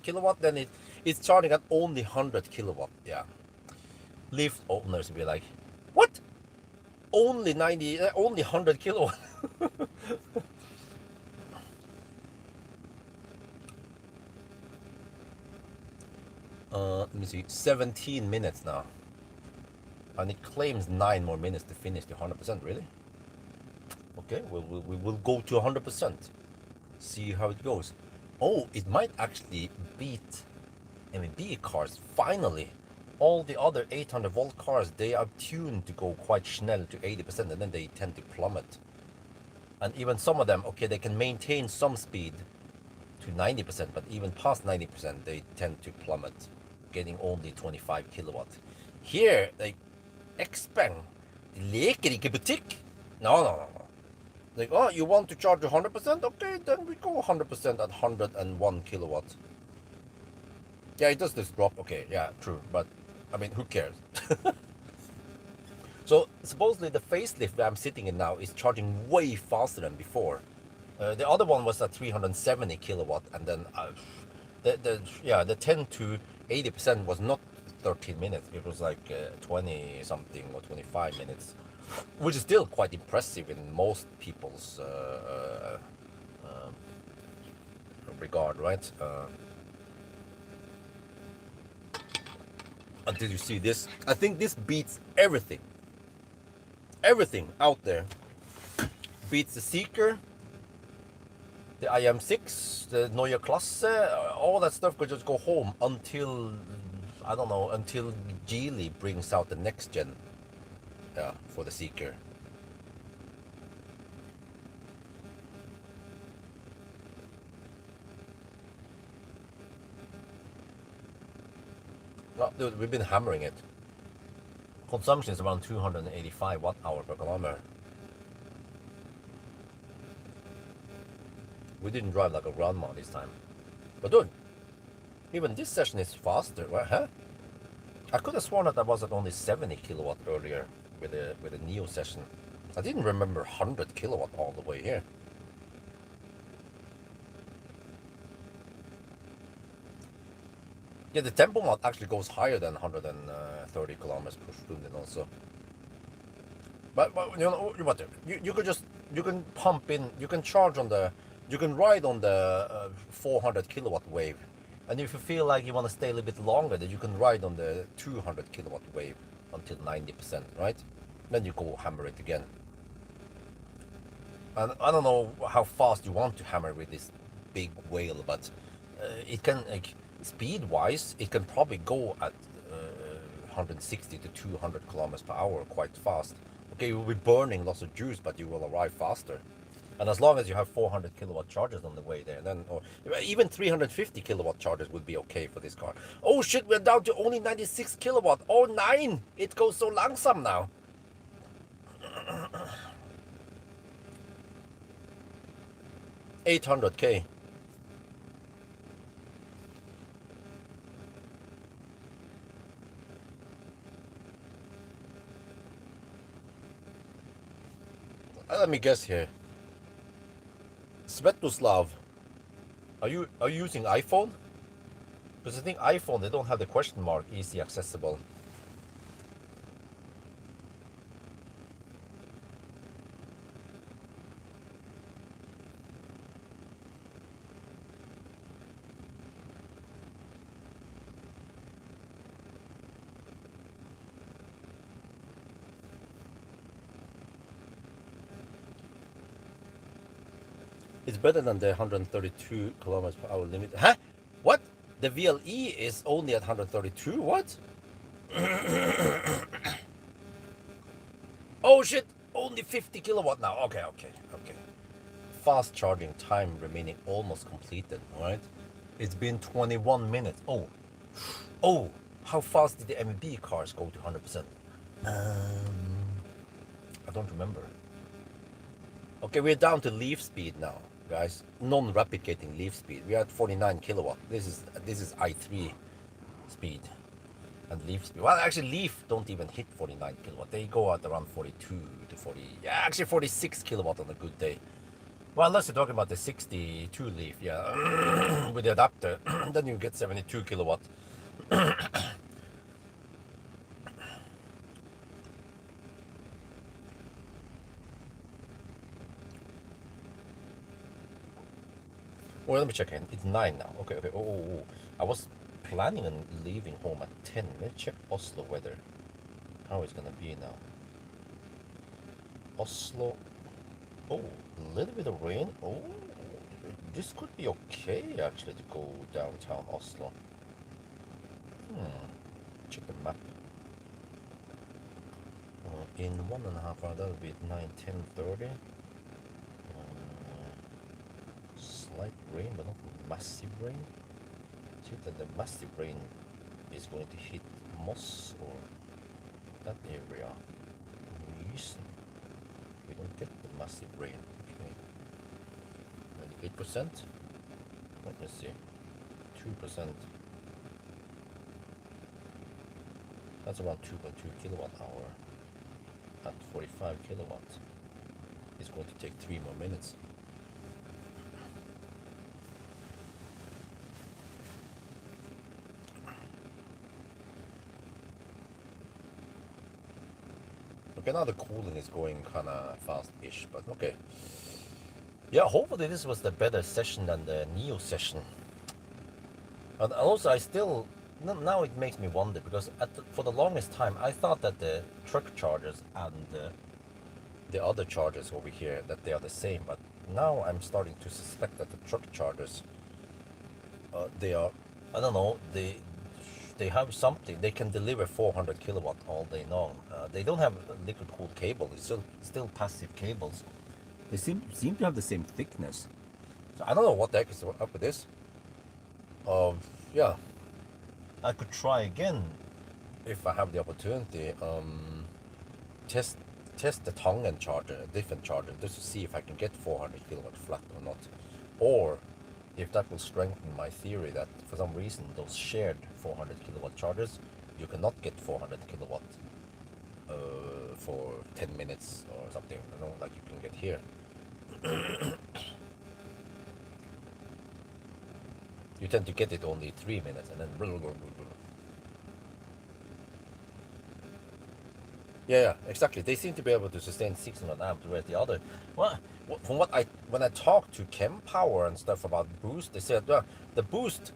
kilowatt, then it's charging at only 100 kilowatt. Yeah. Leaf owners will be like, what? Only 90, only 100 kilowatt. Let me see, 17 minutes now. And it claims 9 more minutes to finish the 100%, really? Okay, we will go to 100%. See how it goes. Oh, it might actually beat MEB cars, finally. All the other 800 volt cars, they are tuned to go quite schnell to 80% and then they tend to plummet. And even some of them, okay, they can maintain some speed to 90%, but even past 90%, they tend to plummet, getting only 25 kilowatt. Here, like, Xpeng, de leker ikke butikk. No. Like, oh, you want to charge 100%? Okay, then we go 100% at 101 kilowatt. Yeah, it does this drop. Okay, yeah, true. But, I mean, who cares? So, supposedly the facelift that I'm sitting in now is charging way faster than before. The other one was at 370 kilowatt, and then the 10 to 80% was not 13 minutes. It was like 20 something or 25 minutes, which is still quite impressive in most people's regard, right? Until you see this, I think this beats everything. Everything out there beats the Seeker, the IM6, the Neue Klasse, all that stuff could just go home until, I don't know, until Geely brings out the next gen for the Seeker. No, dude, we've been hammering it. Consumption is around 285 watt-hour per kilometer. We didn't drive like a grandma this time. But dude, even this session is faster, right? Huh? I could have sworn that I was at only 70 kilowatt earlier with the Neo session. I didn't remember 100 kilowatt all the way here. Yeah, the tempo mod actually goes higher than 130 kilometers per Stunde also. But you know what? You can pump in, you can charge on the, you can ride on the 400 kilowatt wave, and if you feel like you want to stay a little bit longer, then you can ride on the 200 kilowatt wave until 90%, right? Then you go hammer it again. And I don't know how fast you want to hammer with this big whale, but it can, like, speed-wise, it can probably go at 160 to 200 kilometers per hour quite fast. Okay, you will be burning lots of juice, but you will arrive faster. And as long as you have 400 kilowatt chargers on the way there, then, or even 350 kilowatt chargers would be okay for this car. Oh shit, we're down to only 96 kilowatt. Oh, 9! It goes so langsam now. 800k. Let me guess here. Svetoslav, are you using iPhone? Because I think iPhone, they don't have the question mark easy accessible. It's better than the 132 kilometers per hour limit. Huh? What? The VLE is only at 132? What? Oh shit! Only 50 kilowatt now. Okay. Fast charging time remaining almost completed, alright? It's been 21 minutes. Oh, how fast did the MEB cars go to 100%? I don't remember. Okay, we're down to leaf speed now, guys. Non-replicating leaf speed. We're at 49 kilowatt. This is i3 speed. And leaf speed. Well, actually, leaf don't even hit 49 kilowatt. They go at around 42 to 40. Yeah, actually 46 kilowatt on a good day. Well, unless you're talking about the 62 leaf, yeah, with the adapter, then you get 72 kilowatt. Oh, let me check in. It's 9 now. Okay, okay. Oh. I was planning on leaving home at 10. Let's check Oslo weather. How it's gonna be now. Oslo. Oh, a little bit of rain. Oh, this could be okay actually to go downtown Oslo. Check the map. In 1.5 hours, that'll be 9, 10, 30. Slight rain, but not massive rain. See that the massive rain is going to hit Moss or that area. Reason we don't get the massive rain. Okay, 8%. Let me see. 2%. That's around 2.2 kilowatt hour at 45 kilowatts. It's going to take 3 more minutes. Okay, now the cooling is going kind of fast-ish, but okay. Yeah, hopefully this was the better session than the Neo session. And also, I still, now it makes me wonder, because for the longest time, I thought that the truck chargers and the other chargers over here, that they are the same, but now I'm starting to suspect that the truck chargers, they are, I don't know, they have something. They can deliver 400 kilowatt all day long. They don't have liquid cooled cable. It's still passive cables. They seem to have the same thickness. So I don't know what the heck is up with this. Yeah, I could try again if I have the opportunity. Test the Tongan charger, a different charger, just to see if I can get 400 kilowatt flat or not, or if that will strengthen my theory that for some reason those shared 400 kilowatt chargers, you cannot get 400 kilowatt for 10 minutes or something, you know, like you can get here. You tend to get it only 3 minutes and then yeah, exactly. They seem to be able to sustain 600 amps, whereas the other, well, from when I talked to Chem Power and stuff about boost, they said, well, the boost,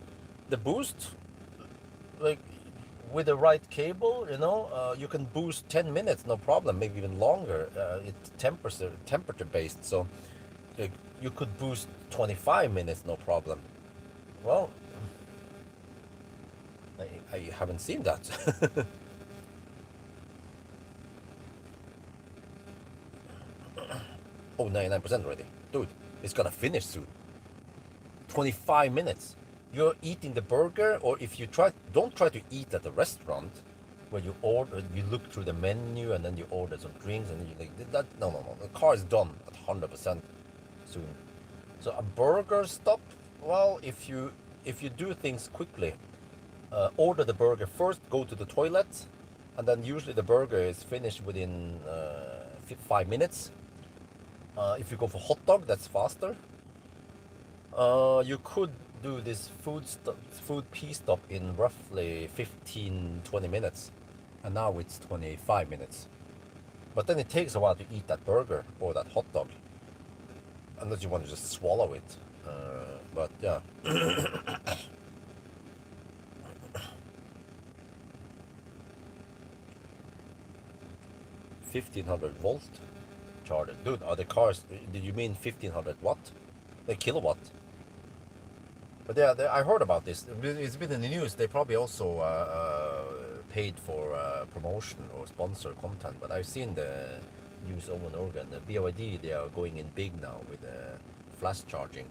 like with the right cable, you know, you can boost 10 minutes, no problem, maybe even longer. It's temperature based, so like, you could boost 25 minutes, no problem. Well, I haven't seen that. Oh, 99% already. Dude, it's gonna finish soon. 25 minutes. You're eating the burger, or if you don't try to eat at the restaurant where you look through the menu and then you order some drinks and you like that. No. The car is done at 100% soon. So a burger stop. Well, if you do things quickly, order the burger first, go to the toilet, and then usually the burger is finished within 5 minutes. If you go for hot dog, that's faster. You could do this food pee stop in roughly 15-20 minutes, and now it's 25 minutes. But then it takes a while to eat that burger or that hot dog, unless you want to just swallow it. But yeah. 1500 volt charger. Dude, are the cars, did you mean 1500 watt? The kilowatt? But yeah, I heard about this. It's been in the news. They probably also paid for promotion or sponsor content. But I've seen the news over and over again. The BYD, they are going in big now with flash charging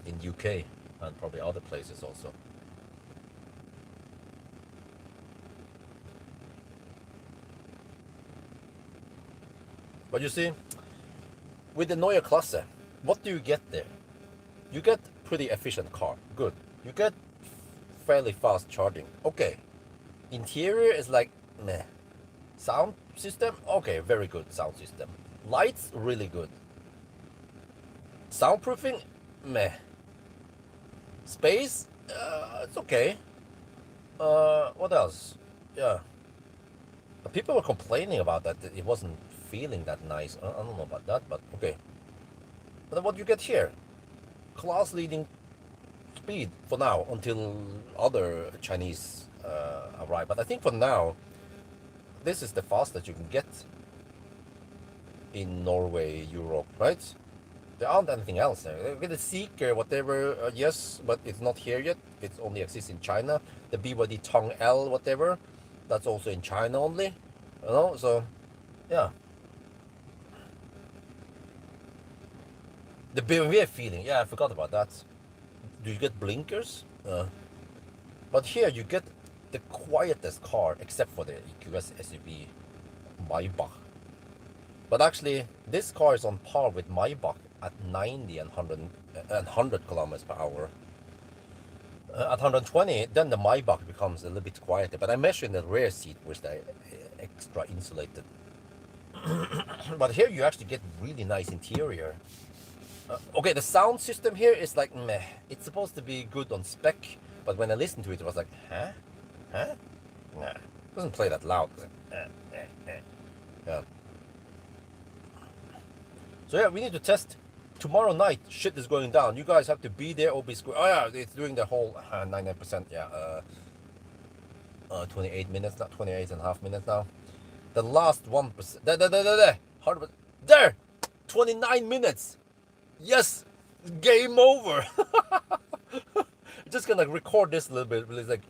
in UK and probably other places also. But you see, with the Neue Klasse, what do you get there? You get pretty efficient car, good. You get fairly fast charging, okay. Interior is like, meh. Sound system, okay, very good sound system. Lights, really good. Soundproofing, meh. Space, it's okay. What else? Yeah. People were complaining about that it wasn't feeling that nice. I don't know about that, but okay. But what you get here, class-leading speed for now until other Chinese arrive. But I think for now, this is the fastest you can get in Norway, Europe, right? There aren't anything else there. With the Seeker, whatever, yes, but it's not here yet. It only exists in China. The BYD Tong L, whatever, that's also in China only. You know, so yeah. The BMW feeling, yeah, I forgot about that. Do you get blinkers? But here you get the quietest car, except for the EQS SUV Maybach. But actually, this car is on par with Maybach at 90 and 100 kilometers per hour. At 120, then the Maybach becomes a little bit quieter. But I measure in the rear seat, which they extra insulated. But here you actually get really nice interior. Okay, the sound system here is like meh. It's supposed to be good on spec, but when I listened to it, it was like, huh? Nah, it doesn't play that loud. Yeah. So yeah, we need to test tomorrow night. Shit is going down. You guys have to be there or be square. Oh yeah, it's doing the whole 99%. Yeah, 28 minutes now, 28 and a half minutes now. The last 1%. There, 29 minutes. Yes, game over. Just gonna record this a little bit. It's like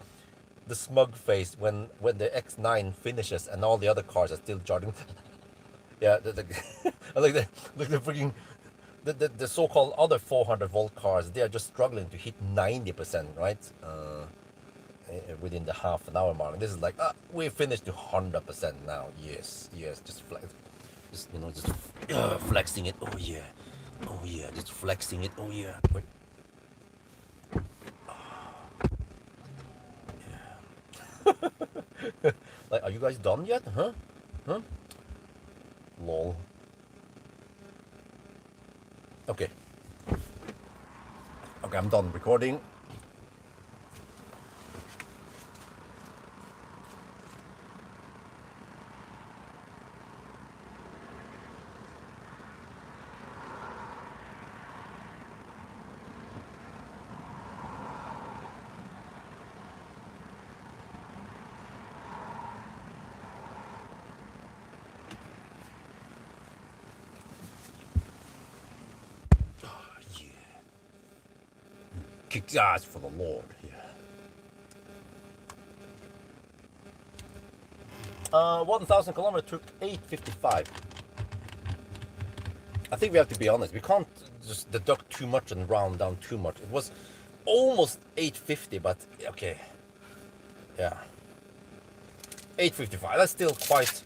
the smug face when the X9 finishes and all the other cars are still charging. Yeah, I like the freaking the so-called other 400-volt cars. They are just struggling to hit 90%, right? Within the half an hour mark. This is like we finished to 100% now. Yes, just flex, just flexing it. Oh yeah, just flexing it. Oh yeah. Wait. Yeah. Like, are you guys done yet? Huh? Lol. Okay, I'm done recording. Kick ass for the Lord. Yeah. 1,000 kilometers took 8:55. I think we have to be honest. We can't just deduct too much and round down too much. It was almost 8:50, but okay. Yeah. 8:55. That's still quite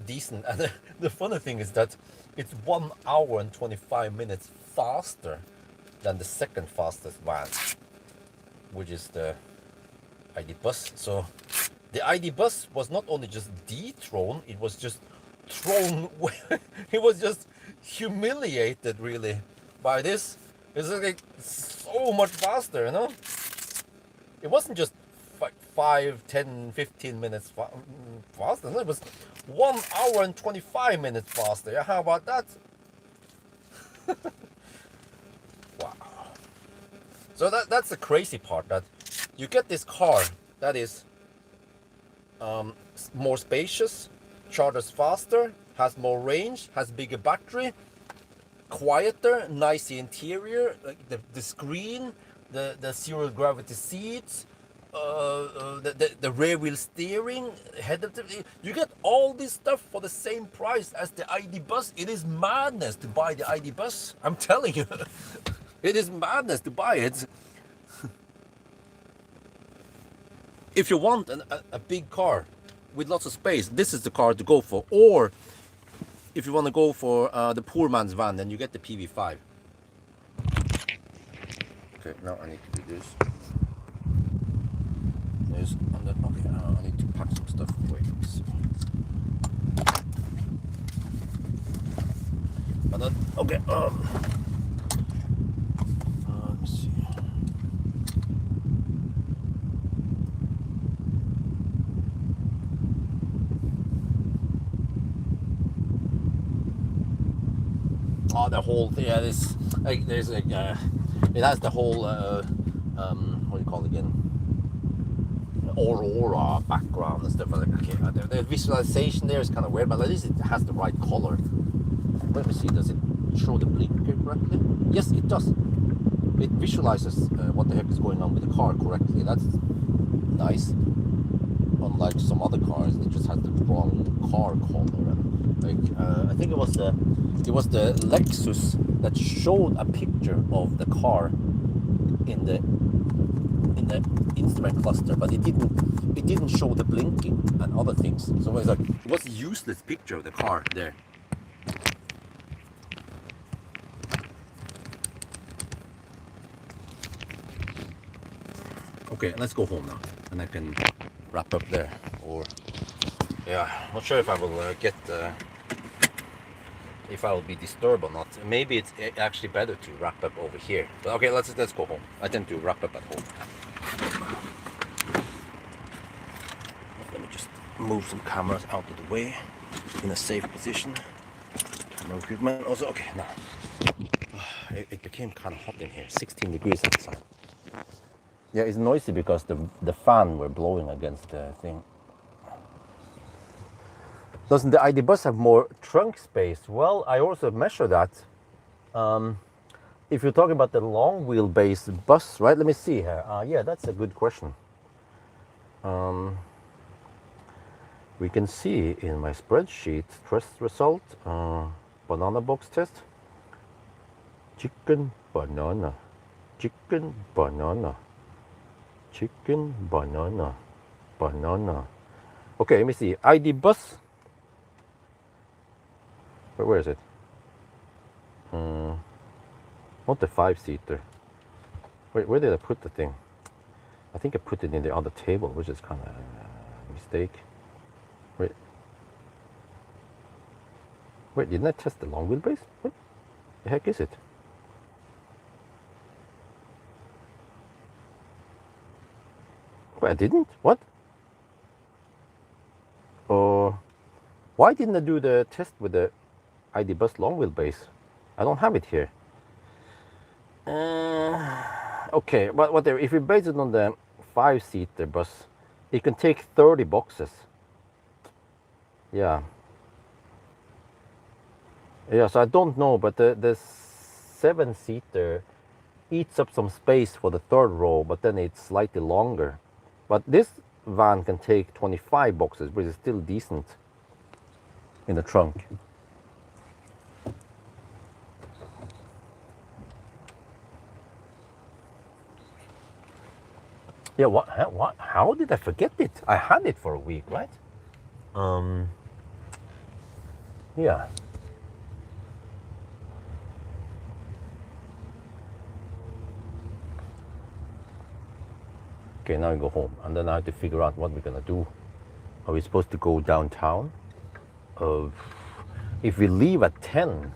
decent. And the funny thing is that it's 1 hour and 25 minutes faster than the second fastest van, which is the ID Bus. So the ID Bus was not only just dethroned, it was just thrown. It was just humiliated, really, by this. It's like so much faster, you know. It wasn't just 5, 10, 15 minutes faster. No, it was 1 hour and 25 minutes faster. Yeah, how about that? Wow. So that's the crazy part, that you get this car that is more spacious, charges faster, has more range, has bigger battery, quieter, nicer interior, like the screen, the zero gravity seats, the rear wheel steering, you get all this stuff for the same price as the ID Bus. It is madness to buy the ID Bus. I'm telling you. It is madness to buy it. If you want a big car with lots of space, this is the car to go for. Or if you want to go for the poor man's van, then you get the PV5. Okay, now I need to do this. Okay, I need to pack some stuff away. But not, okay. Let me see. the whole thing. Yeah, this like there's like it has the whole what do you call it again? Aurora background and stuff like that. Okay, the visualization there is kind of weird, but at least it has the right color. Let me see, does it show the blinker correctly? Yes, it does. It visualizes what the heck is going on with the car correctly. That's nice. Unlike some other cars, it just has the wrong car color. And like I think it was the Lexus that showed a picture of the car in the instrument cluster, but it didn't show the blinking and other things. So it was a useless picture of the car there. Okay, let's go home now, and I can wrap up there. Or yeah, not sure if I will get if I will be disturbed or not. Maybe it's actually better to wrap up over here. But okay, let's go home. I tend to wrap up at home. Let me just move some cameras out of the way in a safe position. Camera equipment also. Okay, now it became kind of hot in here. 16 degrees outside. Yeah, it's noisy because the fan were blowing against the thing. Doesn't the ID bus have more trunk space? Well, I also measured that. If you're talking about the long wheelbase bus, right? Let me see here. Yeah, that's a good question. We can see in my spreadsheet test result, banana box test. Chicken, banana, chicken, banana, chicken, banana, banana. Okay, let me see. ID bus. Where is it? Not the 5-seater. Wait, where did I put the thing? I think I put it in the other table, which is kind of a mistake. Wait, didn't I test the long wheelbase? What the heck is it? Wait, I didn't? What? Why didn't I do the test with the ID bus long wheelbase? I don't have it here. Okay, but whatever. If you base it on the 5-seater bus, it can take 30 boxes. Yeah. Yeah, so I don't know, but the 7-seater eats up some space for the third row, but then it's slightly longer. But this van can take 25 boxes, which is still decent in the trunk. Yeah, what? How did I forget it? I had it for a week, right? Yeah. Okay, now we go home, and then I have to figure out what we're gonna do. Are we supposed to go downtown? If we leave at 10,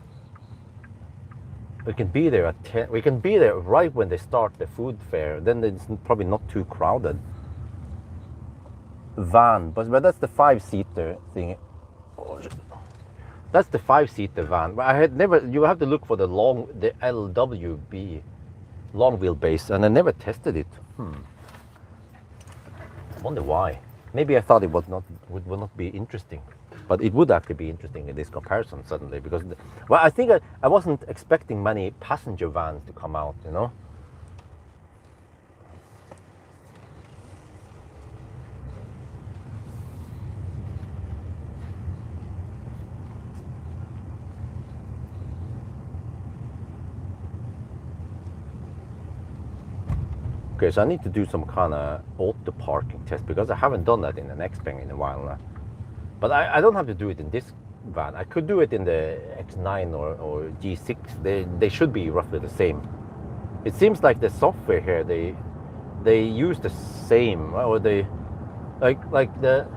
we can be there at 10. We can be there right when they start the food fair. Then it's probably not too crowded. Van, but that's the 5-seater thing. That's the 5-seater van. But I had never. You have to look for the LWB, long wheelbase, and I never tested it. I wonder why. Maybe I thought it would not be interesting, but it would actually be interesting in this comparison suddenly, because well, I think I wasn't expecting many passenger vans to come out, you know. Okay, so I need to do some kind of auto parking test, because I haven't done that in an Xpeng in a while now. But I don't have to do it in this van. I could do it in the X9 or G6. They should be roughly the same. It seems like the software here, they use the same, or they like the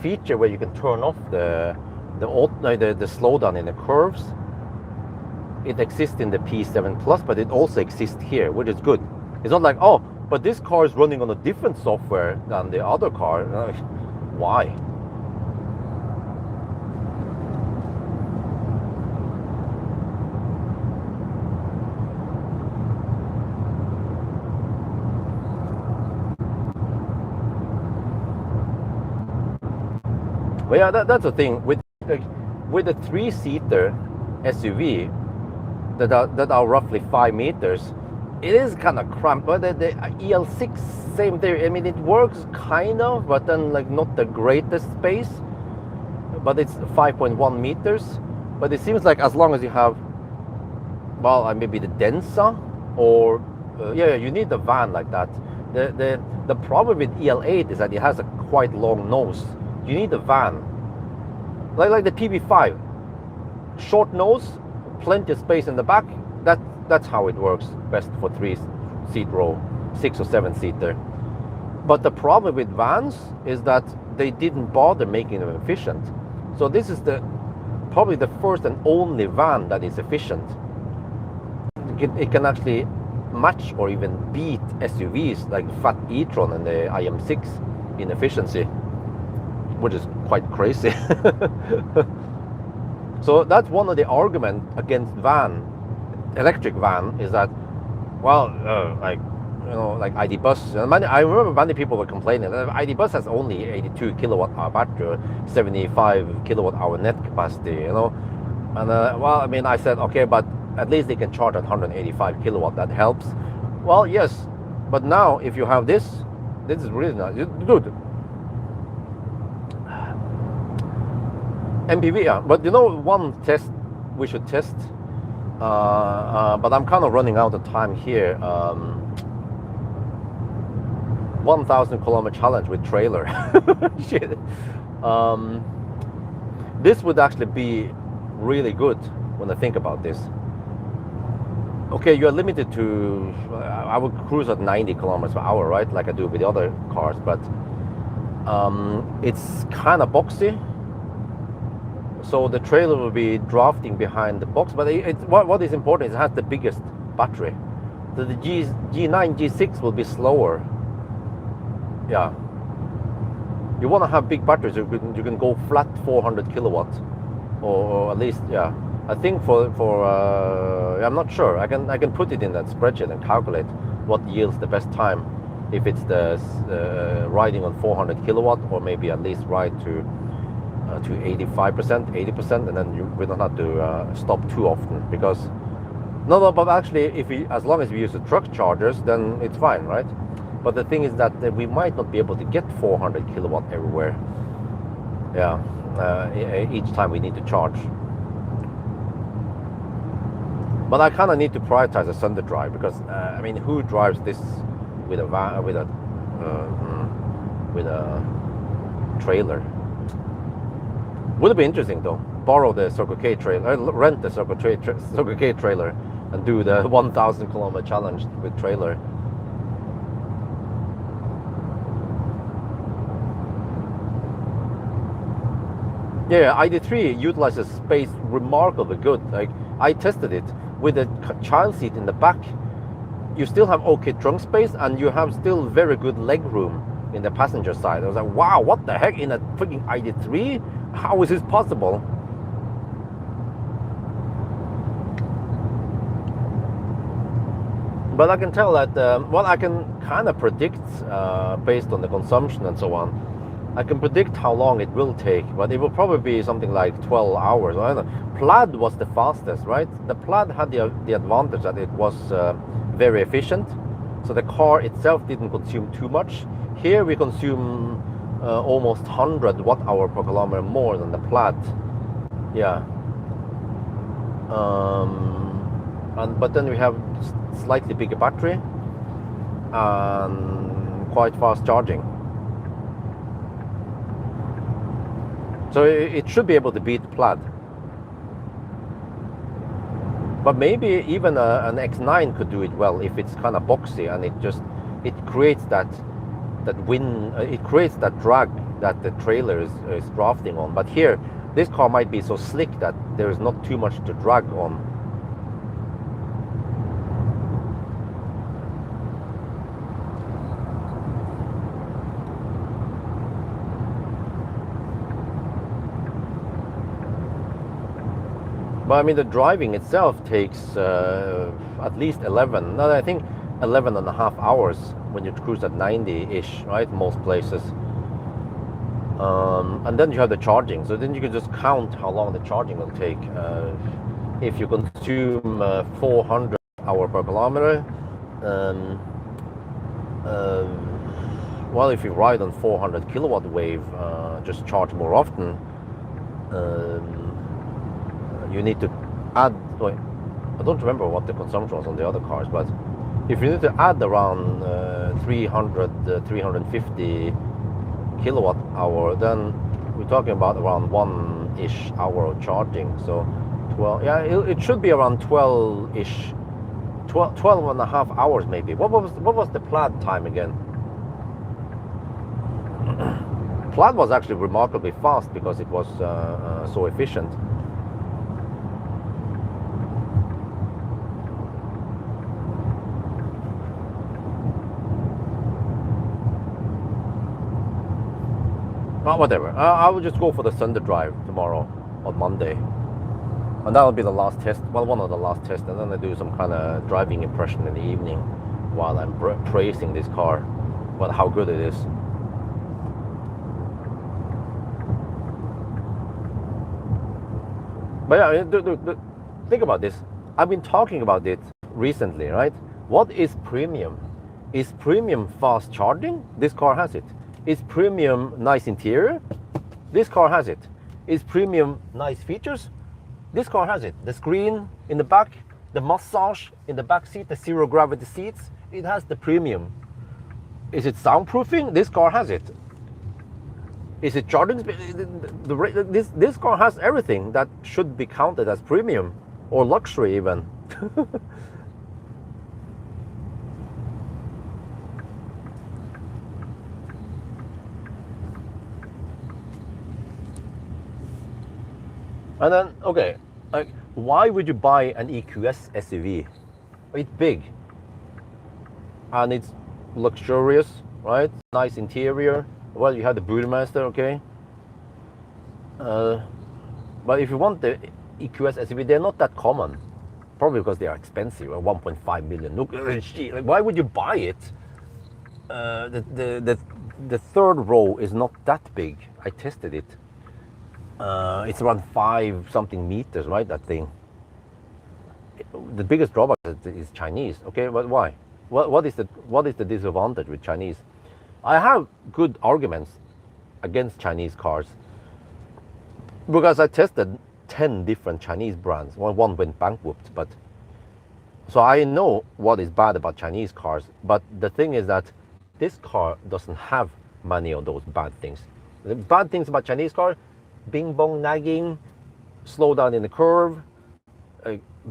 feature where you can turn off the slowdown in the curves. It exists in the P7 Plus, but it also exists here, which is good. It's not like, oh, but this car is running on a different software than the other car. Why? But yeah, that's the thing with with a 3-seater SUV that are roughly 5 meters. It is kind of cramped, but the EL6 same there. I mean, it works kind of, but then like not the greatest space. But it's 5.1 meters. But it seems like as long as you have, well, maybe the Densa, or yeah, you need a van like that. The problem with EL8 is that it has a quite long nose. You need a van, like the PB5, short nose, plenty of space in the back. That's how it works best for 3-seat row, 6 or 7-seater. But the problem with vans is that they didn't bother making them efficient. So this is probably the first and only van that is efficient. It can actually match or even beat SUVs like Fat e-tron and the IM6 in efficiency, which is quite crazy. So that's one of the arguments against electric van, is that, well, like, you know, like ID Bus. I remember many people were complaining that ID Bus has only 82 kilowatt hour battery, 75 kilowatt hour net capacity, you know. And well, I mean, I said, okay, but at least they can charge at 185 kilowatt. That helps. Well, yes, but now if you have this is really nice, dude. MPV, yeah. But you know, one test we should test. But I'm kind of running out of time here. 1,000 kilometer challenge with trailer. Shit. This would actually be really good when I think about this. Okay, you're limited to, I would cruise at 90 kilometers per hour, right? Like I do with the other cars, but it's kind of boxy. So the trailer will be drafting behind the box, but what is important is it has the biggest battery. So the G9, G6 will be slower. Yeah. You want to have big batteries. You can go flat 400 kilowatt, or at least, yeah. I think for I'm not sure. I can put it in that spreadsheet and calculate what yields the best time. If it's the riding on 400 kilowatt, or maybe at least ride to 85%, 80%, and then we don't have to stop too often, because no, but actually, as long as we use the truck chargers, then it's fine, right? But the thing is that we might not be able to get 400 kilowatt everywhere. Yeah, each time we need to charge. But I kind of need to prioritize a Sunday drive, because I mean, who drives this with a van, with a trailer? Would it be interesting though? Borrow the Circle K trailer, rent the Circle K trailer, and do the 1,000 kilometer challenge with trailer. Yeah, ID3 utilizes space remarkably good. Like, I tested it with a child seat in the back. You still have okay trunk space, and you have still very good leg room in the passenger side. I was like, wow, what the heck, in a freaking ID3? How is this possible? But I can tell that, well, I can kind of predict based on the consumption and so on. I can predict how long it will take, but it will probably be something like 12 hours. I don't know. Plaid was the fastest, right? The Plaid had the advantage that it was very efficient. So the car itself didn't consume too much. Here we consume almost 100 watt-hour per kilometer more than the Plaid. Yeah. But then we have slightly bigger battery and quite fast charging. So it should be able to beat Plaid. But maybe even an X9 could do it well if it's kind of boxy, and it creates that it creates that drag that the trailer is drafting on. But here, this car might be so slick that there is not too much to drag on. But I mean, the driving itself takes at least 11, no, I think 11 and a half hours when you cruise at 90-ish, right? Most places. And then you have the charging. So then you can just count how long the charging will take. If you consume 400 hour per kilometer, um, uh, well, if you ride on 400 kilowatt wave, just charge more often. You need to add. Wait, I don't remember what the consumption was on the other cars, but if you need to add around 300, 350 kilowatt hour, then we're talking about around 1-ish hour of charging. So 12, yeah, it should be around 12-ish, 12 and a half hours maybe. What was the Plaid time again? Plaid was actually remarkably fast because it was so efficient. Whatever. I will just go for the Sunday drive tomorrow on Monday. And that'll be the last test. Well, one of the last tests. And then I do some kind of driving impression in the evening while I'm praising this car. But how good it is. But yeah, think about this. I've been talking about it recently, right? What is premium? Is premium fast charging? This car has it. Is premium nice interior? This car has it. Is premium nice features? This car has it. The screen in the back, the massage in the back seat, the zero gravity seats, it has the premium. Is it soundproofing? This car has it. Is it charging? This car has everything that should be counted as premium or luxury even. And then, okay, like, why would you buy an EQS SUV? It's big, and it's luxurious, right? Nice interior. Well, you have the Bootmaster, okay. But if you want the EQS SUV, they're not that common. Probably because they are expensive, 1.5 million. Look, like, why would you buy it? The third row is not that big. I tested it. It's around 5 something meters, right? That thing. The biggest drawback is Chinese. Okay, but why? What is the disadvantage with Chinese? I have good arguments against Chinese cars because I tested 10 different Chinese brands. One went bankrupt, but so I know what is bad about Chinese cars. But the thing is that this car doesn't have many of those bad things. The bad things about Chinese cars: bing bong nagging, slow down in the curve,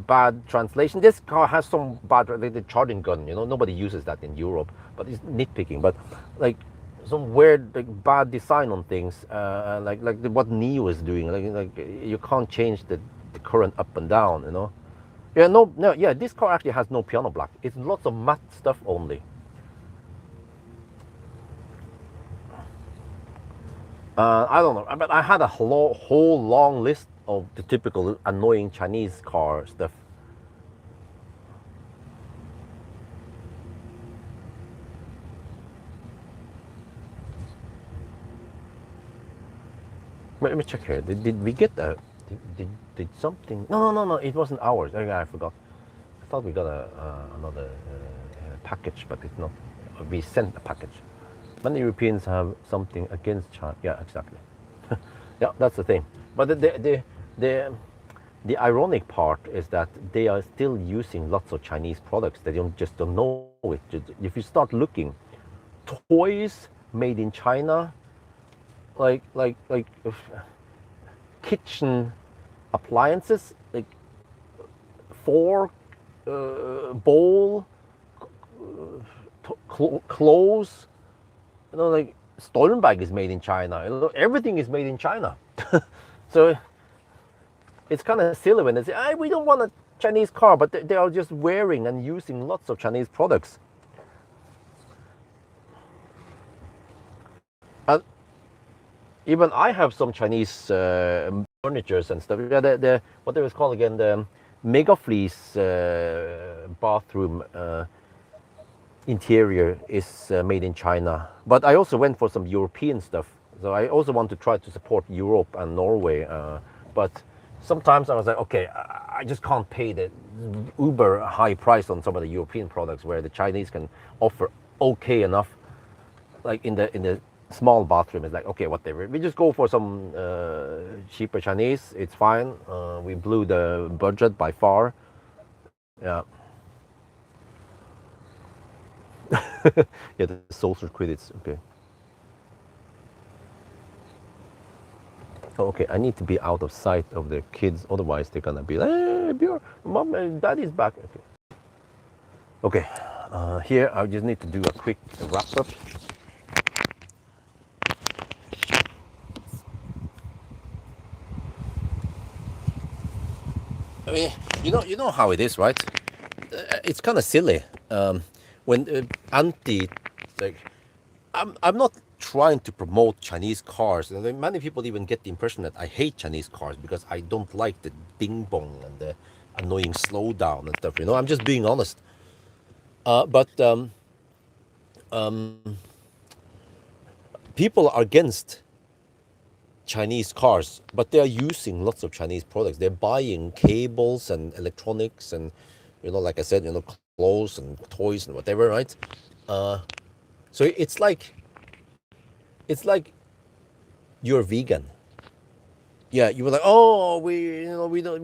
bad translation. This car has some bad, like the charging gun, nobody uses that in Europe, but it's nitpicking. But like some weird, like bad design on things, like what Neo is doing. Like you can't change the current up and down, Yeah, no, yeah. This car actually has no piano black. It's lots of matte stuff only. I don't know, but I had a whole long list of the typical annoying Chinese car stuff. Wait, let me check here. Did we get a? Did something? No. It wasn't ours. I forgot. I thought we got another package, but it's not. We sent a package. Many Europeans have something against China. Yeah, exactly. Yeah, that's the thing. But the ironic part is that they are still using lots of Chinese products. They just don't know it. If you start looking, toys made in China, like kitchen appliances, like fork, bowl, clothes. Like Stollenberg is made in China. Everything is made in China. So it's kind of silly when they say, we don't want a Chinese car, but they are just wearing and using lots of Chinese products. And even I have some Chinese furnitures and stuff. Yeah, what they was called again, the Mega Fleece bathroom interior is made in China. But I also went for some European stuff, So I also want to try to support Europe and Norway, but sometimes I was like, okay, I just can't pay the uber high price on some of the European products where the Chinese can offer okay enough. Like in the small bathroom, it's like, okay, whatever. We just go for some cheaper Chinese. It's fine. We blew the budget by far. Yeah. Yeah, the social credits. Okay. Oh, okay, I need to be out of sight of the kids, otherwise they're gonna be like, hey, Björn, mom and daddy's back. Okay. Okay. Here I just need to do a quick wrap up. I mean, you know how it is, right? It's kind of silly when anti, like, I'm not trying to promote Chinese cars, and then many people even get the impression that I hate Chinese cars because I don't like the ding bong and the annoying slowdown and stuff. I'm just being honest. But people are against Chinese cars, but they are using lots of Chinese products. They're buying cables and electronics and, like I said, clothes and toys and whatever, right? So it's like you're vegan. Yeah, you were like, oh, we don't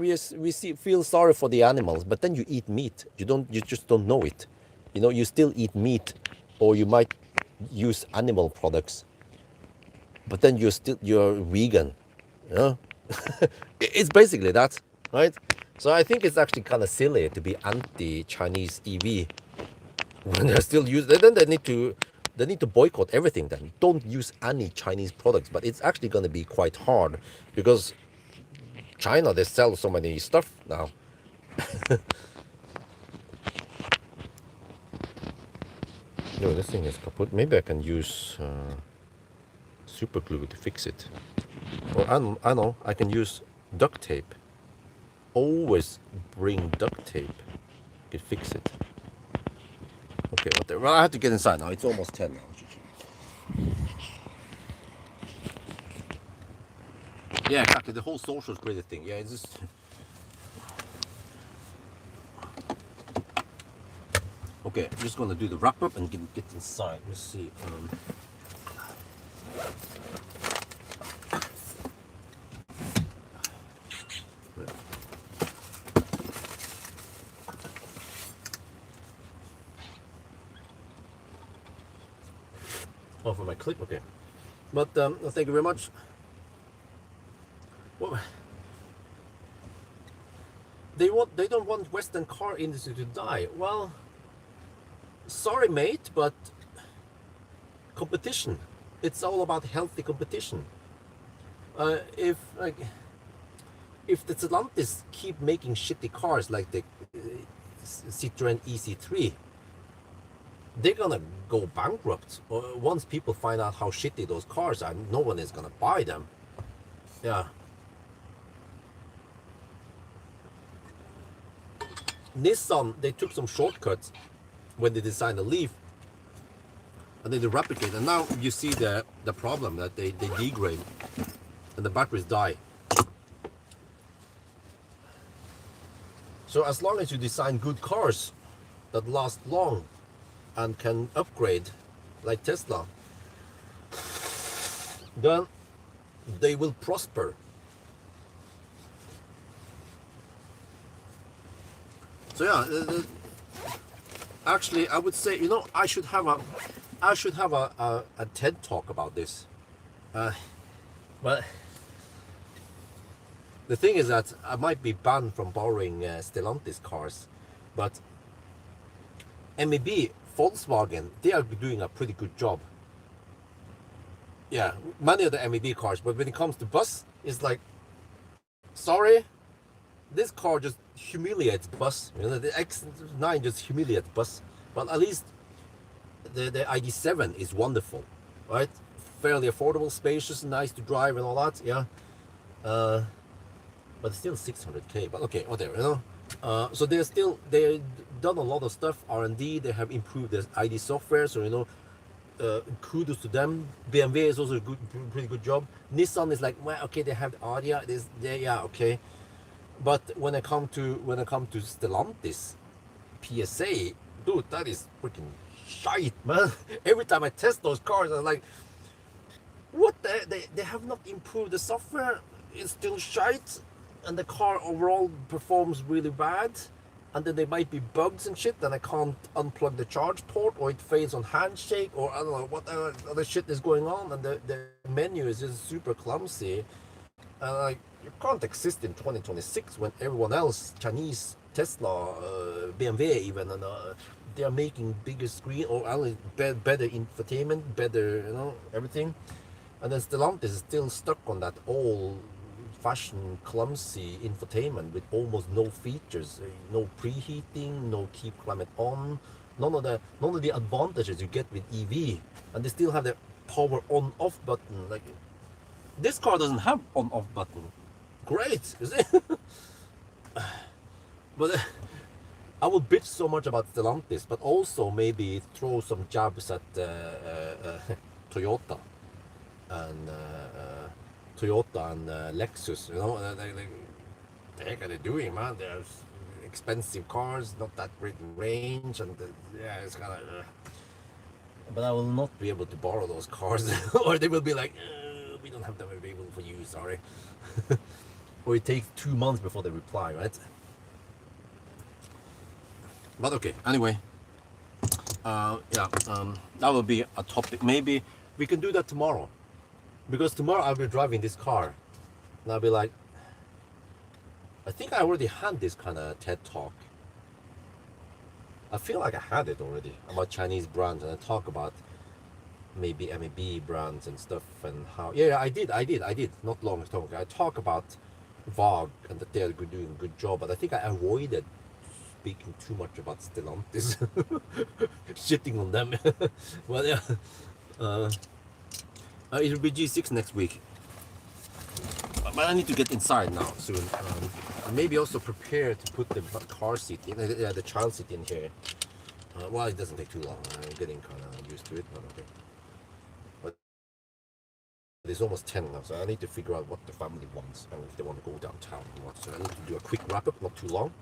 feel sorry for the animals, but then you eat meat. You just don't know it. You still eat meat, or you might use animal products, but then you're vegan. It's basically that, right? So I think it's actually kind of silly to be anti-Chinese EV when they're still using. Then they need to boycott everything. Then don't use any Chinese products. But it's actually going to be quite hard because China, they sell so many stuff now. No, this thing is kaput. Maybe I can use super glue to fix it. Or I know, I can use duct tape. Always bring duct tape. You can fix it. Okay, whatever. Well, I have to get inside now. It's almost 10 now. Yeah, exactly. The whole social credit thing. Yeah, it's just. Okay, I'm just gonna do the wrap up and get inside. Let's see. Oh, for my clip, okay. But thank you very much. Well, they don't want Western car industry to die. Well, sorry, mate, but competition. It's all about healthy competition. If the Stellantis keep making shitty cars like the Citroen EC3, they're gonna go bankrupt. Once people find out how shitty those cars are, no one is gonna buy them. Yeah. Nissan, they took some shortcuts when they designed the Leaf, and they replicate. And now you see the problem that they degrade, and the batteries die. So as long as you design good cars that last long and can upgrade like Tesla, then they will prosper. So yeah, actually I would say, I should have a TED talk about this. But the thing is that I might be banned from borrowing Stellantis cars, but MEB, Volkswagen, they are doing a pretty good job. Yeah, many of the MEB cars, but when it comes to bus, it's like, sorry, this car just humiliates bus. The X9 just humiliates bus. But at least the ID7 is wonderful, right? Fairly affordable, spacious, nice to drive and all that, yeah. But it's still 600k. But okay, whatever, So they've done a lot of stuff, R&D. They have improved the ID software, so kudos to them. BMW is also a pretty good job. Nissan is like, well, okay, they have the audio, yeah, okay. But when I come to Stellantis, PSA, dude, that is freaking shite, man. Every time I test those cars, I'm like, what they have not improved the software. It's still shite, and the car overall performs really bad. And then there might be bugs and shit, and I can't unplug the charge port, or it fails on handshake, or I don't know what other shit is going on, and the menu is just super clumsy. And like, you can't exist in 2026 when everyone else, Chinese, Tesla, BMW even, and they are making bigger screen or better infotainment, better, everything. And then Stellantis is still stuck on that old-fashioned, clumsy infotainment with almost no features, no preheating, no keep climate on, none of the advantages you get with EV, and they still have the power on-off button. Like, this car doesn't have on-off button. Great, is it? But I will bitch so much about Stellantis, but also maybe throw some jabs at Toyota and Lexus. What are they doing, man? They're expensive cars, not that great range, and yeah, it's kind of. But I will not be able to borrow those cars, or they will be like, we don't have them available for you, sorry. Or it takes 2 months before they reply, right? But okay, anyway, that will be a topic. Maybe we can do that tomorrow, because tomorrow I'll be driving this car, and I'll be like, I think I already had this kind of TED talk. I feel like I had it already about Chinese brands, and I talk about maybe MAB brands and stuff, and how. Yeah, I did. Not long ago, I talk about Vogue and that they're doing a good job, but I think I avoided speaking too much about Stellantis, shitting on them. Well, yeah, it will be G6 next week, but I need to get inside now soon. Maybe also prepare to put the car seat in, the child seat in here. Well, it doesn't take too long. I'm getting kind of used to it, but okay. But it's almost 10 now, so I need to figure out what the family wants and if they want to go downtown or what. So I need to do a quick wrap up, not too long.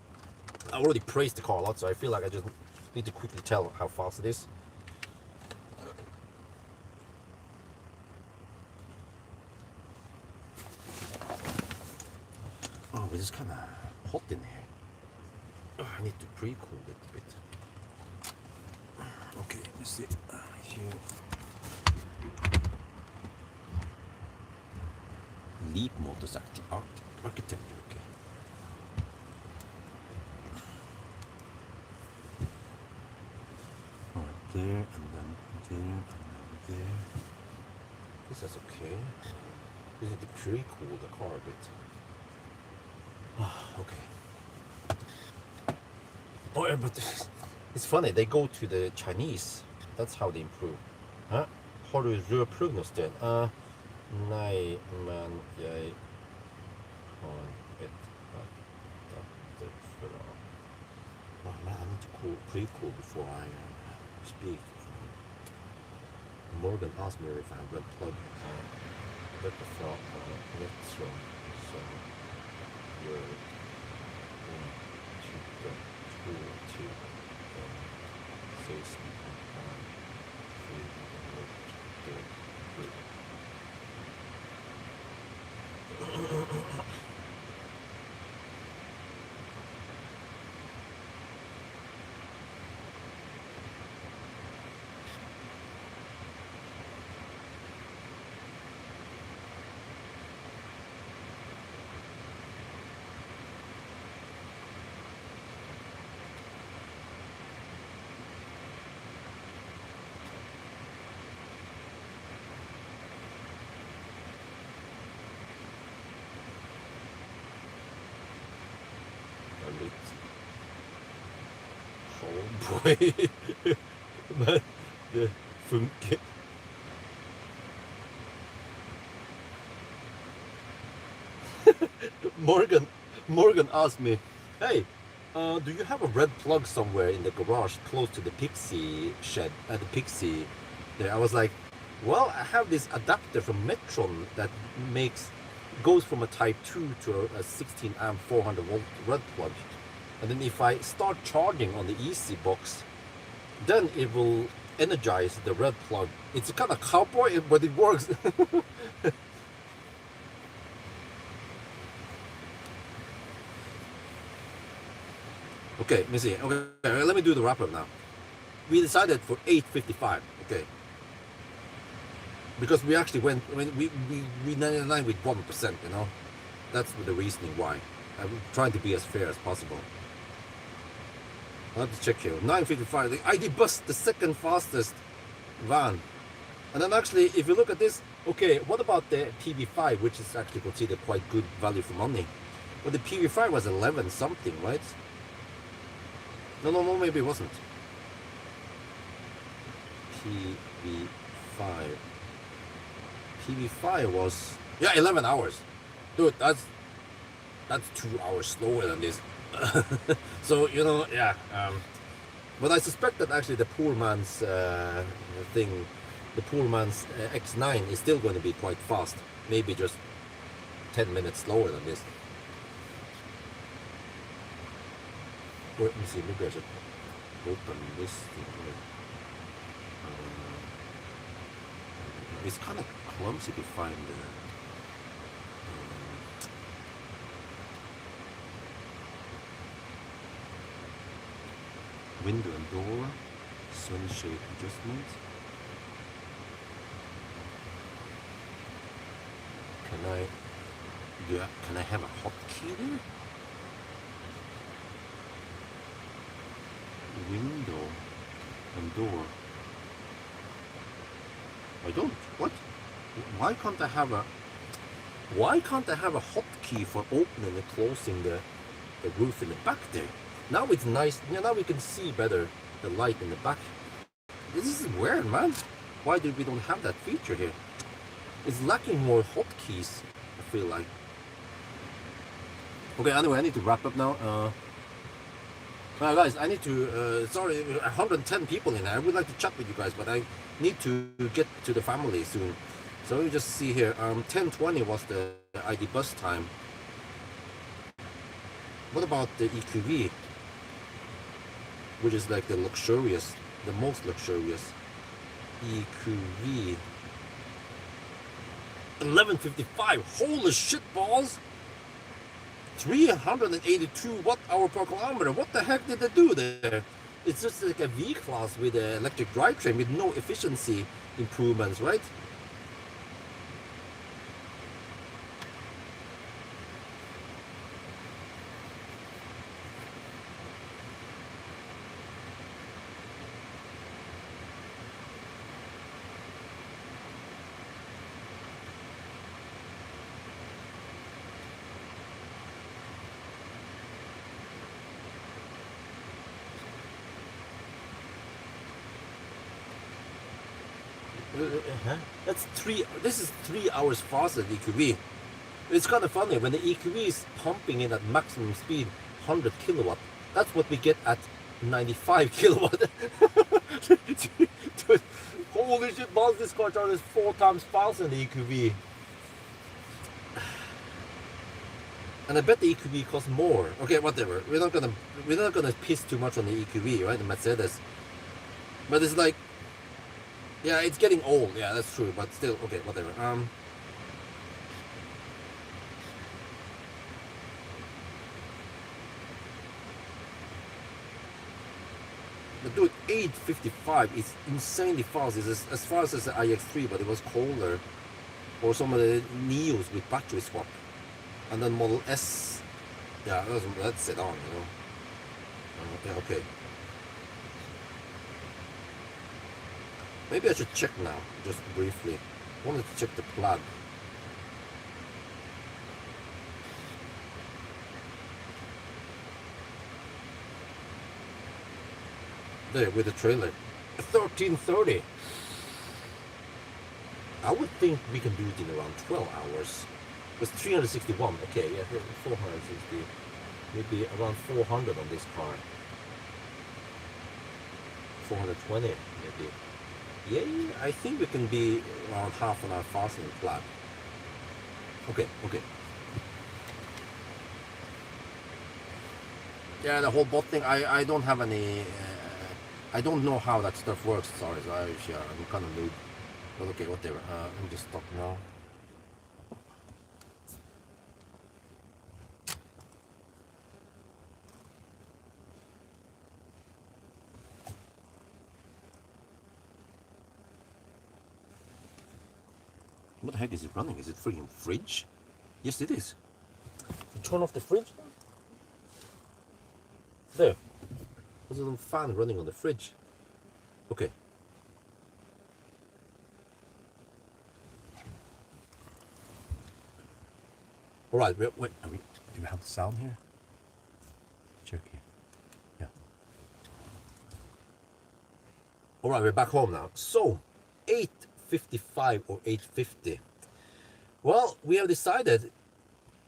I already praised the car a lot, so I feel like I just need to quickly tell how fast it is. Oh, it's kind of hot in here. Oh, I need to pre-cool it a bit. Okay, let's see. Here. Leap motors architecture. Okay. Alright, there, and then there, and then there. This is okay. We need to pre-cool the car a bit. Okay. Oh, yeah, but it's funny. They go to the Chinese. That's how they improve. Huh? Har du rörprognosten? Nej, men jag har ett attefra. Oh man, I need to pre-cool before I speak. Morgan asked me if I red plug detta från Metro som gör typ 2 till 16 boy. Men det funkar. Morgan asked me, hey, do you have a red plug somewhere in the garage close to the Pixie shed, the Pixie there. I was like, well, I have this adapter from Metron that goes from a Type 2 to a 16 amp 400 volt red plug. And then if I start charging on the EC box, then it will energize the red plug. It's kind of cowboy, but it works. Okay, let me see. Okay, let me do the wrap up now. We decided for 855. Okay, because we actually went. I mean, we 99 with 1%. You know, that's the reasoning why. I'm trying to be as fair as possible. I have to check here. 955. The ID Bus, the second fastest van. And then actually, if you look at this, okay, what about the PV5, which is actually considered quite good value for money? Well, the PV5 was 11 something, right? No, maybe it wasn't. PV5. PV5 was, yeah, 11 hours. Dude, that's 2 hours slower than this. So, you know, yeah. But I suspect that actually the poor man's thing, the poor man's X9 is still going to be quite fast. Maybe just 10 minutes slower than this. Or, let me see, maybe I should open this thing here. It's kind of clumsy to find the window and door, sunshade adjustment. Can I have a hotkey there? Window and door. I don't. What? Why can't I have a hotkey for opening and closing the roof in the back there? Now it's nice. You know, now we can see better the light in the back. This is weird, man. Why do we don't have that feature here? It's lacking more hotkeys, I feel like. Okay, anyway, I need to wrap up now. Guys, I need to, sorry, 110 people in there. I would like to chat with you guys, but I need to get to the family soon. So let me just see here. 10:20 was the ID Bus time. What about the EQV? Which is like the most luxurious EQV. 1155. Holy shit balls! 382 watt-hour per kilometer. What the heck did they do there? It's just like a V-Class with an electric drivetrain with no efficiency improvements, right? This is 3 hours faster than EQV. It's kind of funny when the EQV is pumping in at maximum speed 100 kilowatt. That's what we get at 95 kilowatt. Holy shit, balls! This car charges 4 times faster than the EQV. And I bet the EQV costs more. Okay, whatever. We're not gonna piss too much on the EQV, right? The Mercedes. But it's like, yeah, it's getting old. Yeah, that's true. But still, okay, whatever. But dude, 855 is insanely fast. It's as fast as the iX3, but it was colder. Or some of the Neos with battery swap. And then Model S, yeah, that's sedan, you know. Yeah, okay. Maybe I should check now, just briefly. I wanted to check the Plaid. There, with the trailer. 1330. I would think we can do it in around 12 hours. It was 361, okay, yeah, 460. Maybe around 400 on this car. 420, maybe. Yeah, I think we can be around half an hour faster than Plaid. Okay, okay. Yeah, the whole bot thing, I don't have any, I don't know how that stuff works, sorry, so I'm kind of noob. But okay, whatever, let me just stop now. What the heck is it running? Is it freaking fridge? Yes, it is. You turn off the fridge? There. There's a little fan running on the fridge. Okay. All right, wait, do we have the sound here? Check here. Yeah. All right, we're back home now. So, 8:55 or 8:50. Well, we have decided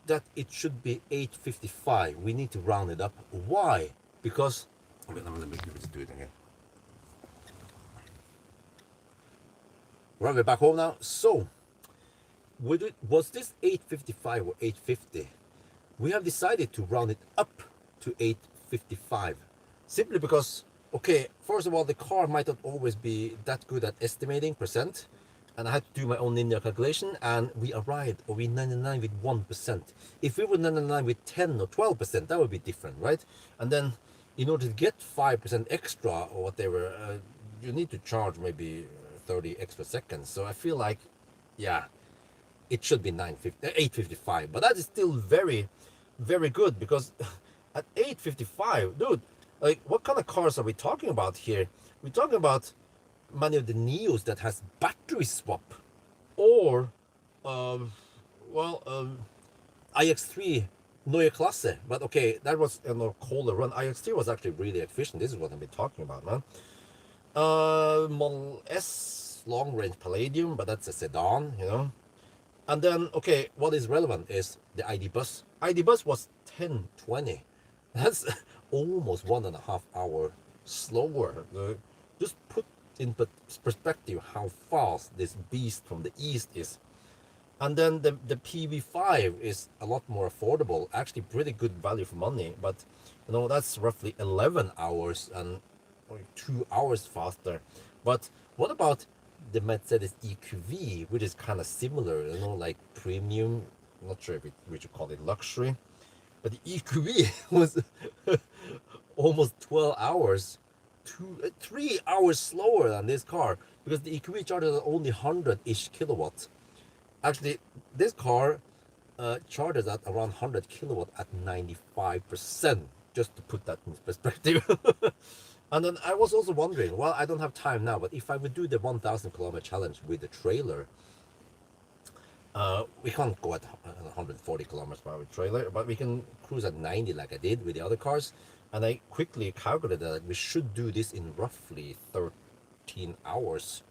that it should be 8:55. We need to round it up. Why? Because, okay, let me do it again. All right, we're back home now. So, was this 8:55 or 8:50? We have decided to round it up to 8:55. Simply because, okay, first of all, the car might not always be that good at estimating percent. And I had to do my own linear calculation, and we arrived, or we 99 with 1%. If we were 99 with 10 or 12%, that would be different, right? And then, in order to get 5% extra or whatever, you need to charge maybe 30 extra seconds. So I feel like, yeah, it should be 8:55. But that is still very, very good, because at 8:55, dude, like, what kind of cars are we talking about here? We're talking about many of the Neos that has battery swap, or iX3 Neue Klasse. But okay, that was a colder run. iX3 was actually really efficient. This is what I've been talking about, man. Model S long range Palladium, but that's a sedan, you know. And then, okay, what is relevant is the ID bus. ID bus was 1020. That's almost 1.5 hour slower. Just put in perspective how fast this beast from the east is. And then the PV5 is a lot more affordable, actually pretty good value for money, but you know, that's roughly 11 hours and 2 hours faster. But what about the Mercedes EQV, which is kind of similar, you know, like premium, not sure if we should call it luxury, but the EQV was almost 12 hours, 3 hours slower than this car, because the EQV charges at only 100-ish kilowatts. Actually, this car charges at around 100 kilowatt at 95%, just to put that in perspective. And then I was also wondering, well, I don't have time now, but if I would do the 1,000 kilometer challenge with the trailer, we can't go at 140 kilometers per hour with trailer, but we can cruise at 90 like I did with the other cars. And I quickly calculated that we should do this in roughly 13 hours.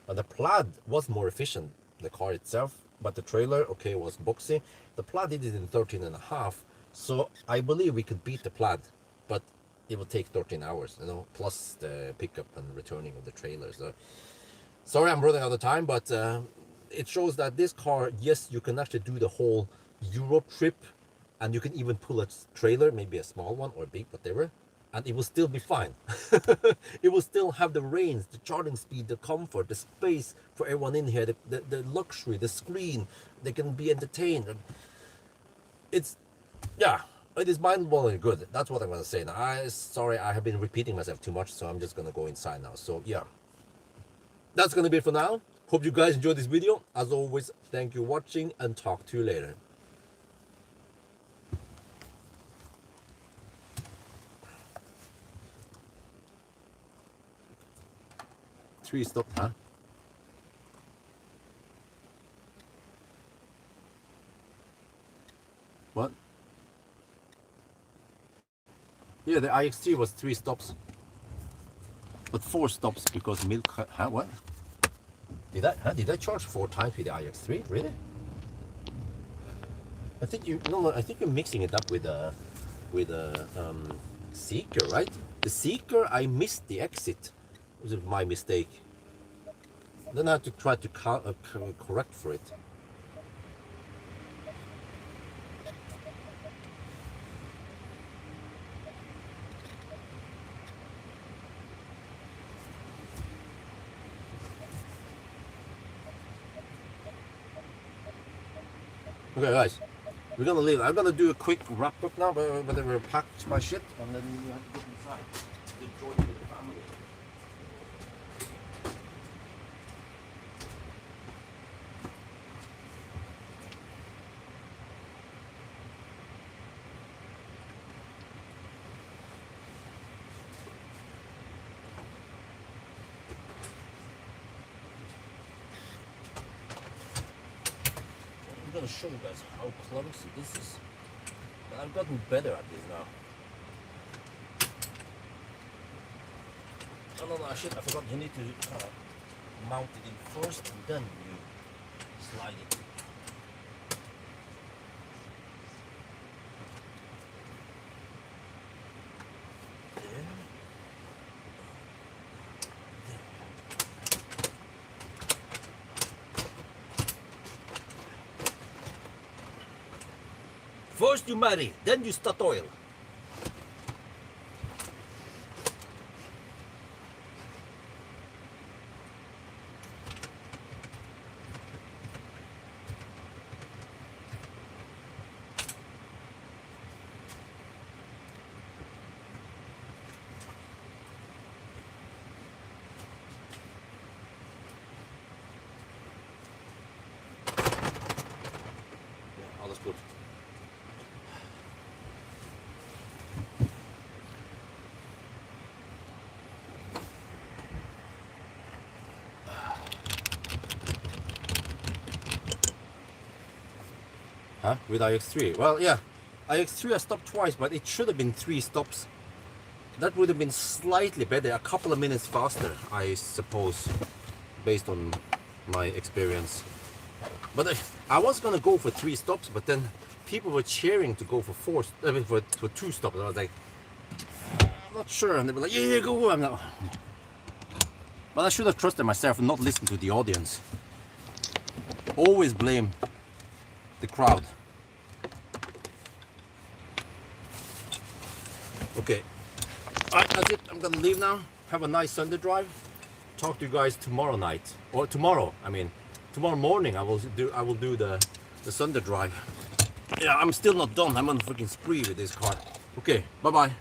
And the Plaid was more efficient, the car itself, but the trailer, okay, was boxy. The Plaid did it in 13 and a half. So I believe we could beat the Plaid, but it will take 13 hours, you know, plus the pickup and returning of the trailer. So sorry, I'm running out of time, but it shows that this car, yes, you can actually do the whole Europe trip, and you can even pull a trailer, maybe a small one or a big, whatever, and it will still be fine. It will still have the range, the charging speed, the comfort, the space for everyone in here, the luxury, the screen. They can be entertained. It's, yeah, it is mind-blowing good. That's what I'm going to say now. Sorry, I have been repeating myself too much, so I'm just going to go inside now. So, yeah, that's going to be it for now. Hope you guys enjoyed this video. As always, thank you for watching, and talk to you later. Three stop, huh? What? Yeah, the iX3 was 3 stops, but 4 stops because milk. Huh? What? Did I charge 4 times with the iX3? Really? I think I think you're mixing it up with a Seeker, right? The Seeker, I missed the exit. Was it my mistake? Then I have to try to correct for it. Okay, guys, we're gonna leave. I'm gonna do a quick wrap up now, but we're packed my shit, and then you have to get inside. Enjoy with the family. I'm gonna show you guys how clumsy this is. But I've gotten better at this now. Oh no, I forgot, you need to mount it in first and then you slide it. First you marry, then you start oil. Yeah, alles gut. Huh? With iX3? Well, yeah. iX3 I stopped twice, but it should have been 3 stops. That would have been slightly better, a couple of minutes faster, I suppose, based on my experience. But I was gonna go for 3 stops, but then people were cheering to go for for 2 stops. I was like, I'm not sure, and they were like, yeah, go. I'm not. But I should have trusted myself and not listened to the audience. Always blame the crowd. Okay, alright, that's it. I'm gonna leave now. Have a nice Sunday drive. Talk to you guys tomorrow night, or tomorrow. I mean, tomorrow morning. I will do the Sunday drive. Yeah, I'm still not done. I'm on a freaking spree with this car. Okay, bye bye.